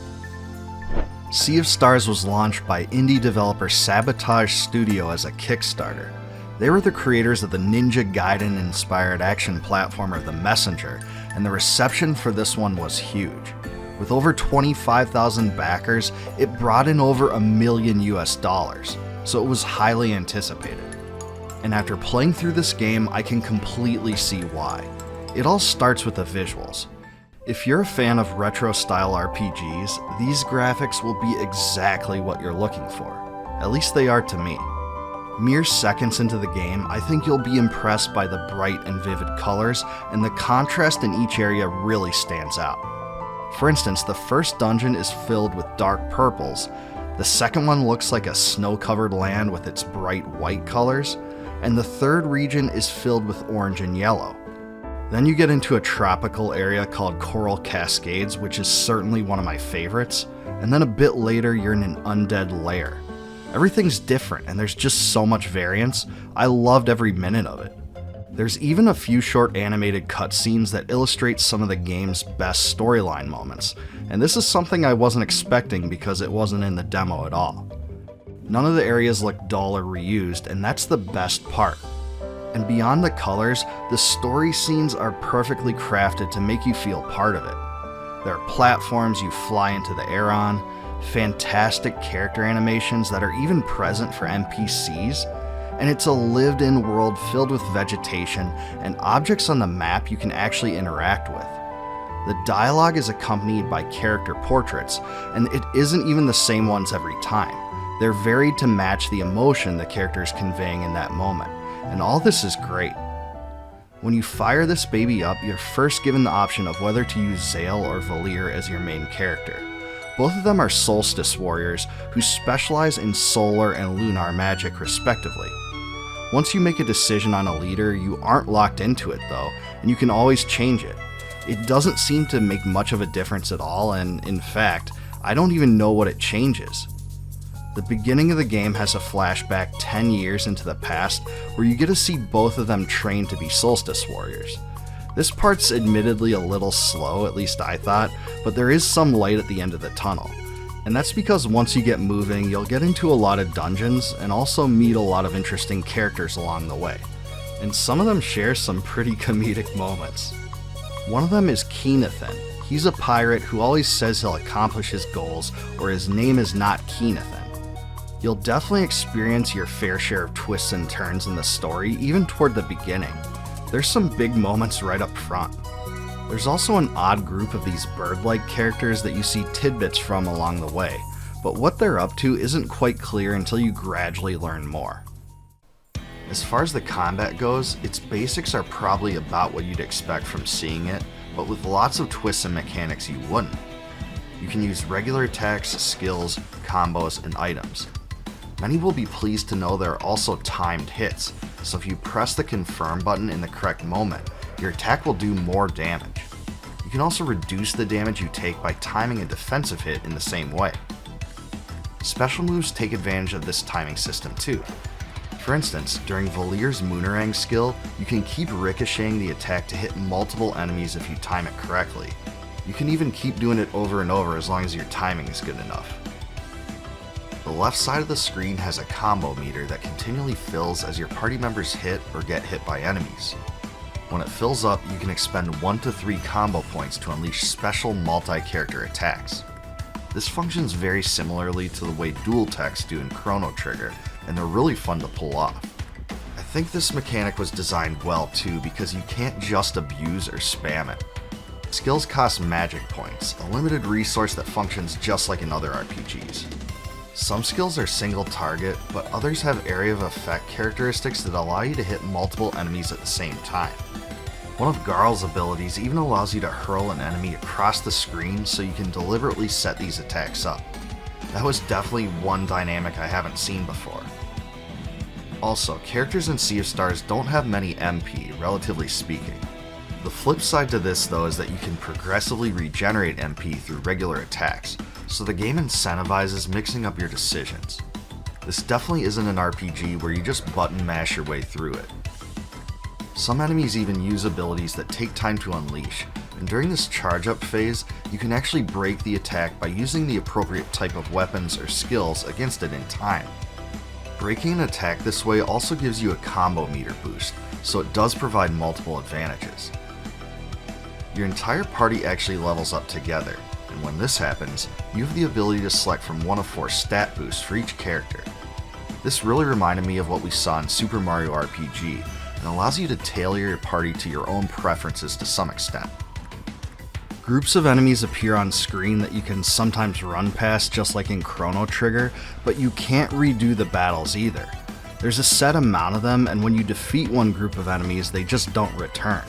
A: Sea of Stars was launched by indie developer Sabotage Studio as a Kickstarter. They were the creators of the Ninja Gaiden-inspired action platformer The Messenger, and the reception for this one was huge. With over 25,000 backers, it brought in over $1 million US, so it was highly anticipated. And after playing through this game, I can completely see why. It all starts with the visuals. If you're a fan of retro-style RPGs, these graphics will be exactly what you're looking for. At least they are to me. Mere seconds into the game, I think you'll be impressed by the bright and vivid colors, and the contrast in each area really stands out. For instance, the first dungeon is filled with dark purples, the second one looks like a snow-covered land with its bright white colors, and the third region is filled with orange and yellow. Then you get into a tropical area called Coral Cascades, which is certainly one of my favorites, and then a bit later you're in an undead lair. Everything's different and there's just so much variance. I loved every minute of it. There's even a few short animated cutscenes that illustrate some of the game's best storyline moments, and this is something I wasn't expecting because it wasn't in the demo at all. None of the areas look dull or reused, and that's the best part. And beyond the colors, the story scenes are perfectly crafted to make you feel part of it. There are platforms you fly into the air on, fantastic character animations that are even present for NPCs, and it's a lived-in world filled with vegetation and objects on the map you can actually interact with. The dialogue is accompanied by character portraits, and it isn't even the same ones every time. They're varied to match the emotion the character is conveying in that moment, and all this is great. When you fire this baby up, you're first given the option of whether to use Zale or Valir as your main character. Both of them are Solstice warriors who specialize in solar and lunar magic respectively. Once you make a decision on a leader, you aren't locked into it though, and you can always change it. It doesn't seem to make much of a difference at all, and in fact, I don't even know what it changes. The beginning of the game has a flashback 10 years into the past where you get to see both of them train to be Solstice warriors. This part's admittedly a little slow, at least I thought, but there is some light at the end of the tunnel. And that's because once you get moving, you'll get into a lot of dungeons and also meet a lot of interesting characters along the way. And some of them share some pretty comedic moments. One of them is Keenathan. He's a pirate who always says he'll accomplish his goals, or his name is not Keenathan. You'll definitely experience your fair share of twists and turns in the story, even toward the beginning. There's some big moments right up front. There's also an odd group of these bird-like characters that you see tidbits from along the way, but what they're up to isn't quite clear until you gradually learn more. As far as the combat goes, its basics are probably about what you'd expect from seeing it, but with lots of twists and mechanics you wouldn't. You can use regular attacks, skills, combos, and items. Many will be pleased to know there are also timed hits, so if you press the confirm button in the correct moment, your attack will do more damage. You can also reduce the damage you take by timing a defensive hit in the same way. Special moves take advantage of this timing system too. For instance, during Valir's Moonerang skill, you can keep ricocheting the attack to hit multiple enemies if you time it correctly. You can even keep doing it over and over as long as your timing is good enough. The left side of the screen has a combo meter that continually fills as your party members hit or get hit by enemies. When it fills up, you can expend 1 to 3 combo points to unleash special multi-character attacks. This functions very similarly to the way dual techs do in Chrono Trigger, and they're really fun to pull off. I think this mechanic was designed well too because you can't just abuse or spam it. Skills cost magic points, a limited resource that functions just like in other RPGs. Some skills are single target, but others have area of effect characteristics that allow you to hit multiple enemies at the same time. One of Garl's abilities even allows you to hurl an enemy across the screen so you can deliberately set these attacks up. That was definitely one dynamic I haven't seen before. Also, characters in Sea of Stars don't have many MP, relatively speaking. The flip side to this though is that you can progressively regenerate MP through regular attacks, so the game incentivizes mixing up your decisions. This definitely isn't an RPG where you just button mash your way through it. Some enemies even use abilities that take time to unleash, and during this charge up phase, you can actually break the attack by using the appropriate type of weapons or skills against it in time. Breaking an attack this way also gives you a combo meter boost, so it does provide multiple advantages. Your entire party actually levels up together, and when this happens, you have the ability to select from one of 4 stat boosts for each character. This really reminded me of what we saw in Super Mario RPG, and allows you to tailor your party to your own preferences to some extent. Groups of enemies appear on screen that you can sometimes run past just like in Chrono Trigger, but you can't redo the battles either. There's a set amount of them, and when you defeat one group of enemies, they just don't return.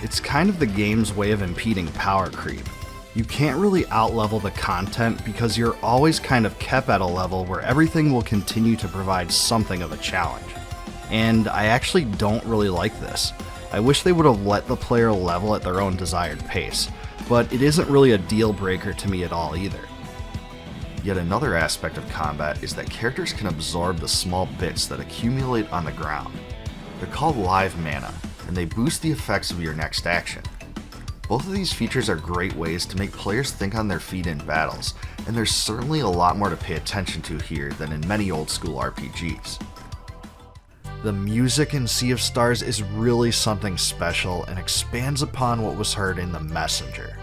A: It's kind of the game's way of impeding power creep. You can't really outlevel the content because you're always kind of kept at a level where everything will continue to provide something of a challenge. And I actually don't really like this. I wish they would have let the player level at their own desired pace, but it isn't really a deal breaker to me at all either. Yet another aspect of combat is that characters can absorb the small bits that accumulate on the ground. They're called live mana, and they boost the effects of your next action. Both of these features are great ways to make players think on their feet in battles, and there's certainly a lot more to pay attention to here than in many old school RPGs. The music in Sea of Stars is really something special and expands upon what was heard in The Messenger.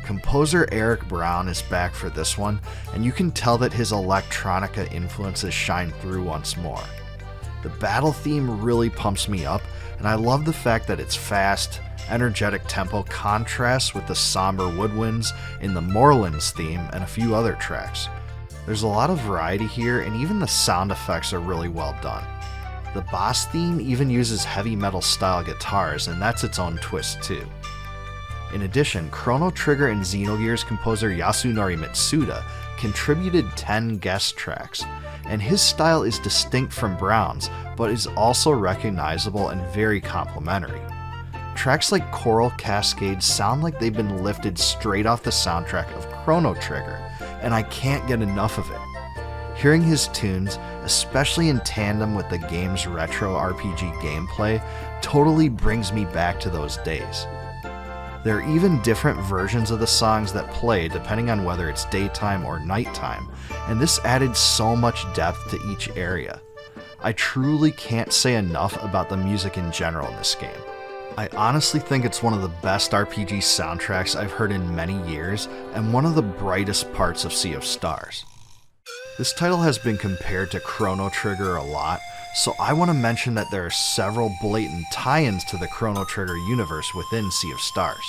A: Composer Eric Brown is back for this one, and you can tell that his electronica influences shine through once more. The battle theme really pumps me up, and I love the fact that its fast, energetic tempo contrasts with the somber woodwinds in the Moorlands theme and a few other tracks. There's a lot of variety here, and even the sound effects are really well done. The boss theme even uses heavy metal style guitars, and that's its own twist too. In addition, Chrono Trigger and Xenogears composer Yasunori Mitsuda contributed 10 guest tracks, and his style is distinct from Brown's, but is also recognizable and very complementary. Tracks like Coral Cascade sound like they've been lifted straight off the soundtrack of Chrono Trigger, and I can't get enough of it. Hearing his tunes, especially in tandem with the game's retro RPG gameplay, totally brings me back to those days. There are even different versions of the songs that play depending on whether it's daytime or nighttime, and this added so much depth to each area. I truly can't say enough about the music in general in this game. I honestly think it's one of the best RPG soundtracks I've heard in many years, and one of the brightest parts of Sea of Stars. This title has been compared to Chrono Trigger a lot, so I want to mention that there are several blatant tie-ins to the Chrono Trigger universe within Sea of Stars.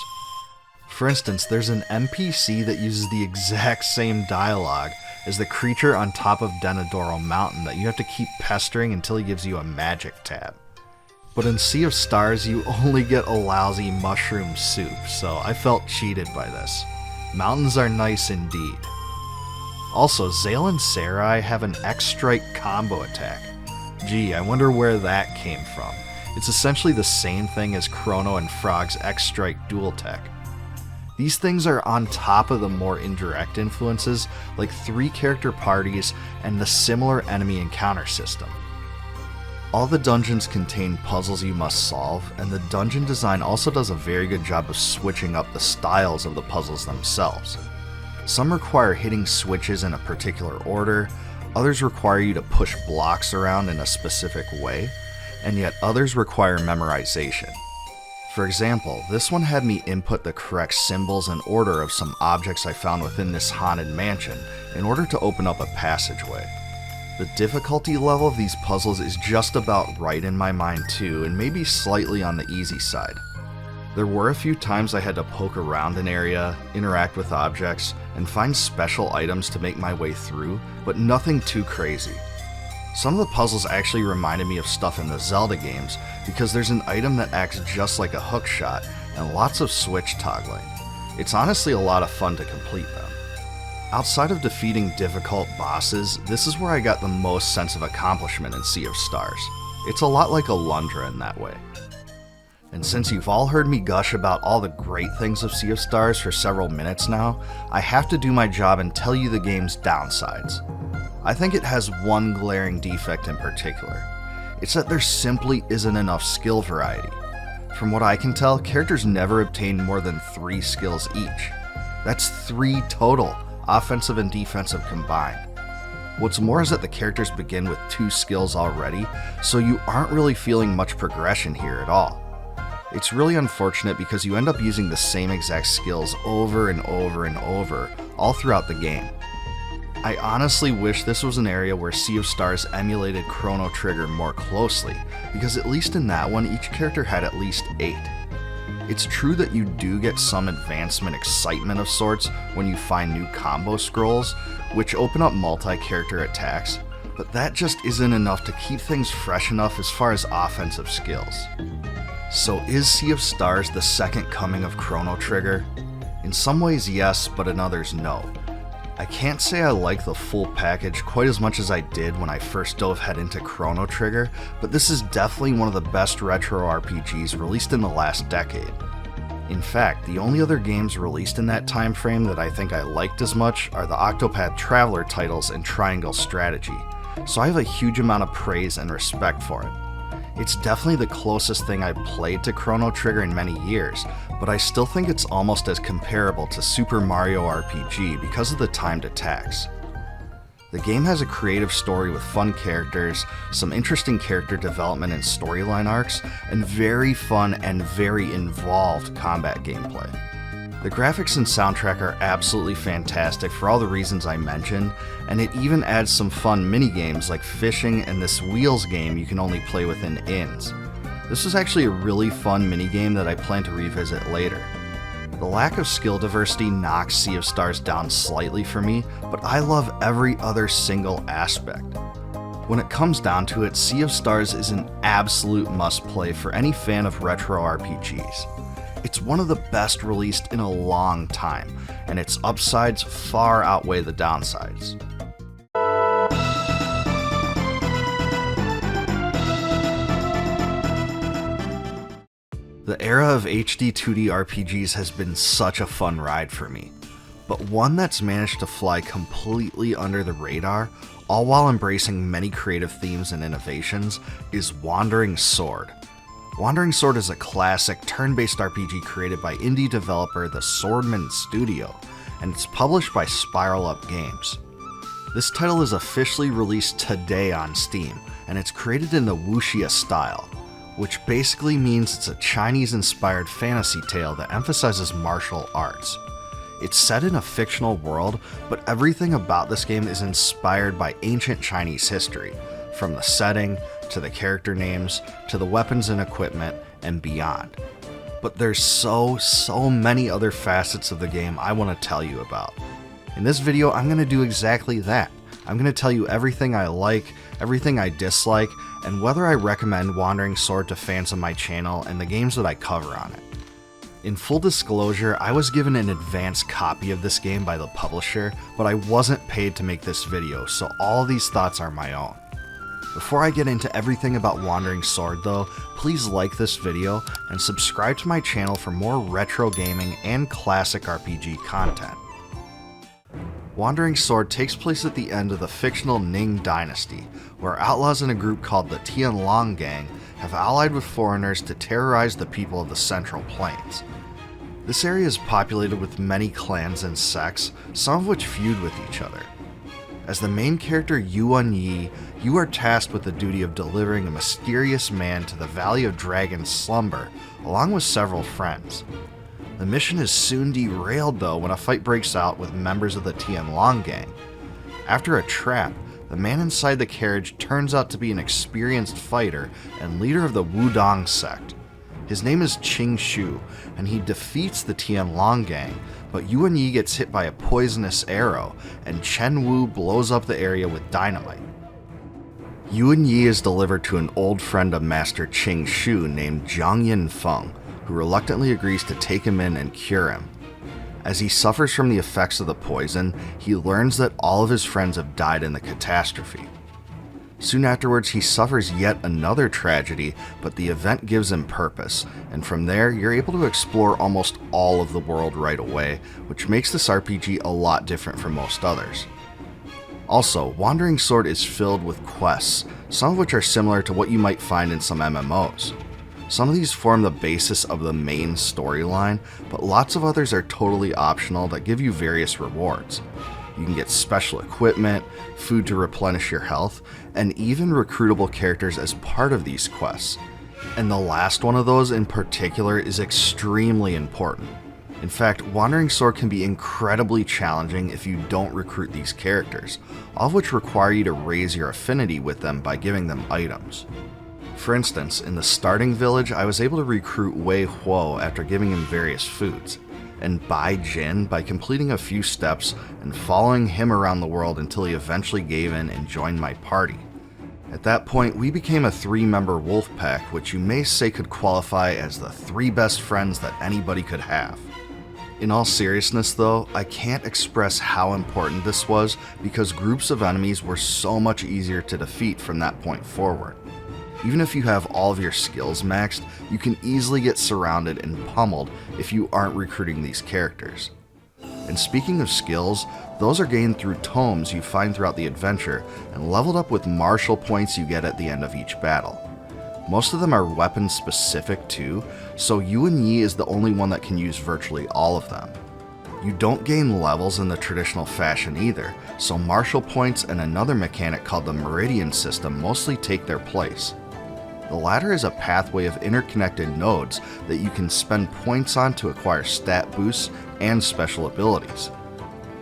A: For instance, there's an NPC that uses the exact same dialogue as the creature on top of Denadoro Mountain that you have to keep pestering until he gives you a magic tab. But in Sea of Stars, you only get a lousy mushroom soup, so I felt cheated by this. Mountains are nice indeed. Also, Zale and Sarai have an X-Strike combo attack. Gee, I wonder where that came from. It's essentially the same thing as Chrono and Frog's X-Strike dual tech. These things are on top of the more indirect influences, like 3-character parties and the similar enemy encounter system. All the dungeons contain puzzles you must solve, and the dungeon design also does a very good job of switching up the styles of the puzzles themselves. Some require hitting switches in a particular order, others require you to push blocks around in a specific way, and yet others require memorization. For example, this one had me input the correct symbols and order of some objects I found within this haunted mansion in order to open up a passageway. The difficulty level of these puzzles is just about right in my mind too, and maybe slightly on the easy side. There were a few times I had to poke around an area, interact with objects, and find special items to make my way through, but nothing too crazy. Some of the puzzles actually reminded me of stuff in the Zelda games, because there's an item that acts just like a hook shot, and lots of switch toggling. It's honestly a lot of fun to complete them. Outside of defeating difficult bosses, this is where I got the most sense of accomplishment in Sea of Stars. It's a lot like Alundra in that way. And since you've all heard me gush about all the great things of Sea of Stars for several minutes now, I have to do my job and tell you the game's downsides. I think it has one glaring defect in particular. It's that there simply isn't enough skill variety. From what I can tell, characters never obtain more than 3 skills each. That's 3 total, offensive and defensive combined. What's more is that the characters begin with 2 skills already, so you aren't really feeling much progression here at all. It's really unfortunate because you end up using the same exact skills over and over and over, all throughout the game. I honestly wish this was an area where Sea of Stars emulated Chrono Trigger more closely, because at least in that one, each character had at least 8. It's true that you do get some advancement excitement of sorts when you find new combo scrolls, which open up multi-character attacks, but that just isn't enough to keep things fresh enough as far as offensive skills. So is Sea of Stars the second coming of Chrono Trigger? In some ways yes, but in others no. I can't say I like the full package quite as much as I did when I first dove head into Chrono Trigger, but this is definitely one of the best retro RPGs released in the last decade. In fact, the only other games released in that time frame that I think I liked as much are the Octopath Traveler titles and Triangle Strategy, so I have a huge amount of praise and respect for it. It's definitely the closest thing I've played to Chrono Trigger in many years, but I still think it's almost as comparable to Super Mario RPG because of the timed attacks. The game has a creative story with fun characters, some interesting character development and storyline arcs, and very fun and very involved combat gameplay. The graphics and soundtrack are absolutely fantastic for all the reasons I mentioned, and it even adds some fun minigames like fishing and this wheels game you can only play within inns. This was actually a really fun minigame that I plan to revisit later. The lack of skill diversity knocks Sea of Stars down slightly for me, but I love every other single aspect. When it comes down to it, Sea of Stars is an absolute must-play for any fan of retro RPGs. It's one of the best released in a long time, and its upsides far outweigh the downsides. The era of HD 2D RPGs has been such a fun ride for me, but one that's managed to fly completely under the radar, all while embracing many creative themes and innovations, is Wandering Sword. Wandering Sword is a classic turn-based RPG created by indie developer The Swordman Studio, and it's published by Spiral Up Games. This title is officially released today on Steam, and it's created in the wuxia style, which basically means it's a Chinese-inspired fantasy tale that emphasizes martial arts. It's set in a fictional world, but everything about this game is inspired by ancient Chinese history, from the setting, to the character names, to the weapons and equipment, and beyond. But there's so many other facets of the game I want to tell you about. In this video, I'm going to do exactly that. I'm going to tell you everything I like, everything I dislike, and whether I recommend Wandering Sword to fans of my channel and the games that I cover on it. In full disclosure, I was given an advanced copy of this game by the publisher, but I wasn't paid to make this video, so all these thoughts are my own. Before I get into everything about Wandering Sword though, please like this video and subscribe to my channel for more retro gaming and classic RPG content. Wandering Sword takes place at the end of the fictional Ning Dynasty, where outlaws in a group called the Tianlong Gang have allied with foreigners to terrorize the people of the Central Plains. This area is populated with many clans and sects, some of which feud with each other. As the main character Yuan Yi, you are tasked with the duty of delivering a mysterious man to the Valley of Dragon's Slumber, along with several friends. The mission is soon derailed though when a fight breaks out with members of the Tianlong Gang. After a trap, the man inside the carriage turns out to be an experienced fighter and leader of the Wudong sect. His name is Qing Shu, and he defeats the Tianlong Gang, but Yuan Yi gets hit by a poisonous arrow, and Chen Wu blows up the area with dynamite. Yuan Yi is delivered to an old friend of Master Qing Shu named Zhang Yinfeng, who reluctantly agrees to take him in and cure him. As he suffers from the effects of the poison, he learns that all of his friends have died in the catastrophe. Soon afterwards, he suffers yet another tragedy, but the event gives him purpose, and from there, you're able to explore almost all of the world right away, which makes this RPG a lot different from most others. Also, Wandering Sword is filled with quests, some of which are similar to what you might find in some MMOs. Some of these form the basis of the main storyline, but lots of others are totally optional that give you various rewards. You can get special equipment, food to replenish your health, and even recruitable characters as part of these quests. And the last one of those in particular is extremely important. In fact, Wandering Sword can be incredibly challenging if you don't recruit these characters, all of which require you to raise your affinity with them by giving them items. For instance, in the starting village, I was able to recruit Wei Huo after giving him various foods, and Bai Jin by completing a few steps and following him around the world until he eventually gave in and joined my party. At that point, we became a 3-member wolf pack, which you may say could qualify as the 3 best friends that anybody could have. In all seriousness though, I can't express how important this was because groups of enemies were so much easier to defeat from that point forward. Even if you have all of your skills maxed, you can easily get surrounded and pummeled if you aren't recruiting these characters. And speaking of skills, those are gained through tomes you find throughout the adventure and leveled up with martial points you get at the end of each battle. Most of them are weapon specific too, so Yuan Yi is the only one that can use virtually all of them. You don't gain levels in the traditional fashion either, so martial points and another mechanic called the Meridian system mostly take their place. The latter is a pathway of interconnected nodes that you can spend points on to acquire stat boosts and special abilities.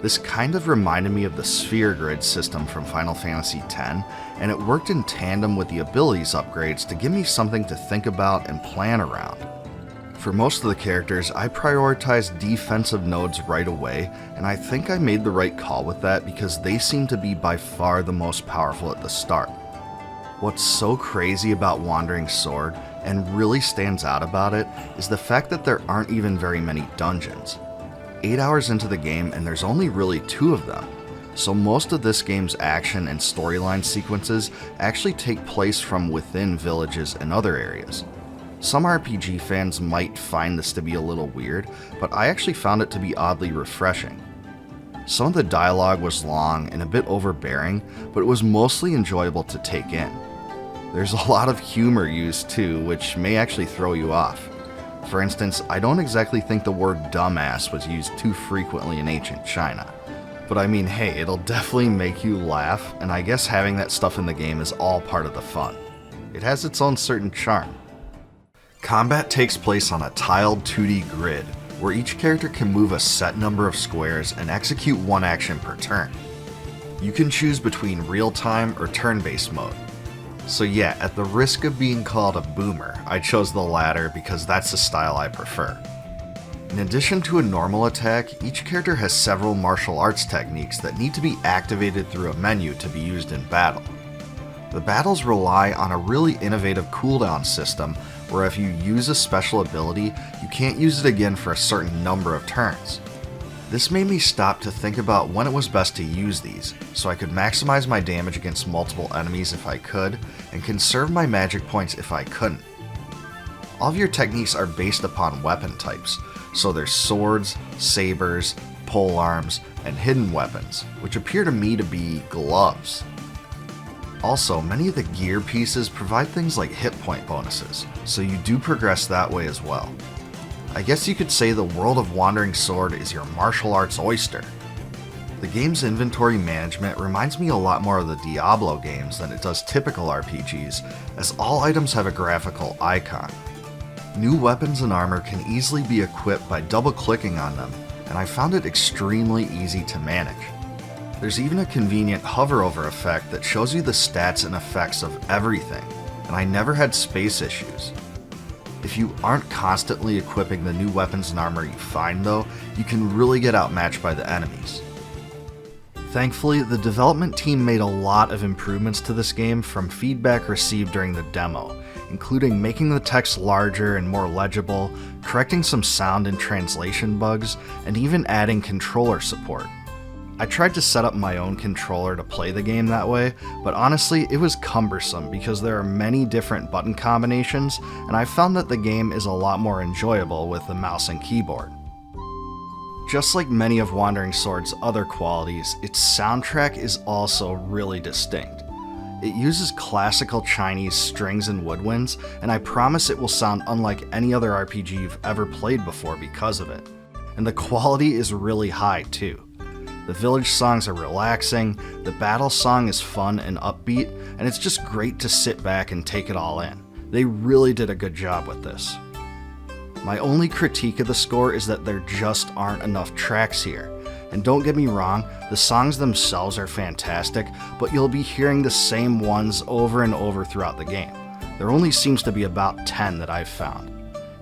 A: This kind of reminded me of the sphere grid system from Final Fantasy X, and it worked in tandem with the abilities upgrades to give me something to think about and plan around. For most of the characters, I prioritized defensive nodes right away, and I think I made the right call with that because they seem to be by far the most powerful at the start. What's so crazy about Wandering Sword, and really stands out about it, is the fact that there aren't even very many dungeons. 8 hours into the game and there's only really 2 of them, so most of this game's action and storyline sequences actually take place from within villages and other areas. Some RPG fans might find this to be a little weird, but I actually found it to be oddly refreshing. Some of the dialogue was long and a bit overbearing, but it was mostly enjoyable to take in. There's a lot of humor used too, which may actually throw you off. For instance, I don't exactly think the word dumbass was used too frequently in ancient China. But I mean, hey, it'll definitely make you laugh, and I guess having that stuff in the game is all part of the fun. It has its own certain charm. Combat takes place on a tiled 2D grid, where each character can move a set number of squares and execute one action per turn. You can choose between real-time or turn-based mode. So yeah, at the risk of being called a boomer, I chose the latter because that's the style I prefer. In addition to a normal attack, each character has several martial arts techniques that need to be activated through a menu to be used in battle. The battles rely on a really innovative cooldown system where if you use a special ability, you can't use it again for a certain number of turns. This made me stop to think about when it was best to use these, so I could maximize my damage against multiple enemies if I could, and conserve my magic points if I couldn't. All of your techniques are based upon weapon types, so there's swords, sabers, polearms, and hidden weapons, which appear to me to be gloves. Also, many of the gear pieces provide things like hit point bonuses, so you do progress that way as well. I guess you could say the world of Wandering Sword is your martial arts oyster. The game's inventory management reminds me a lot more of the Diablo games than it does typical RPGs, as all items have a graphical icon. New weapons and armor can easily be equipped by double-clicking on them, and I found it extremely easy to manage. There's even a convenient hover-over effect that shows you the stats and effects of everything, and I never had space issues. If you aren't constantly equipping the new weapons and armor you find though, you can really get outmatched by the enemies. Thankfully, the development team made a lot of improvements to this game from feedback received during the demo, including making the text larger and more legible, correcting some sound and translation bugs, and even adding controller support. I tried to set up my own controller to play the game that way, but honestly, it was cumbersome because there are many different button combinations, and I found that the game is a lot more enjoyable with the mouse and keyboard. Just like many of Wandering Sword's other qualities, its soundtrack is also really distinct. It uses classical Chinese strings and woodwinds, and I promise it will sound unlike any other RPG you've ever played before because of it. And the quality is really high too. The village songs are relaxing, the battle song is fun and upbeat, and it's just great to sit back and take it all in. They really did a good job with this. My only critique of the score is that there just aren't enough tracks here. And don't get me wrong, the songs themselves are fantastic, but you'll be hearing the same ones over and over throughout the game. There only seems to be about 10 that I've found.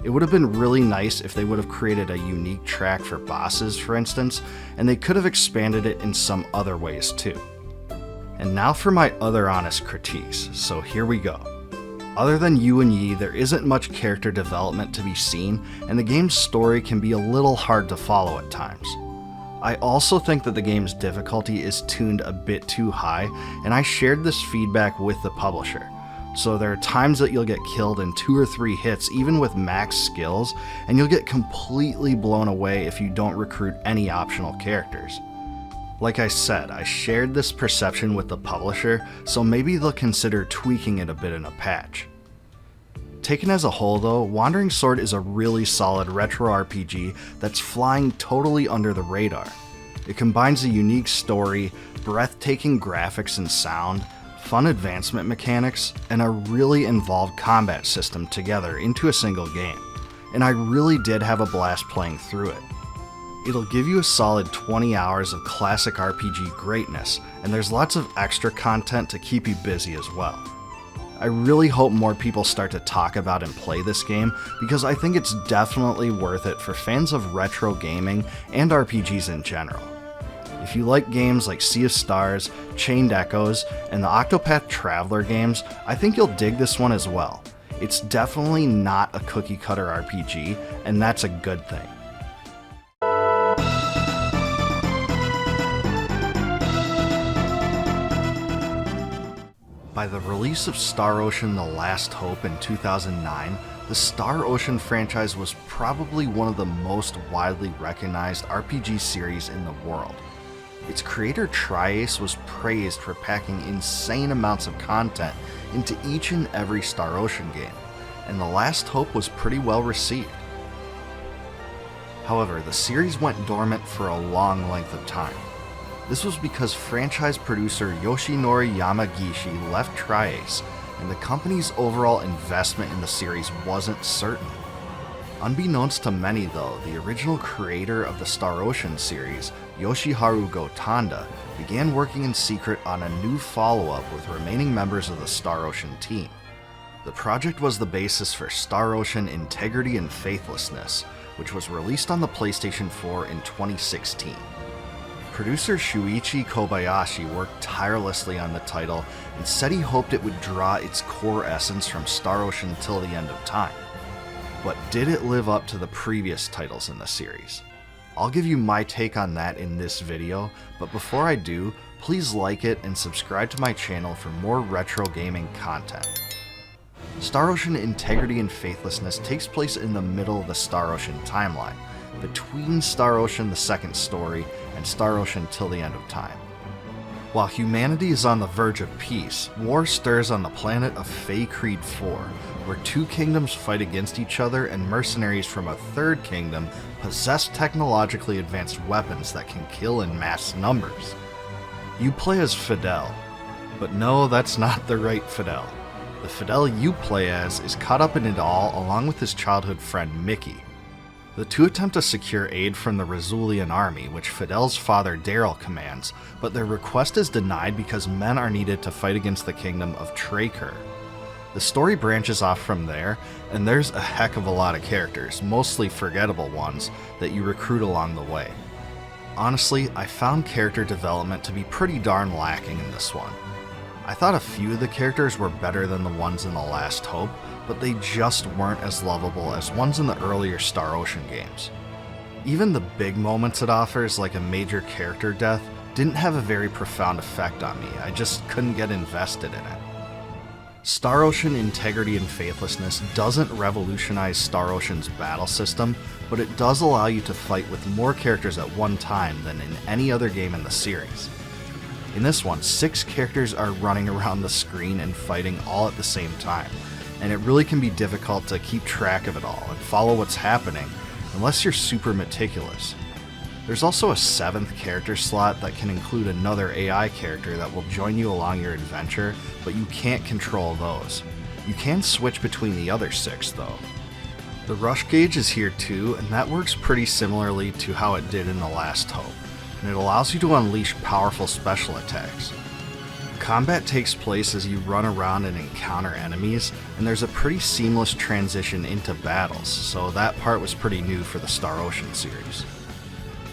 A: It would have been really nice if they would have created a unique track for bosses, for instance, and they could have expanded it in some other ways too. And now for my other honest critiques, so here we go. Other than Yu and Yi, there isn't much character development to be seen, and the game's story can be a little hard to follow at times. I also think that the game's difficulty is tuned a bit too high, and I shared this feedback with the publisher. So there are times that you'll get killed in 2 or 3 hits even with max skills, and you'll get completely blown away if you don't recruit any optional characters. Like I said, I shared this perception with the publisher, so maybe they'll consider tweaking it a bit in a patch. Taken as a whole though, Wandering Sword is a really solid retro RPG that's flying totally under the radar. It combines a unique story, breathtaking graphics and sound, fun advancement mechanics, and a really involved combat system together into a single game, and I really did have a blast playing through it. It'll give you a solid 20 hours of classic RPG greatness, and there's lots of extra content to keep you busy as well. I really hope more people start to talk about and play this game, because I think it's definitely worth it for fans of retro gaming and RPGs in general. If you like games like Sea of Stars, Chained Echoes, and the Octopath Traveler games, I think you'll dig this one as well. It's definitely not a cookie-cutter RPG, and that's a good thing. By the release of Star Ocean: The Last Hope in 2009, the Star Ocean franchise was probably one of the most widely recognized RPG series in the world. Its creator Tri-Ace was praised for packing insane amounts of content into each and every Star Ocean game, and The Last Hope was pretty well received. However, the series went dormant for a long length of time. This was because franchise producer Yoshinori Yamagishi left Tri-Ace, and the company's overall investment in the series wasn't certain. Unbeknownst to many though, the original creator of the Star Ocean series, Yoshiharu Gotanda, began working in secret on a new follow-up with remaining members of the Star Ocean team. The project was the basis for Star Ocean Integrity and Faithlessness, which was released on the PlayStation 4 in 2016. Producer Shuichi Kobayashi worked tirelessly on the title and said he hoped it would draw its core essence from Star Ocean till the end of time. But did it live up to the previous titles in the series? I'll give you my take on that in this video, but before I do, please like it and subscribe to my channel for more retro gaming content. Star Ocean Integrity and Faithlessness takes place in the middle of the Star Ocean timeline, between Star Ocean: The Second Story and Star Ocean Till the End of Time. While humanity is on the verge of peace, war stirs on the planet of Fey Creed IV, where 2 kingdoms fight against each other and mercenaries from a 3rd kingdom possess technologically advanced weapons that can kill in mass numbers. You play as Fidel, but no, that's not the right Fidel. The Fidel you play as is caught up in it all along with his childhood friend Mickey. The 2 attempt to secure aid from the Razulian army, which Fidel's father Daryl commands, but their request is denied because men are needed to fight against the kingdom of Traker. The story branches off from there, and there's a heck of a lot of characters, mostly forgettable ones, that you recruit along the way. Honestly, I found character development to be pretty darn lacking in this one. I thought a few of the characters were better than the ones in The Last Hope, but they just weren't as lovable as ones in the earlier Star Ocean games. Even the big moments it offers, like a major character death, didn't have a very profound effect on me. I just couldn't get invested in it. Star Ocean Integrity and Faithlessness doesn't revolutionize Star Ocean's battle system, but it does allow you to fight with more characters at one time than in any other game in the series. In this one, 6 characters are running around the screen and fighting all at the same time, and it really can be difficult to keep track of it all and follow what's happening unless you're super meticulous. There's also a 7th character slot that can include another AI character that will join you along your adventure, but you can't control those. You can switch between the other 6 though. The rush gauge is here too, and that works pretty similarly to how it did in The Last Hope, and it allows you to unleash powerful special attacks. Combat takes place as you run around and encounter enemies, and there's a pretty seamless transition into battles, so that part was pretty new for the Star Ocean series.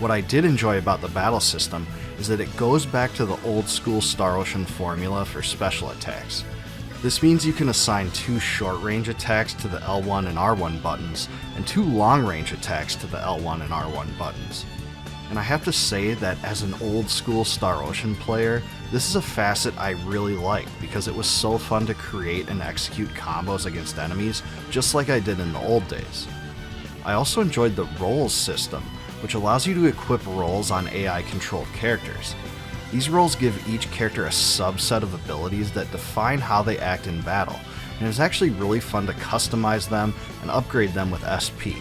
A: What I did enjoy about the battle system is that it goes back to the old school Star Ocean formula for special attacks. This means you can assign 2 short range attacks to the L1 and R1 buttons, and 2 long range attacks to the L1 and R1 buttons. And I have to say that as an old school Star Ocean player, this is a facet I really like because it was so fun to create and execute combos against enemies just like I did in the old days. I also enjoyed the roles system, which allows you to equip roles on AI-controlled characters. These roles give each character a subset of abilities that define how they act in battle, and it's actually really fun to customize them and upgrade them with SP.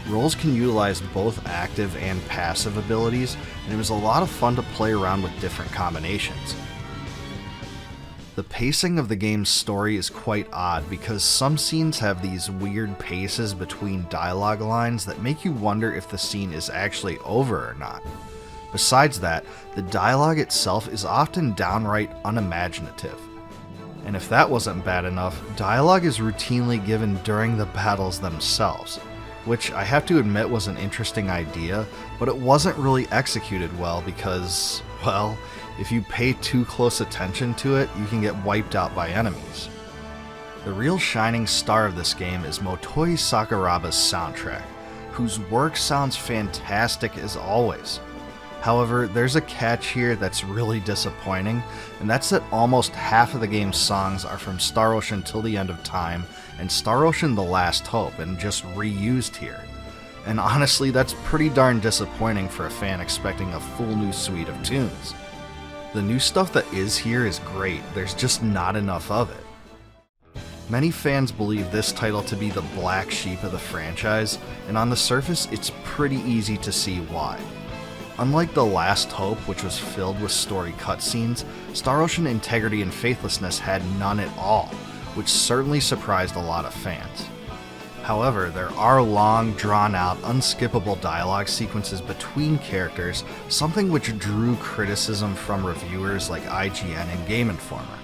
A: Roles can utilize both active and passive abilities, and it was a lot of fun to play around with different combinations. The pacing of the game's story is quite odd because some scenes have these weird paces between dialogue lines that make you wonder if the scene is actually over or not. Besides that, the dialogue itself is often downright unimaginative. And if that wasn't bad enough, dialogue is routinely given during the battles themselves, which I have to admit was an interesting idea, but it wasn't really executed well because, well, if you pay too close attention to it, you can get wiped out by enemies. The real shining star of this game is Motoi Sakuraba's soundtrack, whose work sounds fantastic as always. However, there's a catch here that's really disappointing, and that's that almost half of the game's songs are from Star Ocean Till the End of Time and Star Ocean The Last Hope and just reused here. And honestly, that's pretty darn disappointing for a fan expecting a full new suite of tunes. The new stuff that is here is great, there's just not enough of it. Many fans believe this title to be the black sheep of the franchise, and on the surface it's pretty easy to see why. Unlike The Last Hope, which was filled with story cutscenes, Star Ocean Integrity and Faithlessness had none at all, which certainly surprised a lot of fans. However, there are long, drawn-out, unskippable dialogue sequences between characters, something which drew criticism from reviewers like IGN and Game Informer.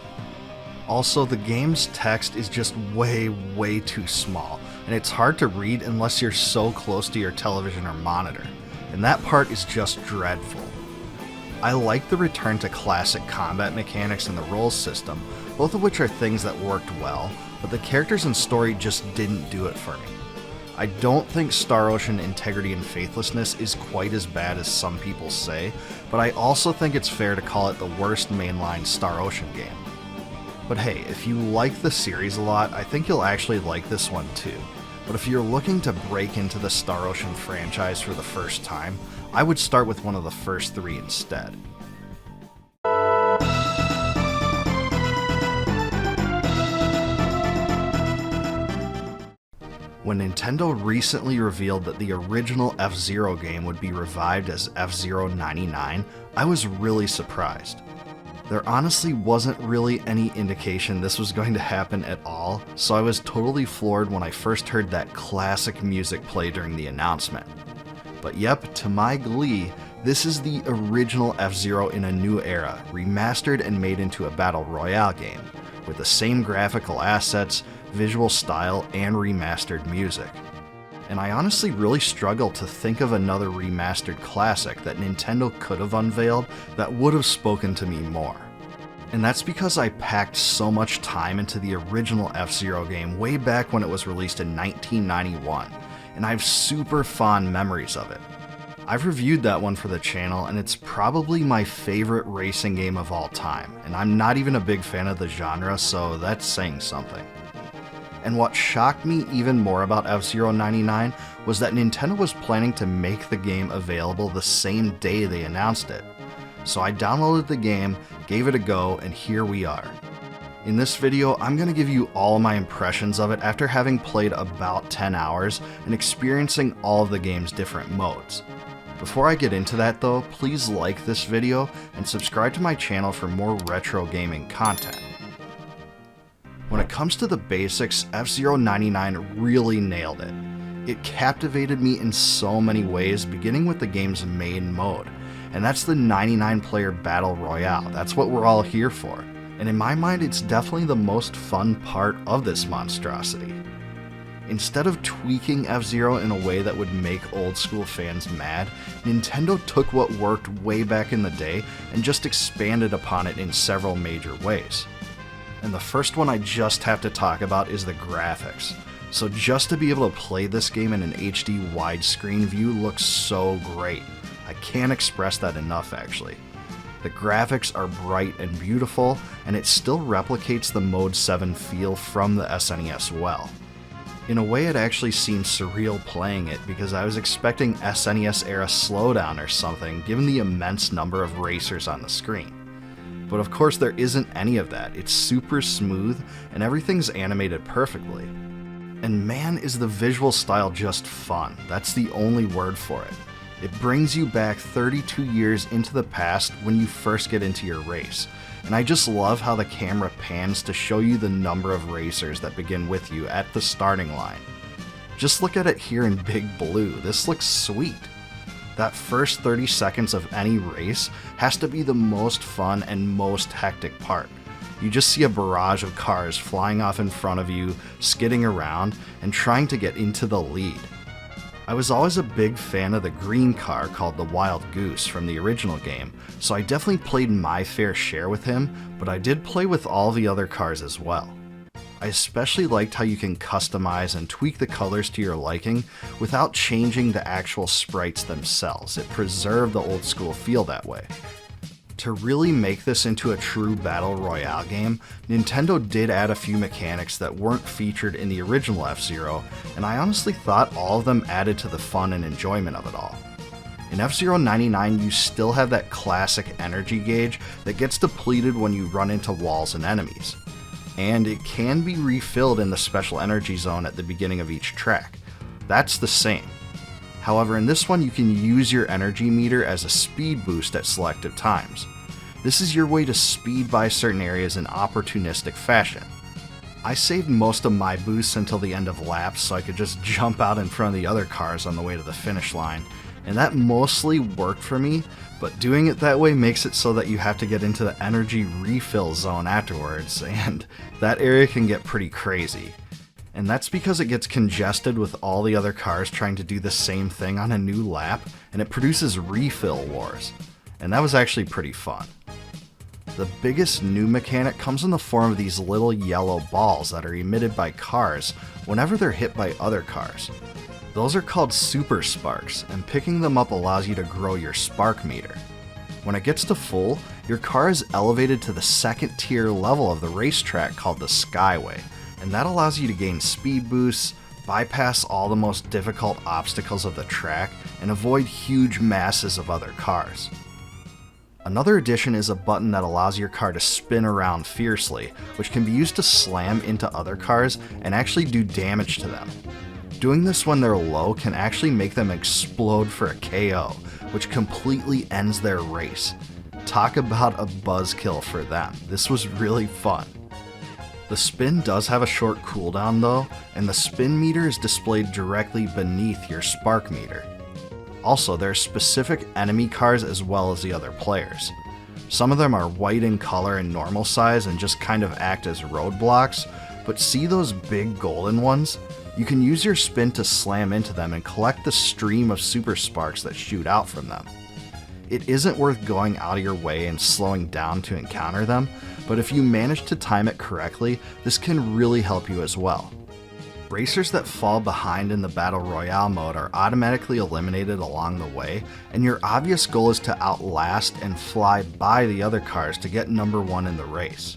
A: Also, the game's text is just way too small, and it's hard to read unless you're so close to your television or monitor, and that part is just dreadful. I like the return to classic combat mechanics in the roles system, both of which are things that worked well, but the characters and story just didn't do it for me. I don't think Star Ocean Integrity and Faithlessness is quite as bad as some people say, but I also think it's fair to call it the worst mainline Star Ocean game. But hey, if you like the series a lot, I think you'll actually like this one too. But if you're looking to break into the Star Ocean franchise for the first time, I would start with one of the first 3 instead. When Nintendo recently revealed that the original F-Zero game would be revived as F-Zero 99, I was really surprised. There honestly wasn't really any indication this was going to happen at all, so I was totally floored when I first heard that classic music play during the announcement. But yep, to my glee, this is the original F-Zero in a new era, remastered and made into a battle royale game, with the same graphical assets, visual style, and remastered music. And I honestly really struggle to think of another remastered classic that Nintendo could have unveiled that would have spoken to me more. And that's because I packed so much time into the original F-Zero game way back when it was released in 1991, and I have super fond memories of it. I've reviewed that one for the channel, and it's probably my favorite racing game of all time, and I'm not even a big fan of the genre, so that's saying something. And what shocked me even more about F-Zero 99 was that Nintendo was planning to make the game available the same day they announced it. So I downloaded the game, gave it a go, and here we are. In this video, I'm going to give you all my impressions of it after having played about 10 hours and experiencing all of the game's different modes. Before I get into that though, please like this video and subscribe to my channel for more retro gaming content. When it comes to the basics, F-Zero 99 really nailed it. It captivated me in so many ways, beginning with the game's main mode, and that's the 99-player Battle Royale. That's what we're all here for. And in my mind, it's definitely the most fun part of this monstrosity. Instead of tweaking F-Zero in a way that would make old school fans mad, Nintendo took what worked way back in the day and just expanded upon it in several major ways. And the first one I just have to talk about is the graphics. So just to be able to play this game in an HD widescreen view looks so great. I can't express that enough actually. The graphics are bright and beautiful, and it still replicates the Mode 7 feel from the SNES well. In a way, it actually seemed surreal playing it because I was expecting SNES era slowdown or something given the immense number of racers on the screen. But of course there isn't any of that. It's super smooth and everything's animated perfectly. And man, is the visual style just fun. That's the only word for it. It brings you back 32 years into the past when you first get into your race. And I just love how the camera pans to show you the number of racers that begin with you at the starting line. Just look at it here in big blue, this looks sweet. That first 30 seconds of any race has to be the most fun and most hectic part. You just see a barrage of cars flying off in front of you, skidding around, and trying to get into the lead. I was always a big fan of the green car called the Wild Goose from the original game, so I definitely played my fair share with him, but I did play with all the other cars as well. I especially liked how you can customize and tweak the colors to your liking without changing the actual sprites themselves. It preserved the old school feel that way. To really make this into a true Battle Royale game, Nintendo did add a few mechanics that weren't featured in the original F-Zero, and I honestly thought all of them added to the fun and enjoyment of it all. In F-Zero 99, you still have that classic energy gauge that gets depleted when you run into walls and enemies. And it can be refilled in the special energy zone at the beginning of each track. That's the same. However, in this one you can use your energy meter as a speed boost at selective times. This is your way to speed by certain areas in opportunistic fashion. I saved most of my boosts until the end of laps so I could just jump out in front of the other cars on the way to the finish line, and that mostly worked for me, but doing it that way makes it so that you have to get into the energy refill zone afterwards, and that area can get pretty crazy. And that's because it gets congested with all the other cars trying to do the same thing on a new lap, and it produces refill wars. And that was actually pretty fun. The biggest new mechanic comes in the form of these little yellow balls that are emitted by cars whenever they're hit by other cars. Those are called super sparks, and picking them up allows you to grow your spark meter. When it gets to full, your car is elevated to the second tier level of the racetrack called the Skyway, and that allows you to gain speed boosts, bypass all the most difficult obstacles of the track, and avoid huge masses of other cars. Another addition is a button that allows your car to spin around fiercely, which can be used to slam into other cars and actually do damage to them. Doing this when they're low can actually make them explode for a KO, which completely ends their race. Talk about a buzzkill for them. This was really fun. The spin does have a short cooldown though, and the spin meter is displayed directly beneath your spark meter. Also, there are specific enemy cars as well as the other players. Some of them are white in color and normal size and just kind of act as roadblocks, but see those big golden ones? You can use your spin to slam into them and collect the stream of super sparks that shoot out from them. It isn't worth going out of your way and slowing down to encounter them, but if you manage to time it correctly, this can really help you as well. Racers that fall behind in the Battle Royale mode are automatically eliminated along the way, and your obvious goal is to outlast and fly by the other cars to get number 1 in the race.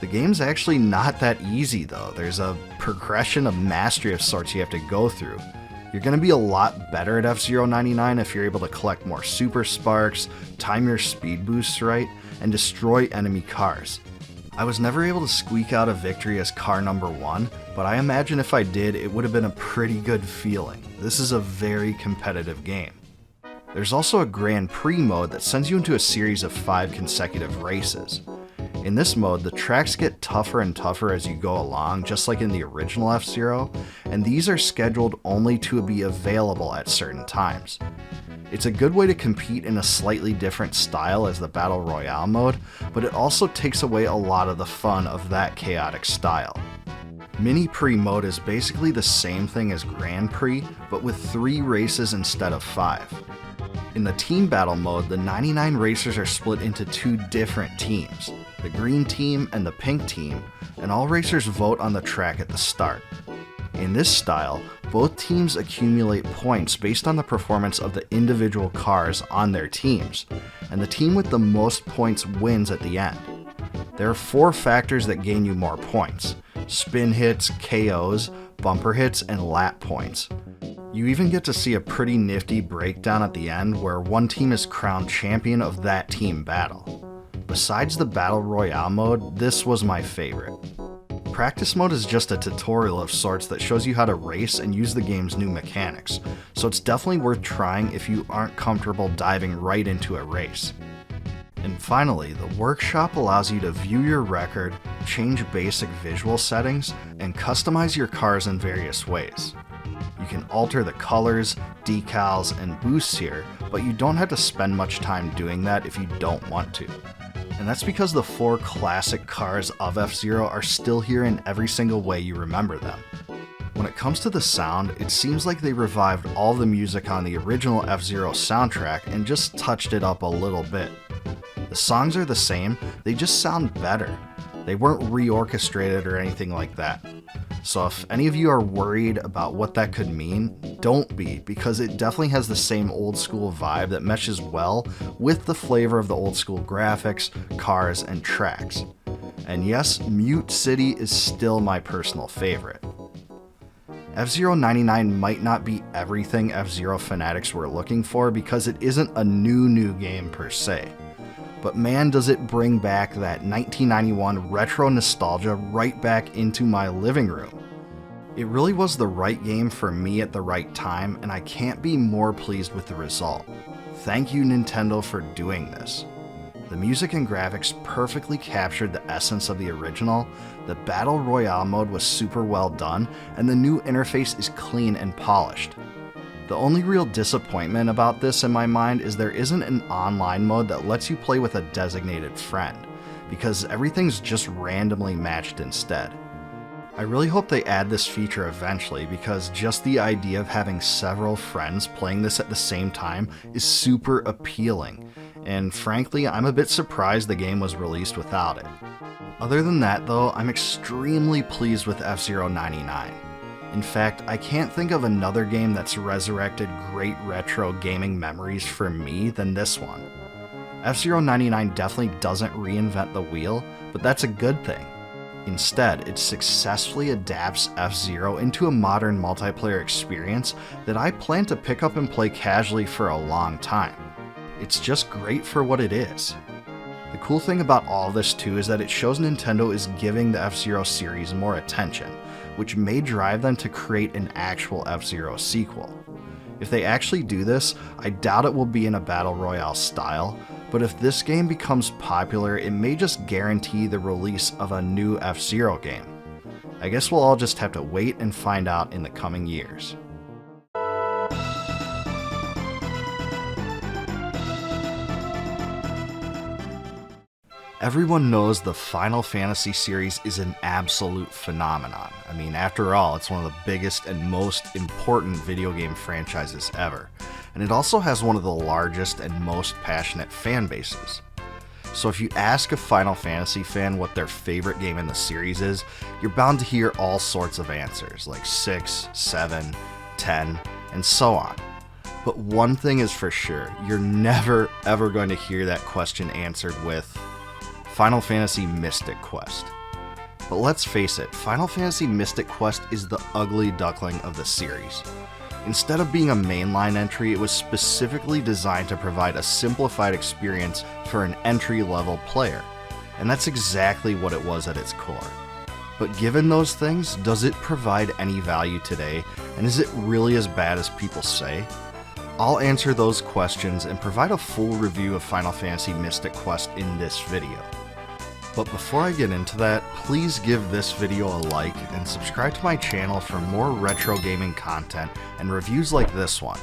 A: The game's actually not that easy though. There's a progression of mastery of sorts you have to go through. You're going to be a lot better at F-Zero 99 if you're able to collect more super sparks, time your speed boosts right, and destroy enemy cars. I was never able to squeak out a victory as car number 1, but I imagine if I did, it would have been a pretty good feeling. This is a very competitive game. There's also a Grand Prix mode that sends you into a series of 5 consecutive races. In this mode, the tracks get tougher and tougher as you go along, just like in the original F-Zero, and these are scheduled only to be available at certain times. It's a good way to compete in a slightly different style as the Battle Royale mode, but it also takes away a lot of the fun of that chaotic style. Mini Prix mode is basically the same thing as Grand Prix, but with 3 races instead of 5. In the Team Battle mode, the 99 racers are split into 2 different teams, the green team and the pink team, and all racers vote on the track at the start. In this style, both teams accumulate points based on the performance of the individual cars on their teams, and the team with the most points wins at the end. There are 4 factors that gain you more points: spin hits, KOs, bumper hits, and lap points. You even get to see a pretty nifty breakdown at the end where one team is crowned champion of that team battle. Besides the Battle Royale mode, this was my favorite. Practice mode is just a tutorial of sorts that shows you how to race and use the game's new mechanics, so it's definitely worth trying if you aren't comfortable diving right into a race. And finally, the workshop allows you to view your record, change basic visual settings, and customize your cars in various ways. You can alter the colors, decals, and boosts here, but you don't have to spend much time doing that if you don't want to. And that's because the 4 classic cars of F-Zero are still here in every single way you remember them. When it comes to the sound, it seems like they revived all the music on the original F-Zero soundtrack and just touched it up a little bit. The songs are the same, they just sound better. They weren't reorchestrated or anything like that. So if any of you are worried about what that could mean, don't be, because it definitely has the same old school vibe that meshes well with the flavor of the old school graphics, cars, and tracks. And yes, Mute City is still my personal favorite. F-Zero 99 might not be everything F-Zero fanatics were looking for because it isn't a new game per se. But man, does it bring back that 1991 retro nostalgia right back into my living room. It really was the right game for me at the right time, and I can't be more pleased with the result. Thank you, Nintendo, for doing this. The music and graphics perfectly captured the essence of the original, the Battle Royale mode was super well done, and the new interface is clean and polished. The only real disappointment about this in my mind is there isn't an online mode that lets you play with a designated friend, because everything's just randomly matched instead. I really hope they add this feature eventually, because just the idea of having several friends playing this at the same time is super appealing, and frankly, I'm a bit surprised the game was released without it. Other than that though, I'm extremely pleased with F-Zero 99. In fact, I can't think of another game that's resurrected great retro gaming memories for me than this one. F-Zero 99 definitely doesn't reinvent the wheel, but that's a good thing. Instead, it successfully adapts F-Zero into a modern multiplayer experience that I plan to pick up and play casually for a long time. It's just great for what it is. The cool thing about all this too is that it shows Nintendo is giving the F-Zero series more attention, which may drive them to create an actual F-Zero sequel. If they actually do this, I doubt it will be in a Battle Royale style, but if this game becomes popular, it may just guarantee the release of a new F-Zero game. I guess we'll all just have to wait and find out in the coming years. Everyone knows the Final Fantasy series is an absolute phenomenon. I mean, after all, it's one of the biggest and most important video game franchises ever, and it also has one of the largest and most passionate fan bases. So if you ask a Final Fantasy fan what their favorite game in the series is, you're bound to hear all sorts of answers, like 6, 7, 10, and so on. But one thing is for sure, you're never ever going to hear that question answered with Final Fantasy Mystic Quest. But let's face it, Final Fantasy Mystic Quest is the ugly duckling of the series. Instead of being a mainline entry, it was specifically designed to provide a simplified experience for an entry-level player, and that's exactly what it was at its core. But given those things, does it provide any value today, and is it really as bad as people say? I'll answer those questions and provide a full review of Final Fantasy Mystic Quest in this video. But before I get into that, please give this video a like and subscribe to my channel for more retro gaming content and reviews like this one.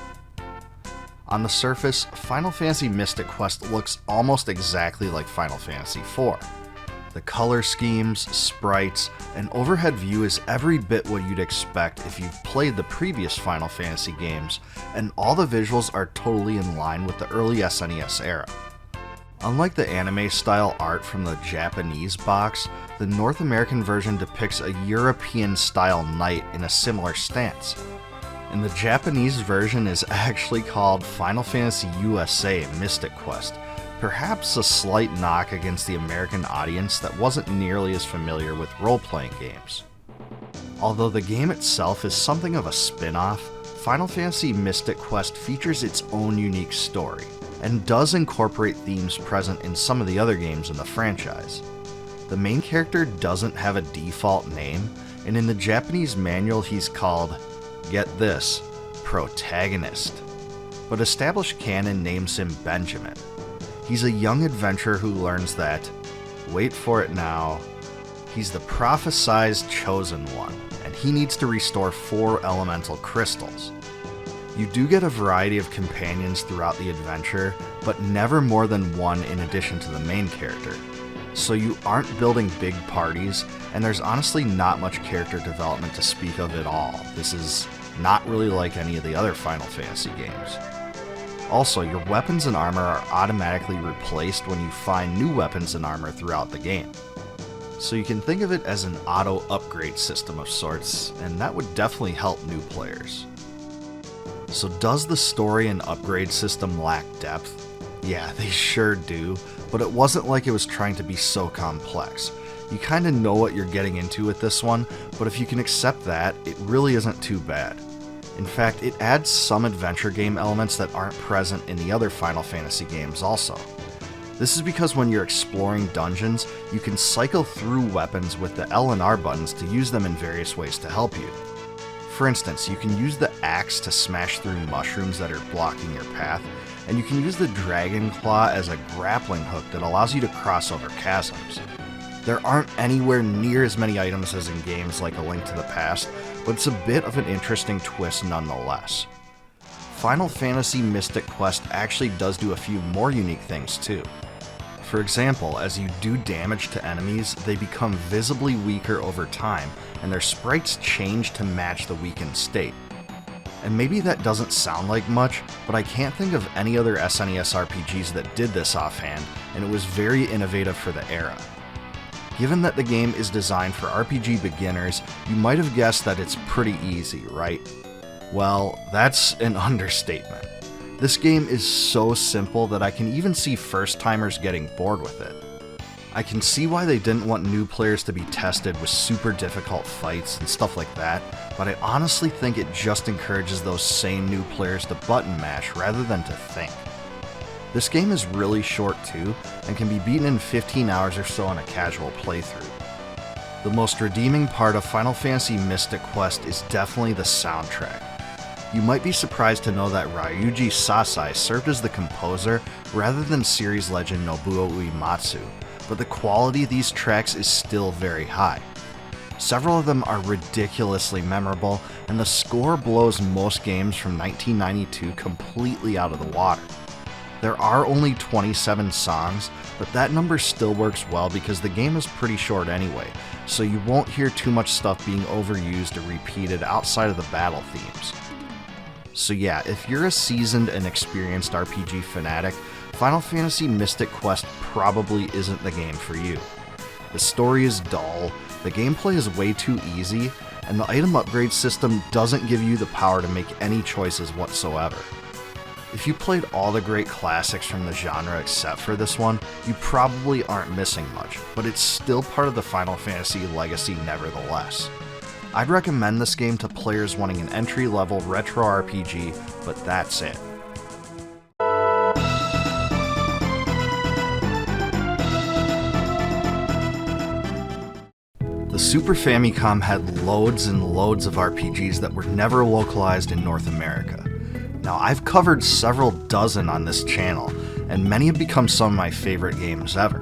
A: On the surface, Final Fantasy Mystic Quest looks almost exactly like Final Fantasy IV. The color schemes, sprites, and overhead view is every bit what you'd expect if you've played the previous Final Fantasy games, and all the visuals are totally in line with the early SNES era. Unlike the anime-style art from the Japanese box, the North American version depicts a European-style knight in a similar stance. And the Japanese version is actually called Final Fantasy USA Mystic Quest, perhaps a slight knock against the American audience that wasn't nearly as familiar with role-playing games. Although the game itself is something of a spin-off, Final Fantasy Mystic Quest features its own unique story, and does incorporate themes present in some of the other games in the franchise. The main character doesn't have a default name, and in the Japanese manual he's called, get this, protagonist. But established canon names him Benjamin. He's a young adventurer who learns that, wait for it now, he's the prophesized chosen one, and he needs to restore 4 elemental crystals. You do get a variety of companions throughout the adventure, but never more than one in addition to the main character. So you aren't building big parties, and there's honestly not much character development to speak of at all. This is not really like any of the other Final Fantasy games. Also, your weapons and armor are automatically replaced when you find new weapons and armor throughout the game. So you can think of it as an auto upgrade system of sorts, and that would definitely help new players. So does the story and upgrade system lack depth? Yeah, they sure do, but it wasn't like it was trying to be so complex. You kinda know what you're getting into with this one, but if you can accept that, it really isn't too bad. In fact, it adds some adventure game elements that aren't present in the other Final Fantasy games also. This is because when you're exploring dungeons, you can cycle through weapons with the L and R buttons to use them in various ways to help you. For instance, you can use the axe to smash through mushrooms that are blocking your path, and you can use the dragon claw as a grappling hook that allows you to cross over chasms. There aren't anywhere near as many items as in games like A Link to the Past, but it's a bit of an interesting twist nonetheless. Final Fantasy Mystic Quest actually does do a few more unique things too. For example, as you do damage to enemies, they become visibly weaker over time, and their sprites change to match the weakened state. And maybe that doesn't sound like much, but I can't think of any other SNES RPGs that did this offhand, and it was very innovative for the era. Given that the game is designed for RPG beginners, you might have guessed that it's pretty easy, right? Well, that's an understatement. This game is so simple that I can even see first-timers getting bored with it. I can see why they didn't want new players to be tested with super difficult fights and stuff like that, but I honestly think it just encourages those same new players to button mash rather than to think. This game is really short too, and can be beaten in 15 hours or so on a casual playthrough. The most redeeming part of Final Fantasy Mystic Quest is definitely the soundtrack. You might be surprised to know that Ryuji Sasai served as the composer rather than series legend Nobuo Uematsu, but the quality of these tracks is still very high. Several of them are ridiculously memorable, and the score blows most games from 1992 completely out of the water. There are only 27 songs, but that number still works well because the game is pretty short anyway, so you won't hear too much stuff being overused or repeated outside of the battle themes. So yeah, if you're a seasoned and experienced RPG fanatic, Final Fantasy Mystic Quest probably isn't the game for you. The story is dull, the gameplay is way too easy, and the item upgrade system doesn't give you the power to make any choices whatsoever. If you played all the great classics from the genre except for this one, you probably aren't missing much, but it's still part of the Final Fantasy legacy nevertheless. I'd recommend this game to players wanting an entry-level retro RPG, but that's it. The Super Famicom had loads and loads of RPGs that were never localized in North America. Now, I've covered several dozen on this channel, and many have become some of my favorite games ever.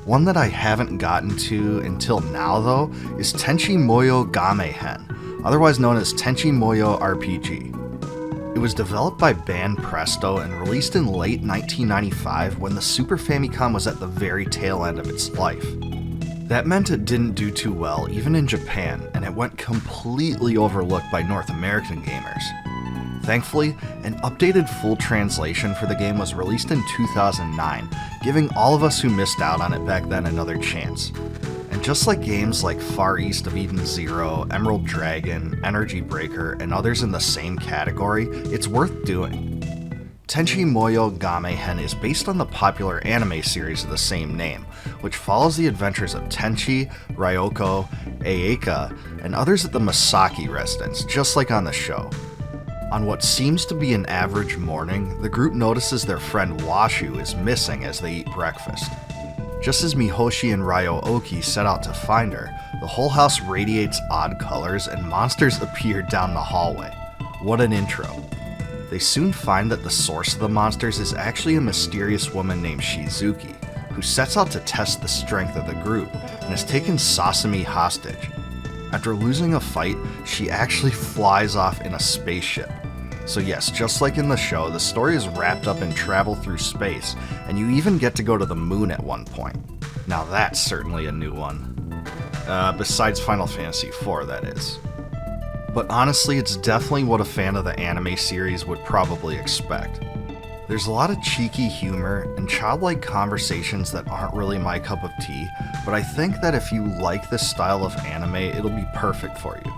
A: One that I haven't gotten to until now, though, is Tenchi Muyo Gamehen, otherwise known as Tenchi Muyo RPG. It was developed by Band Presto and released in late 1995 when the Super Famicom was at the very tail end of its life. That meant it didn't do too well even in Japan, and it went completely overlooked by North American gamers. Thankfully, an updated full translation for the game was released in 2009, giving all of us who missed out on it back then another chance. And just like games like Far East of Eden Zero, Emerald Dragon, Energy Breaker, and others in the same category, it's worth doing. Tenchi Muyo Gamehen is based on the popular anime series of the same name, which follows the adventures of Tenchi, Ryoko, Eika, and others at the Masaki residence, just like on the show. On what seems to be an average morning, the group notices their friend Washu is missing as they eat breakfast. Just as Mihoshi and Ryo-Oki set out to find her, the whole house radiates odd colors and monsters appear down the hallway. What an intro. They soon find that the source of the monsters is actually a mysterious woman named Shizuki, who sets out to test the strength of the group and has taken Sasami hostage. After losing a fight, she actually flies off in a spaceship. So yes, just like in the show, the story is wrapped up in travel through space, and you even get to go to the moon at one point. Now that's certainly a new one. Besides Final Fantasy IV, that is. But honestly, it's definitely what a fan of the anime series would probably expect. There's a lot of cheeky humor and childlike conversations that aren't really my cup of tea, but I think that if you like this style of anime, it'll be perfect for you.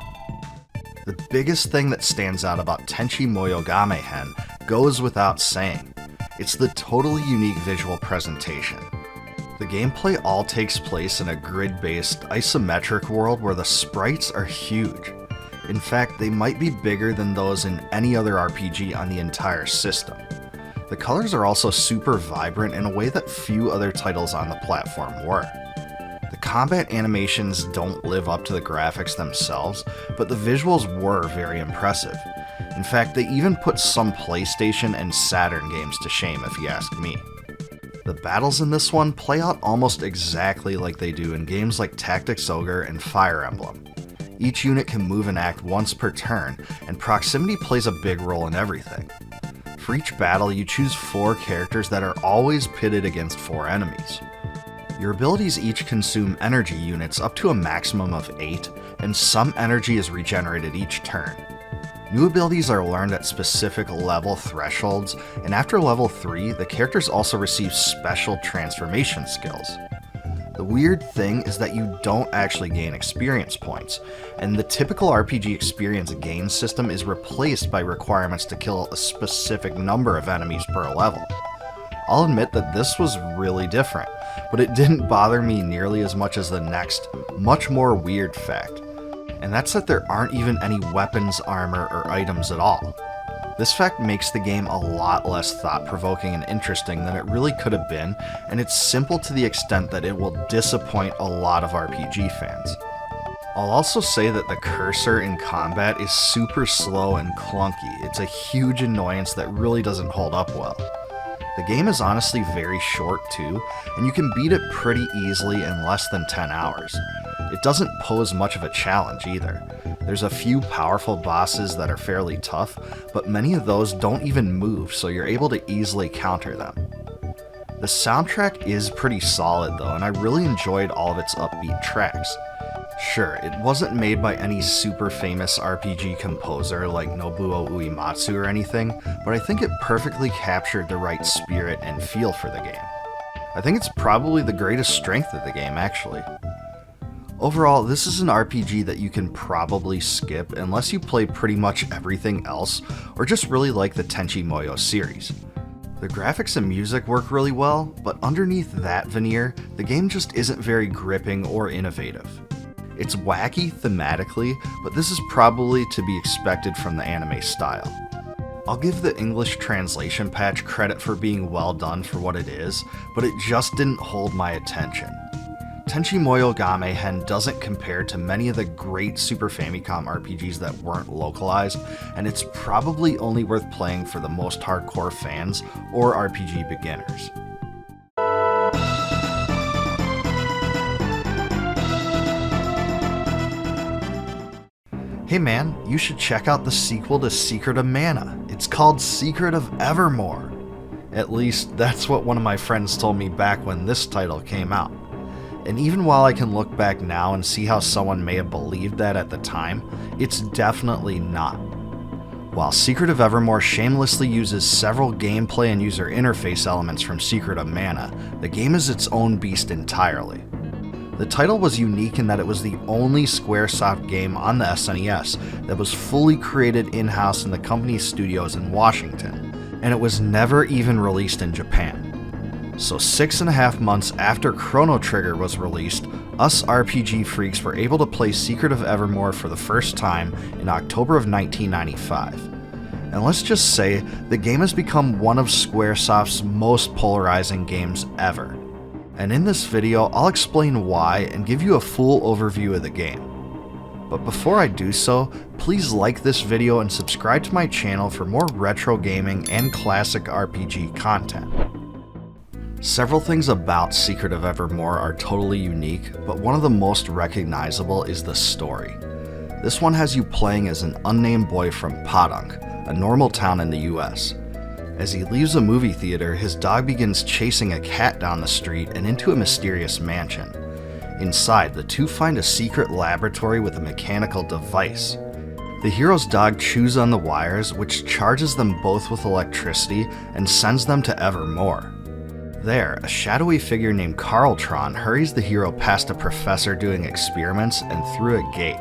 A: The biggest thing that stands out about Tenchi Muyo Gamehen goes without saying. It's the totally unique visual presentation. The gameplay all takes place in a grid-based, isometric world where the sprites are huge. In fact, they might be bigger than those in any other RPG on the entire system. The colors are also super vibrant in a way that few other titles on the platform were. The combat animations don't live up to the graphics themselves, but the visuals were very impressive. In fact, they even put some PlayStation and Saturn games to shame if you ask me. The battles in this one play out almost exactly like they do in games like Tactics Ogre and Fire Emblem. Each unit can move and act once per turn, and proximity plays a big role in everything. For each battle, you choose 4 characters that are always pitted against 4 enemies. Your abilities each consume energy units up to a maximum of 8, and some energy is regenerated each turn. New abilities are learned at specific level thresholds, and after level 3, the characters also receive special transformation skills. The weird thing is that you don't actually gain experience points, and the typical RPG experience gain system is replaced by requirements to kill a specific number of enemies per level. I'll admit that this was really different, but it didn't bother me nearly as much as the next, much more weird fact, and that's that there aren't even any weapons, armor, or items at all. This fact makes the game a lot less thought-provoking and interesting than it really could have been, and it's simple to the extent that it will disappoint a lot of RPG fans. I'll also say that the cursor in combat is super slow and clunky. It's a huge annoyance that really doesn't hold up well. The game is honestly very short too, and you can beat it pretty easily in less than 10 hours. It doesn't pose much of a challenge either. There's a few powerful bosses that are fairly tough, but many of those don't even move, so you're able to easily counter them. The soundtrack is pretty solid though, and I really enjoyed all of its upbeat tracks. Sure, it wasn't made by any super famous RPG composer like Nobuo Uematsu or anything, but I think it perfectly captured the right spirit and feel for the game. I think it's probably the greatest strength of the game, actually. Overall, this is an RPG that you can probably skip unless you play pretty much everything else or just really like the Tenchi Muyo series. The graphics and music work really well, but underneath that veneer, the game just isn't very gripping or innovative. It's wacky thematically, but this is probably to be expected from the anime style. I'll give the English translation patch credit for being well done for what it is, but it just didn't hold my attention. Tenchi Muyo Gamehen doesn't compare to many of the great Super Famicom RPGs that weren't localized, and it's probably only worth playing for the most hardcore fans or RPG beginners. Hey man, you should check out the sequel to Secret of Mana. It's called Secret of Evermore. At least, that's what one of my friends told me back when this title came out. And even while I can look back now and see how someone may have believed that at the time, it's definitely not. While Secret of Evermore shamelessly uses several gameplay and user interface elements from Secret of Mana, the game is its own beast entirely. The title was unique in that it was the only Squaresoft game on the SNES that was fully created in-house in the company's studios in Washington, and it was never even released in Japan. So 6.5 months after Chrono Trigger was released, us RPG freaks were able to play Secret of Evermore for the first time in October of 1995. And let's just say, the game has become one of Squaresoft's most polarizing games ever. And in this video, I'll explain why and give you a full overview of the game. But before I do so, please like this video and subscribe to my channel for more retro gaming and classic RPG content. Several things about Secret of Evermore are totally unique, but one of the most recognizable is the story. This one has you playing as an unnamed boy from Padunk, a normal town in the US. As he leaves a movie theater, his dog begins chasing a cat down the street and into a mysterious mansion. Inside, the two find a secret laboratory with a mechanical device. The hero's dog chews on the wires, which charges them both with electricity and sends them to Evermore. There, a shadowy figure named Carltron hurries the hero past a professor doing experiments and through a gate.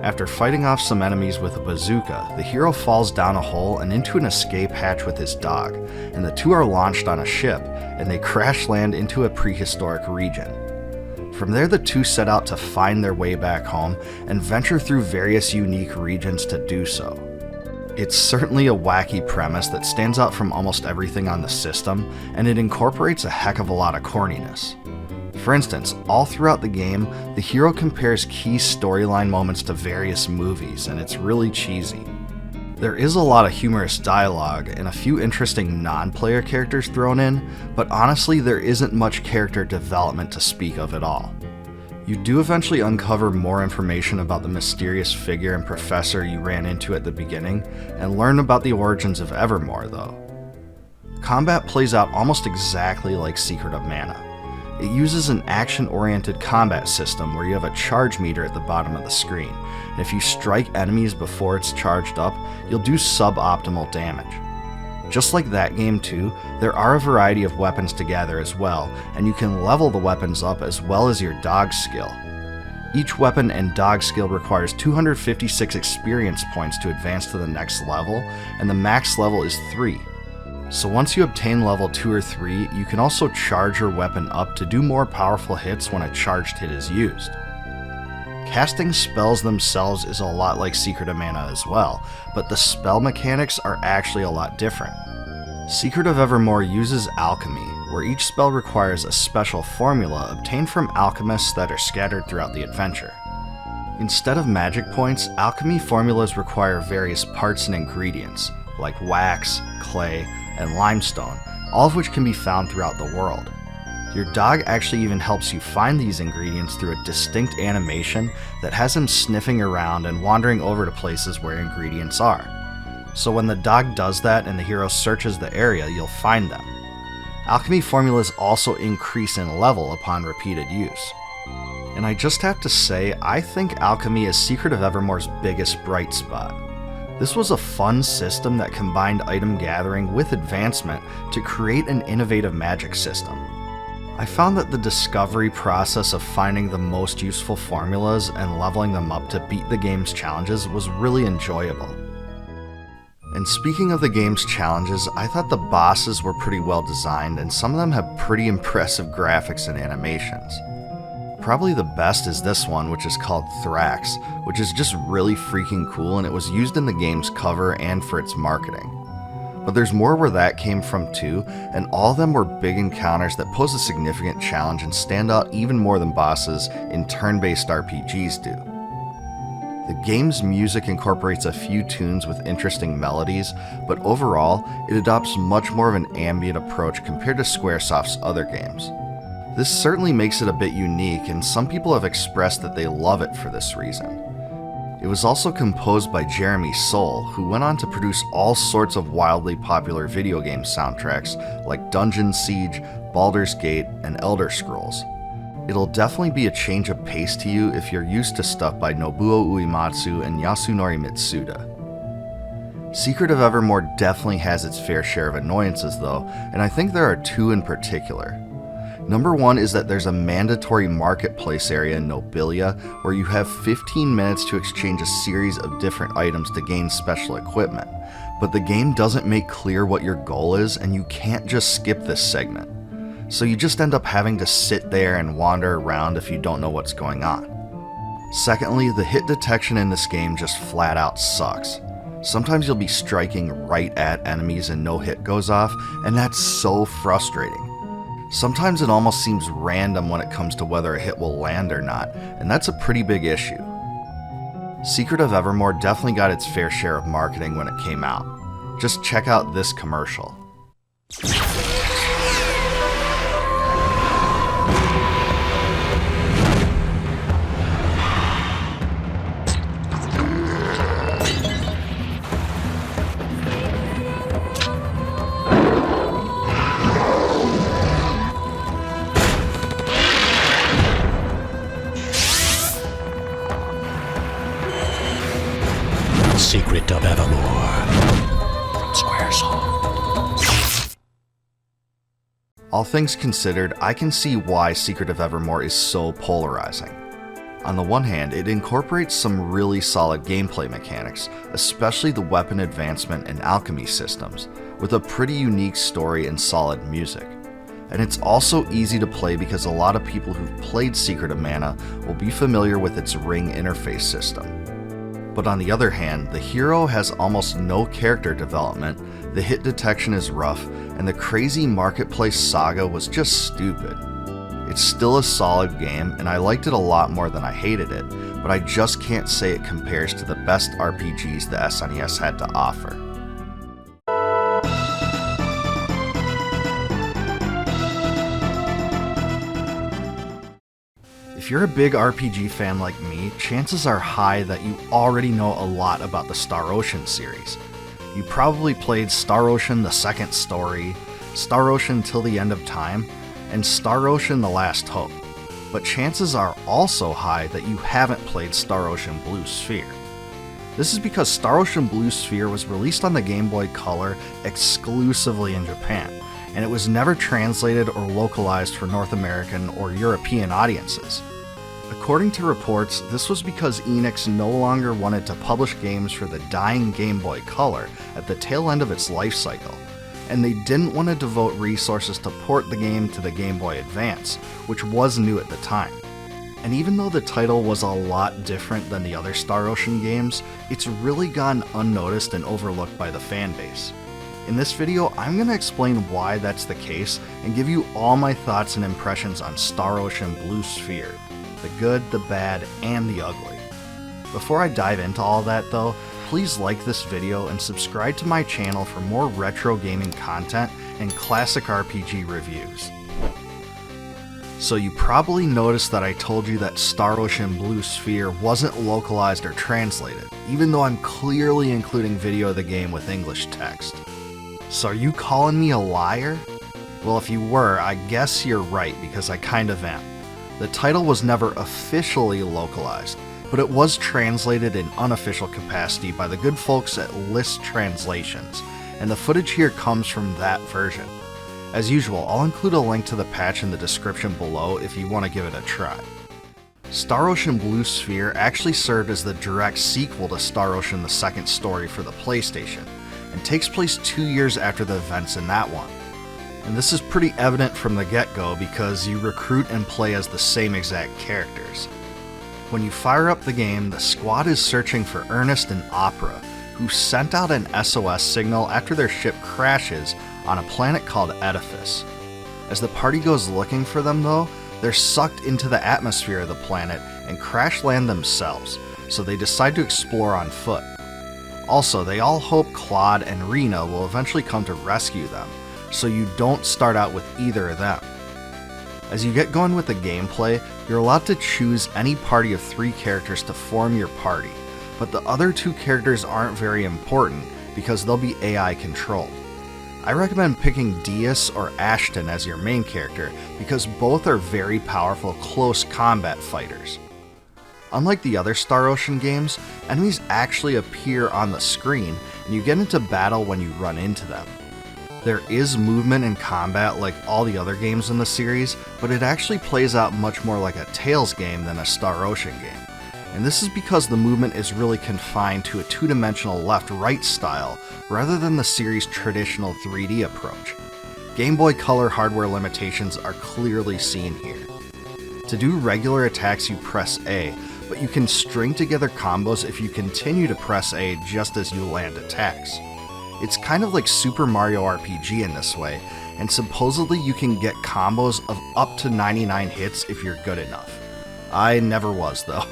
A: After fighting off some enemies with a bazooka, the hero falls down a hole and into an escape hatch with his dog, and the two are launched on a ship, and they crash land into a prehistoric region. From there, the two set out to find their way back home and venture through various unique regions to do so. It's certainly a wacky premise that stands out from almost everything on the system, and it incorporates a heck of a lot of corniness. For instance, all throughout the game, the hero compares key storyline moments to various movies, and it's really cheesy. There is a lot of humorous dialogue and a few interesting non-player characters thrown in, but honestly there isn't much character development to speak of at all. You do eventually uncover more information about the mysterious figure and professor you ran into at the beginning, and learn about the origins of Evermore though. Combat plays out almost exactly like Secret of Mana. It uses an action-oriented combat system where you have a charge meter at the bottom of the screen, and if you strike enemies before it's charged up, you'll do suboptimal damage. Just like that game too, there are a variety of weapons to gather as well, and you can level the weapons up as well as your dog skill. Each weapon and dog skill requires 256 experience points to advance to the next level, and the max level is 3. So once you obtain level 2 or 3, you can also charge your weapon up to do more powerful hits when a charged hit is used. Casting spells themselves is a lot like Secret of Mana as well, but the spell mechanics are actually a lot different. Secret of Evermore uses alchemy, where each spell requires a special formula obtained from alchemists that are scattered throughout the adventure. Instead of magic points, alchemy formulas require various parts and ingredients, like wax, clay, and limestone, all of which can be found throughout the world. Your dog actually even helps you find these ingredients through a distinct animation that has him sniffing around and wandering over to places where ingredients are. So when the dog does that and the hero searches the area, you'll find them. Alchemy formulas also increase in level upon repeated use. And and I just have to say, I think alchemy is Secret of Evermore's biggest bright spot. This was a fun system that combined item gathering with advancement to create an innovative magic system. I found that the discovery process of finding the most useful formulas and leveling them up to beat the game's challenges was really enjoyable. And speaking of the game's challenges, I thought the bosses were pretty well designed and some of them have pretty impressive graphics and animations. Probably the best is this one, which is called Thrax, which is just really freaking cool and it was used in the game's cover and for its marketing. But there's more where that came from too, and all of them were big encounters that pose a significant challenge and stand out even more than bosses in turn-based RPGs do. The game's music incorporates a few tunes with interesting melodies, but overall, it adopts much more of an ambient approach compared to Squaresoft's other games. This certainly makes it a bit unique, and some people have expressed that they love it for this reason. It was also composed by Jeremy Soule, who went on to produce all sorts of wildly popular video game soundtracks like Dungeon Siege, Baldur's Gate, and Elder Scrolls. It'll definitely be a change of pace to you if you're used to stuff by Nobuo Uematsu and Yasunori Mitsuda. Secret of Evermore definitely has its fair share of annoyances though, and I think there are two in particular. Number one is that there's a mandatory marketplace area in Nobilia where you have 15 minutes to exchange a series of different items to gain special equipment, but the game doesn't make clear what your goal is and you can't just skip this segment. So you just end up having to sit there and wander around if you don't know what's going on. Secondly, the hit detection in this game just flat out sucks. Sometimes you'll be striking right at enemies and no hit goes off, and that's so frustrating. Sometimes it almost seems random when it comes to whether a hit will land or not, and that's a pretty big issue. Secret of Evermore definitely got its fair share of marketing when it came out. Just check out this commercial.
G: Secret of Evermore. Squaresoft.
A: All things considered, I can see why Secret of Evermore is so polarizing. On the one hand, it incorporates some really solid gameplay mechanics, especially the weapon advancement and alchemy systems, with a pretty unique story and solid music. And it's also easy to play because a lot of people who've played Secret of Mana will be familiar with its ring interface system. But on the other hand, the hero has almost no character development, the hit detection is rough, and the crazy marketplace saga was just stupid. It's still a solid game, and I liked it a lot more than I hated it, but I just can't say it compares to the best RPGs the SNES had to offer. If you're a big RPG fan like me, chances are high that you already know a lot about the Star Ocean series. You probably played Star Ocean: The Second Story, Star Ocean Till the End of Time, and Star Ocean: The Last Hope. But chances are also high that you haven't played Star Ocean Blue Sphere. This is because Star Ocean Blue Sphere was released on the Game Boy Color exclusively in Japan, and it was never translated or localized for North American or European audiences. According to reports, this was because Enix no longer wanted to publish games for the dying Game Boy Color at the tail end of its life cycle, and they didn't want to devote resources to port the game to the Game Boy Advance, which was new at the time. And even though the title was a lot different than the other Star Ocean games, it's really gone unnoticed and overlooked by the fanbase. In this video, I'm going to explain why that's the case and give you all my thoughts and impressions on Star Ocean Blue Sphere. The good, the bad, and the ugly. Before I dive into all that though, please like this video and subscribe to my channel for more retro gaming content and classic RPG reviews. So you probably noticed that I told you that Star Ocean Blue Sphere wasn't localized or translated, even though I'm clearly including video of the game with English text. So are you calling me a liar? Well, if you were, I guess you're right because I kind of am. The title was never officially localized, but it was translated in unofficial capacity by the good folks at List Translations, and the footage here comes from that version. As usual, I'll include a link to the patch in the description below if you want to give it a try. Star Ocean Blue Sphere actually served as the direct sequel to Star Ocean II story for the PlayStation, and takes place 2 years after the events in that one. And this is pretty evident from the get-go because you recruit and play as the same exact characters. When you fire up the game, the squad is searching for Ernest and Opera, who sent out an SOS signal after their ship crashes on a planet called Edifice. As the party goes looking for them though, they're sucked into the atmosphere of the planet and crash land themselves, so they decide to explore on foot. Also, they all hope Claude and Rena will eventually come to rescue them, so you don't start out with either of them. As you get going with the gameplay, you're allowed to choose any party of 3 characters to form your party, but the other 2 characters aren't very important because they'll be AI controlled. I recommend picking Dias or Ashton as your main character because both are very powerful close combat fighters. Unlike the other Star Ocean games, enemies actually appear on the screen and you get into battle when you run into them. There is movement in combat like all the other games in the series, but it actually plays out much more like a Tales game than a Star Ocean game. And this is because the movement is really confined to a 2-dimensional left-right style rather than the series' traditional 3D approach. Game Boy Color hardware limitations are clearly seen here. To do regular attacks you press A, but you can string together combos if you continue to press A just as you land attacks. It's kind of like Super Mario RPG in this way, and supposedly you can get combos of up to 99 hits if you're good enough. I never was though.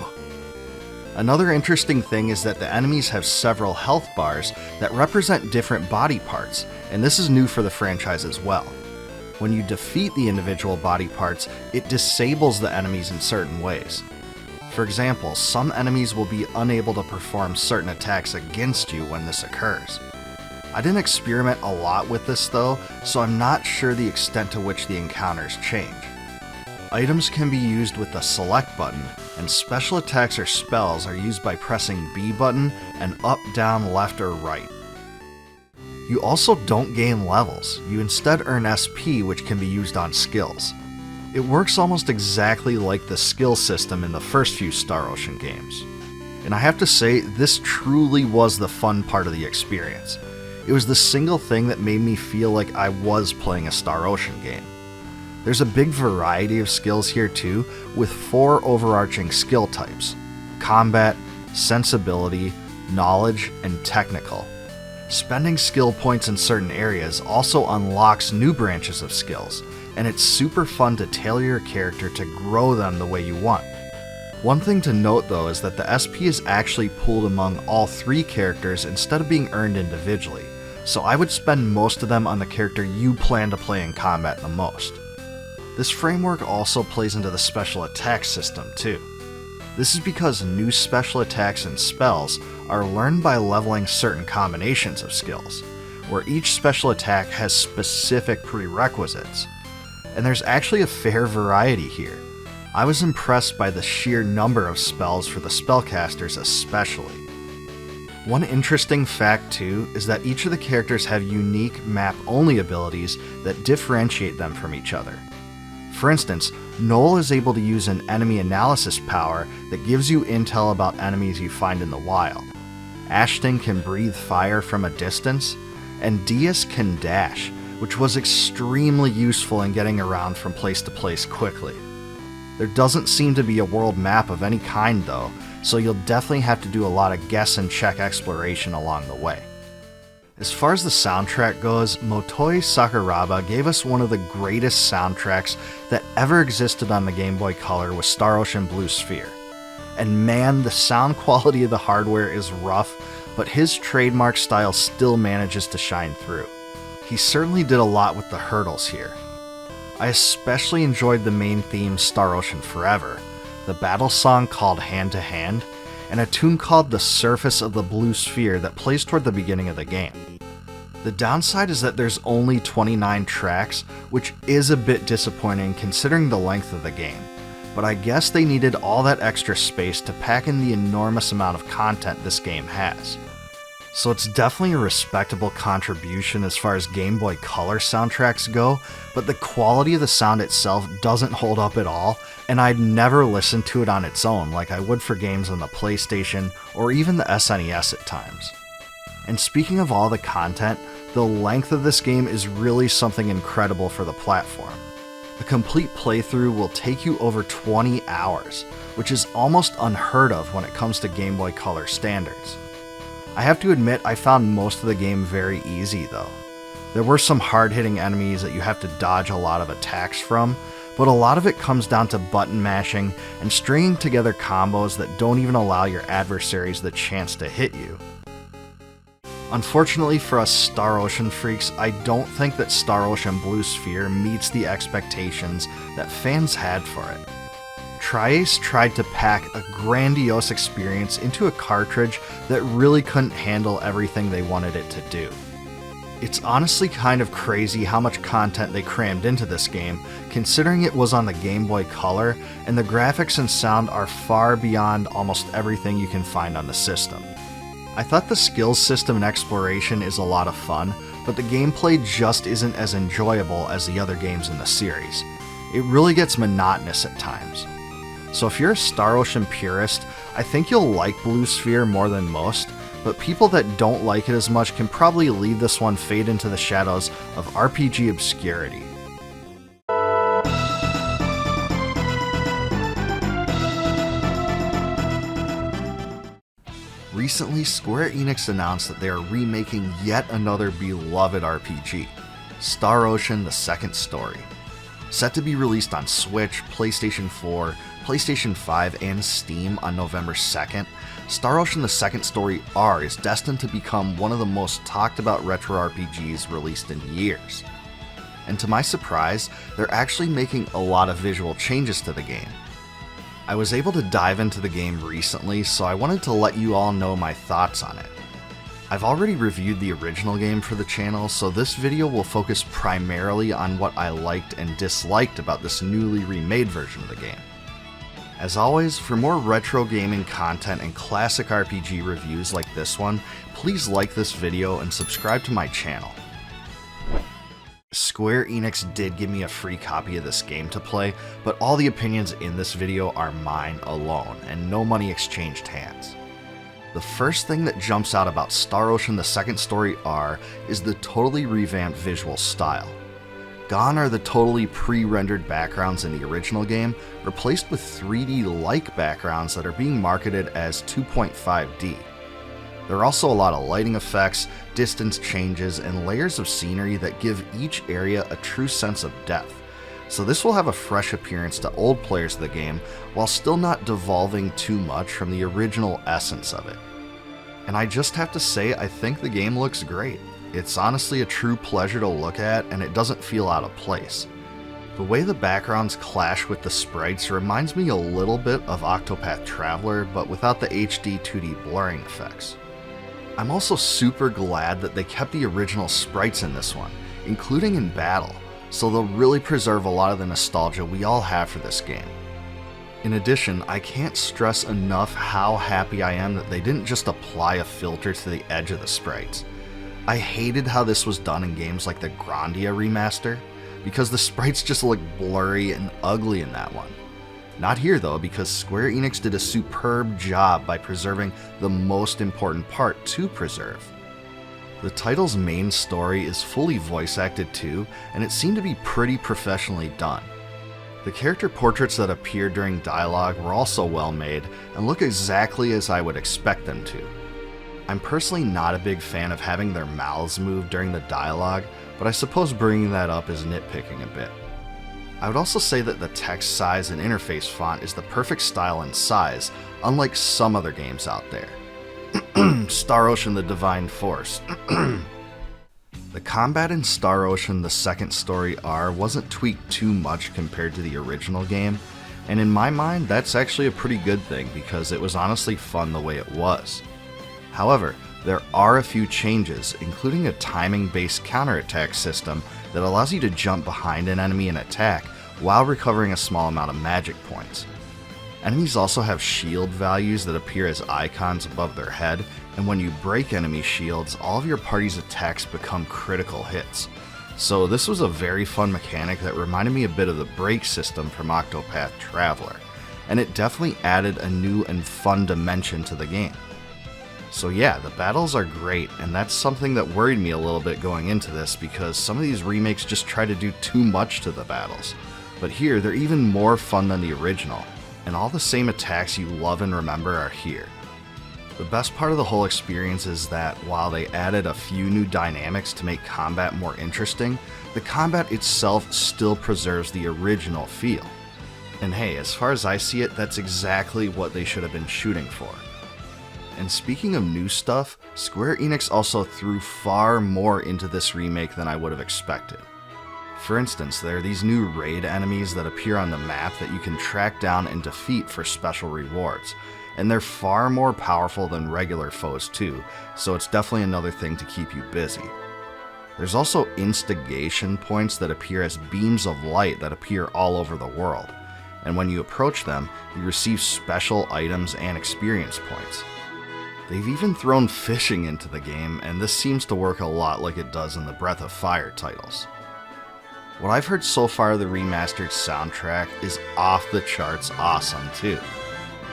A: Another interesting thing is that the enemies have several health bars that represent different body parts, and this is new for the franchise as well. When you defeat the individual body parts, it disables the enemies in certain ways. For example, some enemies will be unable to perform certain attacks against you when this occurs. I didn't experiment a lot with this though, so I'm not sure the extent to which the encounters change. Items can be used with the select button, and special attacks or spells are used by pressing B button and up, down, left, or right. You also don't gain levels, you instead earn SP which can be used on skills. It works almost exactly like the skill system in the first few Star Ocean games. And I have to say, this truly was the fun part of the experience. It was the single thing that made me feel like I was playing a Star Ocean game. There's a big variety of skills here too, with 4 overarching skill types: combat, sensibility, knowledge, and technical. Spending skill points in certain areas also unlocks new branches of skills, and it's super fun to tailor your character to grow them the way you want. One thing to note though is that the SP is actually pooled among all 3 characters instead of being earned individually, so I would spend most of them on the character you plan to play in combat the most. This framework also plays into the special attack system too. This is because new special attacks and spells are learned by leveling certain combinations of skills, where each special attack has specific prerequisites. And there's actually a fair variety here. I was impressed by the sheer number of spells for the spellcasters especially. One interesting fact too is that each of the characters have unique map-only abilities that differentiate them from each other. For instance, Noel is able to use an enemy analysis power that gives you intel about enemies you find in the wild. Ashton can breathe fire from a distance, and Dias can dash, which was extremely useful in getting around from place to place quickly. There doesn't seem to be a world map of any kind though, so you'll definitely have to do a lot of guess and check exploration along the way. As far as the soundtrack goes, Motoi Sakuraba gave us one of the greatest soundtracks that ever existed on the Game Boy Color with Star Ocean Blue Sphere. And man, the sound quality of the hardware is rough, but his trademark style still manages to shine through. He certainly did a lot with the hurdles here. I especially enjoyed the main theme Star Ocean Forever, the battle song called Hand to Hand, and a tune called The Surface of the Blue Sphere that plays toward the beginning of the game. The downside is that there's only 29 tracks, which is a bit disappointing considering the length of the game, but I guess they needed all that extra space to pack in the enormous amount of content this game has. So it's definitely a respectable contribution as far as Game Boy Color soundtracks go, but the quality of the sound itself doesn't hold up at all, and I'd never listen to it on its own like I would for games on the PlayStation or even the SNES at times. And speaking of all the content, the length of this game is really something incredible for the platform. A complete playthrough will take you over 20 hours, which is almost unheard of when it comes to Game Boy Color standards. I have to admit I found most of the game very easy though. There were some hard-hitting enemies that you have to dodge a lot of attacks from, but a lot of it comes down to button mashing and stringing together combos that don't even allow your adversaries the chance to hit you. Unfortunately for us Star Ocean freaks, I don't think that Star Ocean Blue Sphere meets the expectations that fans had for it. Tri-Ace tried to pack a grandiose experience into a cartridge that really couldn't handle everything they wanted it to do. It's honestly kind of crazy how much content they crammed into this game, considering it was on the Game Boy Color, and the graphics and sound are far beyond almost everything you can find on the system. I thought the skills system and exploration is a lot of fun, but the gameplay just isn't as enjoyable as the other games in the series. It really gets monotonous at times. So if you're a Star Ocean purist, I think you'll like Blue Sphere more than most, but people that don't like it as much can probably leave this one fade into the shadows of RPG obscurity. Recently, Square Enix announced that they are remaking yet another beloved RPG, Star Ocean: The Second Story. Set to be released on Switch, PlayStation 4, PlayStation 5, and Steam on November 2nd, Star Ocean: The Second Story R is destined to become one of the most talked about retro RPGs released in years. And to my surprise, they're actually making a lot of visual changes to the game. I was able to dive into the game recently, so I wanted to let you all know my thoughts on it. I've already reviewed the original game for the channel, so this video will focus primarily on what I liked and disliked about this newly remade version of the game. As always, for more retro gaming content and classic RPG reviews like this one, please like this video and subscribe to my channel. Square Enix did give me a free copy of this game to play, but all the opinions in this video are mine alone, and no money exchanged hands. The first thing that jumps out about Star Ocean: The Second Story R is the totally revamped visual style. Gone are the totally pre-rendered backgrounds in the original game, replaced with 3D-like backgrounds that are being marketed as 2.5D. There are also a lot of lighting effects, distance changes, and layers of scenery that give each area a true sense of depth. So this will have a fresh appearance to old players of the game, while still not devolving too much from the original essence of it. And I just have to say, I think the game looks great. It's honestly a true pleasure to look at, and it doesn't feel out of place. The way the backgrounds clash with the sprites reminds me a little bit of Octopath Traveler, but without the HD 2D blurring effects. I'm also super glad that they kept the original sprites in this one, including in battle, so they'll really preserve a lot of the nostalgia we all have for this game. In addition, I can't stress enough how happy I am that they didn't just apply a filter to the edge of the sprites. I hated how this was done in games like the Grandia Remaster, because the sprites just look blurry and ugly in that one. Not here though, because Square Enix did a superb job by preserving the most important part to preserve. The title's main story is fully voice acted too, and it seemed to be pretty professionally done. The character portraits that appear during dialogue were also well made, and look exactly as I would expect them to. I'm personally not a big fan of having their mouths move during the dialogue, but I suppose bringing that up is nitpicking a bit. I would also say that the text size and interface font is the perfect style and size, unlike some other games out there. Star Ocean: The Divine Force. The combat in Star Ocean: The Second Story R wasn't tweaked too much compared to the original game, and in my mind that's actually a pretty good thing because it was honestly fun the way it was. However, there are a few changes, including a timing-based counterattack system that allows you to jump behind an enemy and attack, while recovering a small amount of magic points. Enemies also have shield values that appear as icons above their head, and when you break enemy shields, all of your party's attacks become critical hits. So this was a very fun mechanic that reminded me a bit of the break system from Octopath Traveler, and it definitely added a new and fun dimension to the game. So yeah, the battles are great, and that's something that worried me a little bit going into this because some of these remakes just try to do too much to the battles. But here, they're even more fun than the original, and all the same attacks you love and remember are here. The best part of the whole experience is that while they added a few new dynamics to make combat more interesting, the combat itself still preserves the original feel. And hey, as far as I see it, that's exactly what they should have been shooting for. And speaking of new stuff, Square Enix also threw far more into this remake than I would have expected. For instance, there are these new raid enemies that appear on the map that you can track down and defeat for special rewards, and they're far more powerful than regular foes too, so it's definitely another thing to keep you busy. There's also instigation points that appear as beams of light that appear all over the world, and when you approach them, you receive special items and experience points. They've even thrown fishing into the game, and this seems to work a lot like it does in the Breath of Fire titles. What I've heard so far of the remastered soundtrack is off the charts awesome too.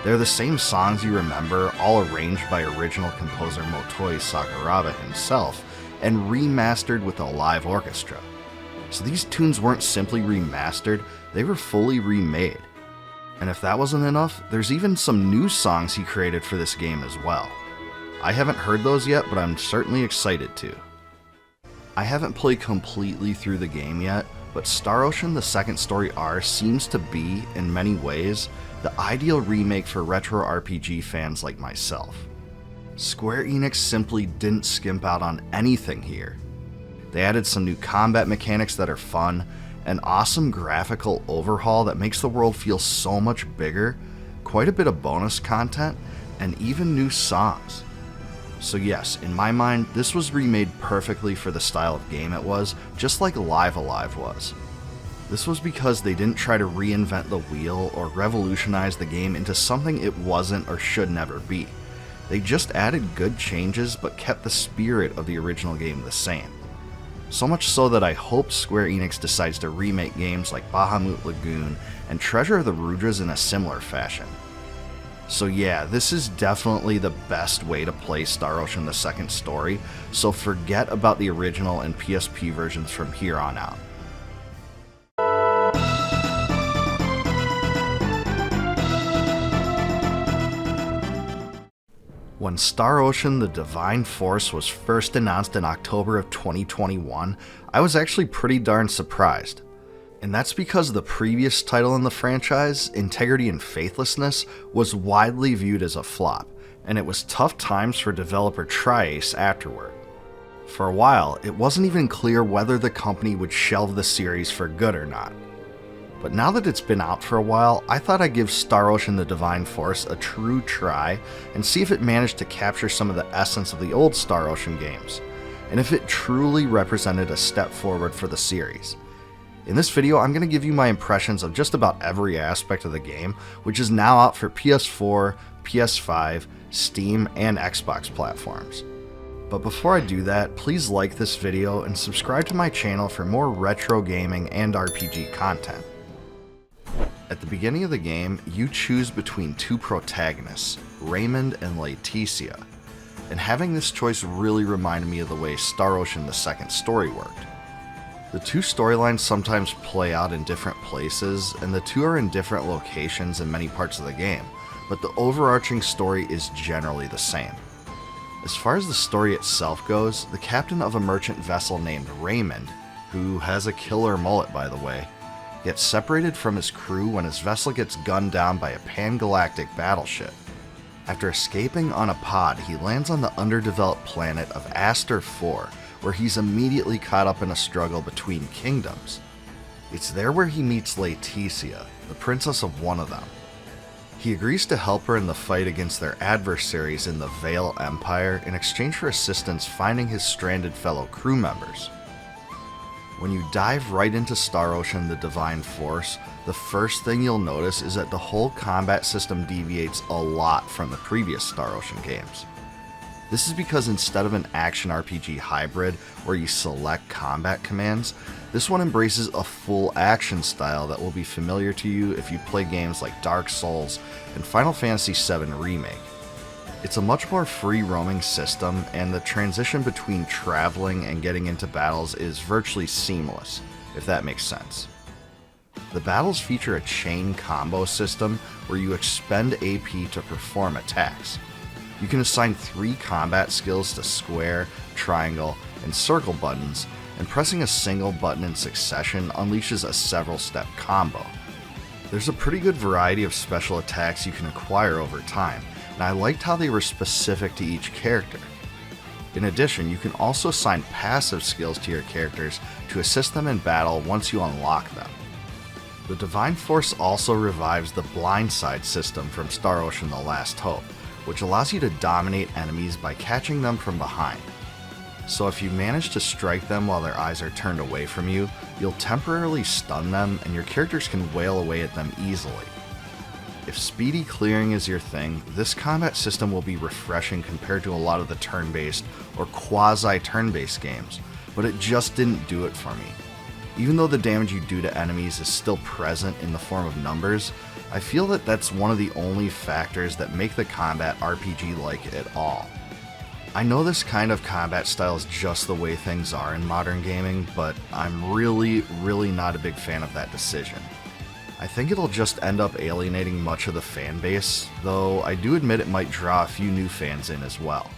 A: They're the same songs you remember, all arranged by original composer Motoi Sakuraba himself, and remastered with a live orchestra. So these tunes weren't simply remastered, they were fully remade. And if that wasn't enough, there's even some new songs he created for this game as well. I haven't heard those yet, but I'm certainly excited to. I haven't played completely through the game yet, but Star Ocean the Second Story R seems to be, in many ways, the ideal remake for retro RPG fans like myself. Square Enix simply didn't skimp out on anything here. They added some new combat mechanics that are fun, an awesome graphical overhaul that makes the world feel so much bigger, quite a bit of bonus content, and even new songs. So yes, in my mind, this was remade perfectly for the style of game it was, just like Live Alive was. This was because they didn't try to reinvent the wheel or revolutionize the game into something it wasn't or should never be. They just added good changes but kept the spirit of the original game the same. So much so that I hope Square Enix decides to remake games like Bahamut Lagoon and Treasure of the Rudras in a similar fashion. So yeah, this is definitely the best way to play Star Ocean the Second Story, so forget about the original and PSP versions from here on out. When Star Ocean the Divine Force was first announced in October of 2021, I was actually pretty darn surprised. And that's because the previous title in the franchise, Integrity and Faithlessness, was widely viewed as a flop, and it was tough times for developer Tri-Ace afterward. For a while, it wasn't even clear whether the company would shelve the series for good or not. But now that it's been out for a while, I thought I'd give Star Ocean the Divine Force a true try and see if it managed to capture some of the essence of the old Star Ocean games, and if it truly represented a step forward for the series. In this video, I'm going to give you my impressions of just about every aspect of the game, which is now out for PS4, PS5, Steam, and Xbox platforms. But before I do that, please like this video and subscribe to my channel for more retro gaming and RPG content. At the beginning of the game, you choose between two protagonists, Raymond and Laetitia, and having this choice really reminded me of the way Star Ocean the Second Story worked. The two storylines sometimes play out in different places, and the two are in different locations in many parts of the game, but the overarching story is generally the same. As far as the story itself goes, the captain of a merchant vessel named Raymond, who has a killer mullet by the way, gets separated from his crew when his vessel gets gunned down by a pan-galactic battleship. After escaping on a pod, he lands on the underdeveloped planet of Aster IV, where he's immediately caught up in a struggle between kingdoms. It's there where he meets Laetitia, the princess of one of them. He agrees to help her in the fight against their adversaries in the Vale Empire in exchange for assistance finding his stranded fellow crew members. When you dive right into Star Ocean: The Divine Force, the first thing you'll notice is that the whole combat system deviates a lot from the previous Star Ocean games. This is because instead of an action RPG hybrid where you select combat commands, this one embraces a full action style that will be familiar to you if you play games like Dark Souls and Final Fantasy VII Remake. It's a much more free-roaming system, and the transition between traveling and getting into battles is virtually seamless, if that makes sense. The battles feature a chain combo system where you expend AP to perform attacks. You can assign 3 combat skills to square, triangle, and circle buttons, and pressing a single button in succession unleashes a several-step combo. There's a pretty good variety of special attacks you can acquire over time, and I liked how they were specific to each character. In addition, you can also assign passive skills to your characters to assist them in battle once you unlock them. The Divine Force also revives the blindside system from Star Ocean: The Last Hope, which allows you to dominate enemies by catching them from behind. So if you manage to strike them while their eyes are turned away from you, you'll temporarily stun them and your characters can wail away at them easily. If speedy clearing is your thing, this combat system will be refreshing compared to a lot of the turn-based or quasi-turn-based games, but it just didn't do it for me. Even though the damage you do to enemies is still present in the form of numbers, I feel that that's one of the only factors that make the combat RPG-like at all. I know this kind of combat style is just the way things are in modern gaming, but I'm really not a big fan of that decision. I think it'll just end up alienating much of the fan base, though I do admit it might draw a few new fans in as well.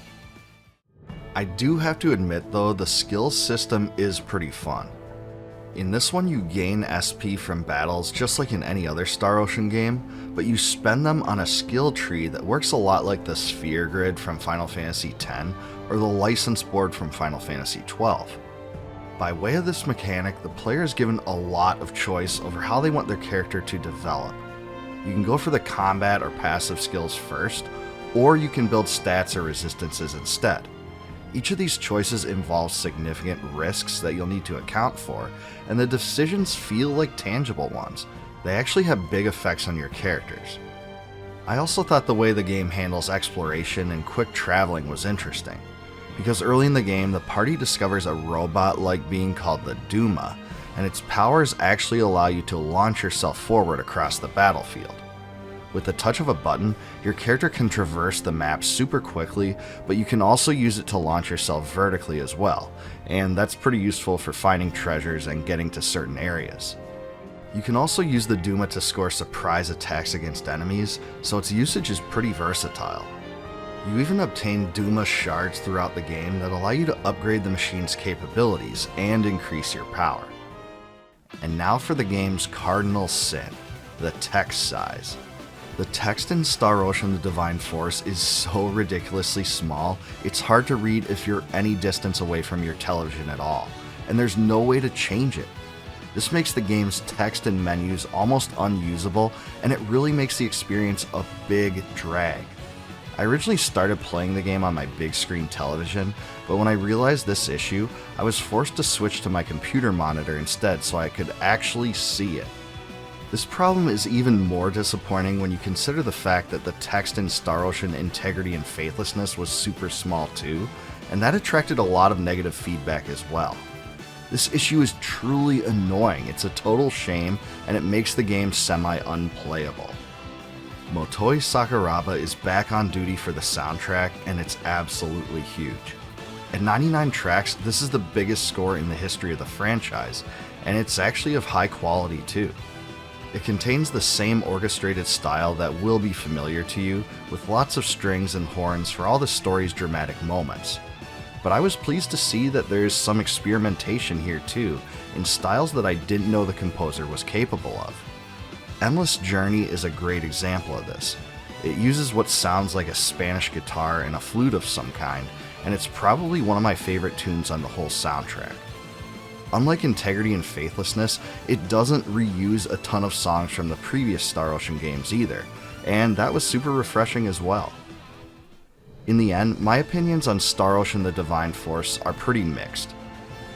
A: I do have to admit though, the skills system is pretty fun. In this one you gain SP from battles just like in any other Star Ocean game, but you spend them on a skill tree that works a lot like the sphere grid from Final Fantasy X or the license board from Final Fantasy XII. By way of this mechanic, the player is given a lot of choice over how they want their character to develop. You can go for the combat or passive skills first, or you can build stats or resistances instead. Each of these choices involves significant risks that you'll need to account for, and the decisions feel like tangible ones. They actually have big effects on your characters. I also thought the way the game handles exploration and quick traveling was interesting, because early in the game the party discovers a robot-like being called the Duma, and its powers actually allow you to launch yourself forward across the battlefield. With the touch of a button, your character can traverse the map super quickly, but you can also use it to launch yourself vertically as well, and that's pretty useful for finding treasures and getting to certain areas. You can also use the Duma to score surprise attacks against enemies, so its usage is pretty versatile. You even obtain Duma shards throughout the game that allow you to upgrade the machine's capabilities and increase your power. And now for the game's cardinal sin, the text size. The text in Star Ocean: The Divine Force is so ridiculously small, it's hard to read if you're any distance away from your television at all, and there's no way to change it. This makes the game's text and menus almost unusable, and it really makes the experience a big drag. I originally started playing the game on my big screen television, but when I realized this issue, I was forced to switch to my computer monitor instead so I could actually see it. This problem is even more disappointing when you consider the fact that the text in Star Ocean Integrity and Faithlessness was super small too, and that attracted a lot of negative feedback as well. This issue is truly annoying, it's a total shame, and it makes the game semi-unplayable. Motoi Sakuraba is back on duty for the soundtrack, and it's absolutely huge. At 99 tracks, this is the biggest score in the history of the franchise, and it's actually of high quality too. It contains the same orchestrated style that will be familiar to you, with lots of strings and horns for all the story's dramatic moments. But I was pleased to see that there's some experimentation here too, in styles that I didn't know the composer was capable of. Endless Journey is a great example of this. It uses what sounds like a Spanish guitar and a flute of some kind, and it's probably one of my favorite tunes on the whole soundtrack. Unlike Integrity and Faithlessness, it doesn't reuse a ton of songs from the previous Star Ocean games either, and that was super refreshing as well. In the end, my opinions on Star Ocean: The Divine Force are pretty mixed.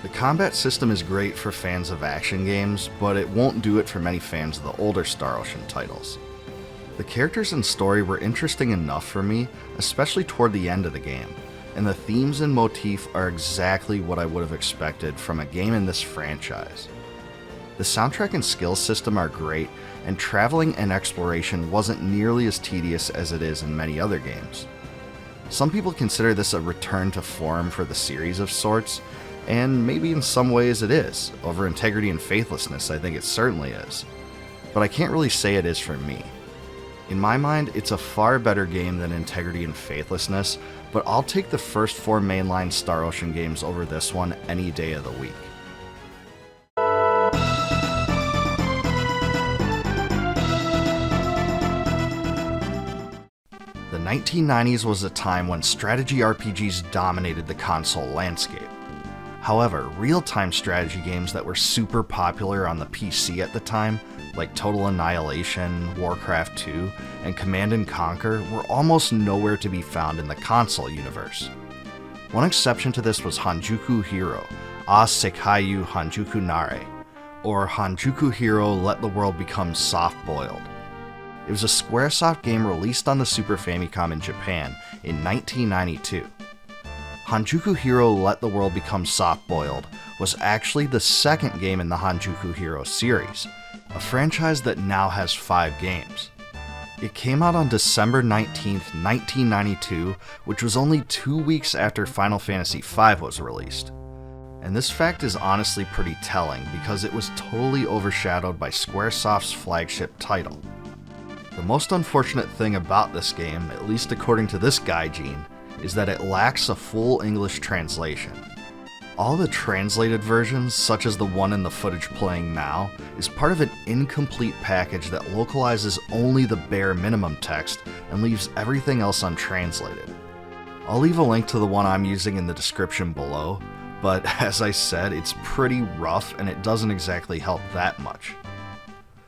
A: The combat system is great for fans of action games, but it won't do it for many fans of the older Star Ocean titles. The characters and story were interesting enough for me, especially toward the end of the game, and the themes and motif are exactly what I would have expected from a game in this franchise. The soundtrack and skill system are great, and traveling and exploration wasn't nearly as tedious as it is in many other games. Some people consider this a return to form for the series of sorts, and maybe in some ways it is. Over integrity and faithlessness, I think it certainly is. But I can't really say it is for me. In my mind, it's a far better game than Integrity and Faithlessness, but I'll take the first 4 mainline Star Ocean games over this one any day of the week. The 1990s was a time when strategy RPGs dominated the console landscape. However, real-time strategy games that were super popular on the PC at the time, like Total Annihilation, Warcraft II, and Command & Conquer, were almost nowhere to be found in the console universe. One exception to this was Hanjuku Hero, A Sekaiyu Hanjuku Nare, or Hanjuku Hero Let the World Become Soft-Boiled. It was a Squaresoft game released on the Super Famicom in Japan in 1992. Hanjuku Hero Let the World Become Soft-Boiled was actually the second game in the Hanjuku Hero series, a franchise that now has 5 games. It came out on December 19, 1992, which was only 2 weeks after Final Fantasy V was released. And this fact is honestly pretty telling because it was totally overshadowed by Squaresoft's flagship title. The most unfortunate thing about this game, at least according to this gaijin, is that it lacks a full English translation. All the translated versions, such as the one in the footage playing now, is part of an incomplete package that localizes only the bare minimum text and leaves everything else untranslated. I'll leave a link to the one I'm using in the description below, but as I said, it's pretty rough and it doesn't exactly help that much.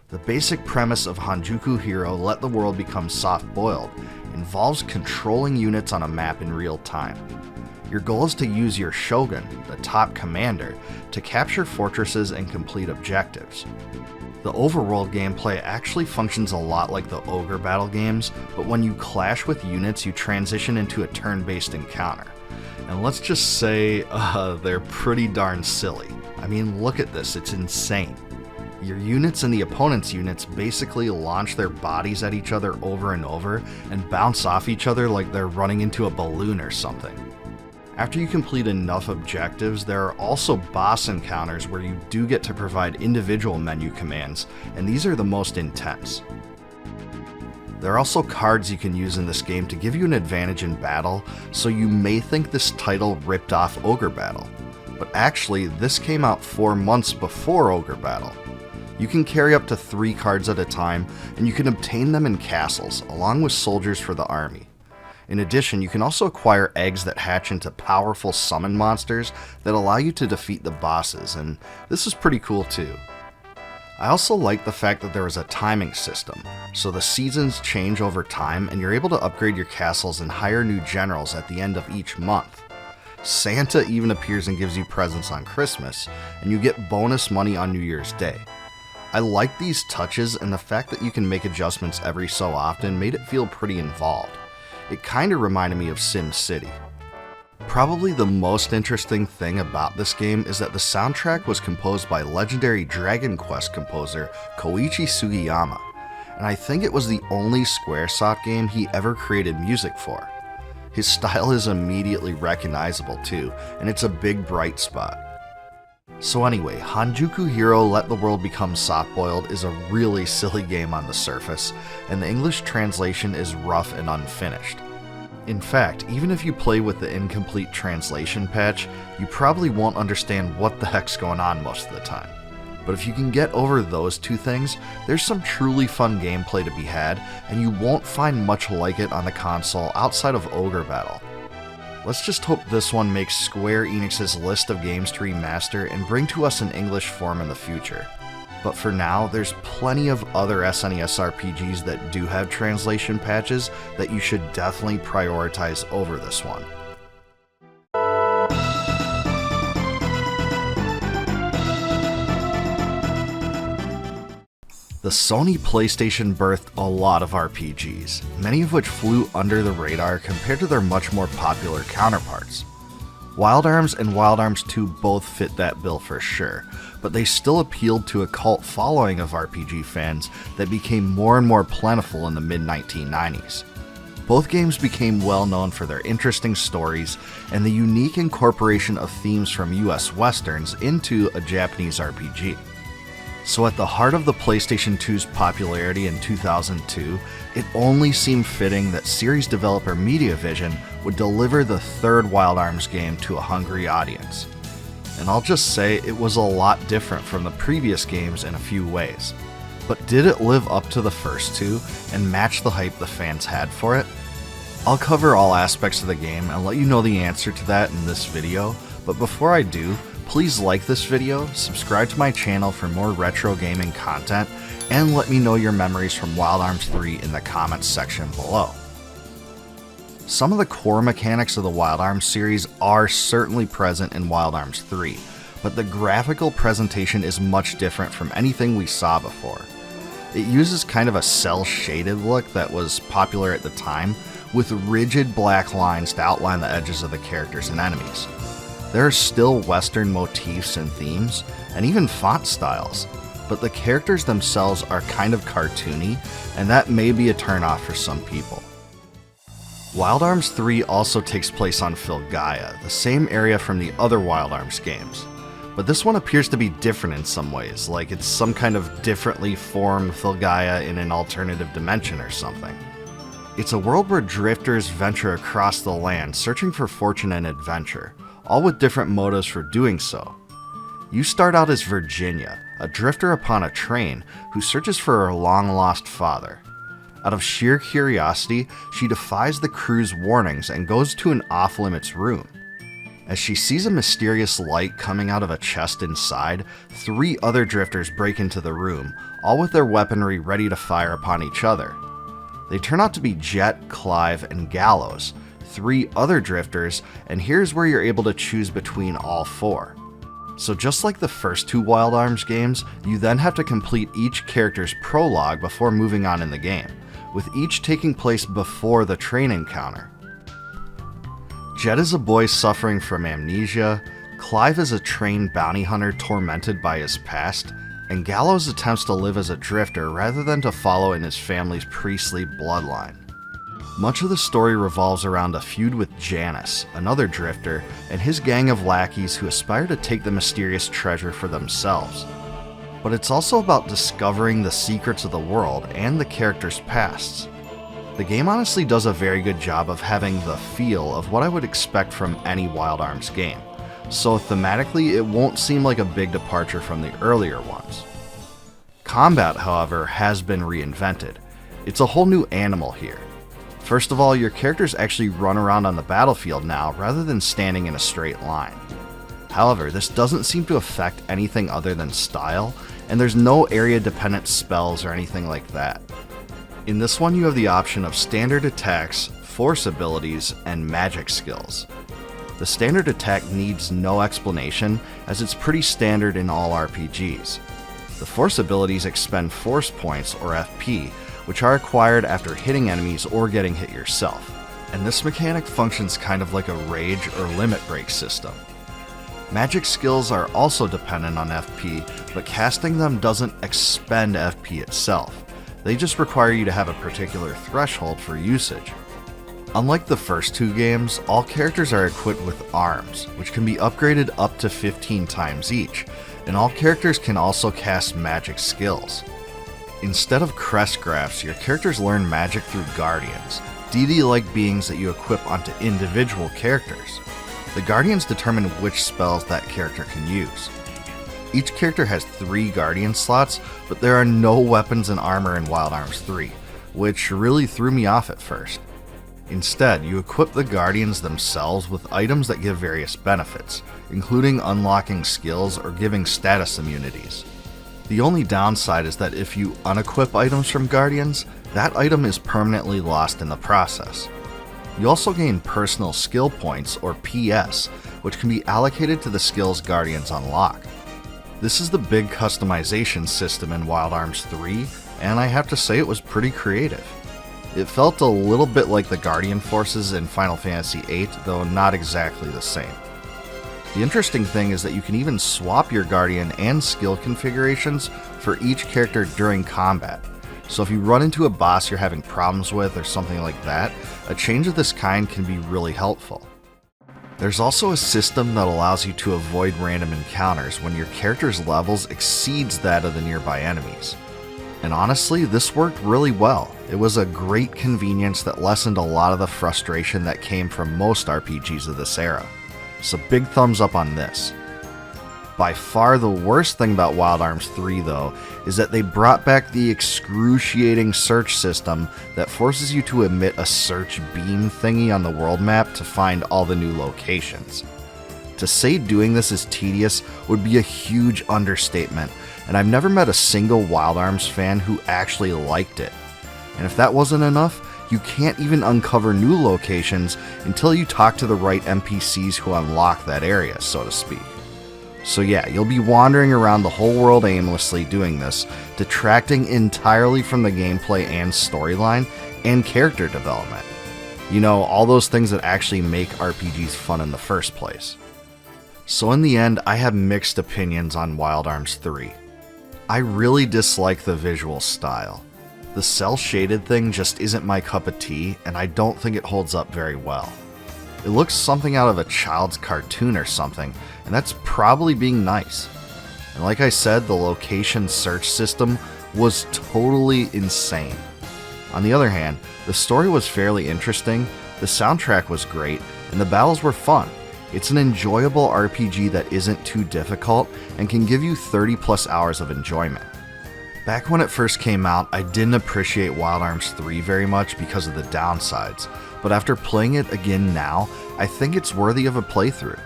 A: The basic premise of Hanjuku Hero Let the World Become Soft-Boiled involves controlling units on a map in real time. Your goal is to use your shogun, the top commander, to capture fortresses and complete objectives. The overworld gameplay actually functions a lot like the Ogre battle games, but when you clash with units you transition into a turn-based encounter. And let's just say, they're pretty darn silly. I mean, look at this, it's insane. Your units and the opponent's units basically launch their bodies at each other over and over and bounce off each other like they're running into a balloon or something. After you complete enough objectives, there are also boss encounters where you do get to provide individual menu commands, and these are the most intense. There are also cards you can use in this game to give you an advantage in battle, so you may think this title ripped off Ogre Battle. But actually, this came out 4 months before Ogre Battle. You can carry up to 3 cards at a time, and you can obtain them in castles, along with soldiers for the army. In addition, you can also acquire eggs that hatch into powerful summon monsters that allow you to defeat the bosses, and this is pretty cool too. I also like the fact that there is a timing system, so the seasons change over time and you're able to upgrade your castles and hire new generals at the end of each month. Santa even appears and gives you presents on Christmas, and you get bonus money on New Year's Day. I like these touches, and the fact that you can make adjustments every so often made it feel pretty involved. It kinda reminded me of SimCity. Probably the most interesting thing about this game is that the soundtrack was composed by legendary Dragon Quest composer Koichi Sugiyama, and I think it was the only Squaresoft game he ever created music for. His style is immediately recognizable too, and it's a big bright spot. So anyway, Hanjuku Hero Let the World Become Soft-Boiled is a really silly game on the surface, and the English translation is rough and unfinished. In fact, even if you play with the incomplete translation patch, you probably won't understand what the heck's going on most of the time. But if you can get over those 2 things, there's some truly fun gameplay to be had, and you won't find much like it on the console outside of Ogre Battle. Let's just hope this one makes Square Enix's list of games to remaster and bring to us in English form in the future. But for now, there's plenty of other SNES RPGs that do have translation patches that you should definitely prioritize over this one. The Sony PlayStation birthed a lot of RPGs, many of which flew under the radar compared to their much more popular counterparts. Wild Arms and Wild Arms II both fit that bill for sure, but they still appealed to a cult following of RPG fans that became more and more plentiful in the mid-1990s. Both games became well known for their interesting stories and the unique incorporation of themes from US Westerns into a Japanese RPG. So at the heart of the PlayStation 2's popularity in 2002, it only seemed fitting that series developer MediaVision would deliver the third Wild Arms game to a hungry audience. And I'll just say it was a lot different from the previous games in a few ways. But did it live up to the first two and match the hype the fans had for it? I'll cover all aspects of the game and let you know the answer to that in this video, but before I do, please like this video, subscribe to my channel for more retro gaming content, and let me know your memories from Wild Arms 3 in the comments section below. Some of the core mechanics of the Wild Arms series are certainly present in Wild Arms 3, but the graphical presentation is much different from anything we saw before. It uses kind of a cel-shaded look that was popular at the time, with rigid black lines to outline the edges of the characters and enemies. There are still Western motifs and themes, and even font styles, but the characters themselves are kind of cartoony, and that may be a turnoff for some people. Wild Arms 3 also takes place on Filgaia, the same area from the other Wild Arms games, but this one appears to be different in some ways, like it's some kind of differently formed Filgaia in an alternative dimension or something. It's a world where drifters venture across the land searching for fortune and adventure, all with different motives for doing so. You start out as Virginia, a drifter upon a train who searches for her long-lost father. Out of sheer curiosity, she defies the crew's warnings and goes to an off-limits room. As she sees a mysterious light coming out of a chest inside, 3 other drifters break into the room, all with their weaponry ready to fire upon each other. They turn out to be Jet, Clive, and Gallows, 3 other drifters, and here's where you're able to choose between all 4. So just like the first 2 Wild Arms games, you then have to complete each character's prologue before moving on in the game, with each taking place before the train encounter. Jet is a boy suffering from amnesia, Clive is a trained bounty hunter tormented by his past, and Gallows attempts to live as a drifter rather than to follow in his family's priestly bloodline. Much of the story revolves around a feud with Janus, another drifter, and his gang of lackeys who aspire to take the mysterious treasure for themselves. But it's also about discovering the secrets of the world and the characters' pasts. The game honestly does a very good job of having the feel of what I would expect from any Wild Arms game, so thematically it won't seem like a big departure from the earlier ones. Combat, however, has been reinvented. It's a whole new animal here. First of all, your characters actually run around on the battlefield now rather than standing in a straight line. However, this doesn't seem to affect anything other than style, and there's no area-dependent spells or anything like that. In this one, you have the option of standard attacks, force abilities, and magic skills. The standard attack needs no explanation, as it's pretty standard in all RPGs. The force abilities expend force points, or FP, which are acquired after hitting enemies or getting hit yourself, and this mechanic functions kind of like a rage or limit break system. Magic skills are also dependent on FP, but casting them doesn't expend FP itself. They just require you to have a particular threshold for usage. Unlike the first 2 games, all characters are equipped with arms, which can be upgraded up to 15 times each, and all characters can also cast magic skills. Instead of crest graphs, your characters learn magic through guardians, deity-like beings that you equip onto individual characters. The guardians determine which spells that character can use. Each character has 3 guardian slots, but there are no weapons and armor in Wild Arms 3, which really threw me off at first. Instead, you equip the guardians themselves with items that give various benefits, including unlocking skills or giving status immunities. The only downside is that if you unequip items from guardians, that item is permanently lost in the process. You also gain personal skill points, or PS, which can be allocated to the skills guardians unlock. This is the big customization system in Wild Arms 3, and I have to say it was pretty creative. It felt a little bit like the Guardian Forces in Final Fantasy VIII, though not exactly the same. The interesting thing is that you can even swap your Guardian and skill configurations for each character during combat. So if you run into a boss you're having problems with or something like that, a change of this kind can be really helpful. There's also a system that allows you to avoid random encounters when your character's levels exceeds that of the nearby enemies. And honestly, this worked really well. It was a great convenience that lessened a lot of the frustration that came from most RPGs of this era. So big thumbs up on this. By far the worst thing about Wild Arms 3 though, is that they brought back the excruciating search system that forces you to emit a search beam thingy on the world map to find all the new locations. To say doing this is tedious would be a huge understatement, and I've never met a single Wild Arms fan who actually liked it. And if that wasn't enough, you can't even uncover new locations until you talk to the right NPCs who unlock that area, so to speak. So yeah, you'll be wandering around the whole world aimlessly doing this, detracting entirely from the gameplay and storyline and character development. You know, all those things that actually make RPGs fun in the first place. So in the end, I have mixed opinions on Wild Arms 3. I really dislike the visual style. The cel-shaded thing just isn't my cup of tea, and I don't think it holds up very well. It looks something out of a child's cartoon or something, and that's probably being nice. And like I said, the location search system was totally insane. On the other hand, the story was fairly interesting, the soundtrack was great, and the battles were fun. It's an enjoyable RPG that isn't too difficult and can give you 30 plus hours of enjoyment. Back when it first came out, I didn't appreciate Wild Arms 3 very much because of the downsides, but after playing it again now, I think it's worthy of a playthrough.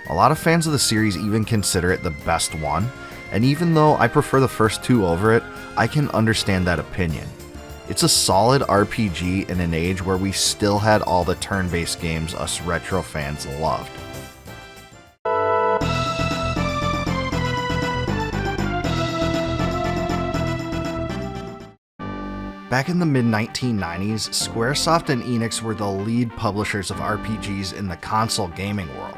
A: A lot of fans of the series even consider it the best one, and even though I prefer the first two over it, I can understand that opinion. It's a solid RPG in an age where we still had all the turn-based games us retro fans loved. Back in the mid-1990s, Squaresoft and Enix were the lead publishers of RPGs in the console gaming world.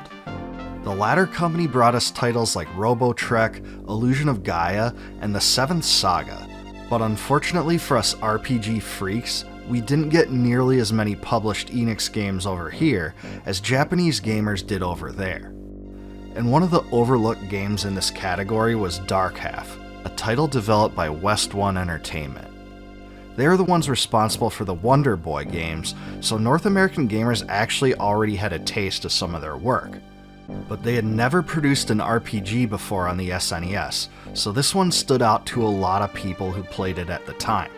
A: The latter company brought us titles like Robotrek, Illusion of Gaia, and the 7th SaGa, but unfortunately for us RPG freaks, we didn't get nearly as many published Enix games over here as Japanese gamers did over there. And one of the overlooked games in this category was Dark Half, a title developed by West One Entertainment. They are the ones responsible for the Wonder Boy games, so North American gamers actually already had a taste of some of their work. But they had never produced an RPG before on the SNES, so this one stood out to a lot of people who played it at the time.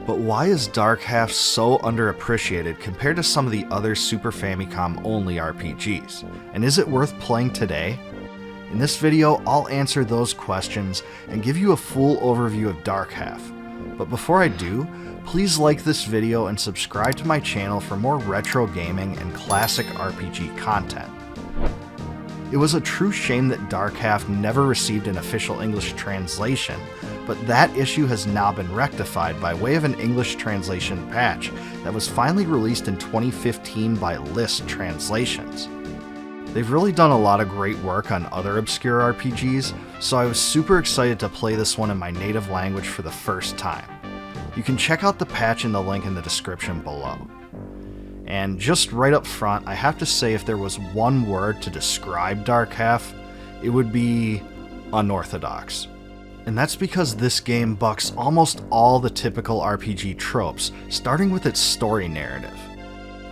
A: But why is Dark Half so underappreciated compared to some of the other Super Famicom only RPGs? And is it worth playing today? In this video, I'll answer those questions and give you a full overview of Dark Half. But before I do, please like this video and subscribe to my channel for more retro gaming and classic RPG content. It was a true shame that Dark Half never received an official English translation, but that issue has now been rectified by way of an English translation patch that was finally released in 2015 by List Translations. They've really done a lot of great work on other obscure RPGs, so I was super excited to play this one in my native language for the first time. You can check out the patch in the link in the description below. And just right up front, I have to say if there was one word to describe Dark Half, it would be unorthodox. And that's because this game bucks almost all the typical RPG tropes, starting with its story narrative.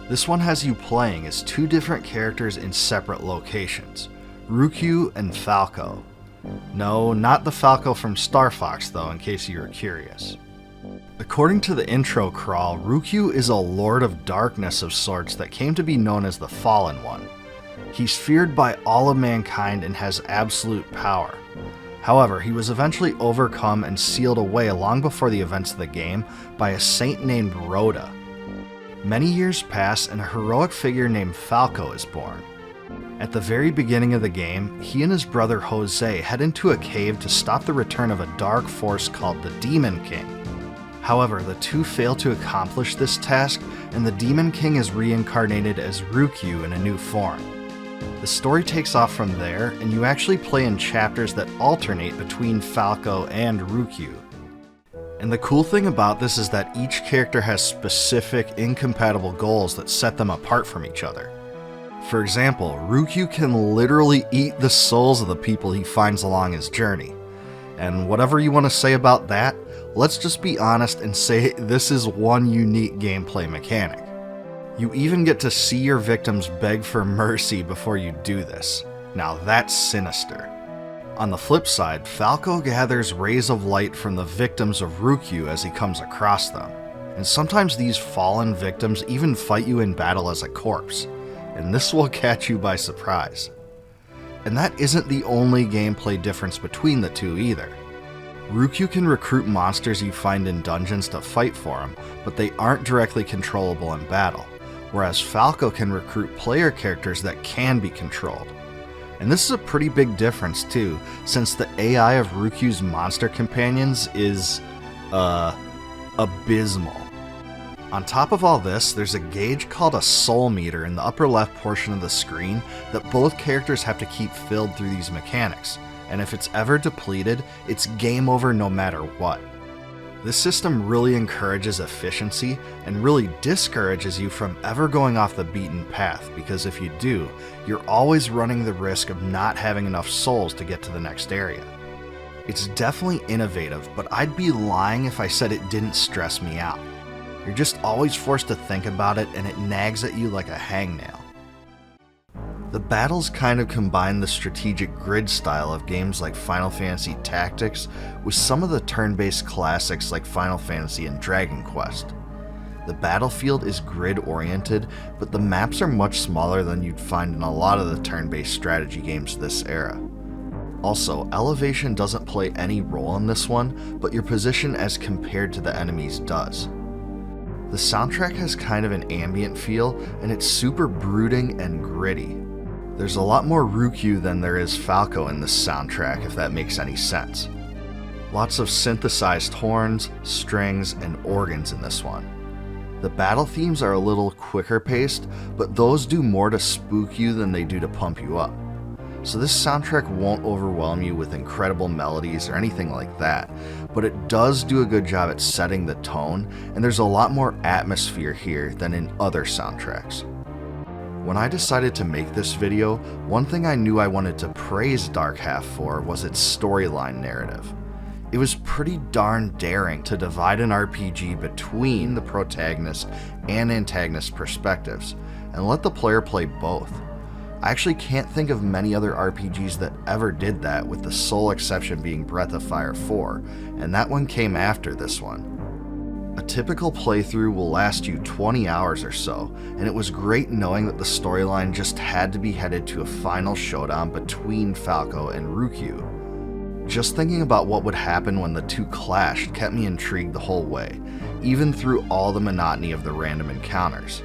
A: This one has you playing as two different characters in separate locations, Ryukyu and Falco. No, not the Falco from Star Fox though, in case you were curious. According to the intro crawl, Ryukyu is a lord of darkness of sorts that came to be known as the Fallen One. He's feared by all of mankind and has absolute power. However, he was eventually overcome and sealed away long before the events of the game by a saint named Rhoda. Many years pass and a heroic figure named Falco is born. At the very beginning of the game, he and his brother Jose head into a cave to stop the return of a dark force called the Demon King. However, the two fail to accomplish this task, and the Demon King is reincarnated as Ryukyu in a new form. The story takes off from there, and you actually play in chapters that alternate between Falco and Ryukyu. And the cool thing about this is that each character has specific, incompatible goals that set them apart from each other. For example, Ryukyu can literally eat the souls of the people he finds along his journey. And whatever you want to say about that, let's just be honest and say this is one unique gameplay mechanic. You even get to see your victims beg for mercy before you do this. Now that's sinister. On the flip side, Falco gathers rays of light from the victims of Ryukyu as he comes across them. And sometimes these fallen victims even fight you in battle as a corpse. And this will catch you by surprise. And that isn't the only gameplay difference between the two either. Ryukyu can recruit monsters you find in dungeons to fight for him, but they aren't directly controllable in battle, whereas Falco can recruit player characters that can be controlled. And this is a pretty big difference too, since the AI of Ryukyu's monster companions is, abysmal. On top of all this, there's a gauge called a soul meter in the upper left portion of the screen that both characters have to keep filled through these mechanics, and if it's ever depleted, it's game over no matter what. This system really encourages efficiency and really discourages you from ever going off the beaten path, because if you do, you're always running the risk of not having enough souls to get to the next area. It's definitely innovative, but I'd be lying if I said it didn't stress me out. You're just always forced to think about it, and it nags at you like a hangnail. The battles kind of combine the strategic grid style of games like Final Fantasy Tactics with some of the turn-based classics like Final Fantasy and Dragon Quest. The battlefield is grid-oriented, but the maps are much smaller than you'd find in a lot of the turn-based strategy games this era. Also, elevation doesn't play any role in this one, but your position as compared to the enemies does. The soundtrack has kind of an ambient feel, and it's super brooding and gritty. There's a lot more Ryukyu than there is Falco in this soundtrack, if that makes any sense. Lots of synthesized horns, strings, and organs in this one. The battle themes are a little quicker paced, but those do more to spook you than they do to pump you up. So this soundtrack won't overwhelm you with incredible melodies or anything like that, but it does do a good job at setting the tone, and there's a lot more atmosphere here than in other soundtracks. When I decided to make this video, one thing I knew I wanted to praise Dark Half for was its storyline narrative. It was pretty darn daring to divide an RPG between the protagonist and antagonist perspectives, and let the player play both. I actually can't think of many other RPGs that ever did that, with the sole exception being Breath of Fire 4, and that one came after this one. A typical playthrough will last you 20 hours or so, and it was great knowing that the storyline just had to be headed to a final showdown between Falco and Ryukyu. Just thinking about what would happen when the two clashed kept me intrigued the whole way, even through all the monotony of the random encounters.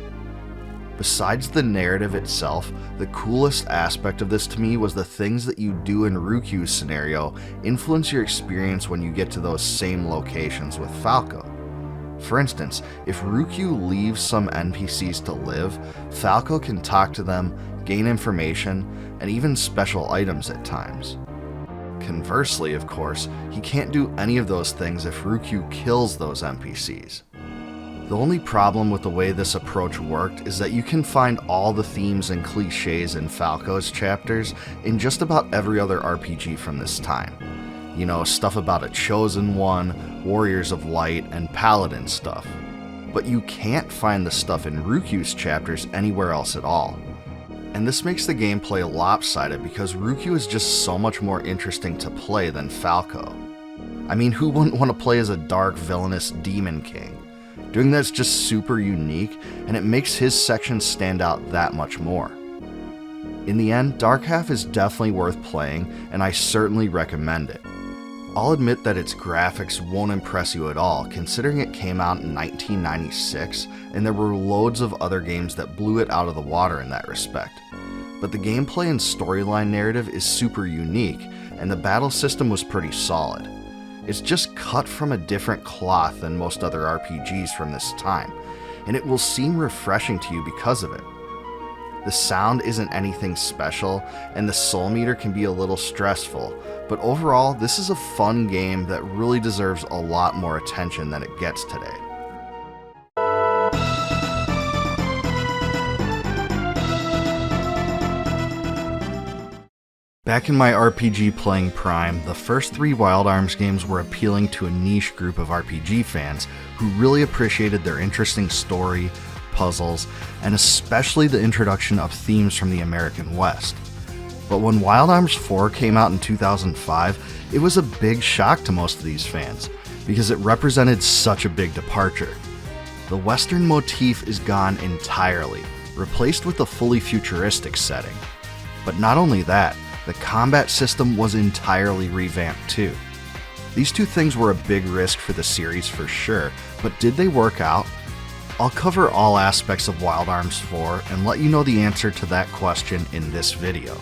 A: Besides the narrative itself, the coolest aspect of this to me was the things that you do in Ryukyu's scenario influence your experience when you get to those same locations with Falco. For instance, if Ryukyu leaves some NPCs to live, Falco can talk to them, gain information, and even special items at times. Conversely, of course, he can't do any of those things if Ryukyu kills those NPCs. The only problem with the way this approach worked is that you can find all the themes and cliches in Falco's chapters in just about every other RPG from this time. You know, stuff about a chosen one, warriors of light, and paladin stuff. But you can't find the stuff in Ryukyu's chapters anywhere else at all. And this makes the gameplay lopsided because Ryukyu is just so much more interesting to play than Falco. I mean, who wouldn't want to play as a dark, villainous demon king? Doing that's just super unique, and it makes his section stand out that much more. In the end, Dark Half is definitely worth playing, and I certainly recommend it. I'll admit that its graphics won't impress you at all, considering it came out in 1996, and there were loads of other games that blew it out of the water in that respect. but the gameplay and storyline narrative is super unique, and the battle system was pretty solid. It's just cut from a different cloth than most other RPGs from this time, and it will seem refreshing to you because of it. The sound isn't anything special, and the soul meter can be a little stressful, but overall, this is a fun game that really deserves a lot more attention than it gets today. Back in my RPG playing prime, the first 3 Wild Arms games were appealing to a niche group of RPG fans who really appreciated their interesting story, puzzles, and especially the introduction of themes from the American West. But when Wild Arms 4 came out in 2005, it was a big shock to most of these fans, because it represented such a big departure. The Western motif is gone entirely, replaced with a fully futuristic setting. But not only that, the combat system was entirely revamped too. These two things were a big risk for the series for sure, but did they work out? I'll cover all aspects of Wild Arms 4 and let you know the answer to that question in this video.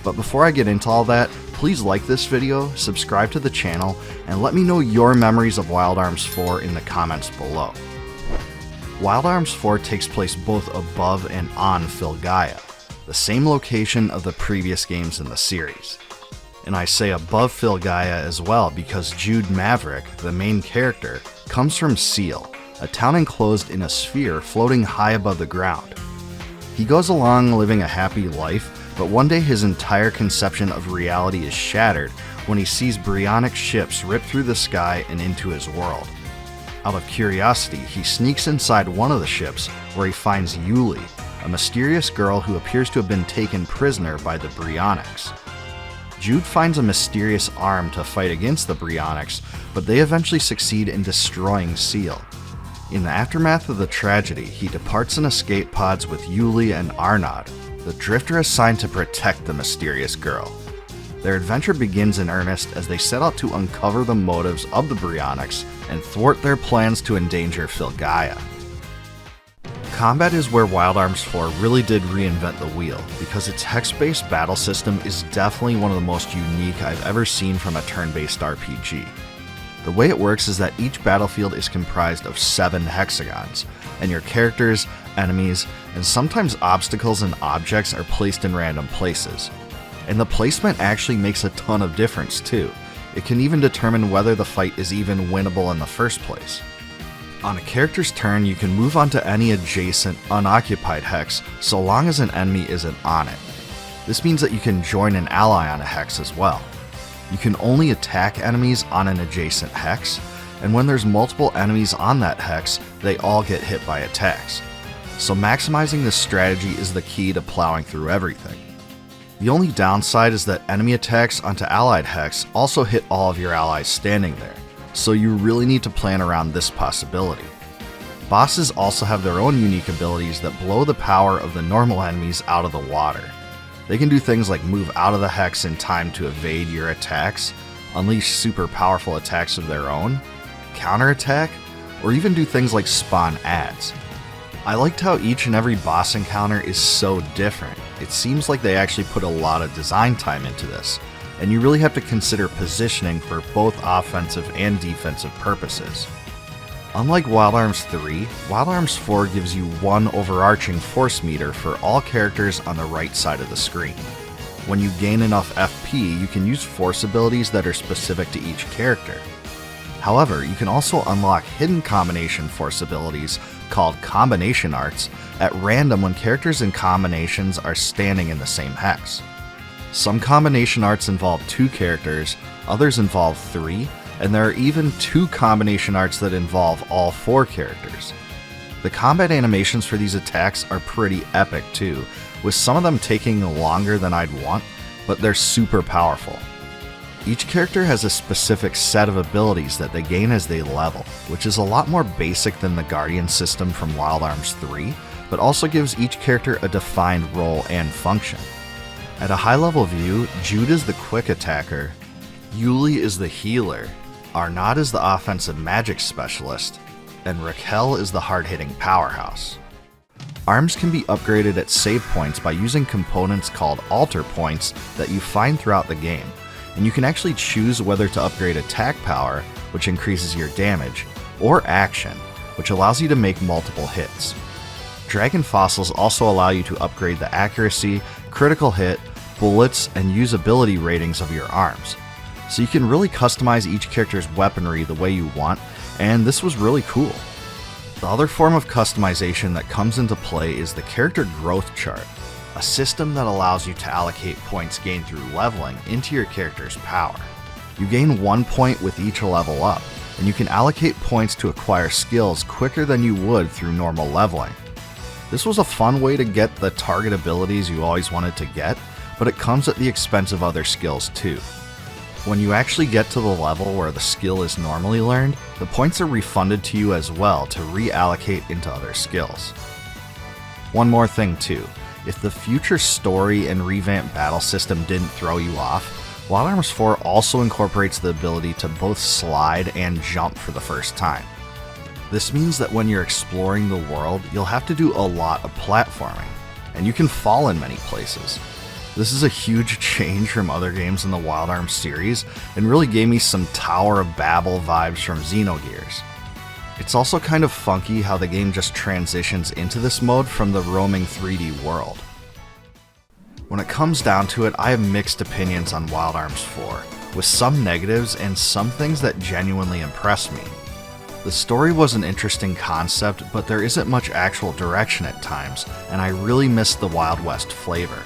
A: But before I get into all that, please like this video, subscribe to the channel, and let me know your memories of Wild Arms 4 in the comments below. Wild Arms 4 takes place both above and on Filgaia, the same location of the previous games in the series. And I say above Filgaia as well because Jude Maverick, the main character, comes from Seal, a town enclosed in a sphere floating high above the ground. He goes along living a happy life, but one day his entire conception of reality is shattered when he sees Bryonic ships rip through the sky and into his world. Out of curiosity, he sneaks inside one of the ships where he finds Yuli, a mysterious girl who appears to have been taken prisoner by the Bryonics. Jude finds a mysterious arm to fight against the Bryonics, but they eventually succeed in destroying Seal. In the aftermath of the tragedy, he departs in escape pods with Yuli and Arnaud, the drifter assigned to protect the mysterious girl. Their adventure begins in earnest as they set out to uncover the motives of the Bryonics and thwart their plans to endanger Filgaia. Combat is where Wild Arms 4 really did reinvent the wheel, because its hex-based battle system is definitely one of the most unique I've ever seen from a turn-based RPG. The way it works is that each battlefield is comprised of 7 hexagons, and your characters, enemies, and sometimes obstacles and objects are placed in random places. And the placement actually makes a ton of difference too. It can even determine whether the fight is even winnable in the first place. On a character's turn, you can move onto any adjacent, unoccupied hex so long as an enemy isn't on it. This means that you can join an ally on a hex as well. You can only attack enemies on an adjacent hex, and when there's multiple enemies on that hex, they all get hit by attacks. So maximizing this strategy is the key to plowing through everything. The only downside is that enemy attacks onto allied hex also hit all of your allies standing there, so you really need to plan around this possibility. Bosses also have their own unique abilities that blow the power of the normal enemies out of the water. They can do things like move out of the hex in time to evade your attacks, unleash super powerful attacks of their own, counterattack, or even do things like spawn adds. I liked how each and every boss encounter is so different. It seems like they actually put a lot of design time into this, and you really have to consider positioning for both offensive and defensive purposes. Unlike Wild Arms 3, Wild Arms 4 gives you one overarching force meter for all characters on the right side of the screen. When you gain enough FP, you can use force abilities that are specific to each character. However, you can also unlock hidden combination force abilities called combination arts at random when characters and combinations are standing in the same hex. Some combination arts involve 2 characters, others involve 3, and there are even 2 combination arts that involve all 4 characters. The combat animations for these attacks are pretty epic too, with some of them taking longer than I'd want, but they're super powerful. Each character has a specific set of abilities that they gain as they level, which is a lot more basic than the Guardian system from Wild Arms 3, but also gives each character a defined role and function. At a high level view, Jude is the quick attacker, Yuli is the healer, Arnaud is the offensive magic specialist, and Raquel is the hard-hitting powerhouse. Arms can be upgraded at save points by using components called altar points that you find throughout the game, and you can actually choose whether to upgrade attack power, which increases your damage, or action, which allows you to make multiple hits. Dragon fossils also allow you to upgrade the accuracy, critical hit, bullets, and usability ratings of your arms. So you can really customize each character's weaponry the way you want, and this was really cool. The other form of customization that comes into play is the character growth chart, a system that allows you to allocate points gained through leveling into your character's power. You gain 1 point with each level up, and you can allocate points to acquire skills quicker than you would through normal leveling. This was a fun way to get the target abilities you always wanted to get, but it comes at the expense of other skills too. When you actually get to the level where the skill is normally learned, the points are refunded to you as well to reallocate into other skills. One more thing too, if the future story and revamped battle system didn't throw you off, Wild Arms 4 also incorporates the ability to both slide and jump for the first time. This means that when you're exploring the world, you'll have to do a lot of platforming, and you can fall in many places. This is a huge change from other games in the Wild Arms series, and really gave me some Tower of Babel vibes from Xenogears. It's also kind of funky how the game just transitions into this mode from the roaming 3D world. When it comes down to it, I have mixed opinions on Wild Arms 4, with some negatives and some things that genuinely impressed me. The story was an interesting concept, but there isn't much actual direction at times, and I really missed the Wild West flavor.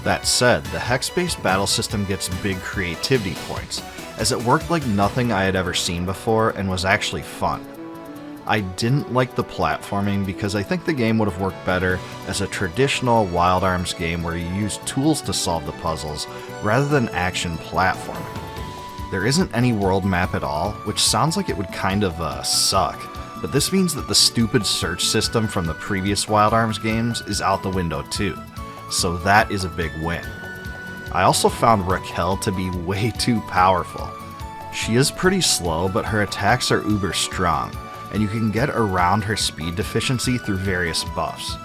A: That said, the hex-based battle system gets big creativity points, as it worked like nothing I had ever seen before and was actually fun. I didn't like the platforming because I think the game would have worked better as a traditional Wild Arms game where you use tools to solve the puzzles rather than action platforming. There isn't any world map at all, which sounds like it would kind of suck, but this means that the stupid search system from the previous Wild Arms games is out the window too. So that is a big win. I also found Raquel to be way too powerful. She is pretty slow, but her attacks are uber strong, and you can get around her speed deficiency through various buffs.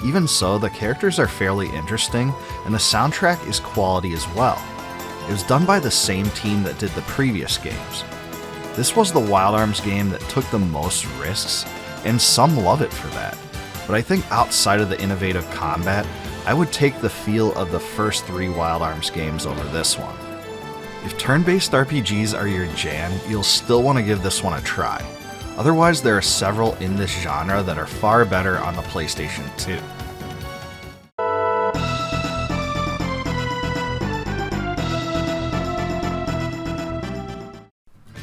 A: Even so, the characters are fairly interesting, and the soundtrack is quality as well. It was done by the same team that did the previous games. This was the Wild Arms game that took the most risks, and some love it for that. But I think outside of the innovative combat, I would take the feel of the first 3 Wild Arms games over this one. If turn-based RPGs are your jam, you'll still want to give this one a try. Otherwise, there are several in this genre that are far better on the PlayStation 2.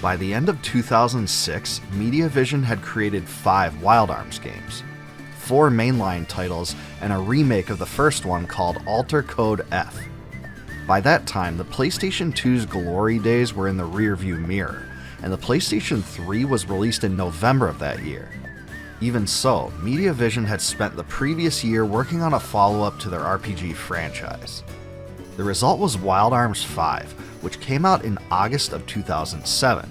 A: By the end of 2006, MediaVision had created 5 Wild Arms games, 4 mainline titles, and a remake of the first one called Alter Code F. By that time, the PlayStation 2's glory days were in the rearview mirror, and the PlayStation 3 was released in November of that year. Even so, MediaVision had spent the previous year working on a follow-up to their RPG franchise. The result was Wild Arms 5, which came out in August of 2007.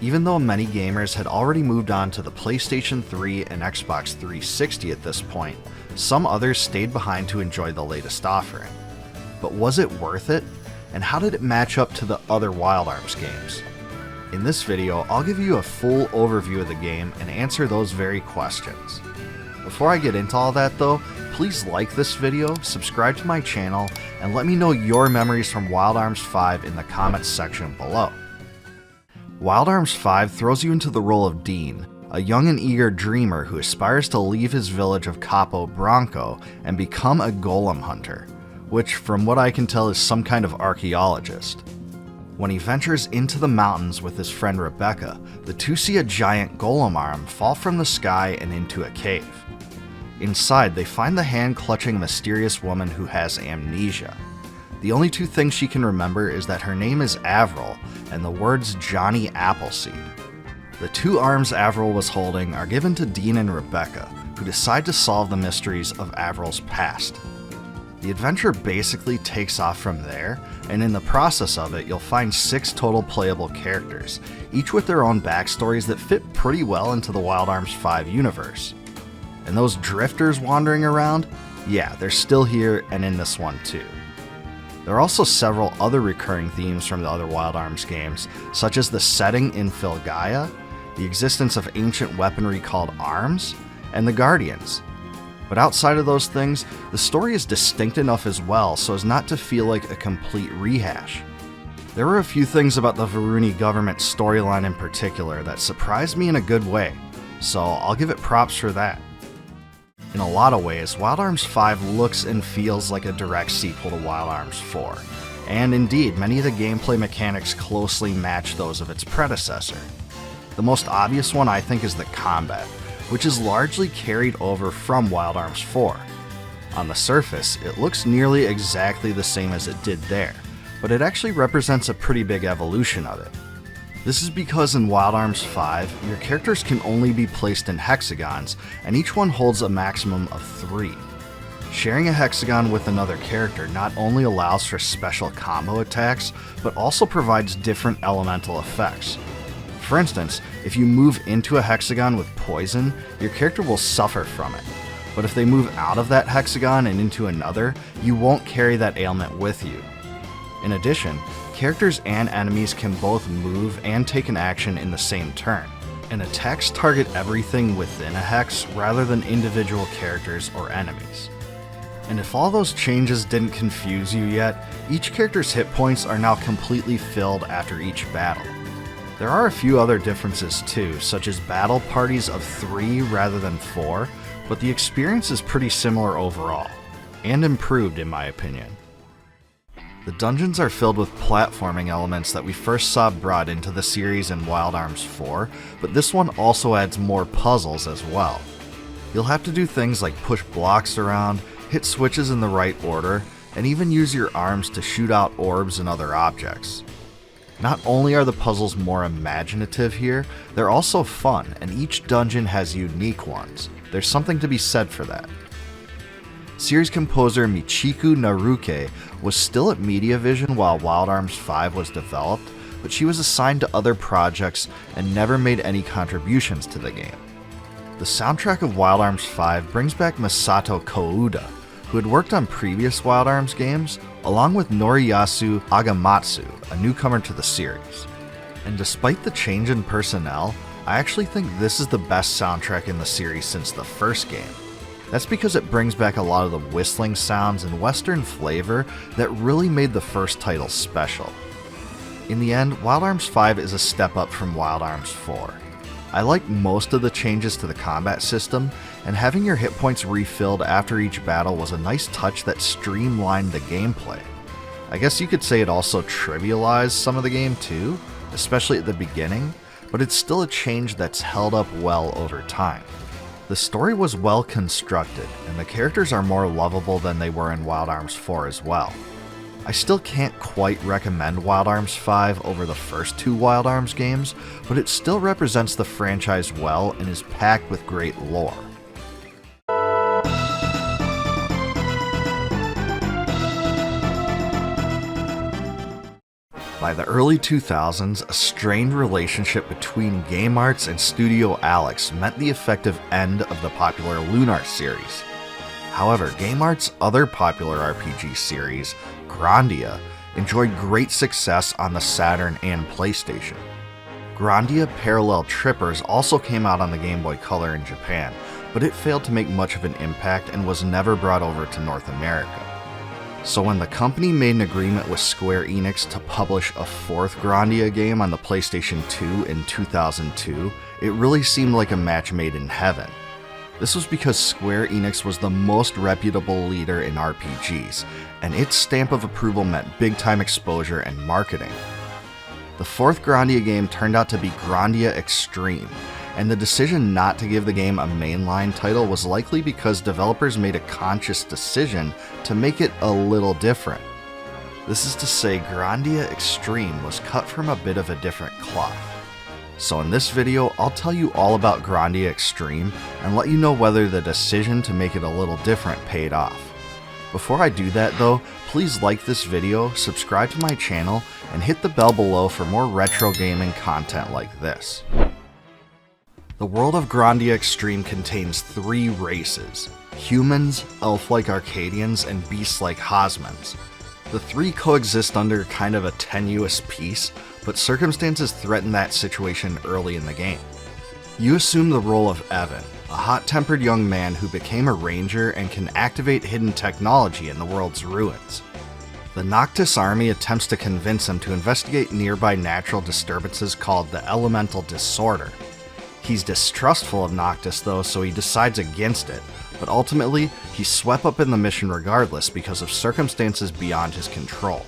A: Even though many gamers had already moved on to the PlayStation 3 and Xbox 360 at this point, some others stayed behind to enjoy the latest offering. But was it worth it? And how did it match up to the other Wild Arms games? In this video, I'll give you a full overview of the game and answer those very questions. Before I get into all that though, please like this video, subscribe to my channel, and let me know your memories from Wild Arms 5 in the comments section below. Wild Arms 5 throws you into the role of Dean, a young and eager dreamer who aspires to leave his village of Capo Branco and become a golem hunter, which from what I can tell is some kind of archaeologist. When he ventures into the mountains with his friend Rebecca, the two see a giant golem arm fall from the sky and into a cave. Inside, they find the hand clutching a mysterious woman who has amnesia. The only 2 things she can remember is that her name is Avril and the words Johnny Appleseed. The 2 arms Avril was holding are given to Dean and Rebecca, who decide to solve the mysteries of Avril's past. The adventure basically takes off from there, and in the process of it, you'll find 6 total playable characters, each with their own backstories that fit pretty well into the Wild Arms 5 universe. And those drifters wandering around, yeah, they're still here and in this one too. There are also several other recurring themes from the other Wild Arms games, such as the setting in Filgaia, the existence of ancient weaponry called arms, and the Guardians. But outside of those things, the story is distinct enough as well so as not to feel like a complete rehash. There were a few things about the Varuni government storyline in particular that surprised me in a good way, so I'll give it props for that. In a lot of ways, Wild Arms V looks and feels like a direct sequel to Wild Arms IV, and indeed, many of the gameplay mechanics closely match those of its predecessor. The most obvious one I think is the combat, which is largely carried over from Wild Arms IV. On the surface, it looks nearly exactly the same as it did there, but it actually represents a pretty big evolution of it. This is because in Wild Arms V, your characters can only be placed in hexagons, and each one holds a maximum of 3. Sharing a hexagon with another character not only allows for special combo attacks, but also provides different elemental effects. For instance, if you move into a hexagon with poison, your character will suffer from it. But if they move out of that hexagon and into another, you won't carry that ailment with you. In addition, characters and enemies can both move and take an action in the same turn, and attacks target everything within a hex rather than individual characters or enemies. And if all those changes didn't confuse you yet, each character's hit points are now completely filled after each battle. There are a few other differences too, such as battle parties of 3 rather than 4, but the experience is pretty similar overall, and improved in my opinion. The dungeons are filled with platforming elements that we first saw brought into the series in Wild Arms 4, but this one also adds more puzzles as well. You'll have to do things like push blocks around, hit switches in the right order, and even use your arms to shoot out orbs and other objects. Not only are the puzzles more imaginative here, they're also fun, and each dungeon has unique ones. There's something to be said for that. Series composer Michiku Naruke was still at Mediavision while Wild Arms V was developed, but she was assigned to other projects and never made any contributions to the game. The soundtrack of Wild Arms V brings back Masato Kouda, who had worked on previous Wild Arms games, along with Noriyasu Agamatsu, a newcomer to the series. And despite the change in personnel, I actually think this is the best soundtrack in the series since the first game. That's because it brings back a lot of the whistling sounds and western flavor that really made the first title special. In the end, Wild Arms V is a step up from Wild Arms 4. I like most of the changes to the combat system, and having your hit points refilled after each battle was a nice touch that streamlined the gameplay. I guess you could say it also trivialized some of the game too, especially at the beginning, but it's still a change that's held up well over time. The story was well constructed, and the characters are more lovable than they were in Wild Arms 4 as well. I still can't quite recommend Wild Arms 5 over the first 2 Wild Arms games, but it still represents the franchise well and is packed with great lore. By the early 2000s, a strained relationship between Game Arts and Studio Alex meant the effective end of the popular Lunar series. However, Game Arts' other popular RPG series, Grandia, enjoyed great success on the Saturn and PlayStation. Grandia Parallel Trippers also came out on the Game Boy Color in Japan, but it failed to make much of an impact and was never brought over to North America. So when the company made an agreement with Square Enix to publish a 4th Grandia game on the PlayStation 2 in 2002, it really seemed like a match made in heaven. This was because Square Enix was the most reputable leader in RPGs, and its stamp of approval meant big-time exposure and marketing. The 4th Grandia game turned out to be Grandia Xtreme, and the decision not to give the game a mainline title was likely because developers made a conscious decision to make it a little different. This is to say, Grandia Xtreme was cut from a bit of a different cloth. So in this video, I'll tell you all about Grandia Xtreme and let you know whether the decision to make it a little different paid off. Before I do that though, please like this video, subscribe to my channel, and hit the bell below for more retro gaming content like this. The world of Grandia Xtreme contains 3 races: humans, elf-like Arcadians, and beast-like Hosmans. The 3 coexist under kind of a tenuous peace, but circumstances threaten that situation early in the game. You assume the role of Evan, a hot-tempered young man who became a ranger and can activate hidden technology in the world's ruins. The Noctis army attempts to convince him to investigate nearby natural disturbances called the Elemental Disorder. He's distrustful of Noctis though, so he decides against it, but ultimately, he's swept up in the mission regardless because of circumstances beyond his control.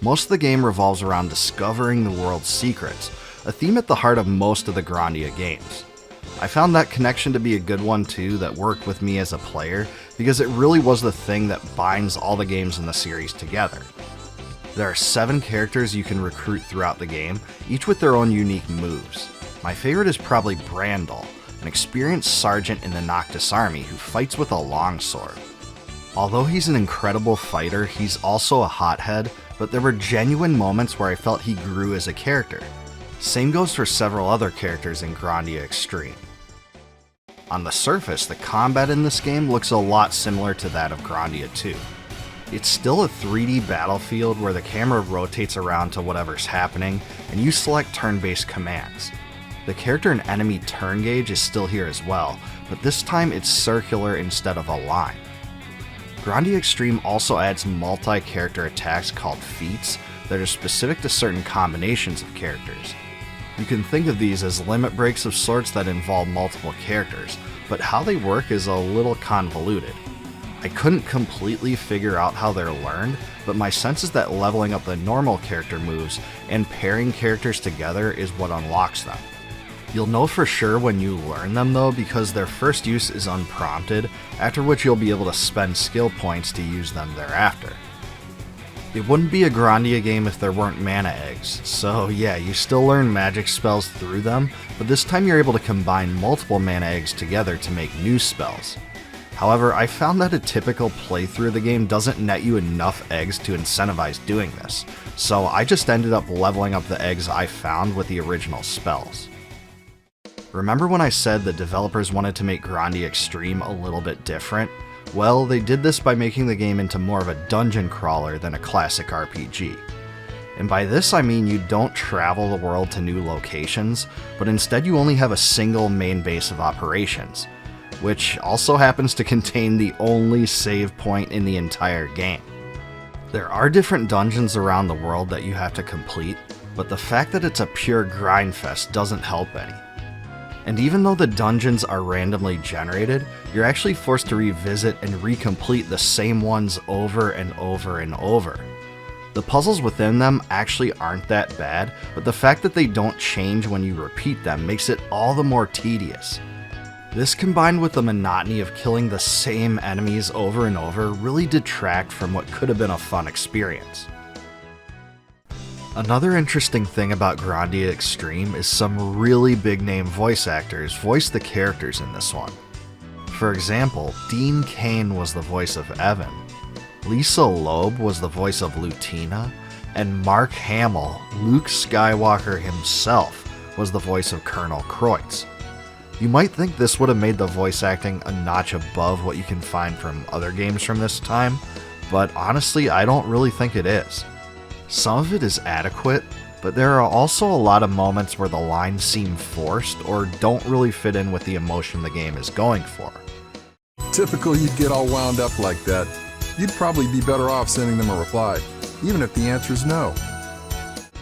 A: Most of the game revolves around discovering the world's secrets, a theme at the heart of most of the Grandia games. I found that connection to be a good one too that worked with me as a player, because it really was the thing that binds all the games in the series together. There are 7 characters you can recruit throughout the game, each with their own unique moves. My favorite is probably Brandel, an experienced sergeant in the Noctis army who fights with a longsword. Although he's an incredible fighter, he's also a hothead, but there were genuine moments where I felt he grew as a character. Same goes for several other characters in Grandia Xtreme. On the surface, the combat in this game looks a lot similar to that of Grandia II. It's still a 3D battlefield where the camera rotates around to whatever's happening, and you select turn-based commands. The character and enemy turn gauge is still here as well, but this time it's circular instead of a line. Grandia Xtreme also adds multi-character attacks called feats that are specific to certain combinations of characters. You can think of these as limit breaks of sorts that involve multiple characters, but how they work is a little convoluted. I couldn't completely figure out how they're learned, but my sense is that leveling up the normal character moves and pairing characters together is what unlocks them. You'll know for sure when you learn them though, because their first use is unprompted, after which you'll be able to spend skill points to use them thereafter. It wouldn't be a Grandia game if there weren't mana eggs, so yeah, you still learn magic spells through them, but this time you're able to combine multiple mana eggs together to make new spells. However, I found that a typical playthrough of the game doesn't net you enough eggs to incentivize doing this, so I just ended up leveling up the eggs I found with the original spells. Remember when I said the developers wanted to make Grandia Xtreme a little bit different? Well, they did this by making the game into more of a dungeon crawler than a classic RPG. And by this I mean you don't travel the world to new locations, but instead you only have a single main base of operations, which also happens to contain the only save point in the entire game. There are different dungeons around the world that you have to complete, but the fact that it's a pure grind fest doesn't help any. And even though the dungeons are randomly generated, you're actually forced to revisit and recomplete the same ones over and over and over. The puzzles within them actually aren't that bad, but the fact that they don't change when you repeat them makes it all the more tedious. This combined with the monotony of killing the same enemies over and over really detract from what could have been a fun experience. Another interesting thing about Grandia Xtreme is some really big name voice actors voice the characters in this one. For example, Dean Cain was the voice of Evan, Lisa Loeb was the voice of Lutina, and Mark Hamill, Luke Skywalker himself, was the voice of Colonel Kreutz. You might think this would have made the voice acting a notch above what you can find from other games from this time, but honestly I don't really think it is. Some of it is adequate, but there are also a lot of moments where the lines seem forced or don't really fit in with the emotion the game is going for.
H: Typical you'd get all wound up like that. You'd probably be better off sending them a reply, even if the answer is no.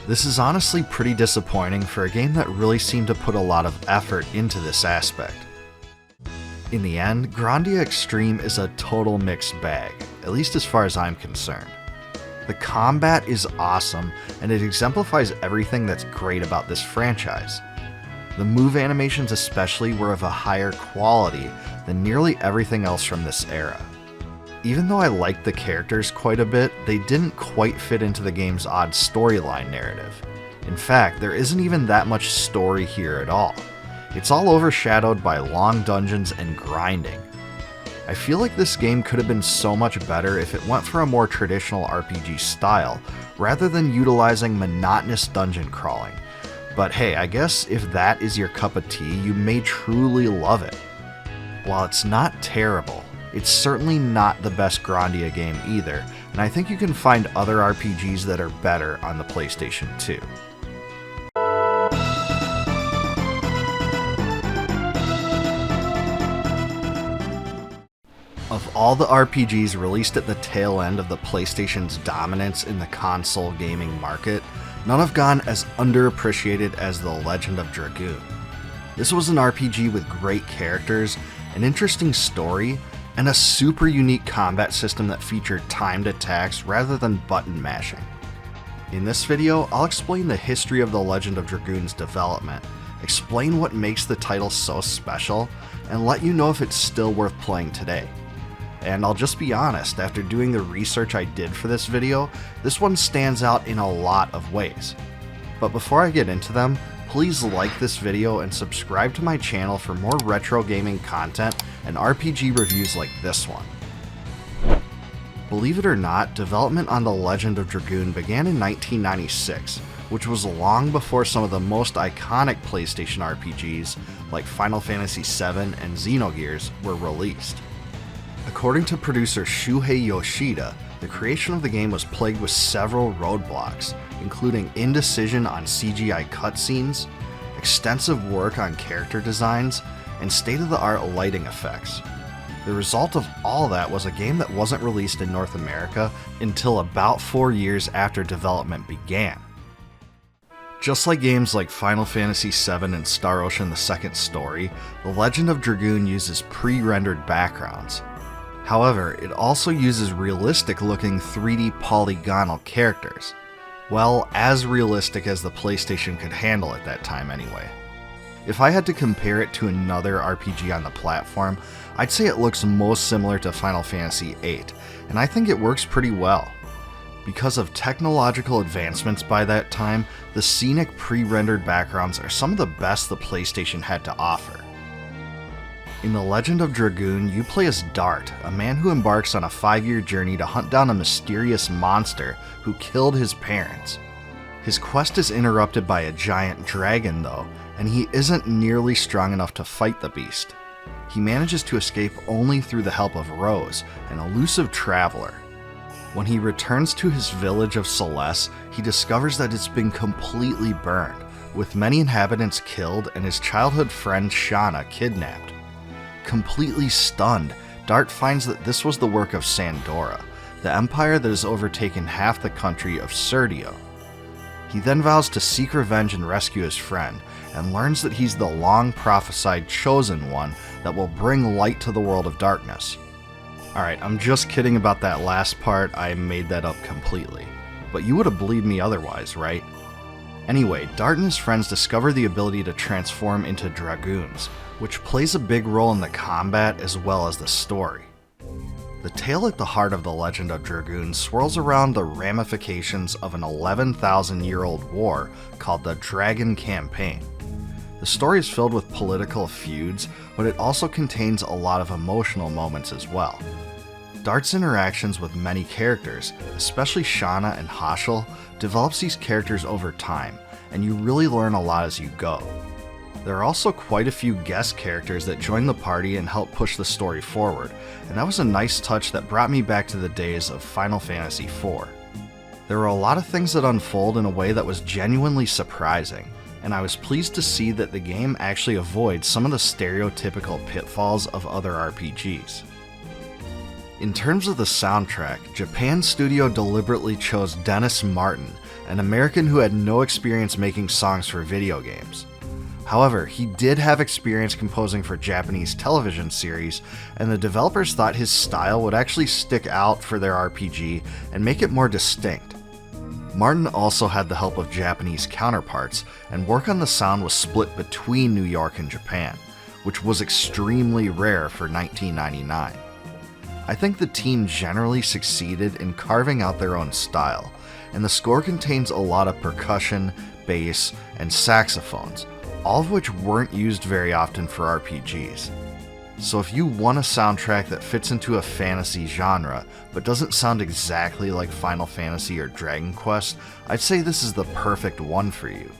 A: This is honestly pretty disappointing for a game that really seemed to put a lot of effort into this aspect. In the end, Grandia Xtreme is a total mixed bag, at least as far as I'm concerned. The combat is awesome, and it exemplifies everything that's great about this franchise. The move animations especially were of a higher quality than nearly everything else from this era. Even though I liked the characters quite a bit, they didn't quite fit into the game's odd storyline narrative. In fact, there isn't even that much story here at all. It's all overshadowed by long dungeons and grinding. I feel like this game could have been so much better if it went for a more traditional RPG style, rather than utilizing monotonous dungeon crawling. But hey, I guess if that is your cup of tea, you may truly love it. While it's not terrible, it's certainly not the best Grandia game either, and I think you can find other RPGs that are better on the PlayStation 2. Of all the RPGs released at the tail end of the PlayStation's dominance in the console gaming market, none have gone as underappreciated as The Legend of Dragoon. This was an RPG with great characters, an interesting story, and a super unique combat system that featured timed attacks rather than button mashing. In this video, I'll explain the history of The Legend of Dragoon's development, explain what makes the title so special, and let you know if it's still worth playing today. And I'll just be honest, after doing the research I did for this video, this one stands out in a lot of ways. But before I get into them, please like this video and subscribe to my channel for more retro gaming content and RPG reviews like this one. Believe it or not, development on The Legend of Dragoon began in 1996, which was long before some of the most iconic PlayStation RPGs like Final Fantasy VII and Xenogears were released. According to producer Shuhei Yoshida, the creation of the game was plagued with several roadblocks, including indecision on CGI cutscenes, extensive work on character designs, and state-of-the-art lighting effects. The result of all that was a game that wasn't released in North America until about 4 years after development began. Just like games like Final Fantasy VII and Star Ocean: The Second Story, The Legend of Dragoon uses pre-rendered backgrounds. However, it also uses realistic-looking 3D polygonal characters. Well, as realistic as the PlayStation could handle at that time anyway. If I had to compare it to another RPG on the platform, I'd say it looks most similar to Final Fantasy VIII, and I think it works pretty well. Because of technological advancements by that time, the scenic pre-rendered backgrounds are some of the best the PlayStation had to offer. In The Legend of Dragoon, you play as Dart, a man who embarks on a 5-year journey to hunt down a mysterious monster who killed his parents. His quest is interrupted by a giant dragon though, and he isn't nearly strong enough to fight the beast. He manages to escape only through the help of Rose, an elusive traveler. When he returns to his village of Celeste, he discovers that it's been completely burned, with many inhabitants killed and his childhood friend Shauna kidnapped. Completely stunned, Dart finds that this was the work of Sandora, the empire that has overtaken half the country of Serdio. He then vows to seek revenge and rescue his friend, and learns that he's the long-prophesied Chosen One that will bring light to the world of darkness. Alright, I'm just kidding about that last part, I made that up completely. But you would have believed me otherwise, right? Anyway, Dart and his friends discover the ability to transform into dragoons, which plays a big role in the combat as well as the story. The tale at the heart of The Legend of Dragoon swirls around the ramifications of an 11,000-year-old war called the Dragon Campaign. The story is filled with political feuds, but it also contains a lot of emotional moments as well. Dart's interactions with many characters, especially Shauna and Haschel, develops these characters over time, and you really learn a lot as you go. There are also quite a few guest characters that join the party and help push the story forward, and that was a nice touch that brought me back to the days of Final Fantasy IV. There were a lot of things that unfold in a way that was genuinely surprising, and I was pleased to see that the game actually avoids some of the stereotypical pitfalls of other RPGs. In terms of the soundtrack, Japan Studio deliberately chose Dennis Martin, an American who had no experience making songs for video games. However, he did have experience composing for Japanese television series, and the developers thought his style would actually stick out for their RPG and make it more distinct. Martin also had the help of Japanese counterparts, and work on the sound was split between New York and Japan, which was extremely rare for 1999. I think the team generally succeeded in carving out their own style, and the score contains a lot of percussion, bass, and saxophones, all of which weren't used very often for RPGs. So if you want a soundtrack that fits into a fantasy genre, but doesn't sound exactly like Final Fantasy or Dragon Quest, I'd say this is the perfect one for you.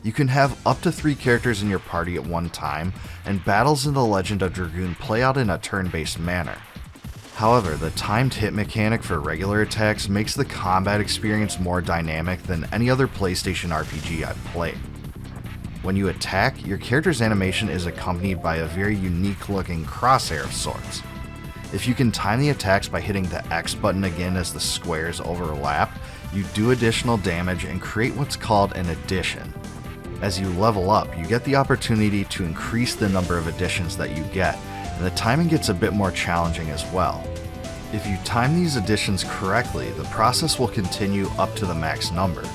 A: You can have up to 3 characters in your party at one time, and battles in the Legend of Dragoon play out in a turn-based manner. However, the timed hit mechanic for regular attacks makes the combat experience more dynamic than any other PlayStation RPG I've played. When you attack, your character's animation is accompanied by a very unique looking crosshair of sorts. If you can time the attacks by hitting the X button again as the squares overlap, you do additional damage and create what's called an addition. As you level up, you get the opportunity to increase the number of additions that you get, and the timing gets a bit more challenging as well. If you time these additions correctly, the process will continue up to the max number.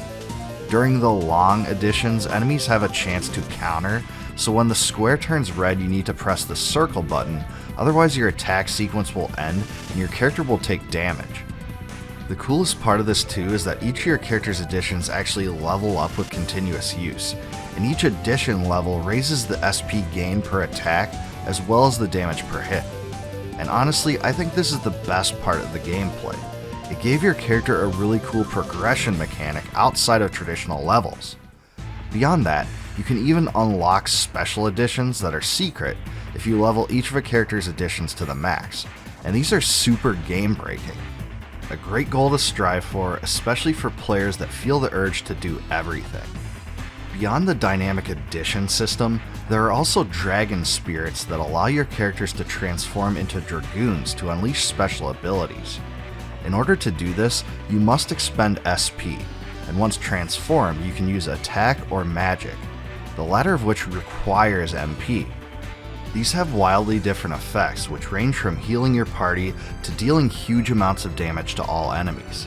A: During the long additions, enemies have a chance to counter, so when the square turns red you need to press the circle button, otherwise your attack sequence will end and your character will take damage. The coolest part of this too is that each of your character's additions actually level up with continuous use, and each addition level raises the SP gain per attack as well as the damage per hit. And honestly, I think this is the best part of the gameplay. It gave your character a really cool progression mechanic outside of traditional levels. Beyond that, you can even unlock special additions that are secret if you level each of a character's additions to the max, and these are super game breaking. A great goal to strive for, especially for players that feel the urge to do everything. Beyond the dynamic addition system, there are also dragon spirits that allow your characters to transform into dragoons to unleash special abilities. In order to do this, you must expend SP, and once transformed you can use attack or magic, the latter of which requires MP. These have wildly different effects, which range from healing your party to dealing huge amounts of damage to all enemies.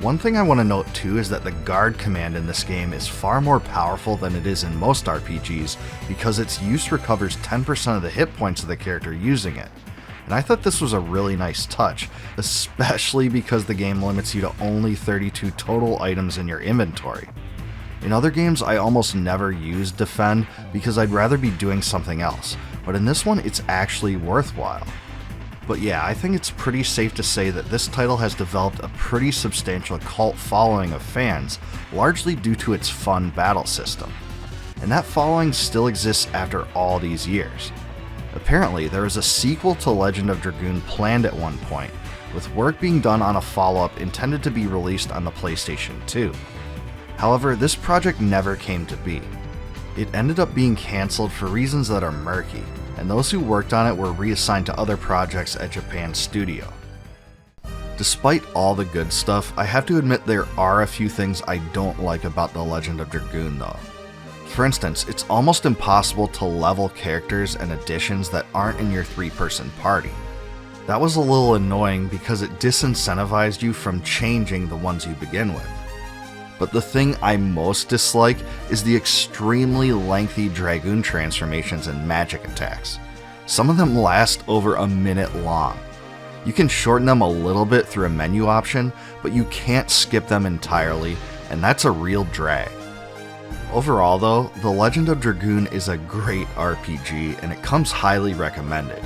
A: One thing I want to note too is that the guard command in this game is far more powerful than it is in most RPGs because its use recovers 10% of the hit points of the character using it. And I thought this was a really nice touch, especially because the game limits you to only 32 total items in your inventory. In other games I almost never use defend because I'd rather be doing something else, but in this one it's actually worthwhile. But yeah, I think it's pretty safe to say that this title has developed a pretty substantial cult following of fans, largely due to its fun battle system. And that following still exists after all these years. Apparently, there is a sequel to Legend of Dragoon planned at one point, with work being done on a follow-up intended to be released on the PlayStation 2. However, this project never came to be. It ended up being cancelled for reasons that are murky, and those who worked on it were reassigned to other projects at Japan's studio. Despite all the good stuff, I have to admit there are a few things I don't like about The Legend of Dragoon though. For instance, it's almost impossible to level characters and additions that aren't in your 3-person party. That was a little annoying because it disincentivized you from changing the ones you begin with. But the thing I most dislike is the extremely lengthy Dragoon transformations and magic attacks. Some of them last over a minute long. You can shorten them a little bit through a menu option, but you can't skip them entirely, and that's a real drag. Overall though, The Legend of Dragoon is a great RPG and it comes highly recommended.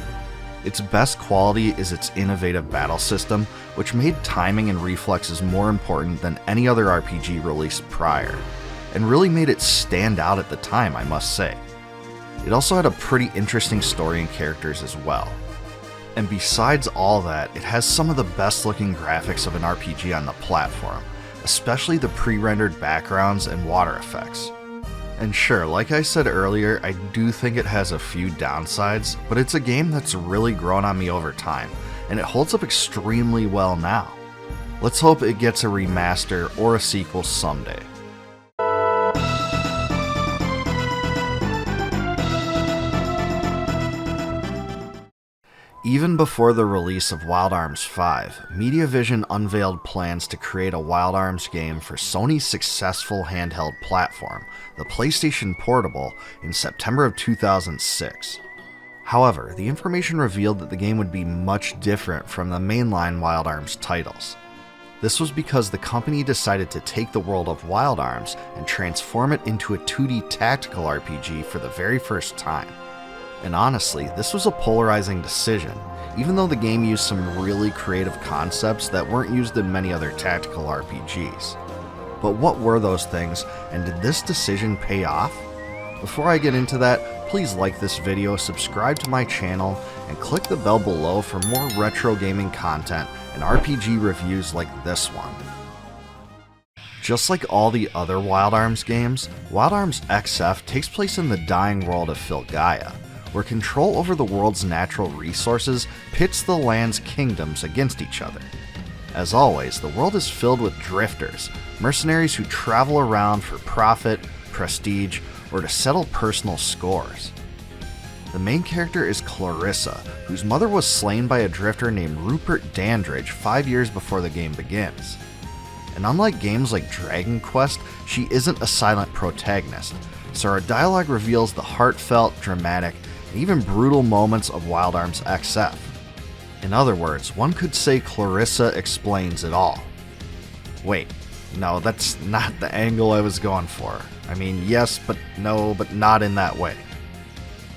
A: Its best quality is its innovative battle system, which made timing and reflexes more important than any other RPG released prior, and really made it stand out at the time, I must say. It also had a pretty interesting story and characters as well. And besides all that, it has some of the best looking graphics of an RPG on the platform, especially the pre-rendered backgrounds and water effects. And sure, like I said earlier, I do think it has a few downsides, but it's a game that's really grown on me over time, and it holds up extremely well now. Let's hope it gets a remaster or a sequel someday. Even before the release of Wild Arms V, MediaVision unveiled plans to create a Wild Arms game for Sony's successful handheld platform, the PlayStation Portable, in September of 2006. However, the information revealed that the game would be much different from the mainline Wild Arms titles. This was because the company decided to take the world of Wild Arms and transform it into a 2D tactical RPG for the very first time. And honestly, this was a polarizing decision, even though the game used some really creative concepts that weren't used in many other tactical RPGs. But what were those things, and did this decision pay off? Before I get into that, please like this video, subscribe to my channel, and click the bell below for more retro gaming content and RPG reviews like this one. Just like all the other Wild Arms games, Wild Arms XF takes place in the dying world of Filgaia, where control over the world's natural resources pits the land's kingdoms against each other. As always, the world is filled with drifters, mercenaries who travel around for profit, prestige, or to settle personal scores. The main character is Clarissa, whose mother was slain by a drifter named Rupert Dandridge 5 years before the game begins. And unlike games like Dragon Quest, she isn't a silent protagonist, so her dialogue reveals the heartfelt, dramatic, and even brutal moments of Wild Arms XF. In other words, one could say Clarissa explains it all. Wait, no, that's not the angle I was going for. I mean, yes, but no, but not in that way.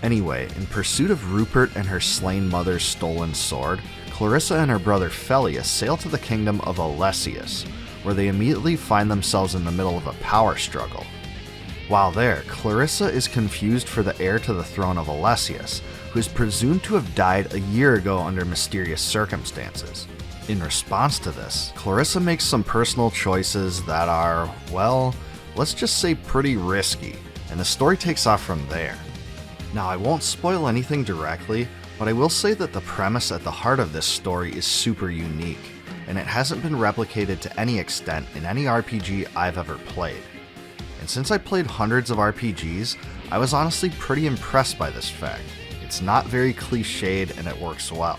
A: Anyway, in pursuit of Rupert and her slain mother's stolen sword, Clarissa and her brother Felius sail to the kingdom of Alessius, where they immediately find themselves in the middle of a power struggle. While there, Clarissa is confused for the heir to the throne of Alessius, who is presumed to have died a year ago under mysterious circumstances. In response to this, Clarissa makes some personal choices that are, well, let's just say pretty risky, and the story takes off from there. Now, I won't spoil anything directly, but I will say that the premise at the heart of this story is super unique, and it hasn't been replicated to any extent in any RPG I've ever played. And since I played hundreds of RPGs, I was honestly pretty impressed by this fact. It's not very cliched and it works well.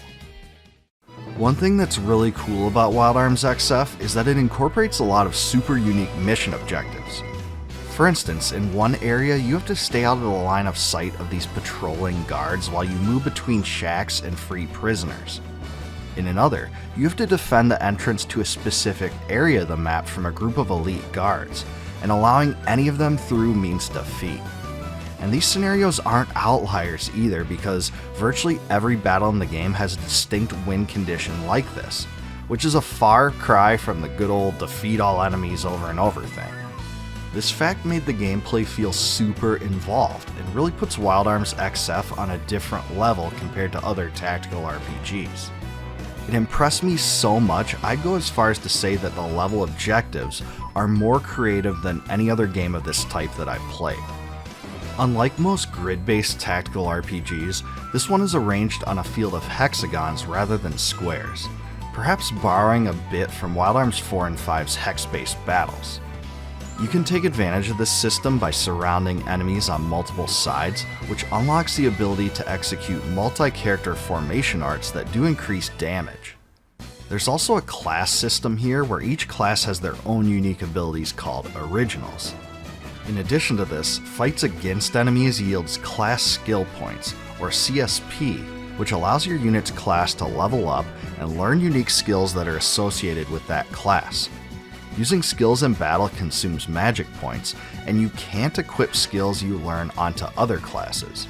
A: One thing that's really cool about Wild Arms XF is that it incorporates a lot of super unique mission objectives. For instance, in one area, you have to stay out of the line of sight of these patrolling guards while you move between shacks and free prisoners. In another, you have to defend the entrance to a specific area of the map from a group of elite guards, and allowing any of them through means defeat. And these scenarios aren't outliers either, because virtually every battle in the game has a distinct win condition like this, which is a far cry from the good old defeat all enemies over and over thing. This fact made the gameplay feel super involved, and really puts Wild Arms XF on a different level compared to other tactical RPGs. It impressed me so much, I'd go as far as to say that the level objectives are more creative than any other game of this type that I've played. Unlike most grid-based tactical RPGs, this one is arranged on a field of hexagons rather than squares, perhaps borrowing a bit from Wild Arms 4 and 5's hex-based battles. You can take advantage of this system by surrounding enemies on multiple sides, which unlocks the ability to execute multi-character formation arts that do increase damage. There's also a class system here where each class has their own unique abilities called originals. In addition to this, fights against enemies yields class skill points, or CSP, which allows your unit's class to level up and learn unique skills that are associated with that class. Using skills in battle consumes magic points, and you can't equip skills you learn onto other classes.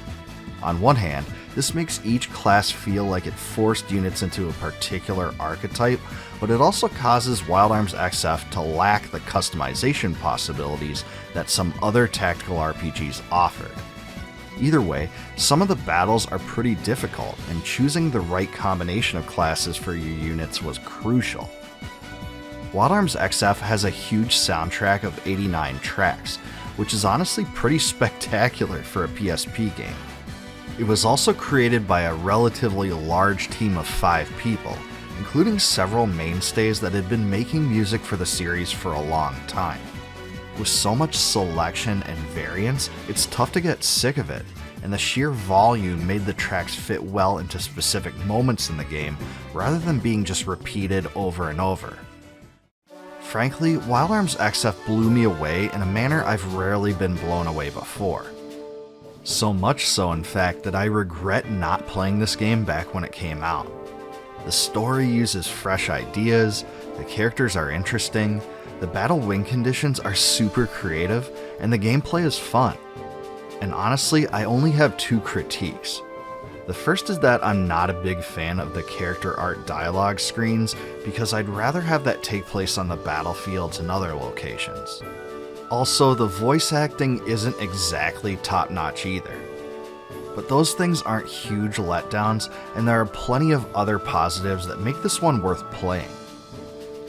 A: On one hand, this makes each class feel like it forced units into a particular archetype, but it also causes Wild Arms XF to lack the customization possibilities that some other tactical RPGs offered. Either way, some of the battles are pretty difficult, and choosing the right combination of classes for your units was crucial. Wild Arms XF has a huge soundtrack of 89 tracks, which is honestly pretty spectacular for a PSP game. It was also created by a relatively large team of 5 people, including several mainstays that had been making music for the series for a long time. With so much selection and variance, it's tough to get sick of it, and the sheer volume made the tracks fit well into specific moments in the game, rather than being just repeated over and over. Frankly, Wild Arms XF blew me away in a manner I've rarely been blown away before. So much so, in fact, that I regret not playing this game back when it came out. The story uses fresh ideas, the characters are interesting, the battle win conditions are super creative, and the gameplay is fun. And honestly, I only have 2 critiques. The first is that I'm not a big fan of the character art dialogue screens because I'd rather have that take place on the battlefields and other locations. Also, the voice acting isn't exactly top-notch either. But those things aren't huge letdowns, and there are plenty of other positives that make this one worth playing.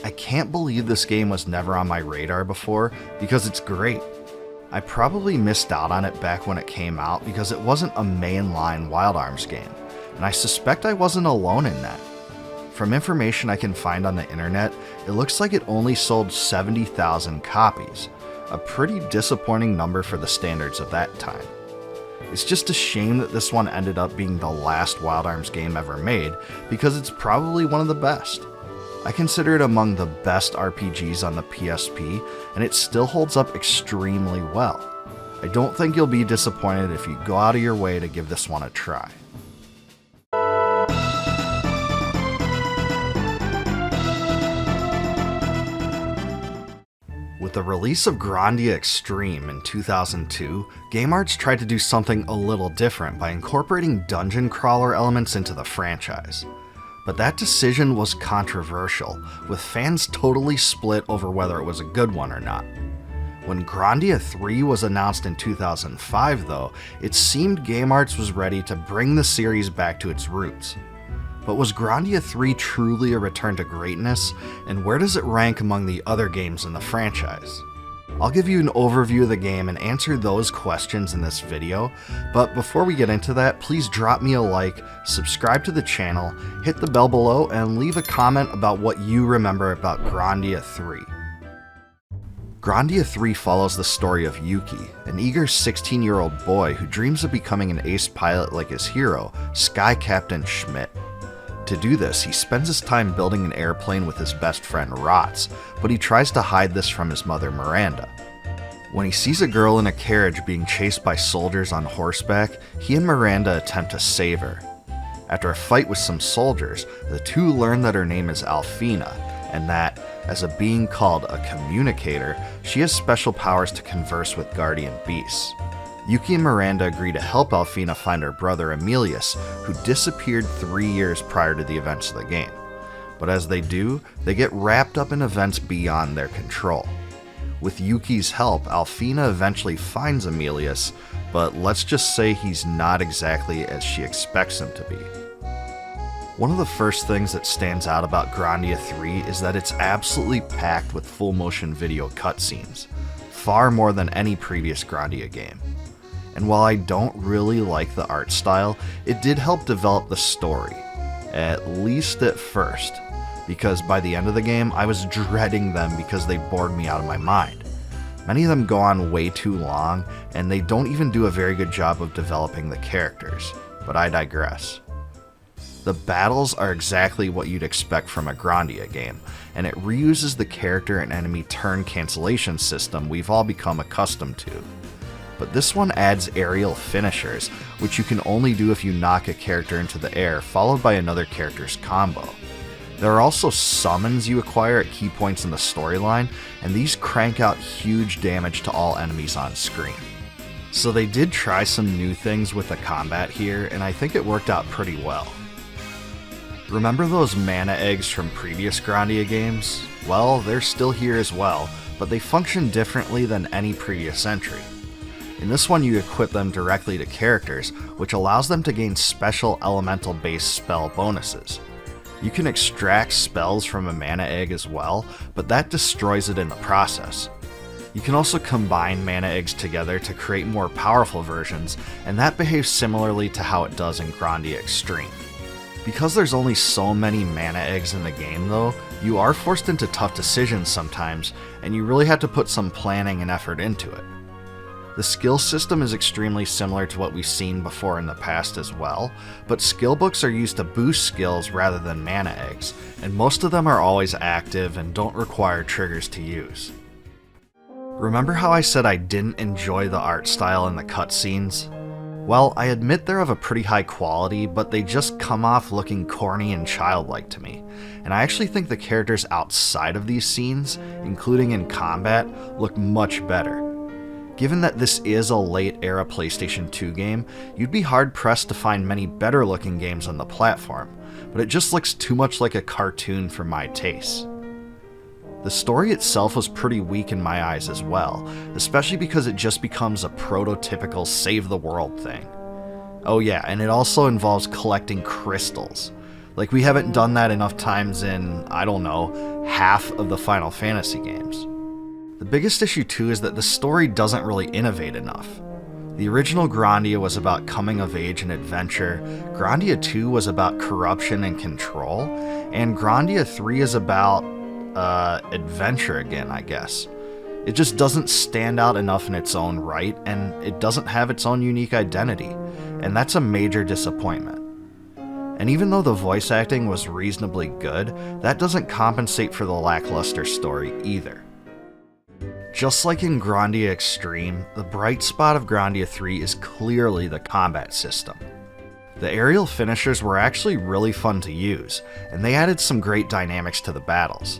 A: I can't believe this game was never on my radar before because it's great. I probably missed out on it back when it came out because it wasn't a mainline Wild Arms game, and I suspect I wasn't alone in that. From information I can find on the internet, it looks like it only sold 70,000 copies, a pretty disappointing number for the standards of that time. It's just a shame that this one ended up being the last Wild Arms game ever made because it's probably one of the best. I consider it among the best RPGs on the PSP, and it still holds up extremely well. I don't think you'll be disappointed if you go out of your way to give this one a try. With the release of Grandia Xtreme in 2002, Game Arts tried to do something a little different by incorporating dungeon crawler elements into the franchise. But that decision was controversial, with fans totally split over whether it was a good one or not. When Grandia III was announced in 2005 though, it seemed Game Arts was ready to bring the series back to its roots. But was Grandia III truly a return to greatness, and where does it rank among the other games in the franchise? I'll give you an overview of the game and answer those questions in this video, but before we get into that, please drop me a like, subscribe to the channel, hit the bell below, and leave a comment about what you remember about Grandia III. Grandia III follows the story of Yuki, an eager 16-year-old boy who dreams of becoming an ace pilot like his hero, Sky Captain Schmidt. To do this, he spends his time building an airplane with his best friend Rotz, but he tries to hide this from his mother Miranda. When he sees a girl in a carriage being chased by soldiers on horseback, he and Miranda attempt to save her. After a fight with some soldiers, the two learn that her name is Alfina, and that, as a being called a communicator, she has special powers to converse with guardian beasts. Yuki and Miranda agree to help Alfina find her brother Emilius, who disappeared 3 years prior to the events of the game. But as they do, they get wrapped up in events beyond their control. With Yuki's help, Alfina eventually finds Emilius, but let's just say he's not exactly as she expects him to be. One of the first things that stands out about Grandia III is that it's absolutely packed with full motion video cutscenes, far more than any previous Grandia game. And while I don't really like the art style, it did help develop the story, at least at first, because by the end of the game I was dreading them because they bored me out of my mind. Many of them go on way too long, and they don't even do a very good job of developing the characters, but I digress. The battles are exactly what you'd expect from a Grandia game, and it reuses the character and enemy turn cancellation system we've all become accustomed to. But this one adds aerial finishers, which you can only do if you knock a character into the air followed by another character's combo. There are also summons you acquire at key points in the storyline, and these crank out huge damage to all enemies on screen. So they did try some new things with the combat here, and I think it worked out pretty well. Remember those mana eggs from previous Grandia games? Well, they're still here as well, but they function differently than any previous entry. In this one you equip them directly to characters, which allows them to gain special elemental-based spell bonuses. You can extract spells from a mana egg as well, but that destroys it in the process. You can also combine mana eggs together to create more powerful versions, and that behaves similarly to how it does in Grandia Xtreme. Because there's only so many mana eggs in the game though, you are forced into tough decisions sometimes, and you really have to put some planning and effort into it. The skill system is extremely similar to what we've seen before in the past as well, but skill books are used to boost skills rather than mana eggs, and most of them are always active and don't require triggers to use. Remember how I said I didn't enjoy the art style in the cutscenes? Well, I admit they're of a pretty high quality, but they just come off looking corny and childlike to me, and I actually think the characters outside of these scenes, including in combat, look much better. Given that this is a late-era PlayStation 2 game, you'd be hard-pressed to find many better-looking games on the platform, but it just looks too much like a cartoon for my tastes. The story itself was pretty weak in my eyes as well, especially because it just becomes a prototypical save-the-world thing. Oh yeah, and it also involves collecting crystals. Like, we haven't done that enough times in, I don't know, half of the Final Fantasy games. The biggest issue too is that the story doesn't really innovate enough. The original Grandia was about coming of age and adventure, Grandia II was about corruption and control, and Grandia III is about, adventure again, I guess. It just doesn't stand out enough in its own right, and it doesn't have its own unique identity, and that's a major disappointment. And even though the voice acting was reasonably good, that doesn't compensate for the lackluster story either. Just like in Grandia Xtreme, the bright spot of Grandia III is clearly the combat system. The aerial finishers were actually really fun to use, and they added some great dynamics to the battles.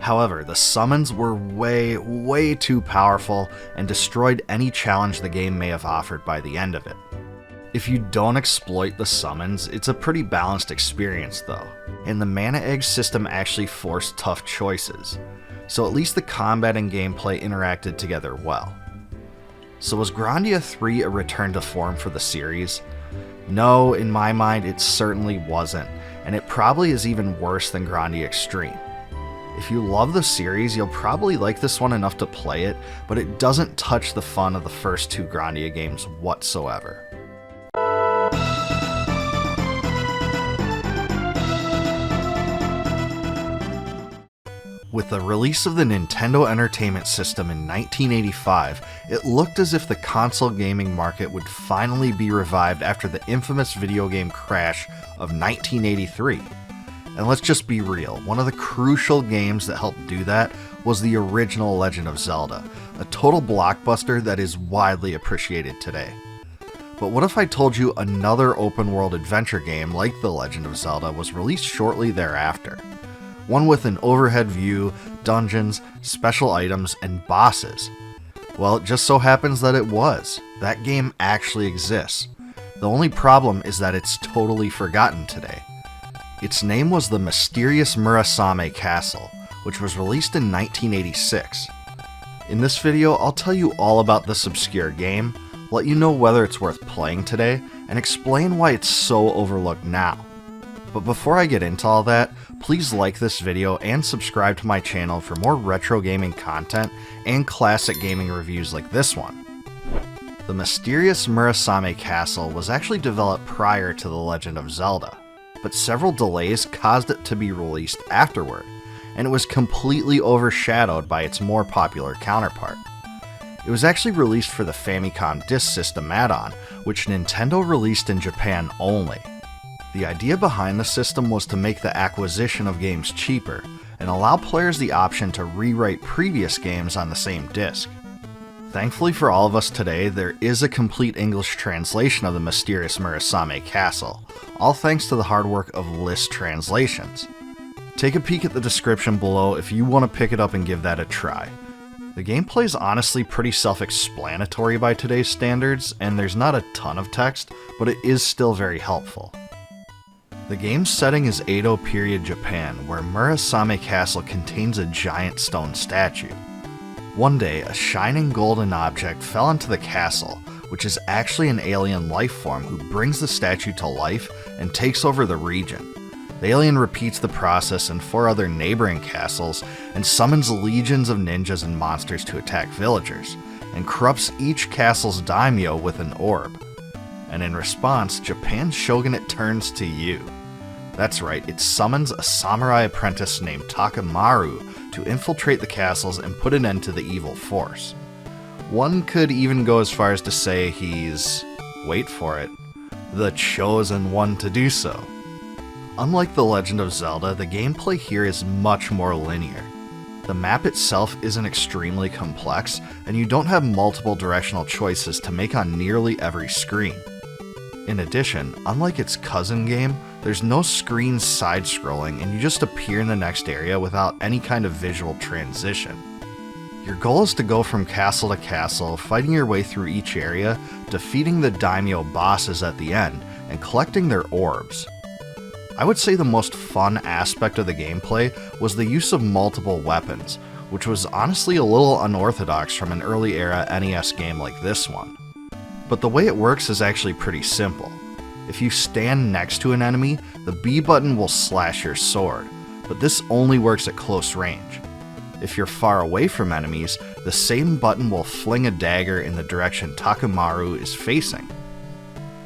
A: However, the summons were way too powerful and destroyed any challenge the game may have offered by the end of it. If you don't exploit the summons, it's a pretty balanced experience though, and the mana egg system actually forced tough choices, so at least the combat and gameplay interacted together well. So was Grandia III a return to form for the series? No, in my mind it certainly wasn't, and it probably is even worse than Grandia Xtreme. If you love the series, you'll probably like this one enough to play it, but it doesn't touch the fun of the first two Grandia games whatsoever. With the release of the Nintendo Entertainment System in 1985, it looked as if the console gaming market would finally be revived after the infamous video game crash of 1983. And let's just be real, one of the crucial games that helped do that was the original Legend of Zelda, a total blockbuster that is widely appreciated today. But what if I told you another open-world adventure game like The Legend of Zelda was released shortly thereafter? One with an overhead view, dungeons, special items, and bosses. Well, it just so happens that it was. That game actually exists. The only problem is that it's totally forgotten today. Its name was the mysterious Murasame Castle, which was released in 1986. In this video, I'll tell you all about this obscure game, let you know whether it's worth playing today, and explain why it's so overlooked now. But before I get into all that, please like this video and subscribe to my channel for more retro gaming content and classic gaming reviews like this one. The mysterious Murasame Castle was actually developed prior to The Legend of Zelda, but several delays caused it to be released afterward, and it was completely overshadowed by its more popular counterpart. It was actually released for the Famicom Disk System add-on, which Nintendo released in Japan only. The idea behind the system was to make the acquisition of games cheaper, and allow players the option to rewrite previous games on the same disc. Thankfully for all of us today, there is a complete English translation of the mysterious Murasame Castle, all thanks to the hard work of List Translations. Take a peek at the description below if you want to pick it up and give that a try. The gameplay is honestly pretty self-explanatory by today's standards, and there's not a ton of text, but it is still very helpful. The game's setting is Edo period Japan, where Murasame Castle contains a giant stone statue. One day, a shining golden object fell into the castle, which is actually an alien life form who brings the statue to life and takes over the region. The alien repeats the process in 4 other neighboring castles and summons legions of ninjas and monsters to attack villagers, and corrupts each castle's daimyo with an orb. And in response, Japan's shogunate turns to you. That's right, it summons a samurai apprentice named Takamaru to infiltrate the castles and put an end to the evil force. One could even go as far as to say he's, wait for it, the chosen one to do so. Unlike The Legend of Zelda, the gameplay here is much more linear. The map itself isn't extremely complex, and you don't have multiple directional choices to make on nearly every screen. In addition, unlike its cousin game, there's no screen side-scrolling and you just appear in the next area without any kind of visual transition. Your goal is to go from castle to castle, fighting your way through each area, defeating the daimyo bosses at the end, and collecting their orbs. I would say the most fun aspect of the gameplay was the use of multiple weapons, which was honestly a little unorthodox from an early era NES game like this one. But the way it works is actually pretty simple. If you stand next to an enemy, the B button will slash your sword, but this only works at close range. If you're far away from enemies, the same button will fling a dagger in the direction Takemaru is facing.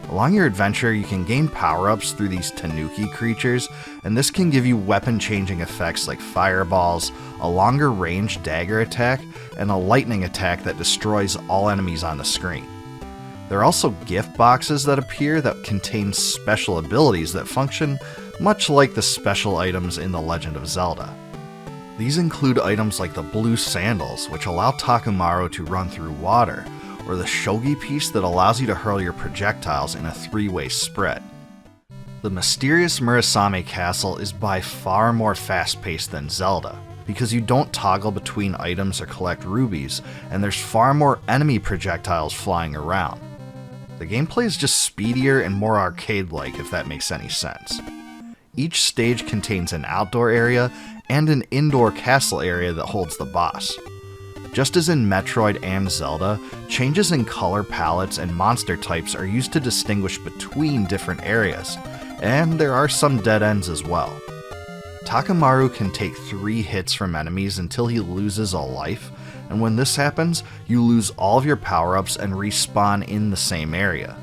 A: Along your adventure, you can gain power-ups through these tanuki creatures, and this can give you weapon-changing effects like fireballs, a longer range dagger attack, and a lightning attack that destroys all enemies on the screen. There are also gift boxes that appear that contain special abilities that function much like the special items in The Legend of Zelda. These include items like the blue sandals, which allow Takemaru to run through water, or the shogi piece that allows you to hurl your projectiles in a 3-way spread. The mysterious Murasame Castle is by far more fast-paced than Zelda, because you don't toggle between items or collect rubies, and there's far more enemy projectiles flying around. The gameplay is just speedier and more arcade-like, if that makes any sense. Each stage contains an outdoor area and an indoor castle area that holds the boss. Just as in Metroid and Zelda, changes in color palettes and monster types are used to distinguish between different areas, and there are some dead ends as well. Takemaru can take 3 hits from enemies until he loses a life, and when this happens, you lose all of your power-ups and respawn in the same area.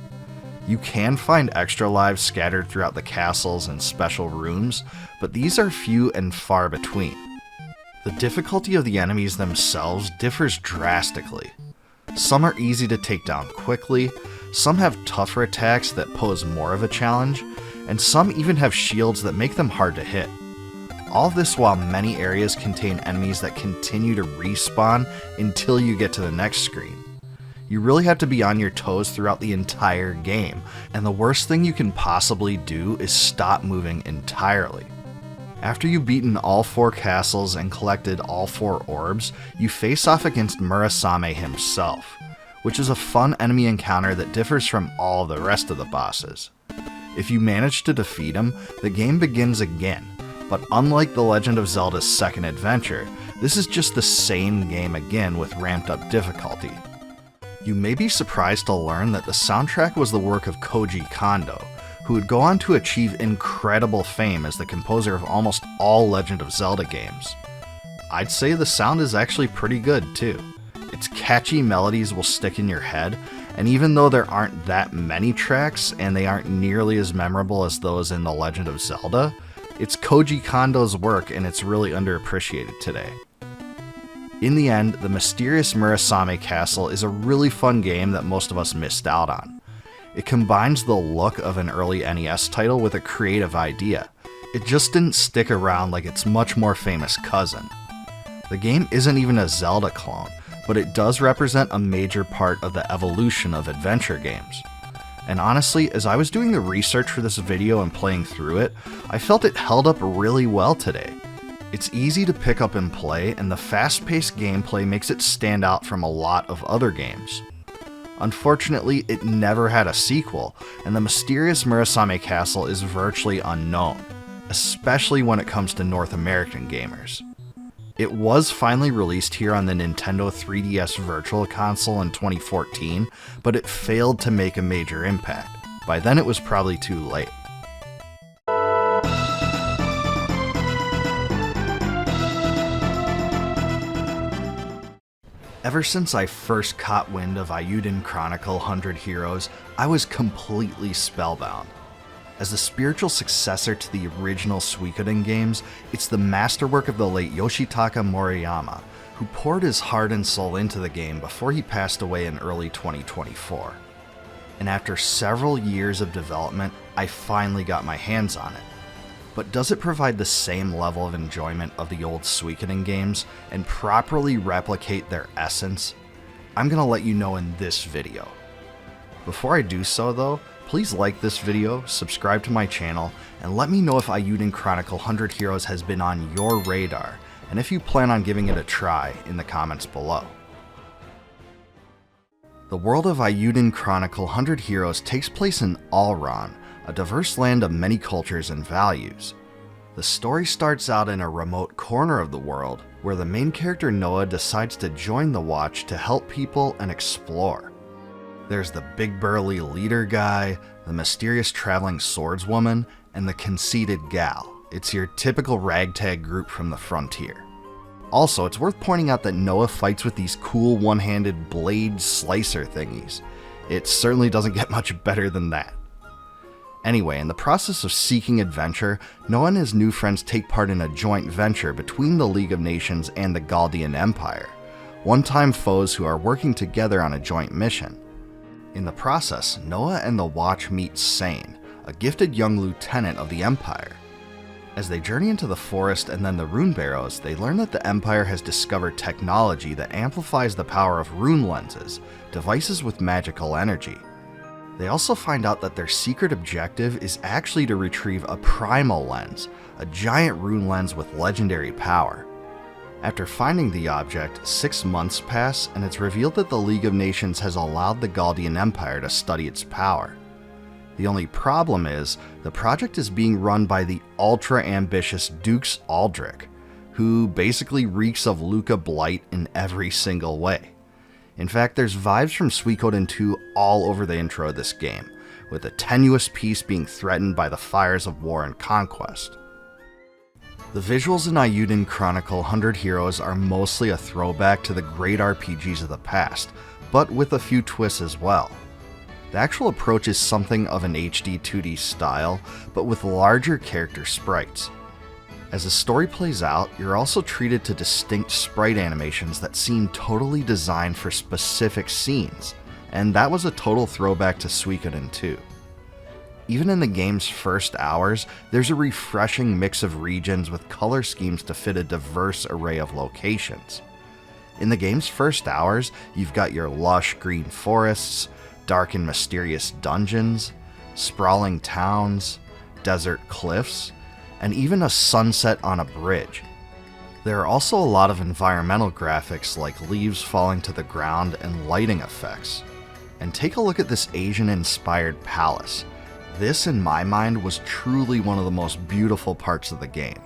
A: You can find extra lives scattered throughout the castles and special rooms, but these are few and far between. The difficulty of the enemies themselves differs drastically. Some are easy to take down quickly, some have tougher attacks that pose more of a challenge, and some even have shields that make them hard to hit. All this while many areas contain enemies that continue to respawn until you get to the next screen. You really have to be on your toes throughout the entire game, and the worst thing you can possibly do is stop moving entirely. After you've beaten all 4 castles and collected all 4 orbs, you face off against Murasame himself, which is a fun enemy encounter that differs from all the rest of the bosses. If you manage to defeat him, the game begins again, but unlike The Legend of Zelda's second adventure, this is just the same game again with ramped up difficulty. You may be surprised to learn that the soundtrack was the work of Koji Kondo, who would go on to achieve incredible fame as the composer of almost all Legend of Zelda games. I'd say the sound is actually pretty good too. Its catchy melodies will stick in your head, and even though there aren't that many tracks and they aren't nearly as memorable as those in The Legend of Zelda, it's Koji Kondo's work and it's really underappreciated today. In the end, the mysterious Murasame Castle is a really fun game that most of us missed out on. It combines the look of an early NES title with a creative idea. It just didn't stick around like its much more famous cousin. The game isn't even a Zelda clone, but it does represent a major part of the evolution of adventure games. And honestly, as I was doing the research for this video and playing through it, I felt it held up really well today. It's easy to pick up and play, and the fast-paced gameplay makes it stand out from a lot of other games. Unfortunately, it never had a sequel, and the mysterious Murasame Castle is virtually unknown, especially when it comes to North American gamers. It was finally released here on the Nintendo 3DS Virtual Console in 2014, but it failed to make a major impact. By then it was probably too late. Ever since I first caught wind of Eiyuden Chronicle 100 Heroes, I was completely spellbound. As the spiritual successor to the original Suikoden games, it's the masterwork of the late Yoshitaka Moriyama, who poured his heart and soul into the game before he passed away in early 2024. And after several years of development, I finally got my hands on it. But does it provide the same level of enjoyment of the old Suikoden games and properly replicate their essence? I'm gonna let you know in this video. Before I do so though, please like this video, subscribe to my channel, and let me know if Eiyuden Chronicle 100 Heroes has been on your radar, and if you plan on giving it a try, in the comments below. The world of Eiyuden Chronicle 100 Heroes takes place in Alron, a diverse land of many cultures and values. The story starts out in a remote corner of the world, where the main character Noah decides to join the Watch to help people and explore. There's the big burly leader guy, the mysterious traveling swordswoman, and the conceited gal. It's your typical ragtag group from the frontier. Also, it's worth pointing out that Noah fights with these cool one-handed blade slicer thingies. It certainly doesn't get much better than that. Anyway, in the process of seeking adventure, Noah and his new friends take part in a joint venture between the League of Nations and the Ghaldian Empire, one-time foes who are working together on a joint mission. In the process, Noah and the Watch meet Sane, a gifted young lieutenant of the Empire. As they journey into the forest and then the Rune Barrows, they learn that the Empire has discovered technology that amplifies the power of rune lenses, devices with magical energy. They also find out that their secret objective is actually to retrieve a primal lens, a giant rune lens with legendary power. After finding the object, 6 months pass and it's revealed that the League of Nations has allowed the Ghaldian Empire to study its power. The only problem is, the project is being run by the ultra-ambitious Dukes Aldrich, who basically reeks of Luca Blight in every single way. In fact, there's vibes from Suikoden II all over the intro of this game, with a tenuous peace being threatened by the fires of war and conquest. The visuals in Eiyuden Chronicle 100 Heroes are mostly a throwback to the great RPGs of the past, but with a few twists as well. The actual approach is something of an HD 2D style, but with larger character sprites. As the story plays out, you're also treated to distinct sprite animations that seem totally designed for specific scenes, and that was a total throwback to Suikoden II. Even in the game's first hours, there's a refreshing mix of regions with color schemes to fit a diverse array of locations. In the game's first hours, you've got your lush green forests, dark and mysterious dungeons, sprawling towns, desert cliffs, and even a sunset on a bridge. There are also a lot of environmental graphics like leaves falling to the ground and lighting effects. And take a look at this Asian-inspired palace. This, in my mind, was truly one of the most beautiful parts of the game.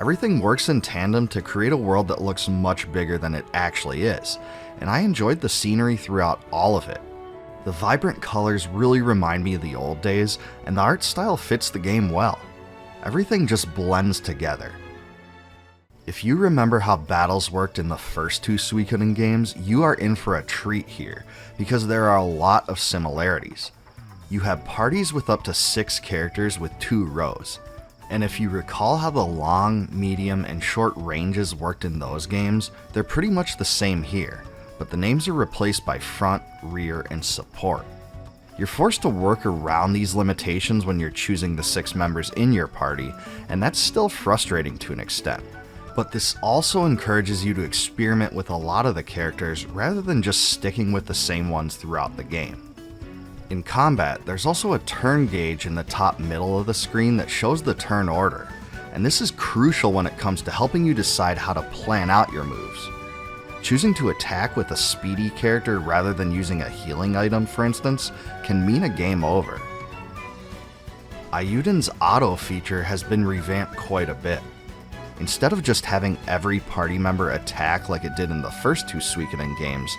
A: Everything works in tandem to create a world that looks much bigger than it actually is, and I enjoyed the scenery throughout all of it. The vibrant colors really remind me of the old days, and the art style fits the game well. Everything just blends together. If you remember how battles worked in the first 2 Suikoden games, you are in for a treat here, because there are a lot of similarities. You have parties with up to 6 characters with 2 rows, and if you recall how the long, medium, and short ranges worked in those games, they're pretty much the same here, but the names are replaced by front, rear, and support. You're forced to work around these limitations when you're choosing the 6 members in your party, and that's still frustrating to an extent. But this also encourages you to experiment with a lot of the characters rather than just sticking with the same ones throughout the game. In combat, there's also a turn gauge in the top middle of the screen that shows the turn order, and this is crucial when it comes to helping you decide how to plan out your moves. Choosing to attack with a speedy character rather than using a healing item, for instance, can mean a game over. Eiyuden's auto feature has been revamped quite a bit. Instead of just having every party member attack like it did in the first 2 Suikoden games,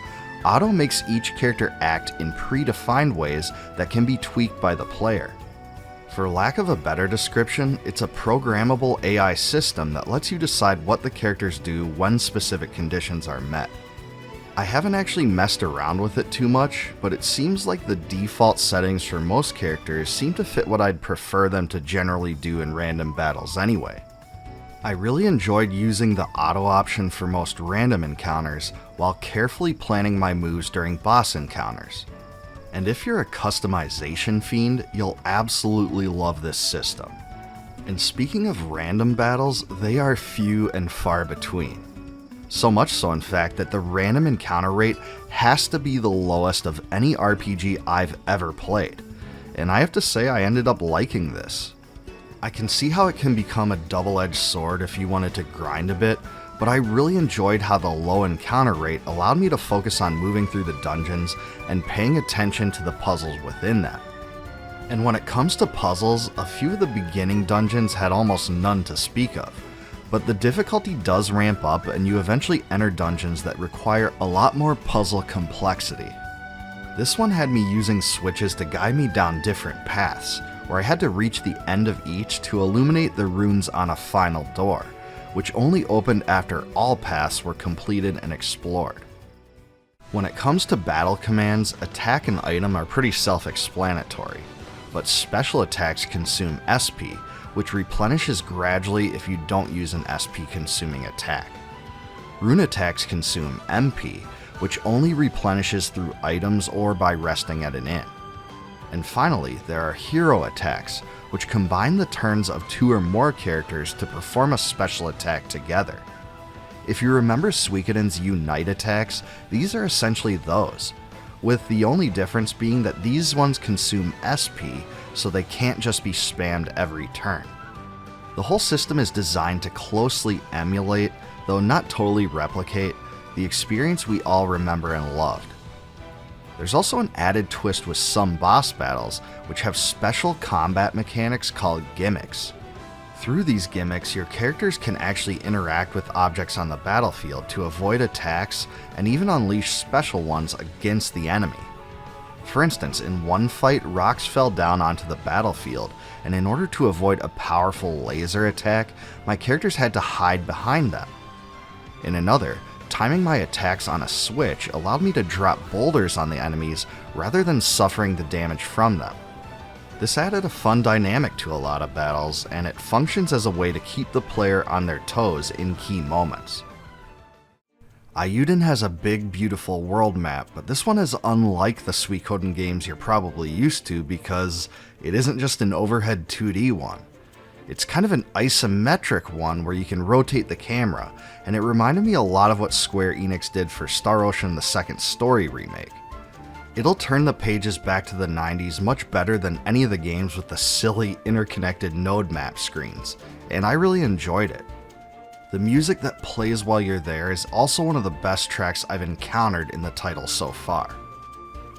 A: auto makes each character act in predefined ways that can be tweaked by the player. For lack of a better description, it's a programmable AI system that lets you decide what the characters do when specific conditions are met. I haven't actually messed around with it too much, but it seems like the default settings for most characters seem to fit what I'd prefer them to generally do in random battles anyway. I really enjoyed using the auto option for most random encounters while carefully planning my moves during boss encounters. And if you're a customization fiend, you'll absolutely love this system. And speaking of random battles, they are few and far between. So much so, in fact, that the random encounter rate has to be the lowest of any RPG I've ever played. And I have to say I ended up liking this. I can see how it can become a double-edged sword if you wanted to grind a bit, but I really enjoyed how the low encounter rate allowed me to focus on moving through the dungeons and paying attention to the puzzles within them. And when it comes to puzzles, a few of the beginning dungeons had almost none to speak of, but the difficulty does ramp up and you eventually enter dungeons that require a lot more puzzle complexity. This one had me using switches to guide me down different paths, where I had to reach the end of each to illuminate the runes on a final door, which only opened after all paths were completed and explored. When it comes to battle commands, attack and item are pretty self-explanatory, but special attacks consume SP, which replenishes gradually if you don't use an SP-consuming attack. Rune attacks consume MP, which only replenishes through items or by resting at an inn. And finally, there are hero attacks, which combine the turns of 2 or more characters to perform a special attack together. If you remember Suikoden's Unite attacks, these are essentially those, with the only difference being that these ones consume SP, so they can't just be spammed every turn. The whole system is designed to closely emulate, though not totally replicate, the experience we all remember and loved. There's also an added twist with some boss battles, which have special combat mechanics called gimmicks. Through these gimmicks, your characters can actually interact with objects on the battlefield to avoid attacks and even unleash special ones against the enemy. For instance, in one fight, rocks fell down onto the battlefield, and in order to avoid a powerful laser attack, my characters had to hide behind them. In another, timing my attacks on a switch allowed me to drop boulders on the enemies rather than suffering the damage from them. This added a fun dynamic to a lot of battles, and it functions as a way to keep the player on their toes in key moments. Eiyuden has a big, beautiful world map, but this one is unlike the Suikoden games you're probably used to because it isn't just an overhead 2D one. It's kind of an isometric one where you can rotate the camera, and it reminded me a lot of what Square Enix did for Star Ocean the Second Story remake. It'll turn the pages back to the 90s much better than any of the games with the silly interconnected node map screens, and I really enjoyed it. The music that plays while you're there is also one of the best tracks I've encountered in the title so far.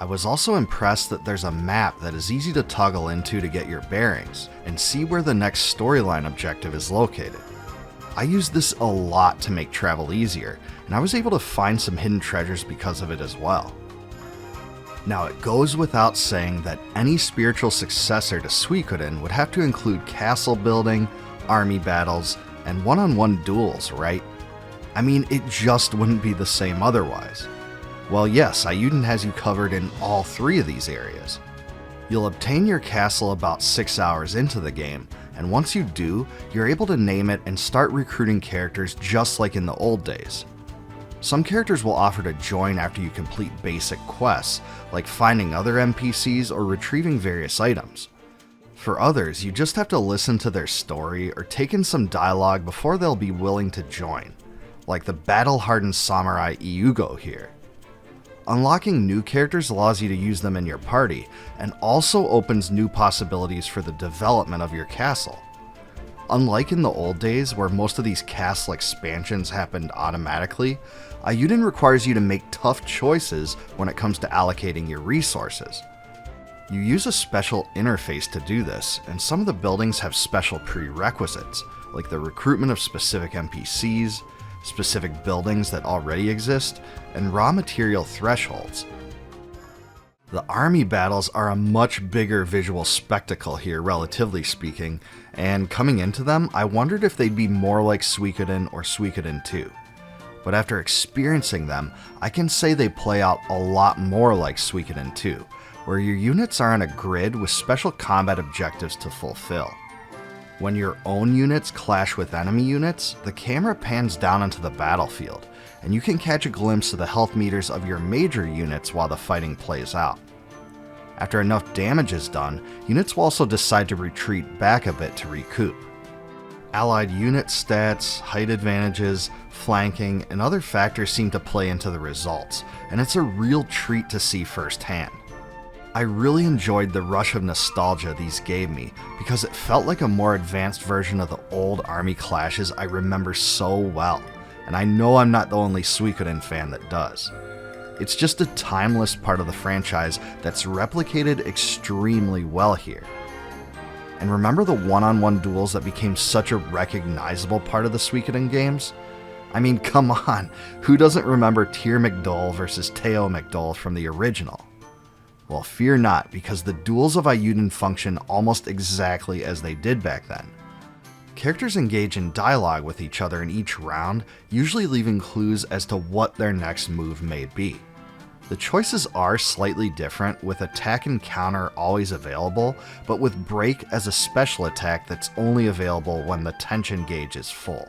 A: I was also impressed that there's a map that is easy to toggle into to get your bearings and see where the next storyline objective is located. I used this a lot to make travel easier, and I was able to find some hidden treasures because of it as well. Now, it goes without saying that any spiritual successor to Suikoden would have to include castle building, army battles, and one-on-one duels, right? I mean, it just wouldn't be the same otherwise. Well, yes, Eiyuden has you covered in all 3 of these areas. You'll obtain your castle about 6 hours into the game, and once you do, you're able to name it and start recruiting characters just like in the old days. Some characters will offer to join after you complete basic quests, like finding other NPCs or retrieving various items. For others, you just have to listen to their story or take in some dialogue before they'll be willing to join, like the battle-hardened samurai Hyugo here. Unlocking new characters allows you to use them in your party, and also opens new possibilities for the development of your castle. Unlike in the old days, where most of these castle expansions happened automatically, Eiyuden requires you to make tough choices when it comes to allocating your resources. You use a special interface to do this, and some of the buildings have special prerequisites, like the recruitment of specific NPCs, specific buildings that already exist, and raw material thresholds. The army battles are a much bigger visual spectacle here, relatively speaking, and coming into them, I wondered if they'd be more like Suikoden or Suikoden II. But after experiencing them, I can say they play out a lot more like Suikoden II, where your units are on a grid with special combat objectives to fulfill. When your own units clash with enemy units, the camera pans down onto the battlefield, and you can catch a glimpse of the health meters of your major units while the fighting plays out. After enough damage is done, units will also decide to retreat back a bit to recoup. Allied unit stats, height advantages, flanking, and other factors seem to play into the results, and it's a real treat to see firsthand. I really enjoyed the rush of nostalgia these gave me because it felt like a more advanced version of the old army clashes I remember so well, and I know I'm not the only Suikoden fan that does. It's just a timeless part of the franchise that's replicated extremely well here. And remember the one-on-one duels that became such a recognizable part of the Suikoden games? I mean, come on, who doesn't remember Tyr McDole versus Teo McDole from the original? Well, fear not, because the duels of Ayuden function almost exactly as they did back then. Characters engage in dialogue with each other in each round, usually leaving clues as to what their next move may be. The choices are slightly different, with attack and counter always available, but with break as a special attack that's only available when the tension gauge is full.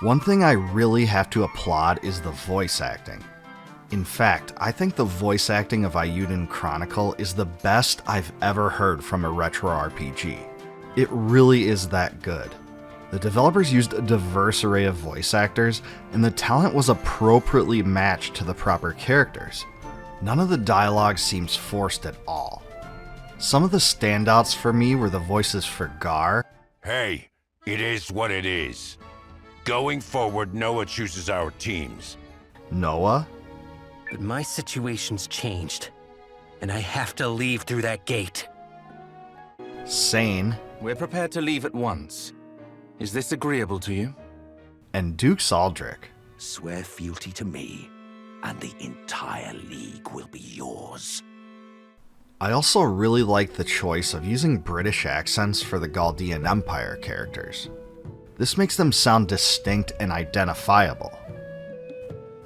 A: One thing I really have to applaud is the voice acting. In fact, I think the voice acting of Ayuden Chronicle is the best I've ever heard from a retro RPG. It really is that good. The developers used a diverse array of voice actors, and the talent was appropriately matched to the proper characters. None of the dialogue seems forced at all. Some of the standouts for me were the voices for Gar.
I: Hey, it is what it is. Going forward, Noah chooses our teams.
A: Noah.
J: But my situation's changed, and I have to leave through that gate.
A: Sane.
K: We're prepared to leave at once. Is this agreeable to you?
A: And Duke's Aldrich.
G: Swear fealty to me, and the entire league will be yours.
A: I also really liked the choice of using British accents for the Galdean Empire characters. This makes them sound distinct and identifiable.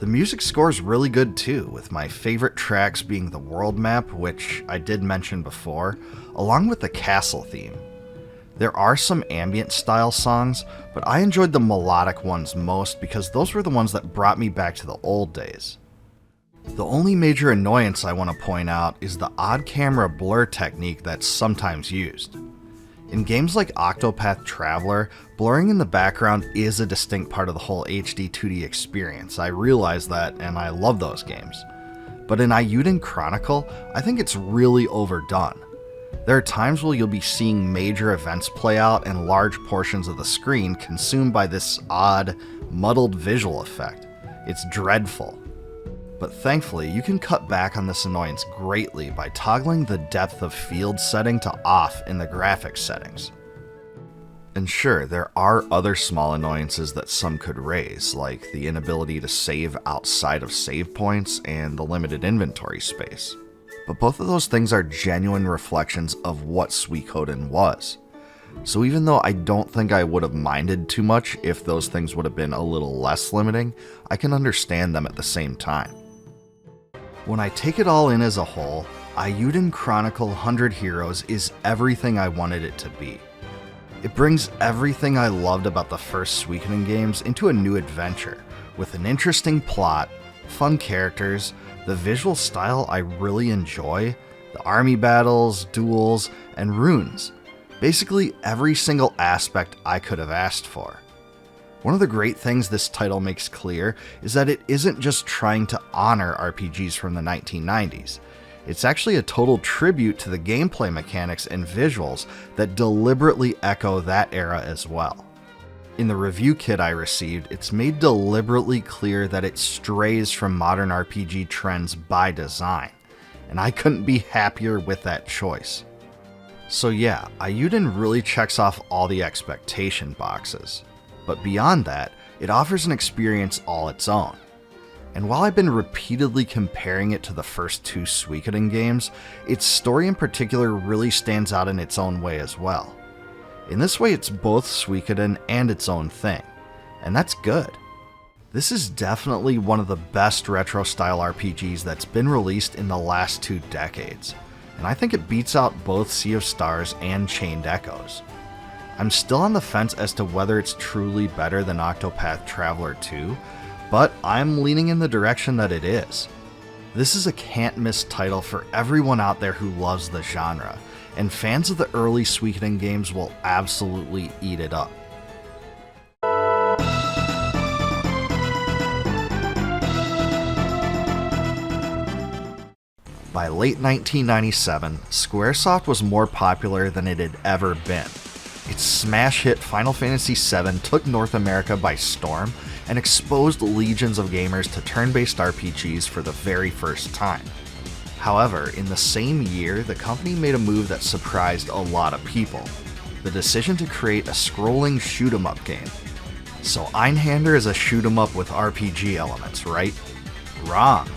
A: The music score is really good too, with my favorite tracks being the world map, which I did mention before, along with the castle theme. There are some ambient style songs, but I enjoyed the melodic ones most because those were the ones that brought me back to the old days. The only major annoyance I want to point out is the odd camera blur technique that's sometimes used. In games like Octopath Traveler, blurring in the background is a distinct part of the whole HD 2D experience. I realize that, and I love those games. But in Ayuden Chronicle, I think it's really overdone. There are times where you'll be seeing major events play out and large portions of the screen consumed by this odd, muddled visual effect. It's dreadful. But thankfully, you can cut back on this annoyance greatly by toggling the depth of field setting to off in the graphics settings. And sure, there are other small annoyances that some could raise, like the inability to save outside of save points and the limited inventory space. But both of those things are genuine reflections of what Suikoden was. So even though I don't think I would have minded too much if those things would have been a little less limiting, I can understand them at the same time. When I take it all in as a whole, Ayuden Chronicle 100 Heroes is everything I wanted it to be. It brings everything I loved about the first Suikoden games into a new adventure, with an interesting plot, fun characters, the visual style I really enjoy, the army battles, duels, and runes. Basically every single aspect I could have asked for. One of the great things this title makes clear is that it isn't just trying to honor RPGs from the 1990s. It's actually a total tribute to the gameplay mechanics and visuals that deliberately echo that era as well. In the review kit I received, it's made deliberately clear that it strays from modern RPG trends by design, and I couldn't be happier with that choice. So yeah, Ayuden really checks off all the expectation boxes. But beyond that, it offers an experience all its own. And while I've been repeatedly comparing it to the first two Suikoden games, its story in particular really stands out in its own way as well. In this way, it's both Suikoden and its own thing, and that's good. This is definitely one of the best retro-style RPGs that's been released in the last 2 decades, and I think it beats out both Sea of Stars and Chained Echoes. I'm still on the fence as to whether it's truly better than Octopath Traveler II, but I'm leaning in the direction that it is. This is a can't-miss title for everyone out there who loves the genre, and fans of the early Suikoden games will absolutely eat it up. By late 1997, Squaresoft was more popular than it had ever been. Its smash hit Final Fantasy VII took North America by storm and exposed legions of gamers to turn-based RPGs for the very first time. However, in the same year, the company made a move that surprised a lot of people: the decision to create a scrolling shoot-'em-up game. So Einhander is a shoot-'em-up with RPG elements, right? Wrong.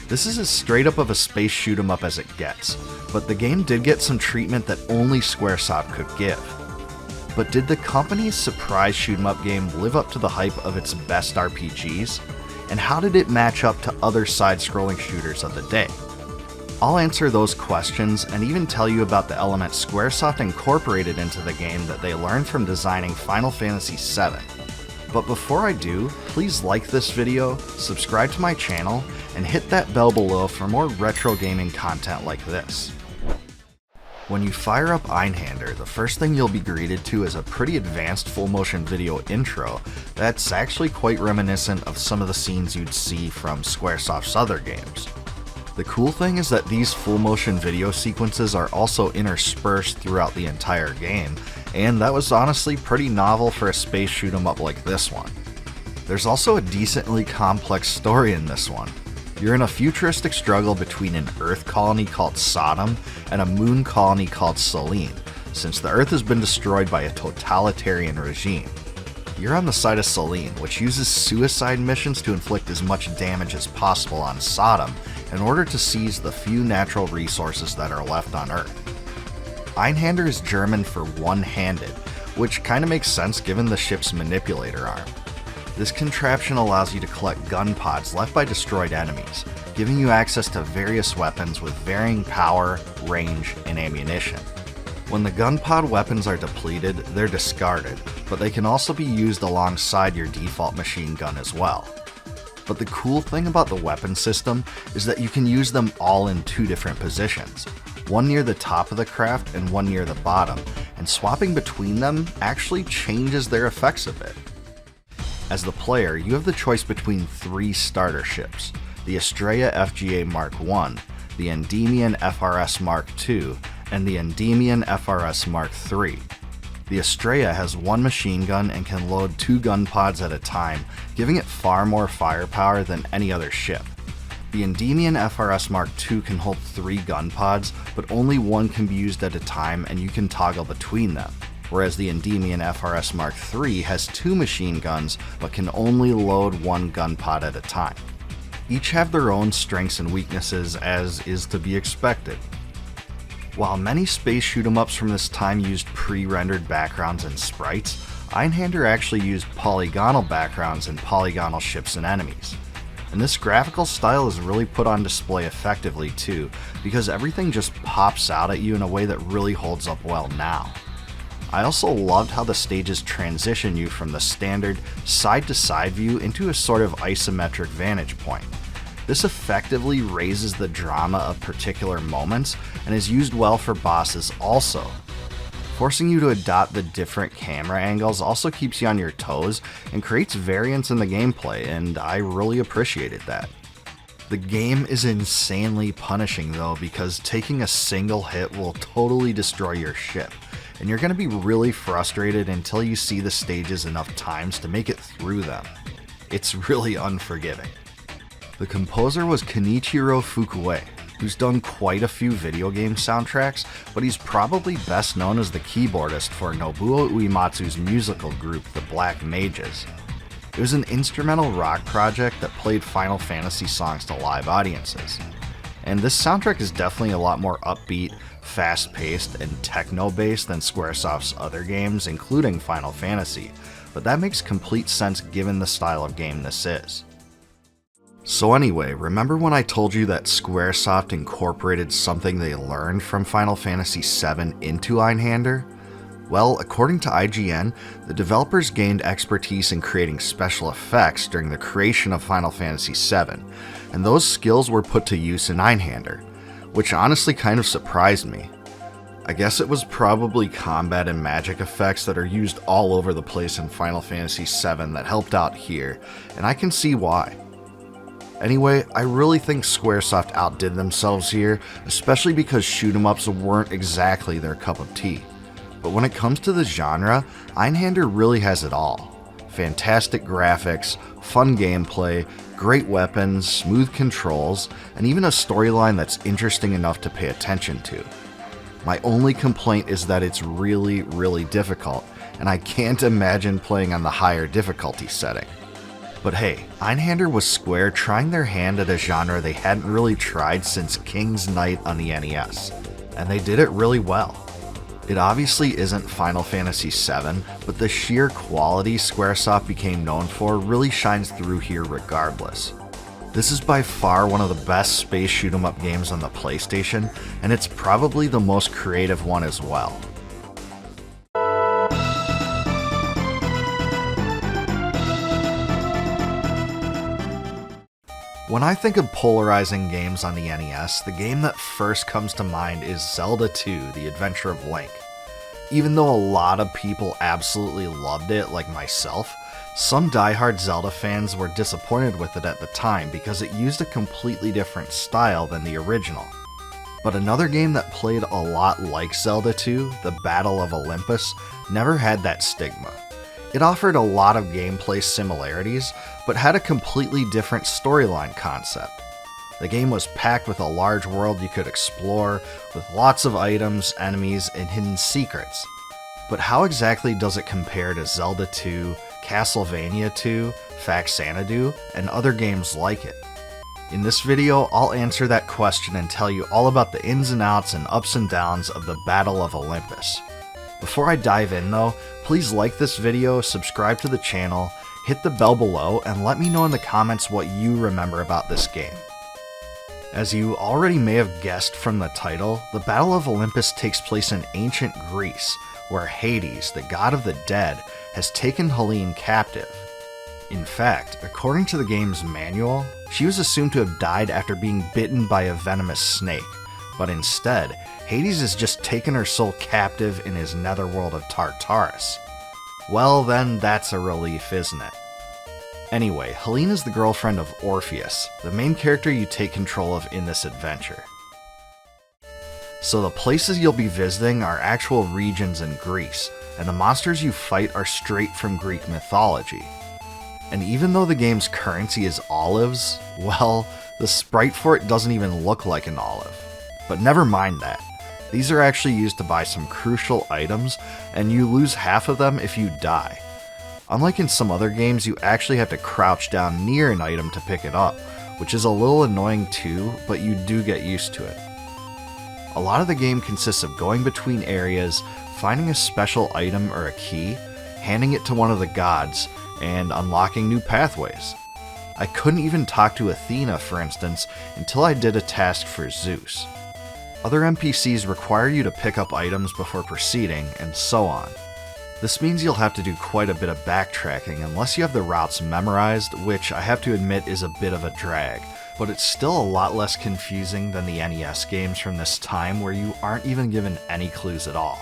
A: This is as straight up of a space shoot-'em-up as it gets, but the game did get some treatment that only Squaresoft could give. But did the company's surprise shoot-'em-up game live up to the hype of its best RPGs? And how did it match up to other side-scrolling shooters of the day? I'll answer those questions and even tell you about the elements Squaresoft incorporated into the game that they learned from designing Final Fantasy VII. But before I do, please like this video, subscribe to my channel, and hit that bell below for more retro gaming content like this. When you fire up Einhander, the first thing you'll be greeted to is a pretty advanced full motion video intro that's actually quite reminiscent of some of the scenes you'd see from Squaresoft's other games. The cool thing is that these full motion video sequences are also interspersed throughout the entire game, and that was honestly pretty novel for a space shoot 'em up like this one. There's also a decently complex story in this one. You're in a futuristic struggle between an Earth colony called Sodom and a moon colony called Selene, since the Earth has been destroyed by a totalitarian regime. You're on the side of Selene, which uses suicide missions to inflict as much damage as possible on Sodom in order to seize the few natural resources that are left on Earth. Einhander is German for one-handed, which kinda makes sense given the ship's manipulator arm. This contraption allows you to collect gun pods left by destroyed enemies, giving you access to various weapons with varying power, range, and ammunition. When the gun pod weapons are depleted, they're discarded, but they can also be used alongside your default machine gun as well. But the cool thing about the weapon system is that you can use them all in two different positions, one near the top of the craft and one near the bottom, and swapping between them actually changes their effects a bit. As the player, you have the choice between three starter ships: the Estrella FGA Mark I, the Endymion FRS Mark II, and the Endymion FRS Mark III. The Estrella has one machine gun and can load 2 gun pods at a time, giving it far more firepower than any other ship. The Endymion FRS Mark II can hold 3 gun pods, but only one can be used at a time and you can toggle between them. Whereas the Endymion FRS Mark III has 2 machine guns, but can only load 1 gun pod at a time. Each have their own strengths and weaknesses, as is to be expected. While many space shoot-'em-ups from this time used pre-rendered backgrounds and sprites, Einhander actually used polygonal backgrounds and polygonal ships and enemies. And this graphical style is really put on display effectively too, because everything just pops out at you in a way that really holds up well now. I also loved how the stages transition you from the standard side-to-side view into a sort of isometric vantage point. This effectively raises the drama of particular moments and is used well for bosses also. Forcing you to adopt the different camera angles also keeps you on your toes and creates variance in the gameplay, and I really appreciated that. The game is insanely punishing though, because taking a single hit will totally destroy your ship, and you're going to be really frustrated until you see the stages enough times to make it through them. It's really unforgiving. The composer was Kenichiro Fukue, who's done quite a few video game soundtracks, but he's probably best known as the keyboardist for Nobuo Uematsu's musical group, the Black Mages. It was an instrumental rock project that played Final Fantasy songs to live audiences. And this soundtrack is definitely a lot more upbeat, fast-paced, and techno-based than Squaresoft's other games, including Final Fantasy, but that makes complete sense given the style of game this is. So anyway, remember when I told you that Squaresoft incorporated something they learned from Final Fantasy VII into Einhander? Well, according to IGN, the developers gained expertise in creating special effects during the creation of Final Fantasy VII, and those skills were put to use in Einhander, which honestly kind of surprised me. I guess it was probably combat and magic effects that are used all over the place in Final Fantasy VII that helped out here, and I can see why. Anyway, I really think Squaresoft outdid themselves here, especially because shoot-em-ups weren't exactly their cup of tea. But when it comes to the genre, Einhander really has it all. Fantastic graphics, fun gameplay, great weapons, smooth controls, and even a storyline that's interesting enough to pay attention to. My only complaint is that it's really, really difficult, and I can't imagine playing on the higher difficulty setting. But hey, Einhander was Square trying their hand at a genre they hadn't really tried since King's Knight on the NES, and they did it really well. It obviously isn't Final Fantasy VII, but the sheer quality Squaresoft became known for really shines through here regardless. This is by far one of the best space shoot-'em-up games on the PlayStation, and it's probably the most creative one as well. When I think of polarizing games on the NES, the game that first comes to mind is Zelda II: The Adventure of Link. Even though a lot of people absolutely loved it, like myself, some diehard Zelda fans were disappointed with it at the time because it used a completely different style than the original. But another game that played a lot like Zelda II, the Battle of Olympus, never had that stigma. It offered a lot of gameplay similarities, but had a completely different storyline concept. The game was packed with a large world you could explore, with lots of items, enemies, and hidden secrets. But how exactly does it compare to Zelda 2, Castlevania 2, Faxanadu, and other games like it? In this video, I'll answer that question and tell you all about the ins and outs and ups and downs of the Battle of Olympus. Before I dive in though, please like this video, subscribe to the channel, hit the bell below, and let me know in the comments what you remember about this game. As you already may have guessed from the title, the Battle of Olympus takes place in ancient Greece, where Hades, the god of the dead, has taken Helene captive. In fact, according to the game's manual, she was assumed to have died after being bitten by a venomous snake, but instead, Hades has just taken her soul captive in his netherworld of Tartarus. Well then, that's a relief, isn't it? Anyway, Helene is the girlfriend of Orpheus, the main character you take control of in this adventure. So the places you'll be visiting are actual regions in Greece, and the monsters you fight are straight from Greek mythology. And even though the game's currency is olives, well, the sprite for it doesn't even look like an olive. But never mind that. These are actually used to buy some crucial items, and you lose half of them if you die. Unlike in some other games, you actually have to crouch down near an item to pick it up, which is a little annoying too, but you do get used to it. A lot of the game consists of going between areas, finding a special item or a key, handing it to one of the gods, and unlocking new pathways. I couldn't even talk to Athena, for instance, until I did a task for Zeus. Other NPCs require you to pick up items before proceeding, and so on. This means you'll have to do quite a bit of backtracking unless you have the routes memorized, which I have to admit is a bit of a drag, but it's still a lot less confusing than the NES games from this time where you aren't even given any clues at all.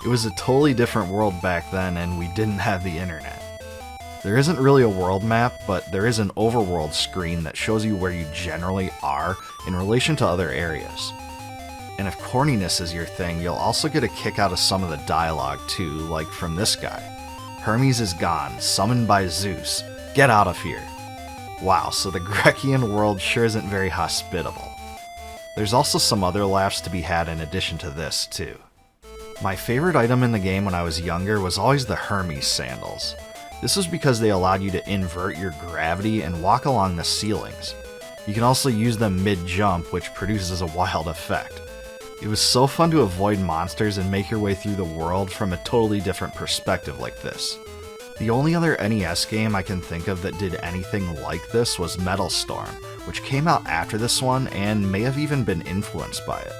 A: It was a totally different world back then, and we didn't have the internet. There isn't really a world map, but there is an overworld screen that shows you where you generally are in relation to other areas. And if corniness is your thing, you'll also get a kick out of some of the dialogue too, like from this guy. Hermes is gone, summoned by Zeus. Get out of here. Wow, so the Grecian world sure isn't very hospitable. There's also some other laughs to be had in addition to this too. My favorite item in the game when I was younger was always the Hermes sandals. This was because they allowed you to invert your gravity and walk along the ceilings. You can also use them mid-jump, which produces a wild effect. It was so fun to avoid monsters and make your way through the world from a totally different perspective like this. The only other NES game I can think of that did anything like this was Metal Storm, which came out after this one and may have even been influenced by it.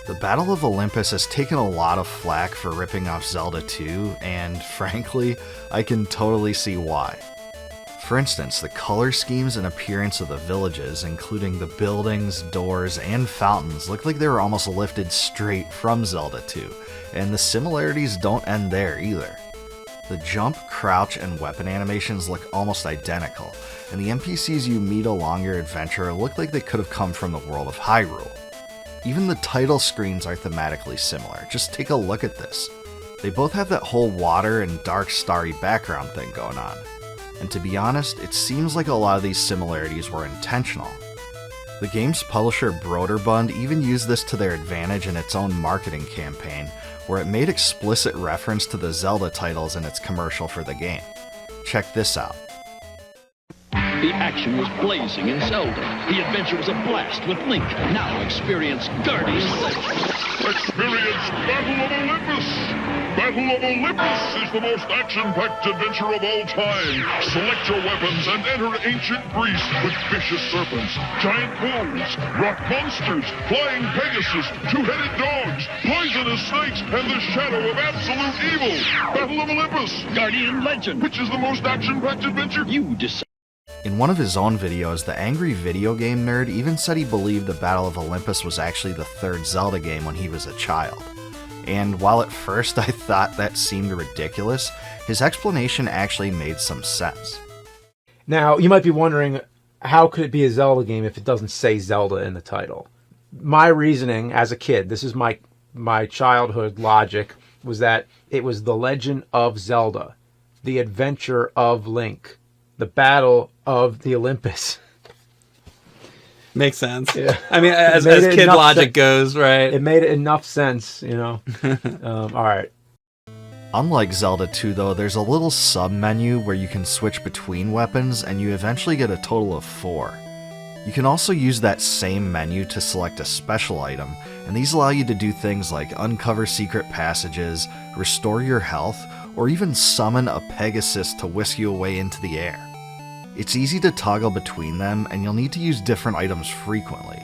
A: The Battle of Olympus has taken a lot of flack for ripping off Zelda 2, and frankly, I can totally see why. For instance, the color schemes and appearance of the villages, including the buildings, doors, and fountains, look like they were almost lifted straight from Zelda 2, and the similarities don't end there either. The jump, crouch, and weapon animations look almost identical, and the NPCs you meet along your adventure look like they could have come from the world of Hyrule. Even the title screens are thematically similar, just take a look at this. They both have that whole water and dark starry background thing going on. And to be honest, it seems like a lot of these similarities were intentional. The game's publisher Broderbund even used this to their advantage in its own marketing campaign, where it made explicit reference to the Zelda titles in its commercial for the game. Check this out.
L: The action was blazing in Zelda. The adventure was a blast with Link. Now experience Guardian Legend.
M: Experience Battle of Olympus! Battle of Olympus is the most action-packed adventure of all time. Select your weapons and enter ancient Greece with vicious serpents, giant bulls, rock monsters, flying Pegasus, two-headed dogs, poisonous snakes, and the shadow of absolute evil. Battle of Olympus!
L: Guardian Legend.
M: Which is the most action-packed adventure?
L: You decide.
A: In one of his own videos, the angry video game nerd even said he believed the Battle of Olympus was actually the third Zelda game when he was a child. And while at first I thought that seemed ridiculous, his explanation actually made some sense.
N: Now, you might be wondering, how could it be a Zelda game if it doesn't say Zelda in the title? My reasoning as a kid, this is my childhood logic, was that it was The Legend of Zelda, The Adventure of Link, The Battle of the Olympus.
O: Makes sense.
N: Yeah.
O: I mean, as kid logic goes, right?
N: It made enough sense, you know. All right.
A: Unlike Zelda 2 though, there's a little sub-menu where you can switch between weapons and you eventually get a total of 4. You can also use that same menu to select a special item, and these allow you to do things like uncover secret passages, restore your health, or even summon a Pegasus to whisk you away into the air. It's easy to toggle between them, and you'll need to use different items frequently.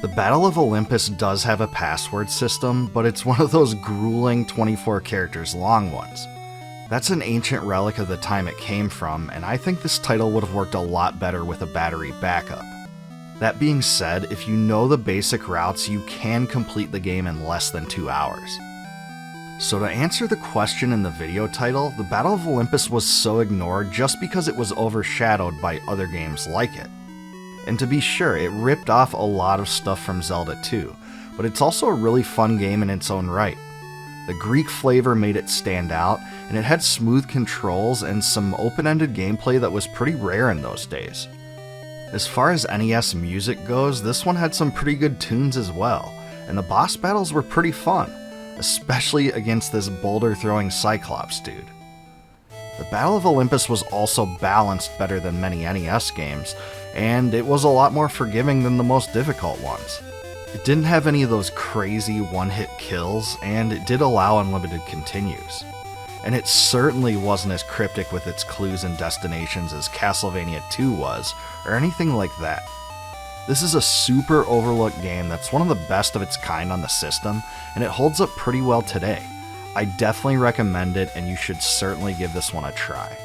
A: The Battle of Olympus does have a password system, but it's one of those grueling 24 characters long ones. That's an ancient relic of the time it came from, and I think this title would have worked a lot better with a battery backup. That being said, if you know the basic routes, you can complete the game in less than 2 hours. So to answer the question in the video title, the Battle of Olympus was so ignored just because it was overshadowed by other games like it. And to be sure, it ripped off a lot of stuff from Zelda 2, but it's also a really fun game in its own right. The Greek flavor made it stand out, and it had smooth controls and some open-ended gameplay that was pretty rare in those days. As far as NES music goes, this one had some pretty good tunes as well, and the boss battles were pretty fun, especially against this boulder-throwing Cyclops dude. The Battle of Olympus was also balanced better than many NES games, and it was a lot more forgiving than the most difficult ones. It didn't have any of those crazy one-hit kills, and it did allow unlimited continues. And it certainly wasn't as cryptic with its clues and destinations as Castlevania II was, or anything like that. This is a super overlooked game that's one of the best of its kind on the system, and it holds up pretty well today. I definitely recommend it, and you should certainly give this one a try.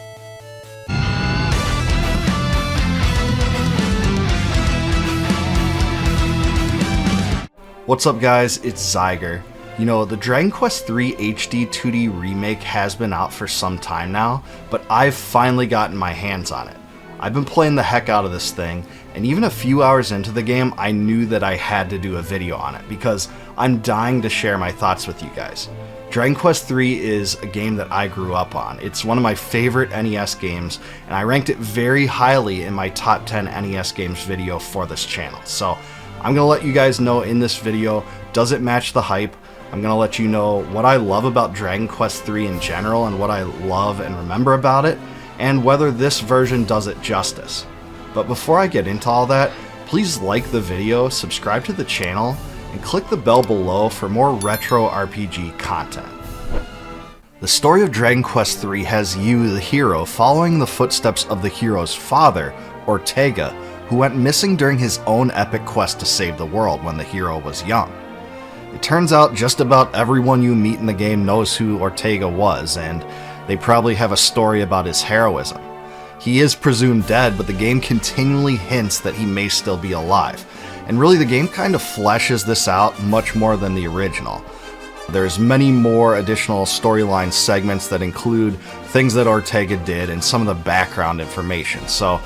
A: What's up guys, it's Xygor. You know, the Dragon Quest III HD 2D remake has been out for some time now, but I've finally gotten my hands on it. I've been playing the heck out of this thing, and even a few hours into the game, I knew that I had to do a video on it, because I'm dying to share my thoughts with you guys. Dragon Quest III is a game that I grew up on. It's one of my favorite NES games, and I ranked it very highly in my top 10 NES games video for this channel. So I'm going to let you guys know in this video, does it match the hype? I'm going to let you know what I love about Dragon Quest III in general and what I love and remember about it, and whether this version does it justice. But before I get into all that, please like the video, subscribe to the channel, and click the bell below for more retro RPG content. The story of Dragon Quest III has you, the hero, following the footsteps of the hero's father, Ortega, who went missing during his own epic quest to save the world when the hero was young. It turns out just about everyone you meet in the game knows who Ortega was, and they probably have a story about his heroism. He is presumed dead, but the game continually hints that he may still be alive. And really the game kind of fleshes this out much more than the original. There's many more additional storyline segments that include things that Ortega did and some of the background information, so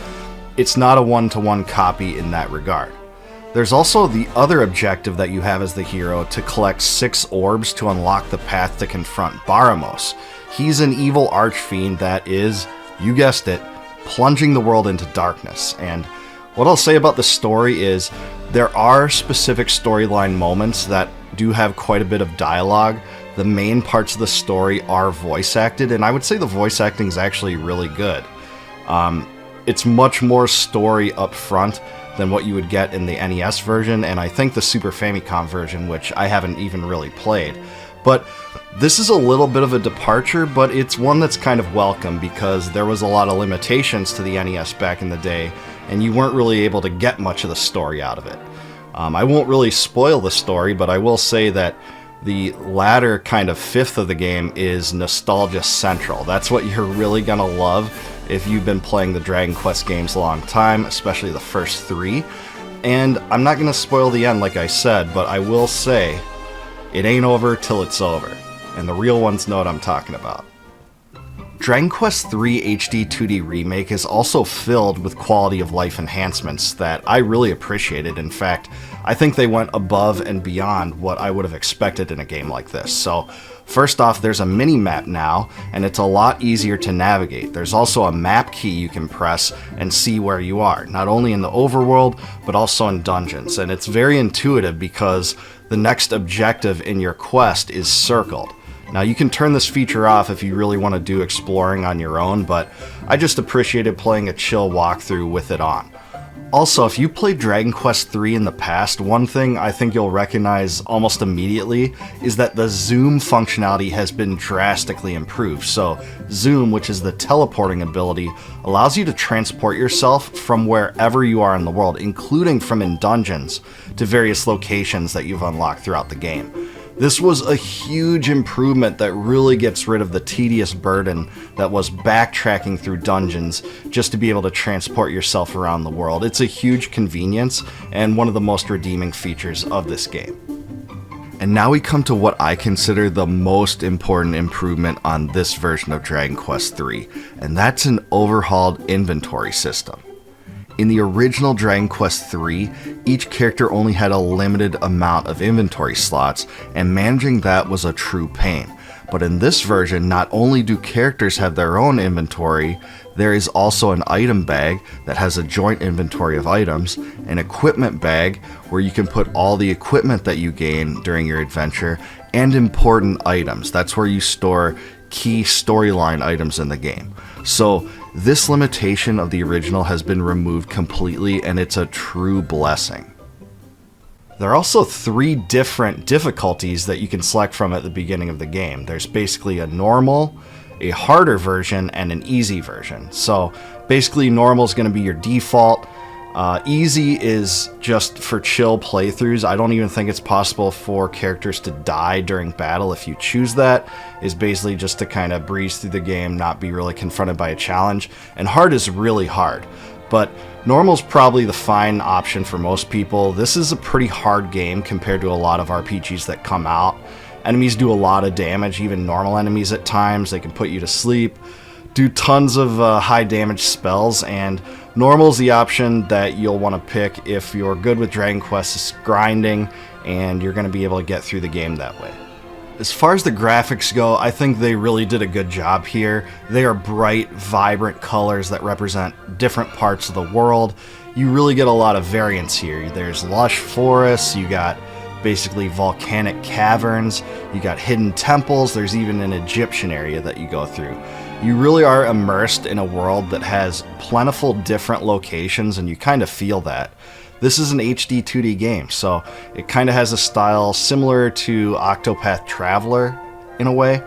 A: it's not a one-to-one copy in that regard. There's also the other objective that you have as the hero, to collect 6 orbs to unlock the path to confront Baramos. He's an evil archfiend that is, you guessed it, plunging the world into darkness. And what I'll say about the story is there are specific storyline moments that do have quite a bit of dialogue. The main parts of the story are voice acted, and I would say the voice acting is actually really good. It's much more story up front than what you would get in the NES version, and I think the Super Famicom version, which I haven't even really played. But this is a little bit of a departure, but it's one that's kind of welcome because there was a lot of limitations to the NES back in the day, and you weren't really able to get much of the story out of it. I won't really spoil the story, but I will say that the latter kind of fifth of the game is nostalgia central. That's what you're really gonna love if you've been playing the Dragon Quest games a long time, especially the first 3. And I'm not gonna spoil the end like I said, but I will say it ain't over till it's over, and the real ones know what I'm talking about. Dragon Quest III HD 2D Remake is also filled with quality of life enhancements that I really appreciated. In fact, I think they went above and beyond what I would have expected in a game like this. So, first off, there's a mini-map now, and it's a lot easier to navigate. There's also a map key you can press and see where you are, not only in the overworld, but also in dungeons. And it's very intuitive because the next objective in your quest is circled. Now, you can turn this feature off if you really want to do exploring on your own, but I just appreciated playing a chill walkthrough with it on. Also, if you played Dragon Quest III in the past, one thing I think you'll recognize almost immediately is that the zoom functionality has been drastically improved. So, zoom, which is the teleporting ability, allows you to transport yourself from wherever you are in the world, including from in dungeons, to various locations that you've unlocked throughout the game. This was a huge improvement that really gets rid of the tedious burden that was backtracking through dungeons just to be able to transport yourself around the world. It's a huge convenience and one of the most redeeming features of this game. And now we come to what I consider the most important improvement on this version of Dragon Quest III, and that's an overhauled inventory system. In the original Dragon Quest III, each character only had a limited amount of inventory slots, and managing that was a true pain. But in this version, not only do characters have their own inventory, there is also an item bag that has a joint inventory of items, an equipment bag where you can put all the equipment that you gain during your adventure, and important items. That's where you store key storyline items in the game. So, this limitation of the original has been removed completely, and it's a true blessing. There are also 3 different difficulties that you can select from at the beginning of the game. There's basically a normal, a harder version, and an easy version. So basically normal is going to be your default. Easy is just for chill playthroughs. I don't even think it's possible for characters to die during battle if you choose that. Is basically just to kind of breeze through the game, not be really confronted by a challenge. And hard is really hard. But normal's probably the fine option for most people. This is a pretty hard game compared to a lot of RPGs that come out. Enemies do a lot of damage, even normal enemies at times. They can put you to sleep, do tons of high damage spells, and normal's the option that you'll want to pick if you're good with Dragon Quest grinding and you're going to be able to get through the game that way. As far as the graphics go, I think they really did a good job here. They are bright, vibrant colors that represent different parts of the world. You really get a lot of variance here. There's lush forests, you got basically volcanic caverns, you got hidden temples, there's even an Egyptian area that you go through. You really are immersed in a world that has plentiful different locations, and you kind of feel that. This is an HD 2D game, so it kind of has a style similar to Octopath Traveler in a way.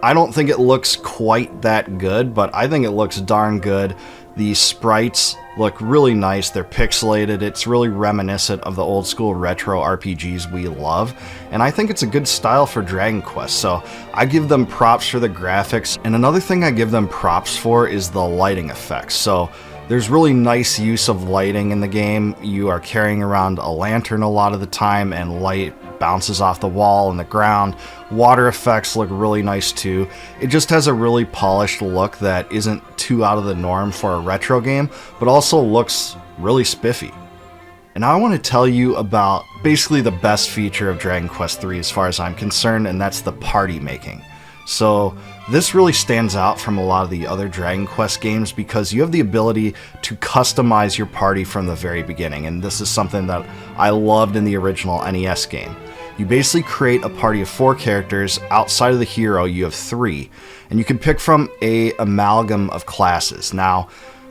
A: I don't think it looks quite that good, but I think it looks darn good. The sprites look really nice, they're pixelated, it's really reminiscent of the old school retro RPGs we love, and I think it's a good style for Dragon Quest, so I give them props for the graphics. And another thing I give them props for is the lighting effects. So there's really nice use of lighting in the game. You are carrying around a lantern a lot of the time, and light bounces off the wall and the ground. Water effects look really nice too. It just has a really polished look that isn't too out of the norm for a retro game, but also looks really spiffy. And now I want to tell you about basically the best feature of Dragon Quest III as far as I'm concerned, and that's the party making. So this really stands out from a lot of the other Dragon Quest games because you have the ability to customize your party from the very beginning, and this is something that I loved in the original NES game. You basically create a party of 4 characters. Outside of the hero, you have 3, and you can pick from an amalgam of classes. Now,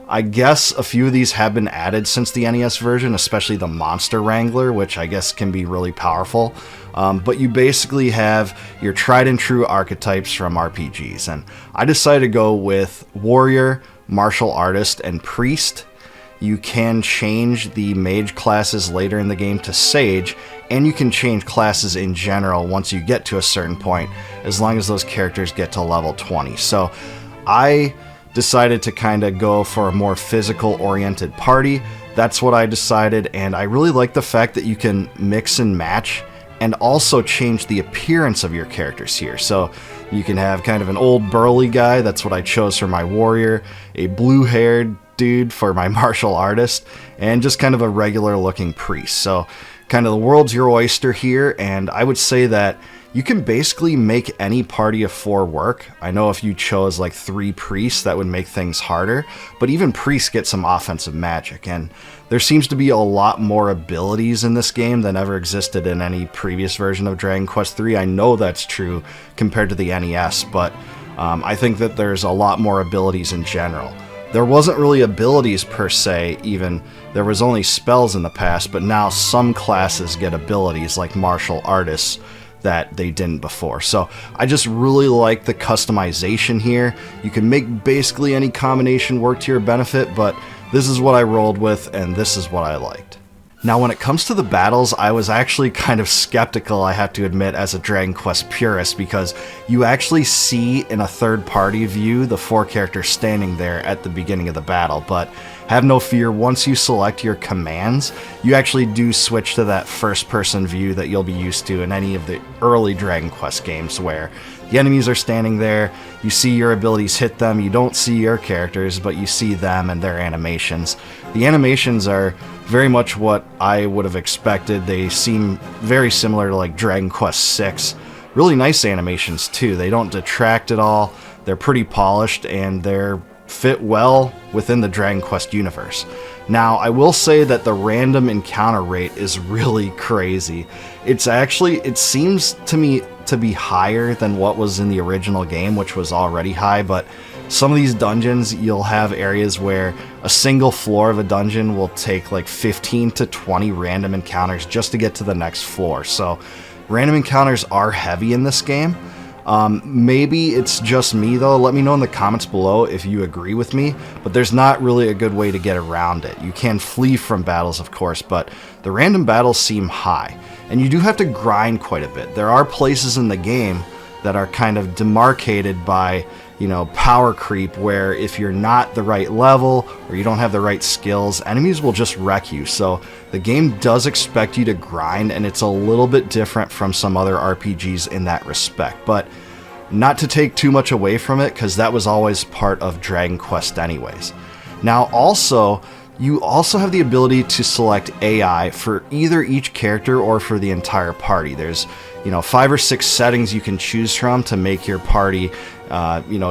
A: I guess a few of these have been added since the NES version, especially the Monster Wrangler, which I guess can be really powerful. But you basically have your tried and true archetypes from RPGs, and I decided to go with Warrior, Martial Artist, and Priest. You can change the mage classes later in the game to Sage, and you can change classes in general once you get to a certain point, as long as those characters get to level 20. So I decided to kind of go for a more physical oriented party. That's what I decided, and I really like the fact that you can mix and match and also change the appearance of your characters here. So you can have kind of an old burly guy, that's what I chose for my warrior, a blue-haired dude for my martial artist, and just kind of a regular looking priest. So kind of the world's your oyster here, and I would say that you can basically make any party of 4 work. I know if you chose like 3 priests, that would make things harder, but even priests get some offensive magic, and there seems to be a lot more abilities in this game than ever existed in any previous version of Dragon Quest III. I know that's true compared to the NES, but I think that there's a lot more abilities in general. There wasn't really abilities per se, even. There was only spells in the past, but now some classes get abilities like martial artists that they didn't before. So I just really like the customization here. You can make basically any combination work to your benefit, but this is what I rolled with, and this is what I liked. Now, when it comes to the battles, I was actually kind of skeptical, I have to admit, as a Dragon Quest purist, because you actually see in a third-party view the 4 characters standing there at the beginning of the battle, but have no fear, once you select your commands, you actually do switch to that first-person view that you'll be used to in any of the early Dragon Quest games, where the enemies are standing there, you see your abilities hit them, you don't see your characters, but you see them and their animations. The animations are very much what I would have expected. They seem very similar to like Dragon Quest VI. Really nice animations too. They don't detract at all. They're pretty polished, and they're fit well within the Dragon Quest universe. Now, I will say that the random encounter rate is really crazy. It seems to me to be higher than what was in the original game, which was already high, but some of these dungeons, you'll have areas where a single floor of a dungeon will take like 15 to 20 random encounters just to get to the next floor. So random encounters are heavy in this game. Maybe it's just me though. Let me know in the comments below if you agree with me, but there's not really a good way to get around it. You can flee from battles, of course, but the random battles seem high, and you do have to grind quite a bit. There are places in the game that are kind of demarcated by, you know, power creep, where if you're not the right level or you don't have the right skills, enemies will just wreck you. So the game does expect you to grind, and it's a little bit different from some other RPGs in that respect, but not to take too much away from it, because that was always part of Dragon Quest anyways. Now you also have the ability to select AI for either each character or for the entire party. There's 5 or 6 settings you can choose from to make your party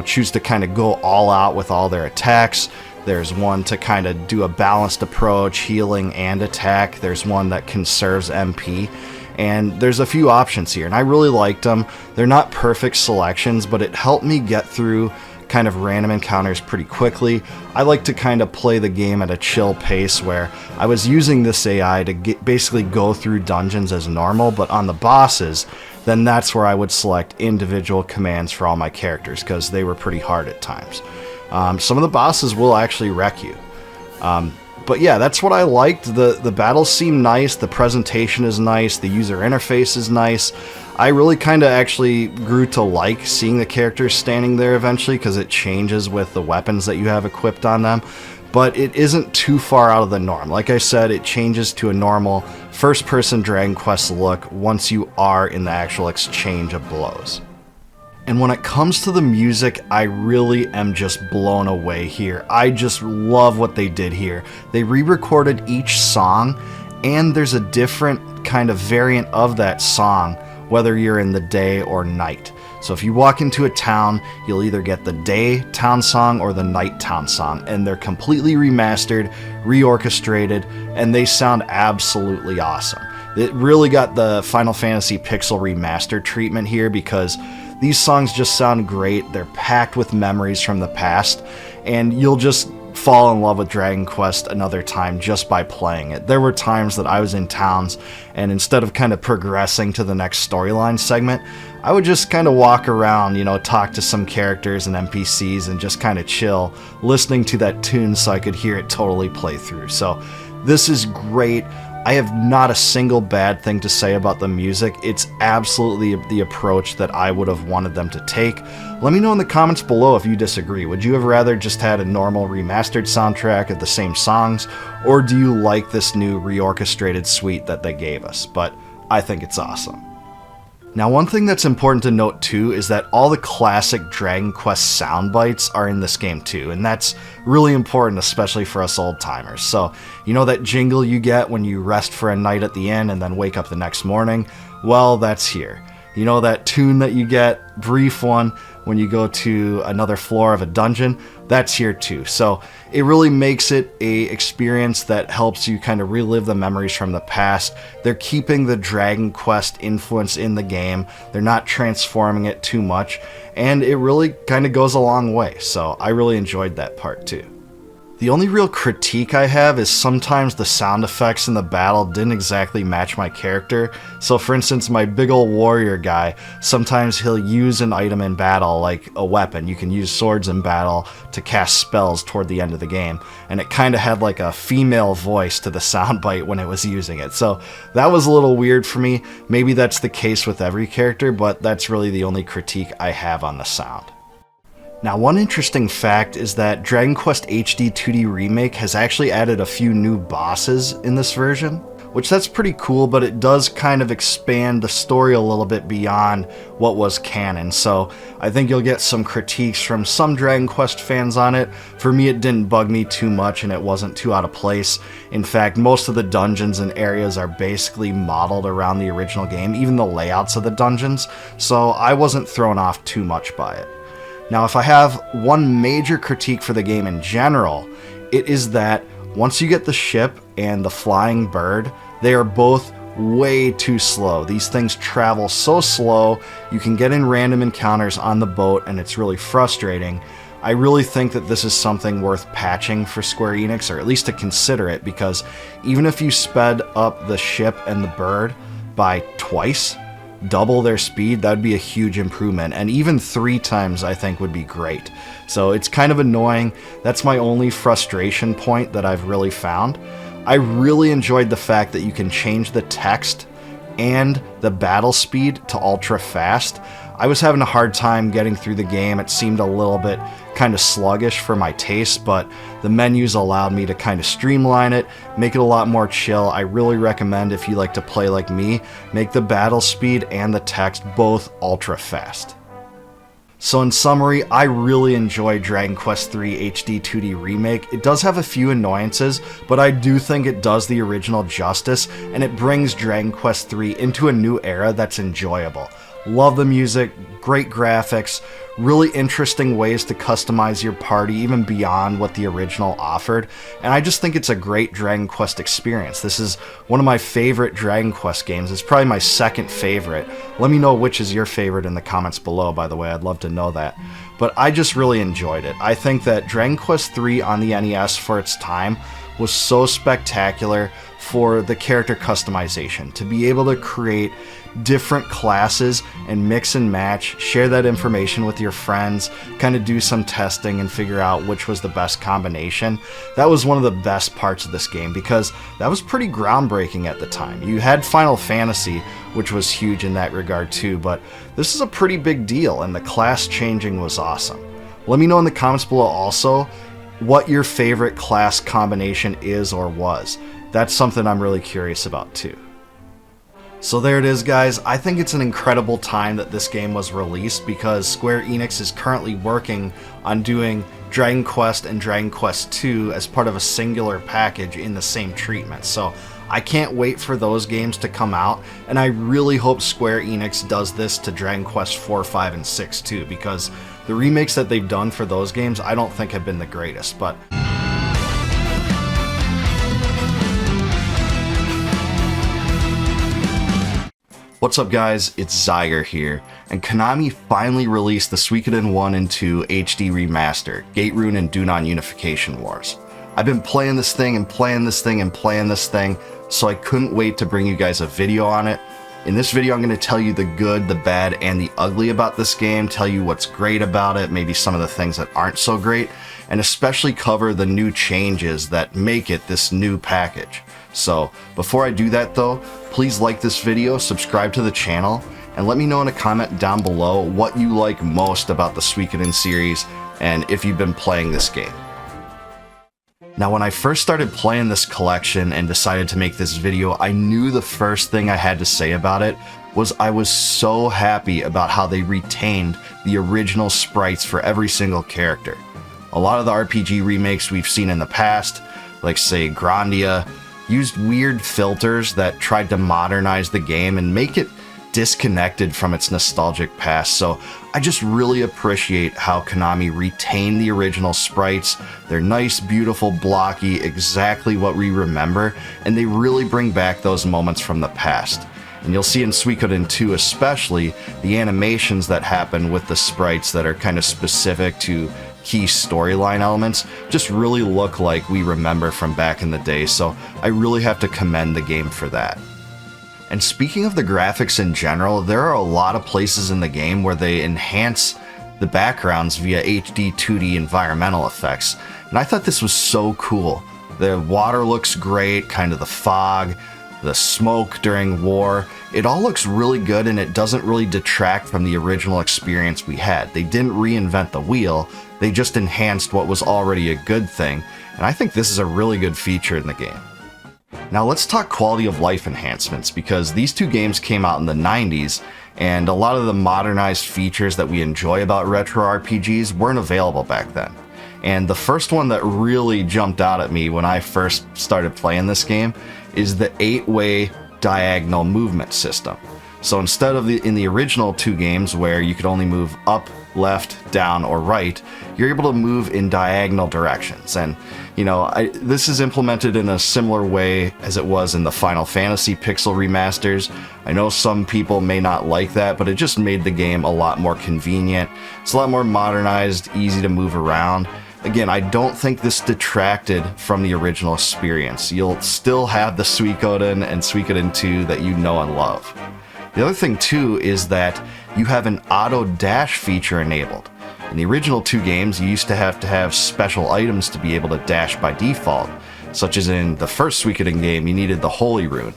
A: choose to kind of go all out with all their attacks. There's one to kind of do a balanced approach, healing and attack. There's one that conserves MP, and there's a few options here, and I really liked them. They're not perfect selections, but it helped me get through kind of random encounters pretty quickly. I like to kind of play the game at a chill pace, where I was using this AI to basically go through dungeons as normal, but on the bosses, then that's where I would select individual commands for all my characters, because they were pretty hard at times. Some of the bosses will actually wreck you. But yeah, that's what I liked. The battles seem nice, the presentation is nice, the user interface is nice. I really kind of actually grew to like seeing the characters standing there eventually because it changes with the weapons that you have equipped on them. But it isn't too far out of the norm. Like I said, it changes to a normal first-person Dragon Quest look once you are in the actual exchange of blows. And when it comes to the music, I really am just blown away here. I just love what they did here. They re-recorded each song, and there's a different kind of variant of that song, whether you're in the day or night. So if you walk into a town, you'll either get the day town song or the night town song, and they're completely remastered, reorchestrated, and they sound absolutely awesome. It really got the Final Fantasy Pixel Remaster treatment here because these songs just sound great. They're packed with memories from the past, and you'll just fall in love with Dragon Quest another time just by playing it. There were times that I was in towns, and instead of kind of progressing to the next storyline segment, I would just kind of walk around, talk to some characters and NPCs and just kind of chill, listening to that tune so I could hear it totally play through. So this is great. I have not a single bad thing to say about the music. It's absolutely the approach that I would have wanted them to take. Let me know in the comments below if you disagree. Would you have rather just had a normal remastered soundtrack of the same songs, or do you like this new reorchestrated suite that they gave us? But I think it's awesome. Now, one thing that's important to note too is that all the classic Dragon Quest sound bites are in this game too, and that's really important, especially for us old timers. So, that jingle you get when you rest for a night at the inn and then wake up the next morning? Well, that's here. That tune that you get, brief one, when you go to another floor of a dungeon, that's here too. So it really makes it a experience that helps you kind of relive the memories from the past. They're keeping the Dragon Quest influence in the game. They're not transforming it too much, and it really kind of goes a long way. So I really enjoyed that part too. The only real critique I have is sometimes the sound effects in the battle didn't exactly match my character. So for instance, my big ol' warrior guy, sometimes he'll use an item in battle, like a weapon. You can use swords in battle to cast spells toward the end of the game, and it kind of had like a female voice to the soundbite when it was using it. So that was a little weird for me. Maybe that's the case with every character, but that's really the only critique I have on the sound. Now, one interesting fact is that Dragon Quest HD 2D Remake has actually added a few new bosses in this version, which that's pretty cool, but it does kind of expand the story a little bit beyond what was canon. So I think you'll get some critiques from some Dragon Quest fans on it. For me, it didn't bug me too much and it wasn't too out of place. In fact, most of the dungeons and areas are basically modeled around the original game, even the layouts of the dungeons, so I wasn't thrown off too much by it. Now, if I have one major critique for the game in general, it is that once you get the ship and the flying bird, they are both way too slow. These things travel so slow, you can get in random encounters on the boat, and it's really frustrating. I really think that this is something worth patching for Square Enix, or at least to consider it, because even if you sped up the ship and the bird by twice, double their speed, that would be a huge improvement, and even 3 times I think would be great. So it's kind of annoying. That's my only frustration point that I've really found. I really enjoyed the fact that you can change the text and the battle speed to ultra fast. I was having a hard time getting through the game. It seemed a little bit kind of sluggish for my taste, but the menus allowed me to kind of streamline it, make it a lot more chill. I really recommend, if you like to play like me, make the battle speed and the text both ultra fast. So in summary, I really enjoy Dragon Quest III HD 2D Remake. It does have a few annoyances, but I do think it does the original justice, and it brings Dragon Quest III into a new era that's enjoyable. Love the music, great graphics, really interesting ways to customize your party even beyond what the original offered, and I just think it's a great Dragon Quest experience. This is one of my favorite Dragon Quest games. It's probably my second favorite. Let me know which is your favorite in the comments below, by the way. I'd love to know that. But I just really enjoyed it. I think that Dragon Quest III on the NES for its time was so spectacular for the character customization, to be able to create different classes and mix and match, share that information with your friends, kind of do some testing and figure out which was the best combination. That was one of the best parts of this game because that was pretty groundbreaking at the time. You had Final Fantasy, which was huge in that regard too, but this is a pretty big deal, and the class changing was awesome. Let me know in the comments below also what your favorite class combination is or was. That's something I'm really curious about too. So there it is, guys. I think it's an incredible time that this game was released because Square Enix is currently working on doing Dragon Quest and Dragon Quest II as part of a singular package in the same treatment. So I can't wait for those games to come out, and I really hope Square Enix does this to Dragon Quest IV, V, and VI too, because the remakes that they've done for those games I don't think have been the greatest. But what's up, guys? It's Xygor here, and Konami finally released the Suikoden 1 and 2 HD Remaster, Gate Rune and Dunon Unification Wars. I've been playing this thing and playing this thing and playing this thing, so I couldn't wait to bring you guys a video on it. In this video, I'm going to tell you the good, the bad, and the ugly about this game, tell you what's great about it, maybe some of the things that aren't so great, and especially cover the new changes that make it this new package. So before I do that though, please like this video, subscribe to the channel, and let me know in a comment down below what you like most about the Suikoden series and if you've been playing this game. Now, when I first started playing this collection and decided to make this video, I knew the first thing I had to say about it was I was so happy about how they retained the original sprites for every single character. A lot of the RPG remakes we've seen in the past, like say Grandia, used weird filters that tried to modernize the game and make it disconnected from its nostalgic past. So I just really appreciate how Konami retained the original sprites. They're nice, beautiful, blocky, exactly what we remember, and they really bring back those moments from the past. And you'll see in Suikoden 2 especially, the animations that happen with the sprites that are kind of specific to key storyline elements just really look like we remember from back in the day, so I really have to commend the game for that. And speaking of the graphics in general, there are a lot of places in the game where they enhance the backgrounds via HD 2D environmental effects, and I thought this was so cool. The water looks great, kind of the fog, the smoke during war. It all looks really good, and it doesn't really detract from the original experience we had. They didn't reinvent the wheel, they just enhanced what was already a good thing, and I think this is a really good feature in the game. Now let's talk quality of life enhancements, because these two games came out in the 90s, and a lot of the modernized features that we enjoy about retro RPGs weren't available back then. And the first one that really jumped out at me when I first started playing this game is the 8-way diagonal movement system. So instead of in the original two games where you could only move up, left, down, or right, you're able to move in diagonal directions. And you know, this is implemented in a similar way as it was in the Final Fantasy pixel remasters. I know some people may not like that, but it just made the game a lot more convenient. It's a lot more modernized, easy to move around. Again, I don't think this detracted from the original experience. You'll still have the Suikoden and Suikoden II that you know and love. The other thing too is that you have an auto dash feature enabled. In the original two games, you used to have special items to be able to dash by default, such as in the first Suikoden game, you needed the Holy Rune.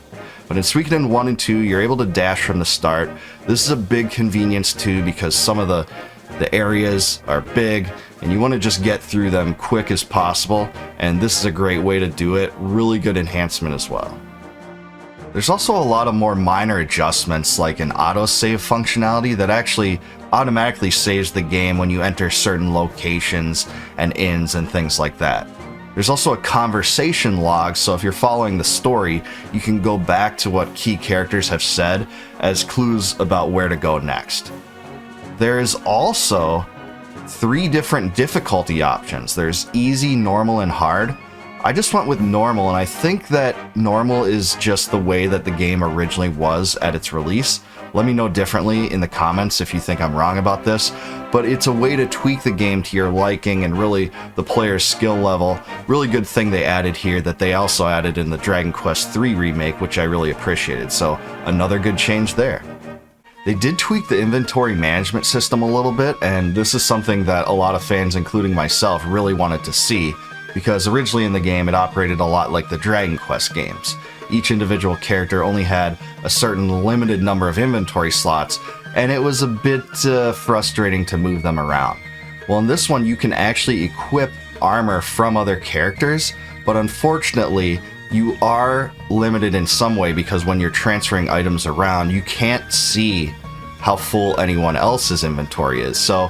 A: But in Suikoden 1 and 2, you're able to dash from the start. This is a big convenience too, because some of the areas are big, and you want to just get through them quick as possible, and this is a great way to do it. Really good enhancement as well. There's also a lot of more minor adjustments, like an autosave functionality that actually automatically saves the game when you enter certain locations and inns and things like that. There's also a conversation log, so if you're following the story, you can go back to what key characters have said as clues about where to go next. There is also 3 different difficulty options. There's easy, normal, and hard. I just went with normal, and I think that normal is just the way that the game originally was at its release. Let me know differently in the comments if you think I'm wrong about this, but it's a way to tweak the game to your liking and really the player's skill level. Really good thing they added here that they also added in the Dragon Quest III remake, which I really appreciated, so another good change there. They did tweak the inventory management system a little bit, and this is something that a lot of fans, including myself, really wanted to see, because originally in the game it operated a lot like the Dragon Quest games. Each individual character only had a certain limited number of inventory slots, and it was a bit frustrating to move them around. Well, in this one you can actually equip armor from other characters, but unfortunately you are limited in some way because when you're transferring items around, you can't see how full anyone else's inventory is. So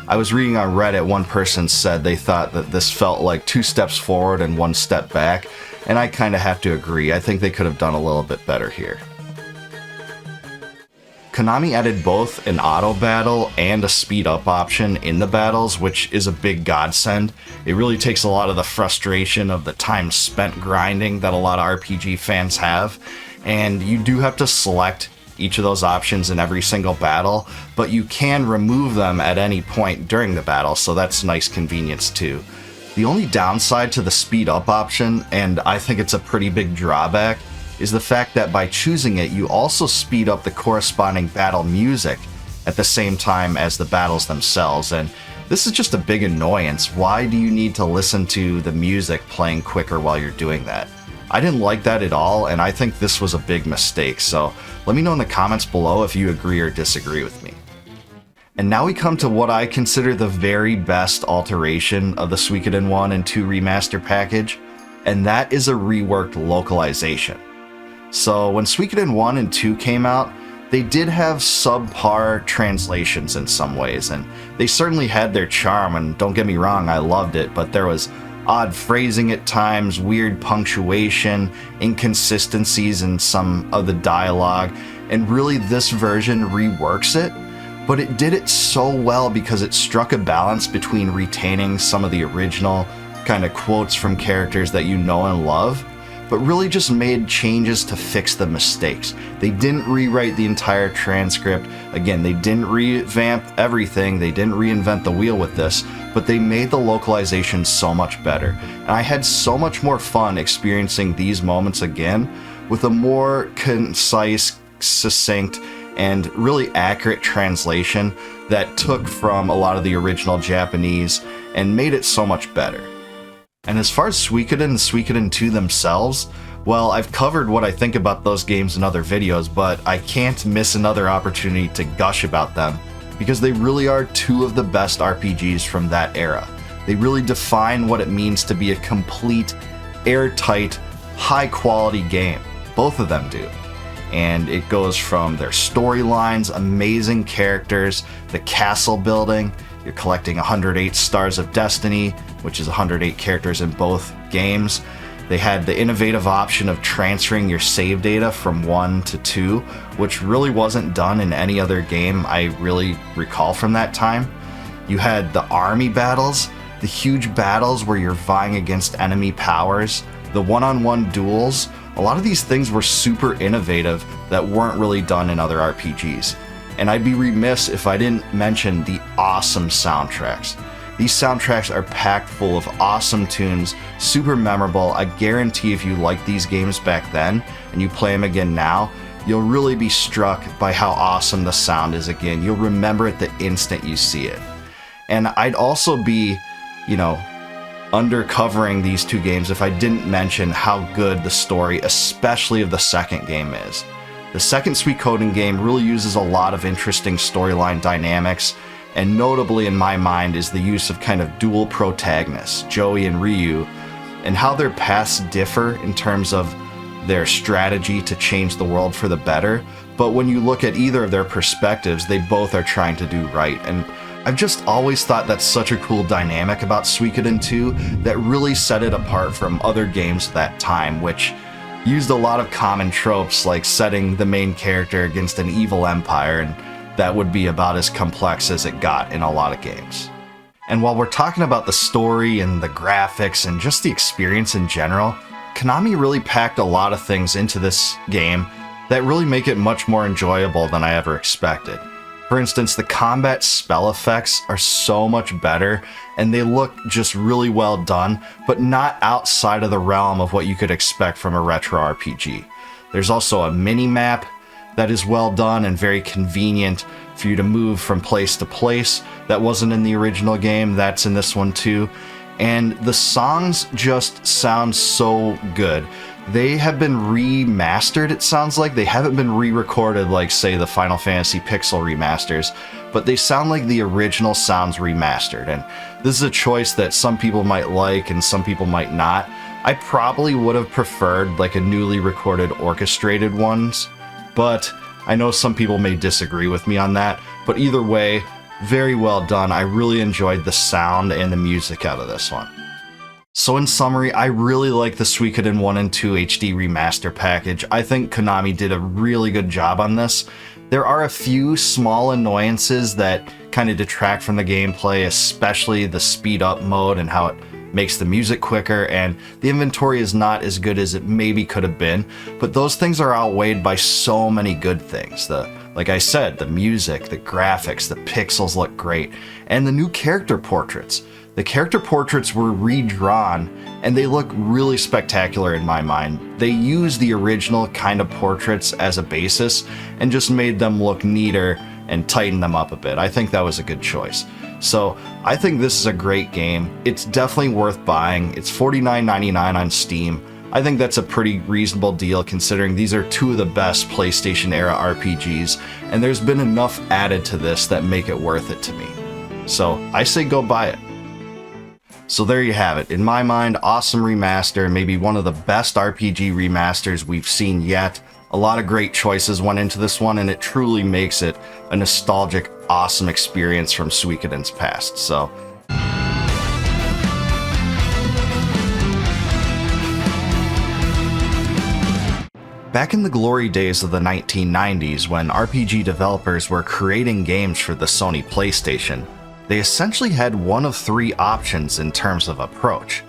A: I was reading on Reddit, one person said they thought that this felt like 2 steps forward and 1 step back, and I kind of have to agree. I think they could have done a little bit better here. Konami added both an auto battle and a speed up option in the battles, which is a big godsend. It really takes a lot of the frustration of the time spent grinding that a lot of RPG fans have, and you do have to select each of those options in every single battle, but you can remove them at any point during the battle, so that's nice convenience too. The only downside to the speed up option, and I think it's a pretty big drawback, is the fact that by choosing it, you also speed up the corresponding battle music at the same time as the battles themselves, and this is just a big annoyance. Why do you need to listen to the music playing quicker while you're doing that? I didn't like that at all, and I think this was a big mistake, so let me know in the comments below if you agree or disagree with me. And now we come to what I consider the very best alteration of the Suikoden 1 and 2 remaster package, and that is a reworked localization. So when Suikoden 1 and 2 came out, they did have subpar translations in some ways, and they certainly had their charm, and don't get me wrong, I loved it, but there was odd phrasing at times, weird punctuation, inconsistencies in some of the dialogue, and really this version reworks it, but it did it so well because it struck a balance between retaining some of the original kind of quotes from characters that you know and love, but really just made changes to fix the mistakes. They didn't rewrite the entire transcript. Again, they didn't revamp everything. They didn't reinvent the wheel with this, but they made the localization so much better. And I had so much more fun experiencing these moments again with a more concise, succinct, and really accurate translation that took from a lot of the original Japanese and made it so much better. And as far as Suikoden and Suikoden 2 themselves, well, I've covered what I think about those games in other videos, but I can't miss another opportunity to gush about them, because they really are 2 of the best RPGs from that era. They really define what it means to be a complete, airtight, high-quality game. Both of them do. And it goes from their storylines, amazing characters, the castle building. You're collecting 108 Stars of Destiny, which is 108 characters in both games. They had the innovative option of transferring your save data from 1 to 2, which really wasn't done in any other game I really recall from that time. You had the army battles, the huge battles where you're vying against enemy powers, the one-on-one duels. A lot of these things were super innovative that weren't really done in other RPGs. And I'd be remiss if I didn't mention the awesome soundtracks. These soundtracks are packed full of awesome tunes, super memorable. I guarantee if you liked these games back then and you play them again now, you'll really be struck by how awesome the sound is again. You'll remember it the instant you see it. And I'd also be, undercovering these 2 games if I didn't mention how good the story, especially of the second game, is. The second Suikoden game really uses a lot of interesting storyline dynamics, and notably in my mind is the use of kind of dual protagonists, Joey and Ryu, and how their paths differ in terms of their strategy to change the world for the better, but when you look at either of their perspectives, they both are trying to do right. And I've just always thought that's such a cool dynamic about Suikoden 2 that really set it apart from other games that time, which used a lot of common tropes like setting the main character against an evil empire, and that would be about as complex as it got in a lot of games. And while we're talking about the story and the graphics and just the experience in general, Konami really packed a lot of things into this game that really make it much more enjoyable than I ever expected. For instance, the combat spell effects are so much better, and they look just really well done, but not outside of the realm of what you could expect from a retro RPG. There's also a mini-map that is well done and very convenient for you to move from place to place. That wasn't in the original game, that's in this one too. And the songs just sound so good. They have been remastered, it sounds like. They haven't been re-recorded like, say, the Final Fantasy Pixel remasters, but they sound like the original sounds remastered. And this is a choice that some people might like and some people might not. I probably would have preferred like a newly recorded orchestrated ones, but I know some people may disagree with me on that. But either way, very well done. I really enjoyed the sound and the music out of this one. So in summary, I really like the Suikoden 1 and 2 HD remaster package. I think Konami did a really good job on this. There are a few small annoyances that kind of detract from the gameplay, especially the speed up mode and how it makes the music quicker, and the inventory is not as good as it maybe could have been, but those things are outweighed by so many good things. Like I said, the music, the graphics, the pixels look great, and the new character portraits. The character portraits were redrawn, and they look really spectacular in my mind. They used the original kind of portraits as a basis and just made them look neater and tightened them up a bit. I think that was a good choice. So I think this is a great game. It's definitely worth buying. It's $49.99 on Steam. I think that's a pretty reasonable deal considering these are two of the best PlayStation era RPGs, and there's been enough added to this that make it worth it to me. So I say go buy it. So there you have it. In my mind, awesome remaster, maybe one of the best RPG remasters we've seen yet. A lot of great choices went into this one, and it truly makes it a nostalgic, awesome experience from Suikoden's past. So back in the glory days of the 1990s, when RPG developers were creating games for the Sony PlayStation, they essentially had one of three options in terms of approach.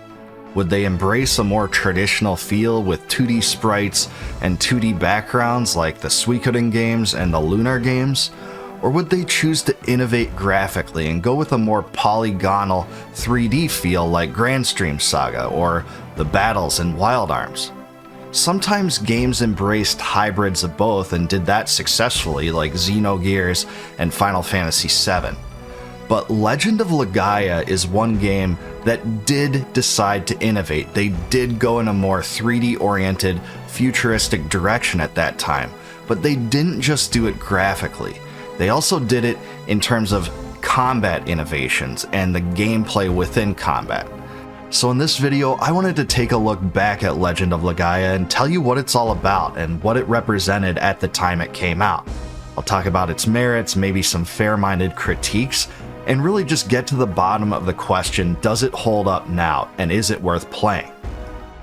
A: Would they embrace a more traditional feel with 2D sprites and 2D backgrounds like the Suikoden games and the Lunar games? Or would they choose to innovate graphically and go with a more polygonal 3D feel like Grandstream Saga or the battles in Wild Arms? Sometimes games embraced hybrids of both and did that successfully, like Xenogears and Final Fantasy VII. But Legend of Legaia is one game that did decide to innovate. They did go in a more 3D-oriented, futuristic direction at that time, but they didn't just do it graphically. They also did it in terms of combat innovations and the gameplay within combat. So in this video, I wanted to take a look back at Legend of Legaia and tell you what it's all about and what it represented at the time it came out. I'll talk about its merits, maybe some fair-minded critiques, and really just get to the bottom of the question, does it hold up now, and is it worth playing?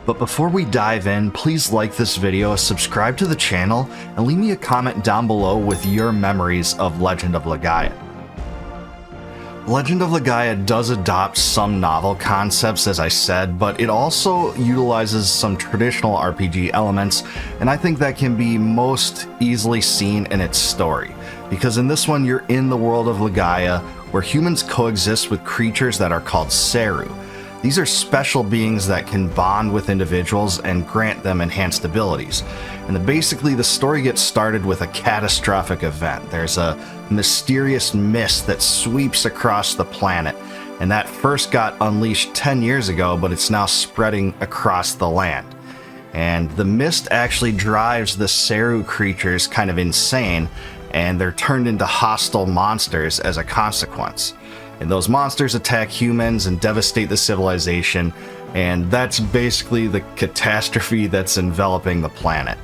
A: But before we dive in, please like this video, subscribe to the channel, and leave me a comment down below with your memories of Legend of Legaia. Legend of Legaia does adopt some novel concepts, as I said, but it also utilizes some traditional RPG elements, and I think that can be most easily seen in its story. Because in this one, you're in the world of Legaia, where humans coexist with creatures that are called Seru. These are special beings that can bond with individuals and grant them enhanced abilities. And basically the story gets started with a catastrophic event. There's a mysterious mist that sweeps across the planet, and that first got unleashed 10 years ago, but it's now spreading across the land. And the mist actually drives the Seru creatures kind of insane, and they're turned into hostile monsters as a consequence. And those monsters attack humans and devastate the civilization, and that's basically the catastrophe that's enveloping the planet.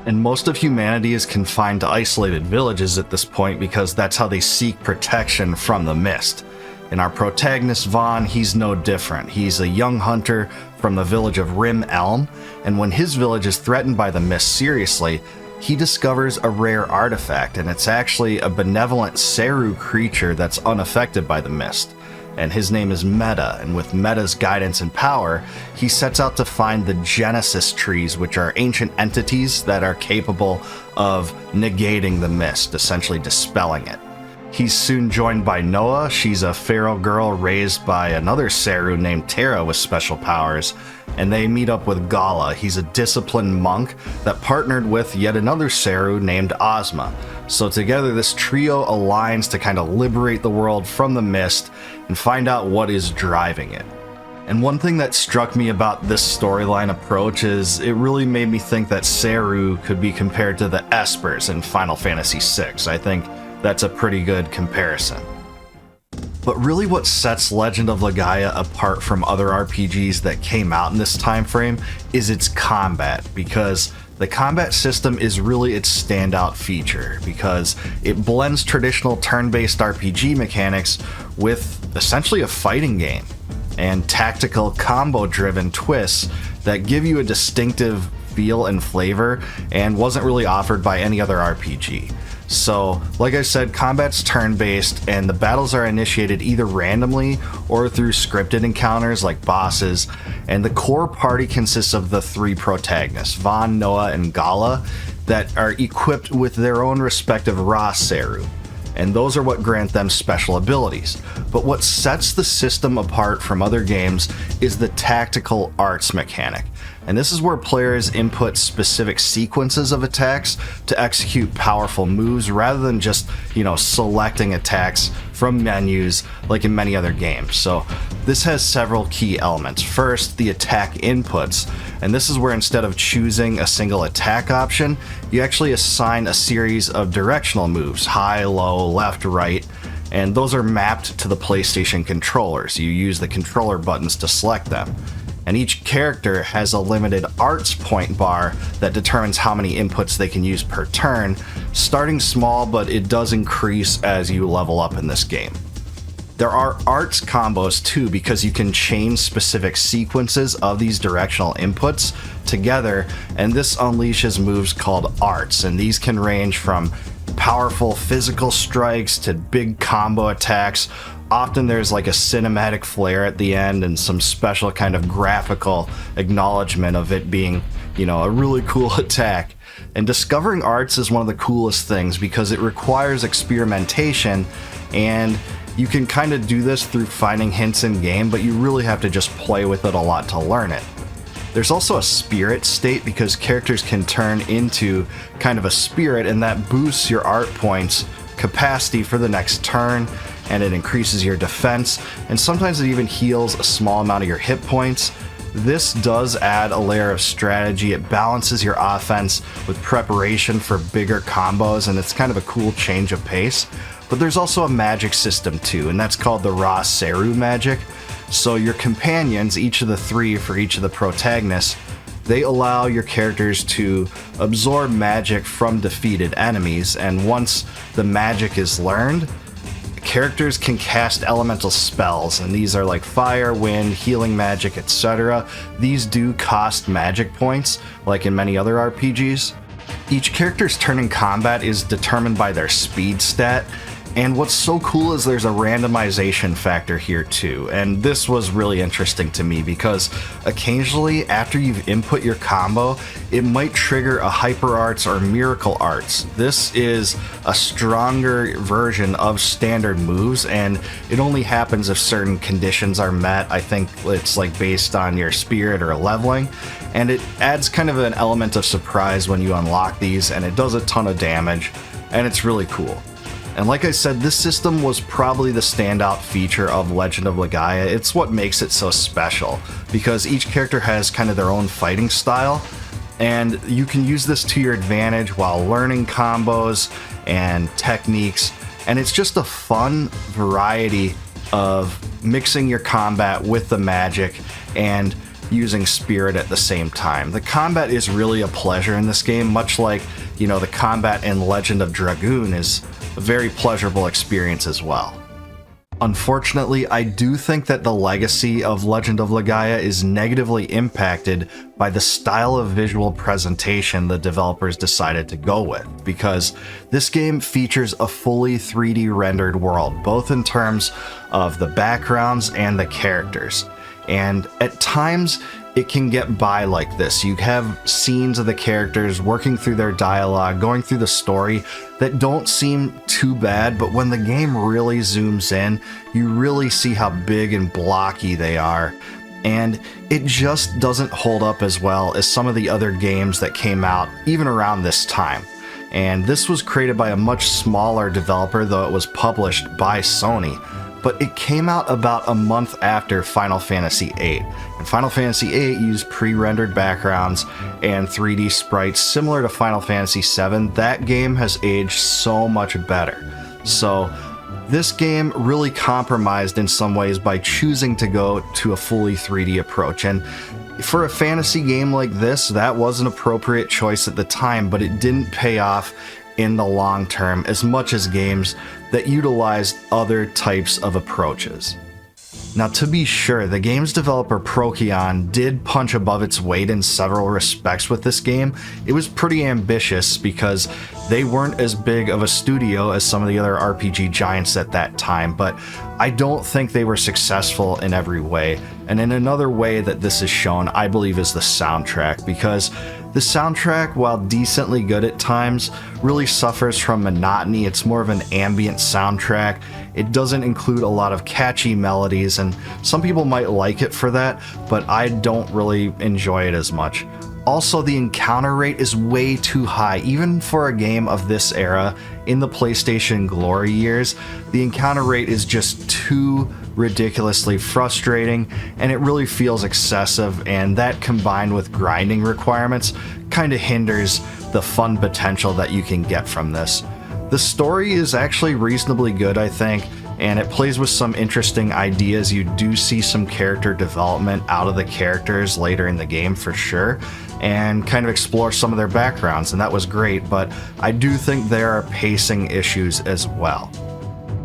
A: And most of humanity is confined to isolated villages at this point because that's how they seek protection from the mist. And our protagonist Vaughn, he's no different. He's a young hunter from the village of Rim Elm, and when his village is threatened by the mist seriously, he discovers a rare artifact, and it's actually a benevolent Seru creature that's unaffected by the mist. and his name is Meta, and with Meta's guidance and power, he sets out to find the Genesis trees, which are ancient entities that are capable of negating the mist, essentially dispelling it. He's soon joined by Noah. She's a feral girl raised by another Seru named Terra with special powers, and they meet up with Gala. He's a disciplined monk that partnered with yet another Seru named Ozma. So together this trio aligns to kind of liberate the world from the mist and find out what is driving it. And one thing that struck me about this storyline approach is it really made me think that Seru could be compared to the Espers in Final Fantasy VI. I think that's a pretty good comparison. But really what sets Legend of Legaia apart from other RPGs that came out in this time frame is its combat, because the combat system is really its standout feature, because it blends traditional turn-based RPG mechanics with essentially a fighting game and tactical combo-driven twists that give you a distinctive feel and flavor and wasn't really offered by any other RPG. So, like I said, combat's turn-based, and the battles are initiated either randomly or through scripted encounters like bosses, and the core party consists of the three protagonists, Vaughn, Noah, and Gala, that are equipped with their own respective Ra Seru, and those are what grant them special abilities. But what sets the system apart from other games is the tactical arts mechanic. And this is where players input specific sequences of attacks to execute powerful moves rather than just, selecting attacks from menus like in many other games. So this has several key elements. First, the attack inputs. And this is where instead of choosing a single attack option, you actually assign a series of directional moves, high, low, left, right, and those are mapped to the PlayStation controllers. You use the controller buttons to select them. And each character has a limited arts point bar that determines how many inputs they can use per turn, starting small, but it does increase as you level up in this game. There are arts combos too, because you can chain specific sequences of these directional inputs together, and this unleashes moves called arts, and these can range from powerful physical strikes to big combo attacks. Often there's like a cinematic flair at the end and some special kind of graphical acknowledgement of it being, a really cool attack. And discovering arts is one of the coolest things because it requires experimentation, and you can kind of do this through finding hints in game, but you really have to just play with it a lot to learn it. There's also a spirit state because characters can turn into kind of a spirit, and that boosts your art points capacity for the next turn, and it increases your defense, and sometimes it even heals a small amount of your hit points. This does add a layer of strategy. It balances your offense with preparation for bigger combos, and it's kind of a cool change of pace. But there's also a magic system too, and that's called the Ra Seru magic. So your companions, each of the three for each of the protagonists, they allow your characters to absorb magic from defeated enemies, and once the magic is learned, characters can cast elemental spells, and these are like fire, wind, healing magic, etc. These do cost magic points, like in many other RPGs. Each character's turn in combat is determined by their speed stat, and what's so cool is there's a randomization factor here too, and this was really interesting to me because occasionally after you've input your combo, it might trigger a hyper arts or miracle arts. This is a stronger version of standard moves, and it only happens if certain conditions are met. I think it's like based on your spirit or leveling, and it adds kind of an element of surprise when you unlock these, and it does a ton of damage, and it's really cool. And like I said, this system was probably the standout feature of Legend of Legaia. It's what makes it so special, because each character has kind of their own fighting style, and you can use this to your advantage while learning combos and techniques, and it's just a fun variety of mixing your combat with the magic and using spirit at the same time. The combat is really a pleasure in this game, much like, the combat in Legend of Dragoon is a very pleasurable experience as well. Unfortunately, I do think that the legacy of Legend of Legaia is negatively impacted by the style of visual presentation the developers decided to go with, because this game features a fully 3D rendered world, both in terms of the backgrounds and the characters. And at times, it can get by like this. You have scenes of the characters working through their dialogue, going through the story that don't seem too bad, but when the game really zooms in, you really see how big and blocky they are. And it just doesn't hold up as well as some of the other games that came out even around this time. And this was created by a much smaller developer, though it was published by Sony. But it came out about a month after Final Fantasy VIII. And Final Fantasy VIII used pre-rendered backgrounds and 3D sprites similar to Final Fantasy VII. That game has aged so much better. So this game really compromised in some ways by choosing to go to a fully 3D approach. And for a fantasy game like this, that was an appropriate choice at the time, but it didn't pay off in the long term as much as games that utilized other types of approaches. Now, to be sure, the game's developer Procyon did punch above its weight in several respects with this game. It was pretty ambitious because they weren't as big of a studio as some of the other RPG giants at that time, but I don't think they were successful in every way. And in another way that this is shown, I believe, is the soundtrack, because the soundtrack, while decently good at times, really suffers from monotony. It's more of an ambient soundtrack. It doesn't include a lot of catchy melodies, and some people might like it for that, but I don't really enjoy it as much. Also, the encounter rate is way too high, even for a game of this era. In the PlayStation glory years, the encounter rate is just too ridiculously frustrating, and it really feels excessive, and that combined with grinding requirements kind of hinders the fun potential that you can get from this. The story is actually reasonably good, I think, and it plays with some interesting ideas. You do see some character development out of the characters later in the game for sure, and kind of explore some of their backgrounds, and that was great, but I do think there are pacing issues as well.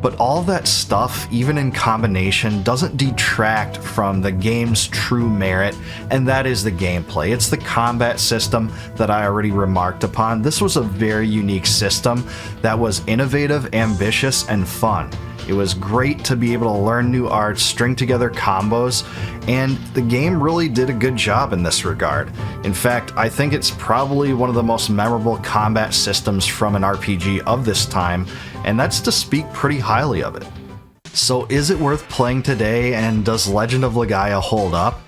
A: But all that stuff, even in combination, doesn't detract from the game's true merit, and that is the gameplay. It's the combat system that I already remarked upon. This was a very unique system that was innovative, ambitious, and fun. It was great to be able to learn new arts, string together combos, and the game really did a good job in this regard. In fact, I think it's probably one of the most memorable combat systems from an RPG of this time, and that's to speak pretty highly of it. So is it worth playing today, and does Legend of Legaia hold up?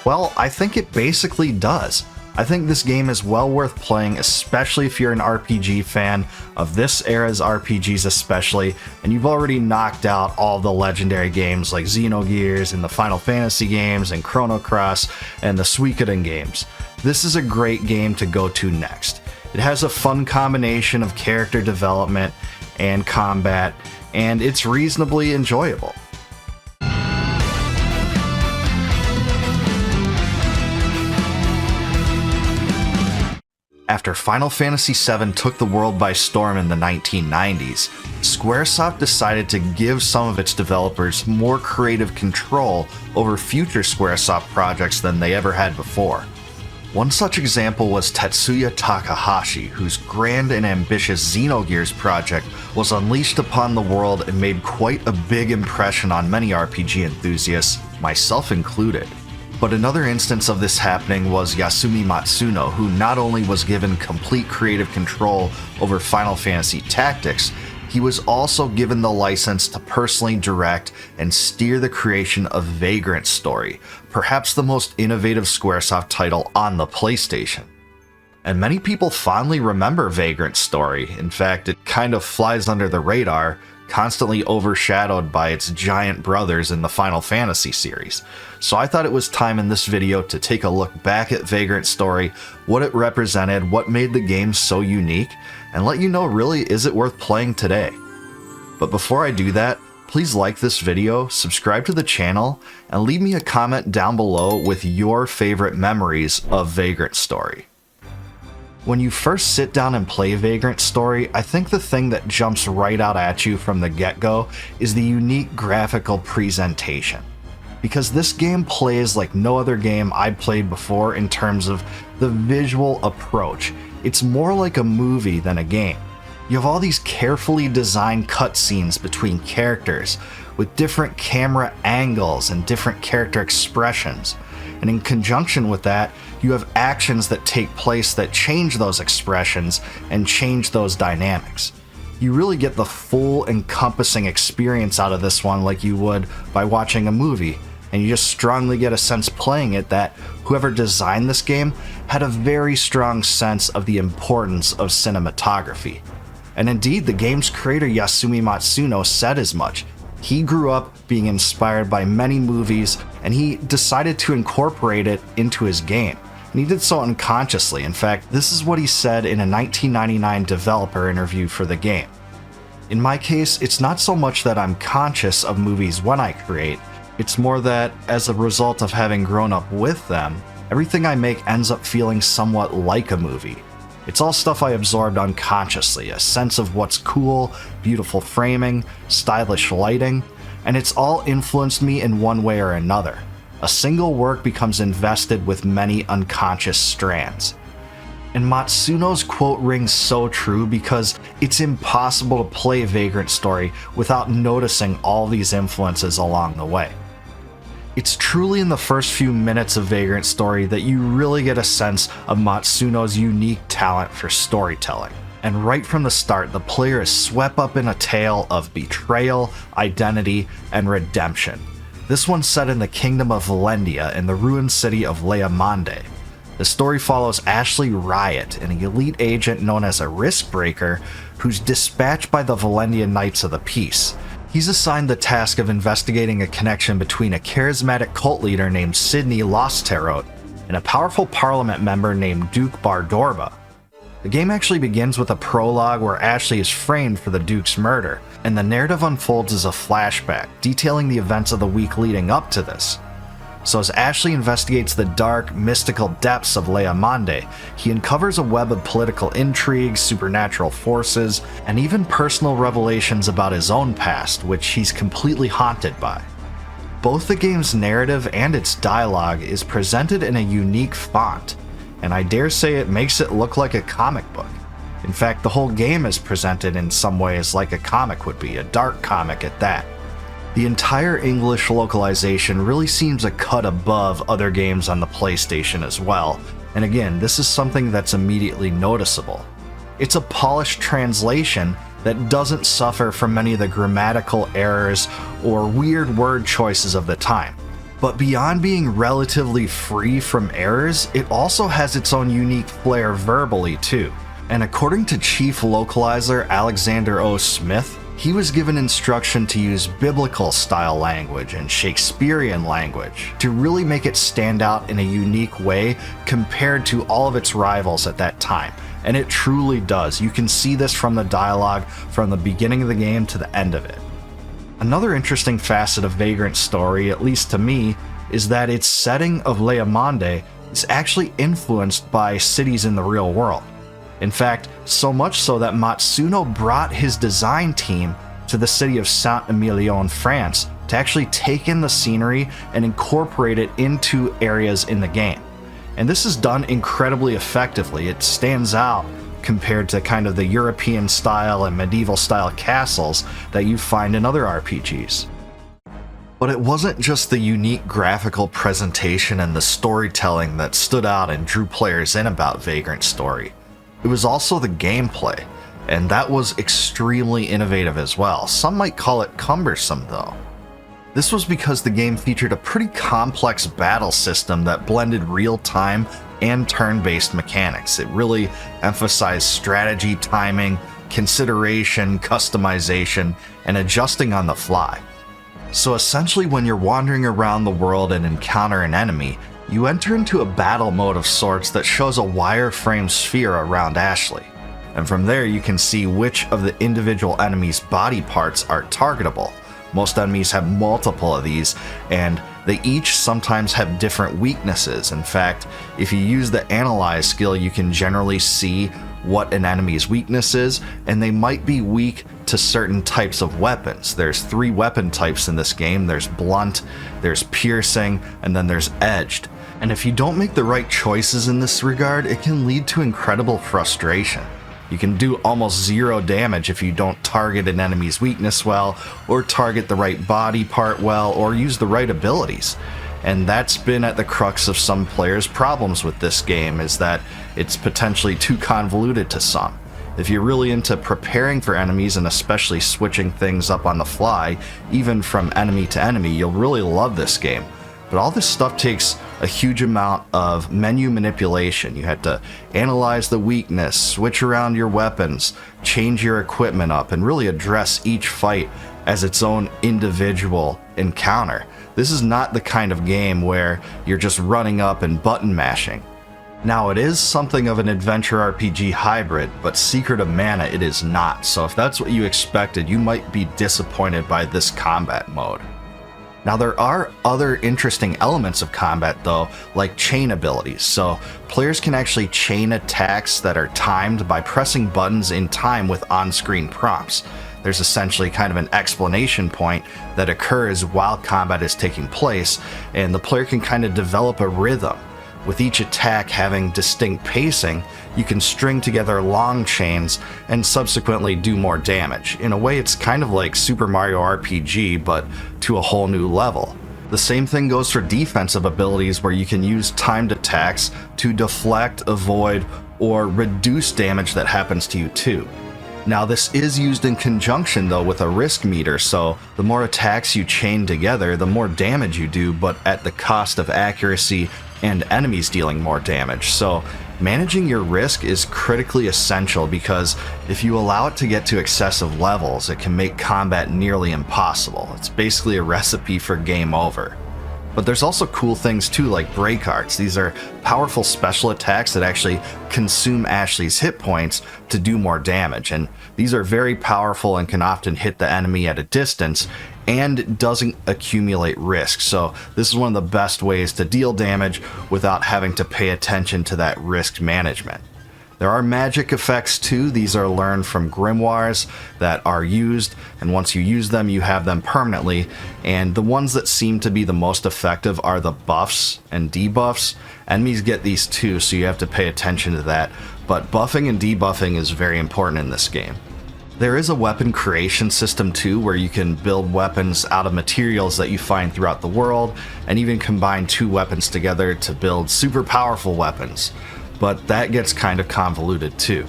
A: Well, I think it basically does. I think this game is well worth playing, especially if you're an RPG fan of this era's RPGs especially, and you've already knocked out all the legendary games like Xenogears and the Final Fantasy games and Chrono Cross and the Suikoden games. This is a great game to go to next. It has a fun combination of character development and combat, and it's reasonably enjoyable. After Final Fantasy VII took the world by storm in the 1990s, Squaresoft decided to give some of its developers more creative control over future Squaresoft projects than they ever had before. One such example was Tetsuya Takahashi, whose grand and ambitious Xenogears project was unleashed upon the world and made quite a big impression on many RPG enthusiasts, myself included. But another instance of this happening was Yasumi Matsuno, who not only was given complete creative control over Final Fantasy Tactics, he was also given the license to personally direct and steer the creation of Vagrant Story, perhaps the most innovative Squaresoft title on the PlayStation. And many people fondly remember Vagrant Story. In fact, it kind of flies under the radar, constantly overshadowed by its giant brothers in the Final Fantasy series. So I thought it was time in this video to take a look back at Vagrant Story, what it represented, what made the game so unique, and let you know really is it worth playing today. But before I do that, please like this video, subscribe to the channel, and leave me a comment down below with your favorite memories of Vagrant Story. When you first sit down and play Vagrant Story, I think the thing that jumps right out at you from the get-go is the unique graphical presentation. Because this game plays like no other game I'd played before in terms of the visual approach. It's more like a movie than a game. You have all these carefully designed cutscenes between characters, with different camera angles and different character expressions. And in conjunction with that, you have actions that take place that change those expressions and change those dynamics. You really get the full encompassing experience out of this one like you would by watching a movie, and you just strongly get a sense playing it that whoever designed this game had a very strong sense of the importance of cinematography. And indeed, the game's creator Yasumi Matsuno said as much. He grew up being inspired by many movies, and he decided to incorporate it into his game. And he did so unconsciously. In fact, this is what he said in a 1999 developer interview for the game. In my case, it's not so much that I'm conscious of movies when I create, it's more that, as a result of having grown up with them, everything I make ends up feeling somewhat like a movie. It's all stuff I absorbed unconsciously, a sense of what's cool, beautiful framing, stylish lighting, and it's all influenced me in one way or another. A single work becomes invested with many unconscious strands. And Matsuno's quote rings so true because it's impossible to play Vagrant Story without noticing all these influences along the way. It's truly in the first few minutes of Vagrant Story that you really get a sense of Matsuno's unique talent for storytelling. And right from the start, the player is swept up in a tale of betrayal, identity, and redemption. This one's set in the kingdom of Valendia in the ruined city of Leamonde. The story follows Ashley Riot, an elite agent known as a Riskbreaker, who's dispatched by the Valendia Knights of the Peace. He's assigned the task of investigating a connection between a charismatic cult leader named Sidney Losterot and a powerful parliament member named Duke Bardorba. The game actually begins with a prologue where Ashley is framed for the Duke's murder, and the narrative unfolds as a flashback, detailing the events of the week leading up to this. So as Ashley investigates the dark, mystical depths of Leamonde, he uncovers a web of political intrigues, supernatural forces, and even personal revelations about his own past, which he's completely haunted by. Both the game's narrative and its dialogue is presented in a unique font, and I dare say it makes it look like a comic book. In fact, the whole game is presented in some ways like a comic would be, a dark comic at that. The entire English localization really seems a cut above other games on the PlayStation as well, and again, this is something that's immediately noticeable. It's a polished translation that doesn't suffer from many of the grammatical errors or weird word choices of the time. But beyond being relatively free from errors, it also has its own unique flair verbally too. And according to Chief Localizer Alexander O. Smith, he was given instruction to use biblical-style language and Shakespearean language to really make it stand out in a unique way compared to all of its rivals at that time. And it truly does. You can see this from the dialogue from the beginning of the game to the end of it. Another interesting facet of Vagrant Story, at least to me, is that its setting of Leamonde is actually influenced by cities in the real world. In fact, so much so that Matsuno brought his design team to the city of Saint-Emilion, France, to actually take in the scenery and incorporate it into areas in the game. And this is done incredibly effectively. It stands out compared to kind of the European style and medieval style castles that you find in other RPGs. But it wasn't just the unique graphical presentation and the storytelling that stood out and drew players in about Vagrant Story. It was also the gameplay, and that was extremely innovative as well. Some might call it cumbersome though. This was because the game featured a pretty complex battle system that blended real-time and turn-based mechanics. It really emphasized strategy, timing, consideration, customization, and adjusting on the fly. So essentially, when you're wandering around the world and encounter an enemy, you enter into a battle mode of sorts that shows a wireframe sphere around Ashley. And from there you can see which of the individual enemy's body parts are targetable, Most enemies have multiple of these, and they each sometimes have different weaknesses. In fact, if you use the Analyze skill, you can generally see what an enemy's weakness is, and they might be weak to certain types of weapons. There's 3 weapon types in this game. There's blunt, there's piercing, and then there's edged. And if you don't make the right choices in this regard, it can lead to incredible frustration. You can do almost 0 damage if you don't target an enemy's weakness well, or target the right body part well, or use the right abilities. And that's been at the crux of some players' problems with this game, is that it's potentially too convoluted to some. If you're really into preparing for enemies and especially switching things up on the fly, even from enemy to enemy, you'll really love this game. But all this stuff takes a huge amount of menu manipulation. You have to analyze the weakness, switch around your weapons, change your equipment up, and really address each fight as its own individual encounter. This is not the kind of game where you're just running up and button mashing. Now, it is something of an adventure RPG hybrid, but Secret of Mana it is not, so if that's what you expected, you might be disappointed by this combat mode. Now, there are other interesting elements of combat though, like chain abilities, so players can actually chain attacks that are timed by pressing buttons in time with on-screen prompts. There's essentially kind of an explanation point that occurs while combat is taking place, and the player can kind of develop a rhythm. With each attack having distinct pacing, you can string together long chains and subsequently do more damage. In a way, it's kind of like Super Mario RPG, but to a whole new level. The same thing goes for defensive abilities, where you can use timed attacks to deflect, avoid, or reduce damage that happens to you too. Now, this is used in conjunction though with a risk meter, so the more attacks you chain together, the more damage you do, but at the cost of accuracy and enemies dealing more damage. So managing your risk is critically essential, because if you allow it to get to excessive levels, it can make combat nearly impossible. It's basically a recipe for game over. But there's also cool things too, like break arts. These are powerful special attacks that actually consume Ashley's hit points to do more damage, and these are very powerful and can often hit the enemy at a distance and doesn't accumulate risk. So this is one of the best ways to deal damage without having to pay attention to that risk management. There are magic effects too. These are learned from grimoires that are used, and once you use them, you have them permanently. And the ones that seem to be the most effective are the buffs and debuffs. Enemies get these too, so you have to pay attention to that. But buffing and debuffing is very important in this game. There is a weapon creation system too, where you can build weapons out of materials that you find throughout the world, and even combine 2 weapons together to build super powerful weapons. But that gets kind of convoluted too.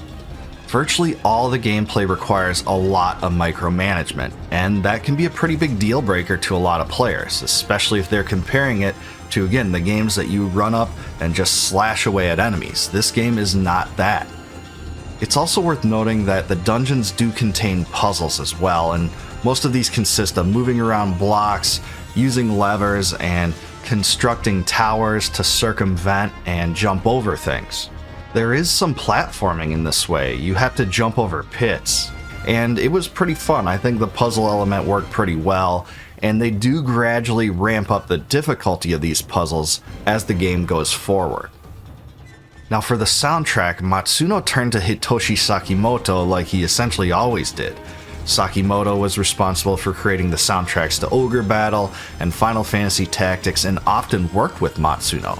A: Virtually all the gameplay requires a lot of micromanagement, and that can be a pretty big deal breaker to a lot of players, especially if they're comparing it to, again, the games that you run up and just slash away at enemies. This game is not that. It's also worth noting that the dungeons do contain puzzles as well, and most of these consist of moving around blocks, using levers, and constructing towers to circumvent and jump over things. There is some platforming in this way. You have to jump over pits, and it was pretty fun. I think the puzzle element worked pretty well, and they do gradually ramp up the difficulty of these puzzles as the game goes forward. Now, for the soundtrack, Matsuno turned to Hitoshi Sakimoto like he essentially always did. Sakimoto was responsible for creating the soundtracks to Ogre Battle and Final Fantasy Tactics, and often worked with Matsuno.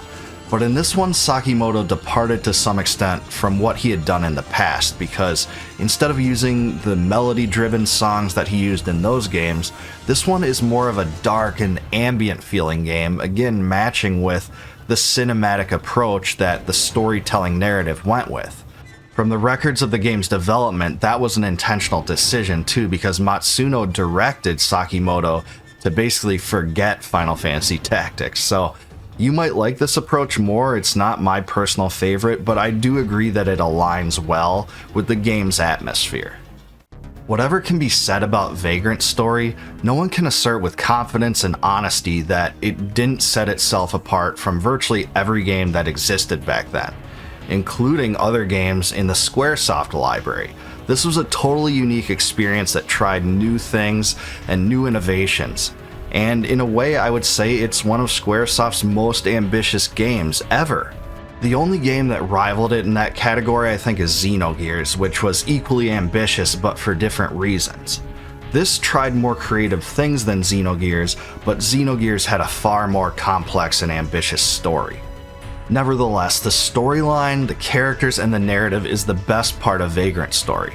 A: But in this one, Sakimoto departed to some extent from what he had done in the past, because instead of using the melody-driven songs that he used in those games, this one is more of a dark and ambient feeling game, again matching with the cinematic approach that the storytelling narrative went with. From the records of the game's development, that was an intentional decision too, because Matsuno directed Sakimoto to basically forget Final Fantasy Tactics. So you might like this approach more. It's not my personal favorite, but I do agree that it aligns well with the game's atmosphere. Whatever can be said about Vagrant Story, no one can assert with confidence and honesty that it didn't set itself apart from virtually every game that existed back then, including other games in the Squaresoft library, This was a totally unique experience that tried new things and new innovations. And in a way, I would say it's one of Squaresoft's most ambitious games ever. The only game that rivaled it in that category I think is Xenogears, which was equally ambitious but for different reasons. This tried more creative things than Xenogears, but Xenogears had a far more complex and ambitious story. Nevertheless, the storyline, the characters, and the narrative is the best part of Vagrant Story.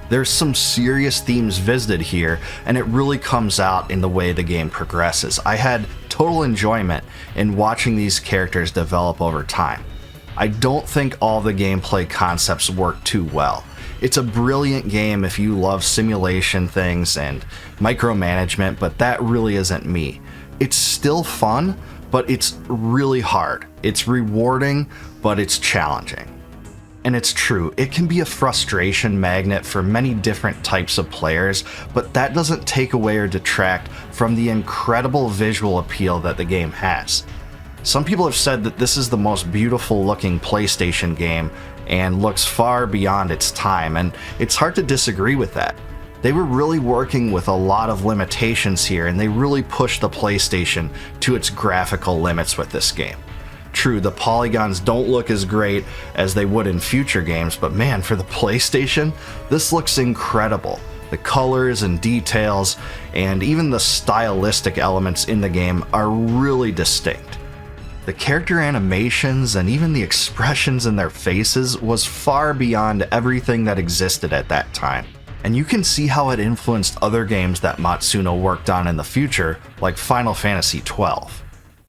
A: There's some serious themes visited here, and it really comes out in the way the game progresses. I had total enjoyment in watching these characters develop over time. I don't think all the gameplay concepts work too well. It's a brilliant game if you love simulation things and micromanagement, but that really isn't me. It's still fun, but it's really hard. It's rewarding, but it's challenging. And it's true, it can be a frustration magnet for many different types of players, but that doesn't take away or detract from the incredible visual appeal that the game has. Some people have said that this is the most beautiful looking PlayStation game and looks far beyond its time, and it's hard to disagree with that. They were really working with a lot of limitations here, and they really pushed the PlayStation to its graphical limits with this game. True, the polygons don't look as great as they would in future games, but man, for the PlayStation, this looks incredible. The colors and details, and even the stylistic elements in the game are really distinct. The character animations and even the expressions in their faces was far beyond everything that existed at that time. And you can see how it influenced other games that Matsuno worked on in the future, like Final Fantasy XII.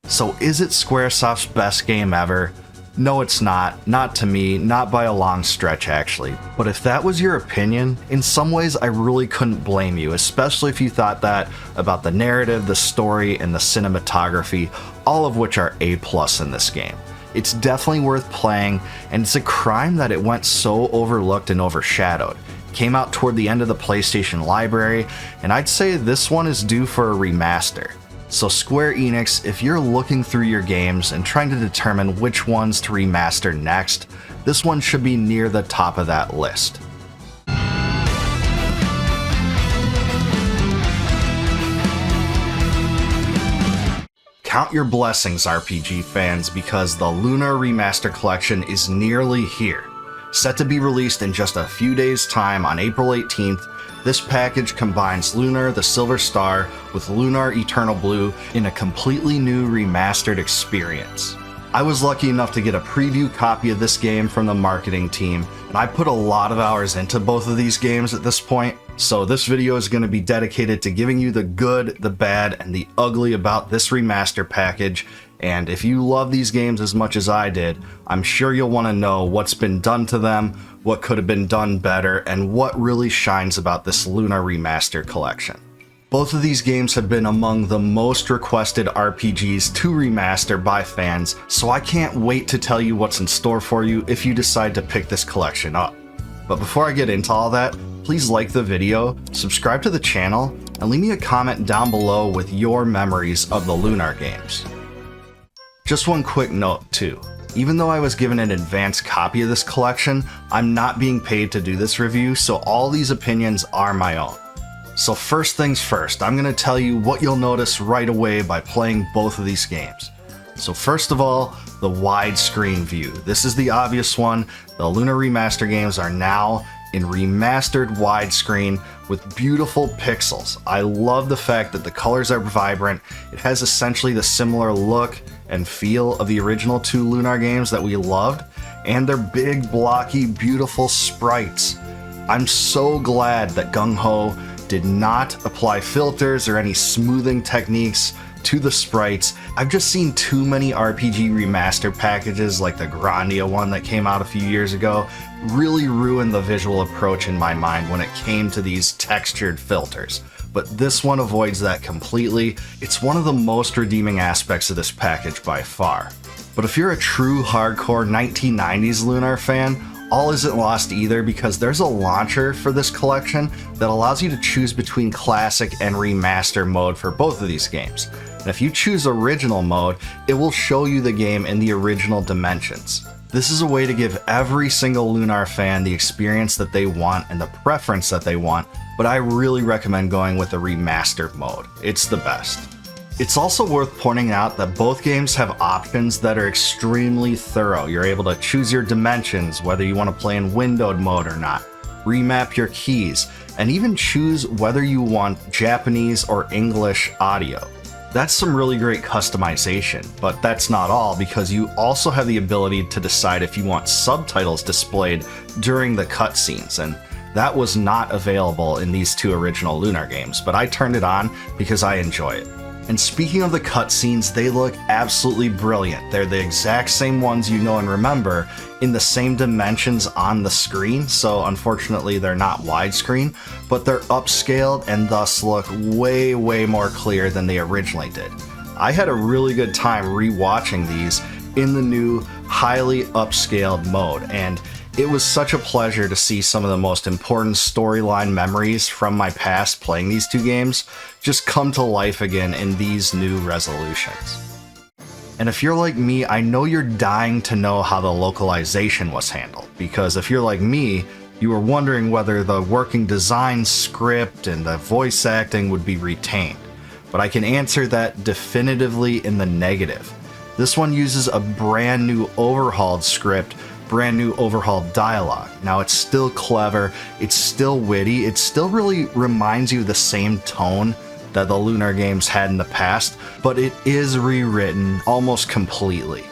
A: So is it Squaresoft's best game ever? No, it's not to me, not by a long stretch actually. But if that was your opinion, in some ways I really couldn't blame you, especially if you thought that about the narrative, the story, and the cinematography, all of which are A+ in this game. It's definitely worth playing, and it's a crime that it went so overlooked and overshadowed. It came out toward the end of the PlayStation library, and I'd say this one is due for a remaster. So Square Enix, if you're looking through your games and trying to determine which ones to remaster next, this one should be near the top of that list. Count your blessings, RPG fans, because the Lunar Remaster Collection is nearly here. Set to be released in just a few days' time on April 18th, this package combines Lunar the Silver Star with Lunar Eternal Blue in a completely new remastered experience. I was lucky enough to get a preview copy of this game from the marketing team, and I put a lot of hours into both of these games at this point, so this video is going to be dedicated to giving you the good, the bad, and the ugly about this remaster package. And if you love these games as much as I did, I'm sure you'll want to know what's been done to them, what could have been done better, and what really shines about this Lunar Remaster collection. Both of these games have been among the most requested RPGs to remaster by fans, so I can't wait to tell you what's in store for you if you decide to pick this collection up. But before I get into all that, please like the video, subscribe to the channel, and leave me a comment down below with your memories of the Lunar games. Just one quick note too. Even though I was given an advanced copy of this collection, I'm not being paid to do this review, so all these opinions are my own. So first things first, I'm going to tell you what you'll notice right away by playing both of these games. So first of all, the widescreen view. This is the obvious one. The Lunar Remaster games are now in remastered widescreen with beautiful pixels. I love the fact that the colors are vibrant. It has essentially the similar look and feel of the original two Lunar games that we loved, and they're big, blocky, beautiful sprites. I'm so glad that Gung Ho did not apply filters or any smoothing techniques to the sprites. I've just seen too many RPG remaster packages like the Grandia one that came out a few years ago really ruin the visual approach in my mind when it came to these textured filters. But this one avoids that completely. It's one of the most redeeming aspects of this package by far. But if you're a true hardcore 1990s Lunar fan, all isn't lost either, because there's a launcher for this collection that allows you to choose between classic and remaster mode for both of these games. And if you choose original mode, it will show you the game in the original dimensions. This is a way to give every single Lunar fan the experience that they want and the preference that they want, but I really recommend going with the remastered mode. It's the best. It's also worth pointing out that both games have options that are extremely thorough. You're able to choose your dimensions, whether you want to play in windowed mode or not, remap your keys, and even choose whether you want Japanese or English audio. That's some really great customization, but that's not all, because you also have the ability to decide if you want subtitles displayed during the cutscenes, and that was not available in these two original Lunar games, but I turned it on because I enjoy it. And speaking of the cutscenes, they look absolutely brilliant. They're the exact same ones you know and remember in the same dimensions on the screen, so unfortunately they're not widescreen, but they're upscaled and thus look way more clear than they originally did. I had a really good time rewatching these in the new highly upscaled mode, and it was such a pleasure to see some of the most important storyline memories from my past playing these two games just come to life again in these new resolutions. And if you're like me, I know you're dying to know how the localization was handled, because if you're like me, you were wondering whether the working design script and the voice acting would be retained. But I can answer that definitively in the negative. This one uses a brand new overhauled script, brand new overhauled dialogue. Now it's still clever, it's still witty, it still really reminds you of the same tone that the Lunar games had in the past, but it is rewritten almost completely.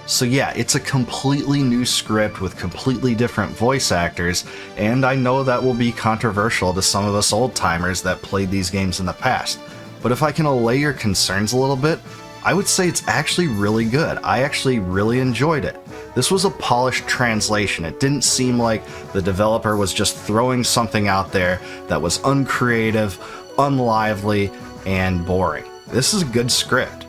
A: So yeah, it's a completely new script with completely different voice actors, and I know that will be controversial to some of us old-timers that played these games in the past. But if I can allay your concerns a little bit, I would say it's actually really good. I actually really enjoyed it. This was a polished translation. It didn't seem like the developer was just throwing something out there that was uncreative, unlively, and boring. This is a good script.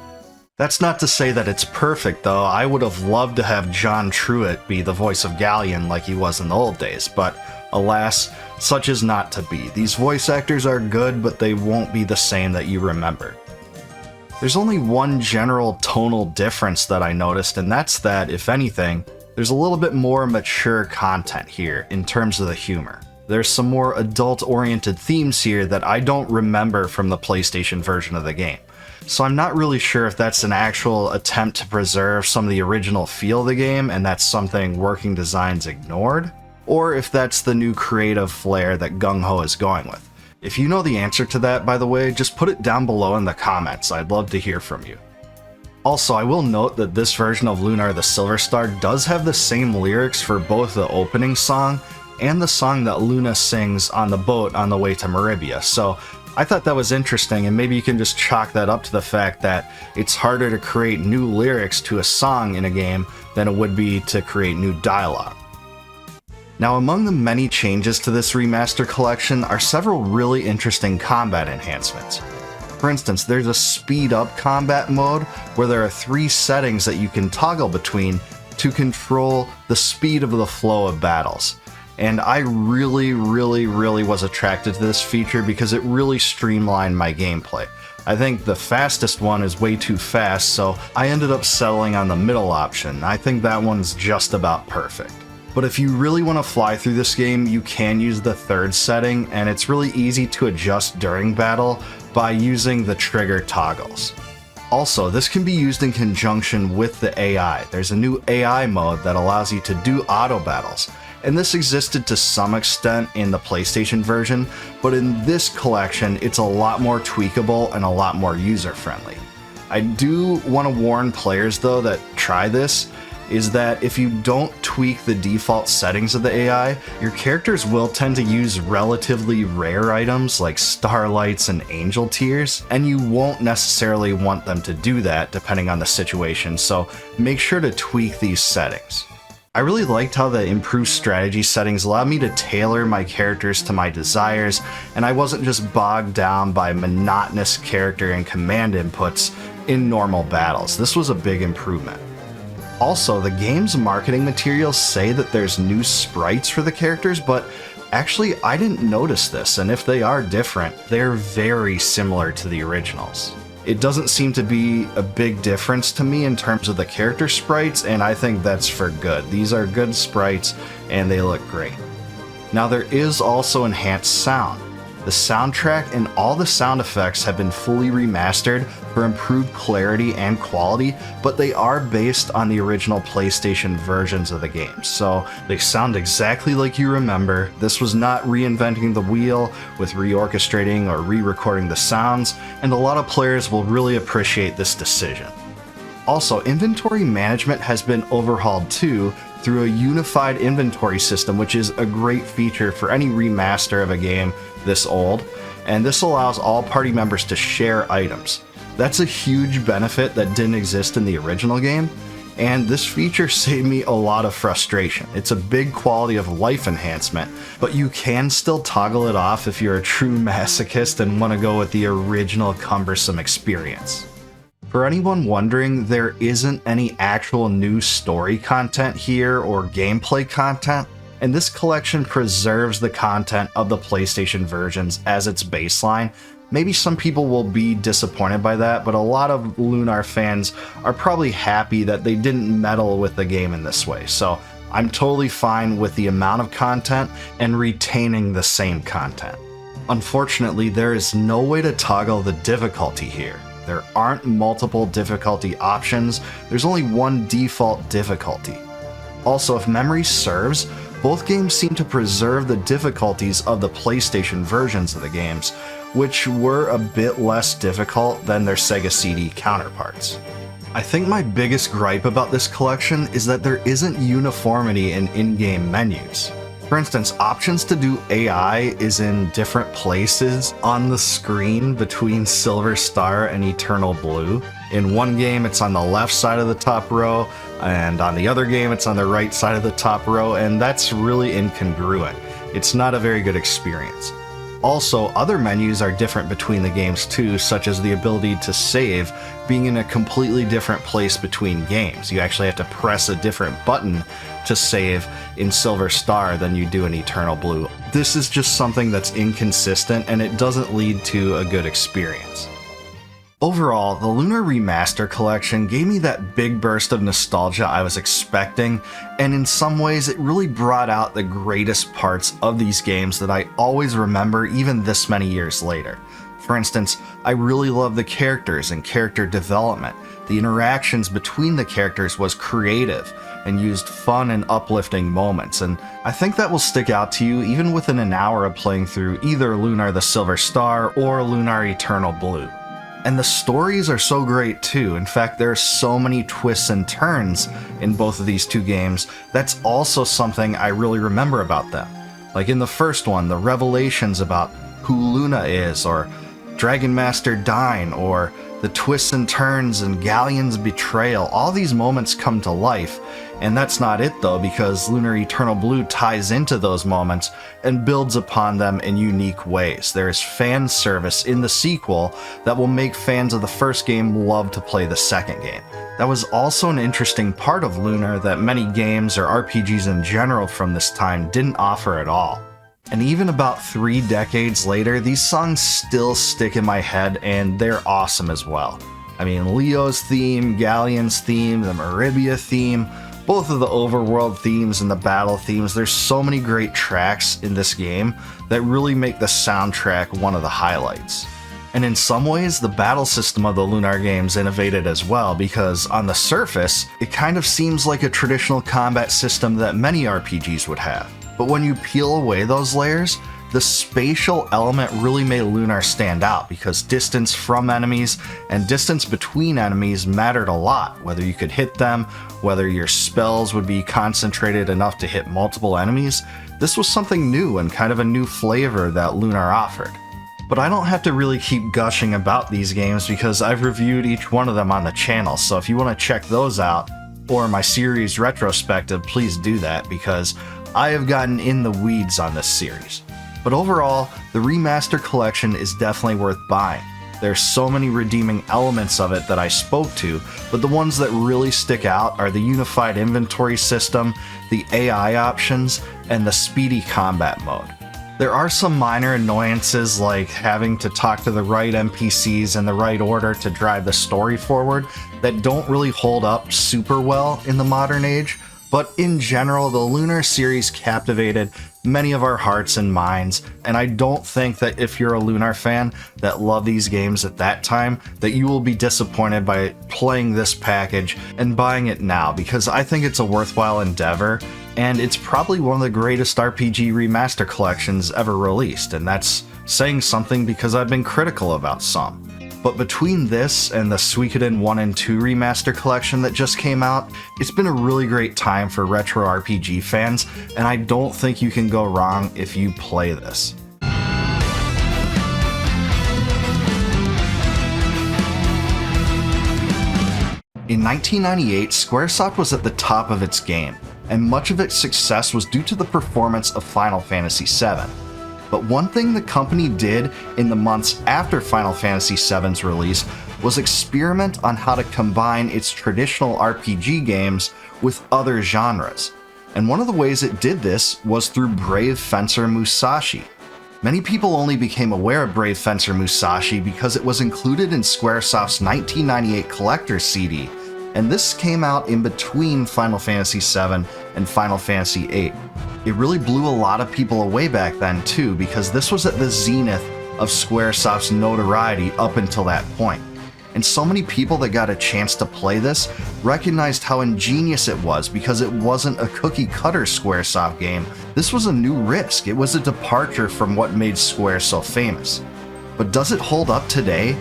A: That's not to say that it's perfect, though. I would have loved to have John Truitt be the voice of Galleon like he was in the old days, but alas, such is not to be. These voice actors are good, but they won't be the same that you remember. There's only one general tonal difference that I noticed, and that's that, if anything, there's a little bit more mature content here in terms of the humor. There's some more adult-oriented themes here that I don't remember from the PlayStation version of the game. So I'm not really sure if that's an actual attempt to preserve some of the original feel of the game and that's something Working Designs ignored, or if that's the new creative flair that Gung Ho is going with. If you know the answer to that, by the way, just put it down below in the comments. I'd love to hear from you. Also, I will note that this version of Lunar the Silver Star does have the same lyrics for both the opening song and the song that Luna sings on the boat on the way to Meribia, so I thought that was interesting, and maybe you can just chalk that up to the fact that it's harder to create new lyrics to a song in a game than it would be to create new dialogue. Now, among the many changes to this remaster collection are several really interesting combat enhancements. For instance, there's a speed up combat mode where there are 3 settings that you can toggle between to control the speed of the flow of battles. And I really was attracted to this feature because it really streamlined my gameplay. I think the fastest one is way too fast, so I ended up settling on the middle option. I think that one's just about perfect. But if you really want to fly through this game, you can use the 3rd setting, and it's really easy to adjust during battle by using the trigger toggles. Also, this can be used in conjunction with the AI. There's a new AI mode that allows you to do auto battles, and this existed to some extent in the PlayStation version, but in this collection, it's a lot more tweakable and a lot more user-friendly. I do want to warn players, though, that try this, is that if you don't tweak the default settings of the AI, your characters will tend to use relatively rare items like starlights and angel tears, and you won't necessarily want them to do that depending on the situation, so make sure to tweak these settings. I really liked how the improved strategy settings allowed me to tailor my characters to my desires, and I wasn't just bogged down by monotonous character and command inputs in normal battles. This was a big improvement. Also, the game's marketing materials say that there's new sprites for the characters, but actually I didn't notice this, and if they are different, they're very similar to the originals. It doesn't seem to be a big difference to me in terms of the character sprites, and I think that's for good. These are good sprites, and they look great. Now there is also enhanced sound. The soundtrack and all the sound effects have been fully remastered for improved clarity and quality, but they are based on the original PlayStation versions of the game, so they sound exactly like you remember. This was not reinventing the wheel with reorchestrating or re-recording the sounds, and a lot of players will really appreciate this decision. Also, inventory management has been overhauled too, through a unified inventory system, which is a great feature for any remaster of a game this old, and this allows all party members to share items. That's a huge benefit that didn't exist in the original game, and this feature saved me a lot of frustration. It's a big quality of life enhancement, but you can still toggle it off if you're a true masochist and want to go with the original cumbersome experience. For anyone wondering, there isn't any actual new story content here or gameplay content, and this collection preserves the content of the PlayStation versions as its baseline. Maybe some people will be disappointed by that, but a lot of Lunar fans are probably happy that they didn't meddle with the game in this way, so I'm totally fine with the amount of content and retaining the same content. Unfortunately, there is no way to toggle the difficulty here. There aren't multiple difficulty options, there's only one default difficulty. Also, if memory serves, both games seem to preserve the difficulties of the PlayStation versions of the games, which were a bit less difficult than their Sega CD counterparts. I think my biggest gripe about this collection is that there isn't uniformity in in-game menus. For instance, options to do AI is in different places on the screen between Silver Star and Eternal Blue. In one game, it's on the left side of the top row, and on the other game, it's on the right side of the top row, and that's really incongruent. It's not a very good experience. Also, other menus are different between the games too, such as the ability to save being in a completely different place between games. You actually have to press a different button to save in Silver Star than you do in Eternal Blue. This is just something that's inconsistent, and it doesn't lead to a good experience. Overall, the Lunar Remaster collection gave me that big burst of nostalgia I was expecting, and in some ways it really brought out the greatest parts of these games that I always remember even this many years later. For instance, I really love the characters and character development. The interactions between the characters was creative and used fun and uplifting moments, and I think that will stick out to you even within an hour of playing through either Lunar the Silver Star or Lunar Eternal Blue. And the stories are so great too. In fact, there are so many twists and turns in both of these two games. That's also something I really remember about them. Like in the first one, the revelations about who Luna is, or Dragon Master dying, or the twists and turns and Galleon's betrayal. All these moments come to life, and that's not it though, because Lunar Eternal Blue ties into those moments and builds upon them in unique ways. There is fan service in the sequel that will make fans of the first game love to play the second game. That was also an interesting part of Lunar that many games or RPGs in general from this time didn't offer at all. And even about 3 decades later, these songs still stick in my head, and they're awesome as well. I mean, Leo's theme, Galleon's theme, the Maribia theme, both of the overworld themes and the battle themes. There's so many great tracks in this game that really make the soundtrack one of the highlights. And in some ways, the battle system of the Lunar games innovated as well, because on the surface, it kind of seems like a traditional combat system that many RPGs would have. But when you peel away those layers, the spatial element really made Lunar stand out, because distance from enemies and distance between enemies mattered a lot. Whether you could hit them, whether your spells would be concentrated enough to hit multiple enemies, this was something new and kind of a new flavor that Lunar offered. But I don't have to really keep gushing about these games because I've reviewed each one of them on the channel, so if you want to check those out, or my series retrospective, please do that, because I have gotten in the weeds on this series. But overall, the Remaster collection is definitely worth buying. There's so many redeeming elements of it that I spoke to, but the ones that really stick out are the unified inventory system, the AI options, and the speedy combat mode. There are some minor annoyances like having to talk to the right NPCs in the right order to drive the story forward that don't really hold up super well in the modern age, but in general, the Lunar series captivated many of our hearts and minds, and I don't think that if you're a Lunar fan that loved these games at that time, that you will be disappointed by playing this package and buying it now, because I think it's a worthwhile endeavor, and it's probably one of the greatest RPG remaster collections ever released, and that's saying something because I've been critical about some. But between this and the Suikoden 1 and 2 remaster collection that just came out, it's been a really great time for retro RPG fans, and I don't think you can go wrong if you play this. In 1998, Squaresoft was at the top of its game, and much of its success was due to the performance of Final Fantasy VII. But one thing the company did in the months after Final Fantasy VII's release was experiment on how to combine its traditional RPG games with other genres. And one of the ways it did this was through Brave Fencer Musashi. Many people only became aware of Brave Fencer Musashi because it was included in Squaresoft's 1998 Collector's CD, and this came out in between Final Fantasy VII and Final Fantasy VIII. It really blew a lot of people away back then too, because this was at the zenith of Squaresoft's notoriety up until that point. And so many people that got a chance to play this recognized how ingenious it was, because it wasn't a cookie-cutter Squaresoft game. This was a new risk. It was a departure from what made Square so famous. But does it hold up today?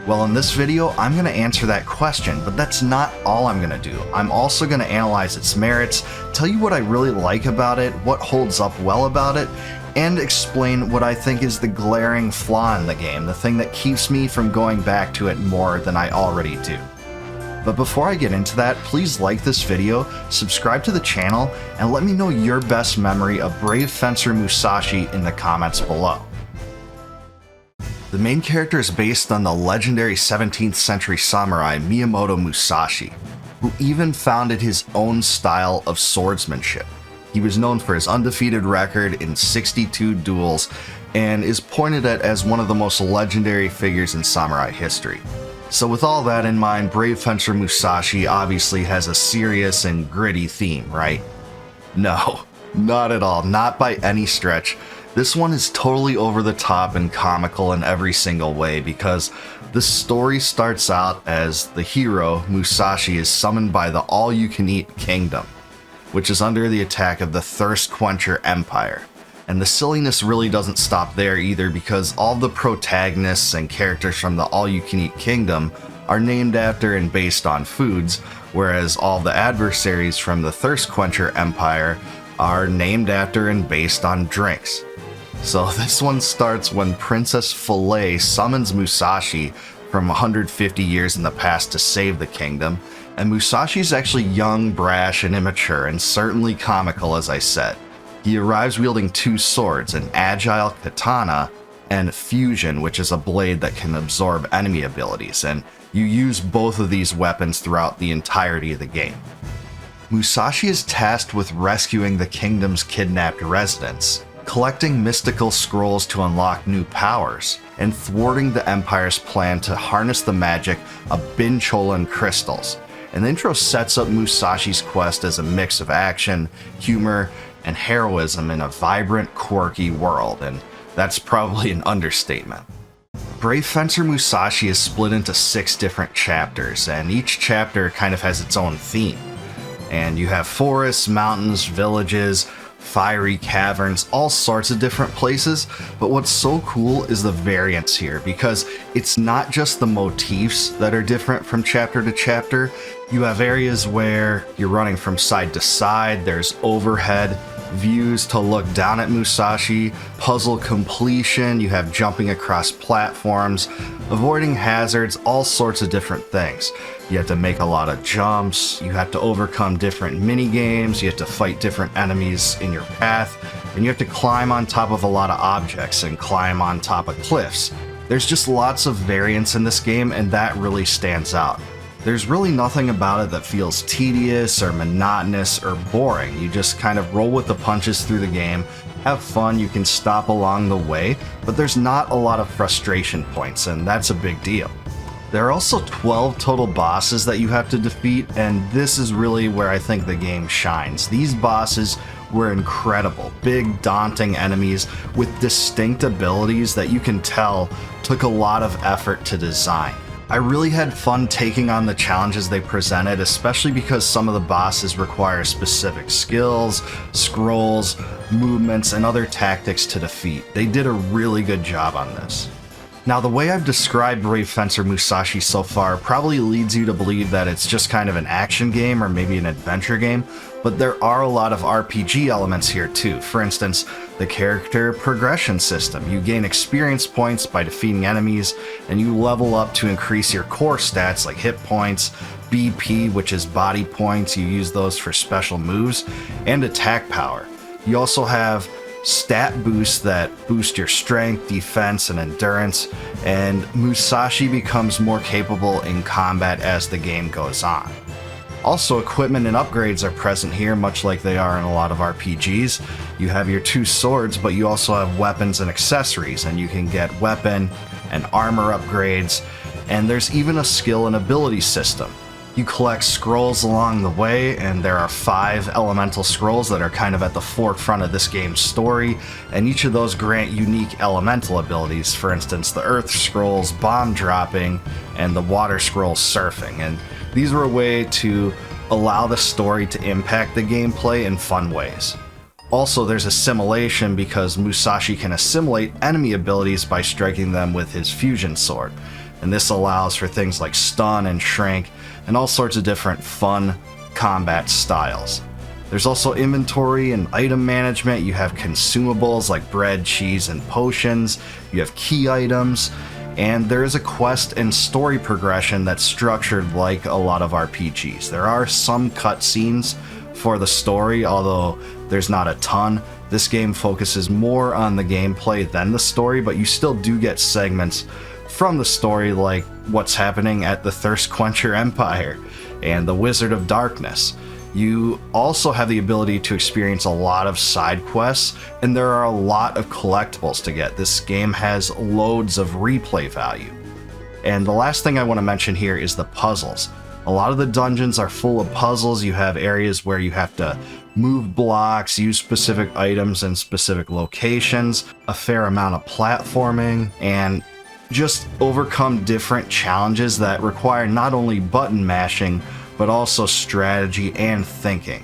A: Well, in this video, I'm going to answer that question, but that's not all I'm going to do. I'm also going to analyze its merits, tell you what I really like about it, what holds up well about it, and explain what I think is the glaring flaw in the game, the thing that keeps me from going back to it more than I already do. But before I get into that, please like this video, subscribe to the channel, and let me know your best memory of Brave Fencer Musashi in the comments below. The main character is based on the legendary 17th century samurai Miyamoto Musashi, who even founded his own style of swordsmanship. He was known for his undefeated record in 62 duels and is pointed at as one of the most legendary figures in samurai history. So with all that in mind, Brave Fencer Musashi obviously has a serious and gritty theme, right? No, not at all, not by any stretch. This one is totally over the top and comical in every single way, because the story starts out as the hero, Musashi, is summoned by the all-you-can-eat kingdom, which is under the attack of the Thirst Quencher Empire. And the silliness really doesn't stop there either, because all the protagonists and characters from the all-you-can-eat kingdom are named after and based on foods, whereas all the adversaries from the Thirst Quencher Empire are named after and based on drinks. So this one starts when Princess Filet summons Musashi from 150 years in the past to save the kingdom, and Musashi's actually young, brash, and immature, and certainly comical, as I said. He arrives wielding two swords, an agile katana and fusion, which is a blade that can absorb enemy abilities, and you use both of these weapons throughout the entirety of the game. Musashi is tasked with rescuing the kingdom's kidnapped residents, collecting mystical scrolls to unlock new powers, and thwarting the Empire's plan to harness the magic of Bincholan crystals. And the intro sets up Musashi's quest as a mix of action, humor, and heroism in a vibrant, quirky world, and that's probably an understatement. Brave Fencer Musashi is split into 6 different chapters, and each chapter kind of has its own theme. And you have forests, mountains, villages, fiery caverns, all sorts of different places, but what's so cool is the variance here, because it's not just the motifs that are different from chapter to chapter. You have areas where you're running from side to side, there's overhead views to look down at Musashi, puzzle completion, you have jumping across platforms, avoiding hazards, all sorts of different things. You have to make a lot of jumps, you have to overcome different mini games, you have to fight different enemies in your path, and you have to climb on top of a lot of objects and climb on top of cliffs. There's just lots of variance in this game, and that really stands out. There's really nothing about it that feels tedious or monotonous or boring. You just kind of roll with the punches through the game, have fun, you can stop along the way, but there's not a lot of frustration points, and that's a big deal. There are also 12 total bosses that you have to defeat, and this is really where I think the game shines. These bosses were incredible, big, daunting enemies with distinct abilities that you can tell took a lot of effort to design. I really had fun taking on the challenges they presented, especially because some of the bosses require specific skills, scrolls, movements, and other tactics to defeat. They did a really good job on this. Now, the way I've described Brave Fencer Musashi so far probably leads you to believe that it's just kind of an action game or maybe an adventure game, but there are a lot of RPG elements here too. For instance, the character progression system. You gain experience points by defeating enemies, and you level up to increase your core stats like hit points, BP, which is body points, you use those for special moves, and attack power. You also have stat boosts that boost your strength, defense, and endurance, and Musashi becomes more capable in combat as the game goes on. Also, equipment and upgrades are present here, much like they are in a lot of RPGs. You have your 2 swords, but you also have weapons and accessories, and you can get weapon and armor upgrades, and there's even a skill and ability system. You collect scrolls along the way, and there are 5 elemental scrolls that are kind of at the forefront of this game's story, and each of those grant unique elemental abilities. For instance, the earth scrolls bomb dropping, and the water scrolls surfing, and these were a way to allow the story to impact the gameplay in fun ways. Also, there's assimilation because Musashi can assimilate enemy abilities by striking them with his fusion sword, and this allows for things like stun and shrink, and all sorts of different fun combat styles. There's also inventory and item management. You have consumables like bread, cheese, and potions. You have key items, and there is a quest and story progression that's structured like a lot of RPGs. There are some cutscenes for the story, although there's not a ton. This game focuses more on the gameplay than the story, but you still do get segments from the story, like what's happening at the Thirst Quencher Empire and the Wizard of Darkness. You also have the ability to experience a lot of side quests, and there are a lot of collectibles to get. This game has loads of replay value. And the last thing I want to mention here is the puzzles. A lot of the dungeons are full of puzzles. You have areas where you have to move blocks, use specific items in specific locations, a fair amount of platforming, and just overcome different challenges that require not only button mashing, but also strategy and thinking.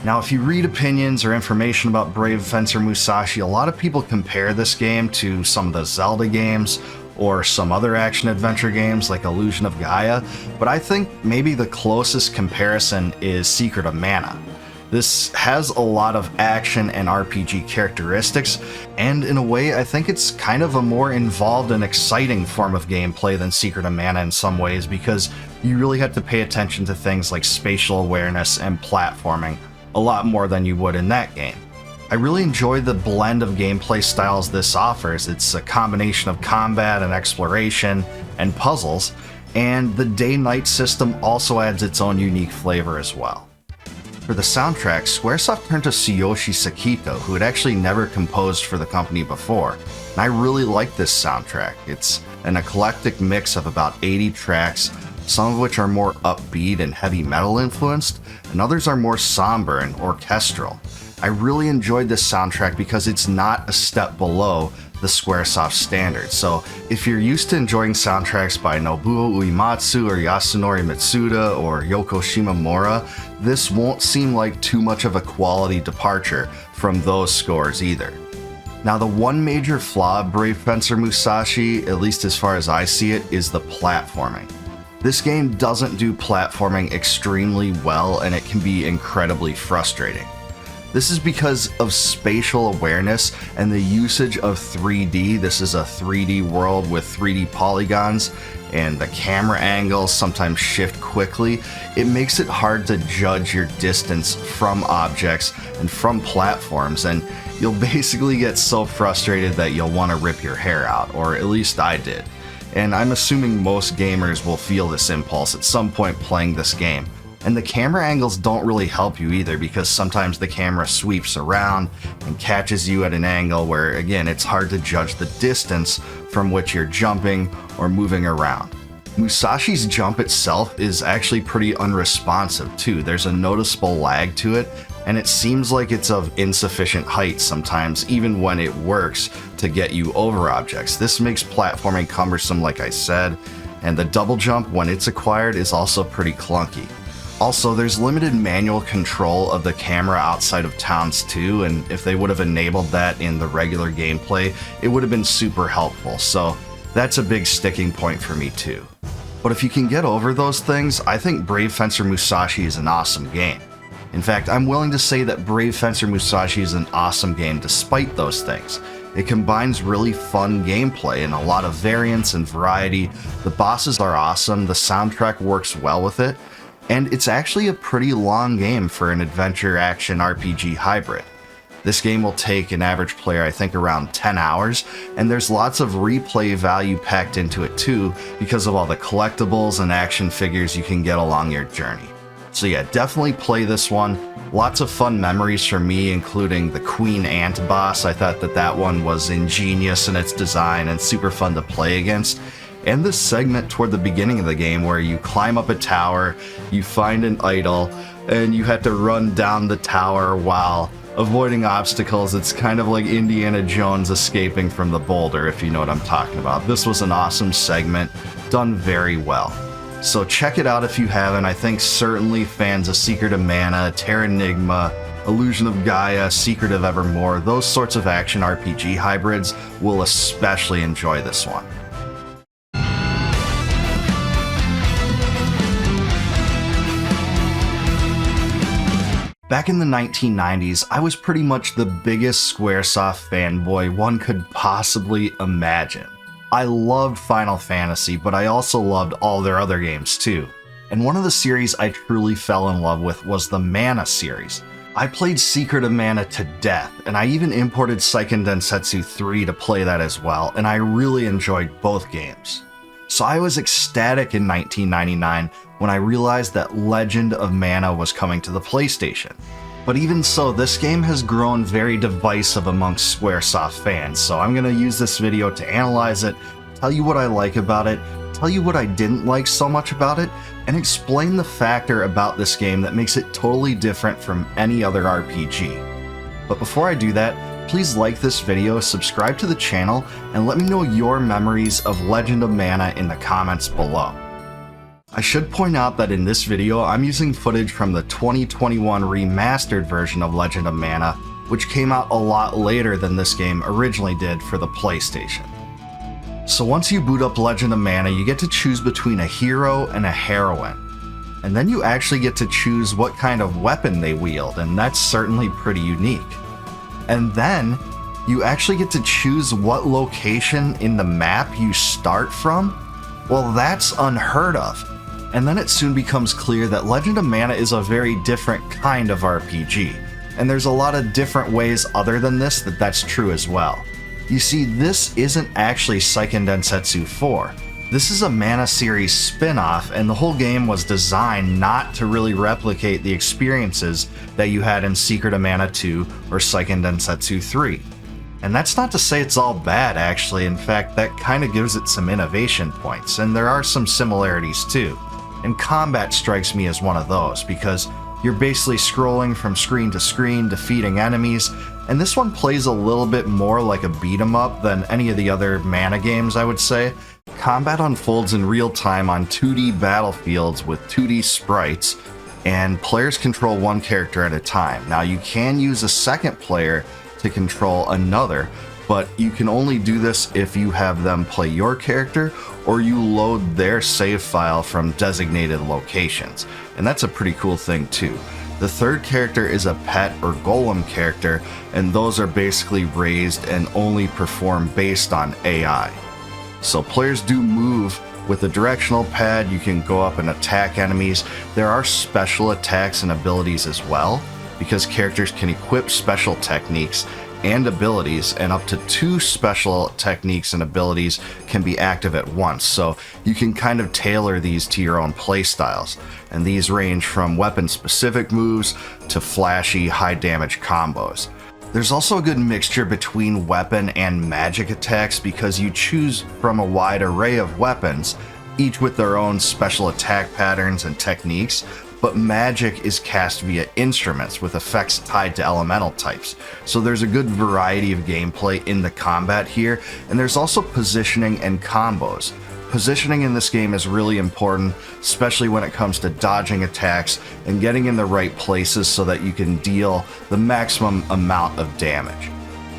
A: Now, if you read opinions or information about Brave Fencer Musashi, a lot of people compare this game to some of the Zelda games or some other action-adventure games like Illusion of Gaia, but I think maybe the closest comparison is Secret of Mana. This has a lot of action and RPG characteristics, and in a way I think it's kind of a more involved and exciting form of gameplay than Secret of Mana in some ways, because you really have to pay attention to things like spatial awareness and platforming a lot more than you would in that game. I really enjoy the blend of gameplay styles this offers. It's a combination of combat and exploration and puzzles, and the day-night system also adds its own unique flavor as well. For the soundtrack, Squaresoft turned to Tsuyoshi Sekito, who had actually never composed for the company before, and I really like this soundtrack. It's an eclectic mix of about 80 tracks, some of which are more upbeat and heavy metal influenced, and others are more somber and orchestral. I really enjoyed this soundtrack because it's not a step below the Squaresoft standard. So if you're used to enjoying soundtracks by Nobuo Uematsu or Yasunori Mitsuda or Yoko Shimomura, this won't seem like too much of a quality departure from those scores either. Now, the one major flaw of Brave Fencer Musashi, at least as far as I see it, is the platforming. This game doesn't do platforming extremely well, and it can be incredibly frustrating. This is because of spatial awareness and the usage of 3D. This is a 3D world with 3D polygons, and the camera angles sometimes shift quickly. It makes it hard to judge your distance from objects and from platforms, and you'll basically get so frustrated that you'll want to rip your hair out, or at least I did. And I'm assuming most gamers will feel this impulse at some point playing this game. And the camera angles don't really help you either, because sometimes the camera sweeps around and catches you at an angle where, again, it's hard to judge the distance from which you're jumping or moving around. Musashi's jump itself is actually pretty unresponsive too. There's a noticeable lag to it, and it seems like it's of insufficient height sometimes, even when it works to get you over objects. This makes platforming cumbersome, like I said, and the double jump, when it's acquired, is also pretty clunky. Also, there's limited manual control of the camera outside of towns too, and if they would have enabled that in the regular gameplay, it would have been super helpful, so that's a big sticking point for me too. But if you can get over those things, I think Brave Fencer Musashi is an awesome game. In fact, I'm willing to say that Brave Fencer Musashi is an awesome game despite those things. It combines really fun gameplay and a lot of variance and variety. The bosses are awesome, the soundtrack works well with it, and it's actually a pretty long game for an adventure action RPG hybrid. This game will take an average player, I think, around 10 hours, and there's lots of replay value packed into it too because of all the collectibles and action figures you can get along your journey. So yeah, definitely play this one. Lots of fun memories for me, including the Queen Ant boss. I thought that one was ingenious in its design and super fun to play against. And this segment toward the beginning of the game where you climb up a tower, you find an idol, and you have to run down the tower while avoiding obstacles. It's kind of like Indiana Jones escaping from the boulder, if you know what I'm talking about. This was an awesome segment, done very well. So check it out if you haven't. I think certainly fans of Secret of Mana, Terranigma, Illusion of Gaia, Secret of Evermore, those sorts of action RPG hybrids will especially enjoy this one. Back in the 1990s, I was pretty much the biggest Squaresoft fanboy one could possibly imagine. I loved Final Fantasy, but I also loved all their other games too. And one of the series I truly fell in love with was the Mana series. I played Secret of Mana to death, and I even imported Suikoden Densetsu 3 to play that as well, and I really enjoyed both games. So I was ecstatic in 1999 when I realized that Legend of Mana was coming to the PlayStation. But even so, this game has grown very divisive amongst Squaresoft fans, so I'm going to use this video to analyze it, tell you what I like about it, tell you what I didn't like so much about it, and explain the factor about this game that makes it totally different from any other RPG. But before I do that, please like this video, subscribe to the channel, and let me know your memories of Legend of Mana in the comments below. I should point out that in this video, I'm using footage from the 2021 remastered version of Legend of Mana, which came out a lot later than this game originally did for the PlayStation. So once you boot up Legend of Mana, you get to choose between a hero and a heroine. And then you actually get to choose what kind of weapon they wield, and that's certainly pretty unique. And then you actually get to choose what location in the map you start from. Well, that's unheard of. And then it soon becomes clear that Legend of Mana is a very different kind of RPG. And there's a lot of different ways other than this that's true as well. You see, this isn't actually Suikoden Densetsu 4. This is a Mana series spin-off, and the whole game was designed not to really replicate the experiences that you had in Secret of Mana 2 or Suikoden Densetsu 3. And that's not to say it's all bad, actually. In fact, that kind of gives it some innovation points, and there are some similarities too. And combat strikes me as one of those, because you're basically scrolling from screen to screen, defeating enemies, and this one plays a little bit more like a beat-em-up than any of the other Mana games, I would say. Combat unfolds in real time on 2D battlefields with 2D sprites, and players control one character at a time. Now, you can use a second player to control another, but you can only do this if you have them play your character or you load their save file from designated locations. And that's a pretty cool thing too. The third character is a pet or golem character, and those are basically raised and only perform based on AI. So players do move with a directional pad. You can go up and attack enemies. There are special attacks and abilities as well, because characters can equip special techniques, and abilities, and up to 2 special techniques and abilities can be active at once, so you can kind of tailor these to your own playstyles. And these range from weapon-specific moves to flashy, high-damage combos. There's also a good mixture between weapon and magic attacks because you choose from a wide array of weapons, each with their own special attack patterns and techniques, but magic is cast via instruments with effects tied to elemental types. So there's a good variety of gameplay in the combat here, and there's also positioning and combos. Positioning in this game is really important, especially when it comes to dodging attacks and getting in the right places so that you can deal the maximum amount of damage.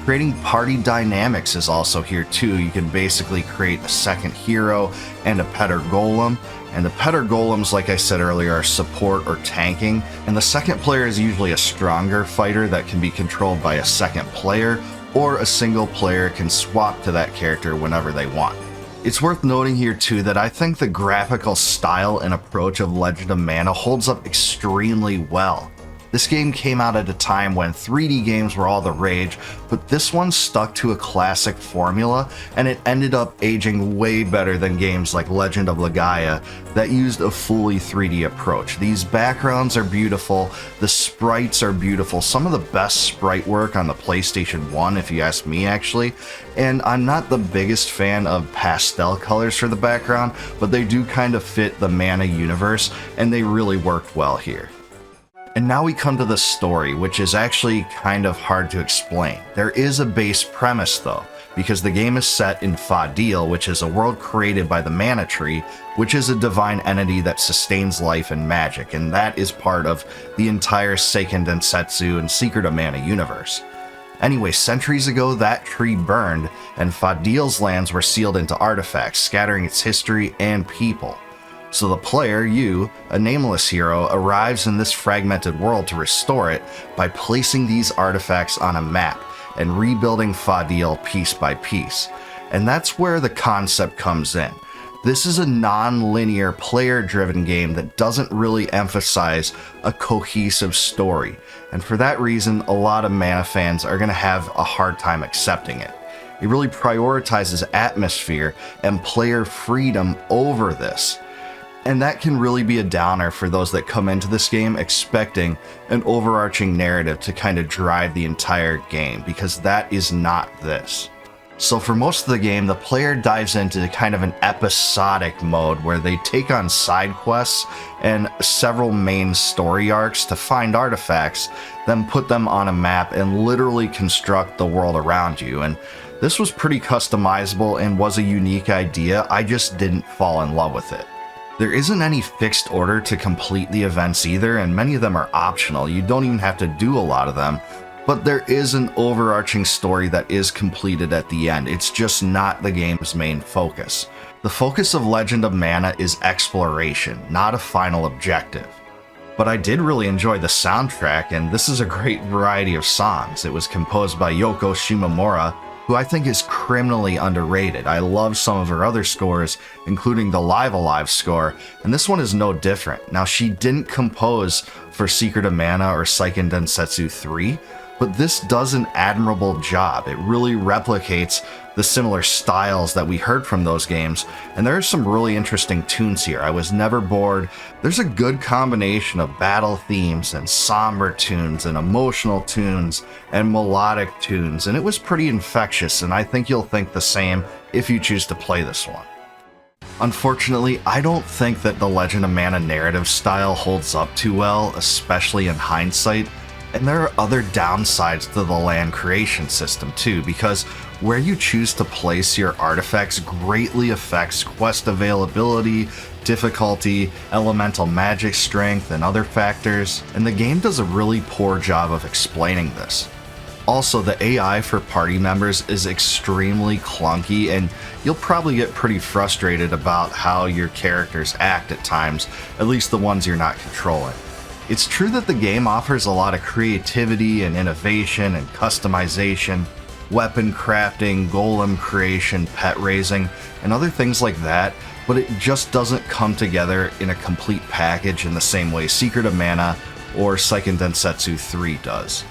A: Creating party dynamics is also here too. You can basically create a second hero and a petter golem. And the petter golems, like I said earlier, are support or tanking. And the second player is usually a stronger fighter that can be controlled by a second player, or a single player can swap to that character whenever they want. It's worth noting here too that I think the graphical style and approach of Legend of Mana holds up extremely well. This game came out at a time when 3D games were all the rage, but this one stuck to a classic formula, and it ended up aging way better than games like Legend of Legaia that used a fully 3D approach. These backgrounds are beautiful, the sprites are beautiful, some of the best sprite work on the PlayStation 1 if you ask me actually, and I'm not the biggest fan of pastel colors for the background, but they do kind of fit the Mana universe, and they really worked well here. And now we come to the story, which is actually kind of hard to explain. There is a base premise though, because the game is set in Fadil, which is a world created by the Mana Tree, which is a divine entity that sustains life and magic, and that is part of the entire Seiken Densetsu and Secret of Mana universe. Anyway, centuries ago that tree burned, and Fadil's lands were sealed into artifacts, scattering its history and people. So the player, you, a nameless hero, arrives in this fragmented world to restore it by placing these artifacts on a map and rebuilding Fadil piece by piece. And that's where the concept comes in. This is a non-linear player-driven game that doesn't really emphasize a cohesive story, and for that reason a lot of Mana fans are going to have a hard time accepting it. It really prioritizes atmosphere and player freedom over this. And that can really be a downer for those that come into this game expecting an overarching narrative to kind of drive the entire game, because that is not this. So for most of the game, the player dives into kind of an episodic mode where they take on side quests and several main story arcs to find artifacts, then put them on a map and literally construct the world around you. And this was pretty customizable and was a unique idea. I just didn't fall in love with it. There isn't any fixed order to complete the events either, and many of them are optional. You don't even have to do a lot of them, but there is an overarching story that is completed at the end. It's just not the game's main focus. The focus of Legend of Mana is exploration, not a final objective. But I did really enjoy the soundtrack, and this is a great variety of songs. It was composed by Yoko Shimomura, who I think is criminally underrated. I love some of her other scores, including the Live Alive score, and this one is no different. Now, she didn't compose for Secret of Mana or Seiken Densetsu 3, but this does an admirable job. It really replicates the similar styles that we heard from those games, and there are some really interesting tunes here. I was never bored. There's a good combination of battle themes and somber tunes and emotional tunes and melodic tunes, and it was pretty infectious, and I think you'll think the same if you choose to play this one. Unfortunately, I don't think that the Legend of Mana narrative style holds up too well, especially in hindsight. And there are other downsides to the land creation system too, because where you choose to place your artifacts greatly affects quest availability, difficulty, elemental magic strength, and other factors, and the game does a really poor job of explaining this. Also, the AI for party members is extremely clunky, and you'll probably get pretty frustrated about how your characters act at times, at least the ones you're not controlling. It's true that the game offers a lot of creativity and innovation and customization, weapon crafting, golem creation, pet raising, and other things like that, but it just doesn't come together in a complete package in the same way Secret of Mana or Seiken Densetsu 3 does.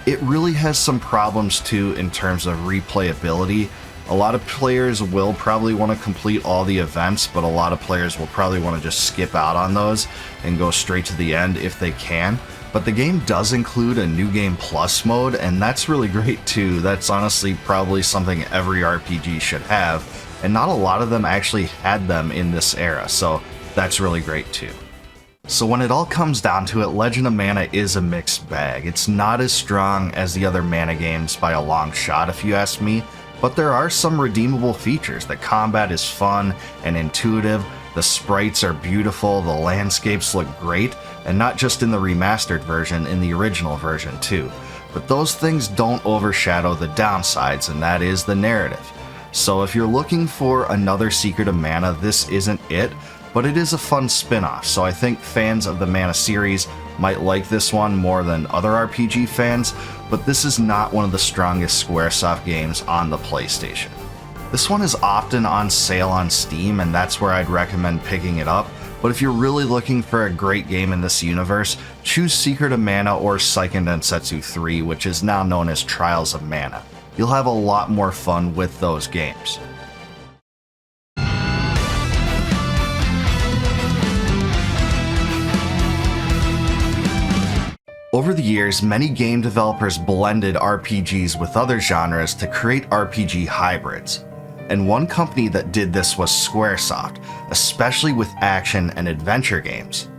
A: it really has some problems too in terms of replayability. A lot of players will probably want to complete all the events, but a lot of players will probably want to just skip out on those and go straight to the end if they can. But the game does include a New Game Plus mode, and that's really great too. That's honestly probably something every RPG should have, and not a lot of them actually had them in this era, so that's really great too. So when it all comes down to it, Legend of Mana is a mixed bag. It's not as strong as the other Mana games by a long shot if you ask me, but there are some redeemable features. The combat is fun and intuitive, the sprites are beautiful, the landscapes look great, and not just in the remastered version, in the original version too. But those things don't overshadow the downsides, and that is the narrative. So if you're looking for another Secret of Mana, this isn't it, but it is a fun spin-off, so I think fans of the Mana series might like this one more than other RPG fans, but this is not one of the strongest Squaresoft games on the PlayStation. This one is often on sale on Steam, and that's where I'd recommend picking it up, but if you're really looking for a great game in this universe, choose Secret of Mana or Seiken Densetsu 3, which is now known as Trials of Mana. You'll have a lot more fun with those games. Over the years, many game developers blended RPGs with other genres to create RPG hybrids. And one company that did this was Squaresoft, especially with action and adventure games.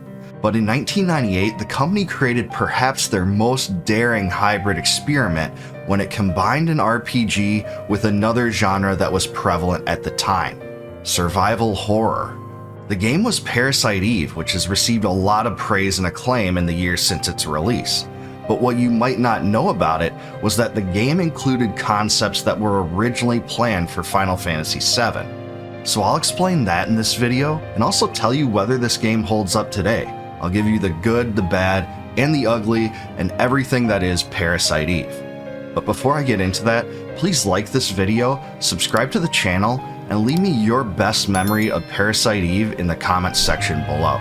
A: But in 1998, the company created perhaps their most daring hybrid experiment when it combined an RPG with another genre that was prevalent at the time: survival horror. The game was Parasite Eve, which has received a lot of praise and acclaim in the years since its release. But what you might not know about it was that the game included concepts that were originally planned for Final Fantasy VII. So I'll explain that in this video, and also tell you whether this game holds up today. I'll give you the good, the bad, and the ugly, and everything that is Parasite Eve. But before I get into that, please like this video, subscribe to the channel, and leave me your best memory of Parasite Eve in the comments section below.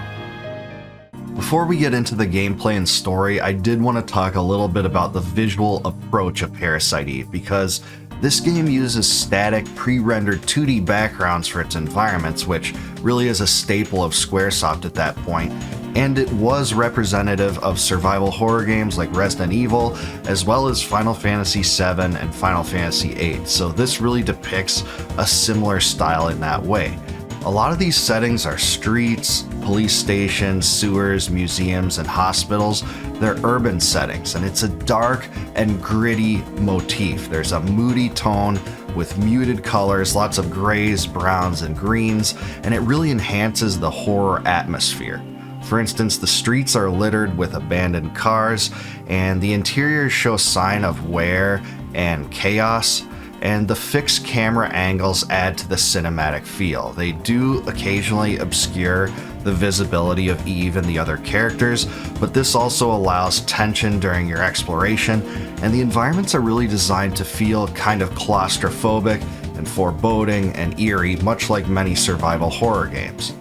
A: Before we get into the gameplay and story, I did want to talk a little bit about the visual approach of Parasite Eve, because this game uses static, pre-rendered 2D backgrounds for its environments, which really is a staple of Squaresoft at that point, and it was representative of survival horror games like Resident Evil, as well as Final Fantasy VII and Final Fantasy VIII, so this really depicts a similar style in that way. A lot of these settings are streets, police stations, sewers, museums, and hospitals. They're urban settings, and it's a dark and gritty motif. There's a moody tone with muted colors, lots of grays, browns, and greens, and it really enhances the horror atmosphere. For instance, the streets are littered with abandoned cars, and the interiors show sign of wear and chaos, and the fixed camera angles add to the cinematic feel. They do occasionally obscure the visibility of Eve and the other characters, but this also allows tension during your exploration, and the environments are really designed to feel kind of claustrophobic and foreboding and eerie, much like many survival horror games.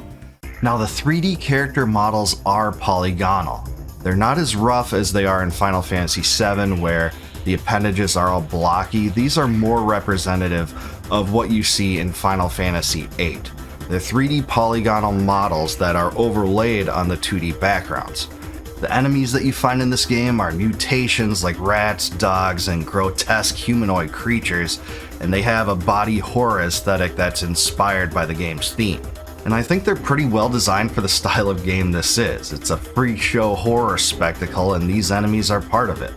A: Now, the 3D character models are polygonal. They're not as rough as they are in Final Fantasy VII, where the appendages are all blocky. These are more representative of what you see in Final Fantasy VIII. They're 3D polygonal models that are overlaid on the 2D backgrounds. The enemies that you find in this game are mutations like rats, dogs, and grotesque humanoid creatures, and they have a body horror aesthetic that's inspired by the game's theme. And I think they're pretty well designed for the style of game this is. It's a freak show horror spectacle, and these enemies are part of it.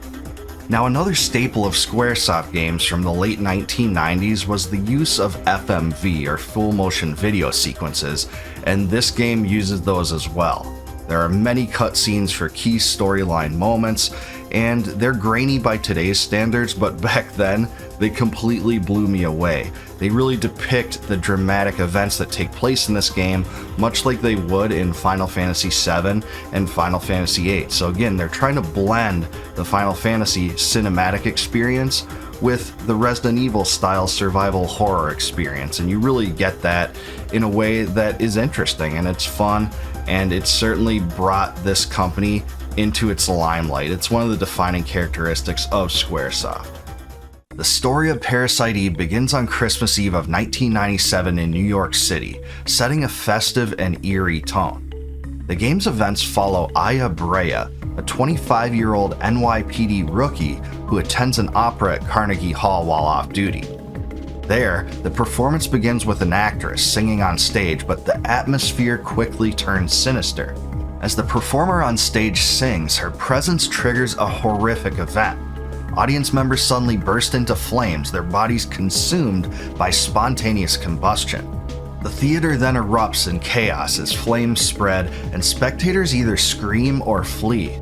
A: Now, another staple of Squaresoft games from the late 1990s was the use of FMV, or full motion video sequences, and this game uses those as well. There are many cutscenes for key storyline moments, and they're grainy by today's standards, but back then, they completely blew me away. They really depict the dramatic events that take place in this game, much like they would in Final Fantasy VII and Final Fantasy VIII. So again, they're trying to blend the Final Fantasy cinematic experience with the Resident Evil style survival horror experience, and you really get that in a way that is interesting and it's fun, and it certainly brought this company into its limelight. It's one of the defining characteristics of Squaresoft. The story of Parasite Eve begins on Christmas Eve of 1997 in New York City, setting a festive and eerie tone. The game's events follow Aya Brea, a 25-year-old NYPD rookie who attends an opera at Carnegie Hall while off duty. There, the performance begins with an actress singing on stage, but the atmosphere quickly turns sinister. As the performer on stage sings, her presence triggers a horrific event. Audience members suddenly burst into flames, their bodies consumed by spontaneous combustion. The theater then erupts in chaos as flames spread and spectators either scream or flee.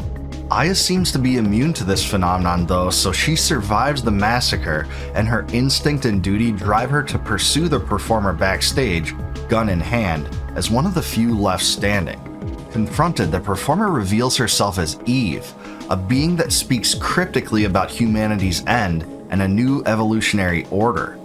A: Aya seems to be immune to this phenomenon though, so she survives the massacre, and her instinct and duty drive her to pursue the performer backstage, gun in hand, as one of the few left standing. Confronted, the performer reveals herself as Eve, a being that speaks cryptically about humanity's end and a new evolutionary order.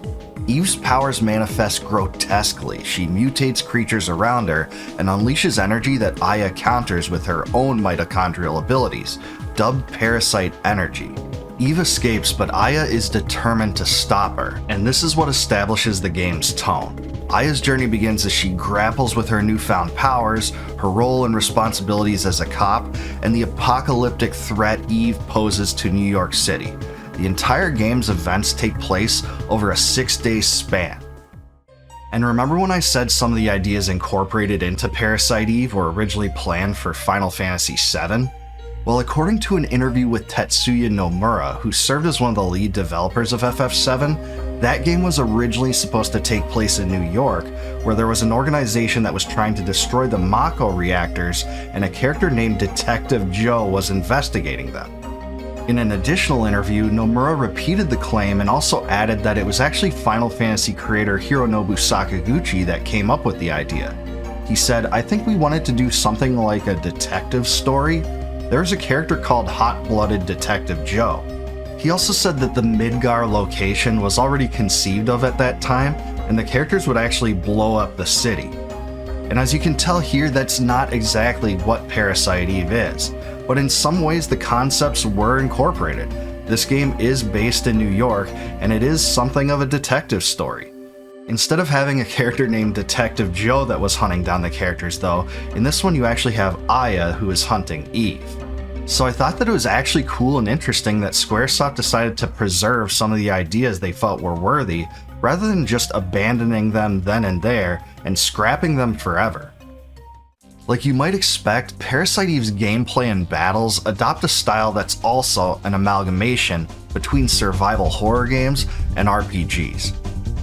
A: Eve's powers manifest grotesquely. She mutates creatures around her and unleashes energy that Aya counters with her own mitochondrial abilities, dubbed Parasite Energy. Eve escapes, but Aya is determined to stop her, and this is what establishes the game's tone. Aya's journey begins as she grapples with her newfound powers, her role and responsibilities as a cop, and the apocalyptic threat Eve poses to New York City. The entire game's events take place over a 6-day span. And remember when I said some of the ideas incorporated into Parasite Eve were originally planned for Final Fantasy VII? Well, according to an interview with Tetsuya Nomura, who served as one of the lead developers of FF7, that game was originally supposed to take place in New York, where there was an organization that was trying to destroy the Mako reactors, and a character named Detective Joe was investigating them. In an additional interview, Nomura repeated the claim and also added that it was actually Final Fantasy creator Hironobu Sakaguchi that came up with the idea. He said, "I think we wanted to do something like a detective story. There's a character called Hot-Blooded Detective Joe." He also said that the Midgar location was already conceived of at that time, and the characters would actually blow up the city. And as you can tell here, that's not exactly what Parasite Eve is. But in some ways the concepts were incorporated. This game is based in New York, and it is something of a detective story. Instead of having a character named Detective Joe that was hunting down the characters though, in this one you actually have Aya who is hunting Eve. So I thought that it was actually cool and interesting that Squaresoft decided to preserve some of the ideas they felt were worthy, rather than just abandoning them then and there and scrapping them forever. Like you might expect, Parasite Eve's gameplay and battles adopt a style that's also an amalgamation between survival horror games and RPGs.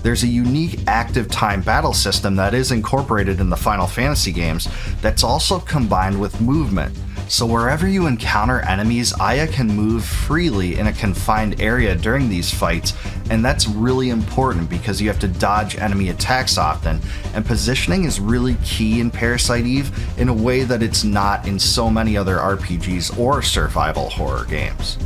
A: There's a unique active time battle system that is incorporated in the Final Fantasy games that's also combined with movement. So wherever you encounter enemies, Aya can move freely in a confined area during these fights, and that's really important because you have to dodge enemy attacks often, and positioning is really key in Parasite Eve in a way that it's not in so many other RPGs or survival horror games.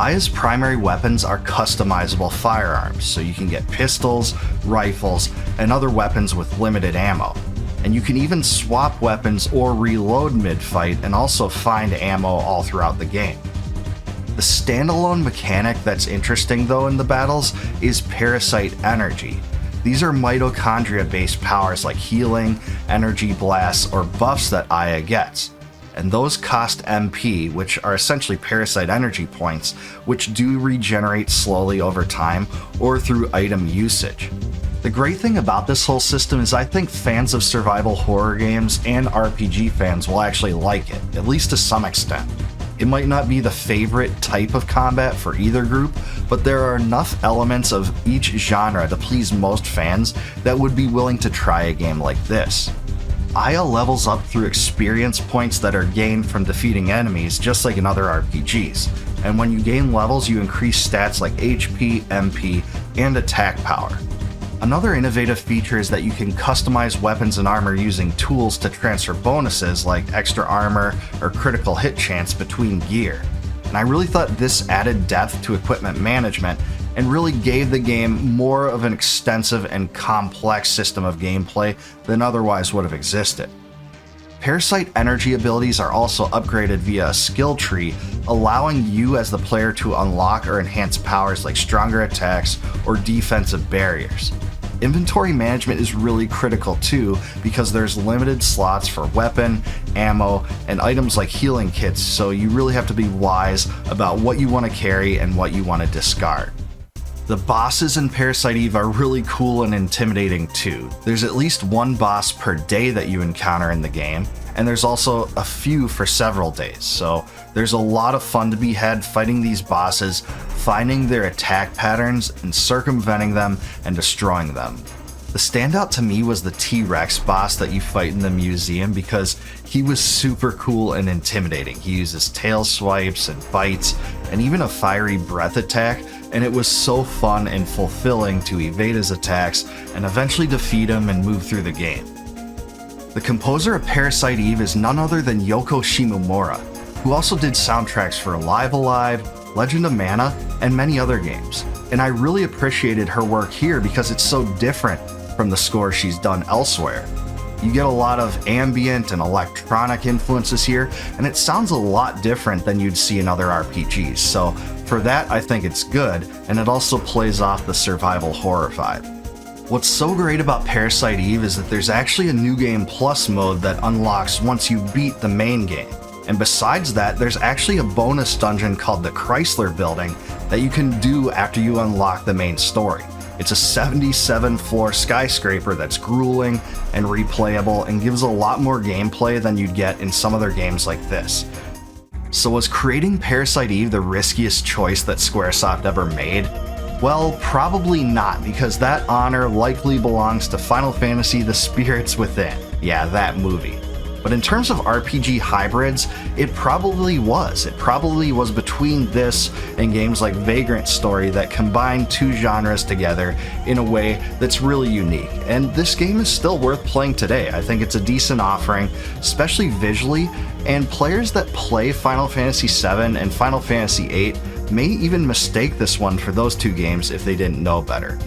A: Aya's primary weapons are customizable firearms, so you can get pistols, rifles, and other weapons with limited ammo. And you can even swap weapons or reload mid-fight and also find ammo all throughout the game. The standalone mechanic that's interesting though in the battles is Parasite Energy. These are mitochondria-based powers like healing, energy blasts, or buffs that Aya gets. And those cost MP, which are essentially Parasite Energy points, which do regenerate slowly over time or through item usage. The great thing about this whole system is I think fans of survival horror games and RPG fans will actually like it, at least to some extent. It might not be the favorite type of combat for either group, but there are enough elements of each genre to please most fans that would be willing to try a game like this. Aya levels up through experience points that are gained from defeating enemies, just like in other RPGs. And when you gain levels, you increase stats like HP, MP, and attack power. Another innovative feature is that you can customize weapons and armor using tools to transfer bonuses like extra armor or critical hit chance between gear. And I really thought this added depth to equipment management and really gave the game more of an extensive and complex system of gameplay than otherwise would have existed. Parasite energy abilities are also upgraded via a skill tree, allowing you as the player to unlock or enhance powers like stronger attacks or defensive barriers. Inventory management is really critical too, because there's limited slots for weapon, ammo, and items like healing kits, so you really have to be wise about what you want to carry and what you want to discard. The bosses in Parasite Eve are really cool and intimidating too. There's at least one boss per day that you encounter in the game, and there's also a few for several days, so there's a lot of fun to be had fighting these bosses, finding their attack patterns and circumventing them and destroying them. The standout to me was the T-Rex boss that you fight in the museum, because he was super cool and intimidating. He uses tail swipes and bites and even a fiery breath attack, and it was so fun and fulfilling to evade his attacks and eventually defeat him and move through the game. The composer of Parasite Eve is none other than Yoko Shimomura, who also did soundtracks for Live Alive, Legend of Mana, and many other games. And I really appreciated her work here because it's so different from the score she's done elsewhere. You get a lot of ambient and electronic influences here, and it sounds a lot different than you'd see in other RPGs, so for that I think it's good, and it also plays off the survival horror vibe. What's so great about Parasite Eve is that there's actually a New Game Plus mode that unlocks once you beat the main game. And besides that, there's actually a bonus dungeon called the Chrysler Building that you can do after you unlock the main story. It's a 77-floor skyscraper that's grueling and replayable and gives a lot more gameplay than you'd get in some other games like this. So was creating Parasite Eve the riskiest choice that Squaresoft ever made? Well, probably not, because that honor likely belongs to Final Fantasy The Spirits Within. Yeah, that movie. But in terms of RPG hybrids, it probably was. It probably was between this and games like Vagrant Story that combine two genres together in a way that's really unique. And this game is still worth playing today. I think it's a decent offering, especially visually, and players that play Final Fantasy VII and Final Fantasy VIII may even mistake this one for those two games if they didn't know better.